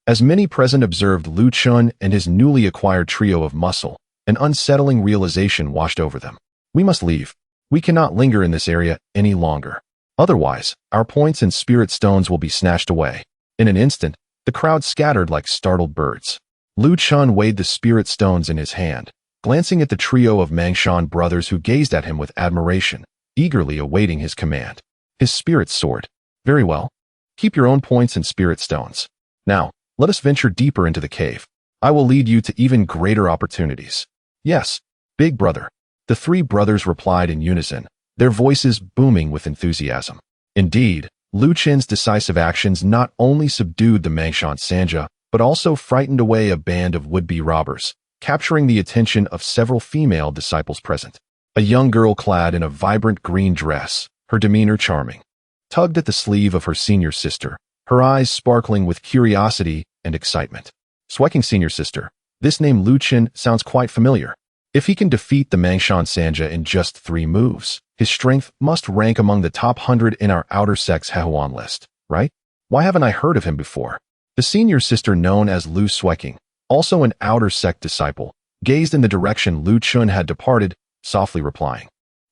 As many present observed Lu Chun and his newly acquired trio of muscle, an unsettling realization washed over them. "We must leave. We cannot linger in this area any longer. Otherwise, our points and spirit stones will be snatched away." In an instant, the crowd scattered like startled birds. Lu Chun weighed the spirit stones in his hand, glancing at the trio of Mangshan brothers who gazed at him with admiration, eagerly awaiting his command. His spirits soared. "Very well. Keep your own points and spirit stones. Now, let us venture deeper into the cave. I will lead you to even greater opportunities." Yes, big brother. The three brothers replied in unison, their voices booming with enthusiasm. Indeed, Lu Qin's decisive actions not only subdued the Mangshan Sanja, but also frightened away a band of would-be robbers, capturing the attention of several female disciples present. A young girl clad in a vibrant green dress, her demeanor charming, tugged at the sleeve of her senior sister, her eyes sparkling with curiosity and excitement. Sweking senior sister, this name Lu Qin sounds quite familiar. If he can defeat the Mangshan Sanja in just 3 moves, his strength must rank among the top 100 in our outer sex Hehuan list, right? Why haven't I heard of him before? The senior sister known as Lu Sweking, also an outer sect disciple, gazed in the direction Lu Chun had departed, softly replying.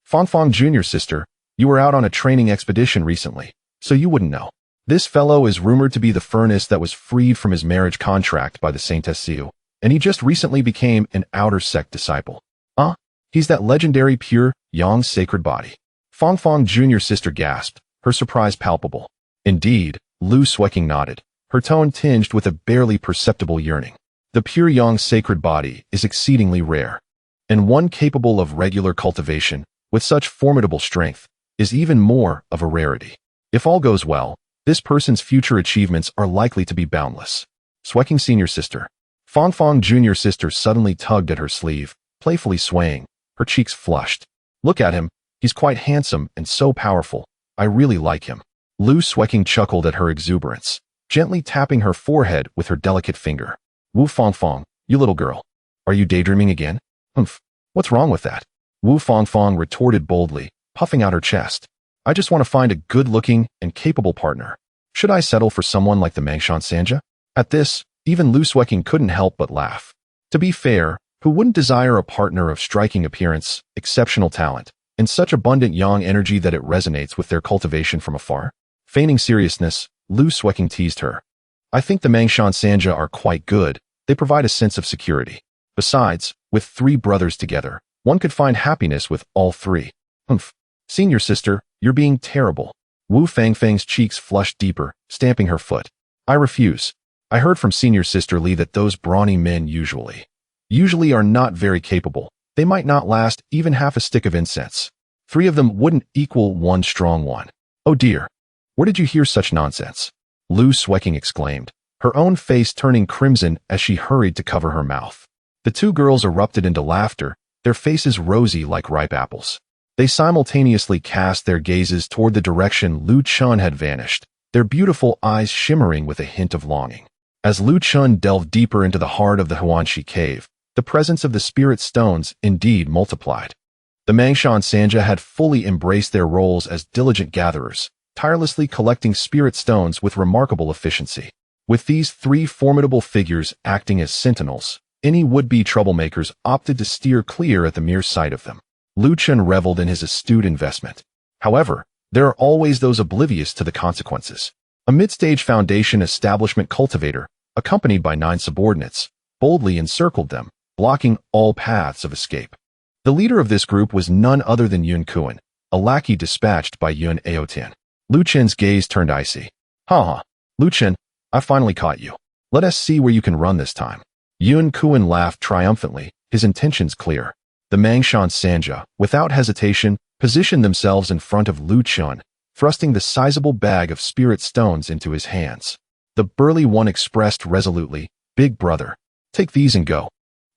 Fangfang junior sister, you were out on a training expedition recently, so you wouldn't know. This fellow is rumored to be the furnace that was freed from his marriage contract by the Saintess Siu, and he just recently became an outer sect disciple. He's that legendary pure, yang sacred body. Fangfang junior sister gasped, her surprise palpable. Indeed, Lu Sweking nodded, her tone tinged with a barely perceptible yearning. The pure yang sacred body is exceedingly rare, and one capable of regular cultivation, with such formidable strength, is even more of a rarity. If all goes well, this person's future achievements are likely to be boundless. Sweking senior sister. Fangfang junior sister suddenly tugged at her sleeve, playfully swaying, her cheeks flushed. Look at him, he's quite handsome and so powerful. I really like him. Lu Sweking chuckled at her exuberance, gently tapping her forehead with her delicate finger. Wu Fangfang, you little girl. Are you daydreaming again? Humph, what's wrong with that? Wu Fangfang retorted boldly, puffing out her chest. I just want to find a good-looking and capable partner. Should I settle for someone like the Mangshan Sanja? At this, even Lu Sweking couldn't help but laugh. To be fair, who wouldn't desire a partner of striking appearance, exceptional talent, and such abundant yang energy that it resonates with their cultivation from afar? Feigning seriousness, Lu Sweking teased her. I think the Mangshan Sanja are quite good. They provide a sense of security. Besides, with 3 brothers together, one could find happiness with all 3. Humph. Senior sister, you're being terrible. Wu Fangfang's cheeks flushed deeper, stamping her foot. I refuse. I heard from senior sister Li that those brawny men usually are not very capable. They might not last even half a stick of incense. 3 of them wouldn't equal 1 strong one. Oh dear. Where did you hear such nonsense? Lu Sweking exclaimed, her own face turning crimson as she hurried to cover her mouth. The 2 girls erupted into laughter, their faces rosy like ripe apples. They simultaneously cast their gazes toward the direction Lu Chun had vanished, their beautiful eyes shimmering with a hint of longing. As Lu Chun delved deeper into the heart of the Huanxi cave, the presence of the spirit stones indeed multiplied. The Mangshan Sanja had fully embraced their roles as diligent gatherers, tirelessly collecting spirit stones with remarkable efficiency. With these 3 formidable figures acting as sentinels, any would-be troublemakers opted to steer clear at the mere sight of them. Lu Chun reveled in his astute investment. However, there are always those oblivious to the consequences. A mid-stage foundation establishment cultivator, accompanied by 9 subordinates, boldly encircled them, blocking all paths of escape. The leader of this group was none other than Yun Kuan, a lackey dispatched by Yun Aotian. Lu Chen's gaze turned icy. Ha! Lu Chen, I finally caught you. Let us see where you can run this time. Yun Kuan laughed triumphantly, his intentions clear. The Mangshan Sanja, without hesitation, positioned themselves in front of Lu Chun, thrusting the sizable bag of spirit stones into his hands. The burly one expressed resolutely, Big brother, take these and go.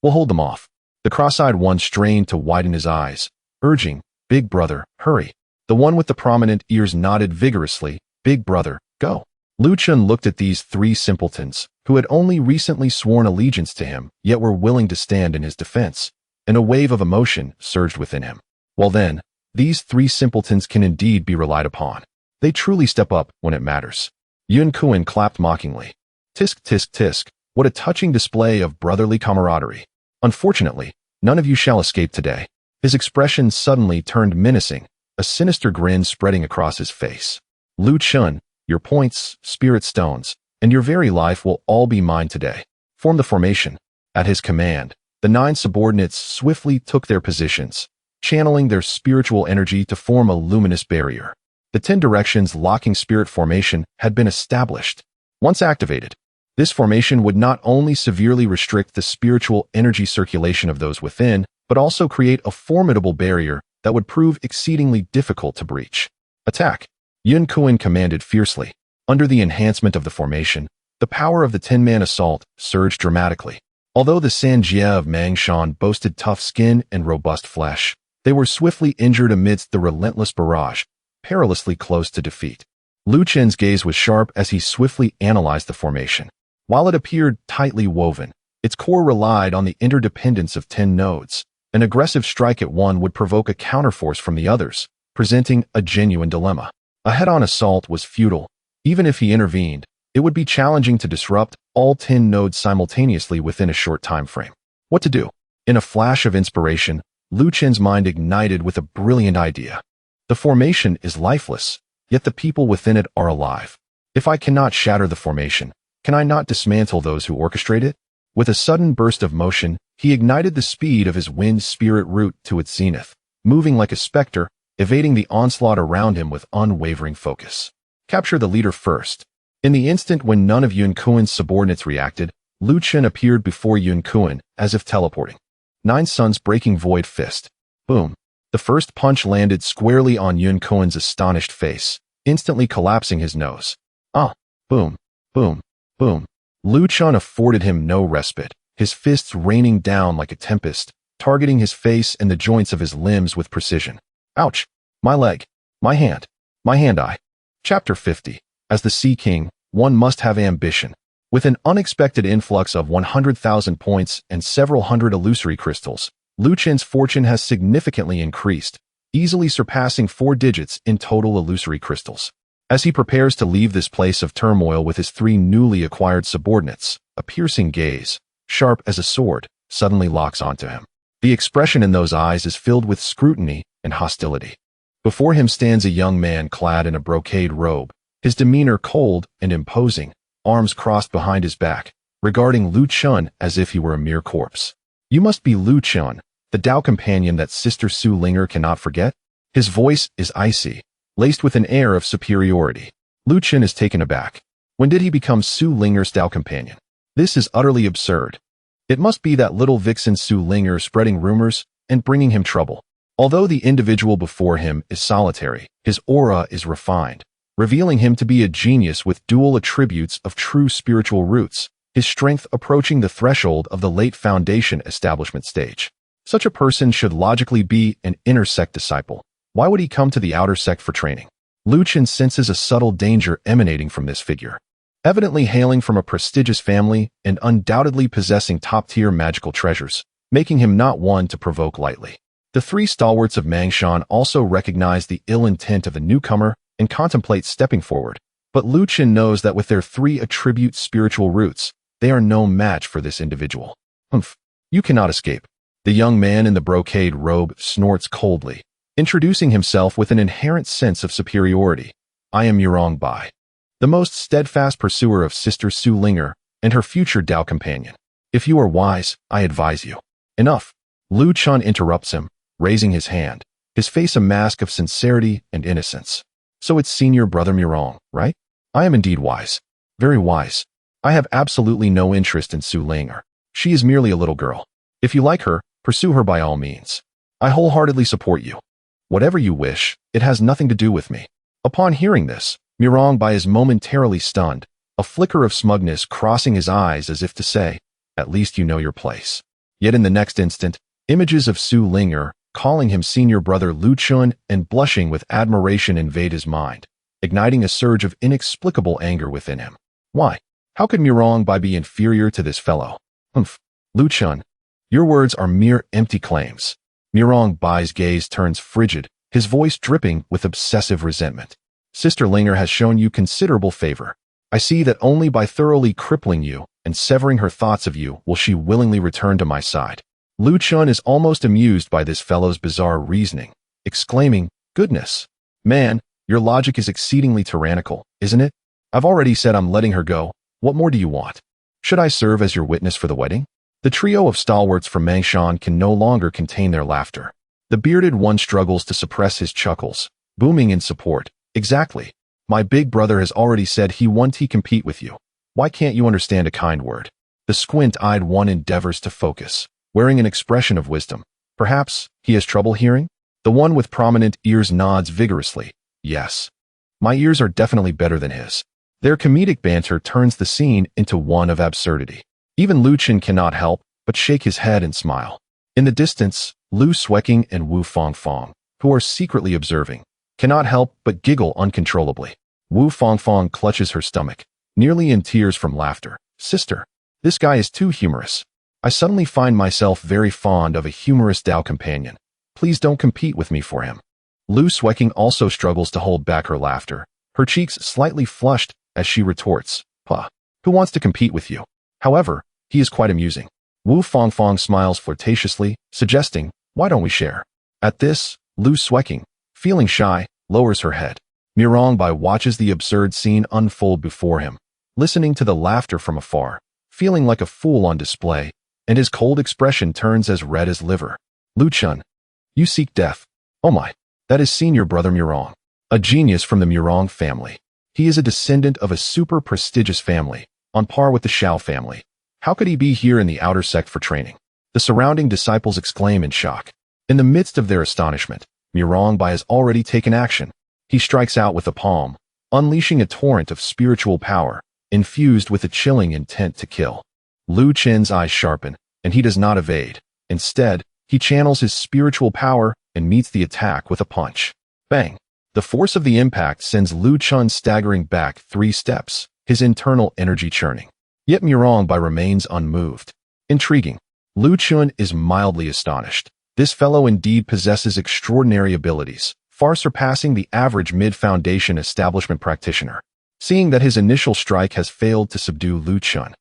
We'll hold them off. The cross-eyed one strained to widen his eyes, urging, Big brother, hurry. The one with the prominent ears nodded vigorously, Big brother, go. Lu Chun looked at these 3 simpletons, who had only recently sworn allegiance to him, yet were willing to stand in his defense, and a wave of emotion surged within him. Well then, these 3 simpletons can indeed be relied upon. They truly step up when it matters. Yun Kuan clapped mockingly. Tisk tisk tisk, what a touching display of brotherly camaraderie. Unfortunately, none of you shall escape today. His expression suddenly turned menacing, a sinister grin spreading across his face. Lu Chun, your points, spirit stones, and your very life will all be mine today. Form the formation. At his command, the 9 subordinates swiftly took their positions, channeling their spiritual energy to form a luminous barrier. The 10 directions locking spirit formation had been established. Once activated, This formation would not only severely restrict the spiritual energy circulation of those within, but also create a formidable barrier that would prove exceedingly difficult to breach. Attack! Yun Kuan commanded fiercely. Under the enhancement of the formation, the power of the 10-man assault surged dramatically. Although the Sanjie of Mangshan boasted tough skin and robust flesh, they were swiftly injured amidst the relentless barrage, perilously close to defeat. Lu Chen's gaze was sharp as he swiftly analyzed the formation. While it appeared tightly woven, its core relied on the interdependence of 10 nodes. An aggressive strike at one would provoke a counterforce from the others, presenting a genuine dilemma. A head-on assault was futile. Even if he intervened, it would be challenging to disrupt all 10 nodes simultaneously within a short time frame. What to do? In a flash of inspiration, Lu Chen's mind ignited with a brilliant idea. The formation is lifeless, yet the people within it are alive. If I cannot shatter the formation, can I not dismantle those who orchestrate it? With a sudden burst of motion, he ignited the speed of his wind spirit root to its zenith, moving like a specter, evading the onslaught around him with unwavering focus. Capture the leader first. In the instant when none of Yun Kuan's subordinates reacted, Lu Chen appeared before Yun Kuan, as if teleporting. 9 Suns breaking void fist. Boom. The first punch landed squarely on Yun Kuan's astonished face, instantly collapsing his nose. Boom. Boom. Boom. Lu Chen afforded him no respite, his fists raining down like a tempest, targeting his face and the joints of his limbs with precision. Ouch! My leg. My hand. My hand-eye. Chapter 50. As the Sea King, one must have ambition. With an unexpected influx of 100,000 points and several hundred illusory crystals, Lu Chen's fortune has significantly increased, easily surpassing 4 digits in total illusory crystals. As he prepares to leave this place of turmoil with his 3 newly acquired subordinates, a piercing gaze, sharp as a sword, suddenly locks onto him. The expression in those eyes is filled with scrutiny and hostility. Before him stands a young man clad in a brocade robe, his demeanor cold and imposing, arms crossed behind his back, regarding Lu Chen as if he were a mere corpse. You must be Lu Chen, the Tao companion that Sister Su Linger cannot forget? His voice is icy, laced with an air of superiority. Lu Chen is taken aback. When did he become Su Linger's Tao companion? This is utterly absurd. It must be that little vixen Su Linger spreading rumors and bringing him trouble. Although the individual before him is solitary, his aura is refined, revealing him to be a genius with dual attributes of true spiritual roots, his strength approaching the threshold of the late foundation establishment stage. Such a person should logically be an inner sect disciple. Why would he come to the outer sect for training? Lu Chen senses a subtle danger emanating from this figure. Evidently hailing from a prestigious family and undoubtedly possessing top-tier magical treasures, making him not one to provoke lightly. The 3 stalwarts of Mangshan also recognize the ill intent of the newcomer and contemplate stepping forward, but Lu Chen knows that with their 3 attribute spiritual roots, they are no match for this individual. Humph, you cannot escape. The young man in the brocade robe snorts coldly, introducing himself with an inherent sense of superiority. I am Yurong Bai, the most steadfast pursuer of Sister Su Linger and her future Tao companion. If you are wise, I advise you. Enough. Lu Chen interrupts him, raising his hand, his face a mask of sincerity and innocence. So it's senior brother Murong, right? I am indeed wise. Very wise. I have absolutely no interest in Su Linger. She is merely a little girl. If you like her, pursue her by all means. I wholeheartedly support you. Whatever you wish, it has nothing to do with me. Upon hearing this, Murong Bai is momentarily stunned, a flicker of smugness crossing his eyes as if to say, at least you know your place. Yet in the next instant, images of Su Linger, calling him senior brother Lu Chen and blushing with admiration invade his mind, igniting a surge of inexplicable anger within him. Why? How could Murong Bai be inferior to this fellow? Humph. Lu Chen, your words are mere empty claims. Murong Bai's gaze turns frigid, his voice dripping with obsessive resentment. Sister Linger has shown you considerable favor. I see that only by thoroughly crippling you and severing her thoughts of you will she willingly return to my side. Lu Chen is almost amused by this fellow's bizarre reasoning, exclaiming, goodness. Man, your logic is exceedingly tyrannical, isn't it? I've already said I'm letting her go. What more do you want? Should I serve as your witness for the wedding? The trio of stalwarts from Mangshan can no longer contain their laughter. The bearded one struggles to suppress his chuckles, booming in support. Exactly. My big brother has already said he won't compete with you. Why can't you understand a kind word? The squint-eyed one endeavors to focus, wearing an expression of wisdom. Perhaps he has trouble hearing? The one with prominent ears nods vigorously. Yes. My ears are definitely better than his. Their comedic banter turns the scene into one of absurdity. Even Lu Chen cannot help but shake his head and smile. In the distance, Lu Sueking and Wu Fangfang, who are secretly observing, cannot help but giggle uncontrollably. Wu Fangfang clutches her stomach, nearly in tears from laughter. Sister, this guy is too humorous. I suddenly find myself very fond of a humorous Dao companion. Please don't compete with me for him. Lu Sueking also struggles to hold back her laughter, her cheeks slightly flushed as she retorts, "Puh, who wants to compete with you?" However, he is quite amusing. Wu Fangfang smiles flirtatiously, suggesting, "Why don't we share?" At this, Lu Sueking, feeling shy, lowers her head. Mirongbai watches the absurd scene unfold before him, listening to the laughter from afar, feeling like a fool on display, and his cold expression turns as red as liver. Lu Chun, you seek death. Oh my, that is senior brother Mirong, a genius from the Mirong family. He is a descendant of a super prestigious family, on par with the Shao family. How could he be here in the outer sect for training? The surrounding disciples exclaim in shock. In the midst of their astonishment, Mirongbai has already taken action. He strikes out with a palm, unleashing a torrent of spiritual power, infused with a chilling intent to kill. Lu Chen's eyes sharpen, and he does not evade. Instead, he channels his spiritual power and meets the attack with a punch. Bang! The force of the impact sends Lu Chun staggering back 3 steps, his internal energy churning. Yet Mirongbai remains unmoved. Intriguing. Lu Chun is mildly astonished. This fellow indeed possesses extraordinary abilities, far surpassing the average mid-foundation establishment practitioner. Seeing that his initial strike has failed to subdue Lu Chun,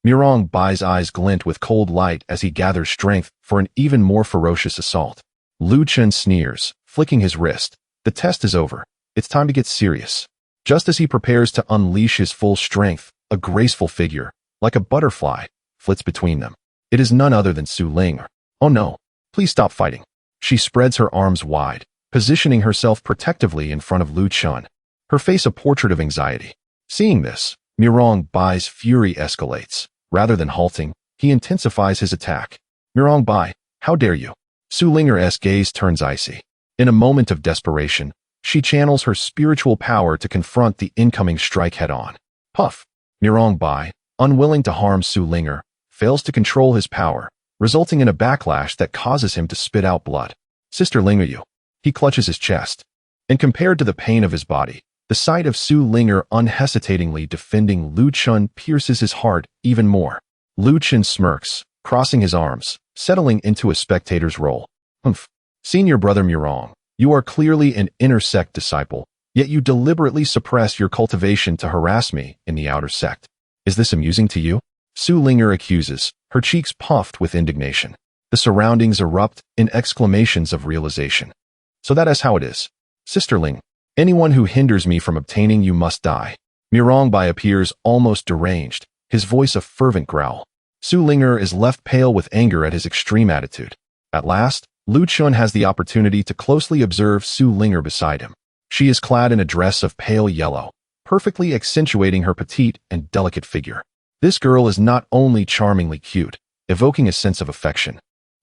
Mirongbai's eyes glint with cold light as he gathers strength for an even more ferocious assault. Lu Chun sneers, flicking his wrist. The test is over. It's time to get serious. Just as he prepares to unleash his full strength, a graceful figure, like a butterfly, flits between them. It is none other than Su Ling. Oh no, please stop fighting. She spreads her arms wide, positioning herself protectively in front of Lu Chun, her face a portrait of anxiety. Seeing this, Mirongbai's fury escalates. Rather than halting, he intensifies his attack. Mirongbai, how dare you? Su Linger's gaze turns icy. In a moment of desperation, she channels her spiritual power to confront the incoming strike head-on. Puff! Mirongbai, unwilling to harm Su Linger, fails to control his power, resulting in a backlash that causes him to spit out blood. Sister Lingeryu. He clutches his chest. And compared to the pain of his body, the sight of Su Linger unhesitatingly defending Lu Chun pierces his heart even more. Lu Chun smirks, crossing his arms, settling into a spectator's role. Humph. Senior brother Mirong, you are clearly an inner sect disciple, yet you deliberately suppress your cultivation to harass me in the outer sect. Is this amusing to you? Su Linger accuses, her cheeks puffed with indignation. The surroundings erupt in exclamations of realization. So that is how it is. Sister Ling, anyone who hinders me from obtaining you must die. Mirongbai appears almost deranged, his voice a fervent growl. Su Linger is left pale with anger at his extreme attitude. At last, Lu Chun has the opportunity to closely observe Su Linger beside him. She is clad in a dress of pale yellow, perfectly accentuating her petite and delicate figure. This girl is not only charmingly cute, evoking a sense of affection,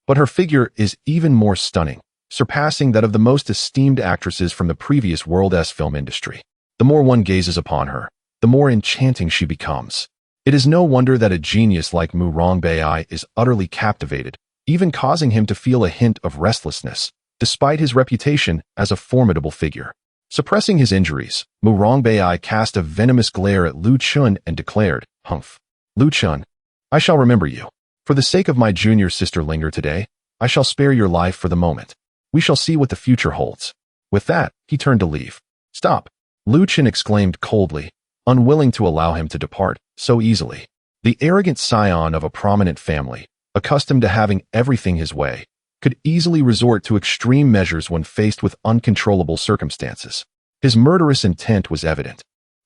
but her figure is even more stunning, surpassing that of the most esteemed actresses from the previous world's film industry. The more one gazes upon her, the more enchanting she becomes. It is no wonder that a genius like Mirongbai is utterly captivated, even causing him to feel a hint of restlessness, despite his reputation as a formidable figure. Suppressing his injuries, Mirongbai cast a venomous glare at Lu Chun and declared, "Humph. Lu Chun, I shall remember you. For the sake of my junior sister Linger today, I shall spare your life for the moment. We shall see what the future holds." With that, he turned to leave. "Stop!" Lu Chun exclaimed coldly, unwilling to allow him to depart so easily. The arrogant scion of a prominent family, accustomed to having everything his way, could easily resort to extreme measures when faced with uncontrollable circumstances. His murderous intent was evident,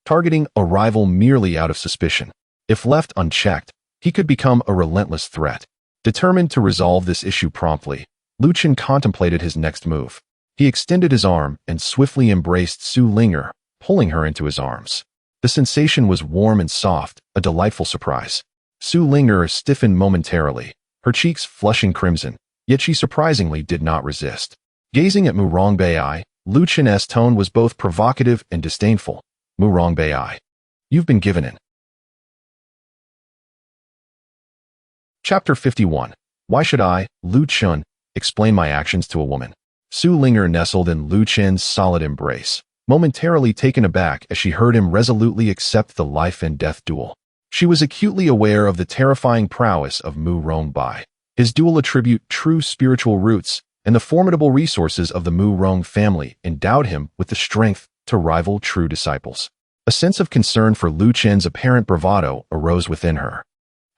targeting a rival merely out of suspicion. If left unchecked, he could become a relentless threat. Determined to resolve this issue promptly, Lu Chun contemplated his next move. He extended his arm and swiftly embraced Su Linger, pulling her into his arms. The sensation was warm and soft, a delightful surprise. Su Ling'er stiffened momentarily, her cheeks flushing crimson, yet she surprisingly did not resist. Gazing at Mu Rongbei, Lu Chen's tone was both provocative and disdainful. Mu Rongbei, you've been given in. Chapter 51. Why should I, Lu Chen, explain my actions to a woman? Su Ling'er nestled in Lu Chen's solid embrace, momentarily taken aback as she heard him resolutely accept the life and death duel. She was acutely aware of the terrifying prowess of Mu Rongbei, his dual attribute true spiritual roots, and the formidable resources of the Mu Rong family endowed him with the strength to rival true disciples. A sense of concern for Lu Chen's apparent bravado arose within her.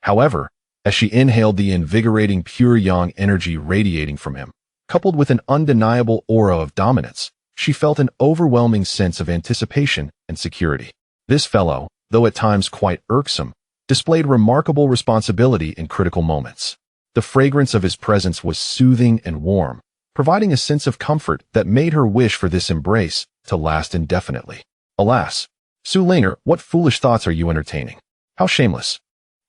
However, as she inhaled the invigorating pure yang energy radiating from him, coupled with an undeniable aura of dominance, she felt an overwhelming sense of anticipation and security. This fellow, though at times quite irksome, displayed remarkable responsibility in critical moments. The fragrance of his presence was soothing and warm, providing a sense of comfort that made her wish for this embrace to last indefinitely. Alas, Su Ling'er, what foolish thoughts are you entertaining? How shameless.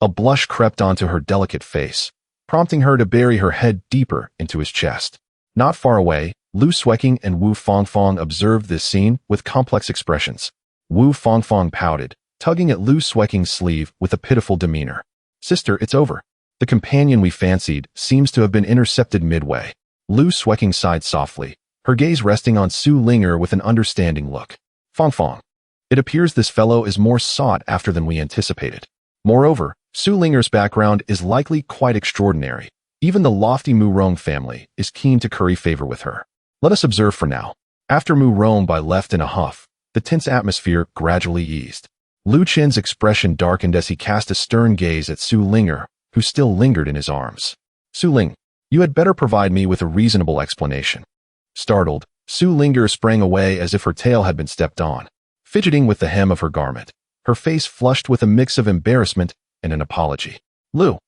A blush crept onto her delicate face, prompting her to bury her head deeper into his chest. Not far away, Lu Sueking and Wu Fangfang observed this scene with complex expressions. Wu Fangfang pouted, tugging at Lu Sueking's sleeve with a pitiful demeanor. Sister, it's over. The companion we fancied seems to have been intercepted midway. Lu Sueking sighed softly, her gaze resting on Su Ling'er with an understanding look. Fangfang, it appears this fellow is more sought after than we anticipated. Moreover, Su Ling'er's background is likely quite extraordinary. Even the lofty Mu Rong family is keen to curry favor with her. Let us observe for now. After Mu Rongbei left in a huff, the tense atmosphere gradually eased. Lu Chen's expression darkened as he cast a stern gaze at Su Ling'er, who still lingered in his arms. Su Ling, you had better provide me with a reasonable explanation. Startled, Su Ling'er sprang away as if her tail had been stepped on, fidgeting with the hem of her garment, her face flushed with a mix of embarrassment and an apology. Lu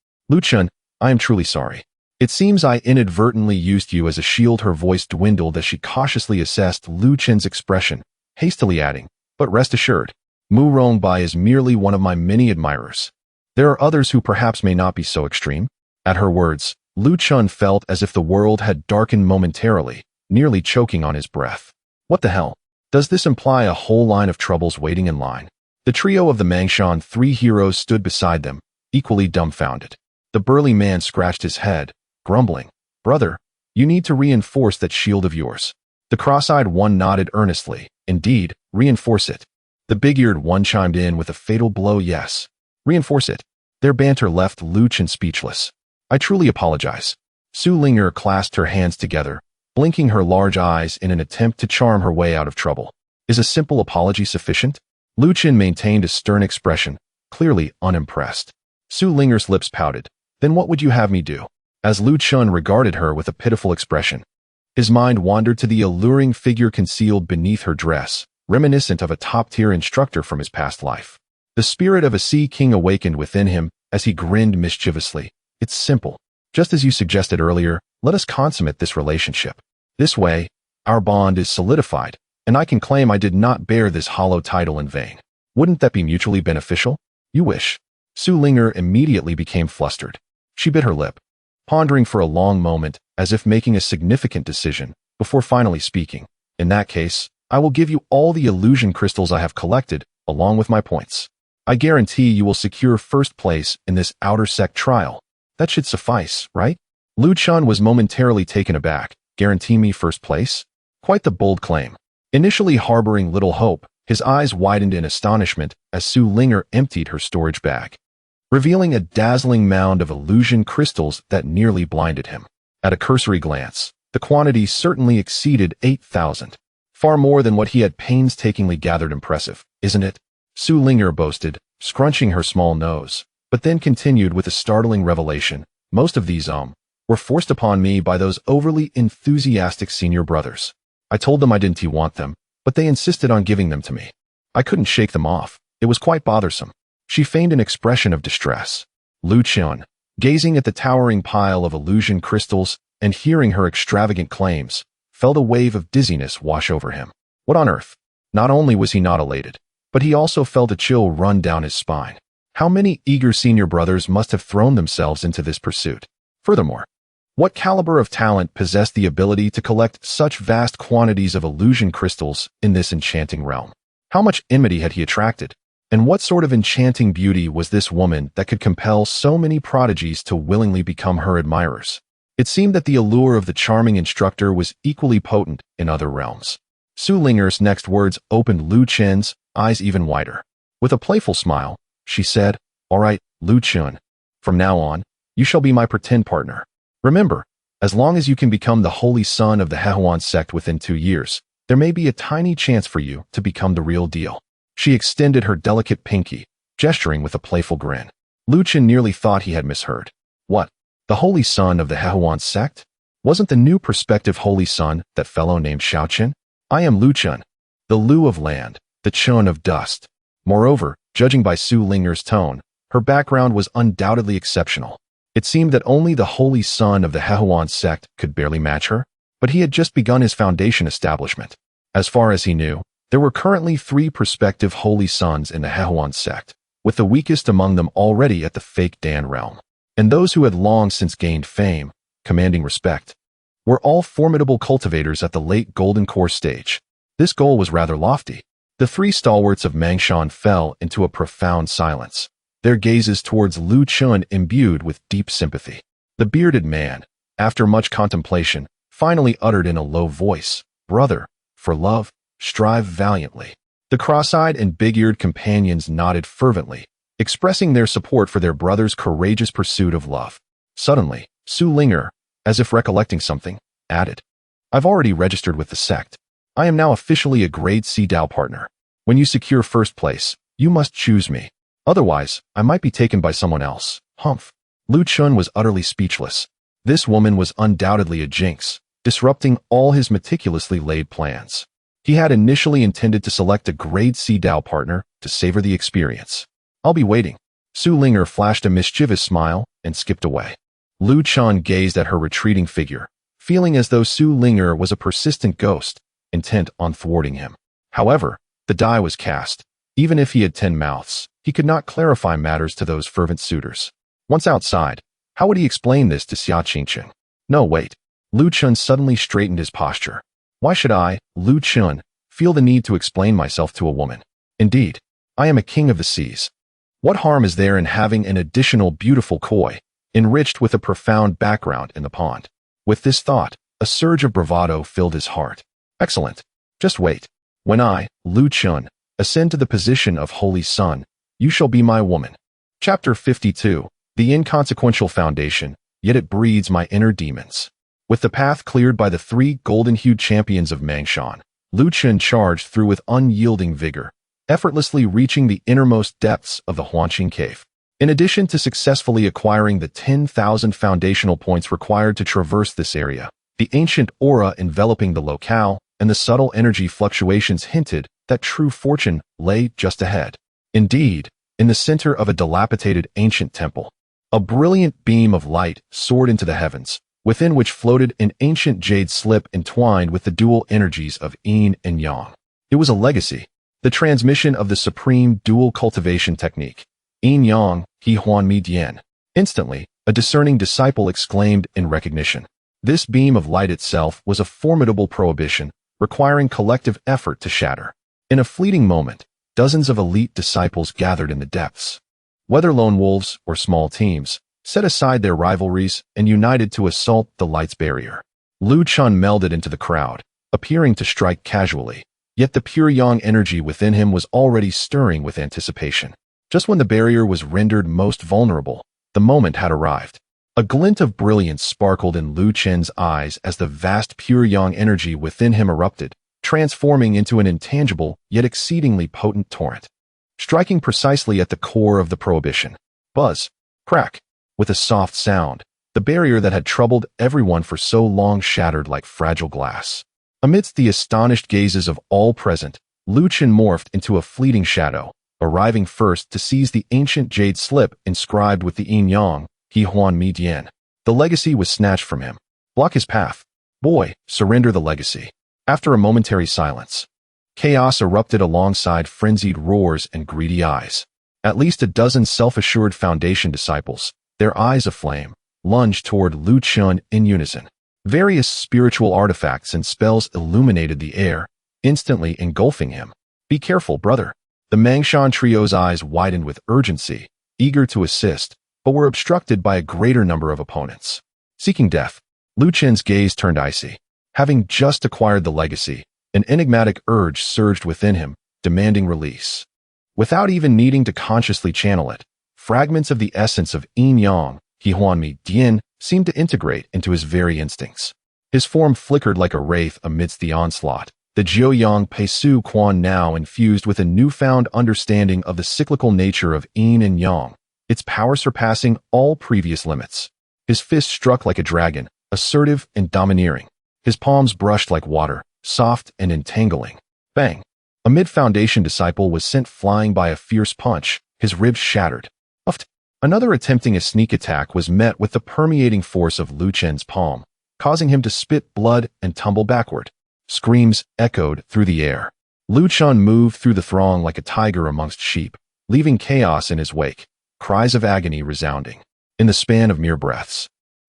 Chen, I am truly sorry. It seems I inadvertently used you as a shield. Her voice dwindled as she cautiously assessed Lu Chen's expression, hastily adding, but rest assured, Mu Rongbei is merely one of my many admirers. There are others who perhaps may not be so extreme. At her words, Lu Chen felt as if the world had darkened momentarily, nearly choking on his breath. What the hell? Does this imply a whole line of troubles waiting in line? The trio of the Mangshan three heroes stood beside them, equally dumbfounded. The burly man scratched his head, grumbling, Brother, you need to reinforce that shield of yours. The cross-eyed one nodded earnestly. Indeed, reinforce it. The big-eared one chimed in with a fatal blow. Yes, reinforce it. Their banter left Lu Chen speechless. I truly apologize. Su Ling'er clasped her hands together, blinking her large eyes in an attempt to charm her way out of trouble. Is a simple apology sufficient? Lu Chen maintained a stern expression, clearly unimpressed. Su Ling'er's lips pouted. Then what would you have me do? As Lu Chen regarded her with a pitiful expression, his mind wandered to the alluring figure concealed beneath her dress, reminiscent of a top-tier instructor from his past life. The spirit of a sea king awakened within him as he grinned mischievously. It's simple. Just as you suggested earlier, let us consummate this relationship. This way, our bond is solidified, and I can claim I did not bear this hollow title in vain. Wouldn't that be mutually beneficial? You wish. Su Ling'er immediately became flustered. She bit her lip, pondering for a long moment as if making a significant decision, before finally speaking. In that case, I will give you all the illusion crystals I have collected, along with my points. I guarantee you will secure first place in this outer sect trial. That should suffice, right? Lu Chen was momentarily taken aback. Guarantee me first place? Quite the bold claim. Initially harboring little hope, his eyes widened in astonishment as Su Ling'er emptied her storage bag, revealing a dazzling mound of illusion crystals that nearly blinded him. At a cursory glance, the quantity certainly exceeded 8,000. Far more than what he had painstakingly gathered. Impressive, isn't it? Su Ling'er boasted, scrunching her small nose, but then continued with a startling revelation. Most of these, were forced upon me by those overly enthusiastic senior brothers. I told them I didn't want them, but they insisted on giving them to me. I couldn't shake them off. It was quite bothersome. She feigned an expression of distress. Lu Chen, gazing at the towering pile of illusion crystals and hearing her extravagant claims, felt a wave of dizziness wash over him. What on earth? Not only was he not elated, but he also felt a chill run down his spine. How many eager senior brothers must have thrown themselves into this pursuit? Furthermore, what caliber of talent possessed the ability to collect such vast quantities of illusion crystals in this enchanting realm? How much enmity had he attracted? And what sort of enchanting beauty was this woman that could compel so many prodigies to willingly become her admirers? It seemed that the allure of the charming instructor was equally potent in other realms. Su Linger's next words opened Lu Chen's eyes even wider. With a playful smile, she said, "All right, Lu Chen. From now on, you shall be my pretend partner. Remember, as long as you can become the holy son of the Hehuan sect within 2 years, there may be a tiny chance for you to become the real deal." She extended her delicate pinky, gesturing with a playful grin. Lu Chen nearly thought he had misheard. What? The holy son of the Hehuan sect? Wasn't the new prospective holy son that fellow named Xiaoqin? I am Lu Chen, the Lu of land, the Chun of dust. Moreover, judging by Su Linger's tone, her background was undoubtedly exceptional. It seemed that only the holy son of the Hehuan sect could barely match her, but he had just begun his foundation establishment. As far as he knew, there were currently 3 prospective holy sons in the Hehuan sect, with the weakest among them already at the fake Dan realm. And those who had long since gained fame, commanding respect, were all formidable cultivators at the late Golden Core stage. This goal was rather lofty. The 3 stalwarts of Mangshan fell into a profound silence, their gazes towards Lu Chen imbued with deep sympathy. The bearded man, after much contemplation, finally uttered in a low voice, "Brother, for love, strive valiantly." The cross-eyed and big-eared companions nodded fervently, expressing their support for their brother's courageous pursuit of love. Suddenly, Su Linger, as if recollecting something, added, "I've already registered with the sect. I am now officially a grade C Dao partner. When you secure first place, you must choose me. Otherwise, I might be taken by someone else." Humph. Lu Chen was utterly speechless. This woman was undoubtedly a jinx, disrupting all his meticulously laid plans. He had initially intended to select a grade C Dao partner to savor the experience. "I'll be waiting." Su Linger flashed a mischievous smile and skipped away. Lu Chen gazed at her retreating figure, feeling as though Su Linger was a persistent ghost, intent on thwarting him. However, the die was cast. Even if he had 10 mouths, he could not clarify matters to those fervent suitors. Once outside, how would he explain this to Xia Qingqing? No, wait. Lu Chen suddenly straightened his posture. Why should I, Lu Chen, feel the need to explain myself to a woman? Indeed, I am a king of the seas. What harm is there in having an additional beautiful koi, enriched with a profound background in the pond? With this thought, a surge of bravado filled his heart. Excellent. Just wait. When I, Lu Chen, ascend to the position of Holy Son, you shall be my woman. Chapter 52. The inconsequential foundation, yet it breeds my inner demons. With the path cleared by the 3 golden-hued champions of Mangshan, Lu Chen charged through with unyielding vigor, effortlessly reaching the innermost depths of the Huanqing Cave. In addition to successfully acquiring the 10,000 foundational points required to traverse this area, the ancient aura enveloping the locale and the subtle energy fluctuations hinted that true fortune lay just ahead. Indeed, in the center of a dilapidated ancient temple, a brilliant beam of light soared into the heavens, within which floated an ancient jade slip entwined with the dual energies of yin and yang. It was a legacy, the transmission of the supreme dual cultivation technique, yin yang, he huan mi dian. Instantly, a discerning disciple exclaimed in recognition. This beam of light itself was a formidable prohibition, requiring collective effort to shatter. In a fleeting moment, dozens of elite disciples gathered in the depths. Whether lone wolves or small teams, set aside their rivalries and united to assault the light's barrier. Lu Chen melded into the crowd, appearing to strike casually, yet the pure yang energy within him was already stirring with anticipation. Just when the barrier was rendered most vulnerable, the moment had arrived. A glint of brilliance sparkled in Lu Chen's eyes as the vast pure yang energy within him erupted, transforming into an intangible yet exceedingly potent torrent. Striking precisely at the core of the prohibition. Buzz. Crack. With a soft sound, the barrier that had troubled everyone for so long shattered like fragile glass. Amidst the astonished gazes of all present, Lu Chen morphed into a fleeting shadow, arriving first to seize the ancient jade slip inscribed with the yin yang, he huan mi dian. The legacy was snatched from him. Block his path. Boy, surrender the legacy. After a momentary silence, Chaos erupted alongside frenzied roars and greedy eyes. At least a dozen self-assured Foundation disciples, their eyes aflame, lunged toward Lu Chun in unison. Various spiritual artifacts and spells illuminated the air, instantly engulfing him. "Be careful, brother." The Mangshan trio's eyes widened with urgency, eager to assist, but were obstructed by a greater number of opponents. Seeking death, Lu Chen's gaze turned icy. Having just acquired the legacy, an enigmatic urge surged within him, demanding release. Without even needing to consciously channel it, fragments of the essence of Yin Yang, Huanmi Dian, seemed to integrate into his very instincts. His form flickered like a wraith amidst the onslaught. The Jiuyang Peisu Quan now infused with a newfound understanding of the cyclical nature of Yin and Yang, its power surpassing all previous limits. His fist struck like a dragon, assertive and domineering. His palms brushed like water, soft and entangling. Bang! A mid-Foundation disciple was sent flying by a fierce punch, his ribs shattered. Uft! Another attempting a sneak attack was met with the permeating force of Lu Chen's palm, causing him to spit blood and tumble backward. Screams echoed through the air. Lu Chun moved through the throng like a tiger amongst sheep, leaving chaos in his wake, cries of agony resounding. In the span of mere breaths,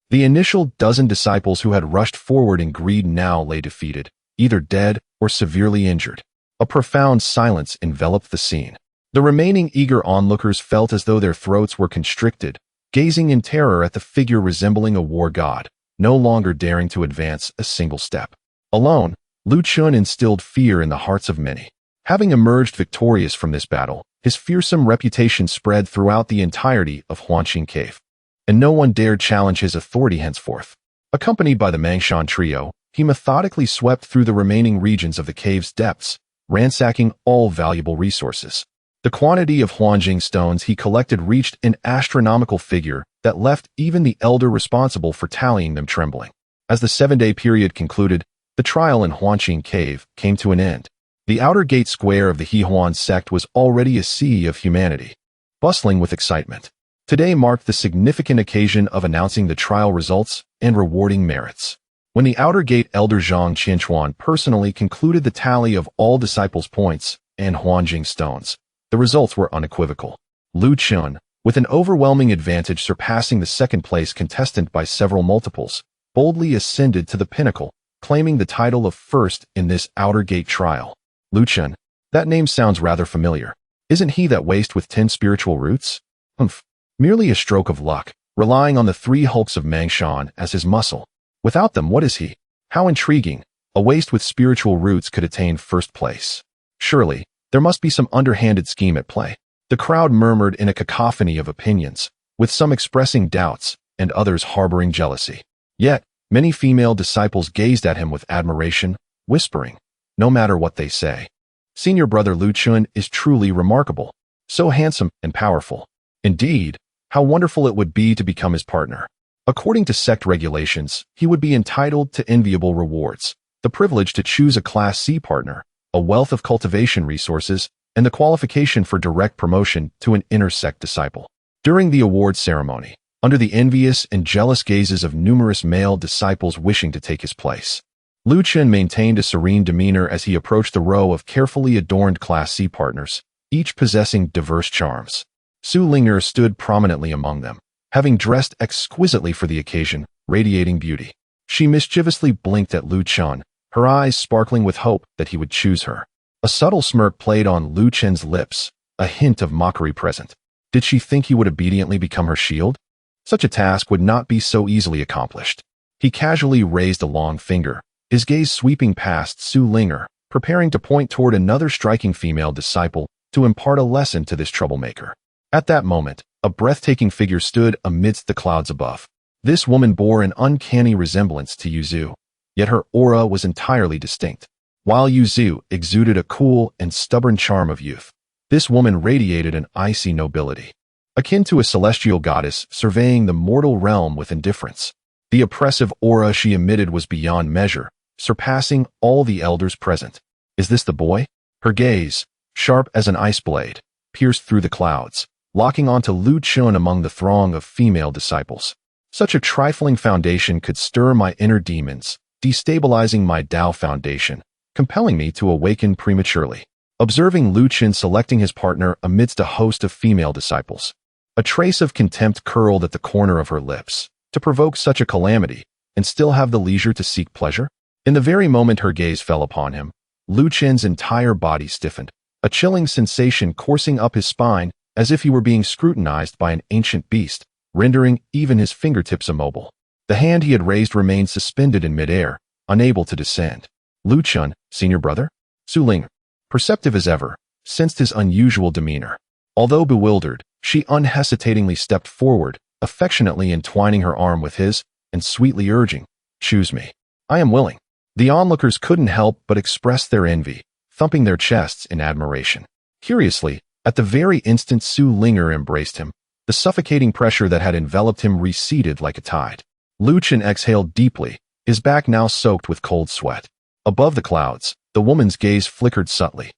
the initial dozen disciples who had rushed forward in greed now lay defeated, either dead or severely injured. A profound silence enveloped the scene. The remaining eager onlookers felt as though their throats were constricted, gazing in terror at the figure resembling a war god, no longer daring to advance a single step. Alone, Lu Chun instilled fear in the hearts of many. Having emerged victorious from this battle, his fearsome reputation spread throughout the entirety of Huanqing Cave, and no one dared challenge his authority henceforth. Accompanied by the Mangshan trio, he methodically swept through the remaining regions of the cave's depths, ransacking all valuable resources. The quantity of Huanjing stones he collected reached an astronomical figure that left even the elder responsible for tallying them trembling. As the 7-day period concluded, the trial in Huanqing Cave came to an end. The outer gate square of the Hehuan sect was already a sea of humanity, bustling with excitement. Today marked the significant occasion of announcing the trial results and rewarding merits. When the outer gate elder Zhang Qinchuan personally concluded the tally of all disciples' points and Huanjing stones, the results were unequivocal. Lu Chun, with an overwhelming advantage surpassing the second-place contestant by several multiples, boldly ascended to the pinnacle, claiming the title of first in this outer gate trial. Lu Chun, that name sounds rather familiar. Isn't he that waste with 10 spiritual roots? Humph. Merely a stroke of luck, relying on the 3 hulks of Mangshan as his muscle. Without them, what is he? How intriguing. A waste with spiritual roots could attain first place. Surely, there must be some underhanded scheme at play. The crowd murmured in a cacophony of opinions, with some expressing doubts and others harboring jealousy. Yet, many female disciples gazed at him with admiration, whispering, "No matter what they say, Senior Brother Lu Chun is truly remarkable, so handsome and powerful. Indeed, how wonderful it would be to become his partner." According to sect regulations, he would be entitled to enviable rewards, the privilege to choose a Class C partner, a wealth of cultivation resources, and the qualification for direct promotion to an inter-sect disciple. During the award ceremony, under the envious and jealous gazes of numerous male disciples wishing to take his place, Lu Chun maintained a serene demeanor as he approached the row of carefully adorned Class C partners, each possessing diverse charms. Su Ling'er stood prominently among them, having dressed exquisitely for the occasion, radiating beauty. She mischievously blinked at Lu Chun, her eyes sparkling with hope that he would choose her. A subtle smirk played on Lu Chen's lips, a hint of mockery present. Did she think he would obediently become her shield? Such a task would not be so easily accomplished. He casually raised a long finger, his gaze sweeping past Su Ling'er, preparing to point toward another striking female disciple to impart a lesson to this troublemaker. At that moment, a breathtaking figure stood amidst the clouds above. This woman bore an uncanny resemblance to Yuzu, yet her aura was entirely distinct. While Yuzu exuded a cool and stubborn charm of youth, this woman radiated an icy nobility, akin to a celestial goddess surveying the mortal realm with indifference. The oppressive aura she emitted was beyond measure, surpassing all the elders present. Is this the boy? Her gaze, sharp as an ice blade, pierced through the clouds, locking onto Lu Chun among the throng of female disciples. Such a trifling foundation could stir my inner demons, destabilizing my Tao foundation, compelling me to awaken prematurely. Observing Lu Chen selecting his partner amidst a host of female disciples. A trace of contempt curled at the corner of her lips. To provoke such a calamity, and still have the leisure to seek pleasure? In the very moment her gaze fell upon him, Lu Chen's entire body stiffened, a chilling sensation coursing up his spine as if he were being scrutinized by an ancient beast, rendering even his fingertips immobile. The hand he had raised remained suspended in midair, unable to descend. Lu Chen, senior brother? Su Ling, perceptive as ever, sensed his unusual demeanor. Although bewildered, she unhesitatingly stepped forward, affectionately entwining her arm with his, and sweetly urging, "Choose me. I am willing." The onlookers couldn't help but express their envy, thumping their chests in admiration. Curiously, at the very instant Su Linger embraced him, the suffocating pressure that had enveloped him receded like a tide. Lu Chen exhaled deeply, his back now soaked with cold sweat. Above the clouds, the woman's gaze flickered subtly.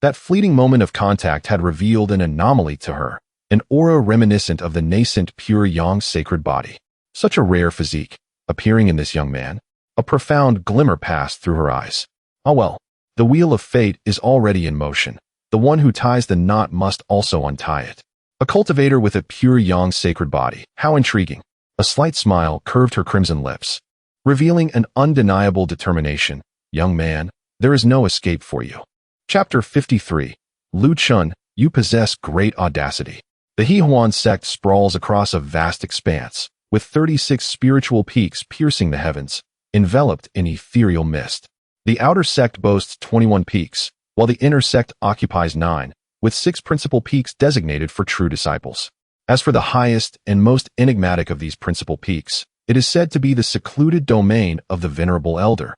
That fleeting moment of contact had revealed an anomaly to her, an aura reminiscent of the nascent pure Yang's sacred body. Such a rare physique, appearing in this young man. A profound glimmer passed through her eyes. Ah well, the wheel of fate is already in motion. The one who ties the knot must also untie it. A cultivator with a pure Yang's sacred body. How intriguing. A slight smile curved her crimson lips, revealing an undeniable determination. Young man, there is no escape for you. Chapter 53. Lu Chen, you possess great audacity. The Hehuan sect sprawls across a vast expanse, with 36 spiritual peaks piercing the heavens, enveloped in ethereal mist. The outer sect boasts 21 peaks, while the inner sect occupies 9, with 6 principal peaks designated for true disciples. As for the highest and most enigmatic of these principal peaks, it is said to be the secluded domain of the Venerable Elder,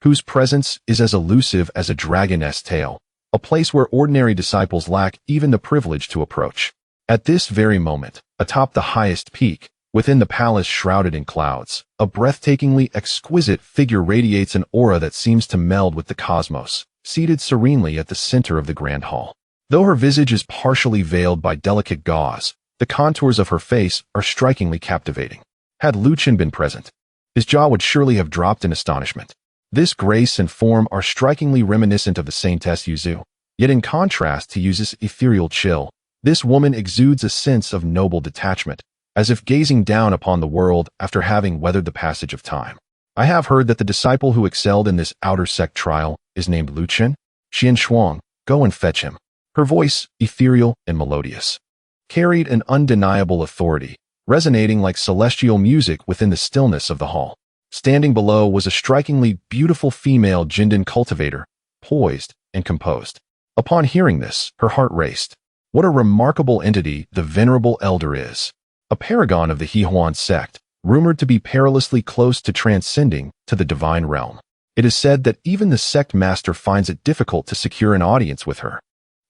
whose presence is as elusive as a dragon's tail, a place where ordinary disciples lack even the privilege to approach. At this very moment, atop the highest peak, within the palace shrouded in clouds, a breathtakingly exquisite figure radiates an aura that seems to meld with the cosmos, seated serenely at the center of the grand hall. Though her visage is partially veiled by delicate gauze, the contours of her face are strikingly captivating. Had Lu Chen been present, his jaw would surely have dropped in astonishment. This grace and form are strikingly reminiscent of the Saintess Yuzu, yet in contrast to Yuzu's ethereal chill, this woman exudes a sense of noble detachment, as if gazing down upon the world after having weathered the passage of time. I have heard that the disciple who excelled in this outer sect trial is named Lu Chen. Xian Shuang, go and fetch him. Her voice, ethereal and melodious, carried an undeniable authority, resonating like celestial music within the stillness of the hall. Standing below was a strikingly beautiful female Jindan cultivator, poised and composed. Upon hearing this, her heart raced. What a remarkable entity the Venerable Elder is. A paragon of the Hehuan sect, rumored to be perilously close to transcending to the divine realm. It is said that even the sect master finds it difficult to secure an audience with her.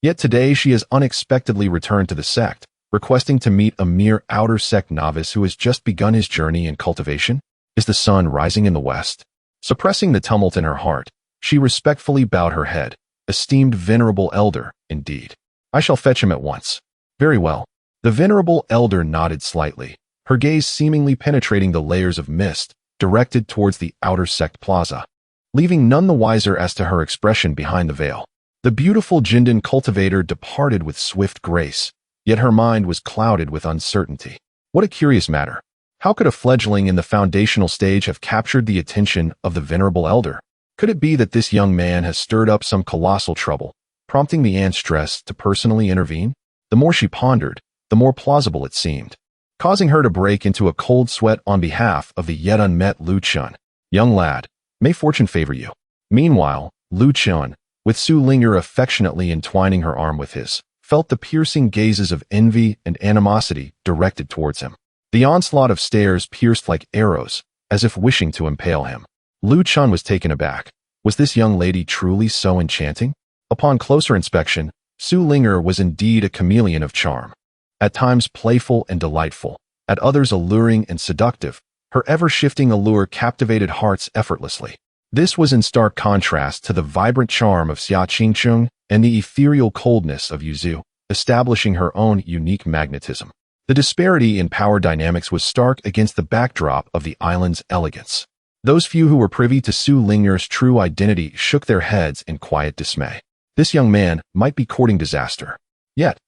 Yet today she has unexpectedly returned to the sect, requesting to meet a mere outer sect novice who has just begun his journey in cultivation. Is the sun rising in the west? Suppressing the tumult in her heart, she respectfully bowed her head. Esteemed Venerable Elder, indeed. I shall fetch him at once. Very well. The Venerable Elder nodded slightly, her gaze seemingly penetrating the layers of mist, directed towards the outer sect plaza, leaving none the wiser as to her expression behind the veil. The beautiful Jindan cultivator departed with swift grace, yet her mind was clouded with uncertainty. What a curious matter. How could a fledgling in the foundational stage have captured the attention of the Venerable Elder? Could it be that this young man has stirred up some colossal trouble, prompting the Ancestress to personally intervene? The more she pondered, the more plausible it seemed, causing her to break into a cold sweat on behalf of the yet unmet Lu Chen. Young lad, may fortune favor you. Meanwhile, Lu Chen, with Su Linger affectionately entwining her arm with his, felt the piercing gazes of envy and animosity directed towards him. The onslaught of stares pierced like arrows, as if wishing to impale him. Lu Chen was taken aback. Was this young lady truly so enchanting? Upon closer inspection, Su Linger was indeed a chameleon of charm. At times playful and delightful, at others alluring and seductive, her ever-shifting allure captivated hearts effortlessly. This was in stark contrast to the vibrant charm of Xia Qingcheng and the ethereal coldness of Yuzu, establishing her own unique magnetism. The disparity in power dynamics was stark against the backdrop of the island's elegance. Those few who were privy to Su Linger's true identity shook their heads in quiet dismay. This young man might be courting disaster. Yet,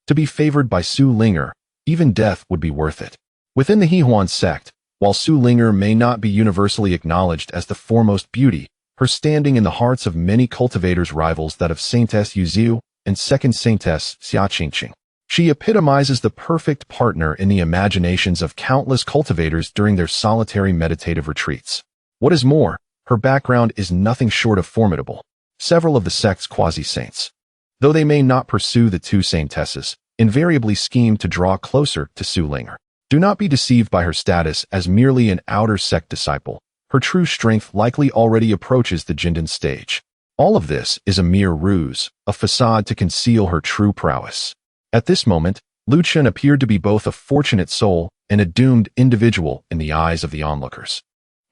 to be favored by Su Linger, even death would be worth it. Within the Hehuan sect, while Su Linger may not be universally acknowledged as the foremost beauty, her standing in the hearts of many cultivators rivals that of Saintess Yuziu and second Saintess Xia Qingqing. She epitomizes the perfect partner in the imaginations of countless cultivators during their solitary meditative retreats. What is more, her background is nothing short of formidable. Several of the sect's quasi-saints, though they may not pursue the two saintesses, invariably scheme to draw closer to Su Linger. Do not be deceived by her status as merely an outer sect disciple. Her true strength likely already approaches the Jindan stage. All of this is a mere ruse, a facade to conceal her true prowess. At this moment, Lu Chen appeared to be both a fortunate soul and a doomed individual in the eyes of the onlookers.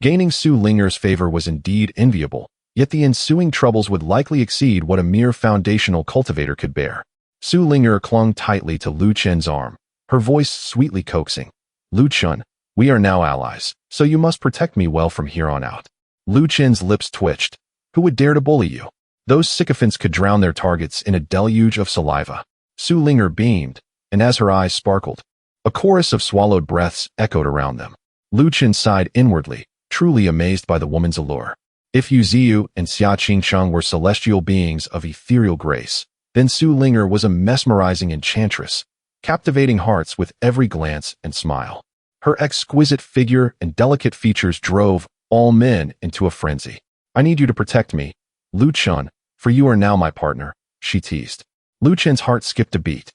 Gaining Su Linger's favor was indeed enviable, yet the ensuing troubles would likely exceed what a mere foundational cultivator could bear. Su Linger clung tightly to Lu Chen's arm, her voice sweetly coaxing. Lu Chen, we are now allies, so you must protect me well from here on out. Lu Chen's lips twitched. Who would dare to bully you? Those sycophants could drown their targets in a deluge of saliva. Su Linger beamed, and as her eyes sparkled, a chorus of swallowed breaths echoed around them. Lu Chen sighed inwardly, truly amazed by the woman's allure. If Yuziu and Xia Qingsheng were celestial beings of ethereal grace, then Su Linger was a mesmerizing enchantress, captivating hearts with every glance and smile. Her exquisite figure and delicate features drove all men into a frenzy. I need you to protect me, Lu Chen, for you are now my partner, she teased. Lu Chen's heart skipped a beat.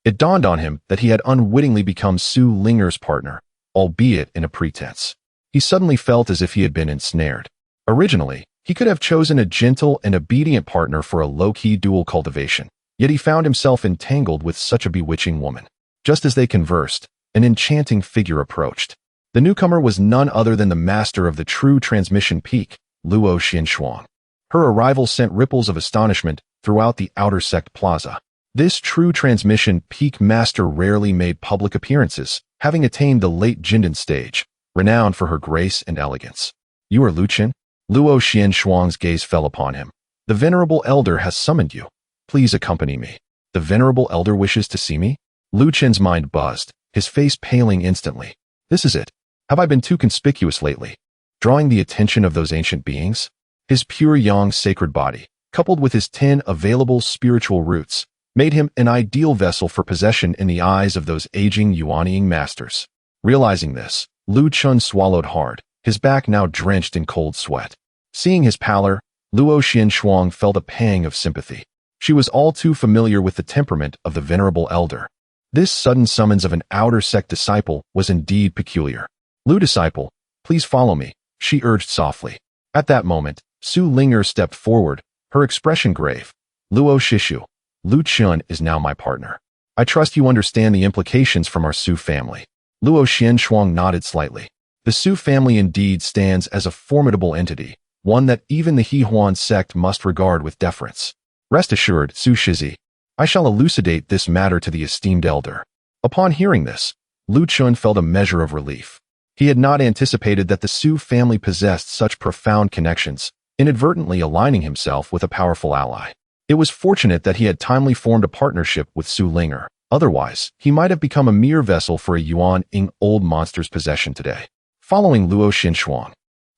It dawned on him that he had unwittingly become Su Linger's partner, albeit in a pretense. He suddenly felt as if he had been ensnared. Originally, he could have chosen a gentle and obedient partner for a low-key dual cultivation, yet he found himself entangled with such a bewitching woman. Just as they conversed, an enchanting figure approached. The newcomer was none other than the master of the true transmission peak, Luo Xinshuang. Her arrival sent ripples of astonishment throughout the outer sect plaza. This true transmission peak master rarely made public appearances, having attained the late Jindan stage, renowned for her grace and elegance. You are Lu Chen? Luo Xinshuang's gaze fell upon him. The venerable elder has summoned you. Please accompany me. The venerable elder wishes to see me? Lu Chen's mind buzzed, his face paling instantly. This is it. Have I been too conspicuous lately? Drawing the attention of those ancient beings? His pure yang sacred body, coupled with his 10 available spiritual roots, made him an ideal vessel for possession in the eyes of those aging Yuanying masters. Realizing this, Lu Chen swallowed hard, his back now drenched in cold sweat. Seeing his pallor, Luo Xinshuang felt a pang of sympathy. She was all too familiar with the temperament of the venerable elder. This sudden summons of an outer sect disciple was indeed peculiar. Lu disciple, please follow me, she urged softly. At that moment, Su Linger stepped forward, her expression grave. Luo Shishu, Lu Chen is now my partner. I trust you understand the implications from our Su family. Luo Xinshuang nodded slightly. The Su family indeed stands as a formidable entity, one that even the Hehuan sect must regard with deference. Rest assured, Su Shizi, I shall elucidate this matter to the esteemed elder. Upon hearing this, Lu Chen felt a measure of relief. He had not anticipated that the Su family possessed such profound connections, inadvertently aligning himself with a powerful ally. It was fortunate that he had timely formed a partnership with Su Linger. Otherwise, he might have become a mere vessel for a Yuan-ing old monster's possession today. Following Luo Xinshuang,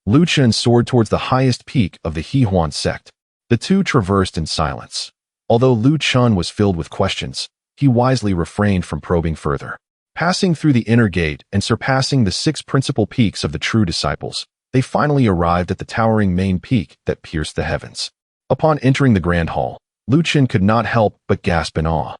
Lu Chen soared towards the highest peak of the Hehuan sect. The two traversed in silence. Although Lu Chen was filled with questions, he wisely refrained from probing further. Passing through the inner gate and surpassing the 6 principal peaks of the true disciples, they finally arrived at the towering main peak that pierced the heavens. Upon entering the grand hall, Lu Chen could not help but gasp in awe.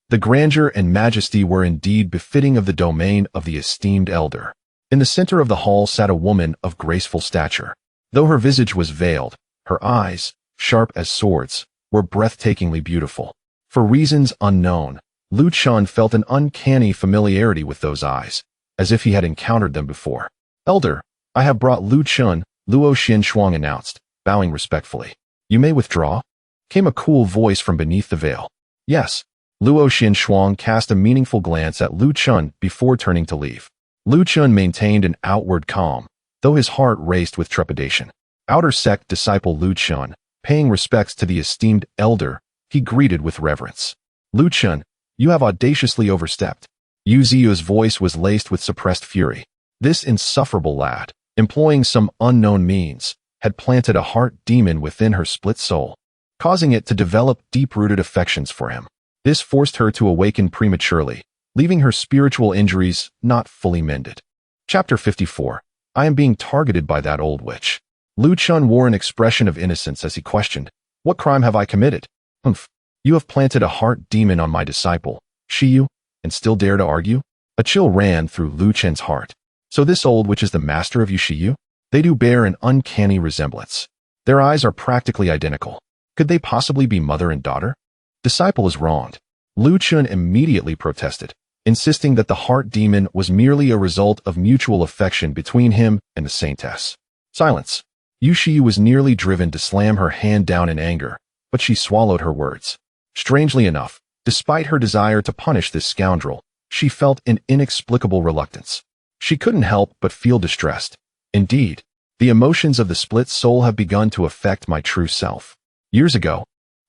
The grandeur and majesty were indeed befitting of the domain of the esteemed elder. In the center of the hall sat a woman of graceful stature. Though her visage was veiled, her eyes, sharp as swords, were breathtakingly beautiful. For reasons unknown, Lu Chen felt an uncanny familiarity with those eyes, as if he had encountered them before. Elder, I have brought Lu Chen, Luo Xinshuang announced, bowing respectfully. You may withdraw? Came a cool voice from beneath the veil. Yes. Luo Xinshuang cast a meaningful glance at Lu Chen before turning to leave. Lu Chen maintained an outward calm, though his heart raced with trepidation. Outer sect disciple Lu Chun, paying respects to the esteemed elder, he greeted with reverence. Lu Chun, you have audaciously overstepped. Yu Ziyu's voice was laced with suppressed fury. This insufferable lad, employing some unknown means, had planted a heart demon within her split soul, causing it to develop deep-rooted affections for him. This forced her to awaken prematurely, leaving her spiritual injuries not fully mended. Chapter 54. I am being targeted by that old witch. Lu Chun wore an expression of innocence as he questioned, what crime have I committed? Humph. You have planted a heart demon on my disciple, Shiyu, and still dare to argue? A chill ran through Lu Chun's heart. So this old witch is the master of Shiyu? They do bear an uncanny resemblance. Their eyes are practically identical. Could they possibly be mother and daughter? Disciple is wronged. Lu Chun immediately protested, insisting that the heart demon was merely a result of mutual affection between him and the saintess. Silence. Shiyu was nearly driven to slam her hand down in anger, but she swallowed her words. Strangely enough, despite her desire to punish this scoundrel, she felt an inexplicable reluctance. She couldn't help but feel distressed. Indeed, the emotions of the split soul have begun to affect my true self. Years ago,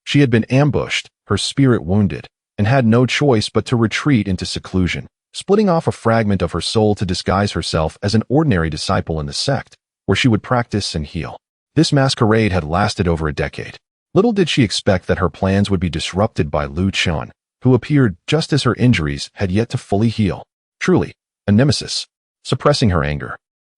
she had been ambushed, her spirit wounded, and had no choice but to retreat into seclusion, splitting off a fragment of her soul to disguise herself as an ordinary disciple in the sect, where she would practice and heal. This masquerade had lasted over a decade. Little did she expect that her plans would be disrupted by Lu Chun, who appeared just as her injuries had yet to fully heal. Truly, a nemesis. Suppressing her anger,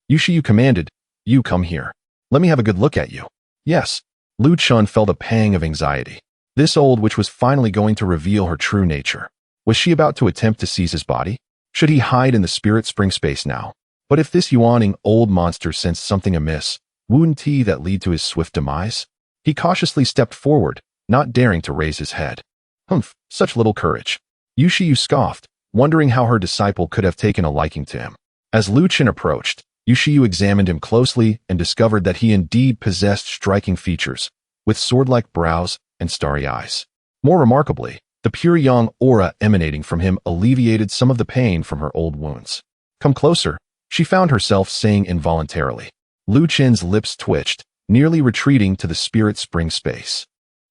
Shiyu commanded, you come here. Let me have a good look at you. Yes. Lu Chun felt a pang of anxiety. This old witch was finally going to reveal her true nature. Was she about to attempt to seize his body? Should he hide in the spirit spring space now? But if this yawning old monster sensed something amiss, wouldn't he that lead to his swift demise? He cautiously stepped forward, not daring to raise his head. Humph, such little courage. Shiyu scoffed, wondering how her disciple could have taken a liking to him. As Lu Chun approached, Shiyu examined him closely and discovered that he indeed possessed striking features, with sword-like brows and starry eyes. More remarkably, the pure young aura emanating from him alleviated some of the pain from her old wounds. Come closer, she found herself saying involuntarily. Lu Chun's lips twitched, nearly retreating to the spirit spring space.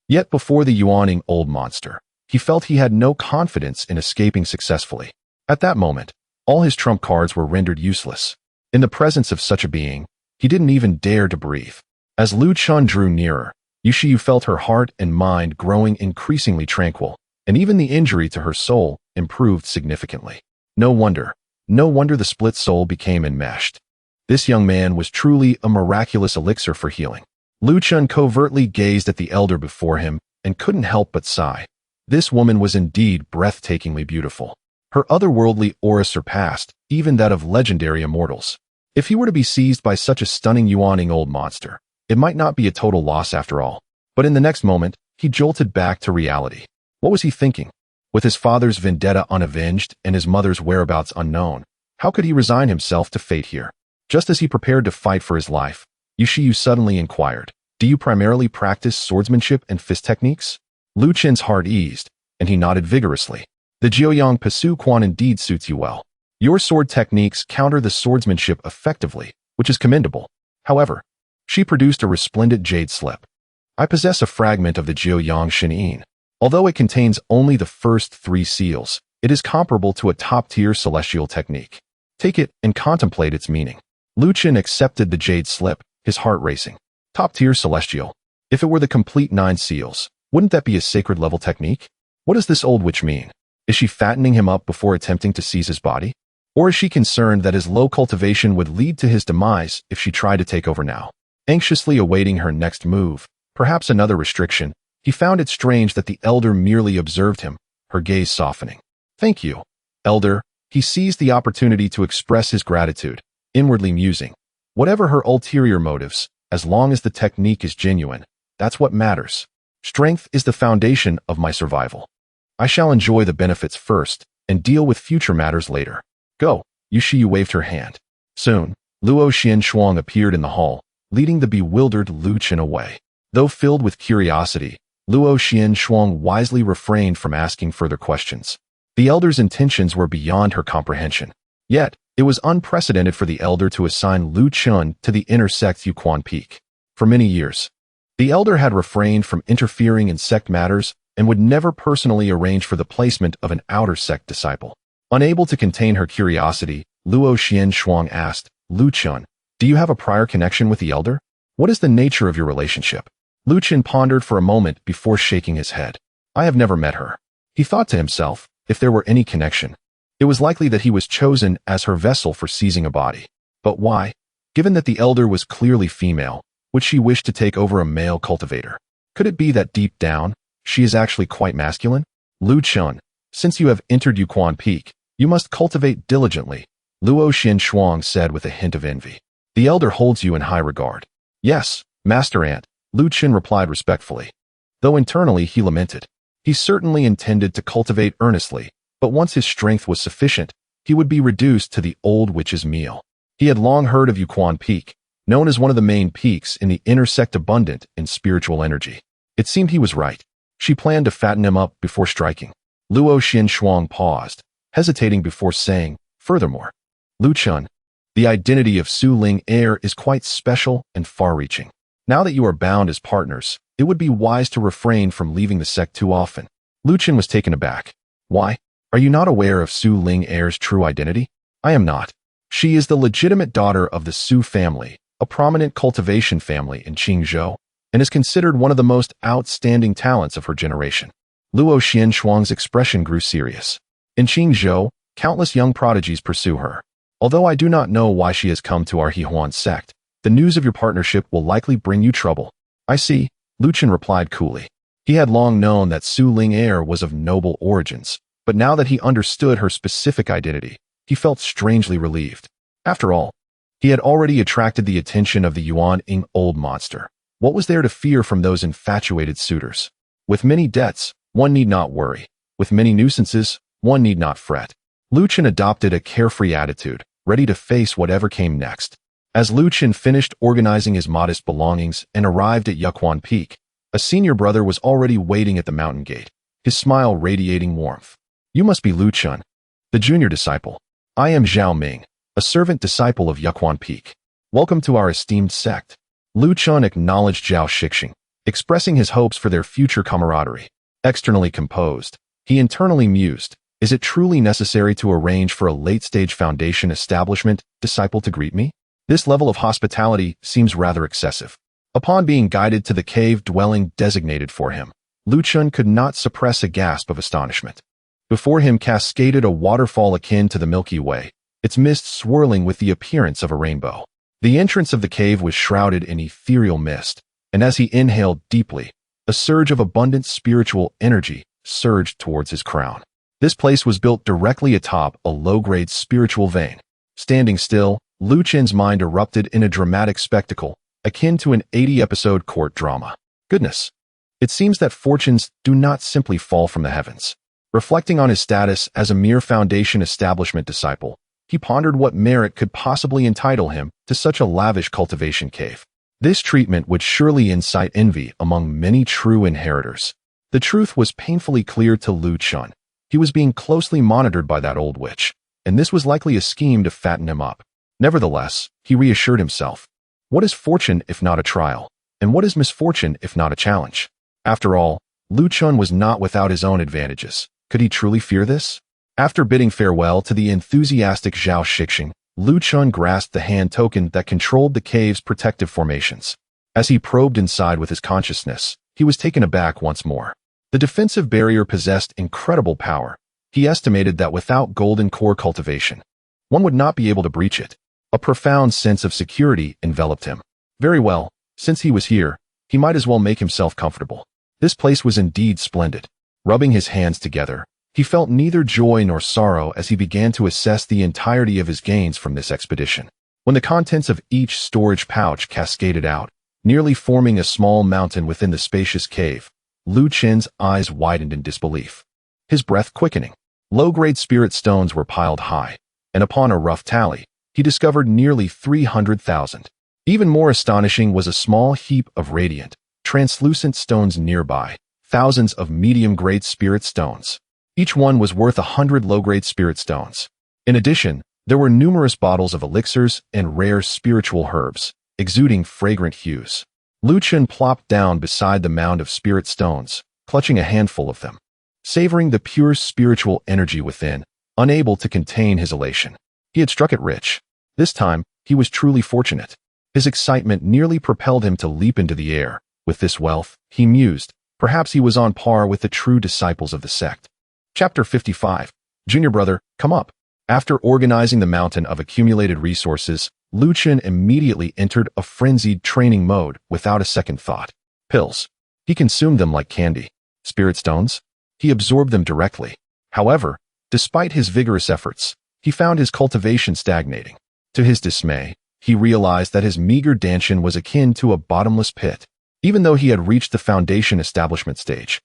Yet before the yawning old monster, he felt he had no confidence in escaping successfully. At that moment, all his trump cards were rendered useless. In the presence of such a being, he didn't even dare to breathe. As Lu Chun drew nearer, Shiyu felt her heart and mind growing increasingly tranquil, and even the injury to her soul improved significantly. No wonder the split soul became enmeshed. This young man was truly a miraculous elixir for healing. Lu Chun covertly gazed at the elder before him and couldn't help but sigh. This woman was indeed breathtakingly beautiful. Her otherworldly aura surpassed even that of legendary immortals. If he were to be seized by such a stunning yawning old monster, it might not be a total loss after all. But in the next moment, he jolted back to reality. What was he thinking? With his father's vendetta unavenged and his mother's whereabouts unknown, how could he resign himself to fate here? Just as he prepared to fight for his life, Shiyu suddenly inquired, do you primarily practice swordsmanship and fist techniques? Lu Chun's heart eased, and he nodded vigorously. The Jiuyang Pasu Quan indeed suits you well. Your sword techniques counter the swordsmanship effectively, which is commendable. However, she produced a resplendent jade slip. I possess a fragment of the Jiuyang Shin'in. Although it contains only the first 3 seals, it is comparable to a top-tier celestial technique. Take it and contemplate its meaning. Lu Chun accepted the jade slip, his heart racing. Top-tier celestial. If it were the complete 9 seals, wouldn't that be a sacred-level technique? What does this old witch mean? Is she fattening him up before attempting to seize his body? Or is she concerned that his low cultivation would lead to his demise if she tried to take over now? Anxiously awaiting her next move, perhaps another restriction, he found it strange that the elder merely observed him, her gaze softening. Thank you, elder. He seized the opportunity to express his gratitude, inwardly musing. Whatever her ulterior motives, as long as the technique is genuine, that's what matters. Strength is the foundation of my survival. I shall enjoy the benefits first and deal with future matters later. Go. Shiyu waved her hand. Soon, Luo Xian Shuang appeared in the hall, leading the bewildered Lu Chun away. Though filled with curiosity, Luo Xian Shuang wisely refrained from asking further questions. The elder's intentions were beyond her comprehension. Yet, It was unprecedented for the elder to assign Lu Chun to the inner sect Yuquan Peak. For many years, the elder had refrained from interfering in sect matters and would never personally arrange for the placement of an outer sect disciple. Unable to contain her curiosity, Luo Xian Shuang asked, Lu Chun, do you have a prior connection with the elder? What is the nature of your relationship? Lu Chun pondered for a moment before shaking his head. I have never met her. He thought to himself, if there were any connection, it was likely that he was chosen as her vessel for seizing a body. But why? Given that the elder was clearly female, would she wish to take over a male cultivator? Could it be that deep down, she is actually quite masculine? Lu Chun, since you have entered Yuquan Peak, you must cultivate diligently, Luo Xian Shuang said with a hint of envy. The elder holds you in high regard. Yes, Master Ant, Lu Chun replied respectfully. Though internally he lamented. He certainly intended to cultivate earnestly, but once his strength was sufficient, he would be reduced to the old witch's meal. He had long heard of Yuquan Peak, known as one of the main peaks in the inner sect abundant in spiritual energy. It seemed he was right. She planned to fatten him up before striking. Luo Xian Shuang paused, hesitating before saying, furthermore, Lu Chun, the identity of Su Ling heir is quite special and far-reaching. Now that you are bound as partners, it would be wise to refrain from leaving the sect too often. Lu Chun was taken aback. Why? Are you not aware of Su Ling heir's true identity? I am not. She is the legitimate daughter of the Su family, a prominent cultivation family in Qingzhou, and is considered one of the most outstanding talents of her generation. Luo Xian Shuang's expression grew serious. In Qingzhou, countless young prodigies pursue her. Although I do not know why she has come to our Hehuan sect, the news of your partnership will likely bring you trouble. I see, Lu Chun replied coolly. He had long known that Su Ling heir was of noble origins, but now that he understood her specific identity, he felt strangely relieved. After all, he had already attracted the attention of the Yuan Ing old monster. What was there to fear from those infatuated suitors? With many debts, one need not worry. With many nuisances, one need not fret. Lu Chun adopted a carefree attitude, ready to face whatever came next. As Lu Chun finished organizing his modest belongings and arrived at Yuquan Peak, a senior brother was already waiting at the mountain gate, his smile radiating warmth. You must be Lu Chun, the junior disciple. I am Zhao Ming, a servant disciple of Yuquan Peak. Welcome to our esteemed sect. Lu Chun acknowledged Zhao Shixing, expressing his hopes for their future camaraderie. Externally composed, he internally mused, is it truly necessary to arrange for a late-stage foundation establishment disciple to greet me? This level of hospitality seems rather excessive. Upon being guided to the cave dwelling designated for him, Lu Chun could not suppress a gasp of astonishment. Before him cascaded a waterfall akin to the Milky Way, its mist swirling with the appearance of a rainbow. The entrance of the cave was shrouded in ethereal mist, and as he inhaled deeply, a surge of abundant spiritual energy surged towards his crown. This place was built directly atop a low-grade spiritual vein. Standing still, Lu Chun's mind erupted in a dramatic spectacle, akin to an 80-episode court drama. Goodness! It seems that fortunes do not simply fall from the heavens. Reflecting on his status as a mere foundation establishment disciple, he pondered what merit could possibly entitle him to such a lavish cultivation cave. This treatment would surely incite envy among many true inheritors. The truth was painfully clear to Lu Chun. He was being closely monitored by that old witch, and this was likely a scheme to fatten him up. Nevertheless, he reassured himself. What is fortune if not a trial? And what is misfortune if not a challenge? After all, Lu Chun was not without his own advantages. Could he truly fear this? After bidding farewell to the enthusiastic Zhao Shixing, Lu Chun grasped the hand token that controlled the cave's protective formations. As he probed inside with his consciousness, he was taken aback once more. The defensive barrier possessed incredible power. He estimated that without golden core cultivation, one would not be able to breach it. A profound sense of security enveloped him. Very well, since he was here, he might as well make himself comfortable. This place was indeed splendid. Rubbing his hands together, he felt neither joy nor sorrow as he began to assess the entirety of his gains from this expedition. When the contents of each storage pouch cascaded out, nearly forming a small mountain within the spacious cave, Lu Chun's eyes widened in disbelief. His breath quickening. Low-grade spirit stones were piled high, and upon a rough tally, he discovered nearly 300,000. Even more astonishing was a small heap of radiant, translucent stones nearby, thousands of medium-grade spirit stones. Each one was worth 100 low-grade spirit stones. In addition, There were numerous bottles of elixirs and rare spiritual herbs, exuding fragrant hues. Lu Chun plopped down beside the mound of spirit stones, clutching a handful of them, savoring the pure spiritual energy within, unable to contain his elation. He had struck it rich. This time, he was truly fortunate. His excitement nearly propelled him to leap into the air. With this wealth, he mused, perhaps he was on par with the true disciples of the sect. Chapter 55. Junior brother, come up. After organizing the mountain of accumulated resources, Lu Chun immediately entered a frenzied training mode without a second thought. Pills. He consumed them like candy. Spirit stones? He absorbed them directly. However, despite his vigorous efforts, he found his cultivation stagnating. To his dismay, he realized that his meager danshin was akin to a bottomless pit. Even though he had reached the foundation establishment stage,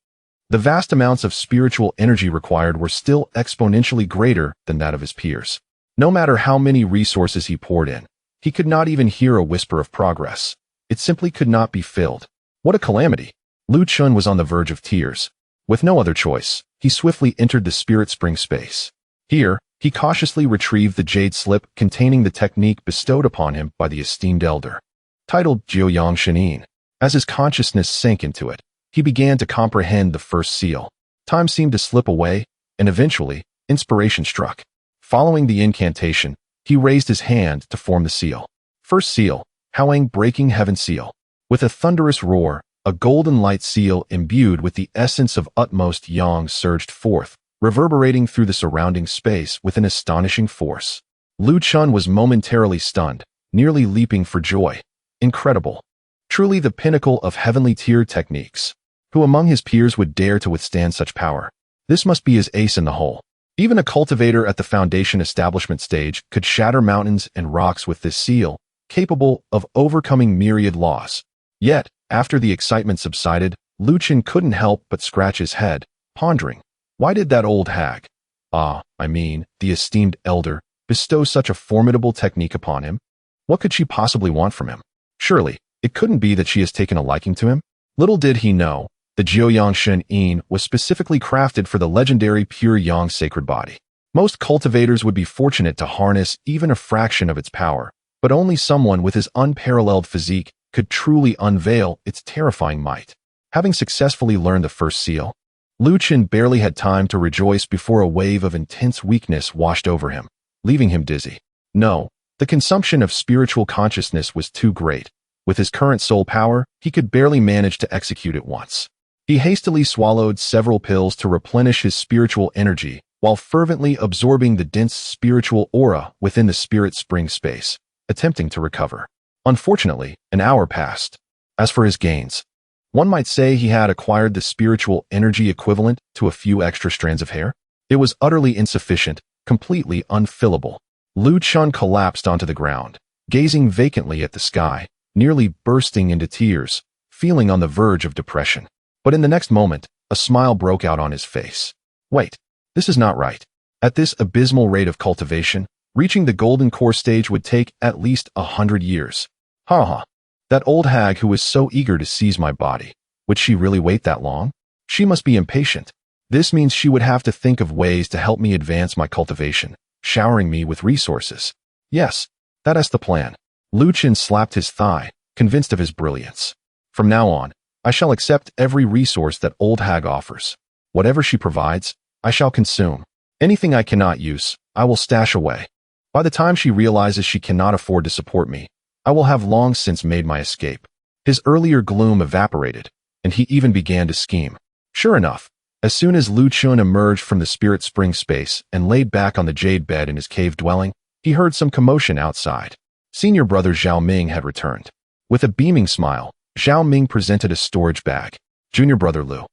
the vast amounts of spiritual energy required were still exponentially greater than that of his peers. No matter how many resources he poured in, he could not even hear a whisper of progress. It simply could not be filled. What a calamity! Lu Chun was on the verge of tears. With no other choice, he swiftly entered the spirit spring space. Here, he cautiously retrieved the jade slip containing the technique bestowed upon him by the esteemed elder, titled Jiuyang Shinin. As his consciousness sank into it, he began to comprehend the first seal. Time seemed to slip away, and eventually, inspiration struck. Following the incantation, he raised his hand to form the seal. First seal, Howang Breaking Heaven Seal. With a thunderous roar, a golden light seal imbued with the essence of utmost yang surged forth, reverberating through the surrounding space with an astonishing force. Lu Chun was momentarily stunned, nearly leaping for joy. Incredible. Truly the pinnacle of heavenly tier techniques. Who among his peers would dare to withstand such power? This must be his ace in the hole. Even a cultivator at the foundation establishment stage could shatter mountains and rocks with this seal, capable of overcoming myriad laws. Yet, after the excitement subsided, Lu Chun couldn't help but scratch his head, pondering, why did that old hag, the esteemed elder, bestow such a formidable technique upon him? What could she possibly want from him? Surely, it couldn't be that she has taken a liking to him? Little did he know, the Jiuyang Shinin was specifically crafted for the legendary pure yang sacred body. Most cultivators would be fortunate to harness even a fraction of its power, but only someone with his unparalleled physique could truly unveil its terrifying might. Having successfully learned the first seal, Lu Chun barely had time to rejoice before a wave of intense weakness washed over him, leaving him dizzy. No, the consumption of spiritual consciousness was too great. With his current soul power, he could barely manage to execute it once. He hastily swallowed several pills to replenish his spiritual energy, while fervently absorbing the dense spiritual aura within the spirit spring space, attempting to recover. Unfortunately, an hour passed. As for his gains, one might say he had acquired the spiritual energy equivalent to a few extra strands of hair. It was utterly insufficient, completely unfillable. Lu Chun collapsed onto the ground, gazing vacantly at the sky, nearly bursting into tears, feeling on the verge of depression. But in the next moment, a smile broke out on his face. Wait, this is not right. At this abysmal rate of cultivation, reaching the golden core stage would take at least 100 years. That old hag who was so eager to seize my body, would she really wait that long? She must be impatient. This means she would have to think of ways to help me advance my cultivation, showering me with resources. Yes, that is the plan. Lu Chun slapped his thigh, convinced of his brilliance. From now on, I shall accept every resource that old hag offers. Whatever she provides, I shall consume. Anything I cannot use, I will stash away. By the time she realizes she cannot afford to support me, I will have long since made my escape. His earlier gloom evaporated, and he even began to scheme. Sure enough, as soon as Lu Chun emerged from the spirit spring space and laid back on the jade bed in his cave dwelling, he heard some commotion outside. Senior brother Zhao Ming had returned. With a beaming smile, Zhao Ming presented a storage bag. Junior brother Lu,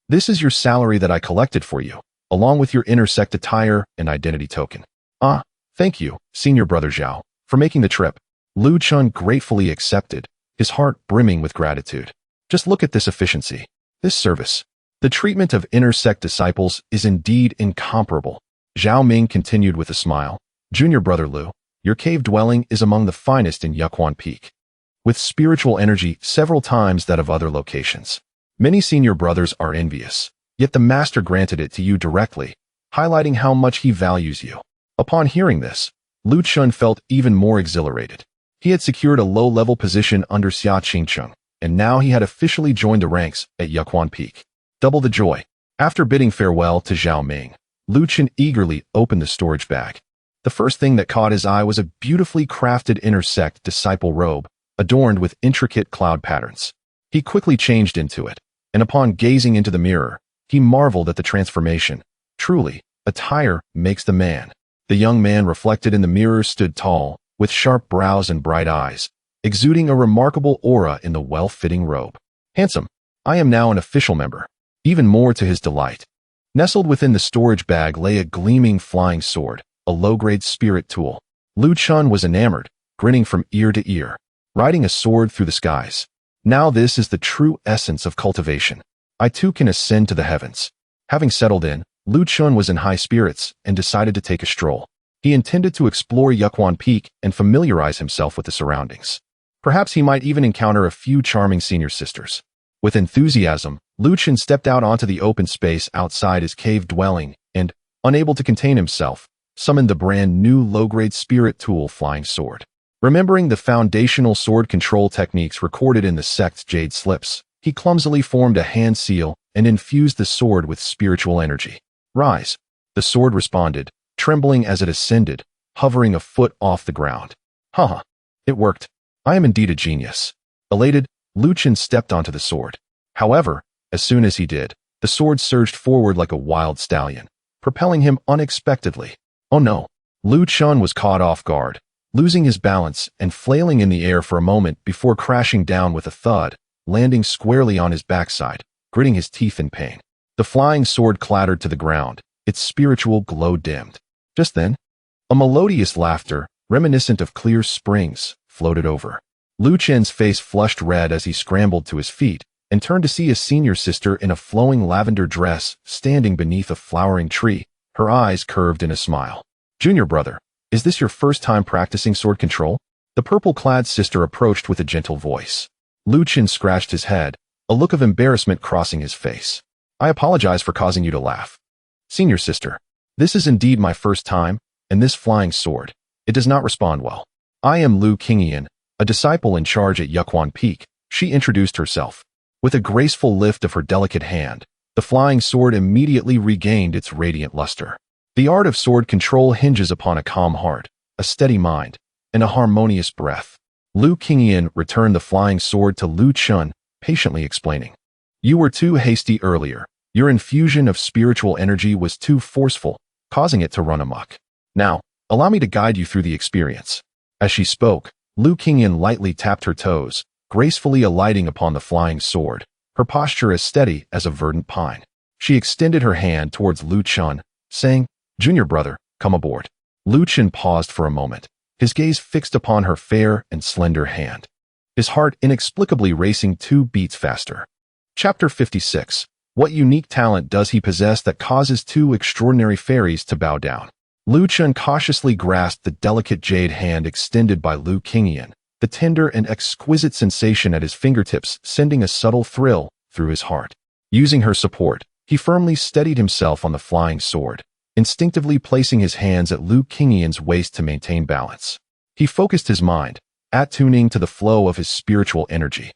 this is your salary that I collected for you, along with your intersect attire and identity token. Thank you, senior brother Zhao, for making the trip. Lu Chun gratefully accepted, his heart brimming with gratitude. Just look at this efficiency, this service. The treatment of intersect disciples is indeed incomparable. Zhao Ming continued with a smile. Junior brother Lu, your cave dwelling is among the finest in Yuquan Peak, with spiritual energy several times that of other locations. Many senior brothers are envious, yet the master granted it to you directly, highlighting how much he values you. Upon hearing this, Lu Chun felt even more exhilarated. He had secured a low-level position under Xia Qingcheng, and now he had officially joined the ranks at Yuquan Peak. Double the joy. After bidding farewell to Zhao Ming, Lu Chun eagerly opened the storage bag. The first thing that caught his eye was a beautifully crafted inner sect disciple robe, adorned with intricate cloud patterns. He quickly changed into it, and upon gazing into the mirror, he marveled at the transformation. Truly, attire makes the man. The young man reflected in the mirror stood tall, with sharp brows and bright eyes, exuding a remarkable aura in the well-fitting robe. Handsome, I am now an official member. Even more to his delight, nestled within the storage bag lay a gleaming flying sword, a low-grade spirit tool. Lu Chun was enamored, grinning from ear to ear, riding a sword through the skies. Now this is the true essence of cultivation. I too can ascend to the heavens. Having settled in, Lu Chun was in high spirits and decided to take a stroll. He intended to explore Yuquan Peak and familiarize himself with the surroundings. Perhaps he might even encounter a few charming senior sisters. With enthusiasm, Lu Chun stepped out onto the open space outside his cave dwelling and, unable to contain himself, summoned the brand new low-grade spirit tool flying sword. Remembering the foundational sword control techniques recorded in the sect's jade slips, he clumsily formed a hand seal and infused the sword with spiritual energy. Rise. The sword responded, trembling as it ascended, hovering a foot off the ground. Haha, it worked. I am indeed a genius. Elated, Lu Chun stepped onto the sword. However, as soon as he did, the sword surged forward like a wild stallion, propelling him unexpectedly. Oh no! Lu Chun was caught off guard, losing his balance and flailing in the air for a moment before crashing down with a thud, landing squarely on his backside, gritting his teeth in pain. The flying sword clattered to the ground, its spiritual glow dimmed. Just then, a melodious laughter, reminiscent of clear springs, floated over. Lu Chun's face flushed red as he scrambled to his feet and turned to see a senior sister in a flowing lavender dress standing beneath a flowering tree, her eyes curved in a smile. Junior brother, is this your first time practicing sword control? The purple-clad sister approached with a gentle voice. Lu Chun scratched his head, a look of embarrassment crossing his face. I apologize for causing you to laugh. Senior sister, this is indeed my first time, and this flying sword, it does not respond well. I am Lu Qingyan, a disciple in charge at Yuquan Peak. She introduced herself. With a graceful lift of her delicate hand, the flying sword immediately regained its radiant luster. The art of sword control hinges upon a calm heart, a steady mind, and a harmonious breath. Lu Qingyan returned the flying sword to Lu Chun, patiently explaining. You were too hasty earlier. Your infusion of spiritual energy was too forceful, causing it to run amok. Now, allow me to guide you through the experience. As she spoke, Lu Qingyan lightly tapped her toes, gracefully alighting upon the flying sword, her posture as steady as a verdant pine. She extended her hand towards Lu Chun, saying, Junior brother, come aboard. Lu Chun paused for a moment, his gaze fixed upon her fair and slender hand, his heart inexplicably racing 2 beats faster. Chapter 56. What unique talent does he possess that causes 2 extraordinary fairies to bow down? Lu Chun cautiously grasped the delicate jade hand extended by Lu Qingyan, the tender and exquisite sensation at his fingertips sending a subtle thrill through his heart. Using her support, he firmly steadied himself on the flying sword, instinctively placing his hands at Lu Qingyan's waist to maintain balance. He focused his mind, attuning to the flow of his spiritual energy.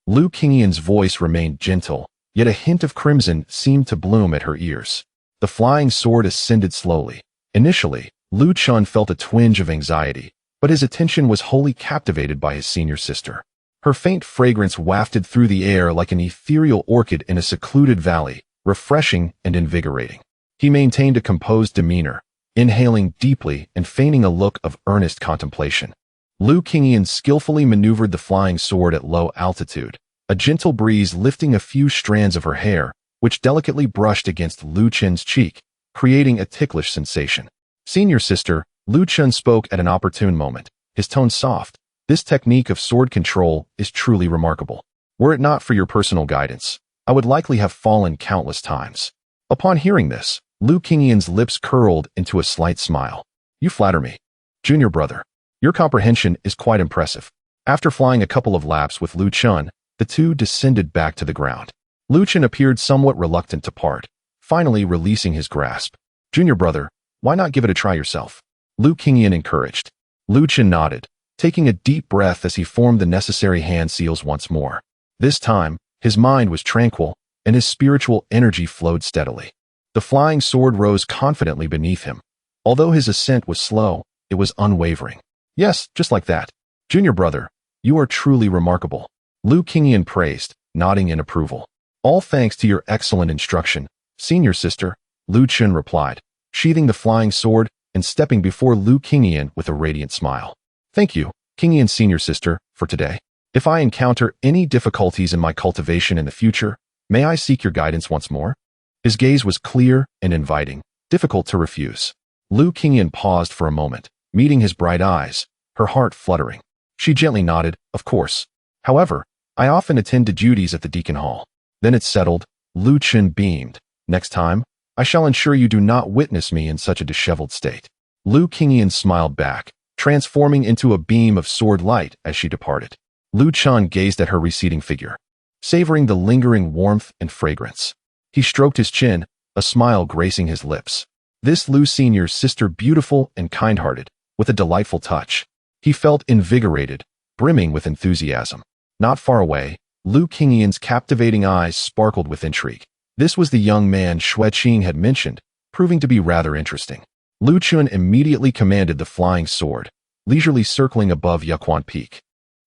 Lu Qingyan's voice remained gentle, yet a hint of crimson seemed to bloom at her ears. The flying sword ascended slowly. Initially, Lu Chun felt a twinge of anxiety, but his attention was wholly captivated by his senior sister. Her faint fragrance wafted through the air like an ethereal orchid in a secluded valley, refreshing and invigorating. He maintained a composed demeanor, inhaling deeply and feigning a look of earnest contemplation. Lu Qingyan skillfully maneuvered the flying sword at low altitude, a gentle breeze lifting a few strands of her hair, which delicately brushed against Lu Chun's cheek, creating a ticklish sensation. Senior sister, Lu Chun spoke at an opportune moment, his tone soft. This technique of sword control is truly remarkable. Were it not for your personal guidance, I would likely have fallen countless times. Upon hearing this, Lu Qingyan's lips curled into a slight smile. You flatter me. Junior brother, your comprehension is quite impressive. After flying a couple of laps with Lu Chun, the 2 descended back to the ground. Lu Chun appeared somewhat reluctant to part, finally releasing his grasp. Junior brother, why not give it a try yourself? Lu Qingyan encouraged. Lu Chen nodded, taking a deep breath as he formed the necessary hand seals once more. This time, his mind was tranquil, and his spiritual energy flowed steadily. The flying sword rose confidently beneath him. Although his ascent was slow, it was unwavering. Yes, just like that. Junior brother, you are truly remarkable. Lu Qingyan praised, nodding in approval. All thanks to your excellent instruction, senior sister, Lu Chen replied, sheathing the flying sword and stepping before Lu Qingyan with a radiant smile. Thank you, Qingyan senior sister, for today. If I encounter any difficulties in my cultivation in the future, may I seek your guidance once more? His gaze was clear and inviting, difficult to refuse. Lu Qingyan paused for a moment, meeting his bright eyes, her heart fluttering. She gently nodded, of course. However, I often attend to duties at the Deacon Hall. Then it's settled. Lu Chen beamed. Next time, I shall ensure you do not witness me in such a disheveled state. Lu Qingyan smiled back, transforming into a beam of sword light as she departed. Lu Chen gazed at her receding figure, savoring the lingering warmth and fragrance. He stroked his chin, a smile gracing his lips. This Lu Senior's sister beautiful and kind-hearted, with a delightful touch. He felt invigorated, brimming with enthusiasm. Not far away, Lu Qingyan's captivating eyes sparkled with intrigue. This was the young man Xue Qing had mentioned, proving to be rather interesting. Lu Chen immediately commanded the flying sword, leisurely circling above Yaquan Peak,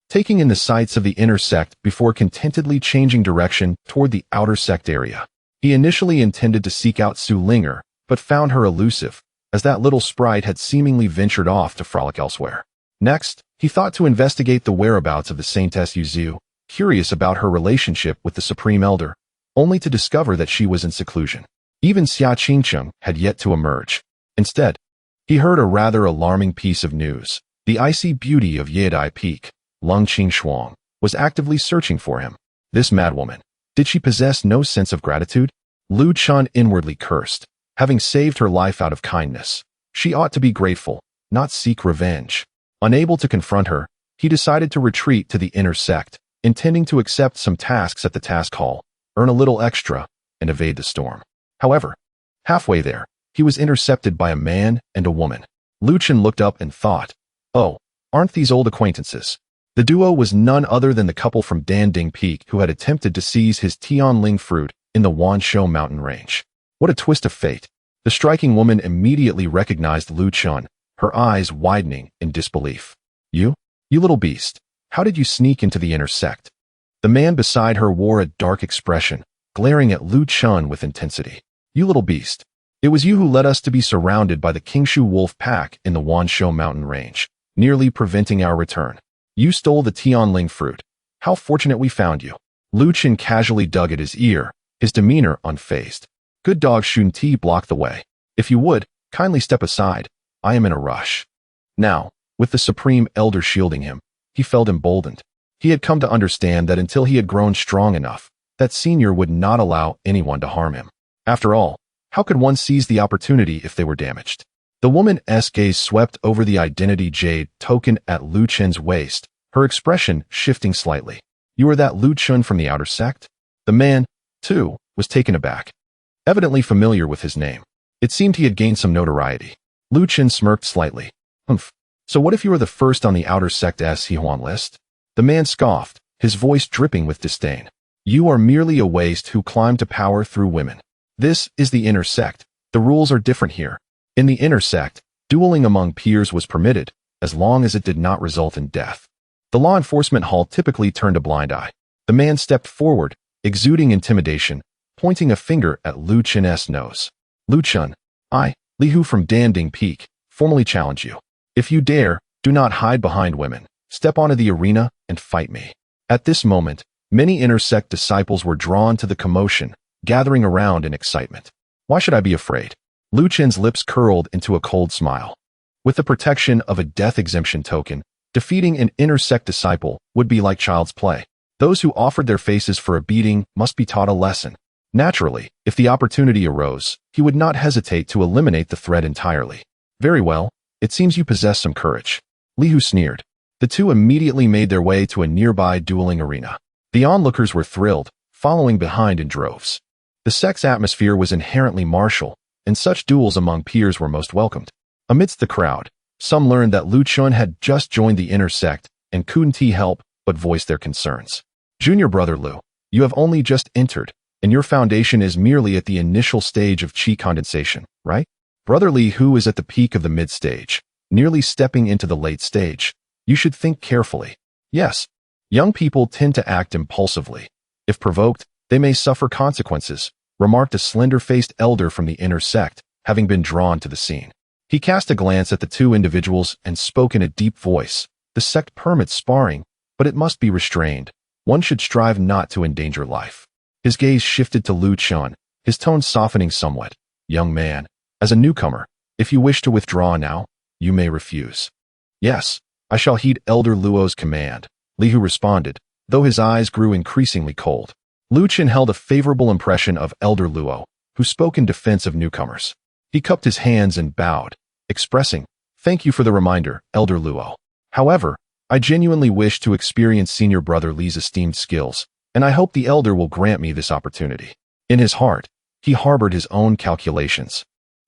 taking in the sights of the inner sect before contentedly changing direction toward the outer sect area. He initially intended to seek out Su Linger, but found her elusive, as that little sprite had seemingly ventured off to frolic elsewhere. Next, he thought to investigate the whereabouts of the Saintess Yuzu, curious about her relationship with the Supreme Elder, only to discover that she was in seclusion. Even Xia Qingcheng had yet to emerge. Instead, he heard a rather alarming piece of news. The icy beauty of Yedai Peak, Lung Qingxuang, was actively searching for him. This madwoman, did she possess no sense of gratitude? Lu Chen inwardly cursed. Having saved her life out of kindness, she ought to be grateful, not seek revenge. Unable to confront her, he decided to retreat to the inner sect, intending to accept some tasks at the task hall, earn a little extra, and evade the storm. However, halfway there, he was intercepted by a man and a woman. Lu Chen looked up and thought, oh, aren't these old acquaintances? The duo was none other than the couple from Danding Peak who had attempted to seize his Tianling fruit in the Wanshou mountain range. What a twist of fate. The striking woman immediately recognized Lu Chen, her eyes widening in disbelief. You little beast, how did you sneak into the inner sect? The man beside her wore a dark expression, glaring at Lu Chen with intensity. You little beast. It was you who led us to be surrounded by the Qingshu wolf pack in the Wanshou mountain range, nearly preventing our return. You stole the Tianling fruit. How fortunate we found you. Lu Chen casually dug at his ear, his demeanor unfazed. Good dog Shun Ti blocked the way. If you would, kindly step aside. I am in a rush. Now, with the Supreme Elder shielding him, he felt emboldened. He had come to understand that until he had grown strong enough, that senior would not allow anyone to harm him. After all, how could one seize the opportunity if they were damaged? The woman's gaze swept over the identity jade token at Lu Chen's waist, her expression shifting slightly. You are that Lu Chen from the outer sect? The man, too, was taken aback, evidently familiar with his name. It seemed he had gained some notoriety. Lu Chen smirked slightly. Humph. So what if you were the first on the outer sect's Hehuan list? The man scoffed, his voice dripping with disdain. You are merely a waste who climbed to power through women. This is the inner sect. The rules are different here. In the inner sect, dueling among peers was permitted, as long as it did not result in death. The law enforcement hall typically turned a blind eye. The man stepped forward, exuding intimidation, pointing a finger at Lu Chen's nose. Lu Chen, I, Li Hu from Danding Peak, formally challenge you. If you dare, do not hide behind women. Step onto the arena and fight me. At this moment, many inner sect disciples were drawn to the commotion, gathering around in excitement. Why should I be afraid? Lu Chen's lips curled into a cold smile. With the protection of a death exemption token, defeating an inner sect disciple would be like child's play. Those who offered their faces for a beating must be taught a lesson. Naturally, if the opportunity arose, he would not hesitate to eliminate the threat entirely. Very well, it seems you possess some courage. Li Hu sneered. The two immediately made their way to a nearby dueling arena. The onlookers were thrilled, following behind in droves. The sect's atmosphere was inherently martial, and such duels among peers were most welcomed. Amidst the crowd, Some learned that Lu Chun had just joined the inner sect and couldn't help but voice their concerns. Junior brother Lu, you have only just entered, and your foundation is merely at the initial stage of qi condensation, right? Brother Li, who is at the peak of the mid-stage, nearly stepping into the late stage. You should think carefully. Yes, young people tend to act impulsively. If provoked, they may suffer consequences, remarked a slender-faced elder from the inner sect, having been drawn to the scene. He cast a glance at the two individuals and spoke in a deep voice. The sect permits sparring, but it must be restrained. One should strive not to endanger life. His gaze shifted to Lu Chun, his tone softening somewhat. Young man, as a newcomer, if you wish to withdraw now, you may refuse. Yes, I shall heed Elder Luo's command, Li Hu responded, though his eyes grew increasingly cold. Lu Chun held a favorable impression of Elder Luo, who spoke in defense of newcomers. He cupped his hands and bowed, expressing, "Thank you for the reminder, Elder Luo. However, I genuinely wish to experience Senior Brother Li's esteemed skills, and I hope the Elder will grant me this opportunity." In his heart, he harbored his own calculations.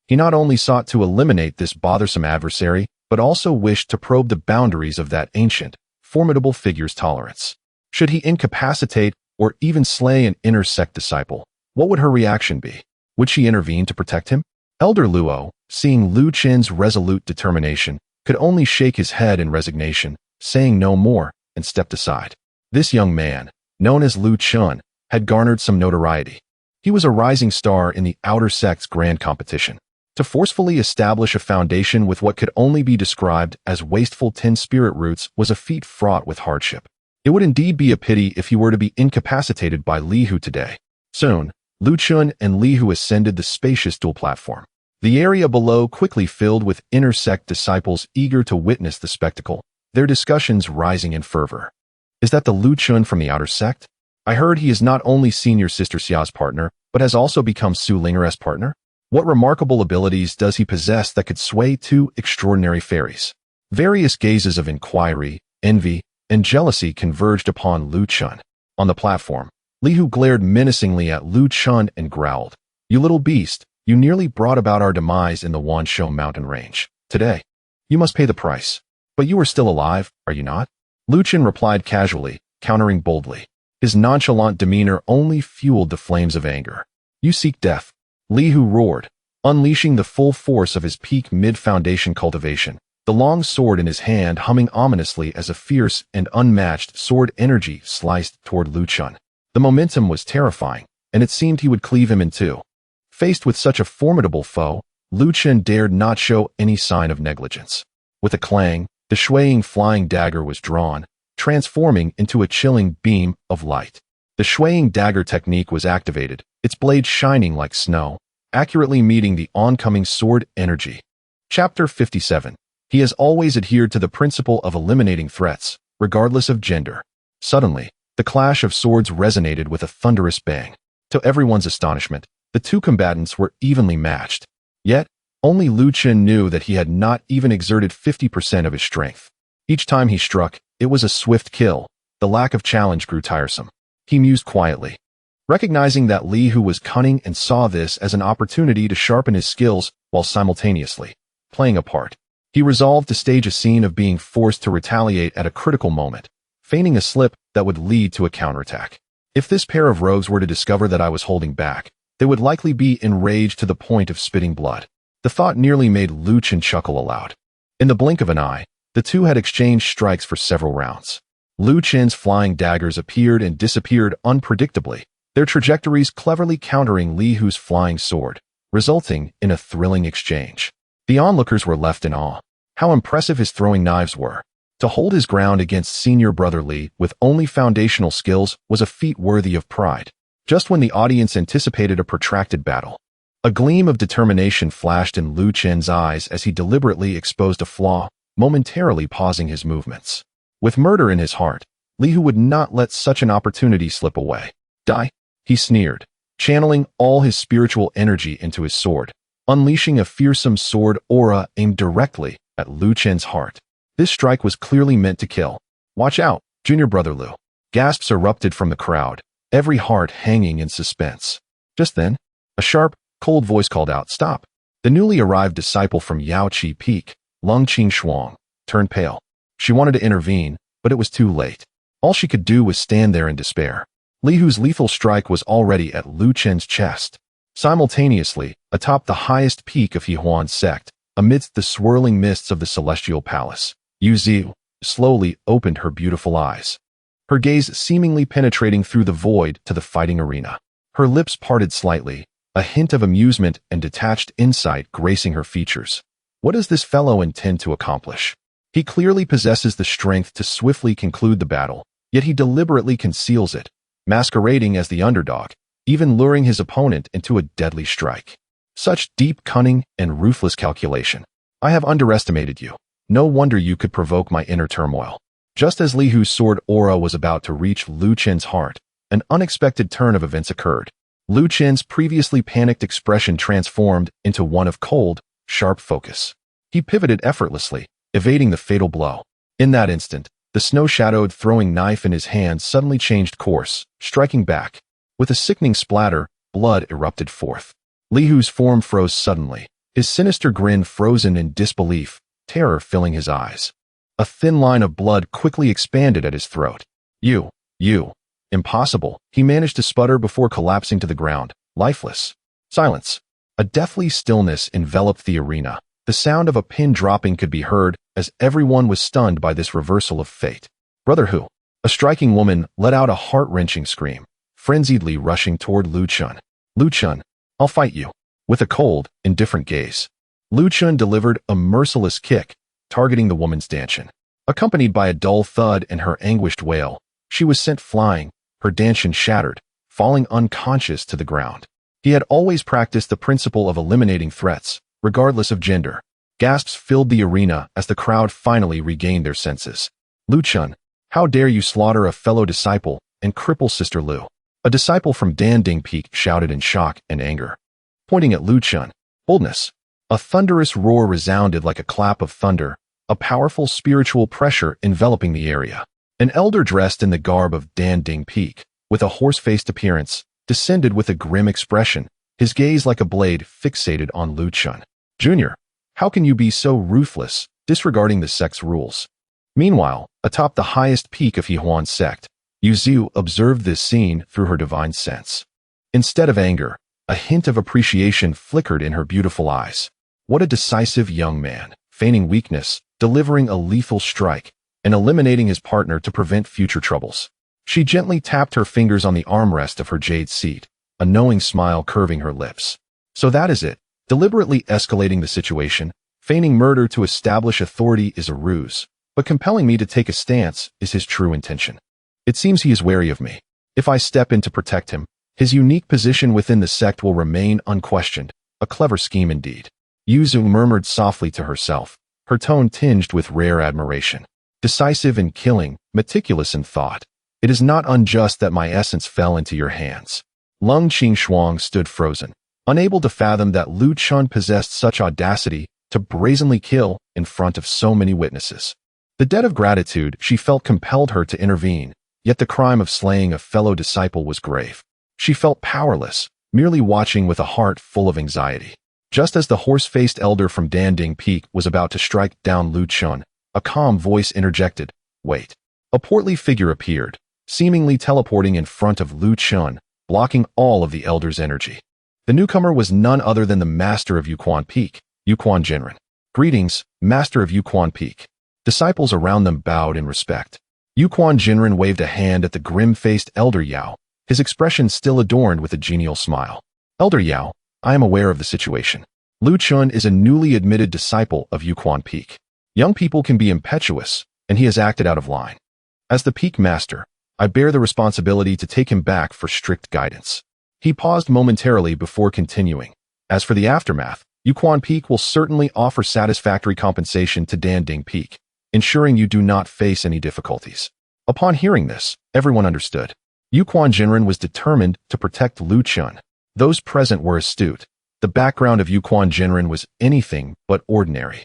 He not only sought to eliminate this bothersome adversary, but also wished to probe the boundaries of that ancient, formidable figure's tolerance. Should he incapacitate or even slay an inner sect disciple, what would her reaction be? Would she intervene to protect him? Elder Luo, seeing Lu Chun's resolute determination, could only shake his head in resignation, saying no more, and stepped aside. This young man, known as Lu Chun, had garnered some notoriety. He was a rising star in the outer sect's grand competition. To forcefully establish a foundation with what could only be described as wasteful tin spirit roots was a feat fraught with hardship. It would indeed be a pity if he were to be incapacitated by Li Hu today. Soon, Lu Chun and Li Hu ascended the spacious dual platform. The area below quickly filled with inner sect disciples eager to witness the spectacle, their discussions rising in fervor. Is that the Lu Chun from the outer sect? I heard he is not only Senior Sister Xia's partner, but has also become Su Linger's partner. What remarkable abilities does he possess that could sway two extraordinary fairies? Various gazes of inquiry, envy, and jealousy converged upon Lu Chun. On the platform, Li Hu glared menacingly at Lu Chun and growled, "You little beast, you nearly brought about our demise in the Wanshou mountain range. Today, you must pay the price. But you are still alive, are you not?" Lu Chun replied casually, countering boldly. His nonchalant demeanor only fueled the flames of anger. "You seek death," Li Hu roared, unleashing the full force of his peak mid-foundation cultivation, the long sword in his hand humming ominously as a fierce and unmatched sword energy sliced toward Lu Chun. The momentum was terrifying, and it seemed he would cleave him in two. Faced with such a formidable foe, Lu Chun dared not show any sign of negligence. With a clang, the swaying flying dagger was drawn, transforming into a chilling beam of light. The swaying dagger technique was activated, its blade shining like snow, accurately meeting the oncoming sword energy. Chapter 57. He has always adhered to the principle of eliminating threats, regardless of gender. Suddenly, the clash of swords resonated with a thunderous bang. To everyone's astonishment, the two combatants were evenly matched. Yet, only Lu Chun knew that he had not even exerted 50% of his strength. Each time he struck, it was a swift kill. The lack of challenge grew tiresome. He mused quietly. Recognizing that Li Hu was cunning and saw this as an opportunity to sharpen his skills while simultaneously playing a part, he resolved to stage a scene of being forced to retaliate at a critical moment, feigning a slip that would lead to a counterattack. If this pair of rogues were to discover that I was holding back, they would likely be enraged to the point of spitting blood. The thought nearly made Lu Chun chuckle aloud. In the blink of an eye, the two had exchanged strikes for several rounds. Lu Chun's flying daggers appeared and disappeared unpredictably, their trajectories cleverly countering Li Hu's flying sword, resulting in a thrilling exchange. The onlookers were left in awe. How impressive his throwing knives were. To hold his ground against Senior Brother Li with only foundational skills was a feat worthy of pride. Just when the audience anticipated a protracted battle, a gleam of determination flashed in Lu Chun's eyes as he deliberately exposed a flaw, momentarily pausing his movements. With murder in his heart, Li Hu would not let such an opportunity slip away. "Die," he sneered, channeling all his spiritual energy into his sword, unleashing a fearsome sword aura aimed directly at Lu Chun's heart. This strike was clearly meant to kill. "Watch out, Junior Brother Lu." Gasps erupted from the crowd, every heart hanging in suspense. Just then, a sharp, cold voice called out, "Stop." The newly arrived disciple from Yao Chi Peak, Lung Shuang turned pale. She wanted to intervene, but it was too late. All she could do was stand there in despair. Li Hu's lethal strike was already at Lu Chen's chest. Simultaneously, atop the highest peak of Huan's sect, amidst the swirling mists of the celestial palace, Yu Ziu slowly opened her beautiful eyes, her gaze seemingly penetrating through the void to the fighting arena. Her lips parted slightly, a hint of amusement and detached insight gracing her features. What does this fellow intend to accomplish? He clearly possesses the strength to swiftly conclude the battle, yet he deliberately conceals it, masquerading as the underdog, even luring his opponent into a deadly strike. Such deep cunning and ruthless calculation. I have underestimated you. No wonder you could provoke my inner turmoil. Just as Li Hu's sword aura was about to reach Lu Chen's heart, an unexpected turn of events occurred. Lu Chen's previously panicked expression transformed into one of cold, sharp focus. He pivoted effortlessly, evading the fatal blow. In that instant, the snow-shadowed throwing knife in his hand suddenly changed course, striking back. With a sickening splatter, blood erupted forth. Li Hu's form froze suddenly, his sinister grin frozen in disbelief, terror filling his eyes. A thin line of blood quickly expanded at his throat. You. Impossible, he managed to sputter before collapsing to the ground, lifeless. Silence. A deathly stillness enveloped the arena. The sound of a pin dropping could be heard as everyone was stunned by this reversal of fate. Brother Hu. A striking woman let out a heart-wrenching scream, frenziedly rushing toward Lu Chun. Lu Chun, I'll fight you. With a cold, indifferent gaze, Lu Chun delivered a merciless kick, targeting the woman's dantian. Accompanied by a dull thud and her anguished wail, she was sent flying, her dantian shattered, falling unconscious to the ground. He had always practiced the principle of eliminating threats, regardless of gender. Gasps filled the arena as the crowd finally regained their senses. Lu Chun, how dare you slaughter a fellow disciple and cripple Sister Lu? A disciple from Danding Peak shouted in shock and anger. Pointing at Lu Chun, boldness. A thunderous roar resounded like a clap of thunder, a powerful spiritual pressure enveloping the area. An elder dressed in the garb of Danding Peak, with a horse-faced appearance, descended with a grim expression, his gaze like a blade fixated on Lu Chun. Junior, how can you be so ruthless, disregarding the sect's rules? Meanwhile, atop the highest peak of Huan's sect, Yu Ziu observed this scene through her divine sense. Instead of anger, a hint of appreciation flickered in her beautiful eyes. What a decisive young man, feigning weakness, delivering a lethal strike, and eliminating his partner to prevent future troubles. She gently tapped her fingers on the armrest of her jade seat, a knowing smile curving her lips. So that is it. Deliberately escalating the situation, feigning murder to establish authority is a ruse, but compelling me to take a stance is his true intention. It seems he is wary of me. If I step in to protect him, his unique position within the sect will remain unquestioned. A clever scheme indeed. Yu Ziu murmured softly to herself, her tone tinged with rare admiration. Decisive in killing, meticulous in thought. It is not unjust that my essence fell into your hands. Lung Shuang stood frozen, unable to fathom that Lu Chun possessed such audacity to brazenly kill in front of so many witnesses. The debt of gratitude she felt compelled her to intervene, yet the crime of slaying a fellow disciple was grave. She felt powerless, merely watching with a heart full of anxiety. Just as the horse-faced elder from Danding Peak was about to strike down Lu Chun, a calm voice interjected, "Wait." A portly figure appeared, seemingly teleporting in front of Lu Chun, blocking all of the elder's energy. The newcomer was none other than the master of Yuquan Peak, Yuquan Jinren. Greetings, master of Yuquan Peak. Disciples around them bowed in respect. Yuquan Jinren waved a hand at the grim-faced Elder Yao, his expression still adorned with a genial smile. Elder Yao, I am aware of the situation. Lu Chun is a newly admitted disciple of Yuquan Peak. Young people can be impetuous, and he has acted out of line. As the Peak Master, I bear the responsibility to take him back for strict guidance. He paused momentarily before continuing. As for the aftermath, Yuquan Peak will certainly offer satisfactory compensation to Danding Peak, ensuring you do not face any difficulties. Upon hearing this, everyone understood. Yuquan Jinren was determined to protect Lu Chun. Those present were astute. The background of Yuquan Jinren was anything but ordinary.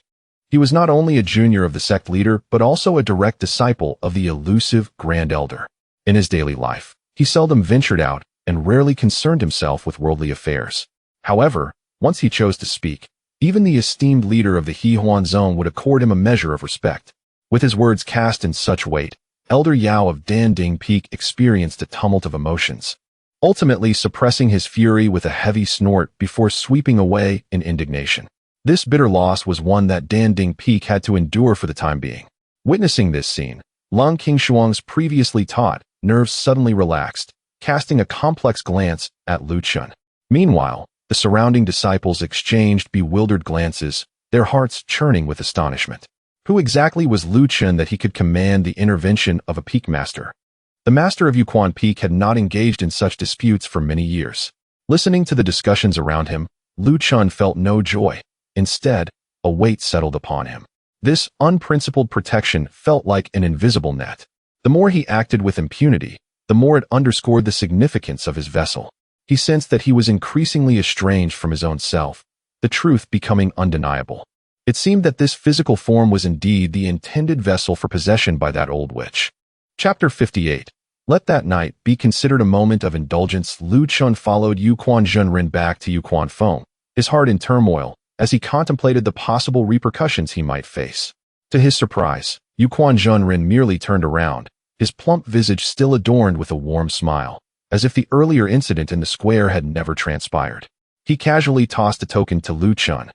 He was not only a junior of the sect leader, but also a direct disciple of the elusive Grand Elder. In his daily life, he seldom ventured out and rarely concerned himself with worldly affairs. However, once he chose to speak, Even the esteemed leader of the Hehuan zone would accord him a measure of respect. With his words cast in such weight, Elder Yao of Danding Peak experienced a tumult of emotions, ultimately suppressing his fury with a heavy snort before sweeping away in indignation. This bitter loss was one that Danding Peak had to endure for the time being. Witnessing this scene, Long Qingshuang's previously taut nerves suddenly relaxed, casting a complex glance at Lu Chun. Meanwhile, the surrounding disciples exchanged bewildered glances, their hearts churning with astonishment. Who exactly was Lu Chun that he could command the intervention of a peak master? The master of Yuquan Peak had not engaged in such disputes for many years. Listening to the discussions around him, Lu Chun felt no joy. Instead, a weight settled upon him. This unprincipled protection felt like an invisible net. The more he acted with impunity, the more it underscored the significance of his vessel. He sensed that he was increasingly estranged from his own self, the truth becoming undeniable. It seemed that this physical form was indeed the intended vessel for possession by that old witch. Chapter 58. Let that night be considered a moment of indulgence. Lu Chun followed Yuquan Zhenren back to Yuquan Feng, his heart in turmoil, as he contemplated the possible repercussions he might face. To his surprise, Yuquan Zhenren merely turned around, his plump visage still adorned with a warm smile, as if the earlier incident in the square had never transpired. He casually tossed a token to Lu Chun.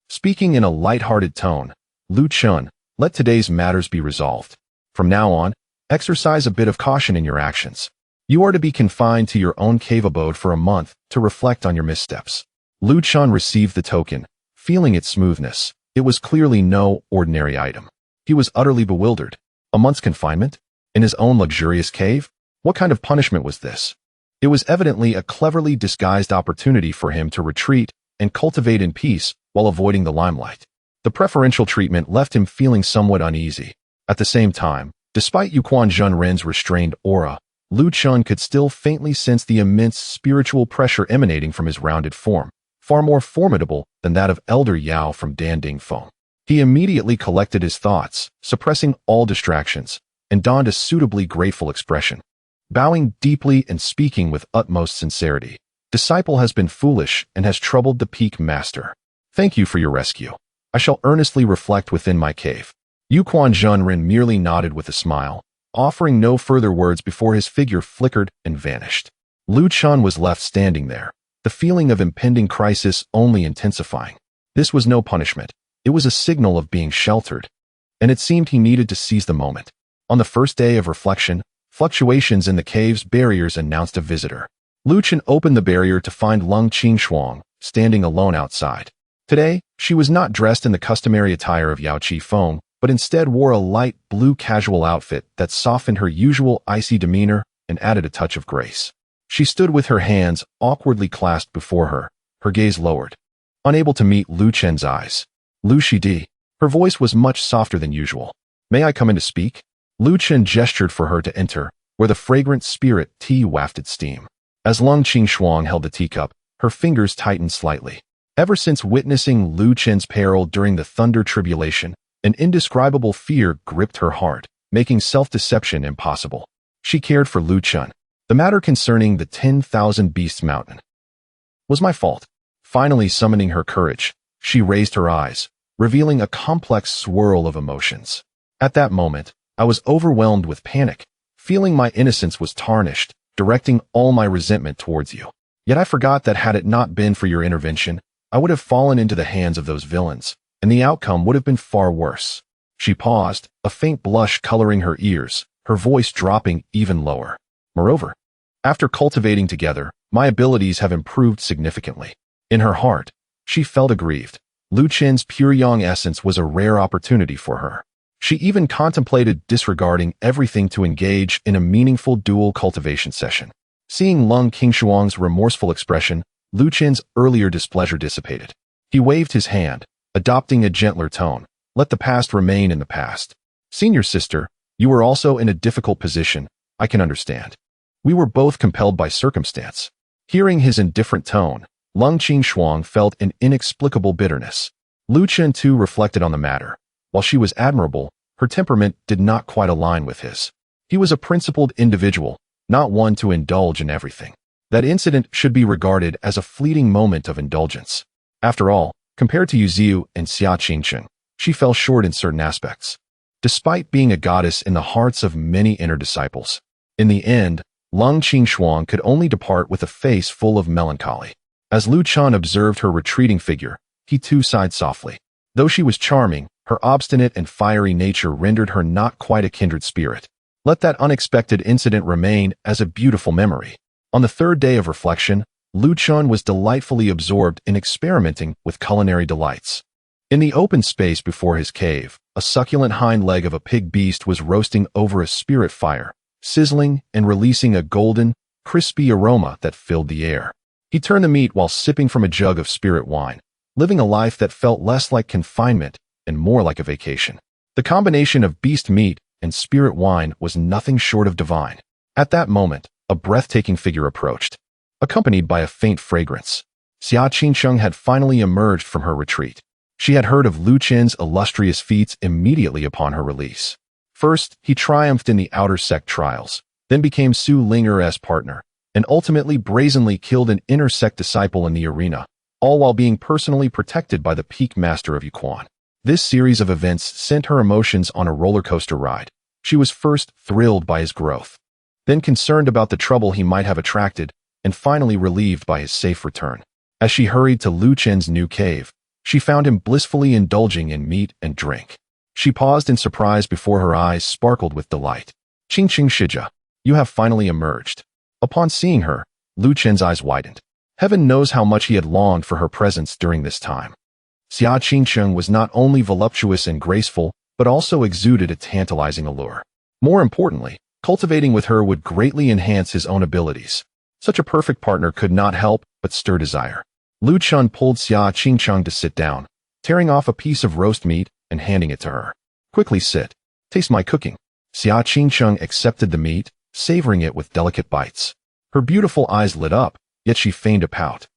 Speaking in a light-hearted tone, Lu Chun, let today's matters be resolved. From now on, exercise a bit of caution in your actions. You are to be confined to your own cave abode for a month to reflect on your missteps. Lu Chun received the token, feeling its smoothness. It was clearly no ordinary item. He was utterly bewildered. A month's confinement? In his own luxurious cave? What kind of punishment was this? It was evidently a cleverly disguised opportunity for him to retreat and cultivate in peace while avoiding the limelight. The preferential treatment left him feeling somewhat uneasy. At the same time, despite Yuquan Zhenren's restrained aura, Lu Chun could still faintly sense the immense spiritual pressure emanating from his rounded form, far more formidable than that of Elder Yao from Danding Feng. He immediately collected his thoughts, suppressing all distractions, and donned a suitably grateful expression. Bowing deeply and speaking with utmost sincerity, "Disciple has been foolish and has troubled the peak master. Thank you for your rescue. I shall earnestly reflect within my cave." Yuquan Zhenren merely nodded with a smile, offering no further words before his figure flickered and vanished. Lu Chun was left standing there, the feeling of impending crisis only intensifying. This was no punishment. It was a signal of being sheltered, and it seemed he needed to seize the moment. On the first day of reflection, fluctuations in the cave's barriers announced a visitor. Lu Chun opened the barrier to find Long Qingshuang standing alone outside. Today, she was not dressed in the customary attire of Yao Qi Feng, but instead wore a light blue casual outfit that softened her usual icy demeanor and added a touch of grace. She stood with her hands awkwardly clasped before her, her gaze lowered, unable to meet Lu Chen's eyes. "Lu Shidi." Her voice was much softer than usual. "May I come in to speak?" Lu Chen gestured for her to enter, where the fragrant spirit tea wafted steam. As Long Qingshuang held the teacup, her fingers tightened slightly. Ever since witnessing Lu Chen's peril during the Thunder Tribulation, an indescribable fear gripped her heart, making self-deception impossible. She cared for Lu Chun. The matter concerning the 10,000 Beasts Mountain was my fault. Finally summoning her courage, she raised her eyes, revealing a complex swirl of emotions. At that moment, I was overwhelmed with panic, feeling my innocence was tarnished, directing all my resentment towards you. Yet I forgot that had it not been for your intervention, I would have fallen into the hands of those villains, and the outcome would have been far worse. She paused, a faint blush coloring her ears, her voice dropping even lower. Moreover, after cultivating together, my abilities have improved significantly. In her heart, she felt aggrieved. Lu Chen's pure yang essence was a rare opportunity for her. She even contemplated disregarding everything to engage in a meaningful dual cultivation session. Seeing Long Qingshuang's remorseful expression, Lu Chen's earlier displeasure dissipated. He waved his hand, adopting a gentler tone. "Let the past remain in the past. Senior sister, you were also in a difficult position, I can understand. We were both compelled by circumstance." Hearing his indifferent tone, Long Qingshuang felt an inexplicable bitterness. Lu Chen too reflected on the matter. While she was admirable, her temperament did not quite align with his. He was a principled individual, not one to indulge in everything. That incident should be regarded as a fleeting moment of indulgence. After all, Compared to Yuziu and Xia Qingcheng, she fell short in certain aspects. Despite being a goddess in the hearts of many inner disciples, in the end, Lung Qingshuang could only depart with a face full of melancholy. As Lu Chun observed her retreating figure, he too sighed softly. Though she was charming, her obstinate and fiery nature rendered her not quite a kindred spirit. Let that unexpected incident remain as a beautiful memory. On the third day of reflection, Lu Chun was delightfully absorbed in experimenting with culinary delights. In the open space before his cave, a succulent hind leg of a pig beast was roasting over a spirit fire, sizzling and releasing a golden, crispy aroma that filled the air. He turned the meat while sipping from a jug of spirit wine, living a life that felt less like confinement and more like a vacation. The combination of beast meat and spirit wine was nothing short of divine. At that moment, a breathtaking figure approached, accompanied by a faint fragrance. Xia Qingcheng had finally emerged from her retreat. She had heard of Lu Chen's illustrious feats immediately upon her release. First, he triumphed in the outer sect trials, then became Su Ling'er's partner, and ultimately brazenly killed an inner sect disciple in the arena, all while being personally protected by the peak master of Yuquan. This series of events sent her emotions on a roller coaster ride. She was first thrilled by his growth, then concerned about the trouble he might have attracted, and finally relieved by his safe return. As she hurried to Lu Chen's new cave, she found him blissfully indulging in meat and drink. She paused in surprise before her eyes sparkled with delight. Qingqing Shija, you have finally emerged. Upon seeing her, Lu Chen's eyes widened. Heaven knows how much he had longed for her presence during this time. Xia Qingcheng was not only voluptuous and graceful, but also exuded a tantalizing allure. More importantly, cultivating with her would greatly enhance his own abilities. Such a perfect partner could not help but stir desire. Lu Chun pulled Xia Qingcheng to sit down, tearing off a piece of roast meat and handing it to her. Quickly sit. Taste my cooking. Xia Qingcheng accepted the meat, savoring it with delicate bites. Her beautiful eyes lit up, yet she feigned a pout.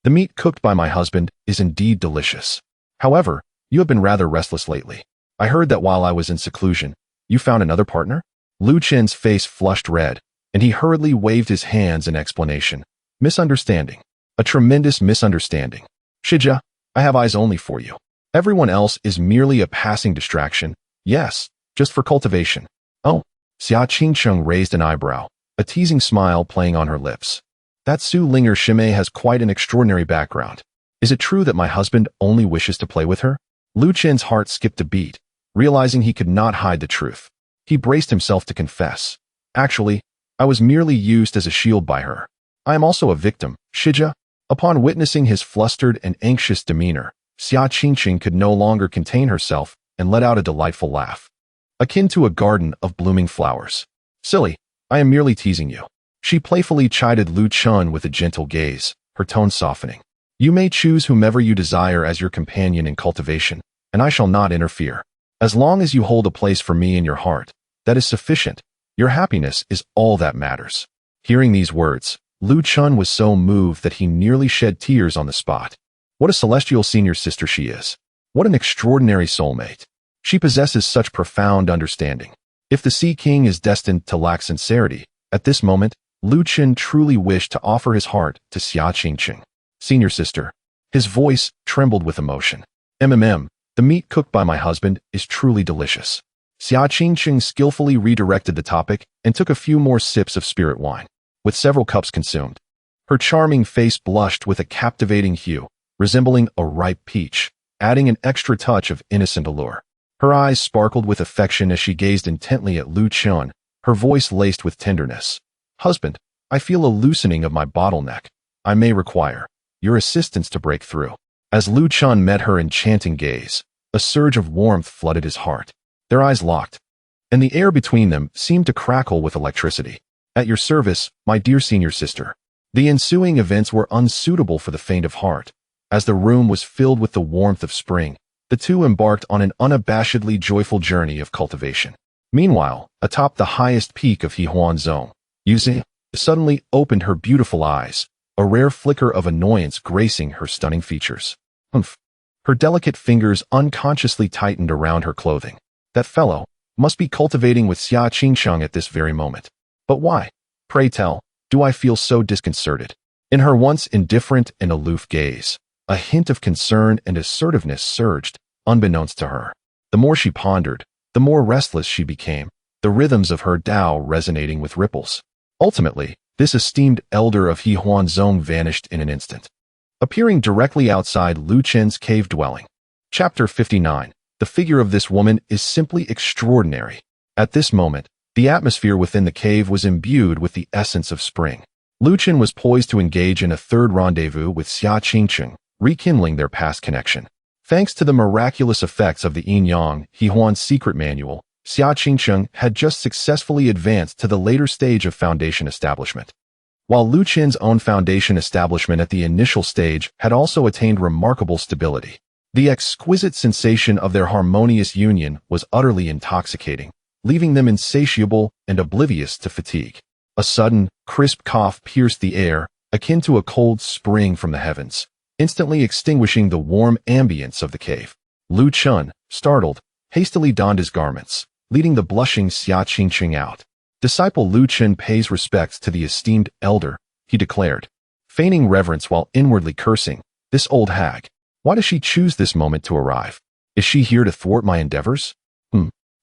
The meat cooked by my husband is indeed delicious. However, you have been rather restless lately. I heard that while I was in seclusion, you found another partner? Lu Chen's face flushed red, and he hurriedly waved his hands in explanation. Misunderstanding. A tremendous misunderstanding. Shija, I have eyes only for you. Everyone else is merely a passing distraction. Yes, just for cultivation. Oh, Xia Qingcheng raised an eyebrow, a teasing smile playing on her lips. That Su Ling'er Shimei has quite an extraordinary background. Is it true that my husband only wishes to play with her? Lu Chen's heart skipped a beat, realizing he could not hide the truth. He braced himself to confess. Actually, I was merely used as a shield by her. I am also a victim, Shija. Upon witnessing his flustered and anxious demeanor, Xia Qingcheng could no longer contain herself and let out a delightful laugh, akin to a garden of blooming flowers. Silly, I am merely teasing you. She playfully chided Lu Chun with a gentle gaze, her tone softening. You may choose whomever you desire as your companion in cultivation, and I shall not interfere. As long as you hold a place for me in your heart, that is sufficient. Your happiness is all that matters. Hearing these words, Lu Chun was so moved that he nearly shed tears on the spot. What a celestial senior sister she is. What an extraordinary soulmate. She possesses such profound understanding. If the Sea King is destined to lack sincerity, at this moment, Lu Chun truly wished to offer his heart to Xia Qingcheng. Senior sister. His voice trembled with emotion. The meat cooked by my husband is truly delicious. Xia Qingcheng skillfully redirected the topic and took a few more sips of spirit wine. With several cups consumed, her charming face blushed with a captivating hue, resembling a ripe peach, adding an extra touch of innocent allure. Her eyes sparkled with affection as she gazed intently at Lu Chun, her voice laced with tenderness. Husband, I feel a loosening of my bottleneck. I may require your assistance to break through. As Lu Chun met her enchanting gaze, a surge of warmth flooded his heart. Their eyes locked, and the air between them seemed to crackle with electricity. At your service, my dear senior sister. The ensuing events were unsuitable for the faint of heart. As the room was filled with the warmth of spring, the two embarked on an unabashedly joyful journey of cultivation. Meanwhile, atop the highest peak of Hehuan Zone, Yuzi suddenly opened her beautiful eyes, a rare flicker of annoyance gracing her stunning features. Humph. Her delicate fingers unconsciously tightened around her clothing. That fellow must be cultivating with Xia Qingcheng at this very moment. But why, pray tell, do I feel so disconcerted? In her once indifferent and aloof gaze, A hint of concern and assertiveness surged, unbeknownst to her. The more she pondered, the more restless she became, the rhythms of her Tao resonating with ripples. Ultimately, this esteemed elder of He Huanzong vanished in an instant, appearing directly outside Lu Chen's cave dwelling. Chapter 59. The figure of this woman is simply extraordinary. At this moment, the atmosphere within the cave was imbued with the essence of spring. Lu Chen was poised to engage in a third rendezvous with Xia Qingcheng, rekindling their past connection. Thanks to the miraculous effects of the Yin-Yang He Huan's secret manual, Xia Qingcheng had just successfully advanced to the later stage of foundation establishment. While Lu Chen's own foundation establishment at the initial stage had also attained remarkable stability. The exquisite sensation of their harmonious union was utterly intoxicating, leaving them insatiable and oblivious to fatigue. A sudden, crisp cough pierced the air, akin to a cold spring from the heavens, instantly extinguishing the warm ambience of the cave. Lu Chen, startled, hastily donned his garments, leading the blushing Xia Qingcheng out. Disciple Lu Chen pays respects to the esteemed elder, he declared, feigning reverence while inwardly cursing. This old hag. Why does she choose this moment to arrive? Is she here to thwart my endeavors?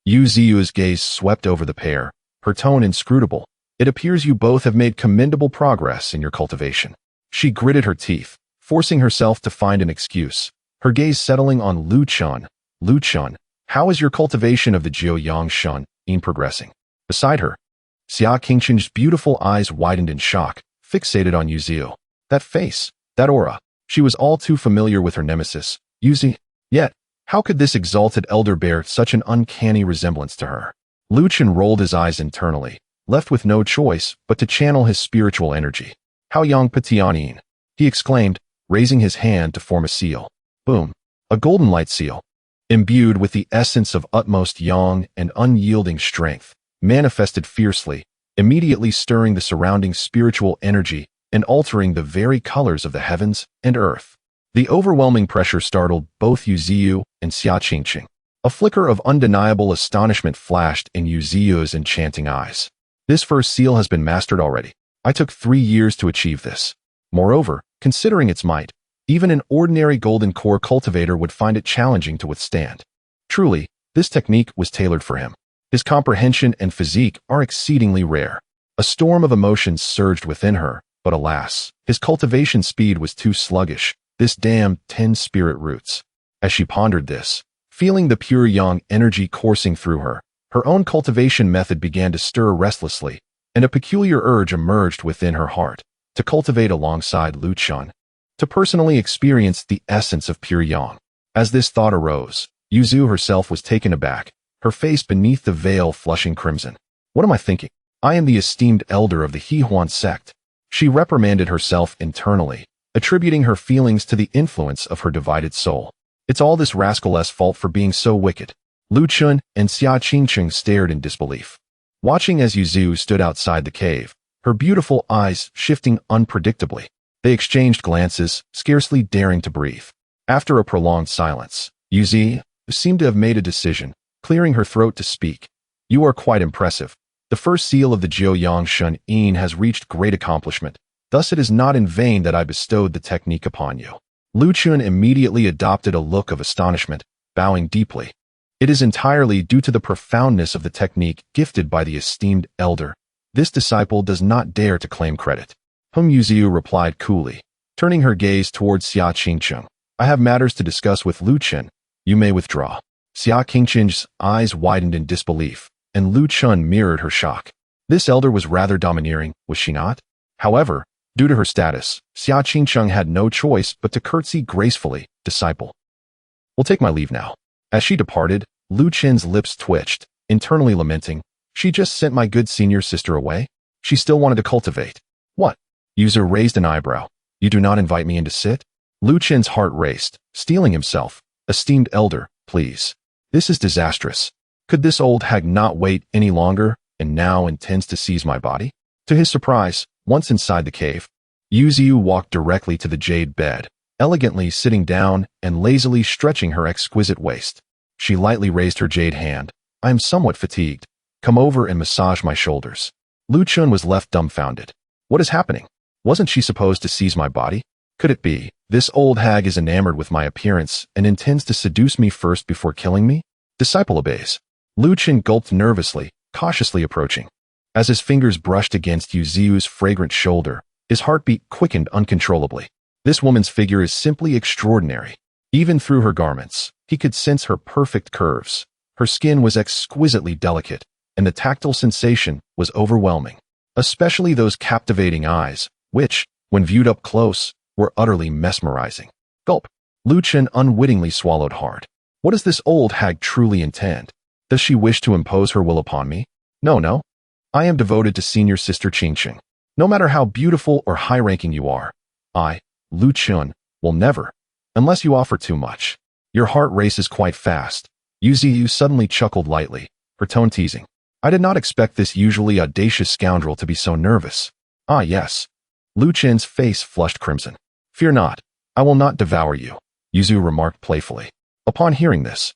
Yu Ziyu's gaze swept over the pair, her tone inscrutable. It appears you both have made commendable progress in your cultivation. She gritted her teeth, forcing herself to find an excuse, her gaze settling on Lu Chen. Lu Chen, how is your cultivation of the Jiuyang Shen progressing? Beside her, Xia Qingcheng's beautiful eyes widened in shock, fixated on Yu Ziyu. That face, that aura. She was all too familiar with her nemesis, Yu Ziyu. Yet, how could this exalted elder bear such an uncanny resemblance to her? Lu Chen rolled his eyes internally, left with no choice but to channel his spiritual energy. How Yang Patianin, he exclaimed, raising his hand to form a seal. Boom. A golden light seal, imbued with the essence of utmost yang and unyielding strength, manifested fiercely, immediately stirring the surrounding spiritual energy and altering the very colors of the heavens and earth. The overwhelming pressure startled both Yu Ziyu and Xia Qingcheng. A flicker of undeniable astonishment flashed in Yu Ziyu's enchanting eyes. This first seal has been mastered already. I took 3 years to achieve this. Moreover, considering its might, even an ordinary golden core cultivator would find it challenging to withstand. Truly, this technique was tailored for him. His comprehension and physique are exceedingly rare. A storm of emotions surged within her, but alas, his cultivation speed was too sluggish. This damned 10 spirit roots. As she pondered this, feeling the pure yang energy coursing through her, her own cultivation method began to stir restlessly, and a peculiar urge emerged within her heart to cultivate alongside Lu Chen, to personally experience the essence of pure yang. As this thought arose, Yu Ziyu herself was taken aback, her face beneath the veil flushing crimson. What am I thinking? I am the esteemed elder of the He Huan sect. She reprimanded herself internally, attributing her feelings to the influence of her divided soul. It's all this rascal's fault for being so wicked. Lu Chen and Xia Qingcheng stared in disbelief, watching as Yu Ziyu stood outside the cave, her beautiful eyes shifting unpredictably. They exchanged glances, scarcely daring to breathe. After a prolonged silence, Yu Ziyu seemed to have made a decision, clearing her throat to speak. You are quite impressive. The first seal of the Jiuyang Shen has reached great accomplishment. Thus it is not in vain that I bestowed the technique upon you. Lu Chen immediately adopted a look of astonishment, bowing deeply. It is entirely due to the profoundness of the technique gifted by the esteemed elder. This disciple does not dare to claim credit. Yu Ziyu replied coolly, turning her gaze towards Xia Qingcheng. I have matters to discuss with Lu Chen. You may withdraw. Xia Qingcheng's eyes widened in disbelief, and Lu Chen mirrored her shock. This elder was rather domineering, was she not? However, due to her status, Xia Qingcheng had no choice but to curtsy gracefully. Disciple, will take my leave now. As she departed, Lu Chen's lips twitched, internally lamenting, she just sent my good senior sister away? She still wanted to cultivate. What? Yu Ziyu raised an eyebrow. You do not invite me in to sit? Lu Chen's heart raced, steeling himself. Esteemed elder, please. This is disastrous. Could this old hag not wait any longer, and now intends to seize my body? To his surprise, once inside the cave, Yu Ziyu walked directly to the jade bed, elegantly sitting down and lazily stretching her exquisite waist. She lightly raised her jade hand. I am somewhat fatigued. Come over and massage my shoulders. Lu Chen was left dumbfounded. What is happening? Wasn't she supposed to seize my body? Could it be, this old hag is enamored with my appearance and intends to seduce me first before killing me? Disciple obeys. Lu Chen gulped nervously, cautiously approaching. As his fingers brushed against Yu Ziu's fragrant shoulder, his heartbeat quickened uncontrollably. This woman's figure is simply extraordinary. Even through her garments, he could sense her perfect curves. Her skin was exquisitely delicate, and the tactile sensation was overwhelming. Especially those captivating eyes, which, when viewed up close, were utterly mesmerizing. Gulp. Lu Chen unwittingly swallowed hard. What does this old hag truly intend? Does she wish to impose her will upon me? No. I am devoted to senior sister Qingqing. No matter how beautiful or high-ranking you are, I, Lu Chen, will never, unless you offer too much. Your heart races quite fast. Yu Ziyu suddenly chuckled lightly, her tone teasing. I did not expect this usually audacious scoundrel to be so nervous. Ah, yes. Lu Chen's face flushed crimson. Fear not, I will not devour you, Yu Ziyu remarked playfully. Upon hearing this,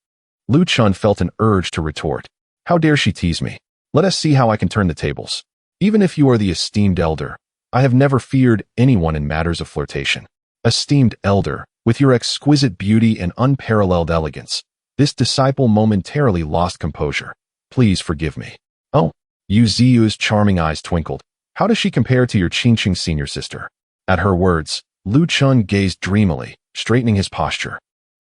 Lu Chen felt an urge to retort. How dare she tease me? Let us see how I can turn the tables. Even if you are the esteemed elder, I have never feared anyone in matters of flirtation. Esteemed elder, with your exquisite beauty and unparalleled elegance, this disciple momentarily lost composure. Please forgive me. Oh, Yu Ziyu's charming eyes twinkled. How does she compare to your Qingqing senior sister? At her words, Lu Chen gazed dreamily, straightening his posture.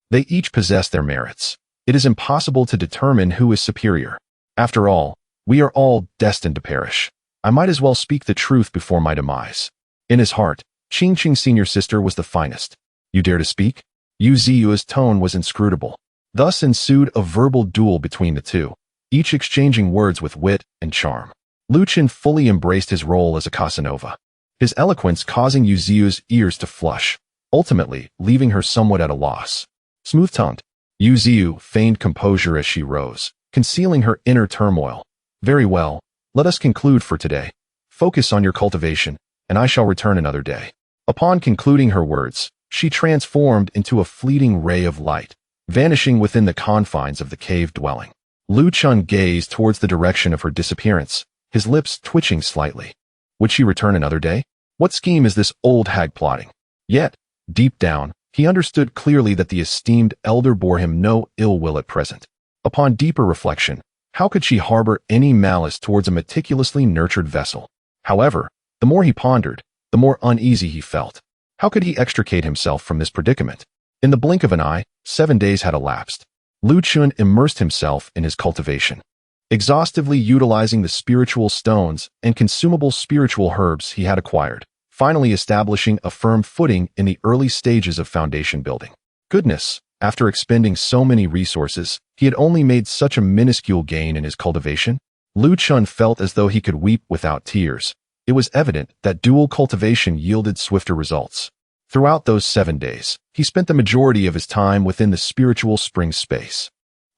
They each possess their merits. It is impossible to determine who is superior. After all, we are all destined to perish. I might as well speak the truth before my demise. In his heart, Qingqing's senior sister was the finest. You dare to speak? Yu Ziyu's tone was inscrutable. Thus ensued a verbal duel between the two, each exchanging words with wit and charm. Lu Chen fully embraced his role as a Casanova, his eloquence causing Yu Ziyu's ears to flush, ultimately leaving her somewhat at a loss. Smooth-tongued, Yu Ziyu feigned composure as she rose, concealing her inner turmoil. Very well, let us conclude for today. Focus on your cultivation, and I shall return another day. Upon concluding her words, she transformed into a fleeting ray of light, vanishing within the confines of the cave dwelling. Lu Chen gazed towards the direction of her disappearance, his lips twitching slightly. Would she return another day? What scheme is this old hag plotting? Yet, deep down, he understood clearly that the esteemed elder bore him no ill will at present. Upon deeper reflection, how could she harbor any malice towards a meticulously nurtured vessel? However, the more he pondered, the more uneasy he felt. How could he extricate himself from this predicament? In the blink of an eye, 7 days had elapsed. Lu Chen immersed himself in his cultivation, exhaustively utilizing the spiritual stones and consumable spiritual herbs he had acquired, finally establishing a firm footing in the early stages of foundation building. Goodness, after expending so many resources, he had only made such a minuscule gain in his cultivation. Lu Chen felt as though he could weep without tears. It was evident that dual cultivation yielded swifter results. Throughout those 7 days, he spent the majority of his time within the spiritual spring space.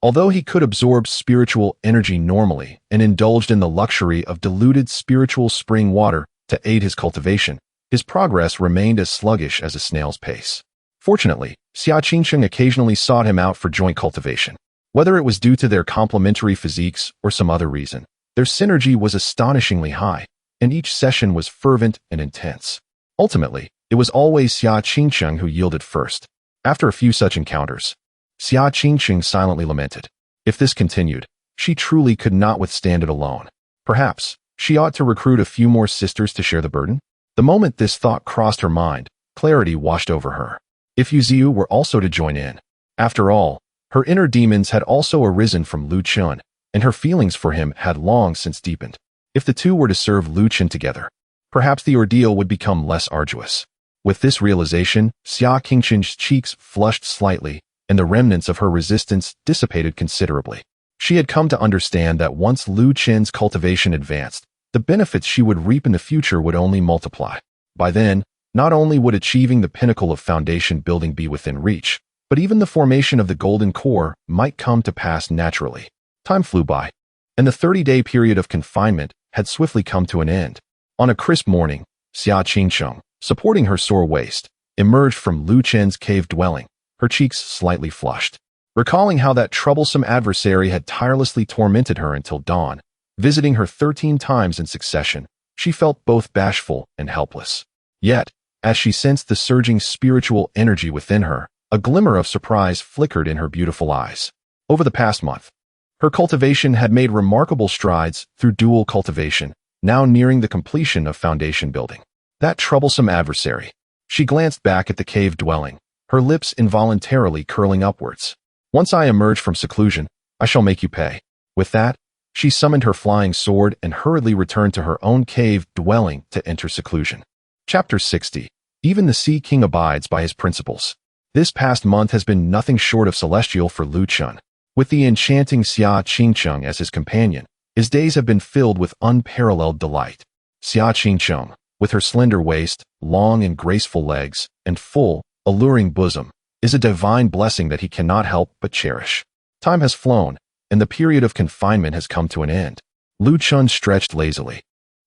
Although he could absorb spiritual energy normally and indulged in the luxury of diluted spiritual spring water to aid his cultivation, his progress remained as sluggish as a snail's pace. Fortunately, Xia Qingqing occasionally sought him out for joint cultivation. Whether it was due to their complementary physiques or some other reason, their synergy was astonishingly high, and each session was fervent and intense. Ultimately, it was always Xia Qingqing who yielded first. After a few such encounters, Xia Qingqing silently lamented. If this continued, she truly could not withstand it alone. Perhaps, she ought to recruit a few more sisters to share the burden? The moment this thought crossed her mind, clarity washed over her. If Yu Ziyu were also to join in. After all, her inner demons had also arisen from Lu Chen, and her feelings for him had long since deepened. If the two were to serve Lu Chen together, perhaps the ordeal would become less arduous. With this realization, Xia Qingqing's cheeks flushed slightly, and the remnants of her resistance dissipated considerably. She had come to understand that once Lu Chen's cultivation advanced, the benefits she would reap in the future would only multiply. By then, not only would achieving the pinnacle of foundation building be within reach, but even the formation of the golden core might come to pass naturally. Time flew by, and the 30-day period of confinement had swiftly come to an end. On a crisp morning, Xia Qingqing, supporting her sore waist, emerged from Lu Chen's cave dwelling, her cheeks slightly flushed. Recalling how that troublesome adversary had tirelessly tormented her until dawn, visiting her 13 times in succession, she felt both bashful and helpless. Yet, As she sensed the surging spiritual energy within her, a glimmer of surprise flickered in her beautiful eyes. Over the past month, her cultivation had made remarkable strides through dual cultivation, now nearing the completion of foundation building. That troublesome adversary. She glanced back at the cave dwelling, her lips involuntarily curling upwards. Once I emerge from seclusion, I shall make you pay. With that, she summoned her flying sword and hurriedly returned to her own cave dwelling to enter seclusion. Chapter 60. Even the Sea King abides by his principles. This past month has been nothing short of celestial for Lu Chun. With the enchanting Xia Qingcheng as his companion, his days have been filled with unparalleled delight. Xia Qingcheng, with her slender waist, long and graceful legs, and full, alluring bosom, is a divine blessing that he cannot help but cherish. Time has flown, and the period of confinement has come to an end. Lu Chun stretched lazily,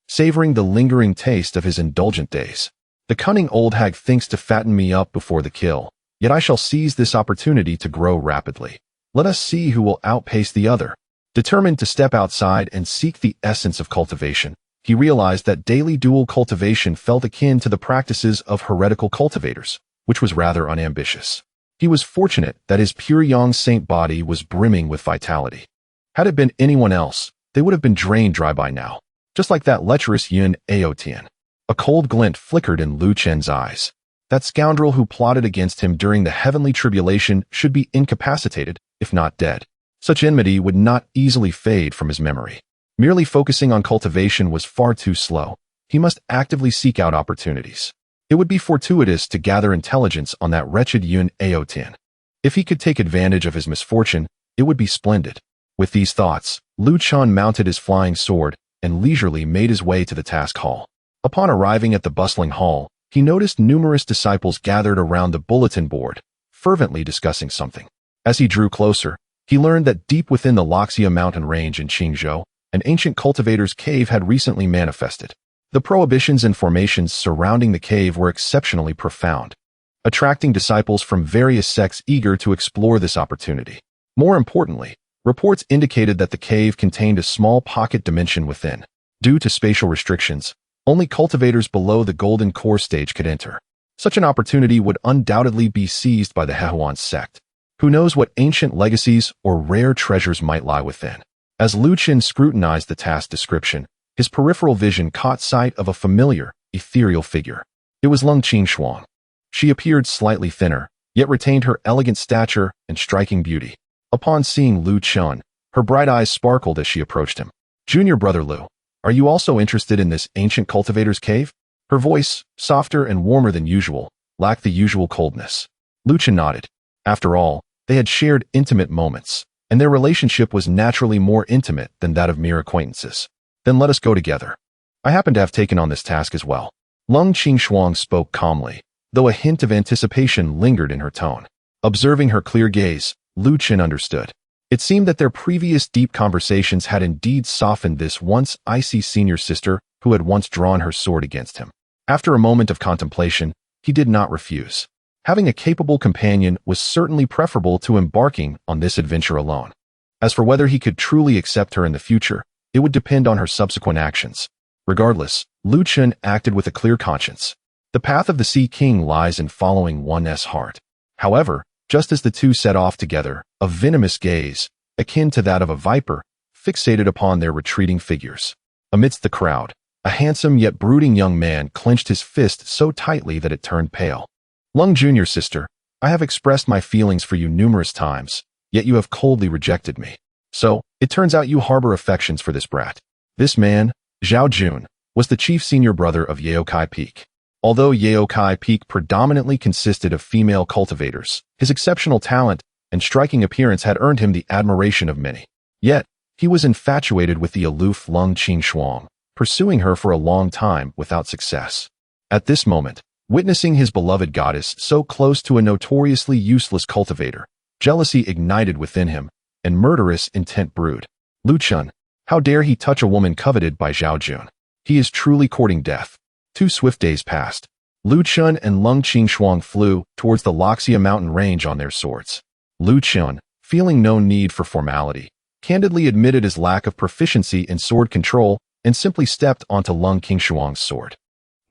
savoring the lingering taste of his indulgent days. The cunning old hag thinks to fatten me up before the kill, yet I shall seize this opportunity to grow rapidly. Let us see who will outpace the other. Determined to step outside and seek the essence of cultivation, he realized that daily dual cultivation felt akin to the practices of heretical cultivators, which was rather unambitious. He was fortunate that his pure young saint body was brimming with vitality. Had it been anyone else, they would have been drained dry by now, just like that lecherous Yun Aotian. A cold glint flickered in Lu Chen's eyes. That scoundrel who plotted against him during the heavenly tribulation should be incapacitated, if not dead. Such enmity would not easily fade from his memory. Merely focusing on cultivation was far too slow. He must actively seek out opportunities. It would be fortuitous to gather intelligence on that wretched Yun Aotian. If he could take advantage of his misfortune, it would be splendid. With these thoughts, Lu Chun mounted his flying sword and leisurely made his way to the task hall. Upon arriving at the bustling hall, he noticed numerous disciples gathered around the bulletin board, fervently discussing something. As he drew closer, he learned that deep within the Loxia mountain range in Qingzhou, an ancient cultivator's cave had recently manifested. The prohibitions and formations surrounding the cave were exceptionally profound, attracting disciples from various sects eager to explore this opportunity. More importantly, reports indicated that the cave contained a small pocket dimension within. Due to spatial restrictions, only cultivators below the golden core stage could enter. Such an opportunity would undoubtedly be seized by the Hehuan sect. Who knows what ancient legacies or rare treasures might lie within? As Lu Chun scrutinized the task description, his peripheral vision caught sight of a familiar, ethereal figure. It was Lung Qingshuang. She appeared slightly thinner, yet retained her elegant stature and striking beauty. Upon seeing Lu Chun, her bright eyes sparkled as she approached him. "Junior brother Lu, are you also interested in this ancient cultivator's cave?" Her voice, softer and warmer than usual, lacked the usual coldness. Lu Chun nodded. After all, they had shared intimate moments, and their relationship was naturally more intimate than that of mere acquaintances. "Then let us go together. I happen to have taken on this task as well." Lung Qingshuang spoke calmly, though a hint of anticipation lingered in her tone. Observing her clear gaze, Lu Chun understood. It seemed that their previous deep conversations had indeed softened this once icy senior sister who had once drawn her sword against him. After a moment of contemplation, he did not refuse. Having a capable companion was certainly preferable to embarking on this adventure alone. As for whether he could truly accept her in the future, it would depend on her subsequent actions. Regardless, Lu Chun acted with a clear conscience. The path of the Sea King lies in following one's heart. However, just as the two set off together, a venomous gaze, akin to that of a viper, fixated upon their retreating figures. Amidst the crowd, a handsome yet brooding young man clenched his fist so tightly that it turned pale. "Lung Junior sister, I have expressed my feelings for you numerous times, yet you have coldly rejected me. So, it turns out you harbor affections for this brat." This man, Zhao Jun, was the chief senior brother of Yaokai Peak. Although Yaokai Peak predominantly consisted of female cultivators, his exceptional talent and striking appearance had earned him the admiration of many. Yet, he was infatuated with the aloof Lung Qingshuang, pursuing her for a long time without success. At this moment, witnessing his beloved goddess so close to a notoriously useless cultivator, jealousy ignited within him, and murderous intent brewed. "Lu Chun, how dare he touch a woman coveted by Zhao Jun? He is truly courting death." 2 swift days passed. Lu Chun and Lung Qingshuang flew towards the Loxia mountain range on their swords. Lu Chun, feeling no need for formality, candidly admitted his lack of proficiency in sword control and simply stepped onto Lung Qingshuang's sword.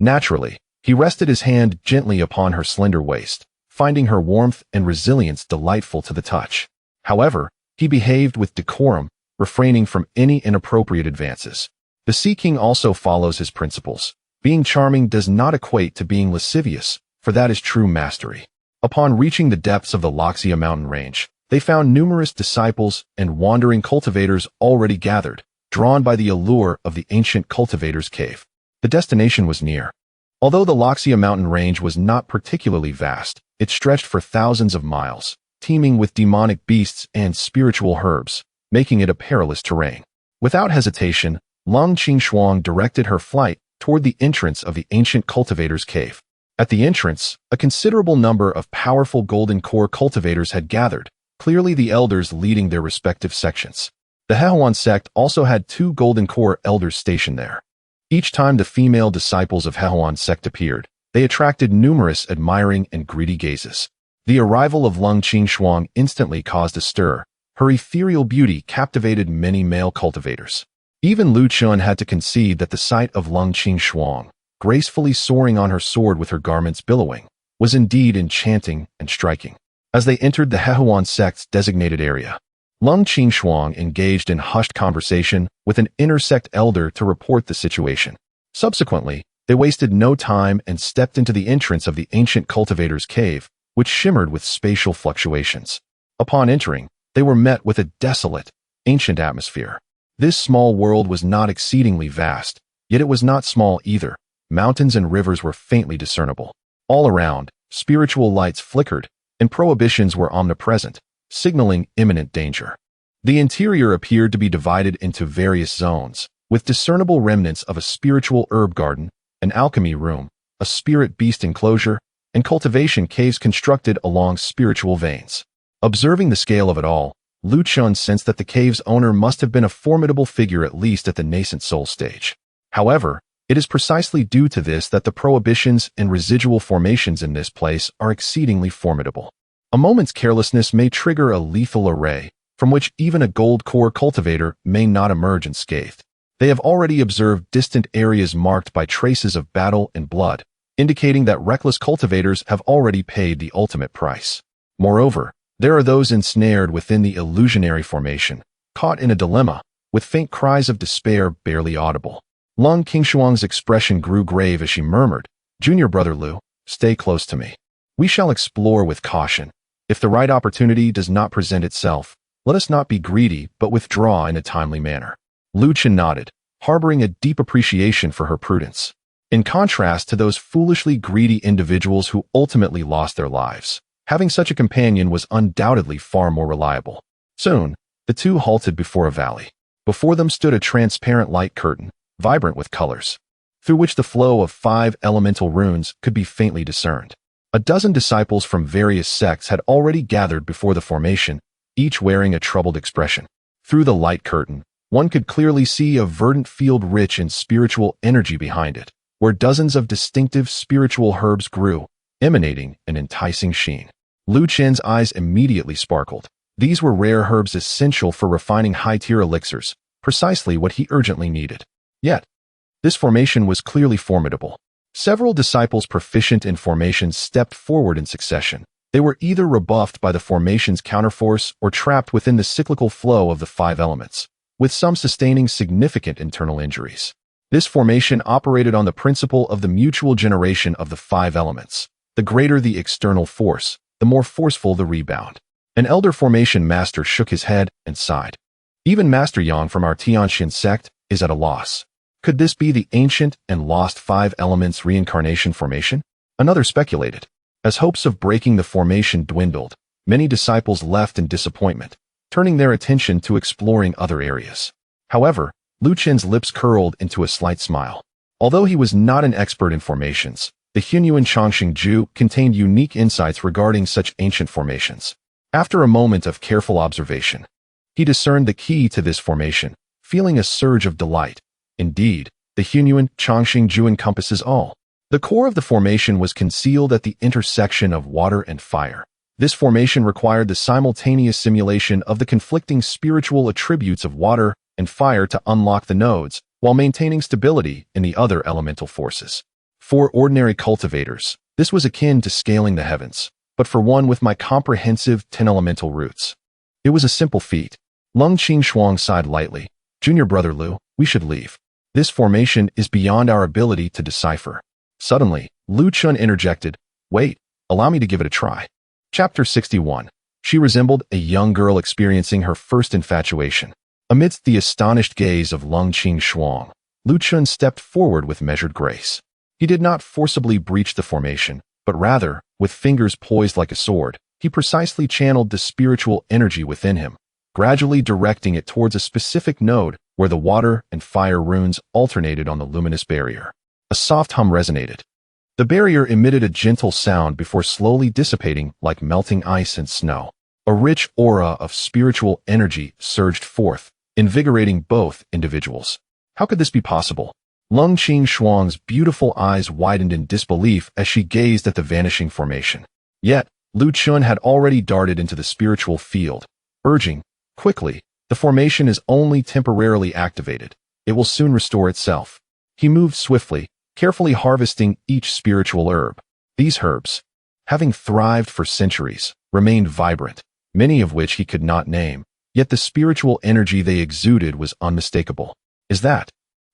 Naturally, He rested his hand gently upon her slender waist, finding her warmth and resilience delightful to the touch. However, he behaved with decorum, refraining from any inappropriate advances. The Sea King also follows his principles. Being charming does not equate to being lascivious, for that is true mastery. Upon reaching the depths of the Loxia mountain range, they found numerous disciples and wandering cultivators already gathered, drawn by the allure of the ancient cultivator's cave. The destination was near. Although the Loxia mountain range was not particularly vast, it stretched for thousands of miles, teeming with demonic beasts and spiritual herbs, making it a perilous terrain. Without hesitation, Lung Qingshuang directed her flight toward the entrance of the ancient cultivator's cave. At the entrance, a considerable number of powerful golden core cultivators had gathered, clearly the elders leading their respective sections. The Hehuan sect also had 2 golden core elders stationed there. Each time the female disciples of Hehuan sect appeared, they attracted numerous admiring and greedy gazes. The arrival of Lung Qingshuang instantly caused a stir. Her ethereal beauty captivated many male cultivators. Even Lu Chun had to concede that the sight of Lung Qingshuang, gracefully soaring on her sword with her garments billowing, was indeed enchanting and striking. As they entered the Hehuan sect's designated area, Lung Qingshuang engaged in hushed conversation with an intersect elder to report the situation. Subsequently, they wasted no time and stepped into the entrance of the ancient cultivator's cave, which shimmered with spatial fluctuations. Upon entering, they were met with a desolate, ancient atmosphere. This small world was not exceedingly vast, yet it was not small either. Mountains and rivers were faintly discernible. All around, spiritual lights flickered, and prohibitions were omnipresent, signaling imminent danger. The interior appeared to be divided into various zones, with discernible remnants of a spiritual herb garden, an alchemy room, a spirit beast enclosure, and cultivation caves constructed along spiritual veins. Observing the scale of it all, Lu Chun sensed that the cave's owner must have been a formidable figure at least at the nascent soul stage. However, it is precisely due to this that the prohibitions and residual formations in this place are exceedingly formidable. A moment's carelessness may trigger a lethal array, from which even a gold core cultivator may not emerge unscathed. They have already observed distant areas marked by traces of battle and blood, indicating that reckless cultivators have already paid the ultimate price. Moreover, there are those ensnared within the illusionary formation, caught in a dilemma, with faint cries of despair barely audible. Lung Qingshuang's expression grew grave as she murmured, "Junior brother Lu, stay close to me. We shall explore with caution. If the right opportunity does not present itself, let us not be greedy but withdraw in a timely manner." Lu Chen nodded, harboring a deep appreciation for her prudence. In contrast to those foolishly greedy individuals who ultimately lost their lives, having such a companion was undoubtedly far more reliable. Soon, the two halted before a valley. Before them stood a transparent light curtain, vibrant with colors, through which the flow of 5 elemental runes could be faintly discerned. A dozen disciples from various sects had already gathered before the formation, each wearing a troubled expression. Through the light curtain, one could clearly see a verdant field rich in spiritual energy behind it, where dozens of distinctive spiritual herbs grew, emanating an enticing sheen. Lu Chen's eyes immediately sparkled. These were rare herbs essential for refining high-tier elixirs, precisely what he urgently needed. Yet, this formation was clearly formidable. Several disciples proficient in formations stepped forward in succession. They were either rebuffed by the formation's counterforce or trapped within the cyclical flow of the 5 elements, with some sustaining significant internal injuries. This formation operated on the principle of the mutual generation of the 5 elements. The greater the external force, the more forceful the rebound. An elder formation master shook his head and sighed. Even Master Yang from our Tianxian sect is at a loss. Could this be the ancient and lost 5 elements reincarnation formation? Another speculated. As hopes of breaking the formation dwindled, many disciples left in disappointment, turning their attention to exploring other areas. However, Lu Chen's lips curled into a slight smile. Although he was not an expert in formations, the Hunyuan Chongqing Ju contained unique insights regarding such ancient formations. After a moment of careful observation, he discerned the key to this formation, feeling a surge of delight. Indeed, the Hunyuan Chongqing Ju encompasses all. The core of the formation was concealed at the intersection of water and fire. This formation required the simultaneous simulation of the conflicting spiritual attributes of water and fire to unlock the nodes, while maintaining stability in the other elemental forces. For ordinary cultivators, this was akin to scaling the heavens, but for one with my comprehensive 10 elemental roots, it was a simple feat. Lung Qingshuang sighed lightly. Junior brother Lu, we should leave. This formation is beyond our ability to decipher. Suddenly, Lu Chun interjected, wait, allow me to give it a try. Chapter 61. She resembled a young girl experiencing her first infatuation. Amidst the astonished gaze of Lung Qingshuang, Lu Chun stepped forward with measured grace. He did not forcibly breach the formation, but rather, with fingers poised like a sword, he precisely channeled the spiritual energy within him, gradually directing it towards a specific node where the water and fire runes alternated on the luminous barrier. A soft hum resonated. The barrier emitted a gentle sound before slowly dissipating like melting ice and snow. A rich aura of spiritual energy surged forth, invigorating both individuals. How could this be possible? Lung Qingshuang's beautiful eyes widened in disbelief as she gazed at the vanishing formation. Yet, Lu Chun had already darted into the spiritual field, urging, quickly, the formation is only temporarily activated. It will soon restore itself. He moved swiftly, carefully harvesting each spiritual herb. These herbs, having thrived for centuries, remained vibrant, many of which he could not name, yet the spiritual energy they exuded was unmistakable. Is that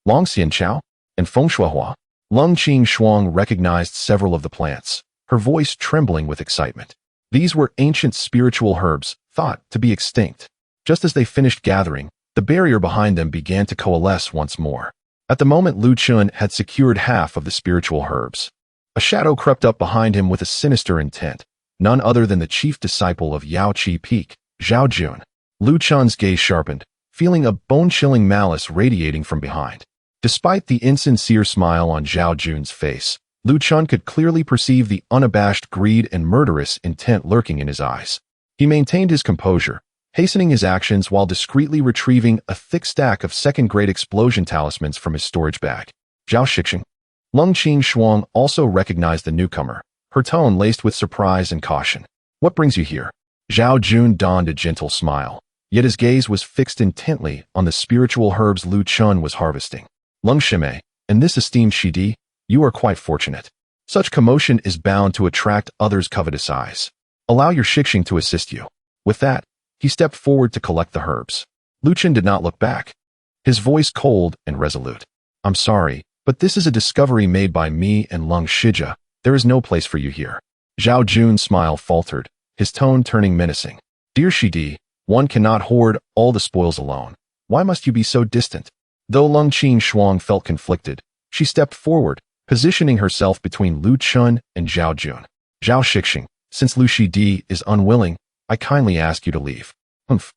Long Xianchao and Feng Shuahua? Lung Qingshuang recognized several of the plants, her voice trembling with excitement. These were ancient spiritual herbs, thought to be extinct. Just as they finished gathering, the barrier behind them began to coalesce once more. At the moment Lu Chun had secured half of the spiritual herbs. A shadow crept up behind him with a sinister intent, none other than the chief disciple of Yao Qi Peak, Zhao Jun. Lu Chun's gaze sharpened, feeling a bone-chilling malice radiating from behind. Despite the insincere smile on Zhao Jun's face, Lu Chun could clearly perceive the unabashed greed and murderous intent lurking in his eyes. He maintained his composure, hastening his actions while discreetly retrieving a thick stack of second-grade explosion talismans from his storage bag. Zhao Shixing. Lung Qingshuang also recognized the newcomer, her tone laced with surprise and caution. What brings you here? Zhao Jun donned a gentle smile, yet his gaze was fixed intently on the spiritual herbs Lu Chun was harvesting. Lung Shimei, and this esteemed Shidi, you are quite fortunate. Such commotion is bound to attract others' covetous eyes. Allow your Shixing to assist you. With that, he stepped forward to collect the herbs. Lu Chun did not look back, his voice cold and resolute. I'm sorry, but this is a discovery made by me and Lung Shija. There is no place for you here. Zhao Jun's smile faltered, his tone turning menacing. Dear Shidi, one cannot hoard all the spoils alone. Why must you be so distant? Though Lung Qingshuang felt conflicted, she stepped forward, positioning herself between Lu Chun and Zhao Jun. Zhao Shixing, since Lu Shidi is unwilling, I kindly ask you to leave. Humph.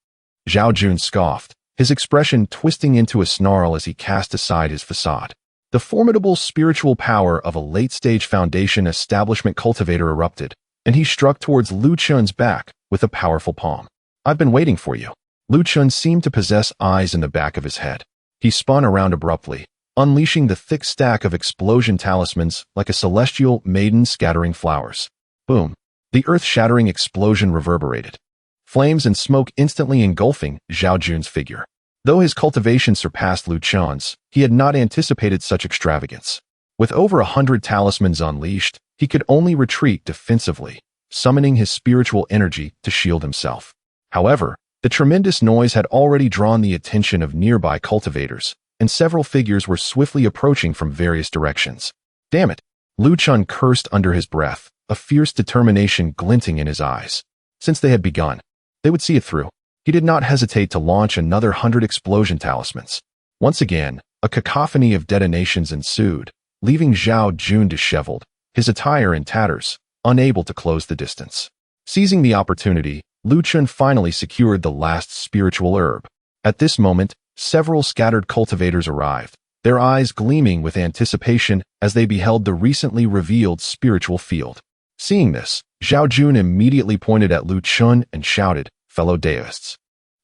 Zhao Jun scoffed, his expression twisting into a snarl as he cast aside his facade. The formidable spiritual power of a late-stage foundation establishment cultivator erupted, and he struck towards Lu Chun's back with a powerful palm. I've been waiting for you. Lu Chun seemed to possess eyes in the back of his head. He spun around abruptly, unleashing the thick stack of explosion talismans like a celestial maiden scattering flowers. Boom. The earth-shattering explosion reverberated, flames and smoke instantly engulfing Zhao Jun's figure. Though his cultivation surpassed Lu Chun's, he had not anticipated such extravagance. With over 100 talismans unleashed, he could only retreat defensively, summoning his spiritual energy to shield himself. However, the tremendous noise had already drawn the attention of nearby cultivators, and several figures were swiftly approaching from various directions. Damn it! Lu Chun cursed under his breath, a fierce determination glinting in his eyes. Since they had begun, they would see it through. He did not hesitate to launch another 100 explosion talismans. Once again, a cacophony of detonations ensued, leaving Zhao Jun disheveled, his attire in tatters, unable to close the distance. Seizing the opportunity, Lu Chun finally secured the last spiritual herb. At this moment, several scattered cultivators arrived, their eyes gleaming with anticipation as they beheld the recently revealed spiritual field. Seeing this, Zhao Jun immediately pointed at Lu Chun and shouted, fellow deists.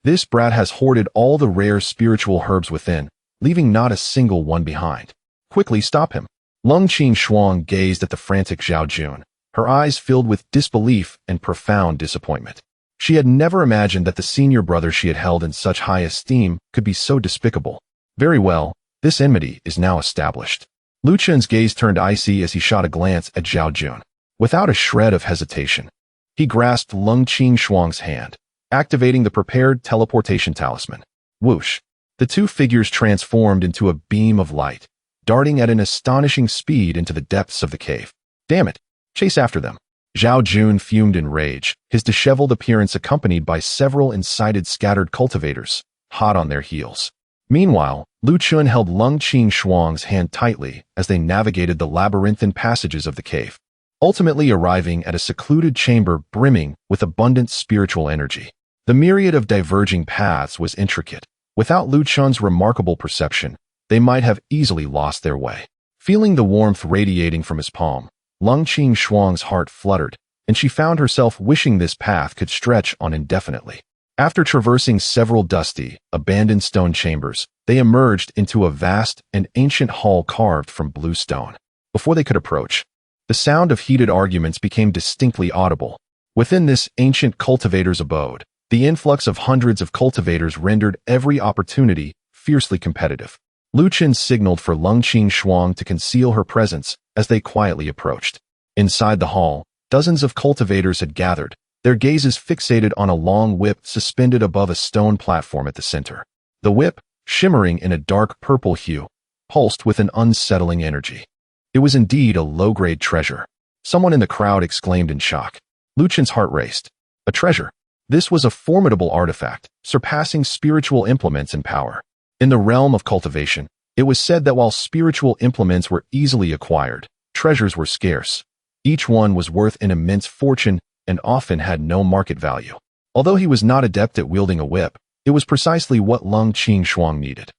This brat has hoarded all the rare spiritual herbs within, leaving not a single one behind. Quickly stop him. Lung Qingshuang gazed at the frantic Zhao Jun, her eyes filled with disbelief and profound disappointment. She had never imagined that the senior brother she had held in such high esteem could be so despicable. Very well, this enmity is now established. Lu Chun's gaze turned icy as he shot a glance at Zhao Jun. Without a shred of hesitation, he grasped Lung Qing hand, activating the prepared teleportation talisman. Whoosh! The two figures transformed into a beam of light, darting at an astonishing speed into the depths of the cave. Damn it! Chase after them. Zhao Jun fumed in rage, his disheveled appearance accompanied by several incited scattered cultivators, hot on their heels. Meanwhile, Lu Chun held Lung Qing hand tightly as they navigated the labyrinthine passages of the cave, ultimately arriving at a secluded chamber brimming with abundant spiritual energy. The myriad of diverging paths was intricate. Without Lu Chun's remarkable perception, they might have easily lost their way. Feeling the warmth radiating from his palm, Lung Qing's heart fluttered, and she found herself wishing this path could stretch on indefinitely. After traversing several dusty, abandoned stone chambers, they emerged into a vast and ancient hall carved from blue stone. Before they could approach, the sound of heated arguments became distinctly audible. Within this ancient cultivator's abode, the influx of hundreds of cultivators rendered every opportunity fiercely competitive. Lu Chun signaled for Lung Qing to conceal her presence as they quietly approached. Inside the hall, dozens of cultivators had gathered, their gazes fixated on a long whip suspended above a stone platform at the center. The whip, shimmering in a dark purple hue, pulsed with an unsettling energy. It was indeed a low-grade treasure. Someone in the crowd exclaimed in shock. Lu Chun's heart raced. A treasure. This was a formidable artifact, surpassing spiritual implements in power. In the realm of cultivation, it was said that while spiritual implements were easily acquired, treasures were scarce. Each one was worth an immense fortune and often had no market value. Although he was not adept at wielding a whip, it was precisely what Lung Qing needed.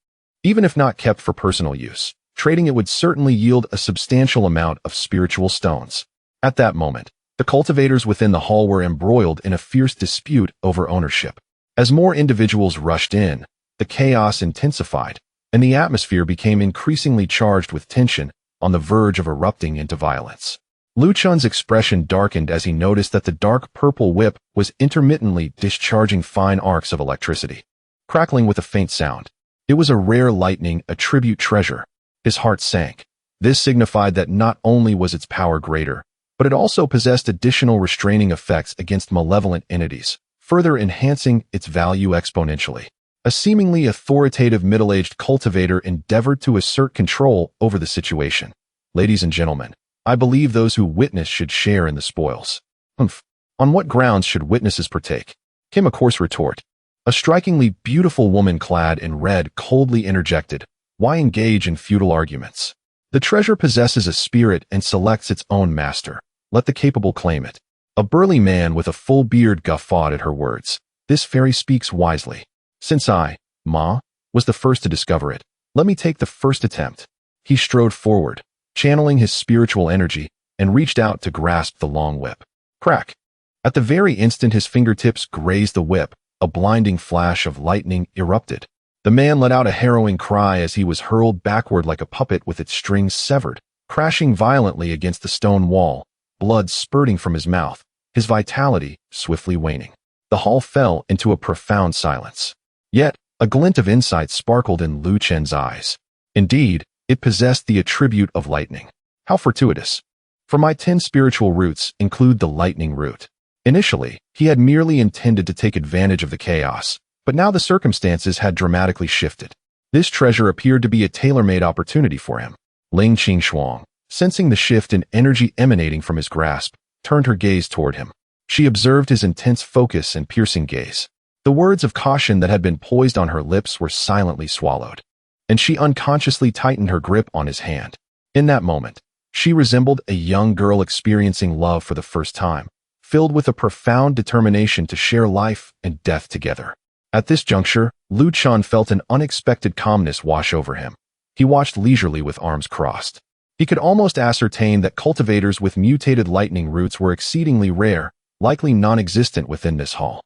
Even if not kept for personal use, trading it would certainly yield a substantial amount of spiritual stones. At that moment, the cultivators within the hall were embroiled in a fierce dispute over ownership. As more individuals rushed in, the chaos intensified, and the atmosphere became increasingly charged with tension, on the verge of erupting into violence. Lu Chun's expression darkened as he noticed that the dark purple whip was intermittently discharging fine arcs of electricity, crackling with a faint sound. It was a rare lightning, a tribute treasure. His heart sank. This signified that not only was its power greater, but it also possessed additional restraining effects against malevolent entities, further enhancing its value exponentially. A seemingly authoritative middle-aged cultivator endeavored to assert control over the situation. Ladies and gentlemen, I believe those who witness should share in the spoils. Humph. On what grounds should witnesses partake? Came a coarse retort. A strikingly beautiful woman clad in red coldly interjected, why engage in futile arguments? The treasure possesses a spirit and selects its own master. Let the capable claim it. A burly man with a full beard guffawed at her words. This fairy speaks wisely. Since I, Ma, was the first to discover it, let me take the first attempt. He strode forward, channeling his spiritual energy, and reached out to grasp the long whip. Crack! At the very instant his fingertips grazed the whip, a blinding flash of lightning erupted. The man let out a harrowing cry as he was hurled backward like a puppet with its strings severed, crashing violently against the stone wall, blood spurting from his mouth, his vitality swiftly waning. The hall fell into a profound silence. Yet, a glint of insight sparkled in Lu Chun's eyes. Indeed, it possessed the attribute of lightning. How fortuitous. For my 10 spiritual roots include the lightning root. Initially, he had merely intended to take advantage of the chaos, but now the circumstances had dramatically shifted. This treasure appeared to be a tailor-made opportunity for him. Ling Qing, sensing the shift in energy emanating from his grasp, turned her gaze toward him. She observed his intense focus and piercing gaze. The words of caution that had been poised on her lips were silently swallowed, and she unconsciously tightened her grip on his hand. In that moment, she resembled a young girl experiencing love for the first time, filled with a profound determination to share life and death together. At this juncture, Lu Chun felt an unexpected calmness wash over him. He watched leisurely with arms crossed. He could almost ascertain that cultivators with mutated lightning roots were exceedingly rare, likely non-existent within this hall.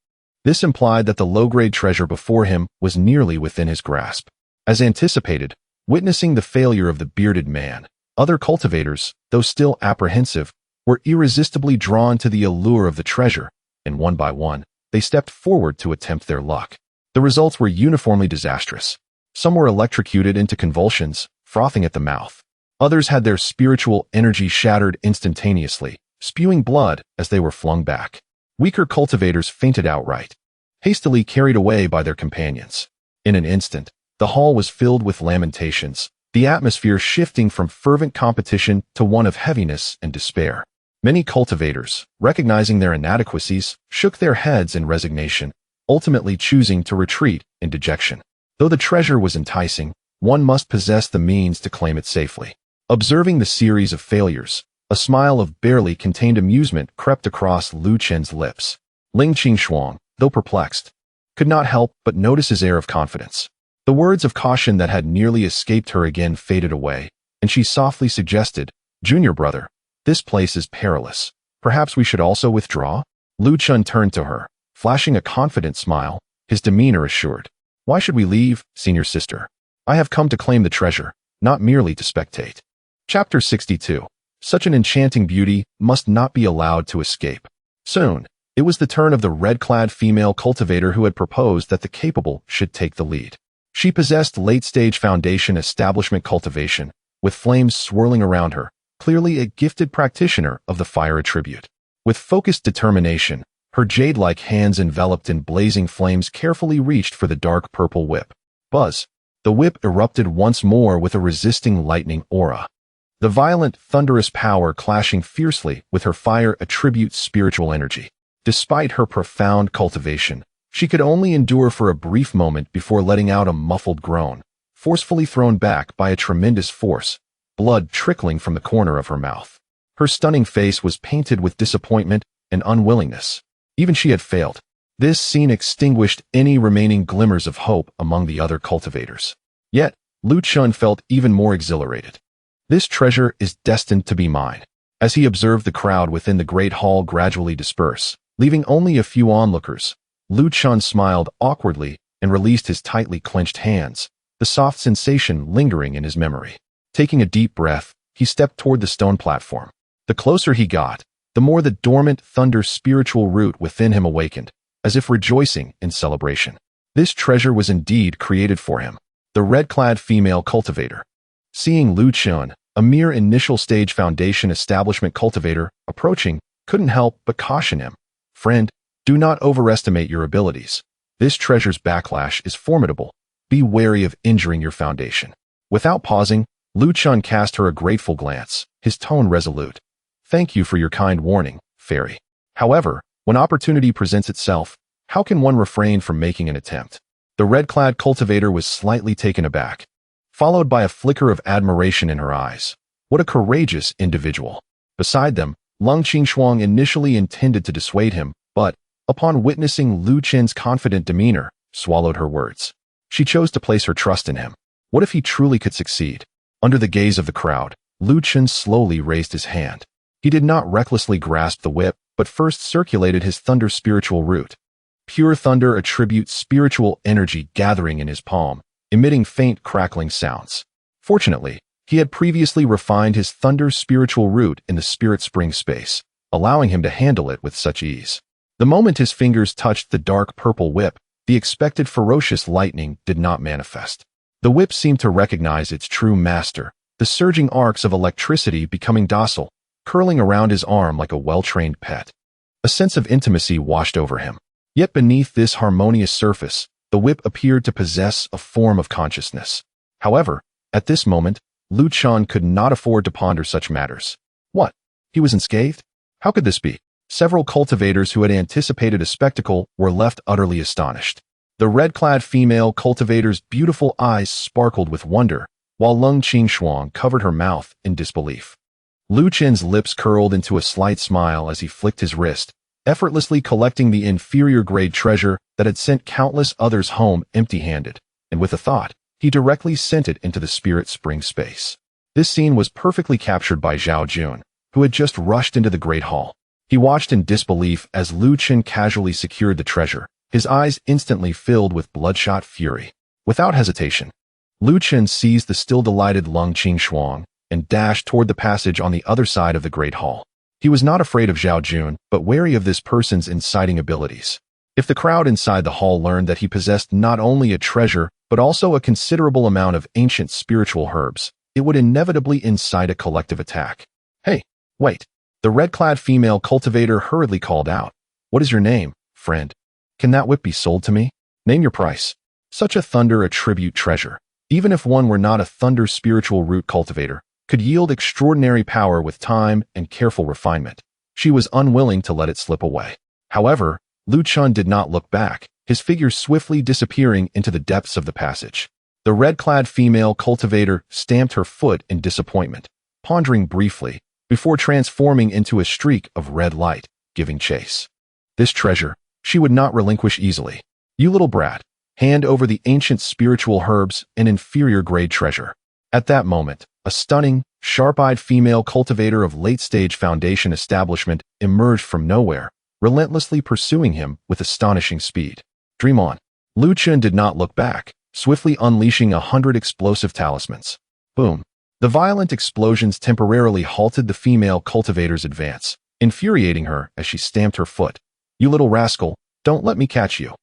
This implied that the low-grade treasure before him was nearly within his grasp. As anticipated, witnessing the failure of the bearded man, other cultivators, though still apprehensive, were irresistibly drawn to the allure of the treasure, and one by one, they stepped forward to attempt their luck. The results were uniformly disastrous. Some were electrocuted into convulsions, frothing at the mouth. Others had their spiritual energy shattered instantaneously, spewing blood as they were flung back. Weaker cultivators fainted outright, hastily carried away by their companions. In an instant, the hall was filled with lamentations, the atmosphere shifting from fervent competition to one of heaviness and despair. Many cultivators, recognizing their inadequacies, shook their heads in resignation, ultimately choosing to retreat in dejection. Though the treasure was enticing, one must possess the means to claim it safely. Observing the series of failures, a smile of barely contained amusement crept across Lu Chen's lips. Ling Qingshuang, though perplexed, could not help but notice his air of confidence. The words of caution that had nearly escaped her again faded away, and she softly suggested, "Junior brother, this place is perilous. Perhaps we should also withdraw?" Lu Chun turned to her, flashing a confident smile, his demeanor assured. "Why should we leave, senior sister? I have come to claim the treasure, not merely to spectate." Chapter 62. Such an enchanting beauty must not be allowed to escape. Soon, it was the turn of the red-clad female cultivator who had proposed that the capable should take the lead. She possessed late-stage foundation establishment cultivation, with flames swirling around her, clearly a gifted practitioner of the fire attribute. With focused determination, her jade-like hands enveloped in blazing flames carefully reached for the dark purple whip. Buzz! The whip erupted once more with a resisting lightning aura. The violent, thunderous power clashing fiercely with her fire attribute's spiritual energy. Despite her profound cultivation, she could only endure for a brief moment before letting out a muffled groan, forcefully thrown back by a tremendous force, blood trickling from the corner of her mouth. Her stunning face was painted with disappointment and unwillingness. Even she had failed. This scene extinguished any remaining glimmers of hope among the other cultivators. Yet, Lu Chun felt even more exhilarated. This treasure is destined to be mine. As he observed the crowd within the great hall gradually disperse, leaving only a few onlookers, Lu Chun smiled awkwardly and released his tightly clenched hands, the soft sensation lingering in his memory. Taking a deep breath, he stepped toward the stone platform. The closer he got, the more the dormant thunder spiritual root within him awakened, as if rejoicing in celebration. This treasure was indeed created for him. The red-clad female cultivator. Seeing Lu Chun, a mere initial stage foundation establishment cultivator, approaching, couldn't help but caution him. "Friend, do not overestimate your abilities. This treasure's backlash is formidable. Be wary of injuring your foundation." Without pausing, Lu Chun cast her a grateful glance, his tone resolute. "Thank you for your kind warning, fairy. However, when opportunity presents itself, how can one refrain from making an attempt?" The red-clad cultivator was slightly taken aback, followed by a flicker of admiration in her eyes. What a courageous individual. Beside them, Ling Qingshuang initially intended to dissuade him, but, upon witnessing Lu Chen's confident demeanor, swallowed her words. She chose to place her trust in him. What if he truly could succeed? Under the gaze of the crowd, Lu Chen slowly raised his hand. He did not recklessly grasp the whip, but first circulated his thunder spiritual root. Pure thunder attributes spiritual energy gathering in his palm, emitting faint crackling sounds. Fortunately, he had previously refined his thunder spiritual root in the spirit spring space, allowing him to handle it with such ease. The moment his fingers touched the dark purple whip, the expected ferocious lightning did not manifest. The whip seemed to recognize its true master, the surging arcs of electricity becoming docile, curling around his arm like a well-trained pet. A sense of intimacy washed over him. Yet beneath this harmonious surface, the whip appeared to possess a form of consciousness. However, at this moment, Lu Chun could not afford to ponder such matters. What? He was unscathed? How could this be? Several cultivators who had anticipated a spectacle were left utterly astonished. The red-clad female cultivator's beautiful eyes sparkled with wonder, while Ling Qingshuang covered her mouth in disbelief. Lu Chen's lips curled into a slight smile as he flicked his wrist, effortlessly collecting the inferior-grade treasure that had sent countless others home empty-handed, and with a thought, he directly sent it into the spirit spring space. This scene was perfectly captured by Zhao Jun, who had just rushed into the great hall. He watched in disbelief as Lu Chen casually secured the treasure, his eyes instantly filled with bloodshot fury. Without hesitation, Lu Chen seized the still delighted Ling Qingshuang and dashed toward the passage on the other side of the great hall. He was not afraid of Zhao Jun, but wary of this person's inciting abilities. If the crowd inside the hall learned that he possessed not only a treasure, but also a considerable amount of ancient spiritual herbs, it would inevitably incite a collective attack. Hey, wait. The red-clad female cultivator hurriedly called out. What is your name, friend? Can that whip be sold to me? Name your price. Such a thunder attribute treasure, even if one were not a thunder spiritual root cultivator, could yield extraordinary power with time and careful refinement. She was unwilling to let it slip away. However, Lu Chun did not look back, his figure swiftly disappearing into the depths of the passage. The red-clad female cultivator stamped her foot in disappointment, pondering briefly, before transforming into a streak of red light, giving chase. This treasure, she would not relinquish easily. You little brat, hand over the ancient spiritual herbs, an inferior-grade treasure. At that moment, a stunning, sharp-eyed female cultivator of late-stage foundation establishment emerged from nowhere, relentlessly pursuing him with astonishing speed. Dream on. Lu Chun did not look back, swiftly unleashing 100 explosive talismans. Boom. The violent explosions temporarily halted the female cultivator's advance, infuriating her as she stamped her foot. You little rascal, don't let me catch you.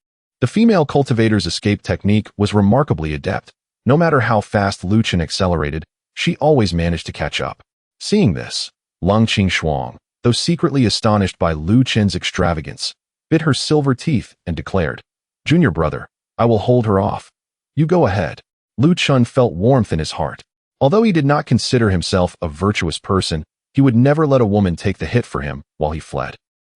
The female cultivator's escape technique was remarkably adept. No matter how fast Lu Chun accelerated, she always managed to catch up. Seeing this, Lung Qing, though secretly astonished by Lu Chun's extravagance, bit her silver teeth and declared, Junior brother, I will hold her off. You go ahead. Lu Chun felt warmth in his heart. Although he did not consider himself a virtuous person, he would never let a woman take the hit for him while he fled.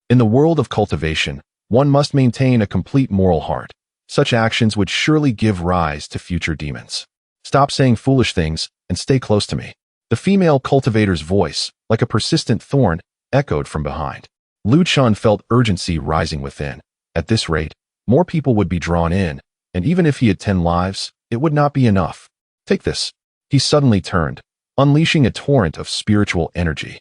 In the world of cultivation, one must maintain a complete moral heart. Such actions would surely give rise to future demons. Stop saying foolish things and stay close to me. The female cultivator's voice, like a persistent thorn, echoed from behind. Lu Chun felt urgency rising within. At this rate, more people would be drawn in, and even if he had 10 lives, it would not be enough. Take this. He suddenly turned, unleashing a torrent of spiritual energy.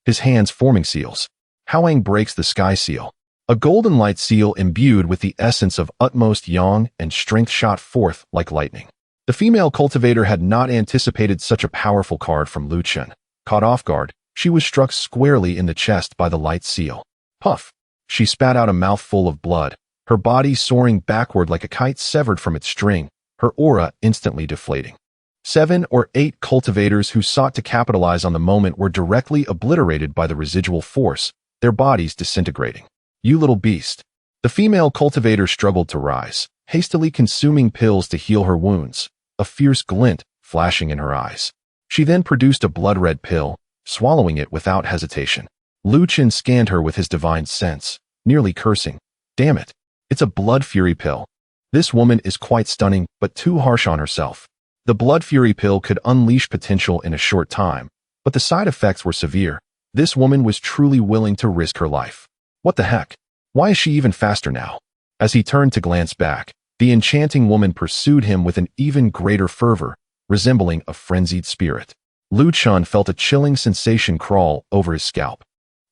His hands forming seals. Howang breaks the sky seal. A golden light seal imbued with the essence of utmost yang and strength shot forth like lightning. The female cultivator had not anticipated such a powerful card from Lu Chun. Caught off guard, she was struck squarely in the chest by the light seal. Puff! She spat out a mouthful of blood, her body soaring backward like a kite severed from its string, her aura instantly deflating. 7 or 8 cultivators who sought to capitalize on the moment were directly obliterated by the residual force, their bodies disintegrating. You little beast. The female cultivator struggled to rise, hastily consuming pills to heal her wounds, a fierce glint flashing in her eyes. She then produced a blood-red pill, swallowing it without hesitation. Lu Chun scanned her with his divine sense, nearly cursing. Damn it. It's a blood fury pill. This woman is quite stunning, but too harsh on herself. The blood fury pill could unleash potential in a short time, but the side effects were severe. This woman was truly willing to risk her life. What the heck? Why is she even faster now? As he turned to glance back, the enchanting woman pursued him with an even greater fervor, resembling a frenzied spirit. Lu Chun felt a chilling sensation crawl over his scalp.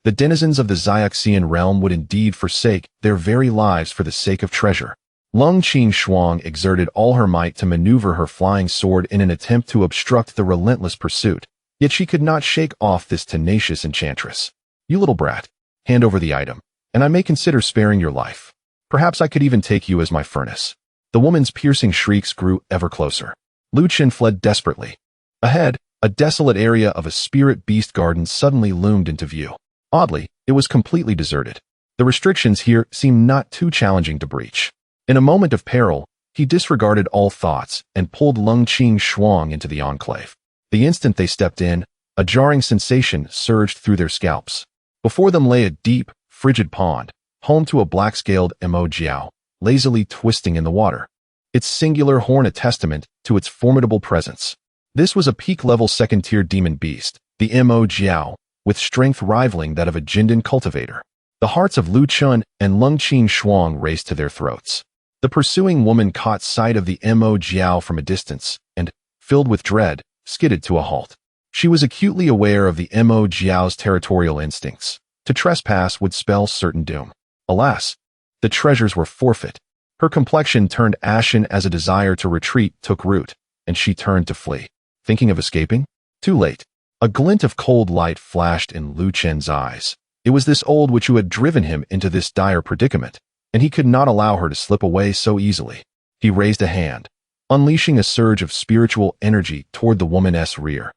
The denizens of the Xiaxian realm would indeed forsake their very lives for the sake of treasure. Lung Qing exerted all her might to maneuver her flying sword in an attempt to obstruct the relentless pursuit, yet she could not shake off this tenacious enchantress. You little brat, hand over the item, and I may consider sparing your life. Perhaps I could even take you as my furnace. The woman's piercing shrieks grew ever closer. Lu Chun fled desperately. Ahead, a desolate area of a spirit beast garden suddenly loomed into view. Oddly, it was completely deserted. The restrictions here seemed not too challenging to breach. In a moment of peril, he disregarded all thoughts and pulled Lung Qing into the enclave. The instant they stepped in, a jarring sensation surged through their scalps. Before them lay a deep, frigid pond, home to a black-scaled Mo Jiao, lazily twisting in the water. Its singular horn a testament to its formidable presence. This was a peak-level second-tier demon beast, the Mo Jiao, with strength rivaling that of a Jindan cultivator. The hearts of Lu Chun and Lung Qing raced to their throats. The pursuing woman caught sight of the Mo Jiao from a distance and, filled with dread, skidded to a halt. She was acutely aware of the Mo Jiao's territorial instincts. To trespass would spell certain doom. Alas, the treasures were forfeit. Her complexion turned ashen as a desire to retreat took root, and she turned to flee. Thinking of escaping? Too late. A glint of cold light flashed in Lu Chun's eyes. It was this old witch who had driven him into this dire predicament, and he could not allow her to slip away so easily. He raised a hand. unleashing a surge of spiritual energy toward the woman's rear,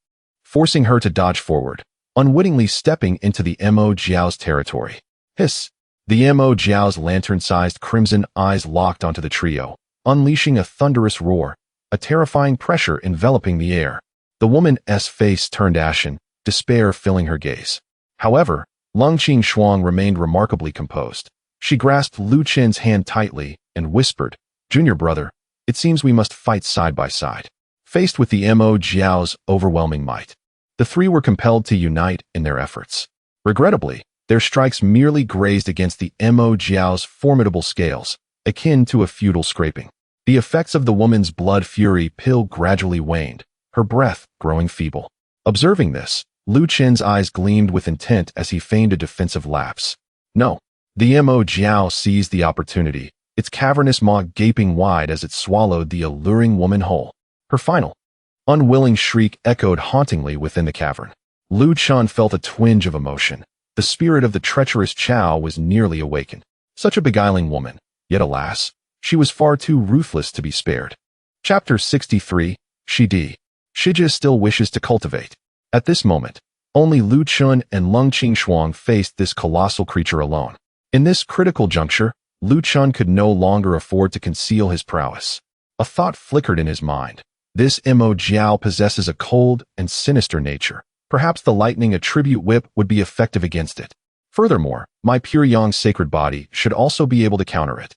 forcing her to dodge forward, unwittingly stepping into the Mo Jiao's territory. Hiss! The Mo Jiao's lantern-sized crimson eyes locked onto the trio, unleashing a thunderous roar, a terrifying pressure enveloping the air. The woman's face turned ashen, despair filling her gaze. However, Lung Qing remained remarkably composed. She grasped Lu Chen's hand tightly and whispered, "Junior brother, it seems we must fight side by side." Faced with the Mo Jiao's overwhelming might, the three were compelled to unite in their efforts. Regrettably, their strikes merely grazed against the Mo Jiao's formidable scales, akin to a futile scraping. The effects of the woman's blood fury pill gradually waned, her breath growing feeble. Observing this, Lu Chen's eyes gleamed with intent as he feigned a defensive lapse. No. The Mo Jiao seized the opportunity, its cavernous maw gaping wide as it swallowed the alluring woman whole. Her final, unwilling shriek echoed hauntingly within the cavern. Lu Chen felt a twinge of emotion. The spirit of the treacherous Chao was nearly awakened. Such a beguiling woman, yet alas, she was far too ruthless to be spared. Chapter 63, Shidi. Shijia still wishes to cultivate. At this moment, only Lu Chen and Lung Qing faced this colossal creature alone. In this critical juncture, Lu Chen could no longer afford to conceal his prowess. A thought flickered in his mind. This Mo Jiao possesses a cold and sinister nature. Perhaps the lightning attribute whip would be effective against it. Furthermore, my pure yang sacred body should also be able to counter it.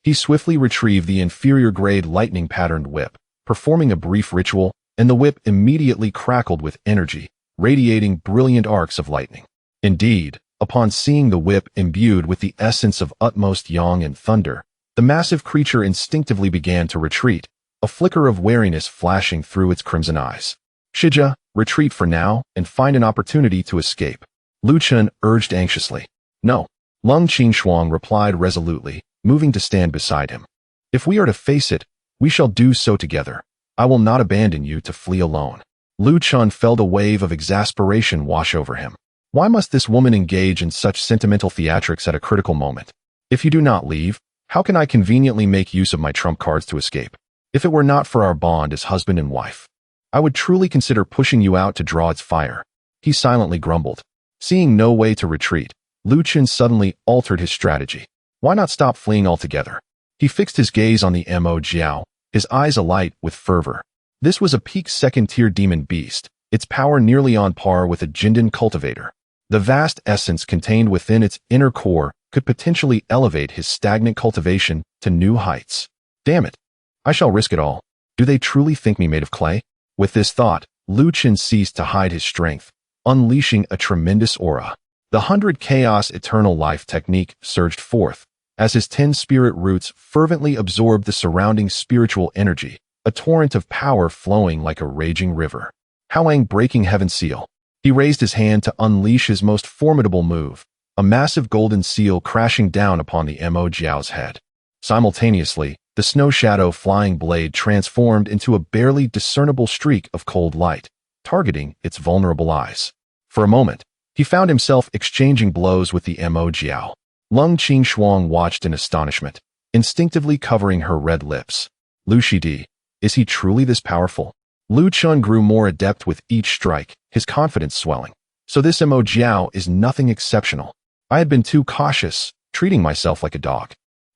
He swiftly retrieved the inferior-grade lightning-patterned whip, performing a brief ritual, and the whip immediately crackled with energy, radiating brilliant arcs of lightning. Indeed, upon seeing the whip imbued with the essence of utmost yang and thunder, the massive creature instinctively began to retreat, a flicker of wariness flashing through its crimson eyes. "Shijia, retreat for now and find an opportunity to escape," Lu Chen urged anxiously. "No," Lung Qing replied resolutely, moving to stand beside him. "If we are to face it, we shall do so together. I will not abandon you to flee alone." Lu Chen felt a wave of exasperation wash over him. Why must this woman engage in such sentimental theatrics at a critical moment? If you do not leave, how can I conveniently make use of my trump cards to escape? If it were not for our bond as husband and wife, I would truly consider pushing you out to draw its fire. He silently grumbled. Seeing no way to retreat, Lu Chen suddenly altered his strategy. Why not stop fleeing altogether? He fixed his gaze on the Mo Jiao, his eyes alight with fervor. This was a peak second-tier demon beast, its power nearly on par with a Jindan cultivator. The vast essence contained within its inner core could potentially elevate his stagnant cultivation to new heights. Damn it! I shall risk it all. Do they truly think me made of clay? With this thought, Lu Chen ceased to hide his strength, unleashing a tremendous aura. The 100 Chaos Eternal Life technique surged forth, as his 10 spirit roots fervently absorbed the surrounding spiritual energy, a torrent of power flowing like a raging river. Howang breaking heaven seal. He raised his hand to unleash his most formidable move, a massive golden seal crashing down upon the Mo Jiao's head. Simultaneously, the snow shadow flying blade transformed into a barely discernible streak of cold light, targeting its vulnerable eyes. For a moment, he found himself exchanging blows with the Mo Jiao. Lung Qing watched in astonishment, instinctively covering her red lips. Lu Shidi, is he truly this powerful? Lu Chen grew more adept with each strike, his confidence swelling. So this Mo Jiao is nothing exceptional. I had been too cautious, treating myself like a dog.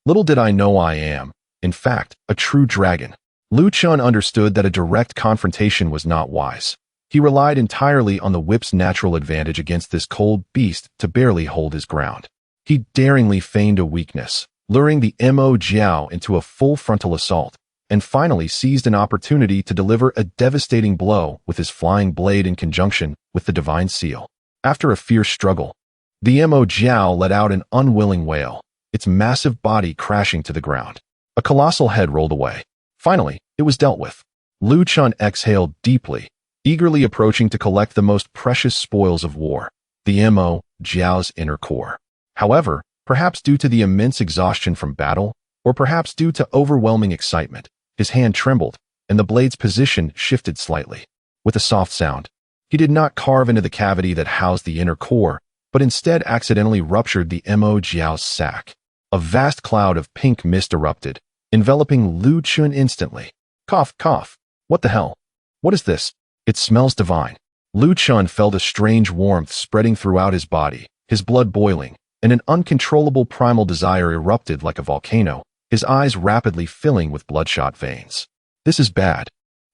Little did I know I am, in fact, a true dragon. Lu Chen understood that a direct confrontation was not wise. He relied entirely on the whip's natural advantage against this cold beast to barely hold his ground. He daringly feigned a weakness, luring the Mo Jiao into a full frontal assault, and finally seized an opportunity to deliver a devastating blow with his flying blade in conjunction with the divine seal. After a fierce struggle, the Mo Jiao let out an unwilling wail, its massive body crashing to the ground. A colossal head rolled away. Finally, it was dealt with. Lu Chen exhaled deeply, eagerly approaching to collect the most precious spoils of war, the Mo Jiao's inner core. However, perhaps due to the immense exhaustion from battle, or perhaps due to overwhelming excitement, his hand trembled, and the blade's position shifted slightly. With a soft sound, he did not carve into the cavity that housed the inner core, but instead accidentally ruptured the Mo Jiao's sac. A vast cloud of pink mist erupted, enveloping Lu Chen instantly. Cough, cough. What the hell? What is this? It smells divine. Lu Chun felt a strange warmth spreading throughout his body, his blood boiling, and an uncontrollable primal desire erupted like a volcano, his eyes rapidly filling with bloodshot veins. This is bad.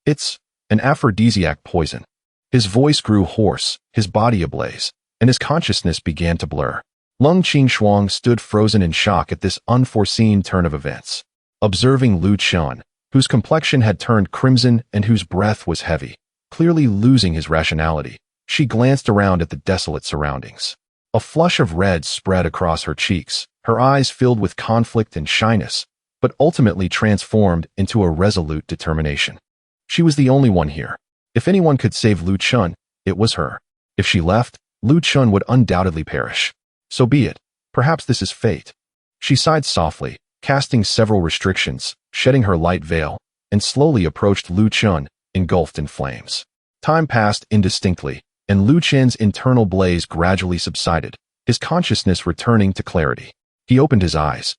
It's an aphrodisiac poison. His voice grew hoarse, his body ablaze, and his consciousness began to blur. Lung Qingshuang stood frozen in shock at this unforeseen turn of events. Observing Lu Chun, whose complexion had turned crimson and whose breath was heavy, clearly losing his rationality, she glanced around at the desolate surroundings. A flush of red spread across her cheeks, her eyes filled with conflict and shyness, but ultimately transformed into a resolute determination. She was the only one here. If anyone could save Lu Chun, it was her. If she left, Lu Chun would undoubtedly perish. So be it. Perhaps this is fate. She sighed softly, casting several restrictions, shedding her light veil, and slowly approached Lu Chun, engulfed in flames. Time passed indistinctly, and Lu Chun's internal blaze gradually subsided, his consciousness returning to clarity. He opened his eyes,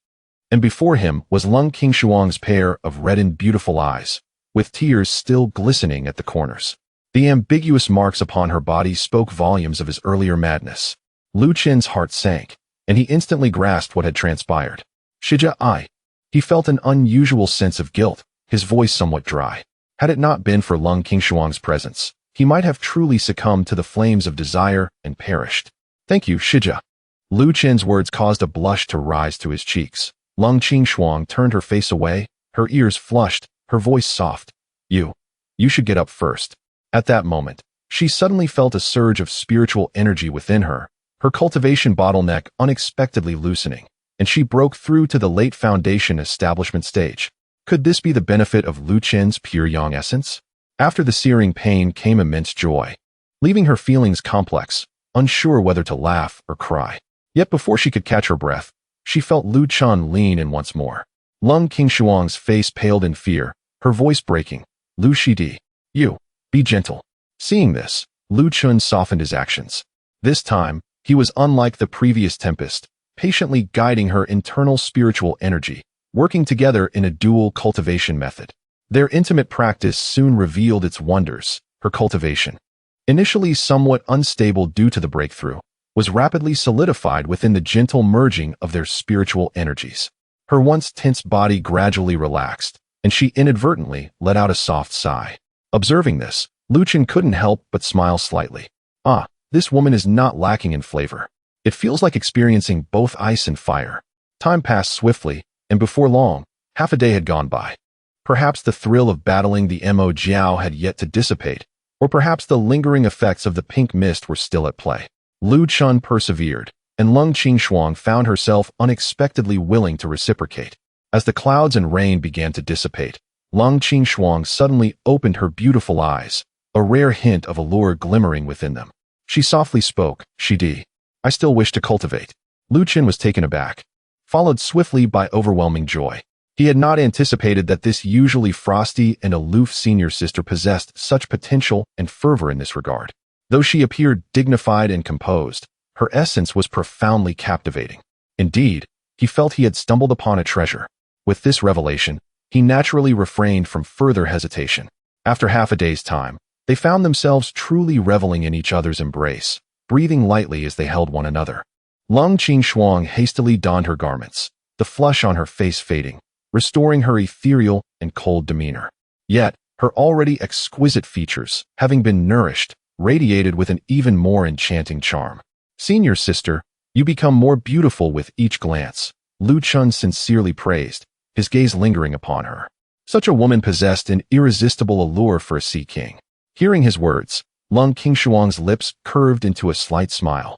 and before him was Lung Qingshuang's pair of reddened beautiful eyes, with tears still glistening at the corners. The ambiguous marks upon her body spoke volumes of his earlier madness. Lu Chun's heart sank, and he instantly grasped what had transpired. Shija. He felt an unusual sense of guilt, his voice somewhat dry. Had it not been for Lung Qingshuang's presence, he might have truly succumbed to the flames of desire and perished. Thank you, Shija. Lu Chun's words caused a blush to rise to his cheeks. Lung Qingshuang turned her face away, her ears flushed, her voice soft. You should get up first. At that moment, she suddenly felt a surge of spiritual energy within her, her cultivation bottleneck unexpectedly loosening, and she broke through to the late foundation establishment stage. Could this be the benefit of Lu Chun's pure yang essence? After the searing pain came immense joy, leaving her feelings complex, unsure whether to laugh or cry. Yet before she could catch her breath, she felt Lu Chun lean in once more. Lung Qingshuang's face paled in fear, her voice breaking. Lu Shidi, be gentle. Seeing this, Lu Chun softened his actions. This time, he was unlike the previous tempest, patiently guiding her internal spiritual energy, working together in a dual cultivation method. Their intimate practice soon revealed its wonders. Her cultivation, initially somewhat unstable due to the breakthrough, was rapidly solidified within the gentle merging of their spiritual energies. Her once tense body gradually relaxed, and she inadvertently let out a soft sigh. Observing this, Lu Chun couldn't help but smile slightly. This woman is not lacking in flavor. It feels like experiencing both ice and fire. Time passed swiftly, and before long, half a day had gone by. Perhaps the thrill of battling the Mo Jiao had yet to dissipate, or perhaps the lingering effects of the pink mist were still at play. Lu Chun persevered, and Lung Qingshuang found herself unexpectedly willing to reciprocate. As the clouds and rain began to dissipate, Lung Qingshuang suddenly opened her beautiful eyes, a rare hint of allure glimmering within them. She softly spoke, Shidi, I still wish to cultivate. Lu Chun was taken aback, followed swiftly by overwhelming joy. He had not anticipated that this usually frosty and aloof senior sister possessed such potential and fervor in this regard. Though she appeared dignified and composed, her essence was profoundly captivating. Indeed, he felt he had stumbled upon a treasure. With this revelation, he naturally refrained from further hesitation. After half a day's time, they found themselves truly reveling in each other's embrace, breathing lightly as they held one another. Lung Qingshuang hastily donned her garments, the flush on her face fading, restoring her ethereal and cold demeanor. Yet, her already exquisite features, having been nourished, radiated with an even more enchanting charm. Senior sister, you become more beautiful with each glance, Lu Chun sincerely praised, his gaze lingering upon her. Such a woman possessed an irresistible allure for a sea king. Hearing his words, Lung Qingshuang's lips curved into a slight smile.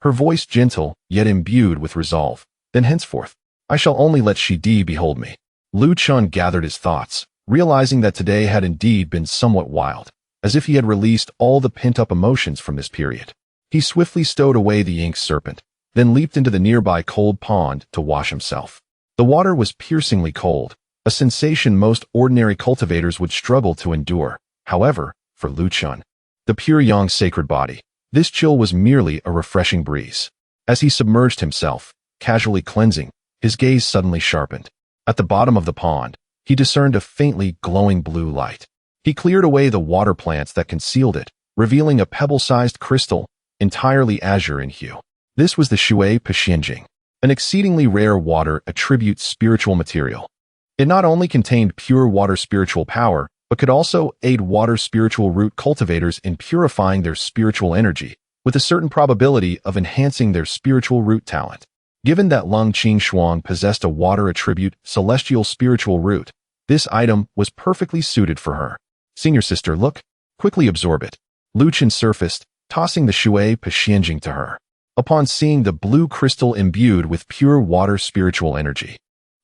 Her voice gentle, yet imbued with resolve. Then henceforth, I shall only let Shidi behold me. Lu Chun gathered his thoughts, realizing that today had indeed been somewhat wild, as if he had released all the pent-up emotions from this period. He swiftly stowed away the ink serpent, then leaped into the nearby cold pond to wash himself. The water was piercingly cold, a sensation most ordinary cultivators would struggle to endure. However, for Lu Chun, the pure yang sacred body, this chill was merely a refreshing breeze. As he submerged himself, casually cleansing, his gaze suddenly sharpened. At the bottom of the pond, he discerned a faintly glowing blue light. He cleared away the water plants that concealed it, revealing a pebble-sized crystal, entirely azure in hue. This was the Shui Pixianjing, an exceedingly rare water attribute spiritual material. It not only contained pure water spiritual power, but could also aid water spiritual root cultivators in purifying their spiritual energy, with a certain probability of enhancing their spiritual root talent. Given that Lung Qing possessed a water attribute celestial spiritual root, this item was perfectly suited for her. Senior sister, look. Quickly absorb it. Lu Chen surfaced, tossing the Shui Pixianjing to her. Upon seeing the blue crystal imbued with pure water spiritual energy,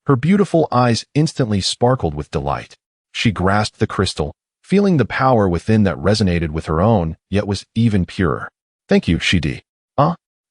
her beautiful eyes instantly sparkled with delight. She grasped the crystal, feeling the power within that resonated with her own, yet was even purer. Thank you, Shidi.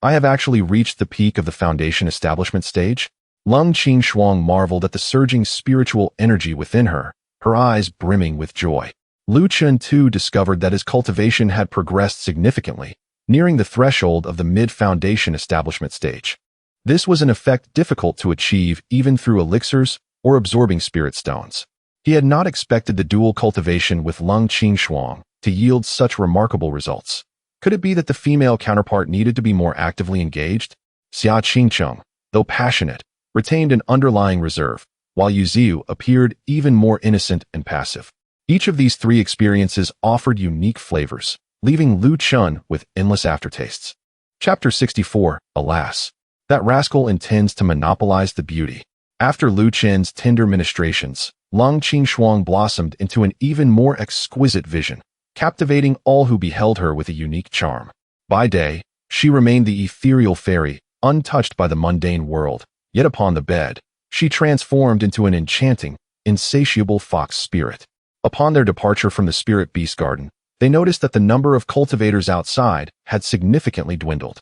I have actually reached the peak of the foundation establishment stage. Lung Qing marveled at the surging spiritual energy within her, her eyes brimming with joy. Lu Chen too discovered that his cultivation had progressed significantly, nearing the threshold of the mid-foundation establishment stage. This was an effect difficult to achieve even through elixirs or absorbing spirit stones. He had not expected the dual cultivation with Lung Qing to yield such remarkable results. Could it be that the female counterpart needed to be more actively engaged? Xia Qingcheng, though passionate, retained an underlying reserve, while Yuziu appeared even more innocent and passive. Each of these three experiences offered unique flavors, leaving Lu Chen with endless aftertastes. Chapter 64, Alas. That rascal intends to monopolize the beauty. After Lu Chen's tender ministrations, Lung Qing blossomed into an even more exquisite vision, captivating all who beheld her with a unique charm. By day, she remained the ethereal fairy, untouched by the mundane world, yet upon the bed, she transformed into an enchanting, insatiable fox spirit. Upon their departure from the spirit beast garden, they noticed that the number of cultivators outside had significantly dwindled.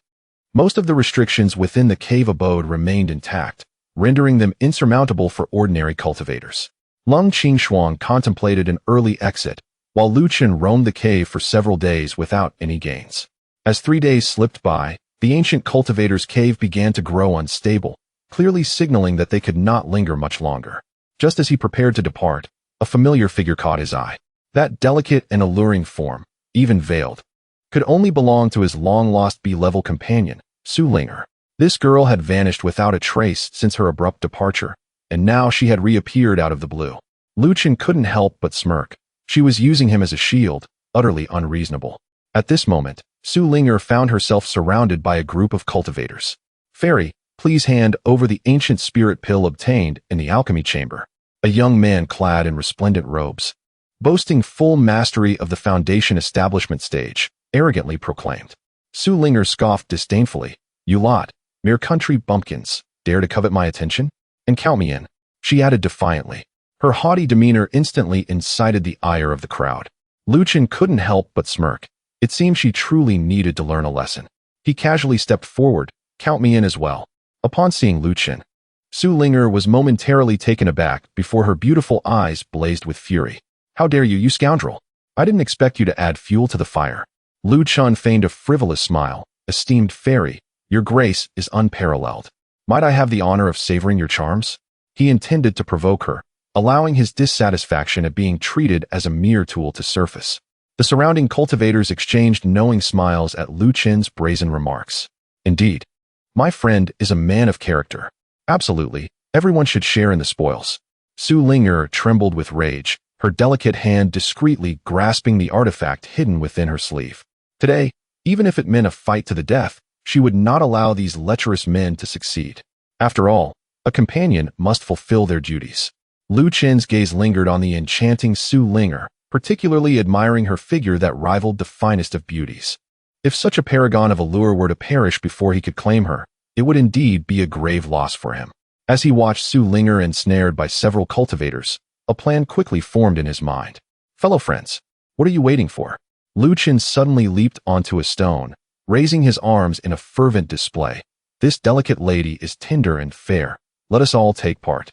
Most of the restrictions within the cave abode remained intact, rendering them insurmountable for ordinary cultivators. Lung Qing contemplated an early exit, while Lu Chen roamed the cave for several days without any gains. As 3 days slipped by, the ancient cultivator's cave began to grow unstable, clearly signaling that they could not linger much longer. Just as he prepared to depart, a familiar figure caught his eye. That delicate and alluring form, even veiled, could only belong to his long-lost B-level companion, Su Linger. This girl had vanished without a trace since her abrupt departure, and now she had reappeared out of the blue. Lu Chen couldn't help but smirk. She was using him as a shield, utterly unreasonable. At this moment, Su Linger found herself surrounded by a group of cultivators. Fairy, please hand over the ancient spirit pill obtained in the alchemy chamber. A young man clad in resplendent robes, boasting full mastery of the foundation establishment stage, arrogantly proclaimed. Su Linger scoffed disdainfully. You lot, mere country bumpkins, dare to covet my attention? And count me in, she added defiantly. Her haughty demeanor instantly incited the ire of the crowd. Lu Chen couldn't help but smirk. It seemed she truly needed to learn a lesson. He casually stepped forward, count me in as well. Upon seeing Lu Chen, Su Linger was momentarily taken aback before her beautiful eyes blazed with fury. How dare you, you scoundrel! I didn't expect you to add fuel to the fire. Lu Chen feigned a frivolous smile. Esteemed fairy, your grace is unparalleled. Might I have the honor of savoring your charms? He intended to provoke her, allowing his dissatisfaction at being treated as a mere tool to surface. The surrounding cultivators exchanged knowing smiles at Lu Chen's brazen remarks. Indeed, my friend is a man of character. Absolutely, everyone should share in the spoils. Su Linger trembled with rage, her delicate hand discreetly grasping the artifact hidden within her sleeve. Today, even if it meant a fight to the death, she would not allow these lecherous men to succeed. After all, a companion must fulfill their duties. Lu Chen's gaze lingered on the enchanting Su Linger, particularly admiring her figure that rivaled the finest of beauties. If such a paragon of allure were to perish before he could claim her, it would indeed be a grave loss for him. As he watched Su Linger ensnared by several cultivators, a plan quickly formed in his mind. Fellow friends, what are you waiting for? Lu Chen suddenly leaped onto a stone, raising his arms in a fervent display. This delicate lady is tender and fair. Let us all take part.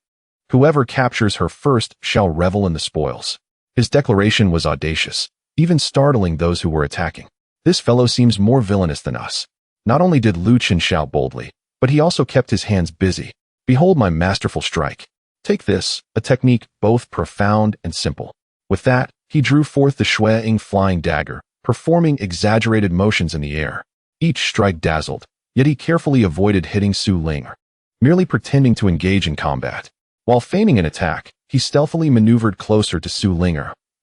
Whoever captures her first shall revel in the spoils. His declaration was audacious, even startling those who were attacking. This fellow seems more villainous than us. Not only did Lu Chen shout boldly, but he also kept his hands busy. Behold my masterful strike. Take this, a technique both profound and simple. With that, he drew forth the Shui flying dagger, performing exaggerated motions in the air. Each strike dazzled, yet he carefully avoided hitting Su Ling, merely pretending to engage in combat. While feigning an attack, he stealthily maneuvered closer to Su Ling,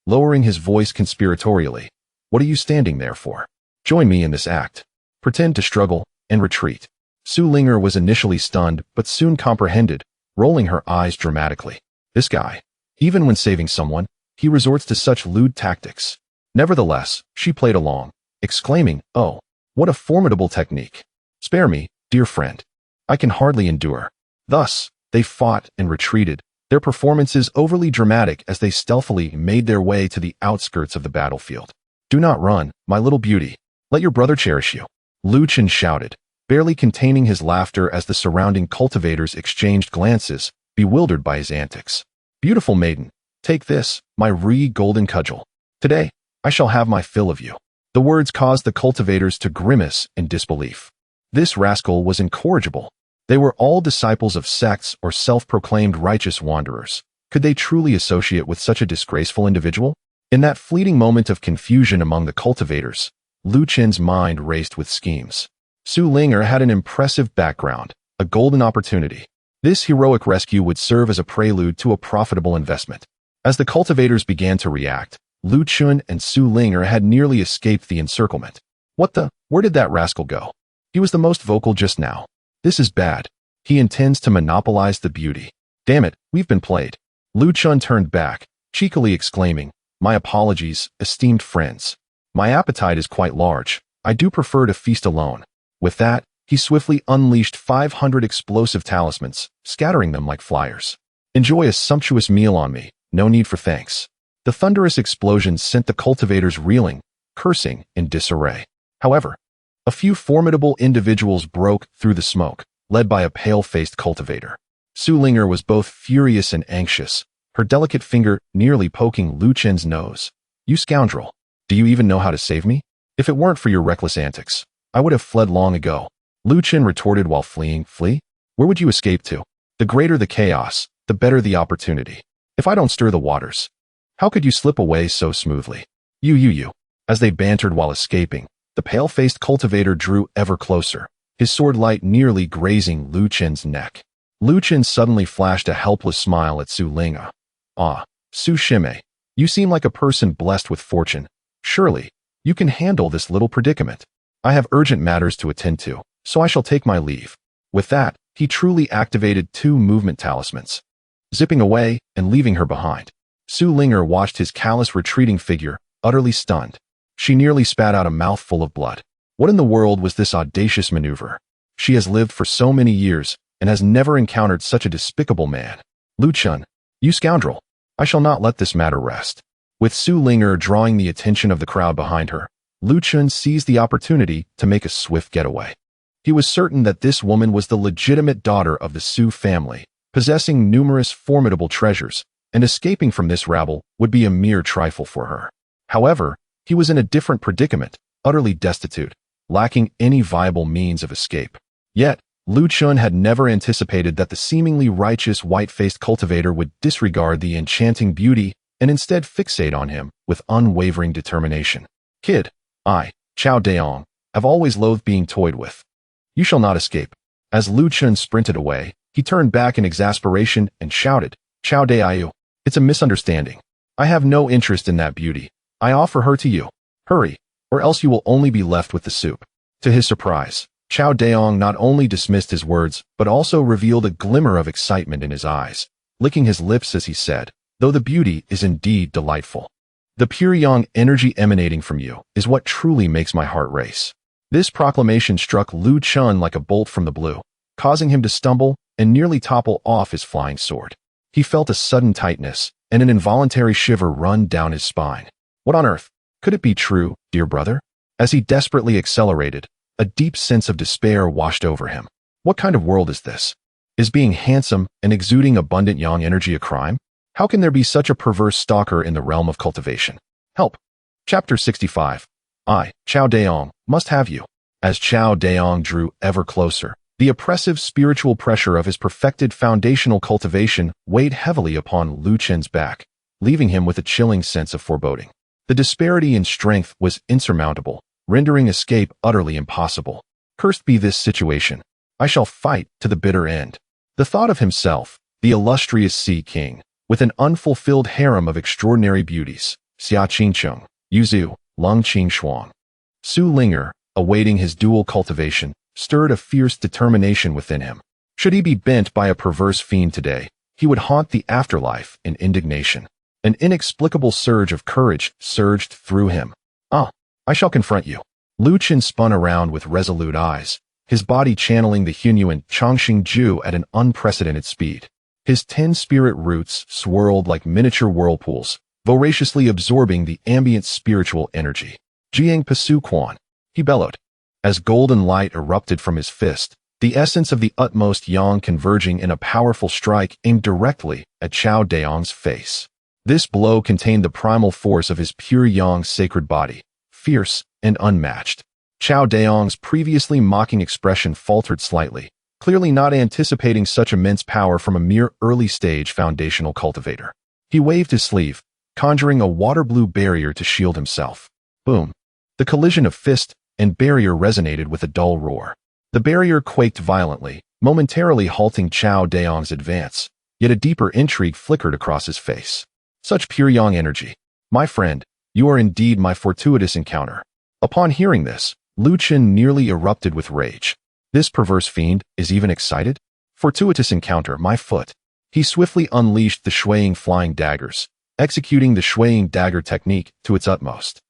lowering his voice conspiratorially. What are you standing there for? Join me in this act. Pretend to struggle and retreat. Su Ling was initially stunned, but soon comprehended, rolling her eyes dramatically. This guy, even when saving someone, he resorts to such lewd tactics. Nevertheless, she played along, exclaiming, "Oh, what a formidable technique. Spare me, dear friend. I can hardly endure." Thus, they fought and retreated, their performances overly dramatic as they stealthily made their way to the outskirts of the battlefield. "Do not run, my little beauty. Let your brother cherish you," Lu Chen shouted, barely containing his laughter as the surrounding cultivators exchanged glances, bewildered by his antics. "Beautiful maiden, take this, my golden cudgel. Today, I shall have my fill of you." The words caused the cultivators to grimace in disbelief. This rascal was incorrigible. They were all disciples of sects or self-proclaimed righteous wanderers. Could they truly associate with such a disgraceful individual? In that fleeting moment of confusion among the cultivators, Lu Chen's mind raced with schemes. Su Ling had an impressive background, a golden opportunity. This heroic rescue would serve as a prelude to a profitable investment. As the cultivators began to react, Lu Chen and Su Ling had nearly escaped the encirclement. Where did that rascal go? He was the most vocal just now. This is bad. He intends to monopolize the beauty. Damn it, we've been played. Lu Chen turned back, cheekily exclaiming, "My apologies, esteemed friends. My appetite is quite large. I do prefer to feast alone." With that, he swiftly unleashed 500 explosive talismans, scattering them like flyers. "Enjoy a sumptuous meal on me, no need for thanks." The thunderous explosions sent the cultivators reeling, cursing, in disarray. However, a few formidable individuals broke through the smoke, led by a pale-faced cultivator. Su Ling was both furious and anxious, her delicate finger nearly poking Lu Chen's nose. "You scoundrel! Do you even know how to save me? If it weren't for your reckless antics, I would have fled long ago." Lu Chen retorted while fleeing. "Flee? Where would you escape to? The greater the chaos, the better the opportunity. If I don't stir the waters, how could you slip away so smoothly? You." As they bantered while escaping, the pale-faced cultivator drew ever closer, his sword light nearly grazing Lu Chen's neck. Lu Chen suddenly flashed a helpless smile at Su Ling. "Ah, Su Shime, you seem like a person blessed with fortune. Surely, you can handle this little predicament. I have urgent matters to attend to, so I shall take my leave." With that, he truly activated 2 movement talismans, zipping away and leaving her behind. Su Ling watched his callous retreating figure, utterly stunned. She nearly spat out a mouthful of blood. What in the world was this audacious maneuver? She has lived for so many years and has never encountered such a despicable man. "Lu Chen, you scoundrel! I shall not let this matter rest." With Su Ling drawing the attention of the crowd behind her, Lu Chen seized the opportunity to make a swift getaway. He was certain that this woman was the legitimate daughter of the Su family, possessing numerous formidable treasures, and escaping from this rabble would be a mere trifle for her. However, he was in a different predicament, utterly destitute, lacking any viable means of escape. Yet, Lu Chen had never anticipated that the seemingly righteous white-faced cultivator would disregard the enchanting beauty and instead fixate on him with unwavering determination. "Kid, I, Chao Daong, have always loathed being toyed with. You shall not escape." As Lu Chen sprinted away, he turned back in exasperation and shouted, "Chao Dayu, it's a misunderstanding. I have no interest in that beauty. I offer her to you. Hurry, or else you will only be left with the soup." To his surprise, Chao Daong not only dismissed his words, but also revealed a glimmer of excitement in his eyes, licking his lips as he said, "Though the beauty is indeed delightful, the pure yang energy emanating from you is what truly makes my heart race." This proclamation struck Lu Chen like a bolt from the blue, causing him to stumble and nearly topple off his flying sword. He felt a sudden tightness and an involuntary shiver run down his spine. What on earth? Could it be true, dear brother? As he desperately accelerated, a deep sense of despair washed over him. What kind of world is this? Is being handsome and exuding abundant yang energy a crime? How can there be such a perverse stalker in the realm of cultivation? Help! Chapter 65. I, Chao Daong, must have you. As Chao Daong drew ever closer, The oppressive spiritual pressure of his perfected foundational cultivation weighed heavily upon Lu Chen's back, leaving him with a chilling sense of foreboding. The disparity in strength was insurmountable, rendering escape utterly impossible. Cursed be this situation. I shall fight to the bitter end. The thought of himself, the illustrious Sea King, with an unfulfilled harem of extraordinary beauties, Xia Qingcheng, Yuzu, Lung Qingxuang, Su Linger, awaiting his dual cultivation, stirred a fierce determination within him. Should he be bent by a perverse fiend today, he would haunt the afterlife in indignation. An inexplicable surge of courage surged through him. I shall confront you. Lu Chen spun around with resolute eyes, his body channeling the Hunyuan Chongqing Ju at an unprecedented speed. His 10 spirit roots swirled like miniature whirlpools, voraciously absorbing the ambient spiritual energy. Jiang Pasu Quan, he bellowed. As golden light erupted from his fist, the essence of the utmost yang converging in a powerful strike aimed directly at Chao Daong's face. This blow contained the primal force of his pure yang sacred body, fierce and unmatched. Chao Daong's previously mocking expression faltered slightly, clearly not anticipating such immense power from a mere early-stage foundational cultivator. He waved his sleeve, conjuring a water-blue barrier to shield himself. Boom! The collision of fist and barrier resonated with a dull roar. The barrier quaked violently, momentarily halting Chao Daong's advance, yet a deeper intrigue flickered across his face. Such pure yang energy. My friend, you are indeed my fortuitous encounter. Upon hearing this, Lu Chen nearly erupted with rage. This perverse fiend is even excited? Fortuitous encounter, my foot. He swiftly unleashed the swaying flying daggers, executing the swaying dagger technique to its utmost.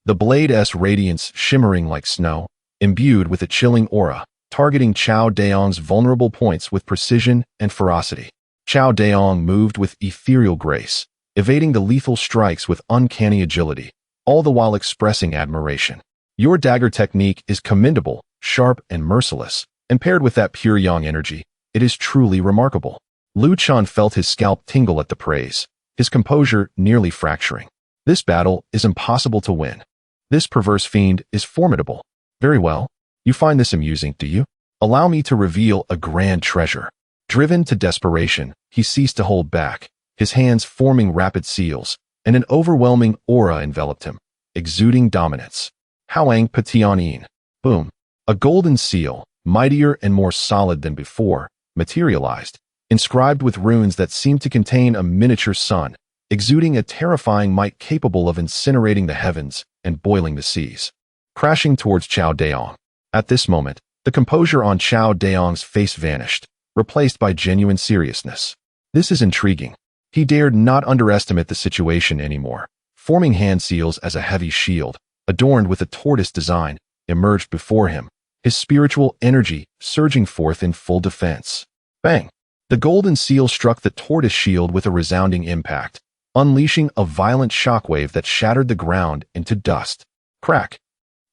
The blade's radiance shimmering like snow, imbued with a chilling aura, targeting Chao Daong's vulnerable points with precision and ferocity. Chao Daong moved with ethereal grace, evading the lethal strikes with uncanny agility, all the while expressing admiration. Your dagger technique is commendable, sharp and merciless, and paired with that pure yang energy, it is truly remarkable. Lu Chen felt his scalp tingle at the praise, his composure nearly fracturing. This battle is impossible to win. This perverse fiend is formidable. Very well. You find this amusing, do you? Allow me to reveal a grand treasure. Driven to desperation, he ceased to hold back, his hands forming rapid seals, and an overwhelming aura enveloped him, exuding dominance. Hoang Patianin. Boom. A golden seal, mightier and more solid than before, materialized, inscribed with runes that seemed to contain a miniature sun, exuding a terrifying might capable of incinerating the heavens and boiling the seas. Crashing towards Chao Daong. At this moment, the composure on Chao Daong's face vanished, replaced by genuine seriousness. This is intriguing. He dared not underestimate the situation anymore. Forming hand seals as a heavy shield, adorned with a tortoise design, emerged before him, his spiritual energy surging forth in full defense. Bang! The golden seal struck the tortoise shield with a resounding impact, unleashing a violent shockwave that shattered the ground into dust. Crack!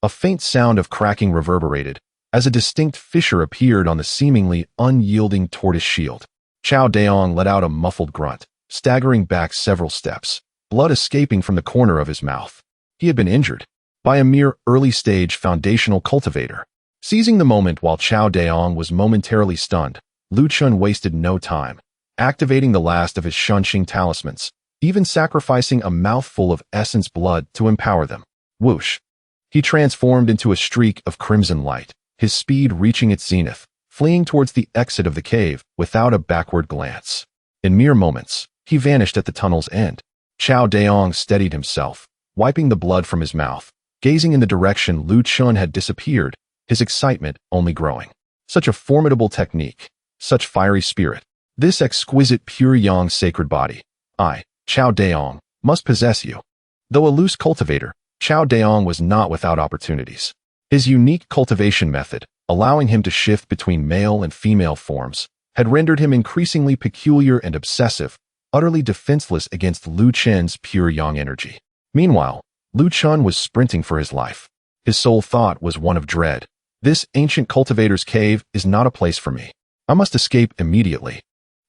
A faint sound of cracking reverberated, as a distinct fissure appeared on the seemingly unyielding tortoise shield. Chao Daong let out a muffled grunt, staggering back several steps, blood escaping from the corner of his mouth. He had been injured by a mere early-stage foundational cultivator. Seizing the moment while Chao Daong was momentarily stunned, Lu Chen wasted no time, activating the last of his Shunxing talismans, even sacrificing a mouthful of essence blood to empower them. Whoosh! He transformed into a streak of crimson light, his speed reaching its zenith, fleeing towards the exit of the cave without a backward glance. In mere moments, he vanished at the tunnel's end. Chao Daong steadied himself, wiping the blood from his mouth, gazing in the direction Lu Chen had disappeared, his excitement only growing. Such a formidable technique, such fiery spirit. This exquisite pure yang sacred body, I, Chao Daong, must possess you. Though a loose cultivator, Chao Daong was not without opportunities. His unique cultivation method, allowing him to shift between male and female forms, had rendered him increasingly peculiar and obsessive, utterly defenseless against Lu Chen's pure yang energy. Meanwhile, Lu Chen was sprinting for his life. His sole thought was one of dread. This ancient cultivator's cave is not a place for me. I must escape immediately.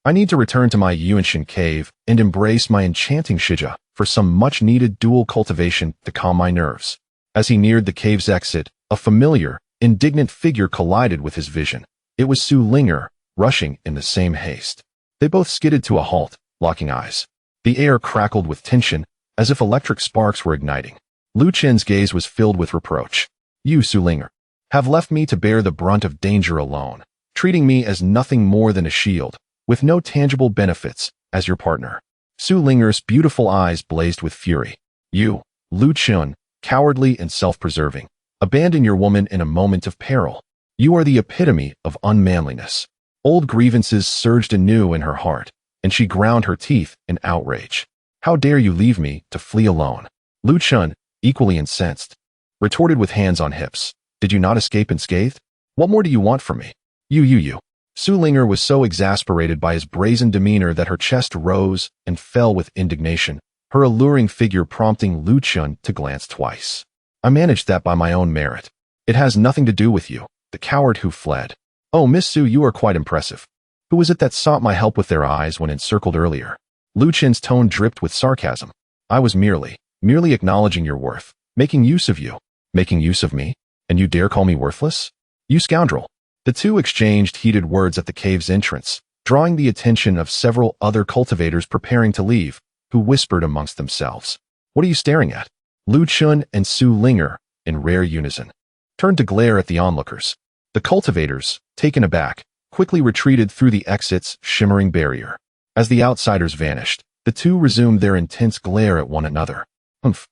I need to return to my Yuanshan cave and embrace my enchanting Shija for some much-needed dual cultivation to calm my nerves. As he neared the cave's exit, a familiar, indignant figure collided with his vision, It was Su Linger, rushing in the same haste. They both skidded to a halt, locking eyes. The air crackled with tension, as if electric sparks were igniting. Lu Chen's gaze was filled with reproach. You, Su Linger, have left me to bear the brunt of danger alone, treating me as nothing more than a shield, with no tangible benefits, as your partner. Su Linger's beautiful eyes blazed with fury. You, Lu Chen, cowardly and self-preserving, abandon your woman in a moment of peril. You are the epitome of unmanliness. Old grievances surged anew in her heart, and she ground her teeth in outrage. How dare you leave me to flee alone? Lu Chen, equally incensed, retorted with hands on hips. Did you not escape unscathed? What more do you want from me? You. Su Linger was so exasperated by his brazen demeanor that her chest rose and fell with indignation, her alluring figure prompting Lu Chen to glance twice. I managed that by my own merit. It has nothing to do with you, the coward who fled. Oh, Miss Su, you are quite impressive. Who was it that sought my help with their eyes when encircled earlier? Lu Chen's tone dripped with sarcasm. I was merely acknowledging your worth, making use of you. Making use of me? And you dare call me worthless? You scoundrel. The two exchanged heated words at the cave's entrance, drawing the attention of several other cultivators preparing to leave, who whispered amongst themselves. What are you staring at? Lu Chen and Su Linger, in rare unison, turned to glare at the onlookers. The cultivators, taken aback, quickly retreated through the exit's shimmering barrier. As the outsiders vanished, the two resumed their intense glare at one another. Humph.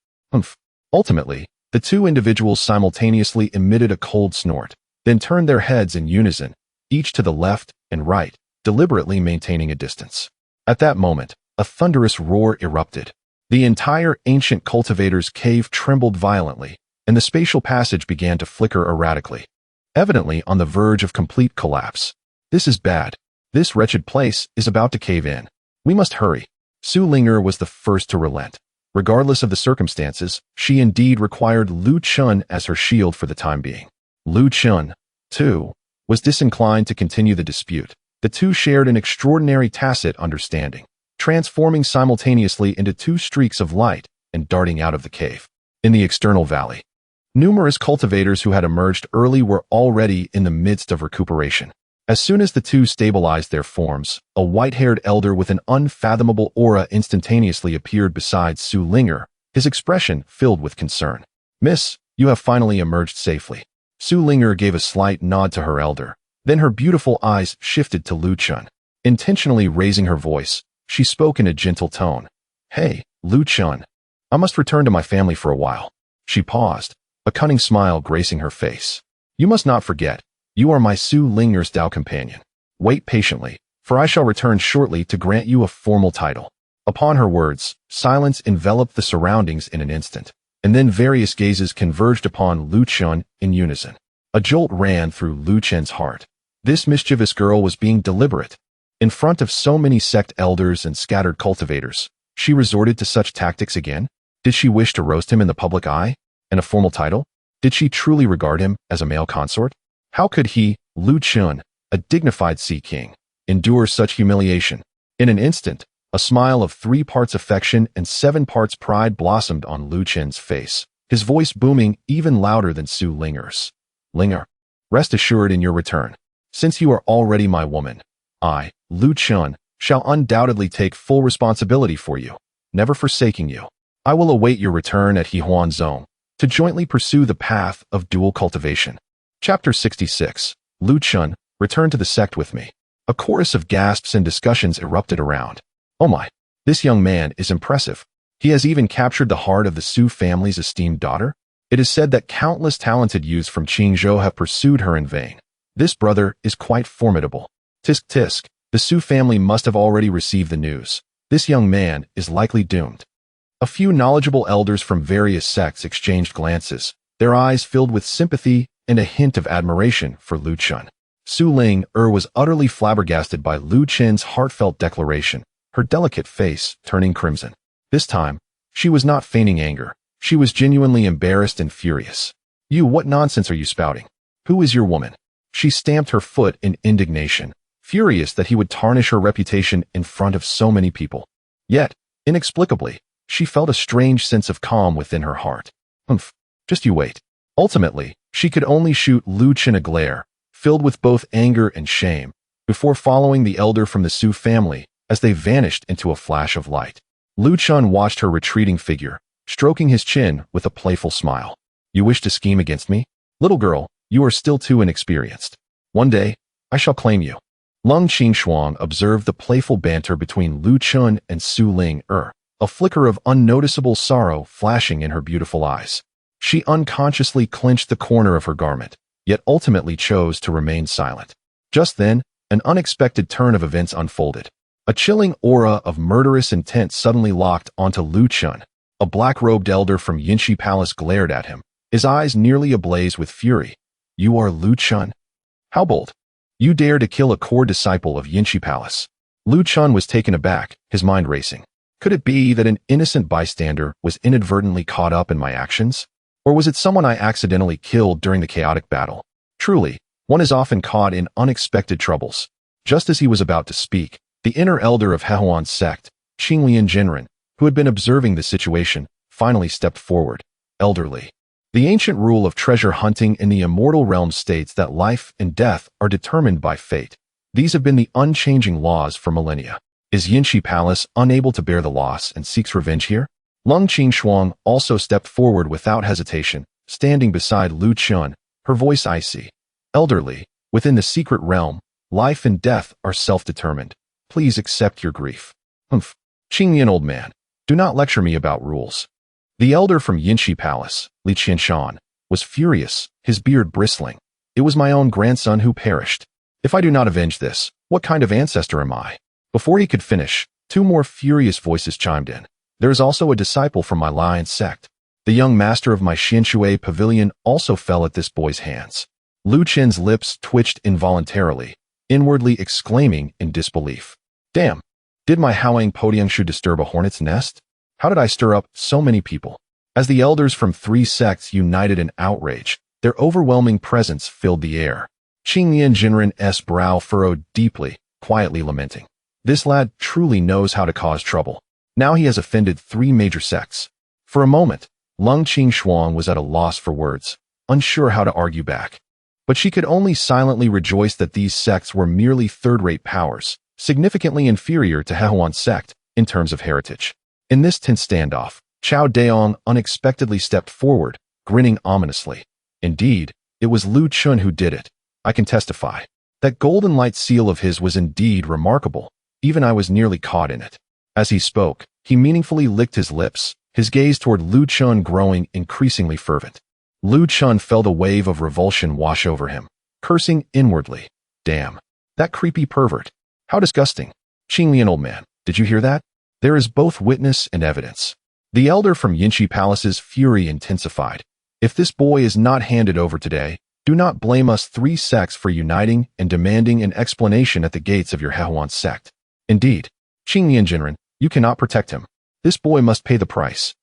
Ultimately, the two individuals simultaneously emitted a cold snort, then turned their heads in unison, each to the left and right, deliberately maintaining a distance. At that moment, a thunderous roar erupted. The entire ancient cultivator's cave trembled violently, and the spatial passage began to flicker erratically, evidently on the verge of complete collapse. This is bad. This wretched place is about to cave in. We must hurry. Su Linger was the first to relent. Regardless of the circumstances, she indeed required Lu Chen as her shield for the time being. Lu Chen, too, was disinclined to continue the dispute. The two shared an extraordinary tacit understanding, transforming simultaneously into two streaks of light and darting out of the cave. In the external valley, numerous cultivators who had emerged early were already in the midst of recuperation. As soon as the two stabilized their forms, a white-haired elder with an unfathomable aura instantaneously appeared beside Su Linger, his expression filled with concern. Miss, you have finally emerged safely. Su Linger gave a slight nod to her elder. Then her beautiful eyes shifted to Lu Chen. Intentionally raising her voice, she spoke in a gentle tone. Hey, Lu Chen. I must return to my family for a while. She paused, a cunning smile gracing her face. You must not forget, you are my Su Linger's Dao companion. Wait patiently, for I shall return shortly to grant you a formal title. Upon her words, silence enveloped the surroundings in an instant, and then various gazes converged upon Lu Chen in unison. A jolt ran through Lu Chen's heart. This mischievous girl was being deliberate. In front of so many sect elders and scattered cultivators, she resorted to such tactics again? Did she wish to roast him in the public eye? And a formal title? Did she truly regard him as a male consort? How could he, Lu Chen, a dignified sea king, endure such humiliation? In an instant, a smile of 3 parts affection and 7 parts pride blossomed on Lu Chen's face, his voice booming even louder than Su Linger's. Linger, rest assured in your return. Since you are already my woman, I, Lu Chen, shall undoubtedly take full responsibility for you, never forsaking you. I will await your return at Hehuan Zone to jointly pursue the path of dual cultivation. Chapter 66. Lu Chen, return to the sect with me. A chorus of gasps and discussions erupted around. Oh my, this young man is impressive. He has even captured the heart of the Su family's esteemed daughter. It is said that countless talented youths from Qingzhou have pursued her in vain. This brother is quite formidable. Tisk tisk, the Su family must have already received the news. This young man is likely doomed. A few knowledgeable elders from various sects exchanged glances, their eyes filled with sympathy and a hint of admiration for Lu Chen. Su Linger was utterly flabbergasted by Lu Chen's heartfelt declaration, her delicate face turning crimson. This time, she was not feigning anger. She was genuinely embarrassed and furious. You, what nonsense are you spouting? Who is your woman? She stamped her foot in indignation, furious that he would tarnish her reputation in front of so many people. Yet, inexplicably, she felt a strange sense of calm within her heart. Just you wait. Ultimately, she could only shoot Lu Chen a glare, filled with both anger and shame, before following the elder from the Su family as they vanished into a flash of light. Lu Chun watched her retreating figure, stroking his chin with a playful smile. You wish to scheme against me? Little girl, you are still too inexperienced. One day, I shall claim you. Lung Qingshuang observed the playful banter between Lu Chun and Su Ling, a flicker of unnoticeable sorrow flashing in her beautiful eyes. She unconsciously clenched the corner of her garment, yet ultimately chose to remain silent. Just then, an unexpected turn of events unfolded. A chilling aura of murderous intent suddenly locked onto Lu Chun. A black-robed elder from Yinshi Palace glared at him, his eyes nearly ablaze with fury. You are Lu Chun? How bold! You dare to kill a core disciple of Yinshi Palace. Lu Chun was taken aback, his mind racing. Could it be that an innocent bystander was inadvertently caught up in my actions? Or was it someone I accidentally killed during the chaotic battle? Truly, one is often caught in unexpected troubles. Just as he was about to speak, the inner elder of Hehuan's sect, Qinglian Jinren, who had been observing the situation, finally stepped forward. Elderly. The ancient rule of treasure hunting in the immortal realm states that life and death are determined by fate. These have been the unchanging laws for millennia. Is Yinshi Palace unable to bear the loss and seeks revenge here? Lung Qingshuang also stepped forward without hesitation, standing beside Lu Chun, her voice icy. Elderly, within the secret realm, life and death are self-determined. Please accept your grief. Humph. Qinglian old man, do not lecture me about rules. The elder from Yinshi Palace, Li Qianshan, was furious, his beard bristling. It was my own grandson who perished. If I do not avenge this, what kind of ancestor am I? Before he could finish, two more furious voices chimed in. There is also a disciple from my lion sect. The young master of my Xianshui pavilion also fell at this boy's hands. Lu Chen's lips twitched involuntarily, inwardly exclaiming in disbelief. Damn! Did my Haoang Podiangshu disturb a hornet's nest? How did I stir up so many people? As the elders from three sects united in outrage, their overwhelming presence filled the air. Qinglian Jinren's brow furrowed deeply, quietly lamenting. This lad truly knows how to cause trouble. Now he has offended three major sects. For a moment, Lung Qingshuang was at a loss for words, unsure how to argue back. But she could only silently rejoice that these sects were merely third-rate powers, significantly inferior to Hehuan's sect in terms of heritage. In this tense standoff, Chao Daong unexpectedly stepped forward, grinning ominously. Indeed, it was Lu Chun who did it. I can testify. That golden light seal of his was indeed remarkable. Even I was nearly caught in it. As he spoke, he meaningfully licked his lips, his gaze toward Lu Chun growing increasingly fervent. Lu Chun felt a wave of revulsion wash over him, cursing inwardly. Damn. That creepy pervert. How disgusting. Qinglian old man, did you hear that? There is both witness and evidence. The elder from Yinshi Palace's fury intensified. If this boy is not handed over today, do not blame us three sects for uniting and demanding an explanation at the gates of your Hehuan sect. Indeed, Qinglian Jinren, you cannot protect him. This boy must pay the price.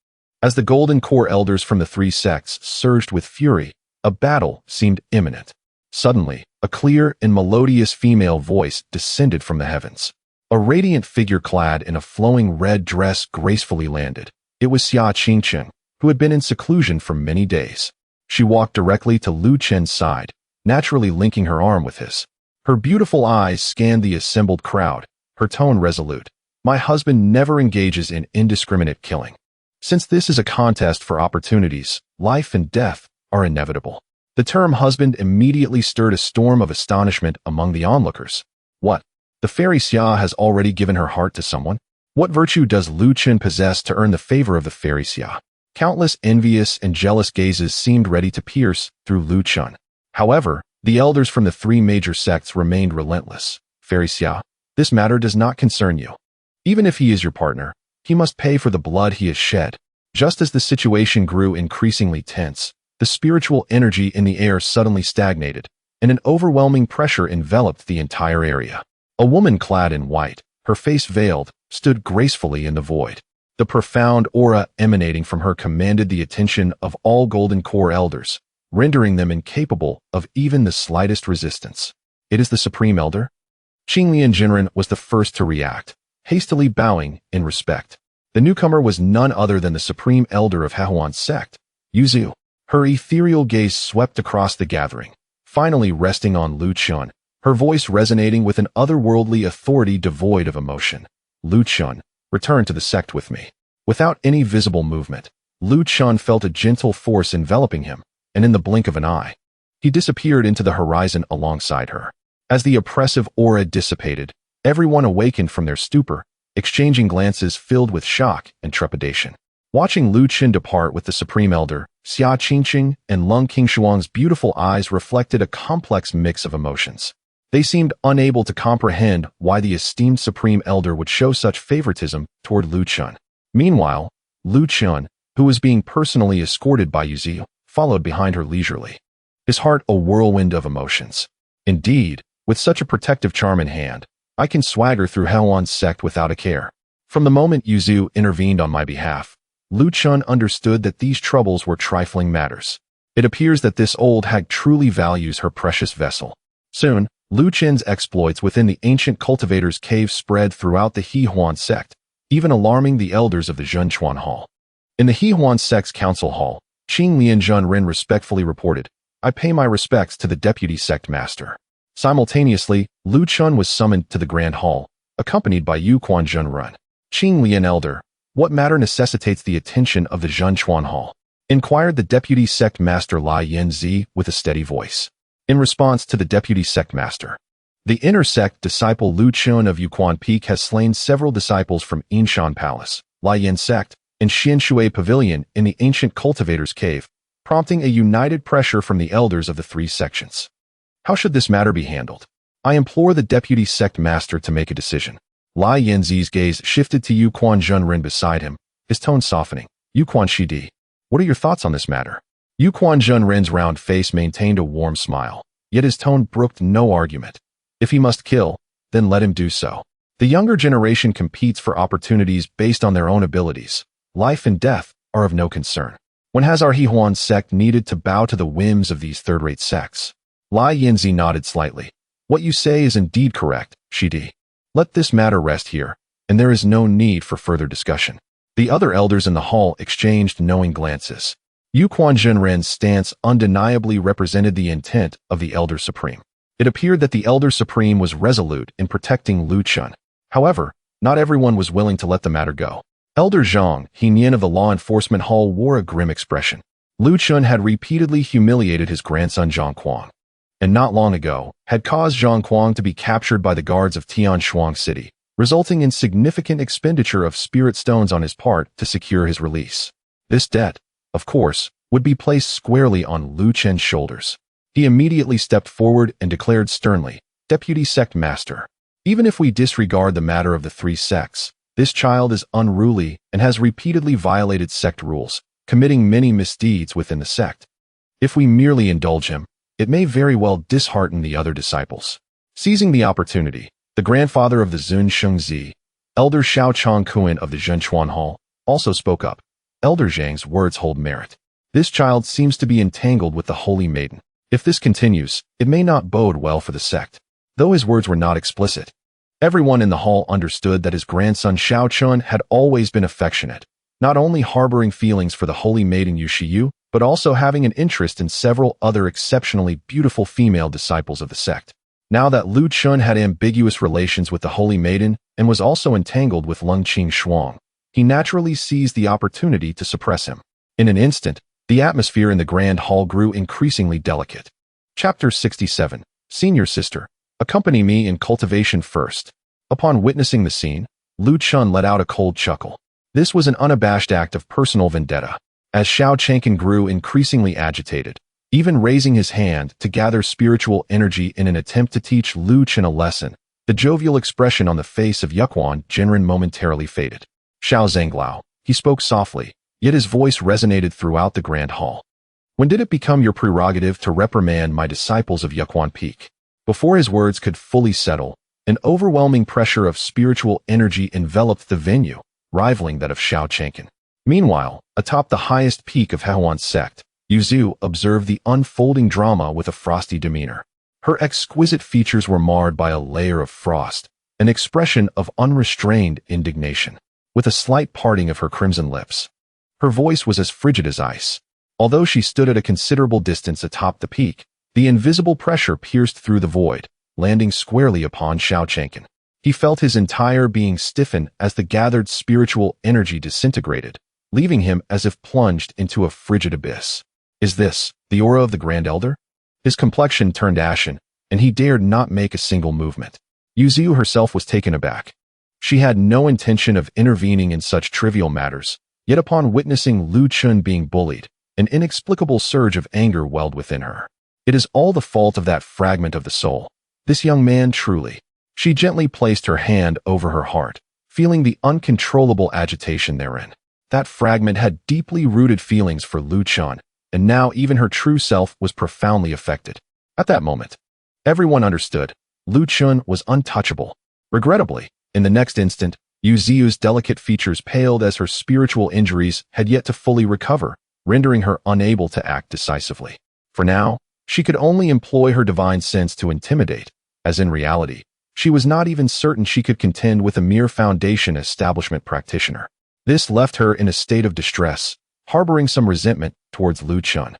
As the Golden Core elders from the three sects surged with fury, a battle seemed imminent. Suddenly, a clear and melodious female voice descended from the heavens. A radiant figure clad in a flowing red dress gracefully landed. It was Xia Qingchen, who had been in seclusion for many days. She walked directly to Lu Chen's side, naturally linking her arm with his. Her beautiful eyes scanned the assembled crowd, her tone resolute. My husband never engages in indiscriminate killing. Since this is a contest for opportunities, life and death are inevitable. The term husband immediately stirred a storm of astonishment among the onlookers. What? The fairy Xia has already given her heart to someone? What virtue does Lu Chen possess to earn the favor of the fairy Xia? Countless envious and jealous gazes seemed ready to pierce through Lu Chen. However, the elders from the three major sects remained relentless. Fairy Xia, this matter does not concern you. Even if he is your partner, he must pay for the blood he has shed. Just as the situation grew increasingly tense, the spiritual energy in the air suddenly stagnated, and an overwhelming pressure enveloped the entire area. A woman clad in white, her face veiled, stood gracefully in the void. The profound aura emanating from her commanded the attention of all Golden Core elders, rendering them incapable of even the slightest resistance. It is the Supreme Elder? Qinglian Jinren was the first to react, hastily bowing in respect. The newcomer was none other than the Supreme Elder of Hehuan's sect, Yuzu. Her ethereal gaze swept across the gathering, finally resting on Lu Chun, her voice resonating with an otherworldly authority devoid of emotion. Lu Chun, return to the sect with me. Without any visible movement, Lu Chun felt a gentle force enveloping him, and in the blink of an eye, he disappeared into the horizon alongside her. As the oppressive aura dissipated, everyone awakened from their stupor, exchanging glances filled with shock and trepidation. Watching Lu Qin depart with the Supreme Elder, Xia Qingqing and Lung Qingshuang's beautiful eyes reflected a complex mix of emotions. They seemed unable to comprehend why the esteemed Supreme Elder would show such favoritism toward Lu Chun. Meanwhile, Lu Chun, who was being personally escorted by Yuzi, followed behind her leisurely, his heart a whirlwind of emotions. Indeed, with such a protective charm in hand, I can swagger through Hewan's sect without a care. From the moment Yuzu intervened on my behalf, Lu Chun understood that these troubles were trifling matters. It appears that this old hag truly values her precious vessel. Soon, Lu Chen's exploits within the ancient cultivator's cave spread throughout the Hehuan sect, even alarming the elders of the Zhenchuan Hall. In the Hehuan sect's council hall, Qing Lian Zhenren respectfully reported, I pay my respects to the deputy sect master. Simultaneously, Lu Chun was summoned to the grand hall, accompanied by Yu Quan Zhenren. Qing Lian Elder, what matter necessitates the attention of the Zhenchuan Hall? Inquired the deputy sect master Lai Yanzi with a steady voice. In response to the deputy sect master, the inner sect disciple Lu Chun of Yuquan Peak has slain several disciples from Yinshan Palace, Lai Yin sect, and Xianshui Pavilion in the ancient cultivator's cave, prompting a united pressure from the elders of the three sections. How should this matter be handled? I implore the deputy sect master to make a decision. Lai Yanzi's gaze shifted to Yu Quan Zhenren beside him, his tone softening. Yu Quan Shidi, what are your thoughts on this matter? Yu Quan Zhenren's round face maintained a warm smile, yet his tone brooked no argument. If he must kill, then let him do so. The younger generation competes for opportunities based on their own abilities. Life and death are of no concern. When has our Hehuan sect needed to bow to the whims of these third-rate sects? Lai Yanzi nodded slightly. What you say is indeed correct, Shidi. Let this matter rest here, and there is no need for further discussion. The other elders in the hall exchanged knowing glances. Yu Quan Zhenren's stance undeniably represented the intent of the Elder Supreme. It appeared that the Elder Supreme was resolute in protecting Lu Chun. However, not everyone was willing to let the matter go. Elder Zhang, Henian of the Law Enforcement Hall, wore a grim expression. Lu Chun had repeatedly humiliated his grandson Zhang Kuang, and not long ago had caused Zhang Kuang to be captured by the guards of Tianshuang City, resulting in significant expenditure of spirit stones on his part to secure his release. This debt, of course, would be placed squarely on Lu Chen's shoulders. He immediately stepped forward and declared sternly, Deputy Sect Master, even if we disregard the matter of the three sects, this child is unruly and has repeatedly violated sect rules, committing many misdeeds within the sect. If we merely indulge him, it may very well dishearten the other disciples. Seizing the opportunity, the grandfather of the Zun Shengzi, Elder Xiao Chongkuan of the Zhenchuan Hall, also spoke up. Elder Zhang's words hold merit. This child seems to be entangled with the Holy Maiden. If this continues, it may not bode well for the sect. Though his words were not explicit, everyone in the hall understood that his grandson Xiao Chun had always been affectionate, not only harboring feelings for the Holy Maiden Yu Shiyu, but also having an interest in several other exceptionally beautiful female disciples of the sect. Now that Lu Chun had ambiguous relations with the Holy Maiden and was also entangled with Lung Qingshuang, he naturally seized the opportunity to suppress him. In an instant, the atmosphere in the grand hall grew increasingly delicate. Chapter 67. Senior Sister, accompany me in cultivation first. Upon witnessing the scene, Lu Chun let out a cold chuckle. This was an unabashed act of personal vendetta. As Xiao Changkin grew increasingly agitated, even raising his hand to gather spiritual energy in an attempt to teach Lu Chun a lesson, the jovial expression on the face of Yuquan Jinren momentarily faded. Xiao Zhanglao, he spoke softly, yet his voice resonated throughout the grand hall. When did it become your prerogative to reprimand my disciples of Yuquan Peak? Before his words could fully settle, an overwhelming pressure of spiritual energy enveloped the venue, rivaling that of Xiao Changkin. Meanwhile, atop the highest peak of Hehuan's sect, Yuzu observed the unfolding drama with a frosty demeanor. Her exquisite features were marred by a layer of frost, an expression of unrestrained indignation, with a slight parting of her crimson lips. Her voice was as frigid as ice. Although she stood at a considerable distance atop the peak, The invisible pressure pierced through the void, landing squarely upon Xiao Chenkin. He felt his entire being stiffen as the gathered spiritual energy disintegrated, leaving him as if plunged into a frigid abyss. Is this the aura of the Grand Elder? His complexion turned ashen, and he dared not make a single movement. Yuziu herself was taken aback. She had no intention of intervening in such trivial matters, yet upon witnessing Lu Chun being bullied, an inexplicable surge of anger welled within her. It is all the fault of that fragment of the soul. This young man truly. She gently placed her hand over her heart, feeling the uncontrollable agitation therein. That fragment had deeply rooted feelings for Lu Chun, and now even her true self was profoundly affected. At that moment, everyone understood. Lu Chun was untouchable. Regrettably, in the next instant, Yuziu's delicate features paled as her spiritual injuries had yet to fully recover, rendering her unable to act decisively. For now, she could only employ her divine sense to intimidate, as in reality, she was not even certain she could contend with a mere foundation establishment practitioner. This left her in a state of distress, harboring some resentment towards Lu Chun.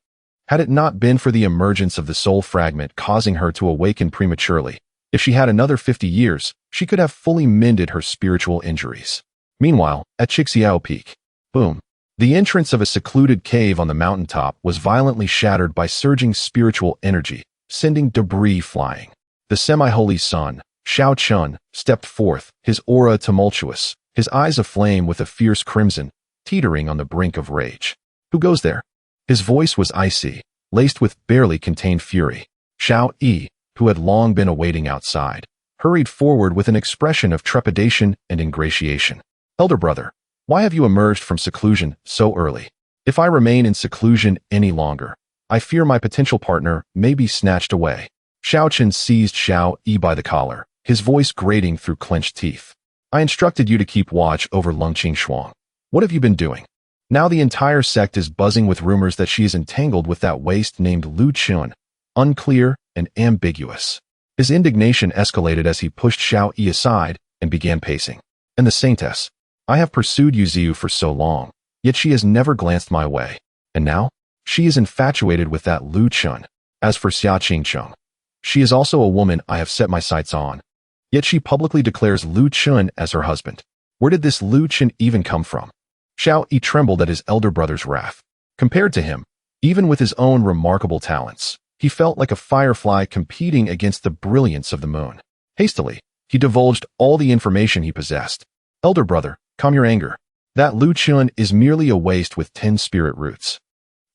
Had it not been for the emergence of the soul fragment causing her to awaken prematurely, if she had another 50 years, she could have fully mended her spiritual injuries. Meanwhile, at Chixiao Peak, boom. The entrance of a secluded cave on the mountaintop was violently shattered by surging spiritual energy, sending debris flying. The semi-holy sun, Xiao Chun, stepped forth, his aura tumultuous, his eyes aflame with a fierce crimson, teetering on the brink of rage. Who goes there? His voice was icy, laced with barely contained fury. Xiao Yi, who had long been awaiting outside, hurried forward with an expression of trepidation and ingratiation. Elder brother, why have you emerged from seclusion so early? If I remain in seclusion any longer, I fear my potential partner may be snatched away. Xiao Chen seized Xiao Yi by the collar, his voice grating through clenched teeth. I instructed you to keep watch over Lungqing Shuang. What have you been doing? Now the entire sect is buzzing with rumors that she is entangled with that waste named Lu Chun. Unclear and ambiguous. His indignation escalated as he pushed Xiao Yi aside and began pacing. And the Saintess. I have pursued Yuziu for so long, yet she has never glanced my way. And now, she is infatuated with that Lu Chun. As for Xia Qingcheng, she is also a woman I have set my sights on. Yet she publicly declares Lu Chun as her husband. Where did this Lu Chun even come from? Xiao Yi trembled at his elder brother's wrath. Compared to him, even with his own remarkable talents, he felt like a firefly competing against the brilliance of the moon. Hastily, he divulged all the information he possessed. Elder brother, calm your anger. That Lu Chun is merely a waste with 10 spirit roots.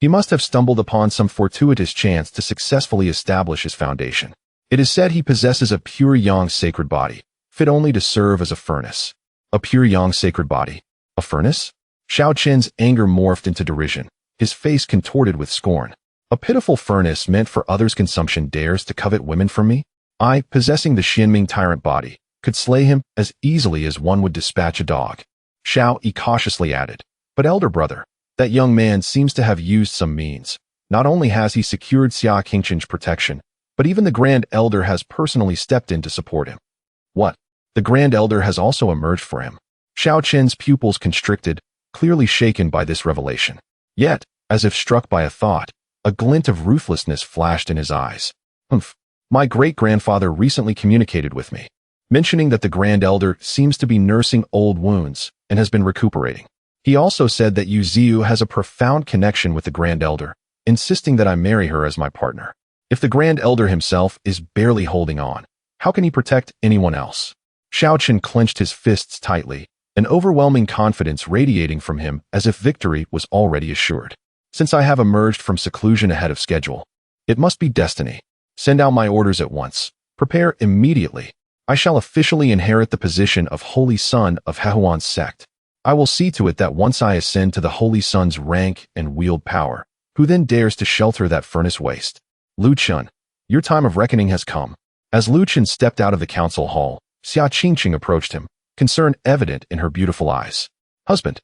He must have stumbled upon some fortuitous chance to successfully establish his foundation. It is said he possesses a pure yang sacred body, fit only to serve as a furnace. A pure yang sacred body? A furnace? Xiao Chen's anger morphed into derision, his face contorted with scorn. A pitiful furnace meant for others' consumption dares to covet women from me? I, possessing the Xinming tyrant body, could slay him as easily as one would dispatch a dog. Xiao Yi cautiously added, but elder brother, that young man seems to have used some means. Not only has he secured Xia Qingcheng's protection, but even the Grand Elder has personally stepped in to support him. What? The Grand Elder has also emerged for him. Xiao Chen's pupils constricted, clearly shaken by this revelation. Yet, as if struck by a thought, a glint of ruthlessness flashed in his eyes. Humph. My great-grandfather recently communicated with me, mentioning that the Grand Elder seems to be nursing old wounds and has been recuperating. He also said that Yuziu has a profound connection with the Grand Elder, insisting that I marry her as my partner. If the Grand Elder himself is barely holding on, how can he protect anyone else? Xiao Chen clenched his fists tightly, an overwhelming confidence radiating from him as if victory was already assured. Since I have emerged from seclusion ahead of schedule, it must be destiny. Send out my orders at once. Prepare immediately. I shall officially inherit the position of Holy Son of Hehuan's sect. I will see to it that once I ascend to the Holy Son's rank and wield power, who then dares to shelter that furnace waste? Lu Chun, your time of reckoning has come. As Lu Chun stepped out of the council hall, Xia Qingcheng approached him, concern evident in her beautiful eyes. Husband,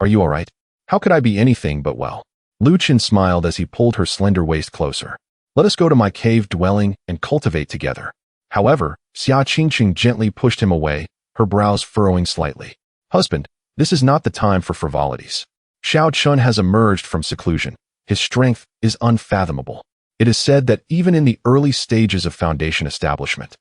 are you all right? How could I be anything but well? Lu Chun smiled as he pulled her slender waist closer. Let us go to my cave dwelling and cultivate together. However, Xia Qingcheng gently pushed him away, her brows furrowing slightly. Husband, this is not the time for frivolities. Xiao Chun has emerged from seclusion. His strength is unfathomable. It is said that even in the early stages of Foundation establishment,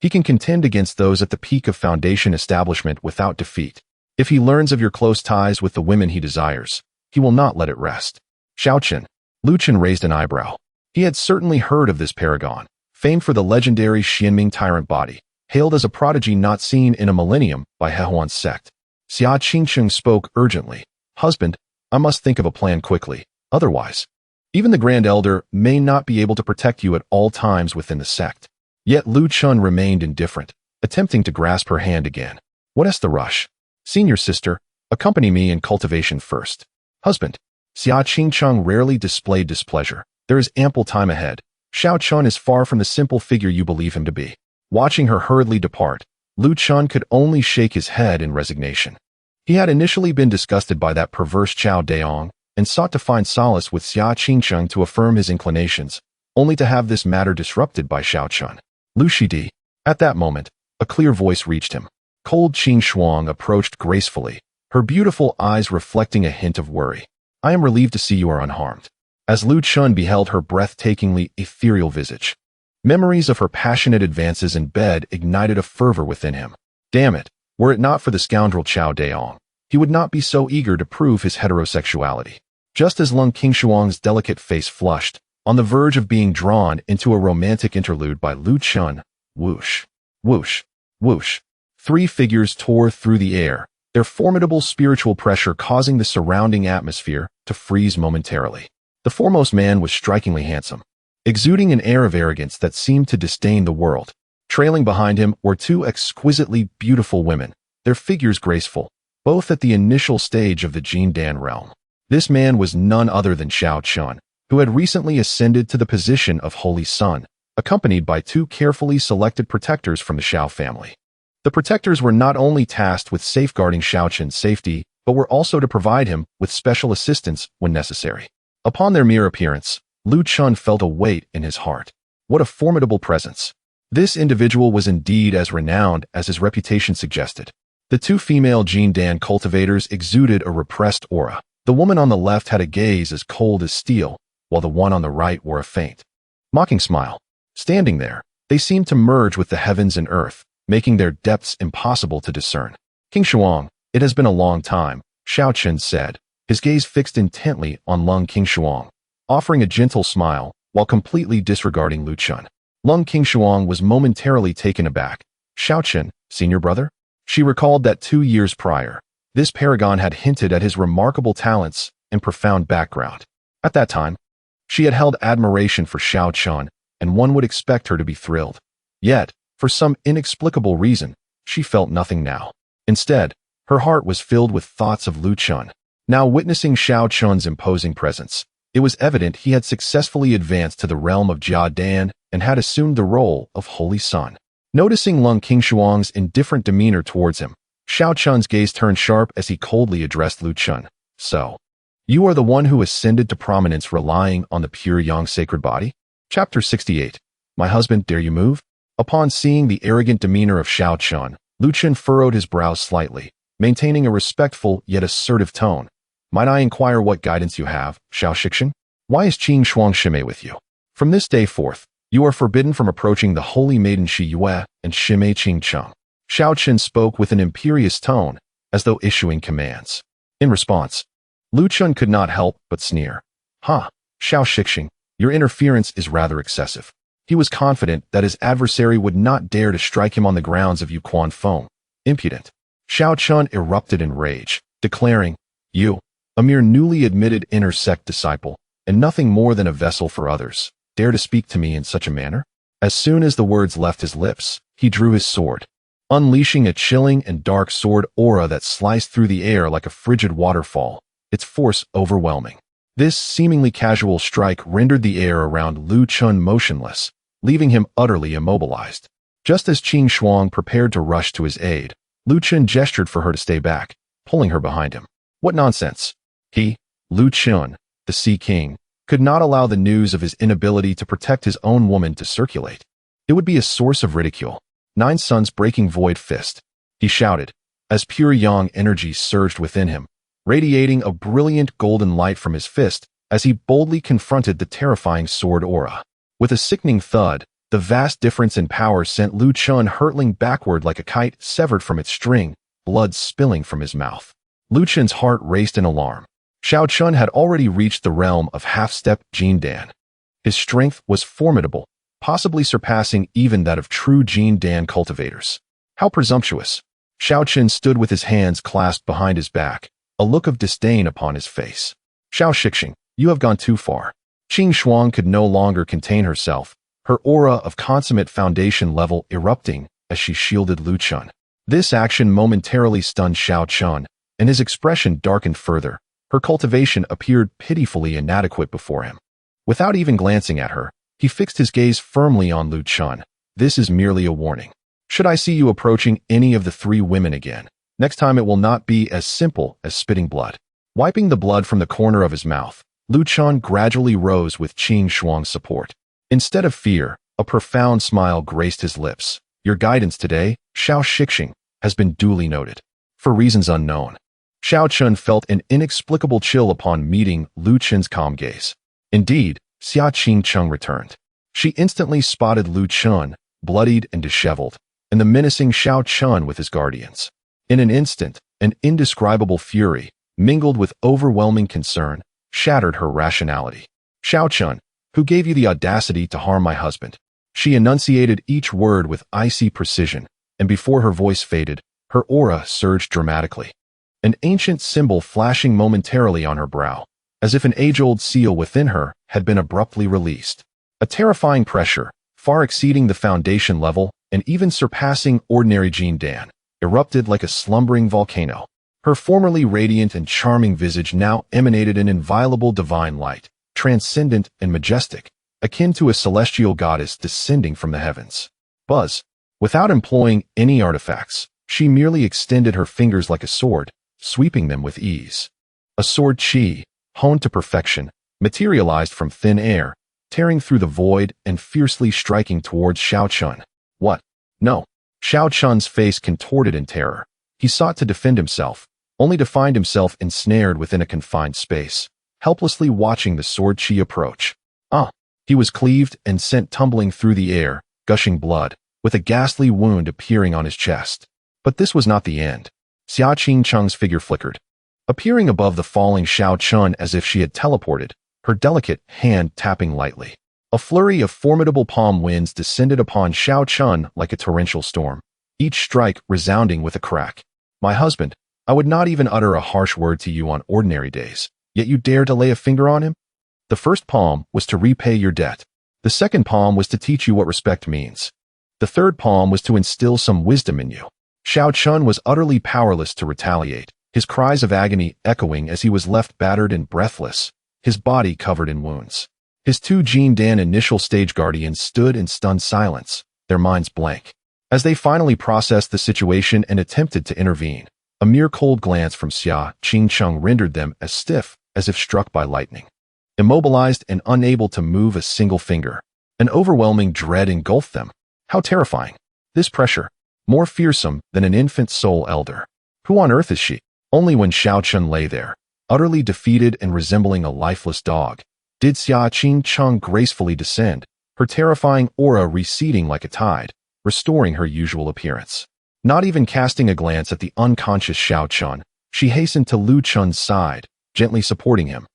he can contend against those at the peak of Foundation establishment without defeat. If he learns of your close ties with the women he desires, he will not let it rest. Xiaochen. Lu Chen raised an eyebrow. He had certainly heard of this paragon, famed for the legendary Xianming tyrant body, hailed as a prodigy not seen in a millennium by Hehuan's sect. Xia Qingcheng spoke urgently. Husband, I must think of a plan quickly, otherwise, even the Grand Elder may not be able to protect you at all times within the sect. Yet Lu Chun remained indifferent, attempting to grasp her hand again. What is the rush? Senior sister, accompany me in cultivation first. Husband. Xia Qingcheng rarely displayed displeasure. There is ample time ahead. Xiao Chun is far from the simple figure you believe him to be. Watching her hurriedly depart, Lu Chun could only shake his head in resignation. He had initially been disgusted by that perverse Chao Daong and sought to find solace with Xia Qingcheng to affirm his inclinations, only to have this matter disrupted by Xiao Chun. Lu Shidi. At that moment, a clear voice reached him. Cold Qing Shuang approached gracefully, her beautiful eyes reflecting a hint of worry. I am relieved to see you are unharmed. As Lu Chun beheld her breathtakingly ethereal visage, memories of her passionate advances in bed ignited a fervor within him. Damn it, were it not for the scoundrel Chao Daong, he would not be so eager to prove his heterosexuality. Just as Lung Qingshuang's delicate face flushed, on the verge of being drawn into a romantic interlude by Lu Chun, whoosh, whoosh, whoosh. Three figures tore through the air, their formidable spiritual pressure causing the surrounding atmosphere to freeze momentarily. The foremost man was strikingly handsome, exuding an air of arrogance that seemed to disdain the world. Trailing behind him were two exquisitely beautiful women, their figures graceful, both at the initial stage of the Disdain realm. This man was none other than Xiao Chun, who had recently ascended to the position of Holy Son, accompanied by two carefully selected protectors from the Xiao family. The protectors were not only tasked with safeguarding Xiao Chun's safety, but were also to provide him with special assistance when necessary. Upon their mere appearance, Lu Chun felt a weight in his heart. What a formidable presence. This individual was indeed as renowned as his reputation suggested. The two female Disdain cultivators exuded a repressed aura. The woman on the left had a gaze as cold as steel, while the one on the right wore a faint, mocking smile. Standing there, they seemed to merge with the heavens and earth, making their depths impossible to discern. King Shuang, it has been a long time, Xiao Chen said, his gaze fixed intently on Lung Qingshuang, offering a gentle smile while completely disregarding Lu Chun. Lung Qingshuang was momentarily taken aback. Xiao Chen, senior brother? She recalled that 2 years prior, this paragon had hinted at his remarkable talents and profound background. At that time, she had held admiration for Xiao Chun, and one would expect her to be thrilled. Yet, for some inexplicable reason, she felt nothing now. Instead, her heart was filled with thoughts of Lu Chun. Now witnessing Xiao Chun's imposing presence, it was evident he had successfully advanced to the realm of Disdain and had assumed the role of Holy Son. Noticing Lung Qingshuang's indifferent demeanor towards him, Xiao Chun's gaze turned sharp as he coldly addressed Lu Chun. So, you are the one who ascended to prominence relying on the pure yang sacred body? Chapter 68. My husband, dare you move? Upon seeing the arrogant demeanor of Xiao Chun, Lu Chun furrowed his brows slightly, maintaining a respectful yet assertive tone. Might I inquire what guidance you have, Xiao Shixin? Why is Qing Shuang Shimei with you? From this day forth, you are forbidden from approaching the holy maiden Shi Yue and Shimei Qing Cheng. Xiao Chen spoke with an imperious tone, as though issuing commands. In response, Lu Chun could not help but sneer. Xiao Shixin, your interference is rather excessive. He was confident that his adversary would not dare to strike him on the grounds of Yuquan Feng. Impudent. Xiao Chun erupted in rage, declaring, You, a mere newly admitted inner sect disciple, and nothing more than a vessel for others, dare to speak to me in such a manner? As soon as the words left his lips, he drew his sword, unleashing a chilling and dark sword aura that sliced through the air like a frigid waterfall, its force overwhelming. This seemingly casual strike rendered the air around Lu Chun motionless, leaving him utterly immobilized. Just as Qing Shuang prepared to rush to his aid, Lu Chun gestured for her to stay back, pulling her behind him. What nonsense! He, Lu Chun, the Sea King, could not allow the news of his inability to protect his own woman to circulate. It would be a source of ridicule. 9 suns breaking void fist, he shouted, as pure yang energy surged within him, radiating a brilliant golden light from his fist as he boldly confronted the terrifying sword aura. With a sickening thud, the vast difference in power sent Lu Chun hurtling backward like a kite severed from its string, blood spilling from his mouth. Lu Chun's heart raced in alarm. Xiao Chun had already reached the realm of half-step Disdain. His strength was formidable, possibly surpassing even that of true Disdain cultivators. How presumptuous! Xiao Chun stood with his hands clasped behind his back, a look of disdain upon his face. Xiao Shixing, you have gone too far. Qing Shuang could no longer contain herself, her aura of consummate foundation level erupting as she shielded Lu Chun. This action momentarily stunned Xiao Chun, and his expression darkened further. Her cultivation appeared pitifully inadequate before him. Without even glancing at her, he fixed his gaze firmly on Lu Chun. This is merely a warning. Should I see you approaching any of the three women again, next time it will not be as simple as spitting blood. Wiping the blood from the corner of his mouth, Lu Chun gradually rose with Qing Shuang's support. Instead of fear, a profound smile graced his lips. Your guidance today, Xiao Shixing, has been duly noted. For reasons unknown. Xiao Chun felt an inexplicable chill upon meeting Lu Chun's calm gaze. Indeed, Xia Qingcheng returned. She instantly spotted Lu Chun, bloodied and disheveled, and the menacing Xiao Chun with his guardians. In an instant, an indescribable fury, mingled with overwhelming concern, shattered her rationality. Xiao Chun, who gave you the audacity to harm my husband? She enunciated each word with icy precision, and before her voice faded, her aura surged dramatically. An ancient symbol flashing momentarily on her brow, as if an age-old seal within her had been abruptly released. A terrifying pressure, far exceeding the foundation level and even surpassing ordinary Disdain, erupted like a slumbering volcano. Her formerly radiant and charming visage now emanated an inviolable divine light, transcendent and majestic, akin to a celestial goddess descending from the heavens. Buzz. Without employing any artifacts, she merely extended her fingers like a sword, sweeping them with ease. A sword chi, honed to perfection, materialized from thin air, tearing through the void and fiercely striking towards Xiao Chun. What? No. Xiao Chun's face contorted in terror. He sought to defend himself, only to find himself ensnared within a confined space, helplessly watching the sword chi approach. He was cleaved and sent tumbling through the air, gushing blood, with a ghastly wound appearing on his chest. But this was not the end. Xia Qingcheng's figure flickered, appearing above the falling Xiao Chun as if she had teleported, her delicate hand tapping lightly. A flurry of formidable palm winds descended upon Xiao Chun like a torrential storm, each strike resounding with a crack. My husband, I would not even utter a harsh word to you on ordinary days, yet you dare to lay a finger on him? The first palm was to repay your debt. The second palm was to teach you what respect means. The third palm was to instill some wisdom in you. Xiao Chun was utterly powerless to retaliate, his cries of agony echoing as he was left battered and breathless, his body covered in wounds. His two Disdain initial stage guardians stood in stunned silence, their minds blank. As they finally processed the situation and attempted to intervene, a mere cold glance from Xia Qingcheng rendered them as stiff as if struck by lightning. Immobilized and unable to move a single finger, an overwhelming dread engulfed them. How terrifying! This pressure, more fearsome than an infant soul elder. Who on earth is she? Only when Xiao Chun lay there, utterly defeated and resembling a lifeless dog, did Xia Qingcheng gracefully descend, her terrifying aura receding like a tide, restoring her usual appearance. Not even casting a glance at the unconscious Xiao Chun, she hastened to Lu Chun's side, gently supporting him,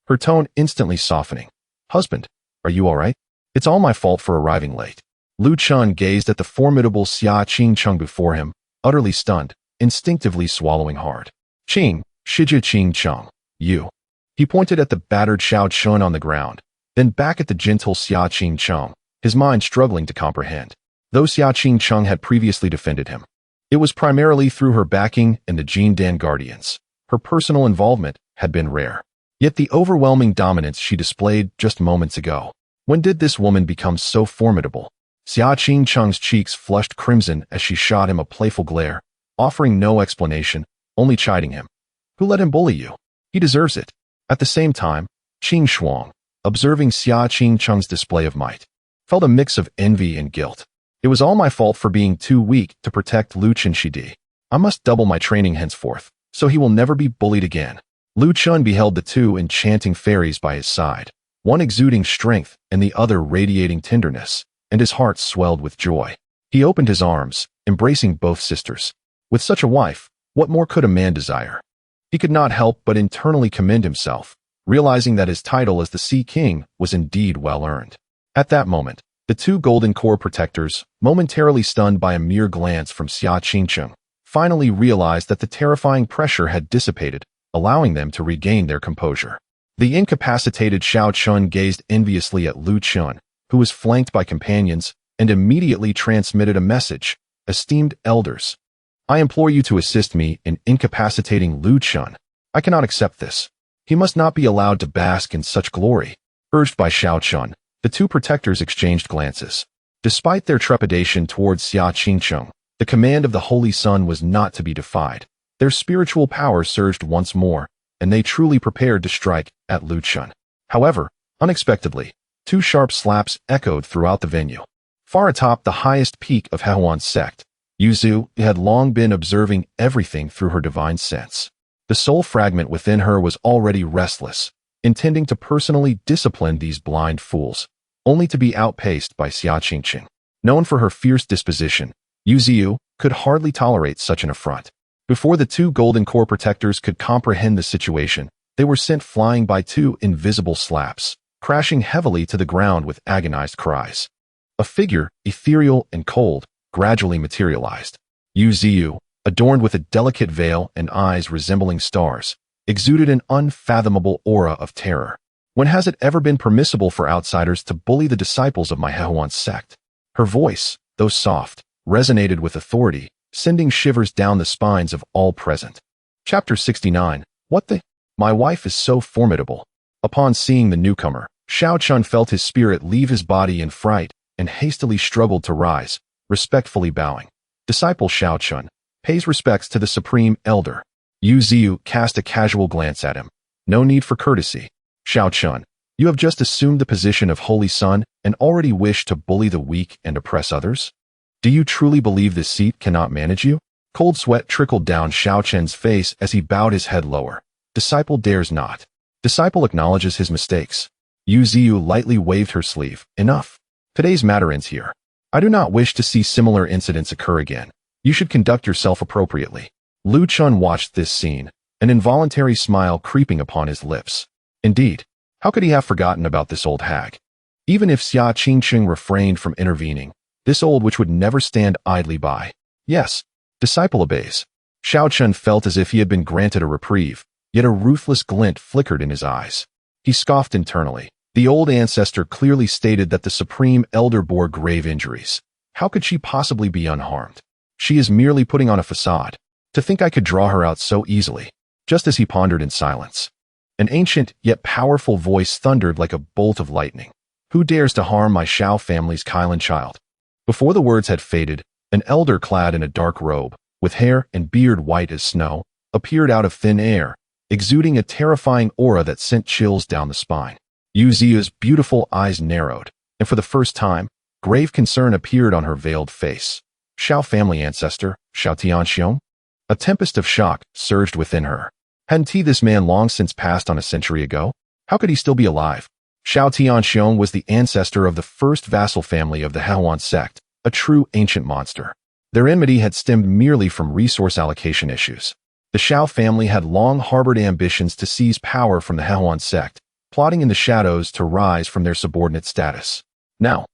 her tone instantly softening. Husband, are you all right? It's all my fault for arriving late. Lu Chun gazed at the formidable Xia Qingcheng before him, utterly stunned, instinctively swallowing hard. Qing, Shijia Qingcheng, you. He pointed at the battered Xiao Chun on the ground, then back at the gentle Xia Qingcheng, his mind struggling to comprehend. Though Xia Qingcheng had previously defended him, it was primarily through her backing and the Disdain guardians. Her personal involvement had been rare. Yet the overwhelming dominance she displayed just moments ago. When did this woman become so formidable? Xia Qingcheng's cheeks flushed crimson as she shot him a playful glare, offering no explanation, only chiding him. Who let him bully you? He deserves it. At the same time, Qing Shuang, observing Xia Qingcheng's display of might, felt a mix of envy and guilt. It was all my fault for being too weak to protect Lu Chenshidi. I must double my training henceforth, so he will never be bullied again. Lu Chun beheld the two enchanting fairies by his side, one exuding strength and the other radiating tenderness, and his heart swelled with joy. He opened his arms, embracing both sisters. With such a wife, what more could a man desire? He could not help but internally commend himself, realizing that his title as the Sea King was indeed well earned. At that moment, the two Golden Core protectors, momentarily stunned by a mere glance from Xia Qingcheng, finally realized that the terrifying pressure had dissipated, allowing them to regain their composure. The incapacitated Xiao Chun gazed enviously at Lu Chun, who was flanked by companions, and immediately transmitted a message. Esteemed elders, I implore you to assist me in incapacitating Lu Chun. I cannot accept this. He must not be allowed to bask in such glory. Urged by Xiao Chun, the two protectors exchanged glances. Despite their trepidation towards Xia Qingcheng, the command of the Holy Sun was not to be defied. Their spiritual power surged once more, and they truly prepared to strike at Lu Chun. However, unexpectedly, two sharp slaps echoed throughout the venue. Far atop the highest peak of Hehuan's sect, Yuzu had long been observing everything through her divine sense. The soul fragment within her was already restless, intending to personally discipline these blind fools, only to be outpaced by Xia Qingcheng. Known for her fierce disposition, Yuzu could hardly tolerate such an affront. Before the two Golden Core protectors could comprehend the situation, they were sent flying by two invisible slaps, crashing heavily to the ground with agonized cries. A figure, ethereal and cold, gradually materialized. Yuzu, adorned with a delicate veil and eyes resembling stars, exuded an unfathomable aura of terror. When has it ever been permissible for outsiders to bully the disciples of my Hehuan sect? Her voice, though soft, resonated with authority, sending shivers down the spines of all present. Chapter 69. What the? My wife is so formidable. Upon seeing the newcomer, Xiao Chun felt his spirit leave his body in fright and hastily struggled to rise, respectfully bowing. Disciple Xiao Chun pays respects to the Supreme Elder. Yu Ziyu cast a casual glance at him. No need for courtesy. Xiao Chun, you have just assumed the position of Holy Son and already wish to bully the weak and oppress others? Do you truly believe this seat cannot manage you? Cold sweat trickled down Xiao Chen's face as he bowed his head lower. Disciple dares not. Disciple acknowledges his mistakes. Yu Ziyu lightly waved her sleeve. Enough. Today's matter ends here. I do not wish to see similar incidents occur again. You should conduct yourself appropriately. Lu Chun watched this scene, an involuntary smile creeping upon his lips. Indeed, how could he have forgotten about this old hag? Even if Xia Qingcheng refrained from intervening, this old witch would never stand idly by. Yes, disciple obeys. Xiao Chun felt as if he had been granted a reprieve, yet a ruthless glint flickered in his eyes. He scoffed internally. The old ancestor clearly stated that the Supreme Elder bore grave injuries. How could she possibly be unharmed? She is merely putting on a facade. To think I could draw her out so easily. Just as he pondered in silence, an ancient yet powerful voice thundered like a bolt of lightning. Who dares to harm my Shao family's Kylan child? Before the words had faded, an elder clad in a dark robe, with hair and beard white as snow, appeared out of thin air, exuding a terrifying aura that sent chills down the spine. Yu Ziyu's beautiful eyes narrowed, and for the first time, grave concern appeared on her veiled face. Shao family ancestor, Shao Tianxiong? A tempest of shock surged within her. Hadn't this man long since passed on a century ago? How could he still be alive? Shao Tianxiong was the ancestor of the first vassal family of the Hehuan sect, a true ancient monster. Their enmity had stemmed merely from resource allocation issues. The Shao family had long harbored ambitions to seize power from the Hehuan sect, plotting in the shadows to rise from their subordinate status. Now,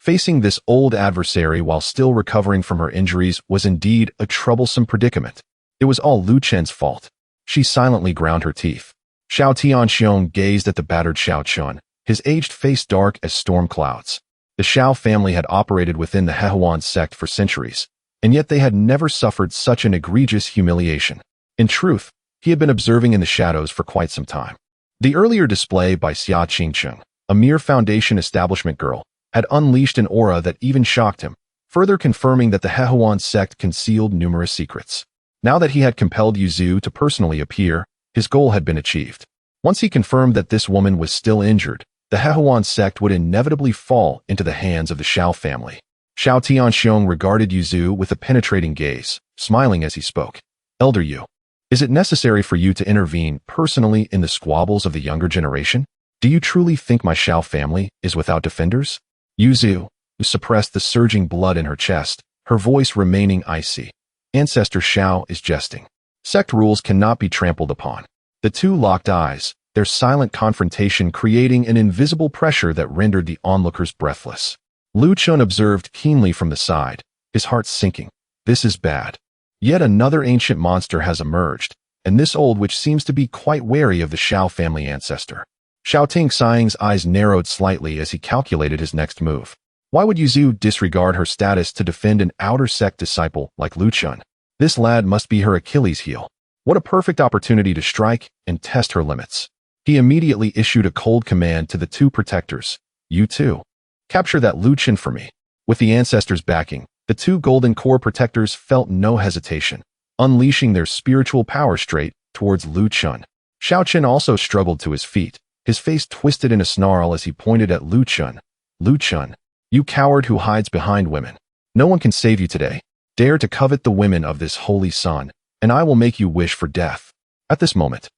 facing this old adversary while still recovering from her injuries was indeed a troublesome predicament. It was all Lu Chen's fault. She silently ground her teeth. Shao Tianxiong gazed at the battered Xiao Chun, his aged face dark as storm clouds. The Shao family had operated within the Hehuan sect for centuries, and yet they had never suffered such an egregious humiliation. In truth, he had been observing in the shadows for quite some time. The earlier display by Xia Qingcheng, a mere foundation establishment girl, had unleashed an aura that even shocked him, further confirming that the Hehuan sect concealed numerous secrets. Now that he had compelled Yuzu to personally appear, his goal had been achieved. Once he confirmed that this woman was still injured, the Hehuan sect would inevitably fall into the hands of the Shao family. Shao Tianxiong regarded Yuzu with a penetrating gaze, smiling as he spoke. Elder Yu, Is it necessary for you to intervene personally in the squabbles of the younger generation? Do you truly think my Xiao family is without defenders? Yuzu, who suppressed the surging blood in her chest, her voice remaining icy. Ancestor Xiao is jesting. Sect rules cannot be trampled upon. The two locked eyes, their silent confrontation creating an invisible pressure that rendered the onlookers breathless. Lu Chun observed keenly from the side, his heart sinking. This is bad. Yet another ancient monster has emerged, and this old witch seems to be quite wary of the Xiao family ancestor. Xiao Tingxiang's eyes narrowed slightly as he calculated his next move. Why would Yuzu disregard her status to defend an outer sect disciple like Lu Chun? This lad must be her Achilles heel. What a perfect opportunity to strike and test her limits. He immediately issued a cold command to the two protectors. You two. Capture that Lu Chun for me. With the ancestors' backing, the two golden core protectors felt no hesitation, unleashing their spiritual power straight towards Lu Chun. Xiao Chen also struggled to his feet, his face twisted in a snarl as he pointed at Lu Chun. Lu Chun, you coward who hides behind women. No one can save you today. Dare to covet the women of this holy sun, and I will make you wish for death. At this moment,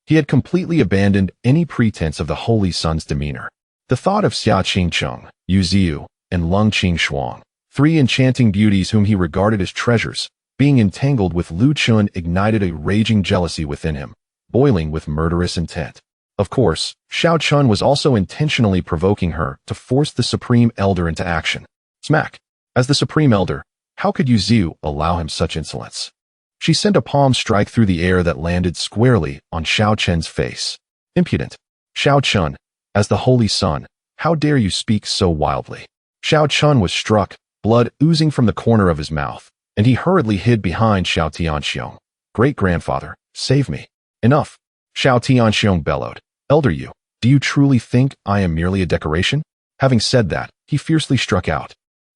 he had completely abandoned any pretense of the holy sun's demeanor. The thought of Xia Qingcheng, Yu Ziyu, and Lung Qingxuang, three enchanting beauties whom he regarded as treasures, being entangled with Lu Chun ignited a raging jealousy within him, boiling with murderous intent. Of course, Xiao Chun was also intentionally provoking her to force the Supreme Elder into action. Smack! As the Supreme Elder, how could Yu Ziyu allow him such insolence? She sent a palm strike through the air that landed squarely on Xiao Chen's face. Impudent! Xiao Chun, as the Holy Sun, how dare you speak so wildly? Xiao Chun was struck, blood oozing from the corner of his mouth, and he hurriedly hid behind Xiao Tianxiong. Great-grandfather, save me. Enough! Xiao Tianxiong bellowed. Elder Yu, do you truly think I am merely a decoration? Having said that, he fiercely struck out.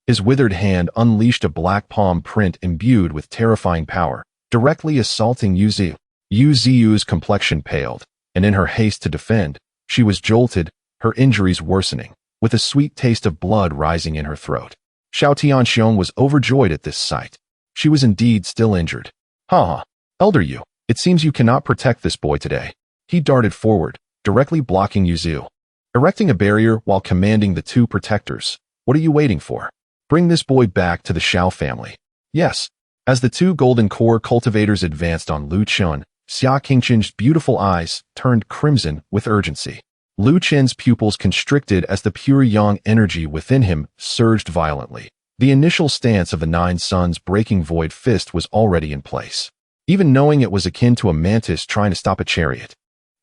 His withered hand unleashed a black palm print imbued with terrifying power, directly assaulting Yu Ziyu. Yu Ziyu's complexion paled, and in her haste to defend, she was jolted, her injuries worsening, with a sweet taste of blood rising in her throat. Xiao Tianxiong was overjoyed at this sight. She was indeed still injured. Ha! Elder Yu, it seems you cannot protect this boy today. He darted forward, directly blocking Yu Ziyu. Erecting a barrier while commanding the two protectors. What are you waiting for? Bring this boy back to the Xiao family. Yes. As the two golden core cultivators advanced on Lu Chun, Xia Qingchen's beautiful eyes turned crimson with urgency. Lu Chen's pupils constricted as the pure yang energy within him surged violently. The initial stance of the Nine Suns breaking void fist was already in place. Even knowing it was akin to a mantis trying to stop a chariot,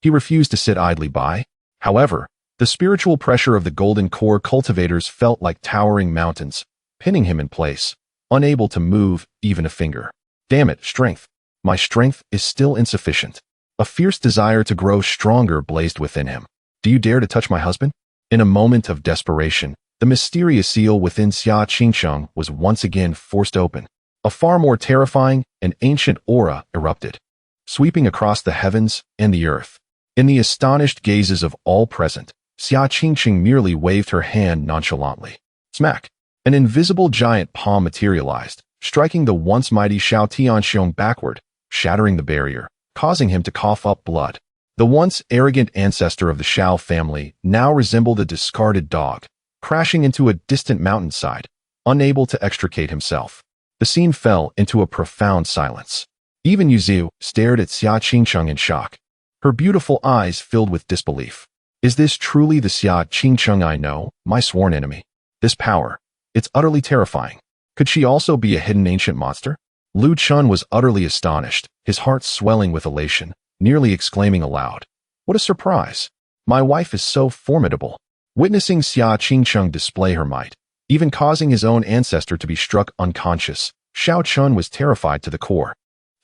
he refused to sit idly by. However, the spiritual pressure of the golden core cultivators felt like towering mountains, pinning him in place, unable to move even a finger. Damn it, strength. My strength is still insufficient. A fierce desire to grow stronger blazed within him. Do you dare to touch my husband? In a moment of desperation, the mysterious seal within Xia Qingcheng was once again forced open. A far more terrifying and ancient aura erupted, sweeping across the heavens and the earth. In the astonished gazes of all present, Xia Qingcheng merely waved her hand nonchalantly. Smack! An invisible giant palm materialized, striking the once mighty Xiao Tianxiong backward, shattering the barrier, causing him to cough up blood. The once arrogant ancestor of the Xiao family now resembled a discarded dog, crashing into a distant mountainside, unable to extricate himself. The scene fell into a profound silence. Even Yu Ziyu stared at Xia Qingcheng in shock, her beautiful eyes filled with disbelief. Is this truly the Xia Qingcheng I know, my sworn enemy? This power, it's utterly terrifying. Could she also be a hidden ancient monster? Lu Chun was utterly astonished, his heart swelling with elation, nearly exclaiming aloud. What a surprise! My wife is so formidable. Witnessing Xia Qingcheng display her might, even causing his own ancestor to be struck unconscious, Xiao Chun was terrified to the core.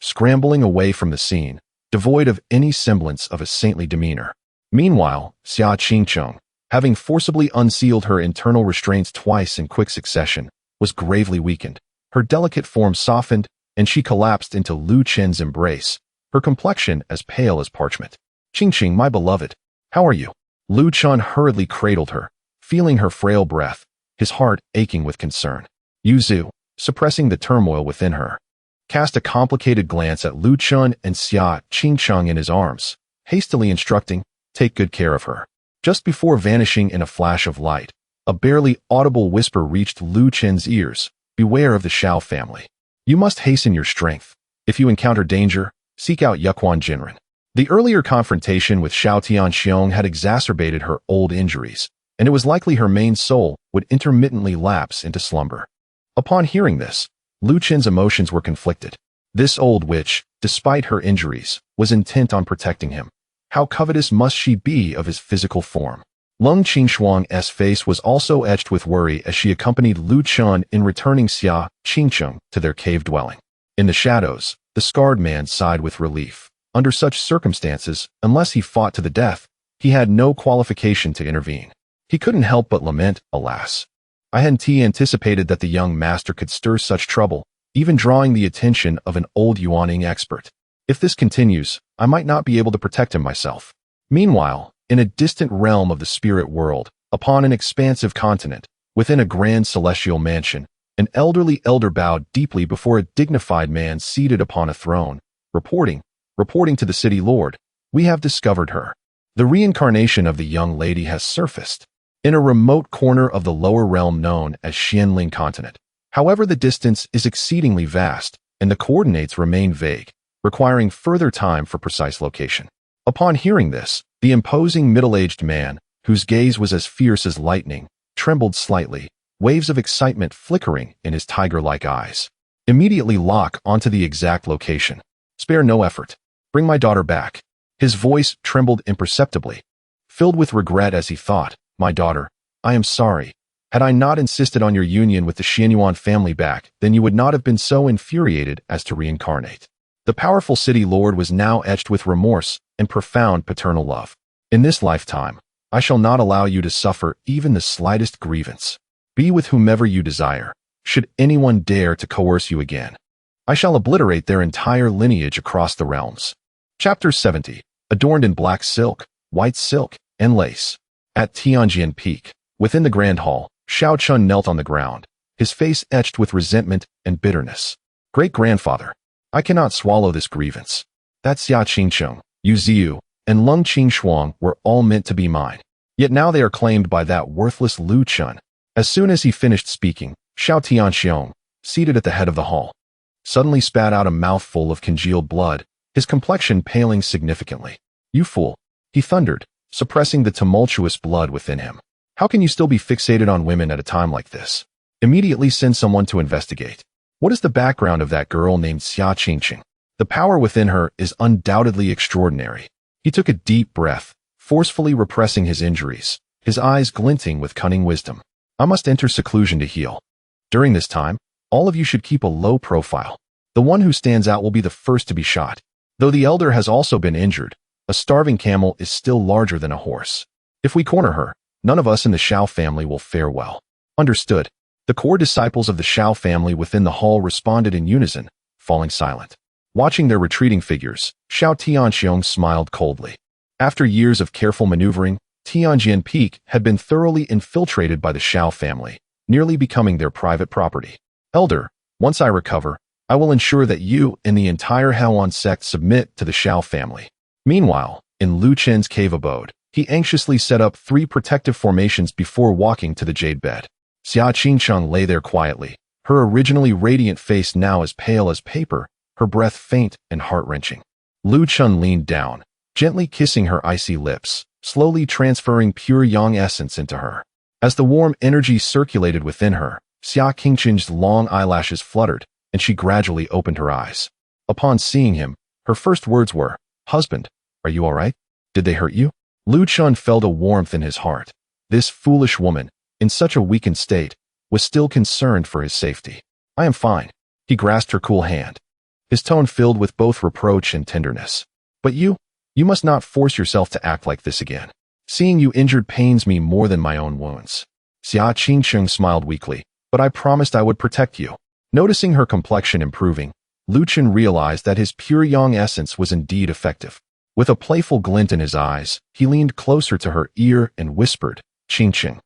Scrambling away from the scene, devoid of any semblance of a saintly demeanor. Meanwhile, Xia Qingcheng, having forcibly unsealed her internal restraints twice in quick succession, was gravely weakened. Her delicate form softened, and she collapsed into Lu Chen's embrace, her complexion as pale as parchment. Qingqing, my beloved, how are you? Lu Chun hurriedly cradled her, feeling her frail breath, his heart aching with concern. Yu Ziyu, suppressing the turmoil within her, cast a complicated glance at Lu Chun and Xia Qingcheng in his arms, hastily instructing, "Take good care of her." Just before vanishing in a flash of light, a barely audible whisper reached Lu Chen's ears, "Beware of the Xiao family. You must hasten your strength. If you encounter danger, seek out Yuquan Jinren." The earlier confrontation with Xiao Tianxiong had exacerbated her old injuries, and it was likely her main soul would intermittently lapse into slumber. Upon hearing this, Lu Chen's emotions were conflicted. This old witch, despite her injuries, was intent on protecting him. How covetous must she be of his physical form? Lung Qingshuang's face was also etched with worry as she accompanied Lu Chun in returning Xia Qingcheng to their cave dwelling. In the shadows, the scarred man sighed with relief. Under such circumstances, unless he fought to the death, he had no qualification to intervene. He couldn't help but lament, "Alas, I hadn't anticipated that the young master could stir such trouble, even drawing the attention of an old Yuaning expert. If this continues, I might not be able to protect him myself." Meanwhile, in a distant realm of the spirit world, upon an expansive continent, within a grand celestial mansion, an elderly elder bowed deeply before a dignified man seated upon a throne, reporting to the city lord, "We have discovered her. The reincarnation of the young lady has surfaced in a remote corner of the lower realm known as Xianling continent. However, the distance is exceedingly vast, and the coordinates remain vague, requiring further time for precise location." Upon hearing this, the imposing middle-aged man, whose gaze was as fierce as lightning, trembled slightly, waves of excitement flickering in his tiger-like eyes. "Immediately lock onto the exact location. Spare no effort. Bring my daughter back." His voice trembled imperceptibly, filled with regret as he thought, "My daughter, I am sorry. Had I not insisted on your union with the Xianyuan family back, then you would not have been so infuriated as to reincarnate." The powerful city lord was now etched with remorse and profound paternal love. "In this lifetime, I shall not allow you to suffer even the slightest grievance. Be with whomever you desire. Should anyone dare to coerce you again, I shall obliterate their entire lineage across the realms." Chapter 70. Adorned in black silk, white silk, and lace. At Tianjin Peak, within the grand hall, Xiao Chun knelt on the ground, his face etched with resentment and bitterness. "Great-grandfather, I cannot swallow this grievance. That Xia Qingcheng, Yu Ziyu, and Lung Qingshuang were all meant to be mine. Yet now they are claimed by that worthless Lu Chun." As soon as he finished speaking, Xiao Tianxiong, seated at the head of the hall, suddenly spat out a mouthful of congealed blood, his complexion paling significantly. "You fool," he thundered, suppressing the tumultuous blood within him. "How can you still be fixated on women at a time like this? Immediately send someone to investigate. What is the background of that girl named Xia Qingcheng? The power within her is undoubtedly extraordinary." He took a deep breath, forcefully repressing his injuries, his eyes glinting with cunning wisdom. "I must enter seclusion to heal. During this time, all of you should keep a low profile. The one who stands out will be the first to be shot. Though the elder has also been injured, a starving camel is still larger than a horse. If we corner her, none of us in the Xiao family will fare well." "Understood." The core disciples of the Xiao family within the hall responded in unison, falling silent. Watching their retreating figures, Xiao Tianxiong smiled coldly. After years of careful maneuvering, Tianjin Peak had been thoroughly infiltrated by the Xiao family, nearly becoming their private property. "Elder, once I recover, I will ensure that you and the entire Haoan sect submit to the Xiao family." Meanwhile, in Lu Chen's cave abode, he anxiously set up 3 protective formations before walking to the jade bed. Xia Qingcheng lay there quietly, her originally radiant face now as pale as paper, her breath faint and heart-wrenching. Lu Chun leaned down, gently kissing her icy lips, slowly transferring pure yang essence into her. As the warm energy circulated within her, Xia Qingcheng's long eyelashes fluttered, and she gradually opened her eyes. Upon seeing him, her first words were, "Husband, are you all right? Did they hurt you?" Lu Chun felt a warmth in his heart. This foolish woman, in such a weakened state, was still concerned for his safety. "I am fine." He grasped her cool hand, his tone filled with both reproach and tenderness. "But you must not force yourself to act like this again. Seeing you injured pains me more than my own wounds." Xia Qingcheng smiled weakly, "But I promised I would protect you." Noticing her complexion improving, Lu Chun realized that his pure yang essence was indeed effective. With a playful glint in his eyes, he leaned closer to her ear and whispered, "Qingcheng,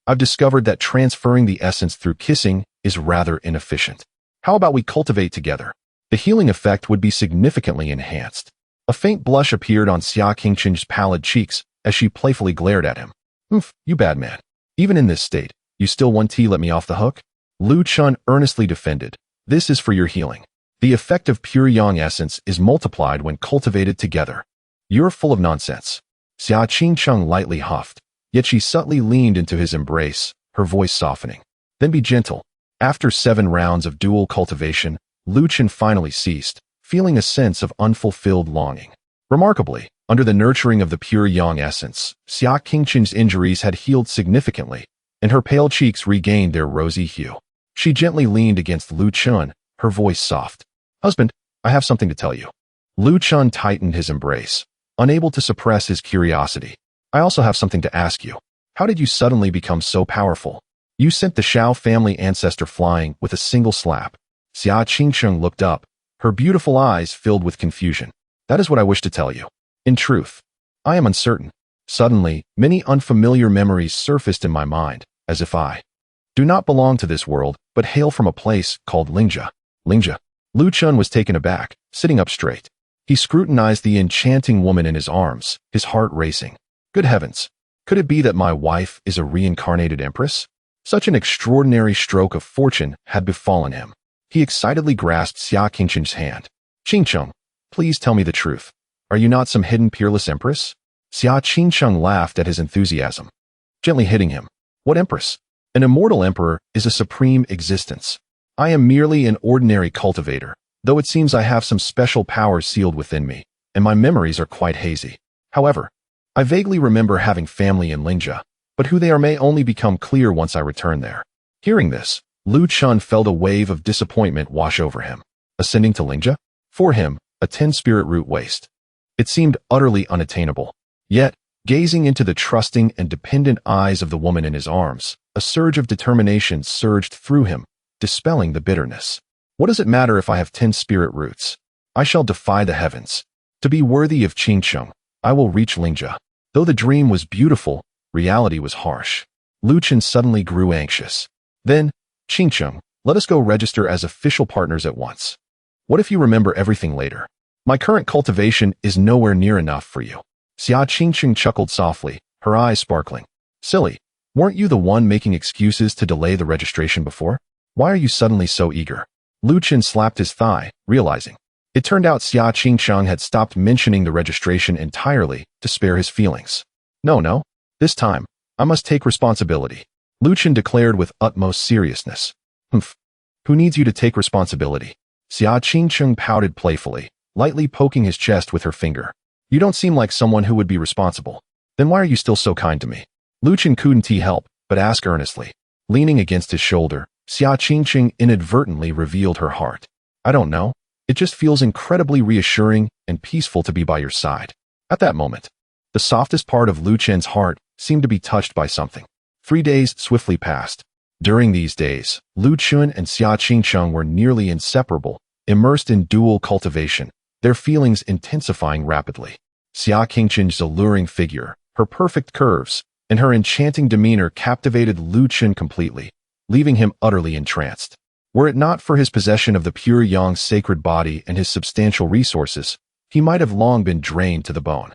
I've discovered that transferring the essence through kissing is rather inefficient. How about we cultivate together? the healing effect would be significantly enhanced. A faint blush appeared on Xia Qingqing's pallid cheeks as she playfully glared at him. You bad man. Even in this state, you still want to let me off the hook? Lu Chun earnestly defended. This is for your healing. The effect of pure yang essence is multiplied when cultivated together. You're full of nonsense. Xia Qingqing lightly huffed, yet she subtly leaned into his embrace, her voice softening. Then be gentle. After 7 rounds of dual cultivation, Lu Chun finally ceased, feeling a sense of unfulfilled longing. Remarkably, under the nurturing of the pure yang essence, Xia Qingqing's injuries had healed significantly, and her pale cheeks regained their rosy hue. She gently leaned against Lu Chun, her voice soft. Husband, I have something to tell you. Lu Chun tightened his embrace, unable to suppress his curiosity. I also have something to ask you. How did you suddenly become so powerful? You sent the Shao family ancestor flying with a single slap. Xia Qingqing looked up, her beautiful eyes filled with confusion. That is what I wish to tell you. In truth, I am uncertain. Suddenly, many unfamiliar memories surfaced in my mind, as if I do not belong to this world, but hail from a place called Lingjia. Lingjia. Lu Chun was taken aback, sitting up straight. He scrutinized the enchanting woman in his arms, his heart racing. Good heavens! Could it be that my wife is a reincarnated empress? Such an extraordinary stroke of fortune had befallen him. He excitedly grasped Xia Qingqing's hand. Qingqing, please tell me the truth. Are you not some hidden peerless empress? Xia Qingqing laughed at his enthusiasm, gently hitting him. What empress? An immortal emperor is a supreme existence. I am merely an ordinary cultivator, though it seems I have some special powers sealed within me, and my memories are quite hazy. However, I vaguely remember having family in Lingjia, but who they are may only become clear once I return there. Hearing this, Lu Chun felt a wave of disappointment wash over him. Ascending to Lingjia? For him, a 10-spirit root waste. It seemed utterly unattainable. Yet, gazing into the trusting and dependent eyes of the woman in his arms, a surge of determination surged through him, dispelling the bitterness. What does it matter if I have 10 spirit roots? I shall defy the heavens. To be worthy of Qingqing, I will reach Lingjia. Though the dream was beautiful, reality was harsh. Lu Chun suddenly grew anxious. Then, Qingqing, let us go register as official partners at once. What if you remember everything later? My current cultivation is nowhere near enough for you. Xia Qingqing chuckled softly, her eyes sparkling. Silly, weren't you the one making excuses to delay the registration before? Why are you suddenly so eager? Lu Chun slapped his thigh, realizing. It turned out Xia Qingqing had stopped mentioning the registration entirely to spare his feelings. No, this time, I must take responsibility. Lu Chun declared with utmost seriousness. Who needs you to take responsibility? Xia Qingqing pouted playfully, lightly poking his chest with her finger. You don't seem like someone who would be responsible. Then why are you still so kind to me? Lu Chun couldn't help, but asked earnestly. Leaning against his shoulder, Xia Qingqing inadvertently revealed her heart. I don't know. It just feels incredibly reassuring and peaceful to be by your side. At that moment, the softest part of Lu Chun's heart seemed to be touched by something. 3 days swiftly passed. During these days, Lu Chun and Xia Qingqing were nearly inseparable, immersed in dual cultivation, their feelings intensifying rapidly. Xia Qingqing's alluring figure, her perfect curves, and her enchanting demeanor captivated Lu Chun completely, leaving him utterly entranced. Were it not for his possession of the pure yang sacred body and his substantial resources, he might have long been drained to the bone.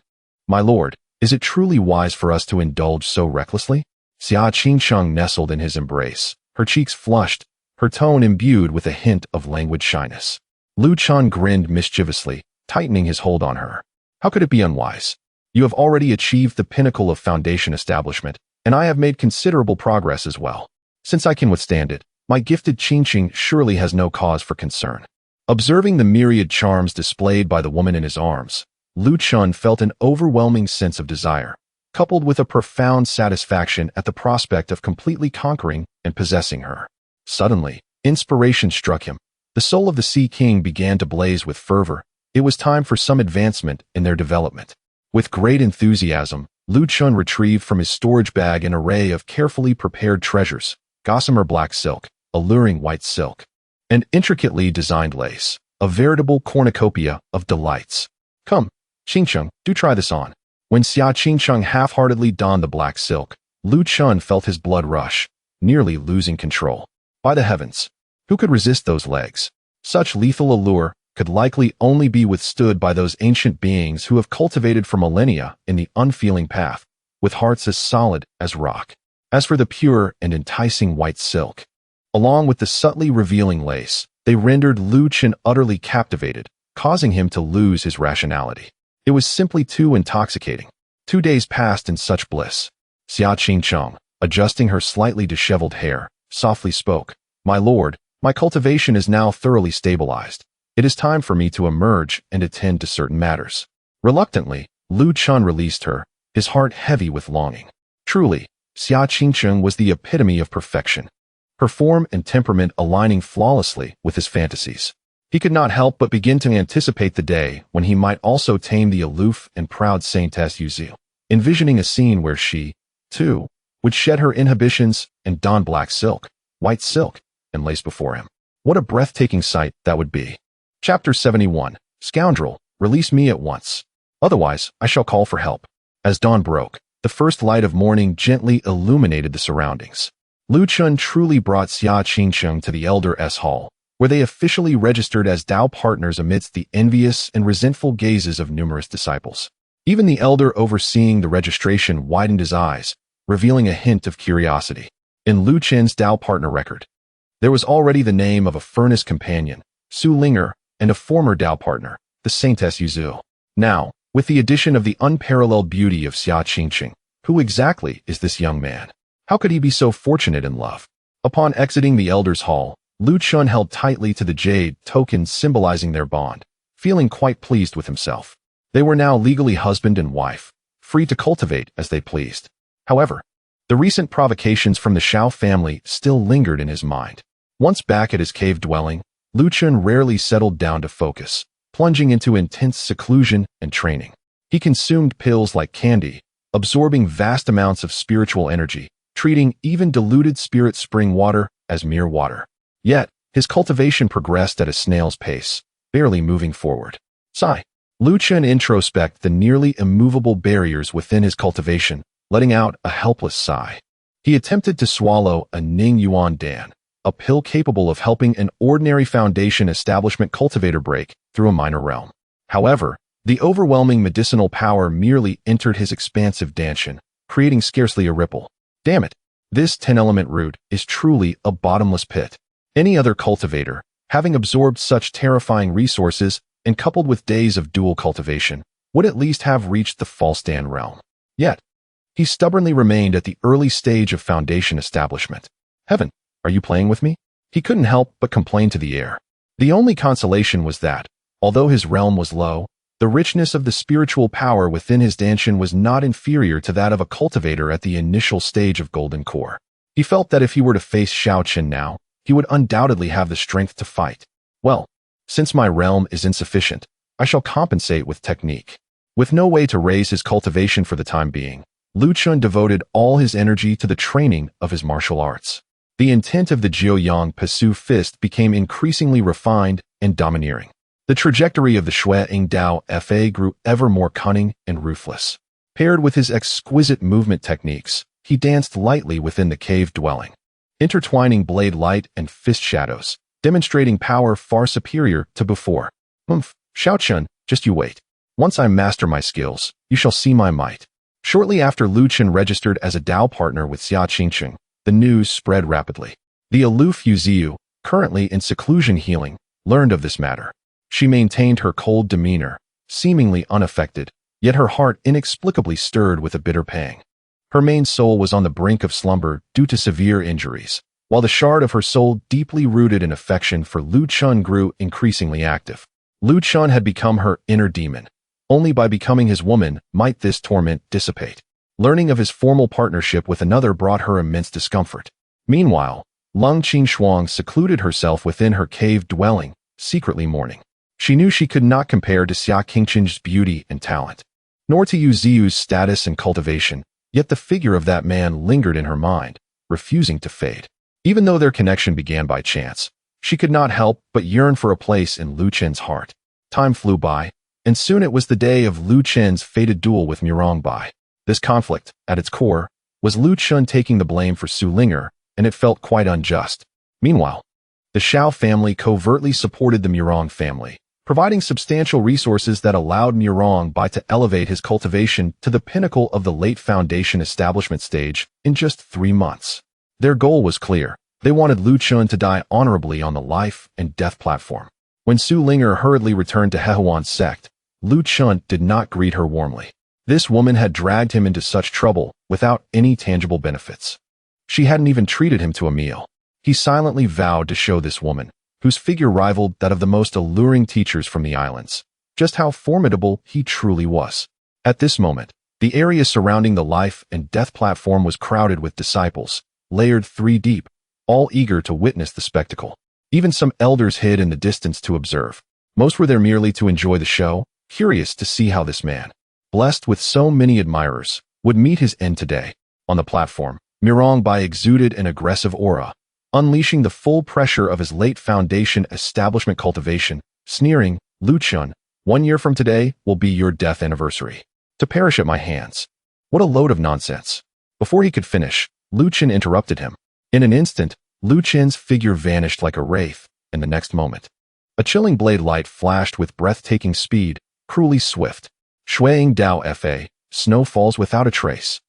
My lord, is it truly wise for us to indulge so recklessly? Xia Qingqing nestled in his embrace, her cheeks flushed, her tone imbued with a hint of languid shyness. Lu Chun grinned mischievously, tightening his hold on her. How could it be unwise? You have already achieved the pinnacle of foundation establishment, and I have made considerable progress as well. Since I can withstand it, my gifted Qingqing surely has no cause for concern. Observing the myriad charms displayed by the woman in his arms, Lu Chun felt an overwhelming sense of desire, coupled with a profound satisfaction at the prospect of completely conquering and possessing her. Suddenly, inspiration struck him. The soul of the Sea King began to blaze with fervor. It was time for some advancement in their development. With great enthusiasm, Lu Chun retrieved from his storage bag an array of carefully prepared treasures, gossamer black silk, alluring white silk, and intricately designed lace, a veritable cornucopia of delights. Come, Qingqing, do try this on. When Xia Qingqing half-heartedly donned the black silk, Lu Chun felt his blood rush, nearly losing control. By the heavens, who could resist those legs? Such lethal allure, could likely only be withstood by those ancient beings who have cultivated for millennia in the unfeeling path, with hearts as solid as rock. As for the pure and enticing white silk, along with the subtly revealing lace, they rendered Lu Chen utterly captivated, causing him to lose his rationality. It was simply too intoxicating. 2 days passed in such bliss. Xia Qingcheng, adjusting her slightly disheveled hair, softly spoke, "My lord, my cultivation is now thoroughly stabilized. It is time for me to emerge and attend to certain matters." Reluctantly, Lu Chen released her, his heart heavy with longing. Truly, Xia Qingcheng was the epitome of perfection, her form and temperament aligning flawlessly with his fantasies. He could not help but begin to anticipate the day when he might also tame the aloof and proud Saintess Yuzu, envisioning a scene where she, too, would shed her inhibitions and don black silk, white silk, and lace before him. What a breathtaking sight that would be. Chapter 71. Scoundrel, release me at once. Otherwise, I shall call for help. As dawn broke, the first light of morning gently illuminated the surroundings. Lu Chen truly brought Xia Qingcheng to the Elder S Hall, where they officially registered as Dao partners amidst the envious and resentful gazes of numerous disciples. Even the elder overseeing the registration widened his eyes, revealing a hint of curiosity. In Lu Chen's Dao partner record, there was already the name of a furnace companion, Su Linger, and a former Dao partner, the Saintess Yuzu. Now, with the addition of the unparalleled beauty of Xia Qingcheng, who exactly is this young man? How could he be so fortunate in love? Upon exiting the elder's hall, Lu Chen held tightly to the jade token symbolizing their bond, feeling quite pleased with himself. They were now legally husband and wife, free to cultivate as they pleased. However, the recent provocations from the Shao family still lingered in his mind. Once back at his cave dwelling, Lu Chen rarely settled down to focus, plunging into intense seclusion and training. He consumed pills like candy, absorbing vast amounts of spiritual energy, treating even diluted spirit spring water as mere water. Yet, his cultivation progressed at a snail's pace, barely moving forward. Sigh. Lu Chen introspected the nearly immovable barriers within his cultivation, letting out a helpless sigh. He attempted to swallow a Ning Yuan Dan, a pill capable of helping an ordinary foundation establishment cultivator break through a minor realm. However, the overwhelming medicinal power merely entered his expansive danshan, creating scarcely a ripple. Damn it, this 10-element root is truly a bottomless pit. Any other cultivator, having absorbed such terrifying resources and coupled with days of dual cultivation, would at least have reached the false Dan realm. Yet, he stubbornly remained at the early stage of foundation establishment. Heaven, are you playing with me? He couldn't help but complain to the air. The only consolation was that, although his realm was low, the richness of the spiritual power within his danshan was not inferior to that of a cultivator at the initial stage of Golden Core. He felt that if he were to face Xiao Chen now, he would undoubtedly have the strength to fight. Well, since my realm is insufficient, I shall compensate with technique. With no way to raise his cultivation for the time being, Lu Chen devoted all his energy to the training of his martial arts. The intent of the Jiuyang Pasu fist became increasingly refined and domineering. The trajectory of the Shui Ing Dao Fa grew ever more cunning and ruthless. Paired with his exquisite movement techniques, he danced lightly within the cave dwelling, intertwining blade light and fist shadows, demonstrating power far superior to before. Xiao Chen, just you wait. Once I master my skills, you shall see my might. Shortly after Lu Chen registered as a Dao partner with Xia Qingcheng, the news spread rapidly. The aloof Yuziu, currently in seclusion healing, learned of this matter. She maintained her cold demeanor, seemingly unaffected, yet her heart inexplicably stirred with a bitter pang. Her main soul was on the brink of slumber due to severe injuries, while the shard of her soul deeply rooted in affection for Lu Chen grew increasingly active. Lu Chen had become her inner demon. Only by becoming his woman might this torment dissipate. Learning of his formal partnership with another brought her immense discomfort. Meanwhile, Lung Qingshuang secluded herself within her cave dwelling, secretly mourning. She knew she could not compare to Xia Qingcheng's beauty and talent, nor to Yu Ziu's status and cultivation, yet the figure of that man lingered in her mind, refusing to fade. Even though their connection began by chance, she could not help but yearn for a place in Lu Chen's heart. Time flew by, and soon it was the day of Lu Chen's fated duel with Murongbai. This conflict, at its core, was Lu Chen taking the blame for Su Linger, and it felt quite unjust. Meanwhile, the Shao family covertly supported the Murong family, providing substantial resources that allowed Mirong Bai to elevate his cultivation to the pinnacle of the late foundation establishment stage in just 3 months. Their goal was clear. They wanted Lu Chun to die honorably on the life and death platform. When Su Linger hurriedly returned to Hehuan's sect, Lu Chun did not greet her warmly. This woman had dragged him into such trouble without any tangible benefits. She hadn't even treated him to a meal. He silently vowed to show this woman, whose figure rivaled that of the most alluring teachers from the islands, just how formidable he truly was. At this moment, the area surrounding the life and death platform was crowded with disciples, layered 3 deep, all eager to witness the spectacle. Even some elders hid in the distance to observe. Most were there merely to enjoy the show, curious to see how this man, blessed with so many admirers, would meet his end today. On the platform, Mirong Bai exuded an aggressive aura, unleashing the full pressure of his late foundation establishment cultivation, sneering, "Lu Chun, 1 year from today will be your death anniversary. To perish at my hands." What a load of nonsense. Before he could finish, Lu Chun interrupted him. In an instant, Lu Chun's figure vanished like a wraith, and the next moment, a chilling blade light flashed with breathtaking speed, cruelly swift. Shuang Dao Fa, snow falls without a trace.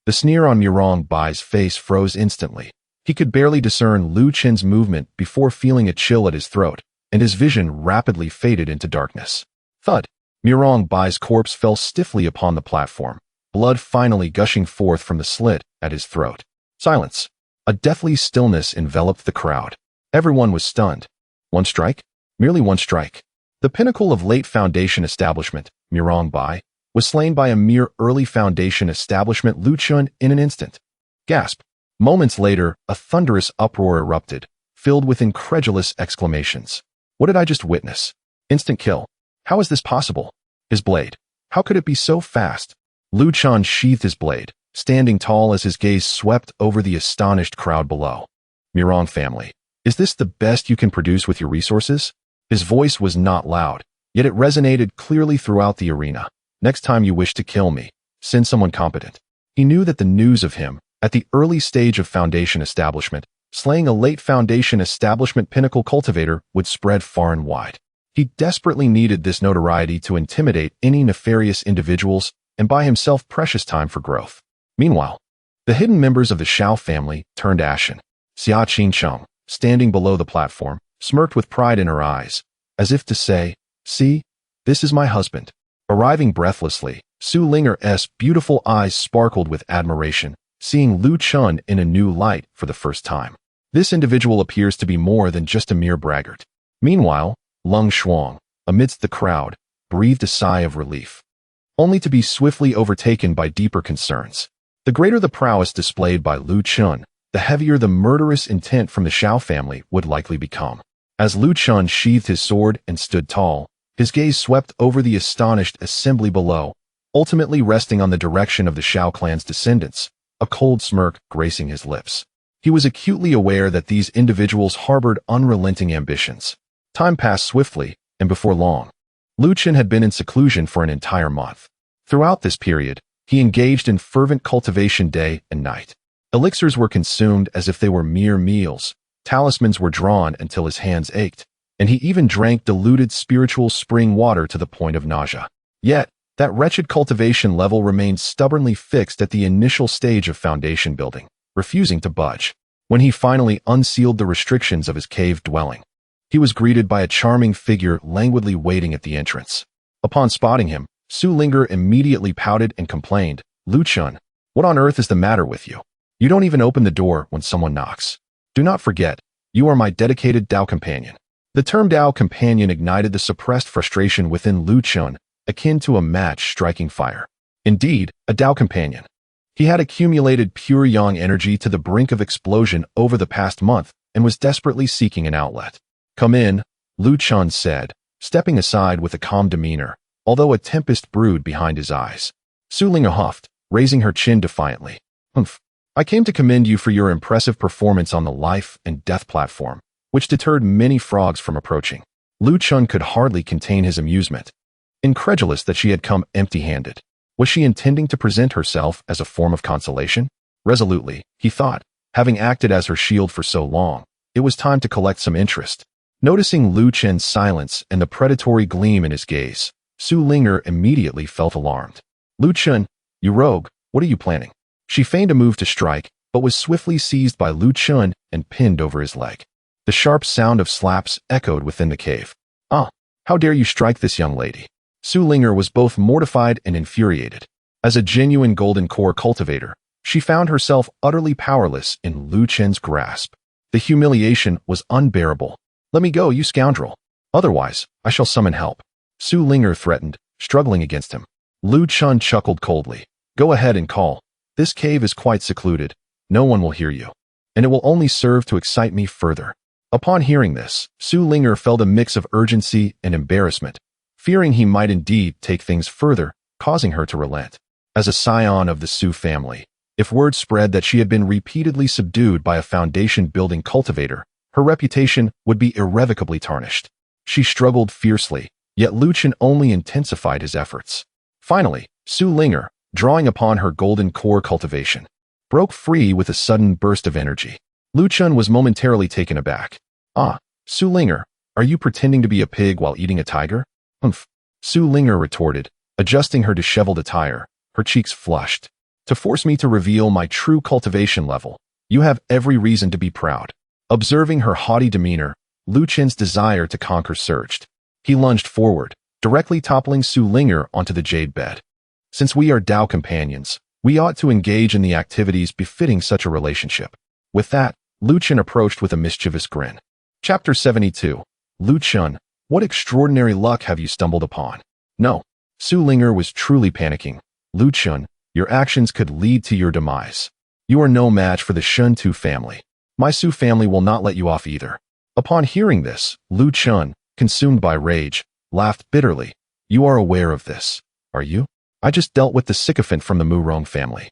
The sneer on Mirong Bai's face froze instantly. He could barely discern Lu Chun's movement before feeling a chill at his throat, and his vision rapidly faded into darkness. Thud! Mirong Bai's corpse fell stiffly upon the platform, blood finally gushing forth from the slit at his throat. Silence. A deathly stillness enveloped the crowd. Everyone was stunned. One strike? Merely one strike. The pinnacle of late foundation establishment, Mirong Bai, was slain by a mere early foundation establishment Lu Chun in an instant. Gasp. Moments later, a thunderous uproar erupted, filled with incredulous exclamations. What did I just witness? Instant kill. How is this possible? His blade. How could it be so fast? Lu Chun sheathed his blade, standing tall as his gaze swept over the astonished crowd below. Mirong family, is this the best you can produce with your resources? His voice was not loud, yet it resonated clearly throughout the arena. Next time you wish to kill me, send someone competent. He knew that the news of him, at the early stage of foundation establishment, slaying a late foundation establishment pinnacle cultivator, would spread far and wide. He desperately needed this notoriety to intimidate any nefarious individuals and buy himself precious time for growth. Meanwhile, the hidden members of the Shao family turned ashen. Xia Qingcheng, standing below the platform, smirked with pride in her eyes, as if to say, "See, this is my husband." Arriving breathlessly, Su Linger's beautiful eyes sparkled with admiration, seeing Lu Chun in a new light for the first time. This individual appears to be more than just a mere braggart. Meanwhile, Lung Shuang, amidst the crowd, breathed a sigh of relief, only to be swiftly overtaken by deeper concerns. The greater the prowess displayed by Lu Chun, the heavier the murderous intent from the Shao family would likely become. As Lu Chun sheathed his sword and stood tall, his gaze swept over the astonished assembly below, ultimately resting on the direction of the Shao clan's descendants, a cold smirk gracing his lips. He was acutely aware that these individuals harbored unrelenting ambitions. Time passed swiftly, and before long, Lu Chun had been in seclusion for an entire month. Throughout this period, he engaged in fervent cultivation day and night. Elixirs were consumed as if they were mere meals, talismans were drawn until his hands ached, and he even drank diluted spiritual spring water to the point of nausea. Yet, that wretched cultivation level remained stubbornly fixed at the initial stage of foundation building, refusing to budge. When he finally unsealed the restrictions of his cave dwelling, he was greeted by a charming figure languidly waiting at the entrance. Upon spotting him, Su Linger immediately pouted and complained, "Lu Chun, what on earth is the matter with you? You don't even open the door when someone knocks. Do not forget, you are my dedicated Dao companion." The term Dao companion ignited the suppressed frustration within Lu Chun, akin to a match striking fire. Indeed, a Dao companion. He had accumulated pure yang energy to the brink of explosion over the past month and was desperately seeking an outlet. "Come in," Lu Chun said, stepping aside with a calm demeanor, although a tempest brewed behind his eyes. Su Ling huffed, raising her chin defiantly. "Humph. I came to commend you for your impressive performance on the life and death platform, which deterred many frogs from approaching." Lu Chun could hardly contain his amusement, incredulous that she had come empty-handed. Was she intending to present herself as a form of consolation? Resolutely, he thought, having acted as her shield for so long, it was time to collect some interest. Noticing Lu Chen's silence and the predatory gleam in his gaze, Su Ling'er immediately felt alarmed. Lu Chen, you rogue, what are you planning? She feigned a move to strike, but was swiftly seized by Lu Chen and pinned over his leg. The sharp sound of slaps echoed within the cave. Ah, how dare you strike this young lady? Su Ling'er was both mortified and infuriated. As a genuine golden core cultivator, she found herself utterly powerless in Lu Chen's grasp. The humiliation was unbearable. Let me go, you scoundrel. Otherwise, I shall summon help. Su Ling'er threatened, struggling against him. Lu Chen chuckled coldly. Go ahead and call. This cave is quite secluded. No one will hear you. And it will only serve to excite me further. Upon hearing this, Su Ling'er felt a mix of urgency and embarrassment, fearing he might indeed take things further, causing her to relent. As a scion of the Su family, if word spread that she had been repeatedly subdued by a foundation-building cultivator, her reputation would be irrevocably tarnished. She struggled fiercely, yet Lu Chen only intensified his efforts. Finally, Su Ling'er, drawing upon her golden core cultivation, broke free with a sudden burst of energy. Lu Chen was momentarily taken aback. Ah, Su Ling'er, are you pretending to be a pig while eating a tiger? Humph. Su Ling'er retorted, adjusting her disheveled attire, her cheeks flushed. To force me to reveal my true cultivation level, you have every reason to be proud. Observing her haughty demeanor, Lu Chen's desire to conquer surged. He lunged forward, directly toppling Su Ling'er onto the jade bed. Since we are Dao companions, we ought to engage in the activities befitting such a relationship. With that, Lu Chen approached with a mischievous grin. Chapter 72. Lu Chen, what extraordinary luck have you stumbled upon? No. Su Ling'er was truly panicking. Lu Chen, your actions could lead to your demise. You are no match for the Shuntu family. My Su family will not let you off either. Upon hearing this, Lu Chen, consumed by rage, laughed bitterly. You are aware of this, are you? I just dealt with the sycophant from the Murong family,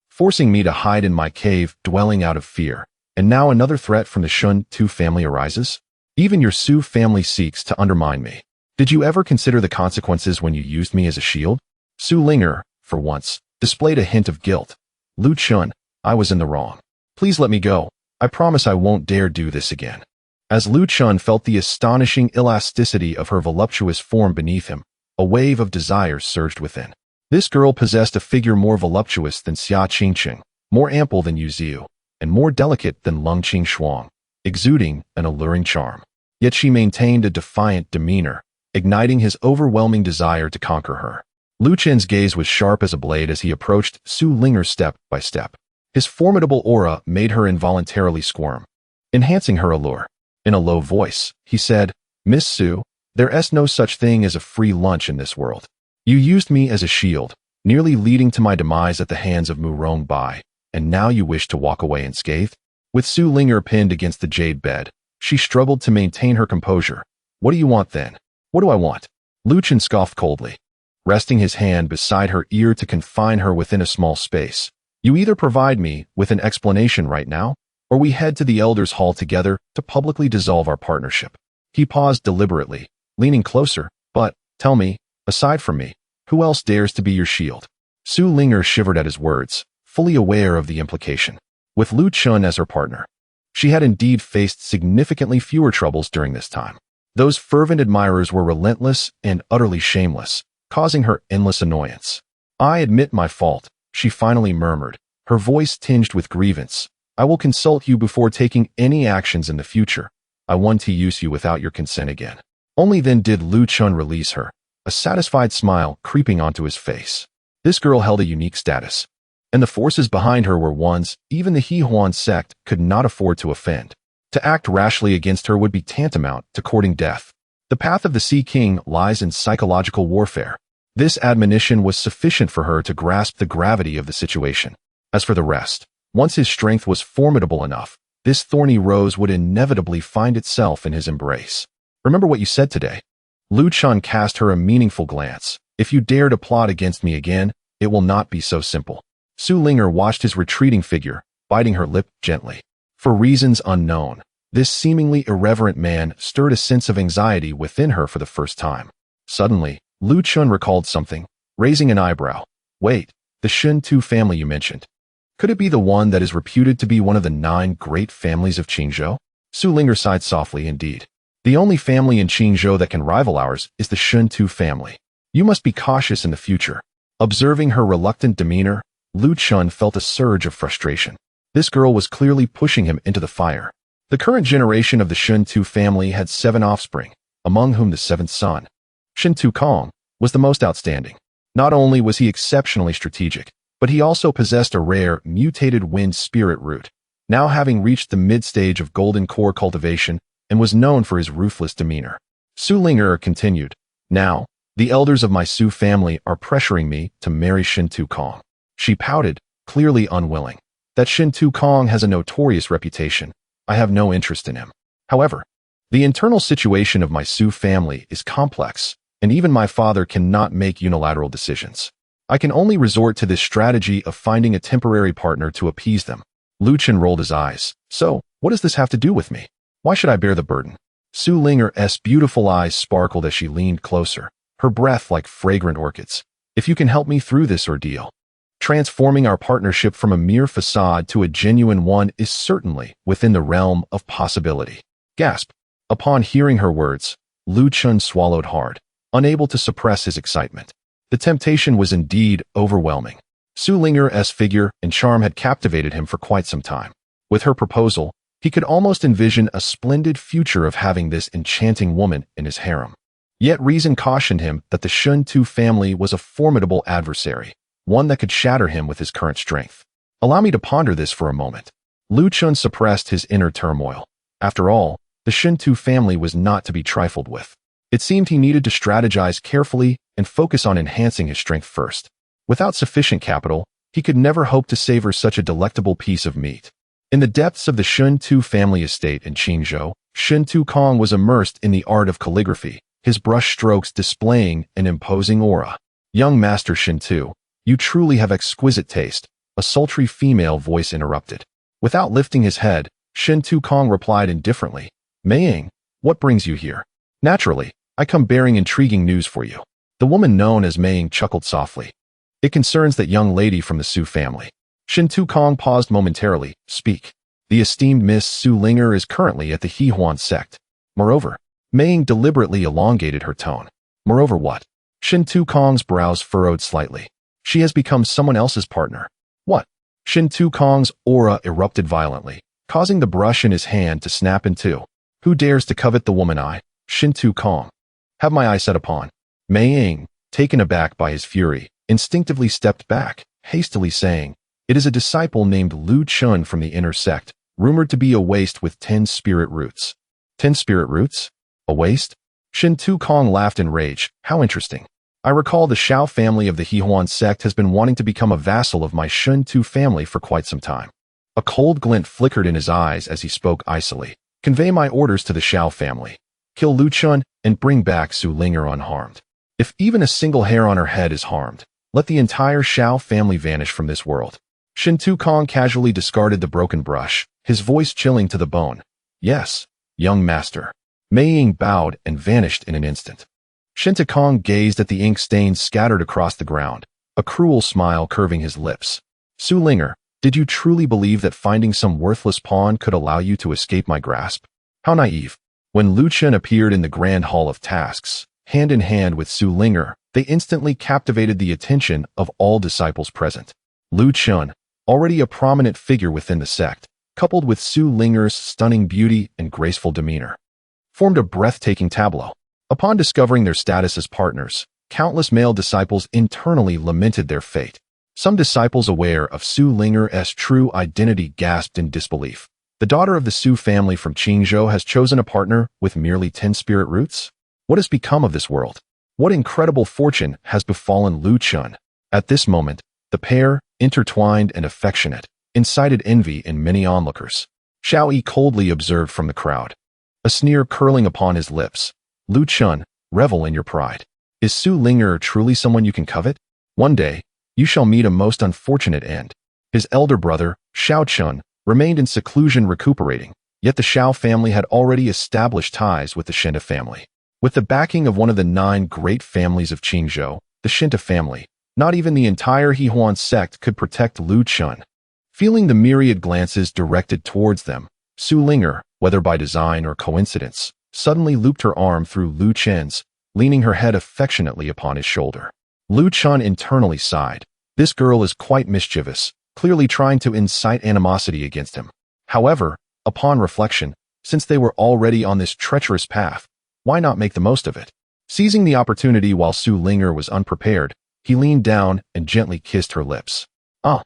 forcing me to hide in my cave, dwelling out of fear. And now another threat from the Shuntu family arises? Even your Su family seeks to undermine me. Did you ever consider the consequences when you used me as a shield? Su Ling'er, for once, displayed a hint of guilt. Lu Chen, I was in the wrong. Please let me go. I promise I won't dare do this again. As Lu Chen felt the astonishing elasticity of her voluptuous form beneath him, a wave of desire surged within. This girl possessed a figure more voluptuous than Xia Qingqing, more ample than Yu Ziu, and more delicate than Lung Qing Shuang, exuding an alluring charm. Yet she maintained a defiant demeanor, igniting his overwhelming desire to conquer her. Lu Chen's gaze was sharp as a blade as he approached Su Ling'er step by step. His formidable aura made her involuntarily squirm, enhancing her allure. In a low voice, he said, Miss Su, there's no such thing as a free lunch in this world. You used me as a shield, nearly leading to my demise at the hands of Murong Bai, and now you wish to walk away unscathed? With Su Ling'er pinned against the jade bed, she struggled to maintain her composure. What do you want then? What do I want? Lu Chen scoffed coldly, resting his hand beside her ear to confine her within a small space. You either provide me with an explanation right now, or we head to the Elders' Hall together to publicly dissolve our partnership. He paused deliberately, leaning closer, but, tell me, aside from me, who else dares to be your shield? Su Ling'er shivered at his words, fully aware of the implication. With Lu Chen as her partner, she had indeed faced significantly fewer troubles during this time. Those fervent admirers were relentless and utterly shameless, causing her endless annoyance. I admit my fault, she finally murmured, her voice tinged with grievance. I will consult you before taking any actions in the future. I want to use you without your consent again. Only then did Lu Chen release her, a satisfied smile creeping onto his face. This girl held a unique status, and the forces behind her were ones even the He-Huan sect could not afford to offend. To act rashly against her would be tantamount to courting death. The path of the Sea King lies in psychological warfare. This admonition was sufficient for her to grasp the gravity of the situation. As for the rest, once his strength was formidable enough, this thorny rose would inevitably find itself in his embrace. Remember what you said today. Lu Chen cast her a meaningful glance. If you dare to plot against me again, it will not be so simple. Su Ling'er watched his retreating figure, biting her lip gently. For reasons unknown, this seemingly irreverent man stirred a sense of anxiety within her for the first time. Suddenly, Lu Chen recalled something, raising an eyebrow. Wait, the Shuntu family you mentioned. Could it be the one that is reputed to be one of the 9 great families of Qingzhou? Su Ling'er sighed softly indeed. The only family in Qingzhou that can rival ours is the Shuntu family. You must be cautious in the future. Observing her reluctant demeanor, Lu Chun felt a surge of frustration. This girl was clearly pushing him into the fire. The current generation of the Shuntu family had 7 offspring, among whom the 7th son, Shuntu Kong, was the most outstanding. Not only was he exceptionally strategic, but he also possessed a rare, mutated wind spirit root, now having reached the mid-stage of golden core cultivation, and was known for his ruthless demeanor. Su Linger continued, "Now, the elders of my Su family are pressuring me to marry Shuntu Kong." She pouted, clearly unwilling. "That Shuntu Kong has a notorious reputation. I have no interest in him. However, the internal situation of my Su family is complex, and even my father cannot make unilateral decisions. I can only resort to this strategy of finding a temporary partner to appease them." Lu Chen rolled his eyes. "So, what does this have to do with me? Why should I bear the burden?" Su Linger's beautiful eyes sparkled as she leaned closer, her breath like fragrant orchids. "If you can help me through this ordeal, transforming our partnership from a mere facade to a genuine one is certainly within the realm of possibility." Gasp. Upon hearing her words, Lu Chun swallowed hard, unable to suppress his excitement. The temptation was indeed overwhelming. Su Linger's figure and charm had captivated him for quite some time. With her proposal, he could almost envision a splendid future of having this enchanting woman in his harem. Yet reason cautioned him that the Shuntu family was a formidable adversary, one that could shatter him with his current strength. "Allow me to ponder this for a moment." Lu Chun suppressed his inner turmoil. After all, the Shuntu family was not to be trifled with. It seemed he needed to strategize carefully and focus on enhancing his strength first. Without sufficient capital, he could never hope to savor such a delectable piece of meat. In the depths of the Shuntu family estate in Qingzhou, Shuntu Kong was immersed in the art of calligraphy, his brush strokes displaying an imposing aura. "Young Master Shuntu, you truly have exquisite taste," a sultry female voice interrupted. Without lifting his head, Shuntu Kong replied indifferently, "Meiying, what brings you here?" "Naturally, I come bearing intriguing news for you." The woman known as Meiying chuckled softly. "It concerns that young lady from the Su family." Shuntu Kong paused momentarily. "Speak." "The esteemed Miss Su Linger is currently at the Hehuan sect. Moreover," Meiying deliberately elongated her tone. "Moreover what?" Shuntu Kong's brows furrowed slightly. "She has become someone else's partner." "What?" Shuntu Kong's aura erupted violently, causing the brush in his hand to snap in two. "Who dares to covet the woman I, Shuntu Kong, have my eye set upon?" Meiying, taken aback by his fury, instinctively stepped back, hastily saying, "It is a disciple named Lu Chun from the inner sect, rumored to be a waste with 10 spirit roots." 10 spirit roots? A waste? Shuntu Kong laughed in rage. "How interesting. I recall the Shao family of the Hehuan sect has been wanting to become a vassal of my Shuntu family for quite some time." A cold glint flickered in his eyes as he spoke icily. "Convey my orders to the Shao family. Kill Lu Chun and bring back Su Linger unharmed. If even a single hair on her head is harmed, let the entire Shao family vanish from this world." Shuntu Kong casually discarded the broken brush, his voice chilling to the bone. "Yes, young master." Meiying bowed and vanished in an instant. Shuntu Kong gazed at the ink stains scattered across the ground, a cruel smile curving his lips. "Su Linger, did you truly believe that finding some worthless pawn could allow you to escape my grasp? How naive." When Lu Chen appeared in the Grand Hall of Tasks, hand in hand with Su Linger, they instantly captivated the attention of all disciples present. Lu Chen, already a prominent figure within the sect, coupled with Su Linger's stunning beauty and graceful demeanor, formed a breathtaking tableau. Upon discovering their status as partners, countless male disciples internally lamented their fate. Some disciples aware of Su Linger's true identity gasped in disbelief. The daughter of the Su family from Qingzhou has chosen a partner with merely 10 spirit roots? What has become of this world? What incredible fortune has befallen Lu Chun? At this moment, the pair, intertwined and affectionate, incited envy in many onlookers. Xiao Yi coldly observed from the crowd, a sneer curling upon his lips. "Lu Chun, revel in your pride. Is Su Linger truly someone you can covet? One day, you shall meet a most unfortunate end." His elder brother, Xiao Chun, remained in seclusion recuperating, yet the Shao family had already established ties with the Shinta family. With the backing of one of the 9 great families of Qingzhou, the Shinta family, not even the entire Hehuan sect could protect Lu Chun. Feeling the myriad glances directed towards them, Su Linger, whether by design or coincidence, suddenly looped her arm through Lu Chen's, leaning her head affectionately upon his shoulder. Lu Chen internally sighed. This girl is quite mischievous, clearly trying to incite animosity against him. However, upon reflection, since they were already on this treacherous path, why not make the most of it? Seizing the opportunity while Su Linger was unprepared, he leaned down and gently kissed her lips. "Ah!"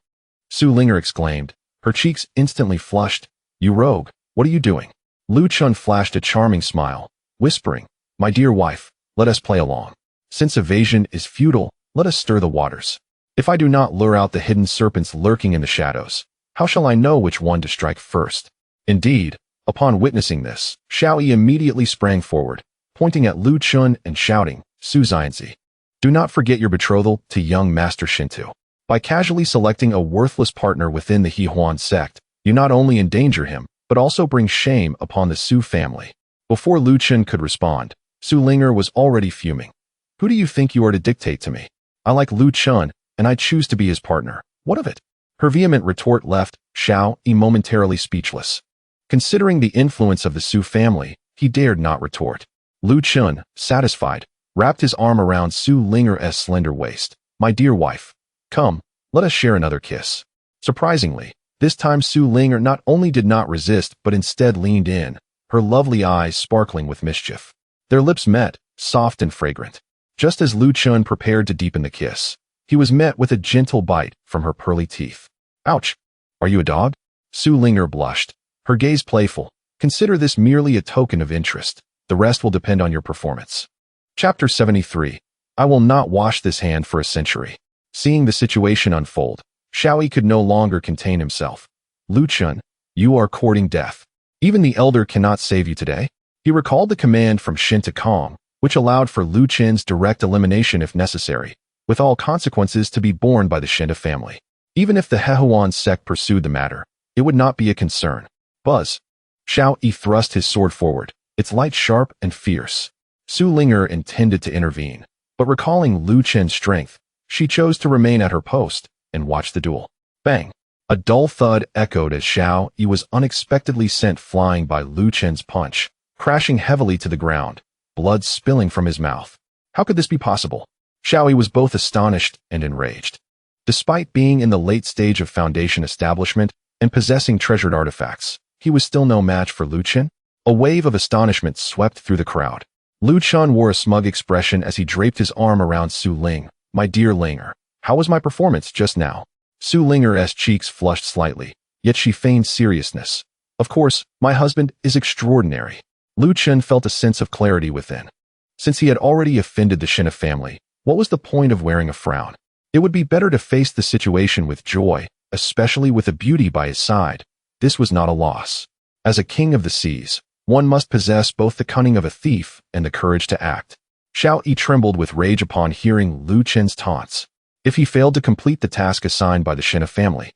Su Linger exclaimed, her cheeks instantly flushed. "You rogue, what are you doing?" Lu Chen flashed a charming smile, whispering, "My dear wife, let us play along. Since evasion is futile, let us stir the waters. If I do not lure out the hidden serpents lurking in the shadows, how shall I know which one to strike first?" Indeed, upon witnessing this, Xiao Yi immediately sprang forward, pointing at Lu Chen and shouting, "Su Xianzi, do not forget your betrothal to young Master Shintu. By casually selecting a worthless partner within the He Huan sect, you not only endanger him, but also bring shame upon the Su family." Before Lu Chen could respond, Su Linger was already fuming. "Who do you think you are to dictate to me? I like Lu Chen, and I choose to be his partner. What of it?" Her vehement retort left Xiao Yi momentarily speechless. Considering the influence of the Su family, he dared not retort. Lu Chen, satisfied, wrapped his arm around Su Linger's slender waist. "My dear wife, come, let us share another kiss." Surprisingly, this time Su Linger not only did not resist but instead leaned in, her lovely eyes sparkling with mischief. Their lips met, soft and fragrant. Just as Lu Chen prepared to deepen the kiss, he was met with a gentle bite from her pearly teeth. "Ouch! Are you a dog?" Su Linger blushed, her gaze playful. "Consider this merely a token of interest. The rest will depend on your performance." Chapter 73. I will not wash this hand for a century. Seeing the situation unfold, Xiao Yi could no longer contain himself. "Lu Chen, you are courting death. Even the elder cannot save you today." He recalled the command from Shin to Kong, which allowed for Lu Chen's direct elimination if necessary, with all consequences to be borne by the Shinta family. Even if the Hehuan sect pursued the matter, it would not be a concern. Buzz. Xiao Yi thrust his sword forward, its light sharp and fierce. Su Linger intended to intervene, but recalling Lu Chen's strength, she chose to remain at her post and watch the duel. Bang! A dull thud echoed as Xiao Yi was unexpectedly sent flying by Lu Chen's punch, crashing heavily to the ground, blood spilling from his mouth. How could this be possible? Xiao Yi was both astonished and enraged. Despite being in the late stage of Foundation establishment and possessing treasured artifacts, he was still no match for Lu Chen. A wave of astonishment swept through the crowd. Lu Chen wore a smug expression as he draped his arm around Su Ling. "My dear Linger, how was my performance just now?" Su Linger's cheeks flushed slightly, yet she feigned seriousness. "Of course, my husband is extraordinary." Lu Chen felt a sense of clarity within. Since he had already offended the Shinta family, what was the point of wearing a frown? It would be better to face the situation with joy, especially with a beauty by his side. This was not a loss. As a king of the seas, one must possess both the cunning of a thief and the courage to act. Xiao Yi trembled with rage upon hearing Lu Chen's taunts. If he failed to complete the task assigned by the Shinta family,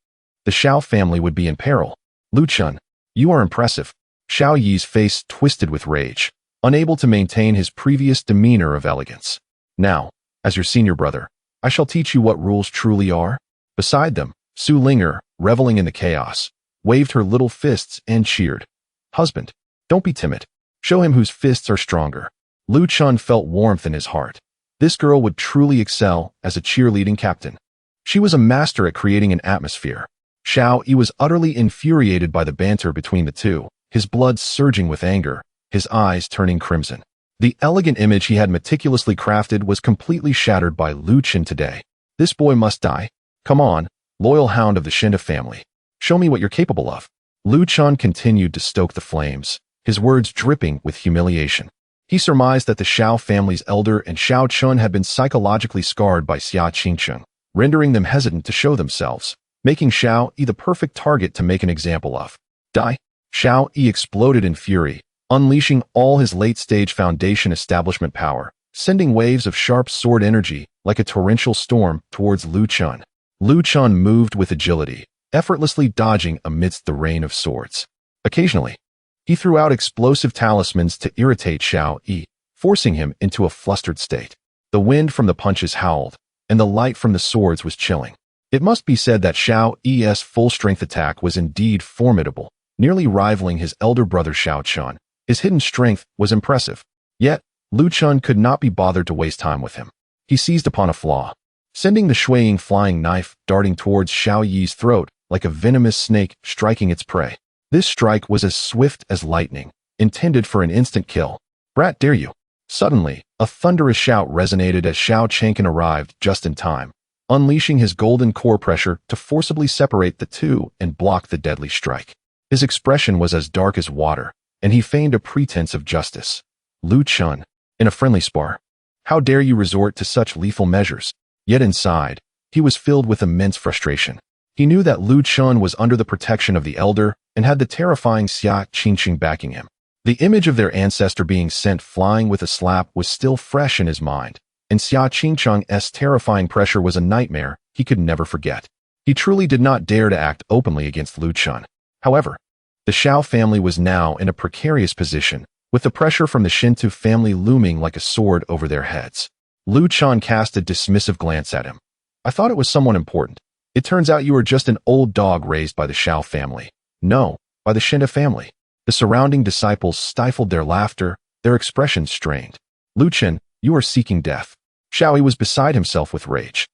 the Xiao family would be in peril. "Lu Chen, you are impressive." Xiao Yi's face twisted with rage, unable to maintain his previous demeanor of elegance. "Now, as your senior brother, I shall teach you what rules truly are." Beside them, Su Linger, reveling in the chaos, waved her little fists and cheered. "Husband, don't be timid. Show him whose fists are stronger." Lu Chen felt warmth in his heart. This girl would truly excel as a cheerleading captain. She was a master at creating an atmosphere. Xiao Yi was utterly infuriated by the banter between the two, his blood surging with anger, his eyes turning crimson. The elegant image he had meticulously crafted was completely shattered by Lu Chen today. This boy must die. Come on, loyal hound of the Shinta family. Show me what you're capable of. Lu Chen continued to stoke the flames, his words dripping with humiliation. He surmised that the Xiao family's elder and Xiao Chun had been psychologically scarred by Xia Qingcheng, rendering them hesitant to show themselves, making Xiao Yi the perfect target to make an example of. Die! Xiao Yi exploded in fury, unleashing all his late-stage Foundation establishment power, sending waves of sharp sword energy like a torrential storm towards Lu Chen. Lu Chen moved with agility, effortlessly dodging amidst the rain of swords. Occasionally, he threw out explosive talismans to irritate Xiao Yi, forcing him into a flustered state. The wind from the punches howled, and the light from the swords was chilling. It must be said that Xiao Yi's full-strength attack was indeed formidable, nearly rivaling his elder brother Xiao Chun. His hidden strength was impressive. Yet, Lu Chun could not be bothered to waste time with him. He seized upon a flaw, sending the swaying flying knife darting towards Xiao Yi's throat like a venomous snake striking its prey. This strike was as swift as lightning, intended for an instant kill. "Brat, dare you!" Suddenly, a thunderous shout resonated as Xiao Chenkin arrived just in time, unleashing his golden core pressure to forcibly separate the two and block the deadly strike. His expression was as dark as water, and he feigned a pretense of justice. "Lu Chun, in a friendly spar, how dare you resort to such lethal measures?" Yet inside, he was filled with immense frustration. He knew that Lu Chun was under the protection of the elder and had the terrifying Xia Qingqing backing him. The image of their ancestor being sent flying with a slap was still fresh in his mind, and Xia Qingqing's terrifying pressure was a nightmare he could never forget. He truly did not dare to act openly against Lu Chun. However, the Xiao family was now in a precarious position, with the pressure from the Shintu family looming like a sword over their heads. Lu Chun cast a dismissive glance at him. "I thought it was someone important. It turns out you are just an old dog raised by the Xiao family." "No, by the Shinta family." The surrounding disciples stifled their laughter, their expressions strained. "Lu Chun, you are seeking death." Xiao Yi was beside himself with rage.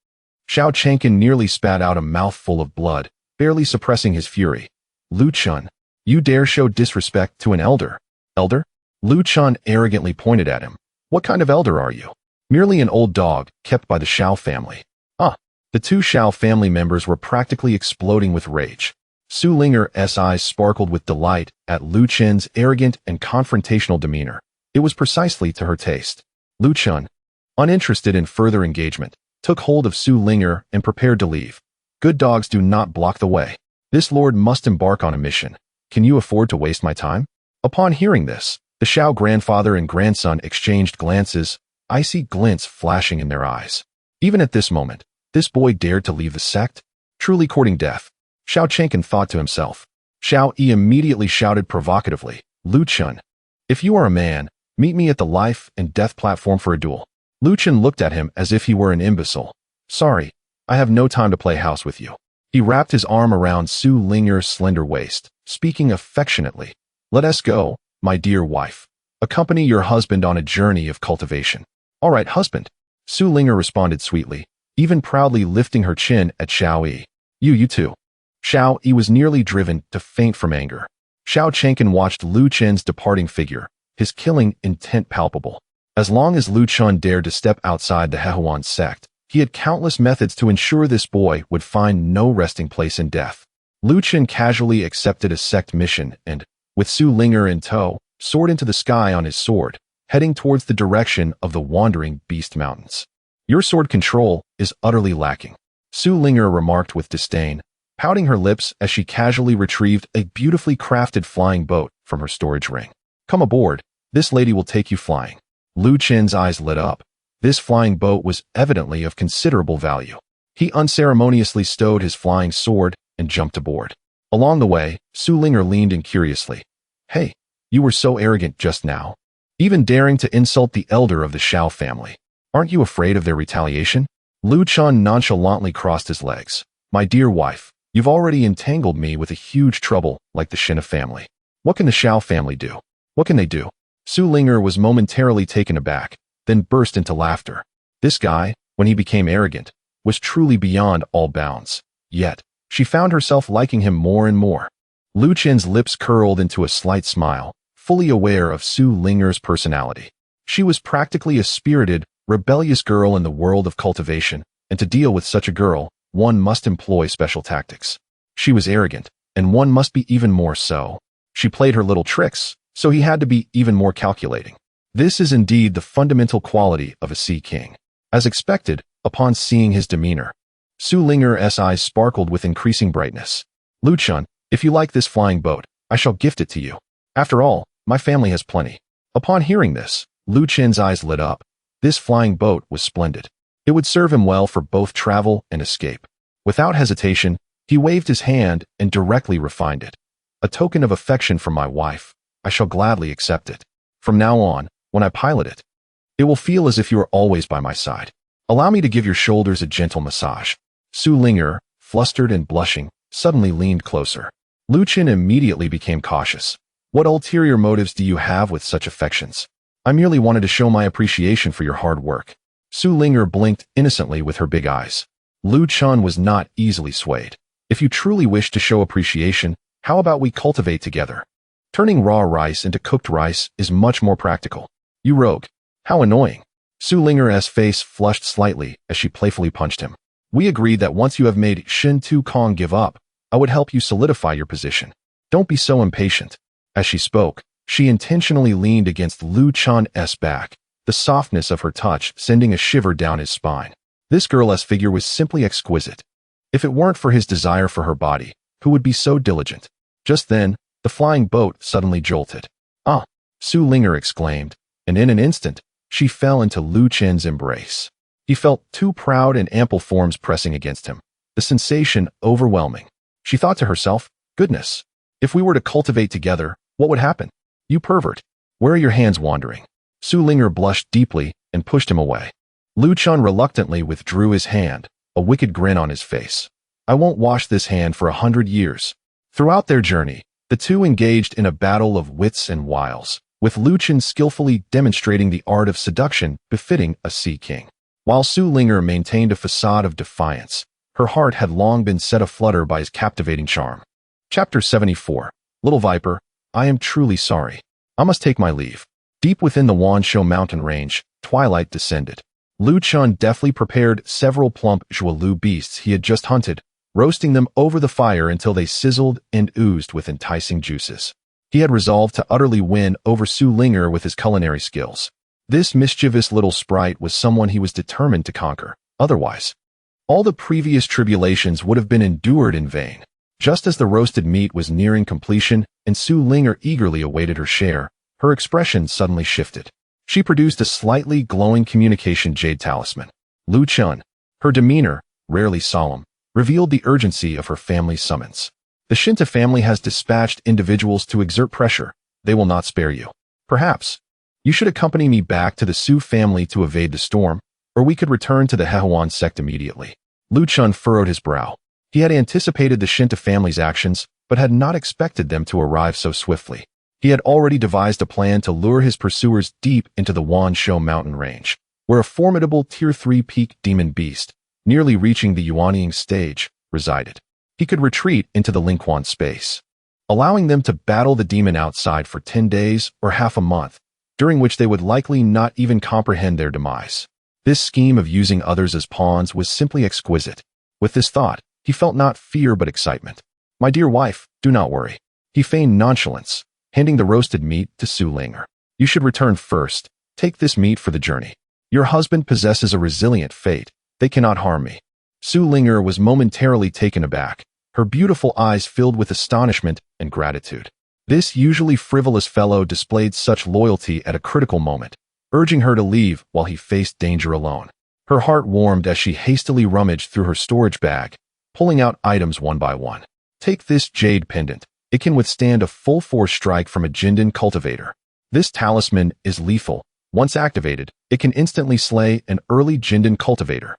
Xiao Chenkin nearly spat out a mouthful of blood, barely suppressing his fury. "Lu Chun, you dare show disrespect to an elder?" "Elder?" Lu Chun arrogantly pointed at him. "What kind of elder are you?" "Merely an old dog, kept by the Xiao family." "Ah." The two Xiao family members were practically exploding with rage. Su Linger's eyes sparkled with delight at Lu Chun's arrogant and confrontational demeanor. It was precisely to her taste. Lu Chun, uninterested in further engagement, took hold of Su Linger and prepared to leave. "Good dogs do not block the way. This lord must embark on a mission. Can you afford to waste my time?" Upon hearing this, the Xiao grandfather and grandson exchanged glances, icy glints flashing in their eyes. Even at this moment, this boy dared to leave the sect? Truly courting death. Xiao Chenkin thought to himself. Xiao Yi immediately shouted provocatively, "Lu Chun, if you are a man, meet me at the life and death platform for a duel." Lu Chun looked at him as if he were an imbecile. "Sorry, I have no time to play house with you." He wrapped his arm around Su Linger's slender waist, speaking affectionately. "Let us go, my dear wife. Accompany your husband on a journey of cultivation." "All right, husband." Su Linger responded sweetly, even proudly lifting her chin at Xiao Yi. You too." Xiao Yi was nearly driven to faint from anger. Xiao Chenkin watched Lu Chun's departing figure, his killing intent palpable. As long as Lu Chun dared to step outside the Hehuan sect, he had countless methods to ensure this boy would find no resting place in death. Lu Chun casually accepted a sect mission and, with Su Linger in tow, soared into the sky on his sword, heading towards the direction of the wandering beast mountains. "Your sword control is utterly lacking," Su Linger remarked with disdain, pouting her lips as she casually retrieved a beautifully crafted flying boat from her storage ring. "Come aboard, this lady will take you flying." Lu Chun's eyes lit up. This flying boat was evidently of considerable value. He unceremoniously stowed his flying sword and jumped aboard. Along the way, Su Linger leaned in curiously. "Hey, you were so arrogant just now, even daring to insult the elder of the Xiao family. Aren't you afraid of their retaliation?" Lu Chun nonchalantly crossed his legs. "My dear wife, you've already entangled me with a huge trouble like the Shinta family. What can the Xiao family do? What can they do?" Su Linger was momentarily taken aback, then burst into laughter. This guy, when he became arrogant, was truly beyond all bounds. Yet, she found herself liking him more and more. Lu Chun's lips curled into a slight smile, fully aware of Su Linger's personality. She was practically a spirited, rebellious girl in the world of cultivation, and to deal with such a girl, one must employ special tactics. She was arrogant, and one must be even more so. She played her little tricks, so he had to be even more calculating. This is indeed the fundamental quality of a sea king. As expected, upon seeing his demeanor, Su Linger's eyes sparkled with increasing brightness. "Lu Chun, if you like this flying boat, I shall gift it to you. After all, my family has plenty." Upon hearing this, Lu Chun's eyes lit up. This flying boat was splendid. It would serve him well for both travel and escape. Without hesitation, he waved his hand and directly refined it. "A token of affection from my wife. I shall gladly accept it. From now on, when I pilot it, it will feel as if you are always by my side. Allow me to give your shoulders a gentle massage." Su Linger, flustered and blushing, suddenly leaned closer. Lu Chun immediately became cautious. What ulterior motives do you have with such affections? I merely wanted to show my appreciation for your hard work. Su Ling'er blinked innocently with her big eyes. Lu Chun was not easily swayed. If you truly wish to show appreciation, how about we cultivate together? Turning raw rice into cooked rice is much more practical. You rogue. How annoying. Su Ling'er's face flushed slightly as she playfully punched him. We agreed that once you have made Shin Tu Kong give up, I would help you solidify your position. Don't be so impatient. As she spoke, she intentionally leaned against Lu Chun's back, the softness of her touch sending a shiver down his spine. This girl's figure was simply exquisite. If it weren't for his desire for her body, who would be so diligent? Just then, the flying boat suddenly jolted. Ah! Su Ling'er exclaimed, and in an instant, she fell into Lu Chen's embrace. He felt two proud and ample forms pressing against him, the sensation overwhelming. She thought to herself, goodness, if we were to cultivate together, what would happen? You pervert. Where are your hands wandering? Su Ling'er blushed deeply and pushed him away. Lu Chun reluctantly withdrew his hand, a wicked grin on his face. I won't wash this hand for 100 years. Throughout their journey, the two engaged in a battle of wits and wiles, with Lu Chun skillfully demonstrating the art of seduction befitting a sea king. While Su Ling'er maintained a facade of defiance, her heart had long been set aflutter by his captivating charm. Chapter 74. Little Viper, I am truly sorry. I must take my leave. Deep within the Wanshou mountain range, twilight descended. Lu Chun deftly prepared several plump Zhualu beasts he had just hunted, roasting them over the fire until they sizzled and oozed with enticing juices. He had resolved to utterly win over Su Ling'er with his culinary skills. This mischievous little sprite was someone he was determined to conquer. Otherwise, all the previous tribulations would have been endured in vain. Just as the roasted meat was nearing completion and Su Ling'er eagerly awaited her share, her expression suddenly shifted. She produced a slightly glowing communication jade talisman. Lu Chun, her demeanor, rarely solemn, revealed the urgency of her family's summons. The Shinta family has dispatched individuals to exert pressure. They will not spare you. Perhaps you should accompany me back to the Su family to evade the storm, or we could return to the Hehuan sect immediately. Lu Chun furrowed his brow. He had anticipated the Shinta family's actions, but had not expected them to arrive so swiftly. He had already devised a plan to lure his pursuers deep into the Wanshou mountain range, where a formidable Tier 3 peak demon beast, nearly reaching the Yuanying stage, resided. He could retreat into the Lingquan space, allowing them to battle the demon outside for 10 days or half a month, during which they would likely not even comprehend their demise. This scheme of using others as pawns was simply exquisite. With this thought, he felt not fear but excitement. My dear wife, do not worry. He feigned nonchalance, handing the roasted meat to Su Ling'er. You should return first. Take this meat for the journey. Your husband possesses a resilient fate. They cannot harm me. Su Ling'er was momentarily taken aback, her beautiful eyes filled with astonishment and gratitude. This usually frivolous fellow displayed such loyalty at a critical moment, urging her to leave while he faced danger alone. Her heart warmed as she hastily rummaged through her storage bag, pulling out items one by one. Take this jade pendant. It can withstand a full-force strike from a Jindan cultivator. This talisman is lethal. Once activated, it can instantly slay an early Jindan cultivator.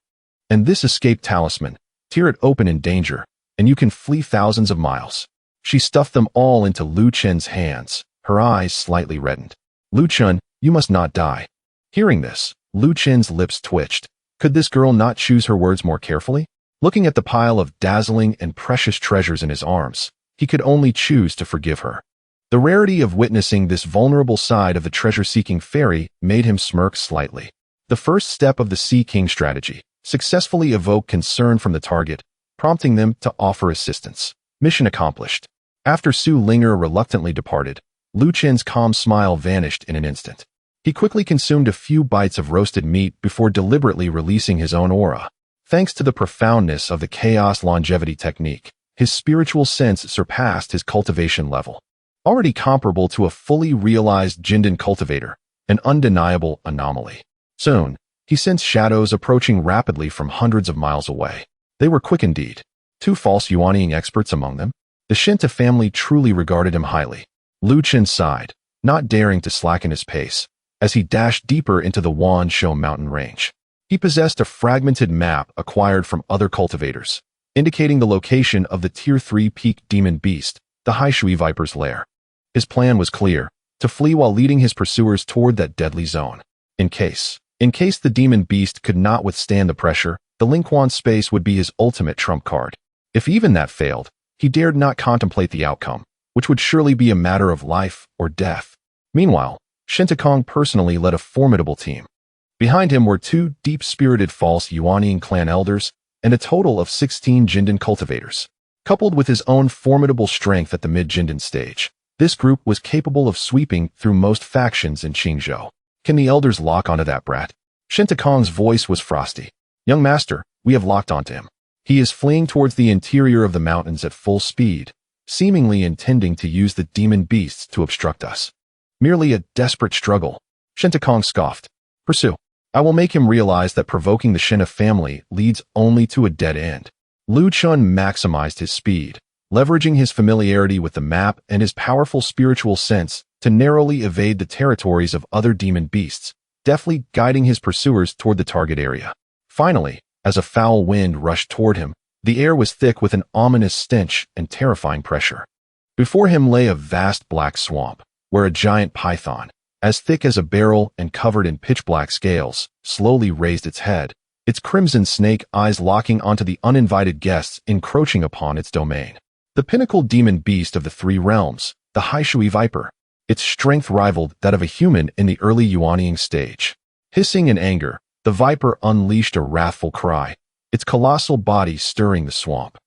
And this escape talisman, tear it open in danger, and you can flee thousands of miles. She stuffed them all into Lu Chen's hands, her eyes slightly reddened. Lu Chun, you must not die. Hearing this, Lu Chen's lips twitched. Could this girl not choose her words more carefully? Looking at the pile of dazzling and precious treasures in his arms, he could only choose to forgive her. The rarity of witnessing this vulnerable side of the treasure-seeking fairy made him smirk slightly. The first step of the Sea King strategy successfully evoked concern from the target, prompting them to offer assistance. Mission accomplished. After Su Ling'er reluctantly departed, Lu Chen's calm smile vanished in an instant. He quickly consumed a few bites of roasted meat before deliberately releasing his own aura. Thanks to the profoundness of the chaos longevity technique, his spiritual sense surpassed his cultivation level. Already comparable to a fully realized Jindan cultivator, an undeniable anomaly. Soon, he sensed shadows approaching rapidly from hundreds of miles away. They were quick indeed. 2 false Yuanying experts among them. The Shinta family truly regarded him highly. Lu Chen sighed, not daring to slacken his pace, as he dashed deeper into the Wanshou mountain range. He possessed a fragmented map acquired from other cultivators, indicating the location of the Tier 3 peak demon beast, the Haishui Viper's lair. His plan was clear: to flee while leading his pursuers toward that deadly zone. In case the demon beast could not withstand the pressure, the Lingquan space would be his ultimate trump card. If even that failed, he dared not contemplate the outcome, which would surely be a matter of life or death. Meanwhile, Shintakong personally led a formidable team. Behind him were 2 deep-spirited false Yuanian clan elders and a total of 16 Jindan cultivators. Coupled with his own formidable strength at the mid-Jindan stage, this group was capable of sweeping through most factions in Qingzhou. Can the elders lock onto that brat? Shintakong's voice was frosty. Young master, we have locked onto him. He is fleeing towards the interior of the mountains at full speed, seemingly intending to use the demon beasts to obstruct us. Merely a desperate struggle. Shintakong scoffed. Pursue. I will make him realize that provoking the Shinta family leads only to a dead end. Lu Chun maximized his speed, leveraging his familiarity with the map and his powerful spiritual sense to narrowly evade the territories of other demon beasts, deftly guiding his pursuers toward the target area. Finally, as a foul wind rushed toward him, the air was thick with an ominous stench and terrifying pressure. Before him lay a vast black swamp, where a giant python, as thick as a barrel and covered in pitch-black scales, slowly raised its head, its crimson snake eyes locking onto the uninvited guests encroaching upon its domain. The pinnacle demon beast of the 3 realms, the Haishui Viper. Its strength rivaled that of a human in the early Yuaniing stage. Hissing in anger, the viper unleashed a wrathful cry, its colossal body stirring the swamp,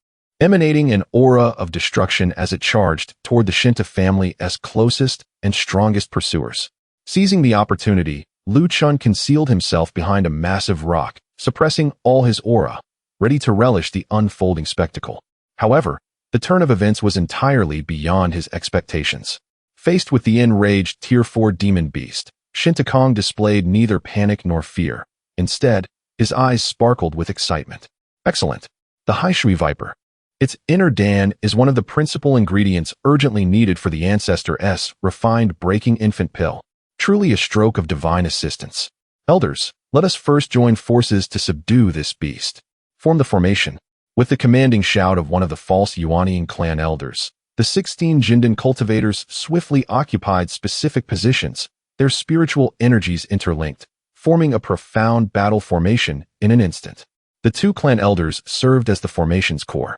emanating an aura of destruction as it charged toward the Shinta family's closest and strongest pursuers. Seizing the opportunity, Lu Chun concealed himself behind a massive rock, suppressing all his aura, ready to relish the unfolding spectacle. However, the turn of events was entirely beyond his expectations. Faced with the enraged Tier 4 demon beast, Shintakong displayed neither panic nor fear. Instead, his eyes sparkled with excitement. Excellent. The Haishui Viper. Its inner Dan is one of the principal ingredients urgently needed for the Ancestor's refined breaking infant pill. Truly a stroke of divine assistance. Elders, let us first join forces to subdue this beast. Form the formation. With the commanding shout of one of the false Yuanian clan elders, the 16 Jindan cultivators swiftly occupied specific positions, their spiritual energies interlinked, forming a profound battle formation in an instant. The 2 clan elders served as the formation's core,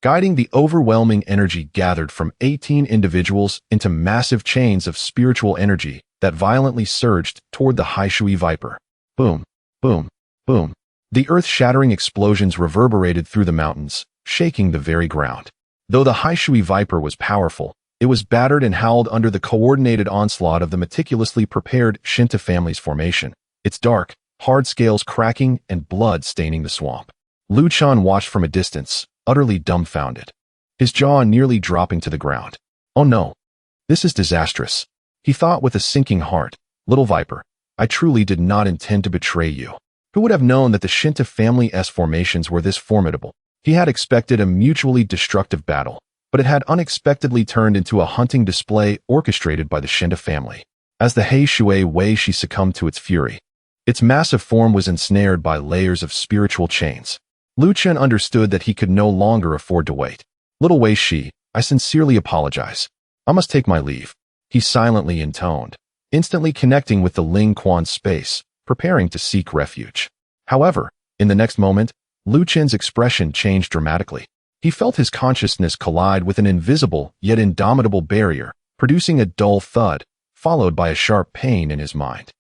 guiding the overwhelming energy gathered from 18 individuals into massive chains of spiritual energy that violently surged toward the Haishui Viper. Boom, boom, boom. The earth-shattering explosions reverberated through the mountains, shaking the very ground. Though the Haishui Viper was powerful, it was battered and howled under the coordinated onslaught of the meticulously prepared Shinta family's formation, its dark, hard scales cracking and blood staining the swamp. Lu Chun watched from a distance, utterly dumbfounded, his jaw nearly dropping to the ground. Oh no, this is disastrous, he thought with a sinking heart. Little Viper, I truly did not intend to betray you. Who would have known that the Shinta family's formations were this formidable? He had expected a mutually destructive battle, but it had unexpectedly turned into a hunting display orchestrated by the Shinta family. As the Haishui Wei Shi succumbed to its fury, its massive form was ensnared by layers of spiritual chains. Lu Chun understood that he could no longer afford to wait. Little Wei Shi, I sincerely apologize. I must take my leave, he silently intoned, instantly connecting with the Ling Quan space, preparing to seek refuge. However, in the next moment, Lu Chun's expression changed dramatically. He felt his consciousness collide with an invisible yet indomitable barrier, producing a dull thud, followed by a sharp pain in his mind.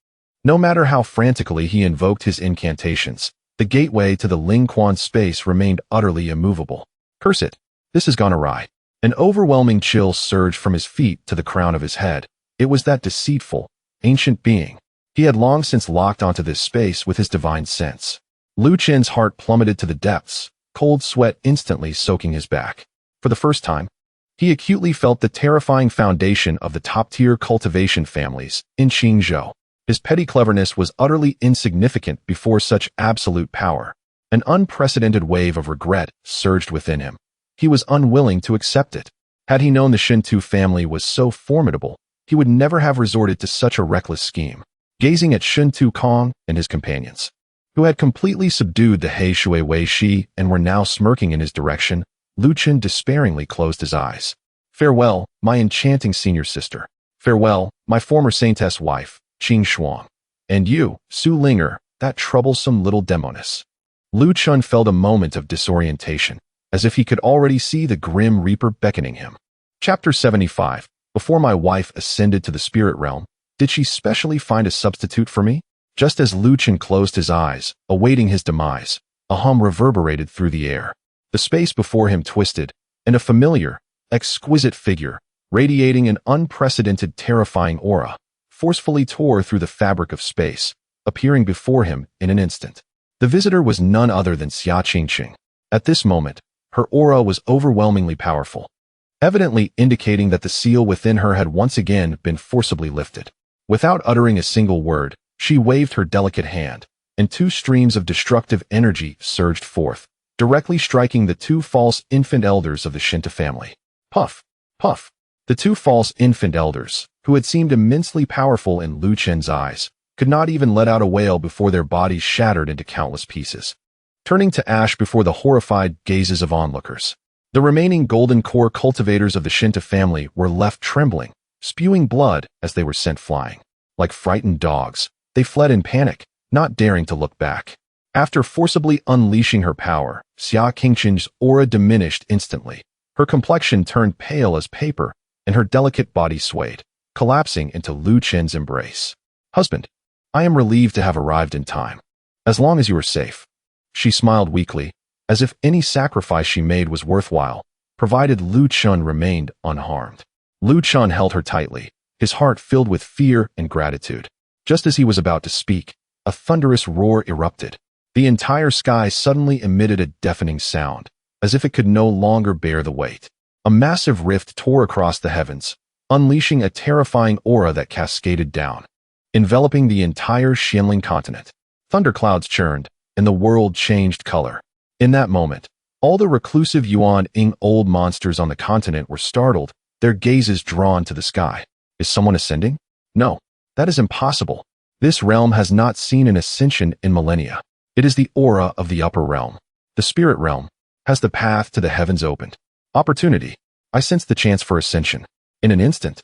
No matter how frantically he invoked his incantations, the gateway to the Ling Quan space remained utterly immovable. Curse it, this has gone awry. An overwhelming chill surged from his feet to the crown of his head. It was that deceitful, ancient being. He had long since locked onto this space with his divine sense. Lu Chun's heart plummeted to the depths, cold sweat instantly soaking his back. For the first time, he acutely felt the terrifying foundation of the top-tier cultivation families in Qingzhou. His petty cleverness was utterly insignificant before such absolute power. An unprecedented wave of regret surged within him. He was unwilling to accept it. Had he known the Shintu family was so formidable, he would never have resorted to such a reckless scheme. Gazing at Shintu Kong and his companions, who had completely subdued the Haishui Wei Shi and were now smirking in his direction, Lu Chun despairingly closed his eyes. Farewell, my enchanting senior sister. Farewell, my former saintess wife, Qing Shuang. And you, Su Linger, that troublesome little demoness. Lu Chun felt a moment of disorientation, as if he could already see the grim reaper beckoning him. Chapter 75. Before my wife ascended to the spirit realm, did she specially find a substitute for me? Just as Lu Chun closed his eyes, awaiting his demise, a hum reverberated through the air. The space before him twisted, and a familiar, exquisite figure, radiating an unprecedented terrifying aura, forcefully tore through the fabric of space, appearing before him in an instant. The visitor was none other than Xia Qingqing. At this moment, her aura was overwhelmingly powerful, evidently indicating that the seal within her had once again been forcibly lifted. Without uttering a single word, she waved her delicate hand, and two streams of destructive energy surged forth, directly striking the two false infant elders of the Shinta family. Puff! Puff! The two false infant elders, who had seemed immensely powerful in Lu Chen's eyes, could not even let out a wail before their bodies shattered into countless pieces, turning to ash before the horrified gazes of onlookers. The remaining golden core cultivators of the Shinta family were left trembling, spewing blood as they were sent flying. Like frightened dogs, they fled in panic, not daring to look back. After forcibly unleashing her power, Xia Qingqing's aura diminished instantly. Her complexion turned pale as paper, and her delicate body swayed, collapsing into Lu Chen's embrace. Husband, I am relieved to have arrived in time. As long as you are safe. She smiled weakly, as if any sacrifice she made was worthwhile, provided Lu Chun remained unharmed. Lu Chun held her tightly, his heart filled with fear and gratitude. Just as he was about to speak, a thunderous roar erupted. The entire sky suddenly emitted a deafening sound, as if it could no longer bear the weight. A massive rift tore across the heavens, unleashing a terrifying aura that cascaded down, enveloping the entire Xianling continent. Thunderclouds churned, and the world changed color. In that moment, all the reclusive Yuan-ing old monsters on the continent were startled, their gazes drawn to the sky. Is someone ascending? No, that is impossible. This realm has not seen an ascension in millennia. It is the aura of the upper realm. The spirit realm has the path to the heavens opened. Opportunity. I sensed the chance for ascension. In an instant,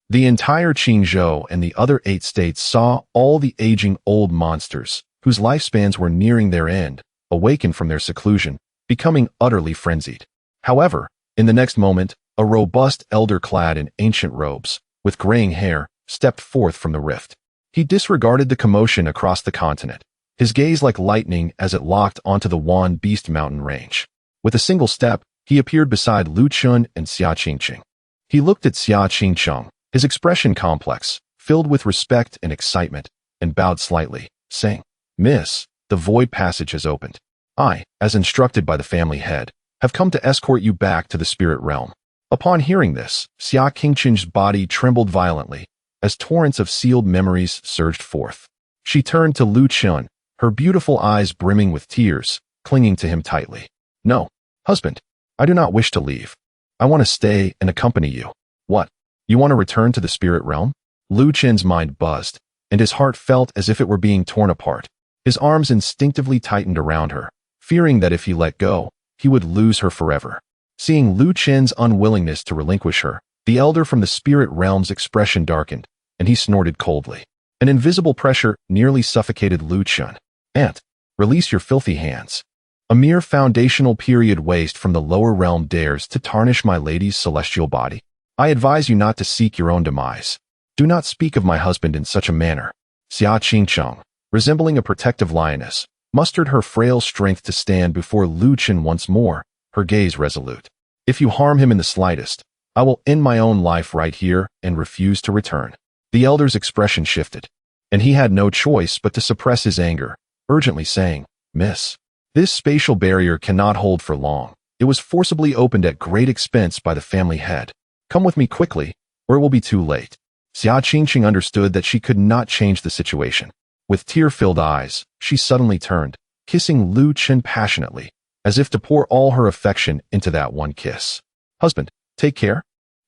the entire Qingzhou and the other 8 states saw all the aging old monsters, whose lifespans were nearing their end, awaken from their seclusion, becoming utterly frenzied. However, in the next moment, a robust elder clad in ancient robes, with graying hair, stepped forth from the rift. He disregarded the commotion across the continent, his gaze like lightning as it locked onto the Wan Beast Mountain range. With a single step, he appeared beside Lu Chun and Xia Qingqing. He looked at Xia Qingqing, his expression complex, filled with respect and excitement, and bowed slightly, saying, Miss, the void passage has opened. I, as instructed by the family head, have come to escort you back to the spirit realm. Upon hearing this, Xia Qingqing's body trembled violently, as torrents of sealed memories surged forth. She turned to Lu Chun, her beautiful eyes brimming with tears, clinging to him tightly. No, husband, I do not wish to leave. I want to stay and accompany you. What? You want to return to the spirit realm? Lu Chen's mind buzzed, and his heart felt as if it were being torn apart. His arms instinctively tightened around her, fearing that if he let go, he would lose her forever. Seeing Lu Chen's unwillingness to relinquish her, the elder from the spirit realm's expression darkened, and he snorted coldly. An invisible pressure nearly suffocated Lu Chun. Aunt, release your filthy hands. A mere foundational period waste from the lower realm dares to tarnish my lady's celestial body. I advise you not to seek your own demise. Do not speak of my husband in such a manner. Xia Qingqing, resembling a protective lioness, mustered her frail strength to stand before Lu Chun once more, her gaze resolute. If you harm him in the slightest, I will end my own life right here and refuse to return. The elder's expression shifted, and he had no choice but to suppress his anger, urgently saying, Miss, this spatial barrier cannot hold for long. It was forcibly opened at great expense by the family head. Come with me quickly, or it will be too late. Xia Qingqing understood that she could not change the situation. With tear-filled eyes, she suddenly turned, kissing Lu Chun passionately, as if to pour all her affection into that one kiss. Husband, take care.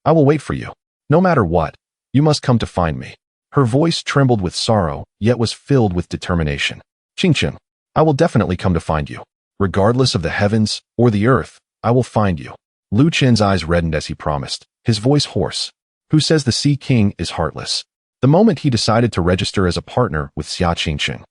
I will wait for you. No matter what, you must come to find me. Her voice trembled with sorrow, yet was filled with determination. Qingqing, I will definitely come to find you. Regardless of the heavens or the earth, I will find you. Lu Chen's eyes reddened as he promised, his voice hoarse. Who says the Sea King is heartless? The moment he decided to register as a partner with Xia Qingqing,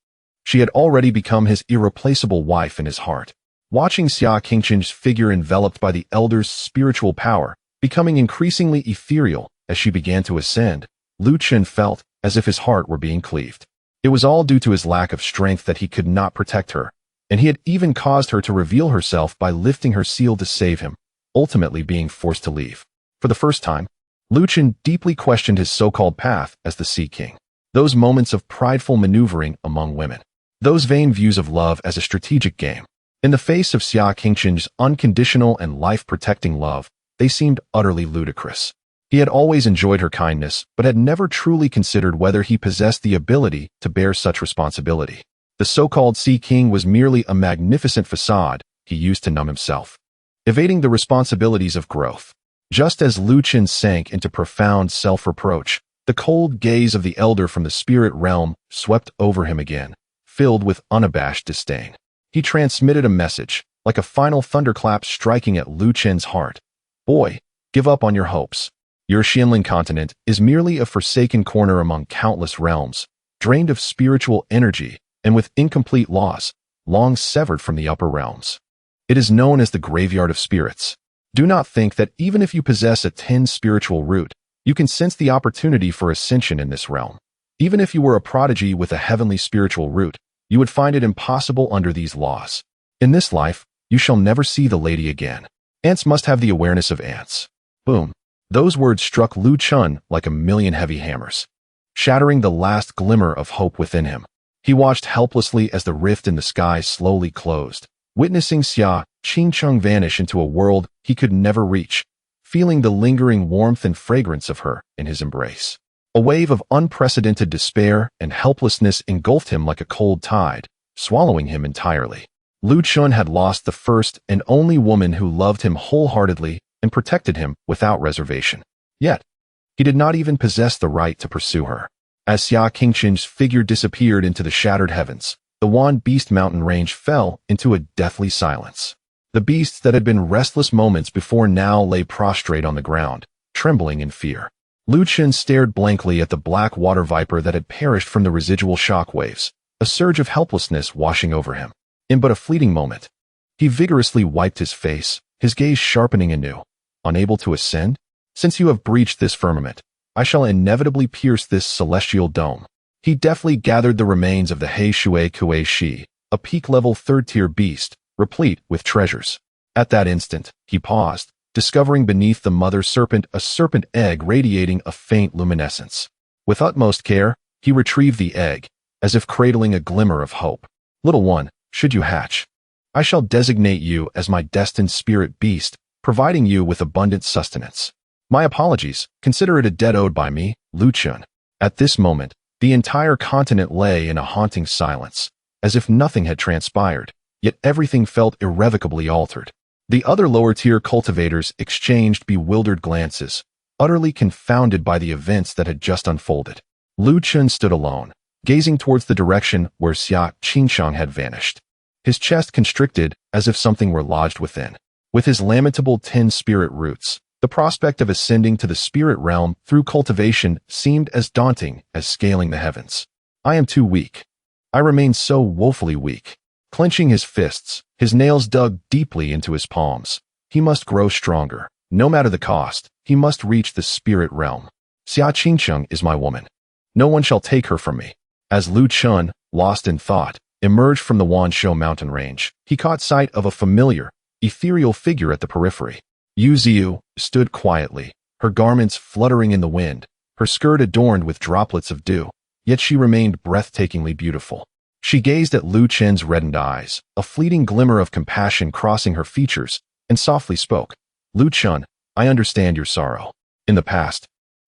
she had already become his irreplaceable wife in his heart. Watching Xia Qingqing's figure enveloped by the elder's spiritual power, becoming increasingly ethereal as she began to ascend, Lu Chen felt as if his heart were being cleaved. It was all due to his lack of strength that he could not protect her, and he had even caused her to reveal herself by lifting her seal to save him, ultimately being forced to leave. For the first time, Lu Chen deeply questioned his so-called path as the Sea King. Those moments of prideful maneuvering among women. Those vain views of love as a strategic game. In the face of Xia Qingqing's unconditional and life-protecting love, they seemed utterly ludicrous. He had always enjoyed her kindness, but had never truly considered whether he possessed the ability to bear such responsibility. The so-called Sea King was merely a magnificent facade he used to numb himself, evading the responsibilities of growth. Just as Lu Chen sank into profound self-reproach, the cold gaze of the elder from the spirit realm swept over him again, filled with unabashed disdain. He transmitted a message, like a final thunderclap striking at Lu Chen's heart. Boy, give up on your hopes. Your Xianling continent is merely a forsaken corner among countless realms, drained of spiritual energy and with incomplete laws, long severed from the upper realms. It is known as the graveyard of spirits. Do not think that even if you possess a 10 spiritual root, you can sense the opportunity for ascension in this realm. Even if you were a prodigy with a heavenly spiritual root, you would find it impossible under these laws. In this life, you shall never see the lady again. Ants must have the awareness of ants. Boom. Those words struck Lu Chen like a million heavy hammers, shattering the last glimmer of hope within him. He watched helplessly as the rift in the sky slowly closed, witnessing Xia Qingqing vanish into a world he could never reach, feeling the lingering warmth and fragrance of her in his embrace. A wave of unprecedented despair and helplessness engulfed him like a cold tide, swallowing him entirely. Lu Chen had lost the first and only woman who loved him wholeheartedly and protected him without reservation. Yet, he did not even possess the right to pursue her. As Xia Qingqing's figure disappeared into the shattered heavens, the Wan Beast mountain range fell into a deathly silence. The beasts that had been restless moments before now lay prostrate on the ground, trembling in fear. Lu Chen stared blankly at the black water viper that had perished from the residual shock waves, a surge of helplessness washing over him. In but a fleeting moment, he vigorously wiped his face, his gaze sharpening anew. Unable to ascend? Since you have breached this firmament, I shall inevitably pierce this celestial dome. He deftly gathered the remains of the He Shui Kue Shi, a peak-level third-tier beast, replete with treasures. At that instant, he paused, discovering beneath the mother serpent a serpent egg radiating a faint luminescence. With utmost care, he retrieved the egg, as if cradling a glimmer of hope. Little one, should you hatch, I shall designate you as my destined spirit beast, providing you with abundant sustenance. My apologies, consider it a debt owed by me, Lu Chen. At this moment, the entire continent lay in a haunting silence, as if nothing had transpired, yet everything felt irrevocably altered. The other lower-tier cultivators exchanged bewildered glances, utterly confounded by the events that had just unfolded. Lu Chen stood alone, gazing towards the direction where Xia Qingqing had vanished. His chest constricted as if something were lodged within. With his lamentable 10 spirit roots, the prospect of ascending to the spirit realm through cultivation seemed as daunting as scaling the heavens. I am too weak. I remain so woefully weak. Clenching his fists, his nails dug deeply into his palms. He must grow stronger. No matter the cost, he must reach the spirit realm. Xia Qingqing is my woman. No one shall take her from me. As Lu Chen, lost in thought, emerged from the Wanshou mountain range, he caught sight of a familiar, ethereal figure at the periphery. Yu Ziyu stood quietly, her garments fluttering in the wind, her skirt adorned with droplets of dew, yet she remained breathtakingly beautiful. She gazed at Lu Chen's reddened eyes, a fleeting glimmer of compassion crossing her features, and softly spoke. Lu Chen, I understand your sorrow. In the past,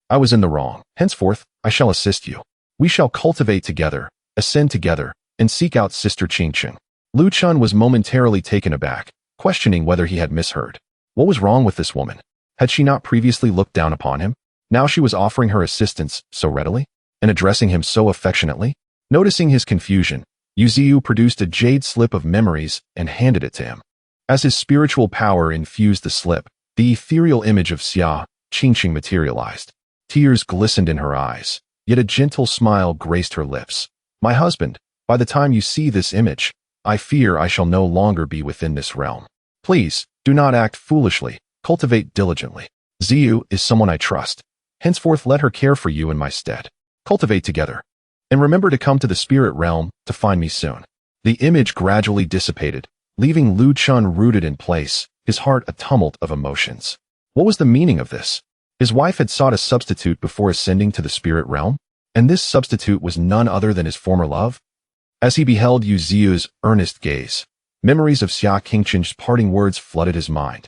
I was in the wrong. Henceforth, I shall assist you. We shall cultivate together, ascend together, and seek out Sister Qingqing. Lu Chen was momentarily taken aback, questioning whether he had misheard. What was wrong with this woman? Had she not previously looked down upon him? Now she was offering her assistance so readily, and addressing him so affectionately? Noticing his confusion, Yu Ziyu produced a jade slip of memories and handed it to him. As his spiritual power infused the slip, The ethereal image of Xia Qingqing materialized. Tears glistened in her eyes, yet a gentle smile graced her lips. My husband, by the time you see this image, I fear I shall no longer be within this realm. Please, do not act foolishly, cultivate diligently. Xiu is someone I trust. Henceforth let her care for you in my stead. Cultivate together. And remember to come to the spirit realm to find me soon. The image gradually dissipated, leaving Lu Chun rooted in place, his heart a tumult of emotions. What was the meaning of this? His wife had sought a substitute before ascending to the spirit realm, and this substitute was none other than his former love? As he beheld Yu Xiu's earnest gaze, memories of Xia Qingqing's parting words flooded his mind,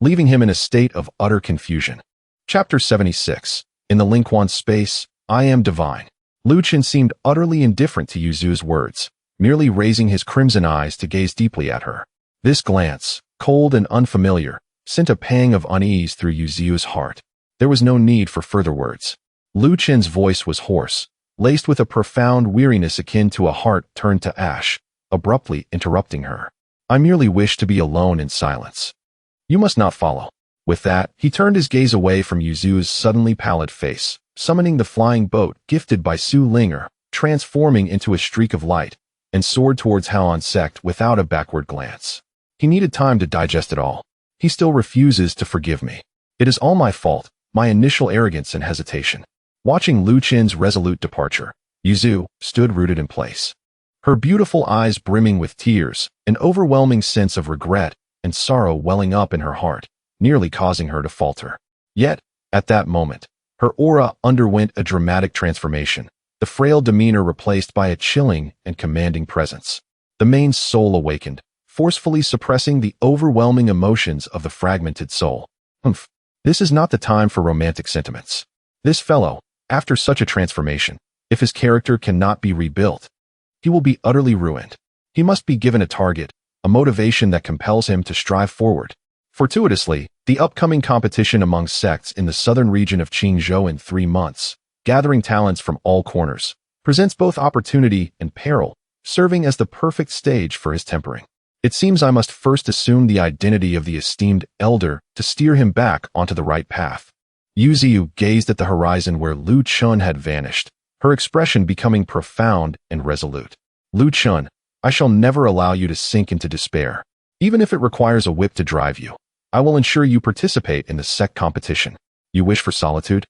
leaving him in a state of utter confusion. Chapter 76. In the Lingquan space, I am divine. Lu Chen seemed utterly indifferent to Yu Xiu's words, merely raising his crimson eyes to gaze deeply at her. This glance, cold and unfamiliar, sent a pang of unease through Yu Xiu's heart. There was no need for further words. Lu Chen's voice was hoarse, laced with a profound weariness akin to a heart turned to ash, abruptly interrupting her. I merely wish to be alone in silence. You must not follow. With that, he turned his gaze away from Yu Xiu's suddenly pallid face, summoning the flying boat gifted by Su Linger, transforming into a streak of light, and soared towards Haon sect without a backward glance. He needed time to digest it all. He still refuses to forgive me. It is all my fault, my initial arrogance and hesitation. Watching Lu Chen's resolute departure, Yu Xiu stood rooted in place. Her beautiful eyes brimming with tears, an overwhelming sense of regret and sorrow welling up in her heart, nearly causing her to falter. Yet, at that moment, her aura underwent a dramatic transformation, the frail demeanor replaced by a chilling and commanding presence. The main soul awakened, forcefully suppressing the overwhelming emotions of the fragmented soul. This is not the time for romantic sentiments. This fellow, after such a transformation, if his character cannot be rebuilt, he will be utterly ruined. He must be given a target, a motivation that compels him to strive forward. Fortuitously, the upcoming competition among sects in the southern region of Qingzhou in 3 months, gathering talents from all corners, presents both opportunity and peril, serving as the perfect stage for his tempering. It seems I must first assume the identity of the esteemed elder to steer him back onto the right path. Yu Xiu gazed at the horizon where Lu Chun had vanished, her expression becoming profound and resolute. Lu Chun, I shall never allow you to sink into despair. Even if it requires a whip to drive you, I will ensure you participate in the sect competition. You wish for solitude?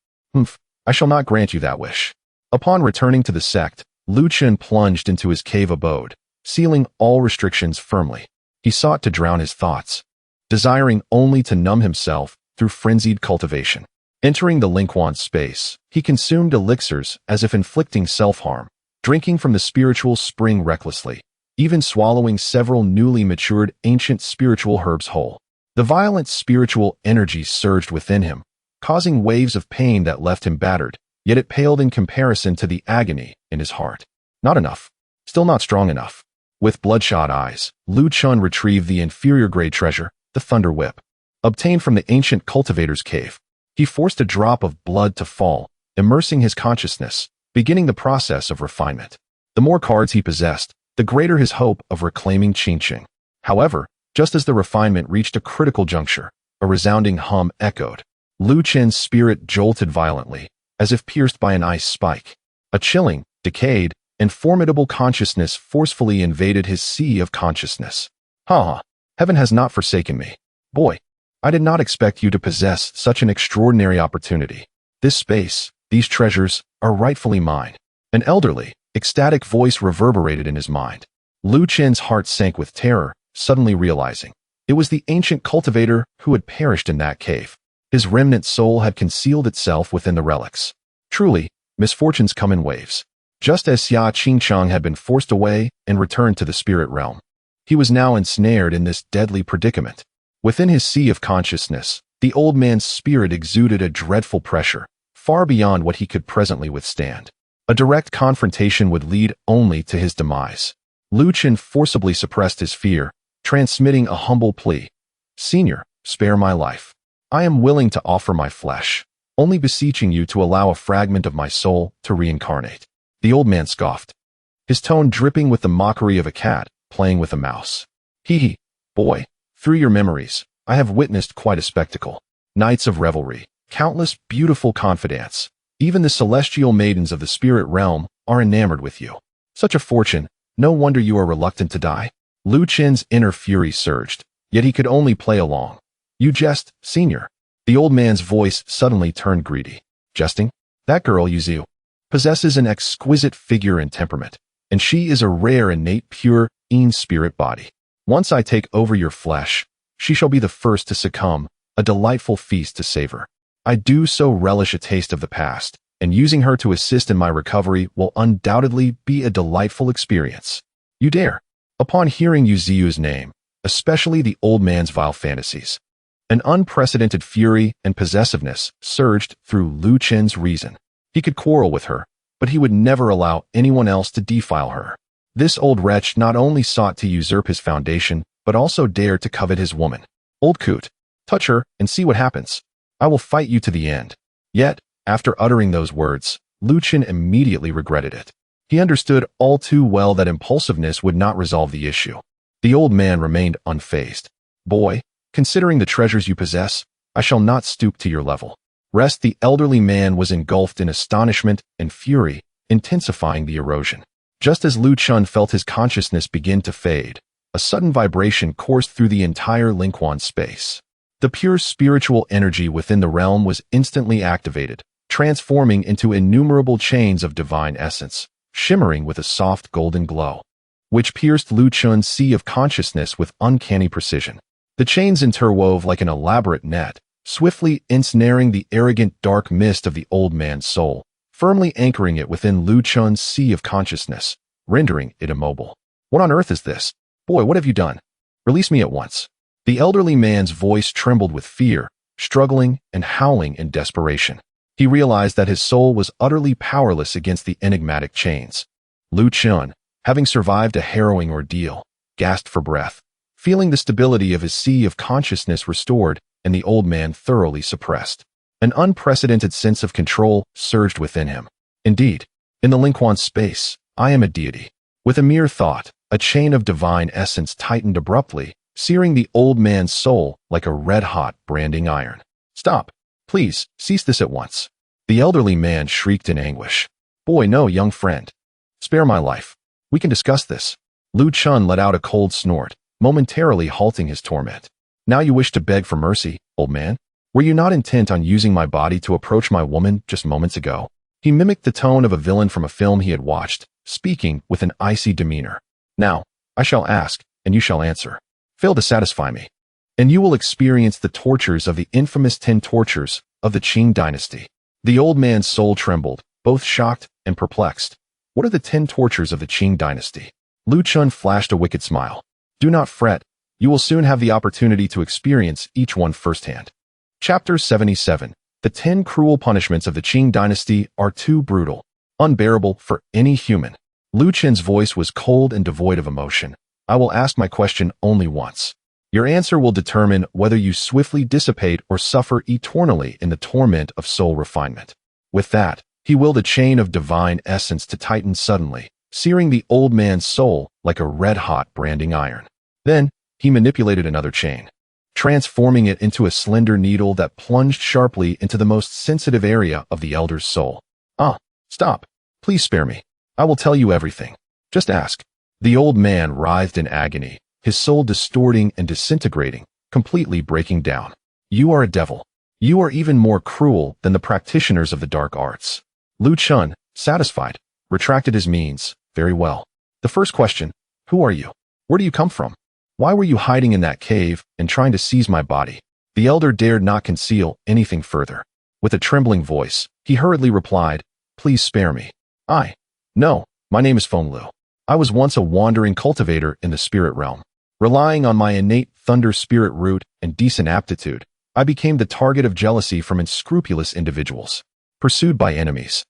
I shall not grant you that wish. Upon returning to the sect, Lu Chun plunged into his cave abode, sealing all restrictions firmly. He sought to drown his thoughts, desiring only to numb himself through frenzied cultivation. Entering the Lingquan space, he consumed elixirs as if inflicting self-harm, drinking from the spiritual spring recklessly, even swallowing several newly matured ancient spiritual herbs whole. The violent spiritual energy surged within him, causing waves of pain that left him battered, yet it paled in comparison to the agony in his heart. Not enough. Still not strong enough. With bloodshot eyes, Lu Chun retrieved the inferior-grade treasure, the Thunder Whip. Obtained from the ancient cultivator's cave, he forced a drop of blood to fall, immersing his consciousness, beginning the process of refinement. The more cards he possessed, the greater his hope of reclaiming Qingqing. However, just as the refinement reached a critical juncture, a resounding hum echoed. Lu Chen's spirit jolted violently, as if pierced by an ice spike. A chilling, decayed, and formidable consciousness forcefully invaded his sea of consciousness. Heaven has not forsaken me. Boy, I did not expect you to possess such an extraordinary opportunity. This space, these treasures, are rightfully mine. An elderly, ecstatic voice reverberated in his mind. Lu Chen's heart sank with terror, suddenly realizing it was the ancient cultivator who had perished in that cave. His remnant soul had concealed itself within the relics. Truly, misfortunes come in waves. Just as Xia Qingqing had been forced away and returned to the spirit realm, he was now ensnared in this deadly predicament. Within his sea of consciousness, the old man's spirit exuded a dreadful pressure, far beyond what he could presently withstand. A direct confrontation would lead only to his demise. Lu Chen forcibly suppressed his fear, transmitting a humble plea. Senior, spare my life. I am willing to offer my flesh, only beseeching you to allow a fragment of my soul to reincarnate. The old man scoffed, his tone dripping with the mockery of a cat playing with a mouse. Boy, through your memories, I have witnessed quite a spectacle. Nights of revelry, countless beautiful confidantes. Even the celestial maidens of the spirit realm are enamored with you. Such a fortune, no wonder you are reluctant to die. Lu Chen's inner fury surged, yet he could only play along. You jest, senior. The old man's voice suddenly turned greedy. Jesting? That girl, Yuzu, possesses an exquisite figure and temperament, and she is a rare innate pure spirit body. Once I take over your flesh, she shall be the first to succumb, a delightful feast to savor. I do so relish a taste of the past, and using her to assist in my recovery will undoubtedly be a delightful experience. You dare. Upon hearing Yuzu's name, especially the old man's vile fantasies, an unprecedented fury and possessiveness surged through Lu Chen's reason. He could quarrel with her, but he would never allow anyone else to defile her. This old wretch not only sought to usurp his foundation, but also dared to covet his woman. Old coot, touch her and see what happens. I will fight you to the end. Yet, after uttering those words, Lu Chen immediately regretted it. He understood all too well that impulsiveness would not resolve the issue. The old man remained unfazed. Boy, considering the treasures you possess, I shall not stoop to your level. Rest. The elderly man was engulfed in astonishment and fury, intensifying the erosion. Just as Lu Chen felt his consciousness begin to fade, a sudden vibration coursed through the entire Lingquan space. The pure spiritual energy within the realm was instantly activated, transforming into innumerable chains of divine essence, shimmering with a soft golden glow, which pierced Lu Chen's sea of consciousness with uncanny precision. The chains interwove like an elaborate net, swiftly ensnaring the arrogant dark mist of the old man's soul, firmly anchoring it within Lu Chen's sea of consciousness, rendering it immobile. What on earth is this? Boy, what have you done? Release me at once. The elderly man's voice trembled with fear, struggling and howling in desperation. He realized that his soul was utterly powerless against the enigmatic chains. Lu Chen, having survived a harrowing ordeal, gasped for breath, feeling the stability of his sea of consciousness restored and the old man thoroughly suppressed. An unprecedented sense of control surged within him. Indeed, in the Lingquan space, I am a deity. With a mere thought, a chain of divine essence tightened abruptly, searing the old man's soul like a red-hot branding iron. Stop. Please, cease this at once. The elderly man shrieked in anguish. Boy, no, young friend. Spare my life. We can discuss this. Lu Chen let out a cold snort, momentarily halting his torment. Now you wish to beg for mercy, old man? Were you not intent on using my body to approach my woman just moments ago? He mimicked the tone of a villain from a film he had watched, speaking with an icy demeanor. Now, I shall ask, and you shall answer. Fail to satisfy me, and you will experience the tortures of the infamous 10 tortures of the Qing dynasty. The old man's soul trembled, both shocked and perplexed. What are the 10 tortures of the Qing dynasty? Lu Chen flashed a wicked smile. Do not fret, you will soon have the opportunity to experience each one firsthand. Chapter 77. The 10 cruel punishments of the Qing dynasty are too brutal, unbearable for any human. Lu Chen's voice was cold and devoid of emotion. I will ask my question only once. Your answer will determine whether you swiftly dissipate or suffer eternally in the torment of soul refinement. With that, he willed a chain of divine essence to tighten suddenly, searing the old man's soul like a red-hot branding iron. Then, he manipulated another chain, transforming it into a slender needle that plunged sharply into the most sensitive area of the elder's soul. Stop. Please spare me. I will tell you everything. Just ask. The old man writhed in agony, his soul distorting and disintegrating, completely breaking down. You are a devil. You are even more cruel than the practitioners of the dark arts. Lu Chen, satisfied, retracted his means. Very well. The first question, who are you? Where do you come from? Why were you hiding in that cave and trying to seize my body? The elder dared not conceal anything further. With a trembling voice, he hurriedly replied, Please spare me. No, my name is Feng Lu. I was once a wandering cultivator in the spirit realm. Relying on my innate thunder spirit root and decent aptitude, I became the target of jealousy from unscrupulous individuals. Pursued by enemies,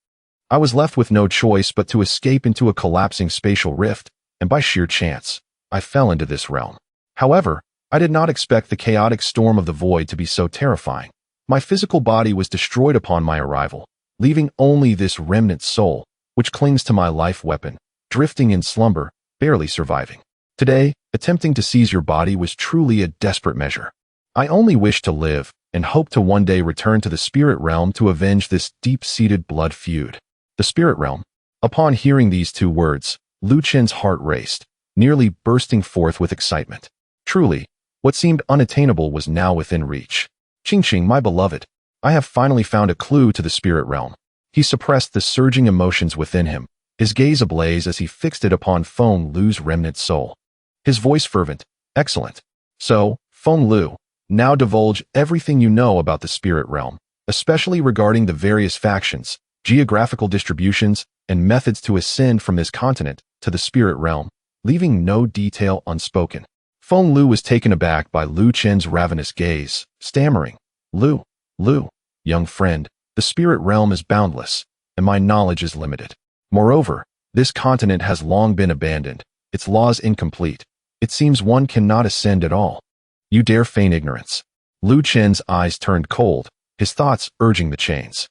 I was left with no choice but to escape into a collapsing spatial rift, and by sheer chance, I fell into this realm. However, I did not expect the chaotic storm of the void to be so terrifying. My physical body was destroyed upon my arrival, leaving only this remnant soul, which clings to my life weapon, drifting in slumber, barely surviving. Today, attempting to seize your body was truly a desperate measure. I only wish to live and hope to one day return to the spirit realm to avenge this deep-seated blood feud. The spirit realm. Upon hearing these two words, Lu Chen's heart raced, nearly bursting forth with excitement. Truly, what seemed unattainable was now within reach. Qingqing, my beloved, I have finally found a clue to the spirit realm. He suppressed the surging emotions within him, his gaze ablaze as he fixed it upon Feng Lu's remnant soul. His voice fervent. Excellent. So, Feng Lu, now divulge everything you know about the spirit realm, especially regarding the various factions, geographical distributions, and methods to ascend from this continent to the spirit realm, leaving no detail unspoken. Feng Lu was taken aback by Lu Chen's ravenous gaze, stammering, Lu, young friend, the spirit realm is boundless, and my knowledge is limited. Moreover, this continent has long been abandoned, its laws incomplete. It seems one cannot ascend at all. You dare feign ignorance. Lu Chen's eyes turned cold, his thoughts urging the chains.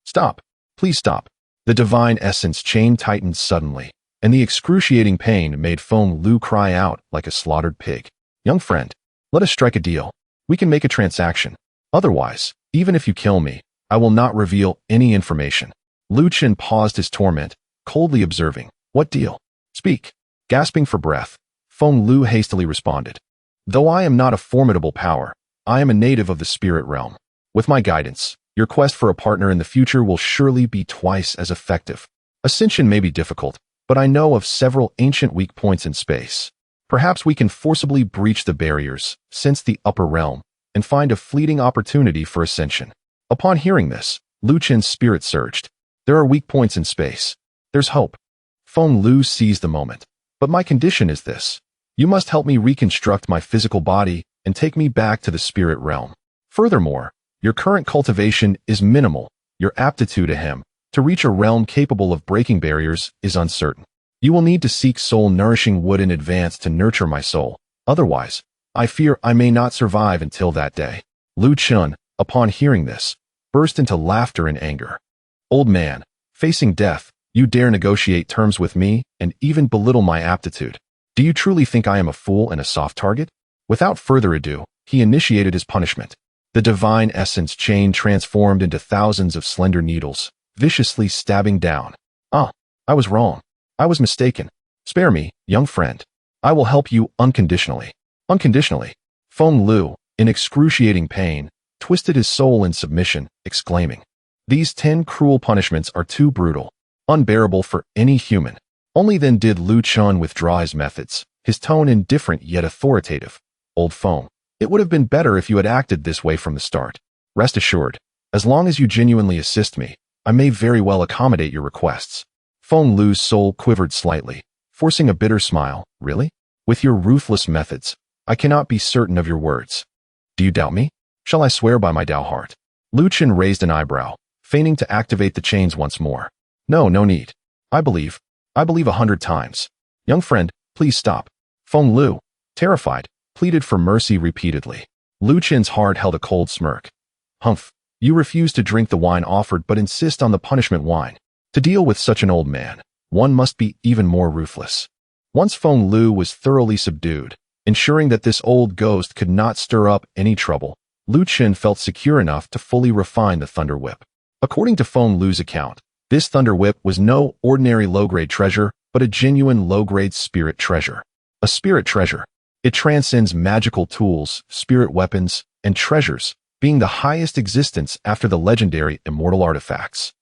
Stop. Please stop. The divine essence chain tightened suddenly, and the excruciating pain made Feng Lu cry out like a slaughtered pig. Young friend, let us strike a deal. We can make a transaction. Otherwise, even if you kill me, I will not reveal any information. Lu Chen paused his torment, coldly observing, What deal? Speak. Gasping for breath, Feng Lu hastily responded. Though I am not a formidable power, I am a native of the spirit realm. With my guidance, your quest for a partner in the future will surely be twice as effective. Ascension may be difficult, but I know of several ancient weak points in space. Perhaps we can forcibly breach the barriers, sense the upper realm, and find a fleeting opportunity for ascension. Upon hearing this, Lu Chen's spirit surged. There are weak points in space. There's hope. Feng Lu seized the moment. But my condition is this. You must help me reconstruct my physical body and take me back to the spirit realm. Furthermore, your current cultivation is minimal. Your aptitude to reach a realm capable of breaking barriers is uncertain. You will need to seek soul-nourishing wood in advance to nurture my soul. Otherwise, I fear I may not survive until that day. Lu Chen, upon hearing this, burst into laughter and anger. Old man, facing death, you dare negotiate terms with me and even belittle my aptitude. Do you truly think I am a fool and a soft target? Without further ado, he initiated his punishment. The divine essence chain transformed into thousands of slender needles, viciously stabbing down. I was wrong. I was mistaken. Spare me, young friend. I will help you unconditionally. Unconditionally. Feng Lu, in excruciating pain, twisted his soul in submission, exclaiming, These 10 cruel punishments are too brutal, unbearable for any human. Only then did Lu Chen withdraw his methods, his tone indifferent yet authoritative. Old Feng, it would have been better if you had acted this way from the start. Rest assured, as long as you genuinely assist me, I may very well accommodate your requests. Feng Lu's soul quivered slightly, forcing a bitter smile. Really? With your ruthless methods, I cannot be certain of your words. Do you doubt me? Shall I swear by my Tao heart? Lu Chen raised an eyebrow, feigning to activate the chains once more. No need. I believe 100 times. Young friend, please stop. Feng Lu, terrified, pleaded for mercy repeatedly. Lu Chen's heart held a cold smirk. Humph, you refuse to drink the wine offered but insist on the punishment wine. To deal with such an old man, one must be even more ruthless. Once Feng Lu was thoroughly subdued, ensuring that this old ghost could not stir up any trouble, Lu Chen felt secure enough to fully refine the Thunder Whip. According to Feng Lu's account, this Thunder Whip was no ordinary low-grade treasure, but a genuine low-grade spirit treasure. A spirit treasure. It transcends magical tools, spirit weapons, and treasures, being the highest existence after the legendary immortal artifacts.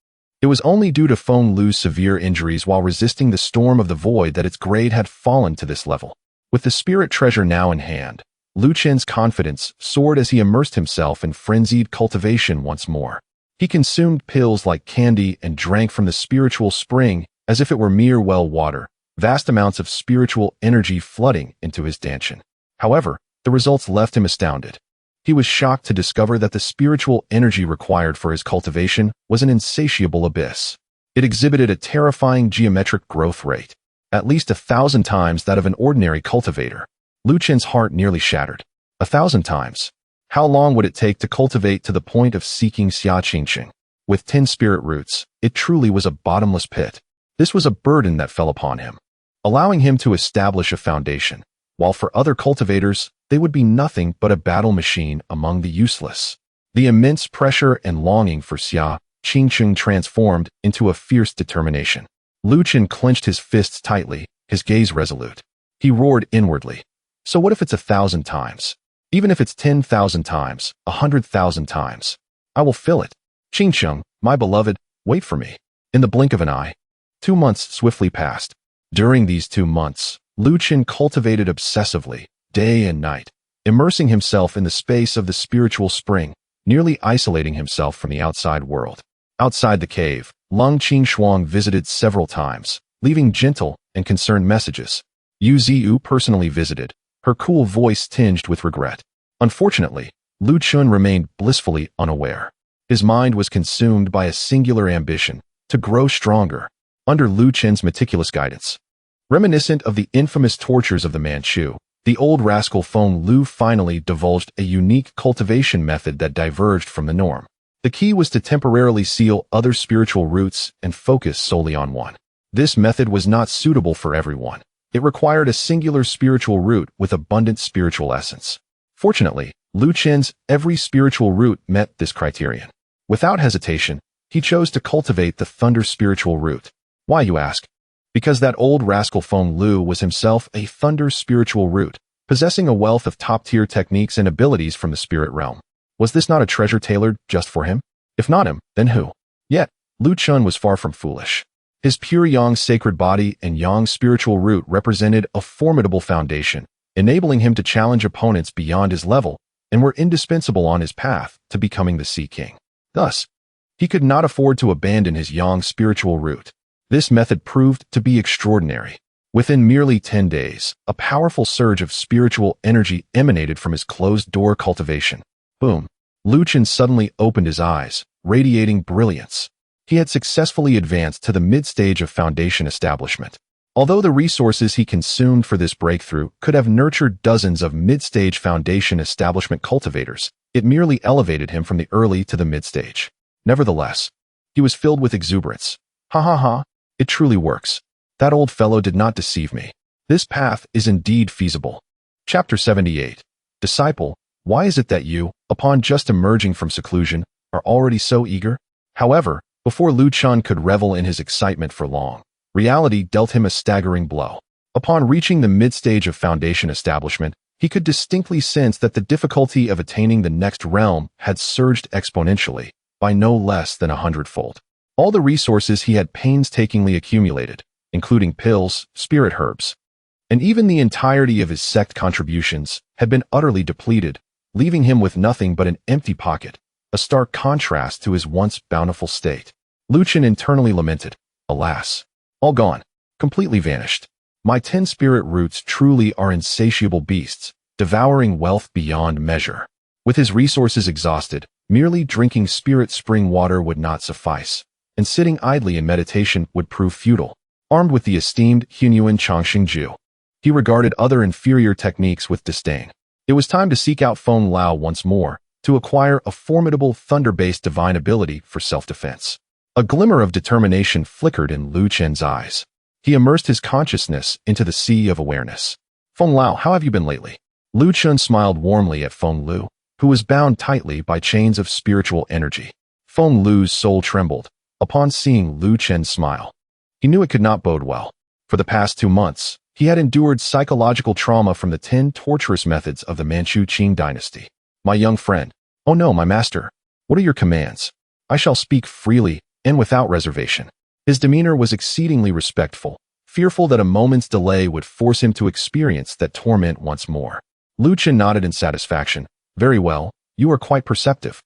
It was only due to Feng Lu's severe injuries while resisting the storm of the void that its grade had fallen to this level. With the spirit treasure now in hand, Lu Chen's confidence soared as he immersed himself in frenzied cultivation once more. He consumed pills like candy and drank from the spiritual spring as if it were mere well water, vast amounts of spiritual energy flooding into his dantian. However, the results left him astounded. He was shocked to discover that the spiritual energy required for his cultivation was an insatiable abyss. It exhibited a terrifying geometric growth rate, at least 1,000 times that of an ordinary cultivator. Lu Chen's heart nearly shattered. 1,000 times. How long would it take to cultivate to the point of seeking Xia Qingqing? With 10 spirit roots, it truly was a bottomless pit. This was a burden that fell upon him, allowing him to establish a foundation, while for other cultivators, they would be nothing but a battle machine among the useless. The immense pressure and longing for Xia Qingcheng transformed into a fierce determination. Lu Chen clenched his fists tightly, his gaze resolute. He roared inwardly. So what if it's 1,000 times? Even if it's 10,000 times, 100,000 times. I will fill it. Qingcheng, my beloved, wait for me. In the blink of an eye. 2 months swiftly passed. During these 2 months, Lu Chen cultivated obsessively, day and night, immersing himself in the space of the spiritual spring, nearly isolating himself from the outside world. Outside the cave, Lung Qingshuang visited several times, leaving gentle and concerned messages. Yu Ziyu personally visited, her cool voice tinged with regret. Unfortunately, Lu Chun remained blissfully unaware. His mind was consumed by a singular ambition, to grow stronger, under Lu Chen's meticulous guidance. Reminiscent of the infamous tortures of the Manchu, the old rascal Feng Lu finally divulged a unique cultivation method that diverged from the norm. The key was to temporarily seal other spiritual roots and focus solely on one. This method was not suitable for everyone. It required a singular spiritual root with abundant spiritual essence. Fortunately, Lu Chen's every spiritual root met this criterion. Without hesitation, he chose to cultivate the thunder spiritual root. Why, you ask? Because that old rascal Feng Lu was himself a thunder spiritual root, possessing a wealth of top-tier techniques and abilities from the spirit realm. Was this not a treasure tailored just for him? If not him, then who? Yet, Lu Chun was far from foolish. His pure yang sacred body and yang spiritual root represented a formidable foundation, enabling him to challenge opponents beyond his level, and were indispensable on his path to becoming the Sea King. Thus, he could not afford to abandon his yang spiritual root. This method proved to be extraordinary. Within merely 10 days, a powerful surge of spiritual energy emanated from his closed-door cultivation. Boom! Lu Chen suddenly opened his eyes, radiating brilliance. He had successfully advanced to the mid-stage of foundation establishment. Although the resources he consumed for this breakthrough could have nurtured dozens of mid-stage foundation establishment cultivators, it merely elevated him from the early to the mid-stage. Nevertheless, he was filled with exuberance. Ha ha ha! It truly works. That old fellow did not deceive me. This path is indeed feasible. Chapter 78. Disciple, why is it that you, upon just emerging from seclusion, are already so eager? However, before Lu Chun could revel in his excitement for long, reality dealt him a staggering blow. Upon reaching the mid-stage of foundation establishment, he could distinctly sense that the difficulty of attaining the next realm had surged exponentially, by no less than 100-fold. All the resources he had painstakingly accumulated, including pills, spirit herbs, and even the entirety of his sect contributions, had been utterly depleted, leaving him with nothing but an empty pocket, a stark contrast to his once bountiful state. Lu Chen internally lamented, alas, all gone, completely vanished. My 10 spirit roots truly are insatiable beasts, devouring wealth beyond measure. With his resources exhausted, merely drinking spirit spring water would not suffice, and sitting idly in meditation would prove futile. Armed with the esteemed Hunyuan Changxingju, he regarded other inferior techniques with disdain. It was time to seek out Feng Lao once more, to acquire a formidable thunder-based divine ability for self-defense. A glimmer of determination flickered in Lu Chen's eyes. He immersed his consciousness into the sea of awareness. Feng Lao, how have you been lately? Lu Chen smiled warmly at Feng Lu, who was bound tightly by chains of spiritual energy. Feng Lu's soul trembled upon seeing Lu Chen's smile. He knew it could not bode well. For the past 2 months, he had endured psychological trauma from the 10 torturous methods of the Manchu Qing dynasty. My young friend. Oh no, my master. What are your commands? I shall speak freely and without reservation. His demeanor was exceedingly respectful, fearful that a moment's delay would force him to experience that torment once more. Lu Chen nodded in satisfaction. Very well, you are quite perceptive.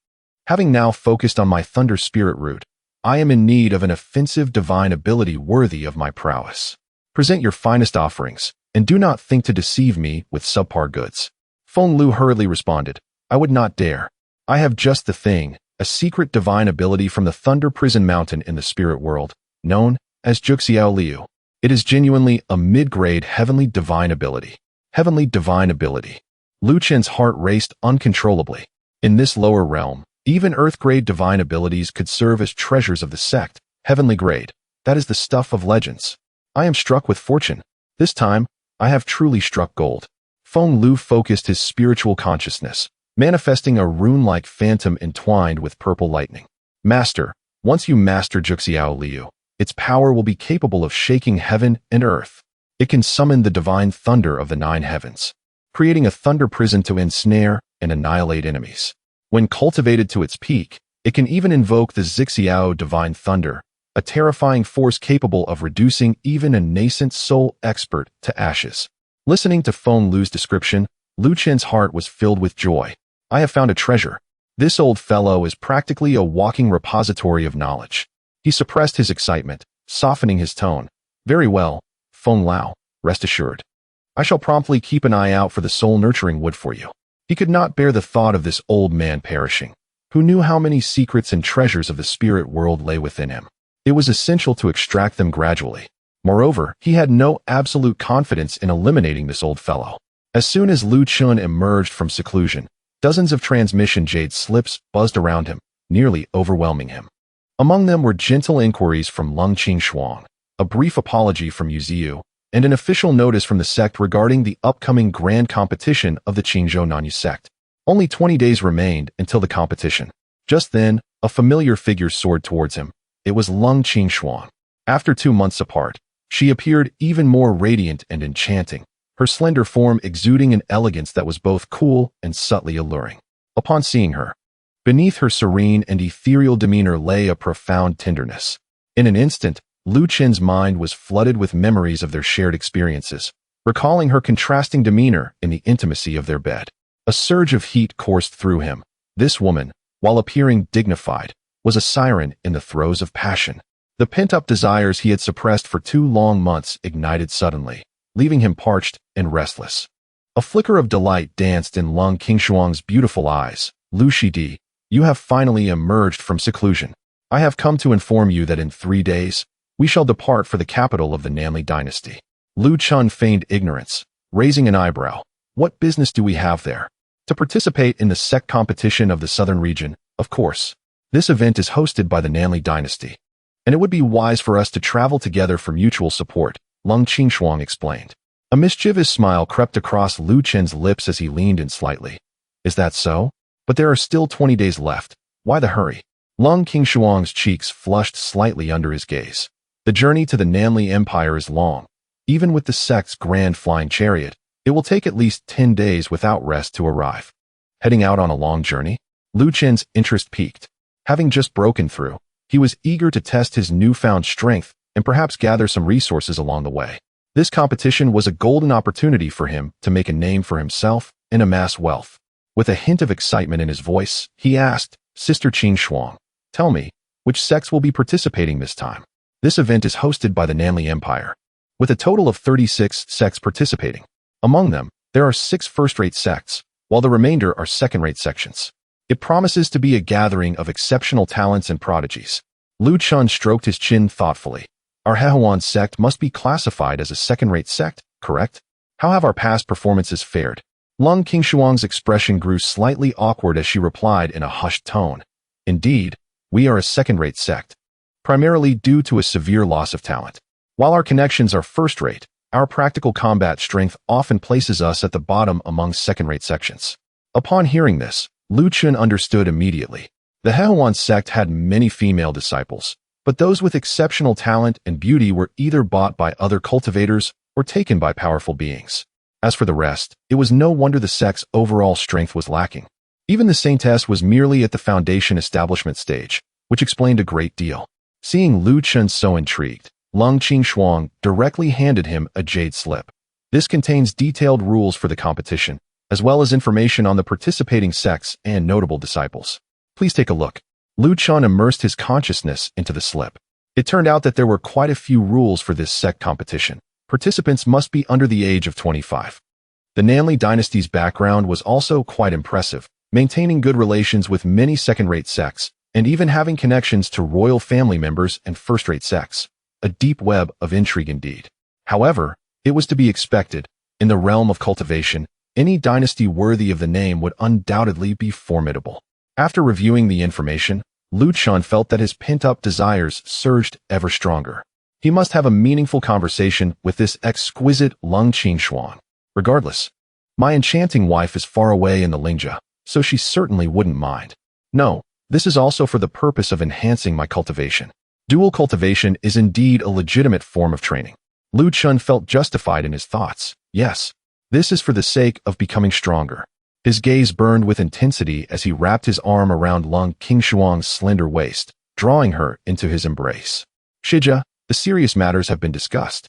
Having now focused on my thunder spirit root, I am in need of an offensive divine ability worthy of my prowess. Present your finest offerings, and do not think to deceive me with subpar goods. Feng Lu hurriedly responded, I would not dare. I have just the thing, a secret divine ability from the Thunder Prison Mountain in the spirit world, known as Juxiao Liu. It is genuinely a mid-grade heavenly divine ability. Heavenly divine ability. Lu Chen's heart raced uncontrollably. In this lower realm, even earth-grade divine abilities could serve as treasures of the sect. Heavenly grade, that is the stuff of legends. I am struck with fortune. This time, I have truly struck gold. Feng Lu focused his spiritual consciousness, manifesting a rune-like phantom entwined with purple lightning. Master, once you master Juxiao Liu, its power will be capable of shaking heaven and earth. It can summon the divine thunder of the 9 heavens, creating a thunder prison to ensnare and annihilate enemies. When cultivated to its peak, it can even invoke the Zixiao divine thunder, a terrifying force capable of reducing even a nascent soul expert to ashes. Listening to Feng Lu's description, Lu Chen's heart was filled with joy. I have found a treasure. This old fellow is practically a walking repository of knowledge. He suppressed his excitement, softening his tone. Very well, Feng Lao, rest assured. I shall promptly keep an eye out for the soul-nurturing wood for you. He could not bear the thought of this old man perishing, who knew how many secrets and treasures of the spirit world lay within him. It was essential to extract them gradually. Moreover, he had no absolute confidence in eliminating this old fellow. As soon as Lu Chun emerged from seclusion, dozens of transmission jade slips buzzed around him, nearly overwhelming him. Among them were gentle inquiries from Lung Qing, a brief apology from Yu Ziyu, and an official notice from the sect regarding the upcoming grand competition of the Qingzhou Nanyu sect. Only 20 days remained until the competition. Just then, a familiar figure soared towards him. It was Lung Qing. After 2 months apart, she appeared even more radiant and enchanting, her slender form exuding an elegance that was both cool and subtly alluring. Upon seeing her, beneath her serene and ethereal demeanor lay a profound tenderness. In an instant, Lu Chen's mind was flooded with memories of their shared experiences, recalling her contrasting demeanor in the intimacy of their bed. A surge of heat coursed through him. This woman, while appearing dignified, was a siren in the throes of passion. The pent-up desires he had suppressed for 2 long months ignited suddenly, leaving him parched and restless. A flicker of delight danced in Lung Qingshuang's beautiful eyes. Lu Shidi, you have finally emerged from seclusion. I have come to inform you that in 3 days, we shall depart for the capital of the Nanli dynasty. Lu Chun feigned ignorance, raising an eyebrow. What business do we have there? To participate in the sect competition of the southern region, of course. This event is hosted by the Nanli dynasty, and it would be wise for us to travel together for mutual support, Lung Qingshuang explained. A mischievous smile crept across Lu Chen's lips as he leaned in slightly. Is that so? But there are still 20 days left. Why the hurry? Lung Qingshuang's cheeks flushed slightly under his gaze. The journey to the Nanli Empire is long. Even with the sect's grand flying chariot, it will take at least 10 days without rest to arrive. Heading out on a long journey? Lu Chen's interest peaked. Having just broken through, he was eager to test his newfound strength and perhaps gather some resources along the way. This competition was a golden opportunity for him to make a name for himself and amass wealth. With a hint of excitement in his voice, he asked, Sister Qing Shuang, tell me, which sects will be participating this time? This event is hosted by the Nanli Empire, with a total of 36 sects participating. Among them, there are 6 first-rate sects, while the remainder are second-rate sections. It promises to be a gathering of exceptional talents and prodigies. Lu Chun stroked his chin thoughtfully. Our Hehuan sect must be classified as a second-rate sect, correct? How have our past performances fared? Lung Qingshuang's expression grew slightly awkward as she replied in a hushed tone. Indeed, we are a second-rate sect, primarily due to a severe loss of talent. While our connections are first-rate, our practical combat strength often places us at the bottom among second-rate sections. Upon hearing this, Lu Chun understood immediately. The Hehuan sect had many female disciples, but those with exceptional talent and beauty were either bought by other cultivators or taken by powerful beings. As for the rest, it was no wonder the sect's overall strength was lacking. Even the Saintess was merely at the foundation establishment stage, which explained a great deal. Seeing Lu Chun so intrigued, Lung Qingshuang directly handed him a jade slip. This contains detailed rules for the competition, as well as information on the participating sects and notable disciples. Please take a look. Lu Chun immersed his consciousness into the slip. It turned out that there were quite a few rules for this sect competition. Participants must be under the age of 25. The Nanli dynasty's background was also quite impressive, maintaining good relations with many second-rate sects, and even having connections to royal family members and first-rate sects. A deep web of intrigue indeed. However, it was to be expected. In the realm of cultivation, any dynasty worthy of the name would undoubtedly be formidable. After reviewing the information, Lu Chun felt that his pent-up desires surged ever stronger. He must have a meaningful conversation with this exquisite Lung Qingshuang. Regardless, My enchanting wife is far away in the Lingjia, so she certainly wouldn't mind. No, this is also for the purpose of enhancing my cultivation. Dual cultivation is indeed a legitimate form of training. Lu Chun felt justified in his thoughts. Yes, this is for the sake of becoming stronger. His gaze burned with intensity as he wrapped his arm around Lung Qingshuang's slender waist, drawing her into his embrace. Shijia, the serious matters have been discussed.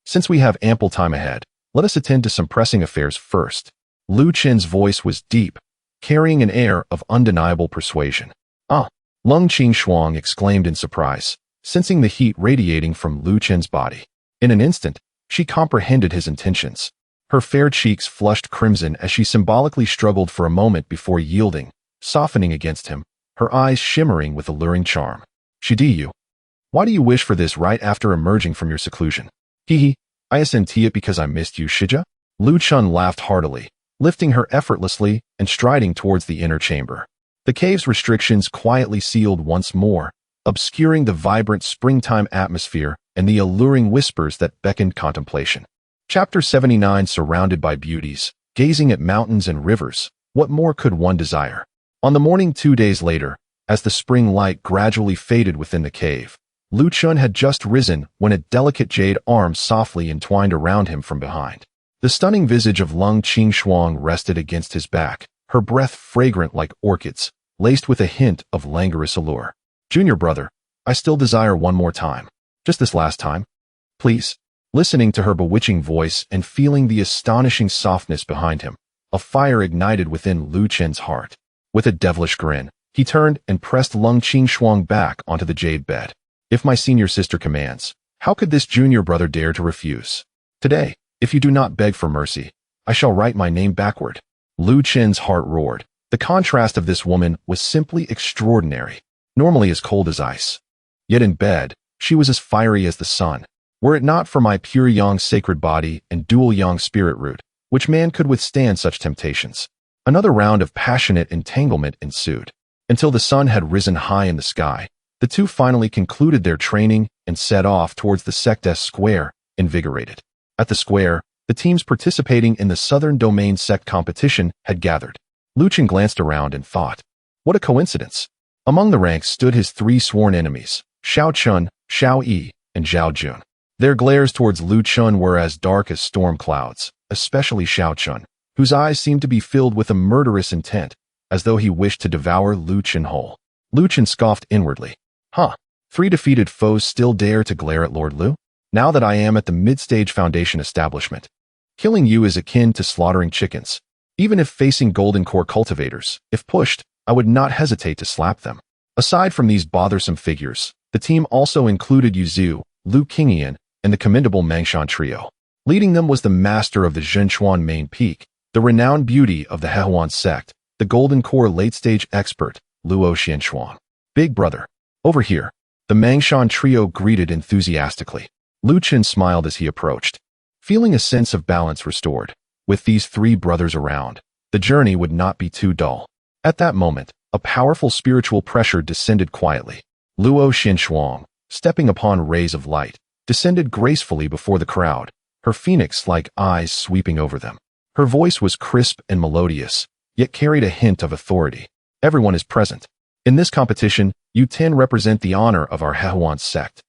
Since we have ample time ahead, let us attend to some pressing affairs first. Lu Chen's voice was deep, carrying an air of undeniable persuasion. Ah! Lung Qingshuang exclaimed in surprise, sensing the heat radiating from Lu Chen's body. In an instant, she comprehended his intentions. Her fair cheeks flushed crimson as she symbolically struggled for a moment before yielding, softening against him, her eyes shimmering with alluring charm. Shidiyu, why do you wish for this right after emerging from your seclusion? Hehe, I assent it because I missed you, Shijia? Lu Chun laughed heartily, lifting her effortlessly and striding towards the inner chamber. The cave's restrictions quietly sealed once more, obscuring the vibrant springtime atmosphere and the alluring whispers that beckoned contemplation. Chapter 79. Surrounded by beauties, gazing at mountains and rivers, what more could one desire? On the morning 2 days later, as the spring light gradually faded within the cave, Lu Chun had just risen when a delicate jade arm softly entwined around him from behind. The stunning visage of Lung Qingshuang rested against his back, her breath fragrant like orchids, laced with a hint of languorous allure. Junior brother, I still desire one more time. Just this last time. Please. Listening to her bewitching voice and feeling the astonishing softness behind him, a fire ignited within Lu Chen's heart. With a devilish grin, he turned and pressed Lung Qingshuang back onto the jade bed. If my senior sister commands, how could this junior brother dare to refuse? Today, if you do not beg for mercy, I shall write my name backward. Lu Chen's heart roared. The contrast of this woman was simply extraordinary, normally as cold as ice. Yet in bed, she was as fiery as the sun. Were it not for my pure yang sacred body and dual yang spirit root, which man could withstand such temptations? Another round of passionate entanglement ensued. Until the sun had risen high in the sky, the two finally concluded their training and set off towards the Saintess Square, invigorated. At the square, the teams participating in the Southern Domain Sect competition had gathered. Lu Chun glanced around and thought, what a coincidence. Among the ranks stood his three sworn enemies, Xiao Chun, Xiao Yi, and Zhao Jun. Their glares towards Lu Chun were as dark as storm clouds, especially Xiao Chun, whose eyes seemed to be filled with a murderous intent, as though he wished to devour Lu Chun whole. Lu Chun scoffed inwardly. Huh, 3 defeated foes still dare to glare at Lord Lu? Now that I am at the mid-stage foundation establishment, killing you is akin to slaughtering chickens. Even if facing golden core cultivators, if pushed, I would not hesitate to slap them. Aside from these bothersome figures, the team also included Yu Zhu, Lu Qingyan, and the commendable Mangshan trio. Leading them was the master of the Zhenchuan main peak, the renowned beauty of the Hehuan sect, the golden core late-stage expert, Luo Xianshuang. Big brother, over here. The Mangshan trio greeted enthusiastically. Lu Chun smiled as he approached, feeling a sense of balance restored. With these 3 brothers around, the journey would not be too dull. At that moment, a powerful spiritual pressure descended quietly. Luo Xianshuang, stepping upon rays of light, descended gracefully before the crowd, her phoenix-like eyes sweeping over them. Her voice was crisp and melodious, yet carried a hint of authority. Everyone is present. In this competition, you 10 represent the honor of our Hehuan sect.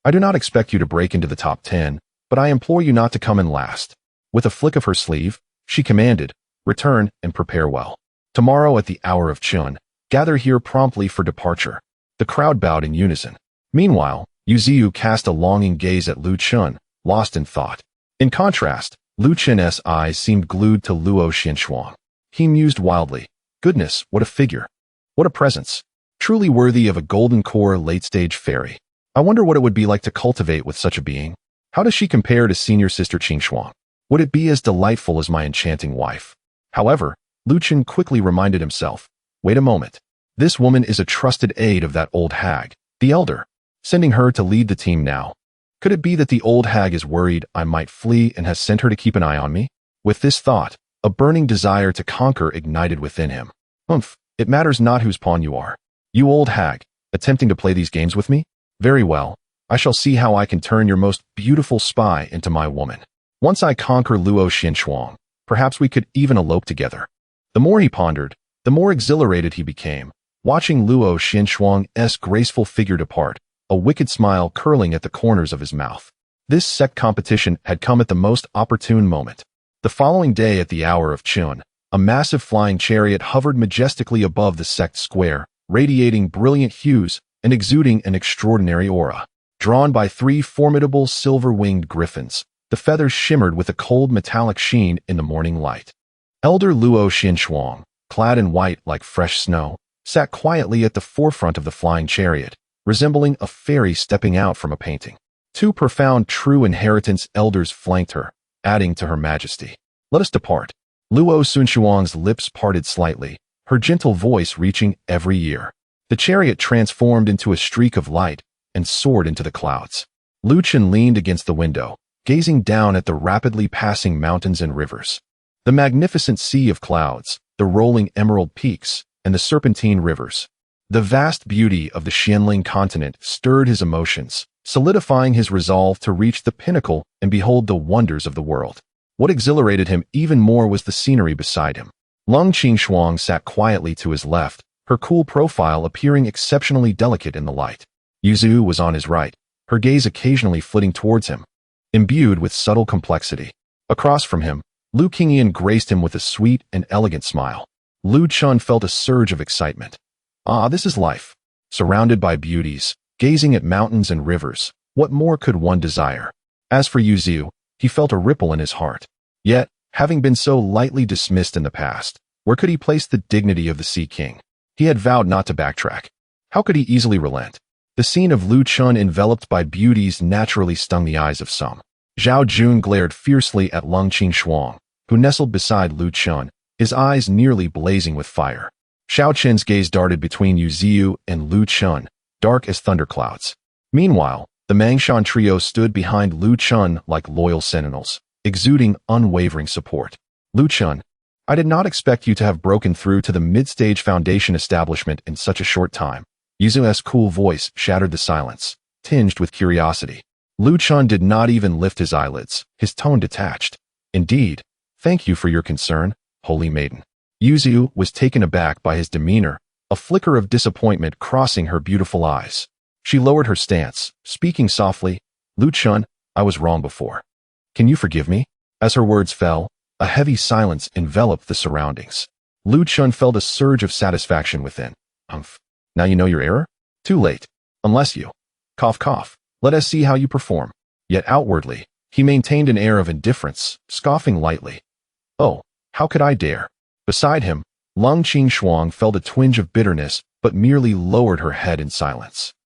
I do not expect you to break into the top 10, but I implore you not to come in last. With a flick of her sleeve, she commanded, return and prepare well. Tomorrow at the hour of Chun, gather here promptly for departure. The crowd bowed in unison. Meanwhile, Yu Ziyu cast a longing gaze at Lu Chun, lost in thought. In contrast, Lu Chen's eyes seemed glued to Luo Xianshuang. He mused wildly. Goodness, what a figure. What a presence. Truly worthy of a golden core late-stage fairy. I wonder what it would be like to cultivate with such a being. How does she compare to senior sister Qingshuang? Would it be as delightful as my enchanting wife? However, Lu Chun quickly reminded himself, wait a moment. This woman is a trusted aide of that old hag, the elder, sending her to lead the team now. Could it be that the old hag is worried I might flee and has sent her to keep an eye on me? With this thought, a burning desire to conquer ignited within him. It matters not whose pawn you are. You old hag, attempting to play these games with me? Very well, I shall see how I can turn your most beautiful spy into my woman. Once I conquer Luo Xianshuang, Perhaps we could even elope together. The more he pondered, the more exhilarated he became, watching Luo Xinshuang's graceful figure depart, a wicked smile curling at the corners of his mouth. This sect competition had come at the most opportune moment. The following day at the hour of Chun, a massive flying chariot hovered majestically above the sect square, radiating brilliant hues and exuding an extraordinary aura. Drawn by 3 formidable silver-winged griffins, the feathers shimmered with a cold metallic sheen in the morning light. Elder Luo Xinshuang, clad in white like fresh snow, sat quietly at the forefront of the flying chariot, resembling a fairy stepping out from a painting. 2 profound true inheritance elders flanked her, adding to her majesty. Let us depart. Luo Xinshuang's lips parted slightly, her gentle voice reaching every ear. The chariot transformed into a streak of light and soared into the clouds. Lu Chen leaned against the window, gazing down at the rapidly passing mountains and rivers. The magnificent sea of clouds, the rolling emerald peaks, and the serpentine rivers. The vast beauty of the Xianling continent stirred his emotions, solidifying his resolve to reach the pinnacle and behold the wonders of the world. What exhilarated him even more was the scenery beside him. Lung Qingshuang sat quietly to his left, her cool profile appearing exceptionally delicate in the light. Yuzu was on his right, her gaze occasionally flitting towards him, imbued with subtle complexity. Across from him, Lu Qingyan graced him with a sweet and elegant smile. Lu Chun felt a surge of excitement. Ah, this is life. Surrounded by beauties, gazing at mountains and rivers, what more could one desire? As for Yuzu, he felt a ripple in his heart. Yet, having been so lightly dismissed in the past, where could he place the dignity of the Sea King? He had vowed not to backtrack. How could he easily relent? The scene of Lu Chun enveloped by beauties naturally stung the eyes of some. Zhao Jun glared fiercely at Lung Qingshuang, who nestled beside Lu Chun, his eyes nearly blazing with fire. Xiao Chen's gaze darted between Yu Ziyu and Lu Chun, dark as thunderclouds. Meanwhile, the Mangshan trio stood behind Lu Chun like loyal sentinels, exuding unwavering support. Lu Chun, I did not expect you to have broken through to the mid-stage foundation establishment in such a short time. Yuzu's cool voice shattered the silence, tinged with curiosity. Lu Chun did not even lift his eyelids, his tone detached. Indeed, thank you for your concern, holy maiden. Yuzu was taken aback by his demeanor, a flicker of disappointment crossing her beautiful eyes. She lowered her stance, speaking softly, Lu Chun, I was wrong before. Can you forgive me? As her words fell, a heavy silence enveloped the surroundings. Lu Chun felt a surge of satisfaction within. Humph. Now you know your error? Too late. Unless you. Cough cough. Let us see how you perform. Yet outwardly, he maintained an air of indifference, scoffing lightly. Oh, how could I dare? Beside him, Lung Qingshuang felt a twinge of bitterness, but merely lowered her head in silence.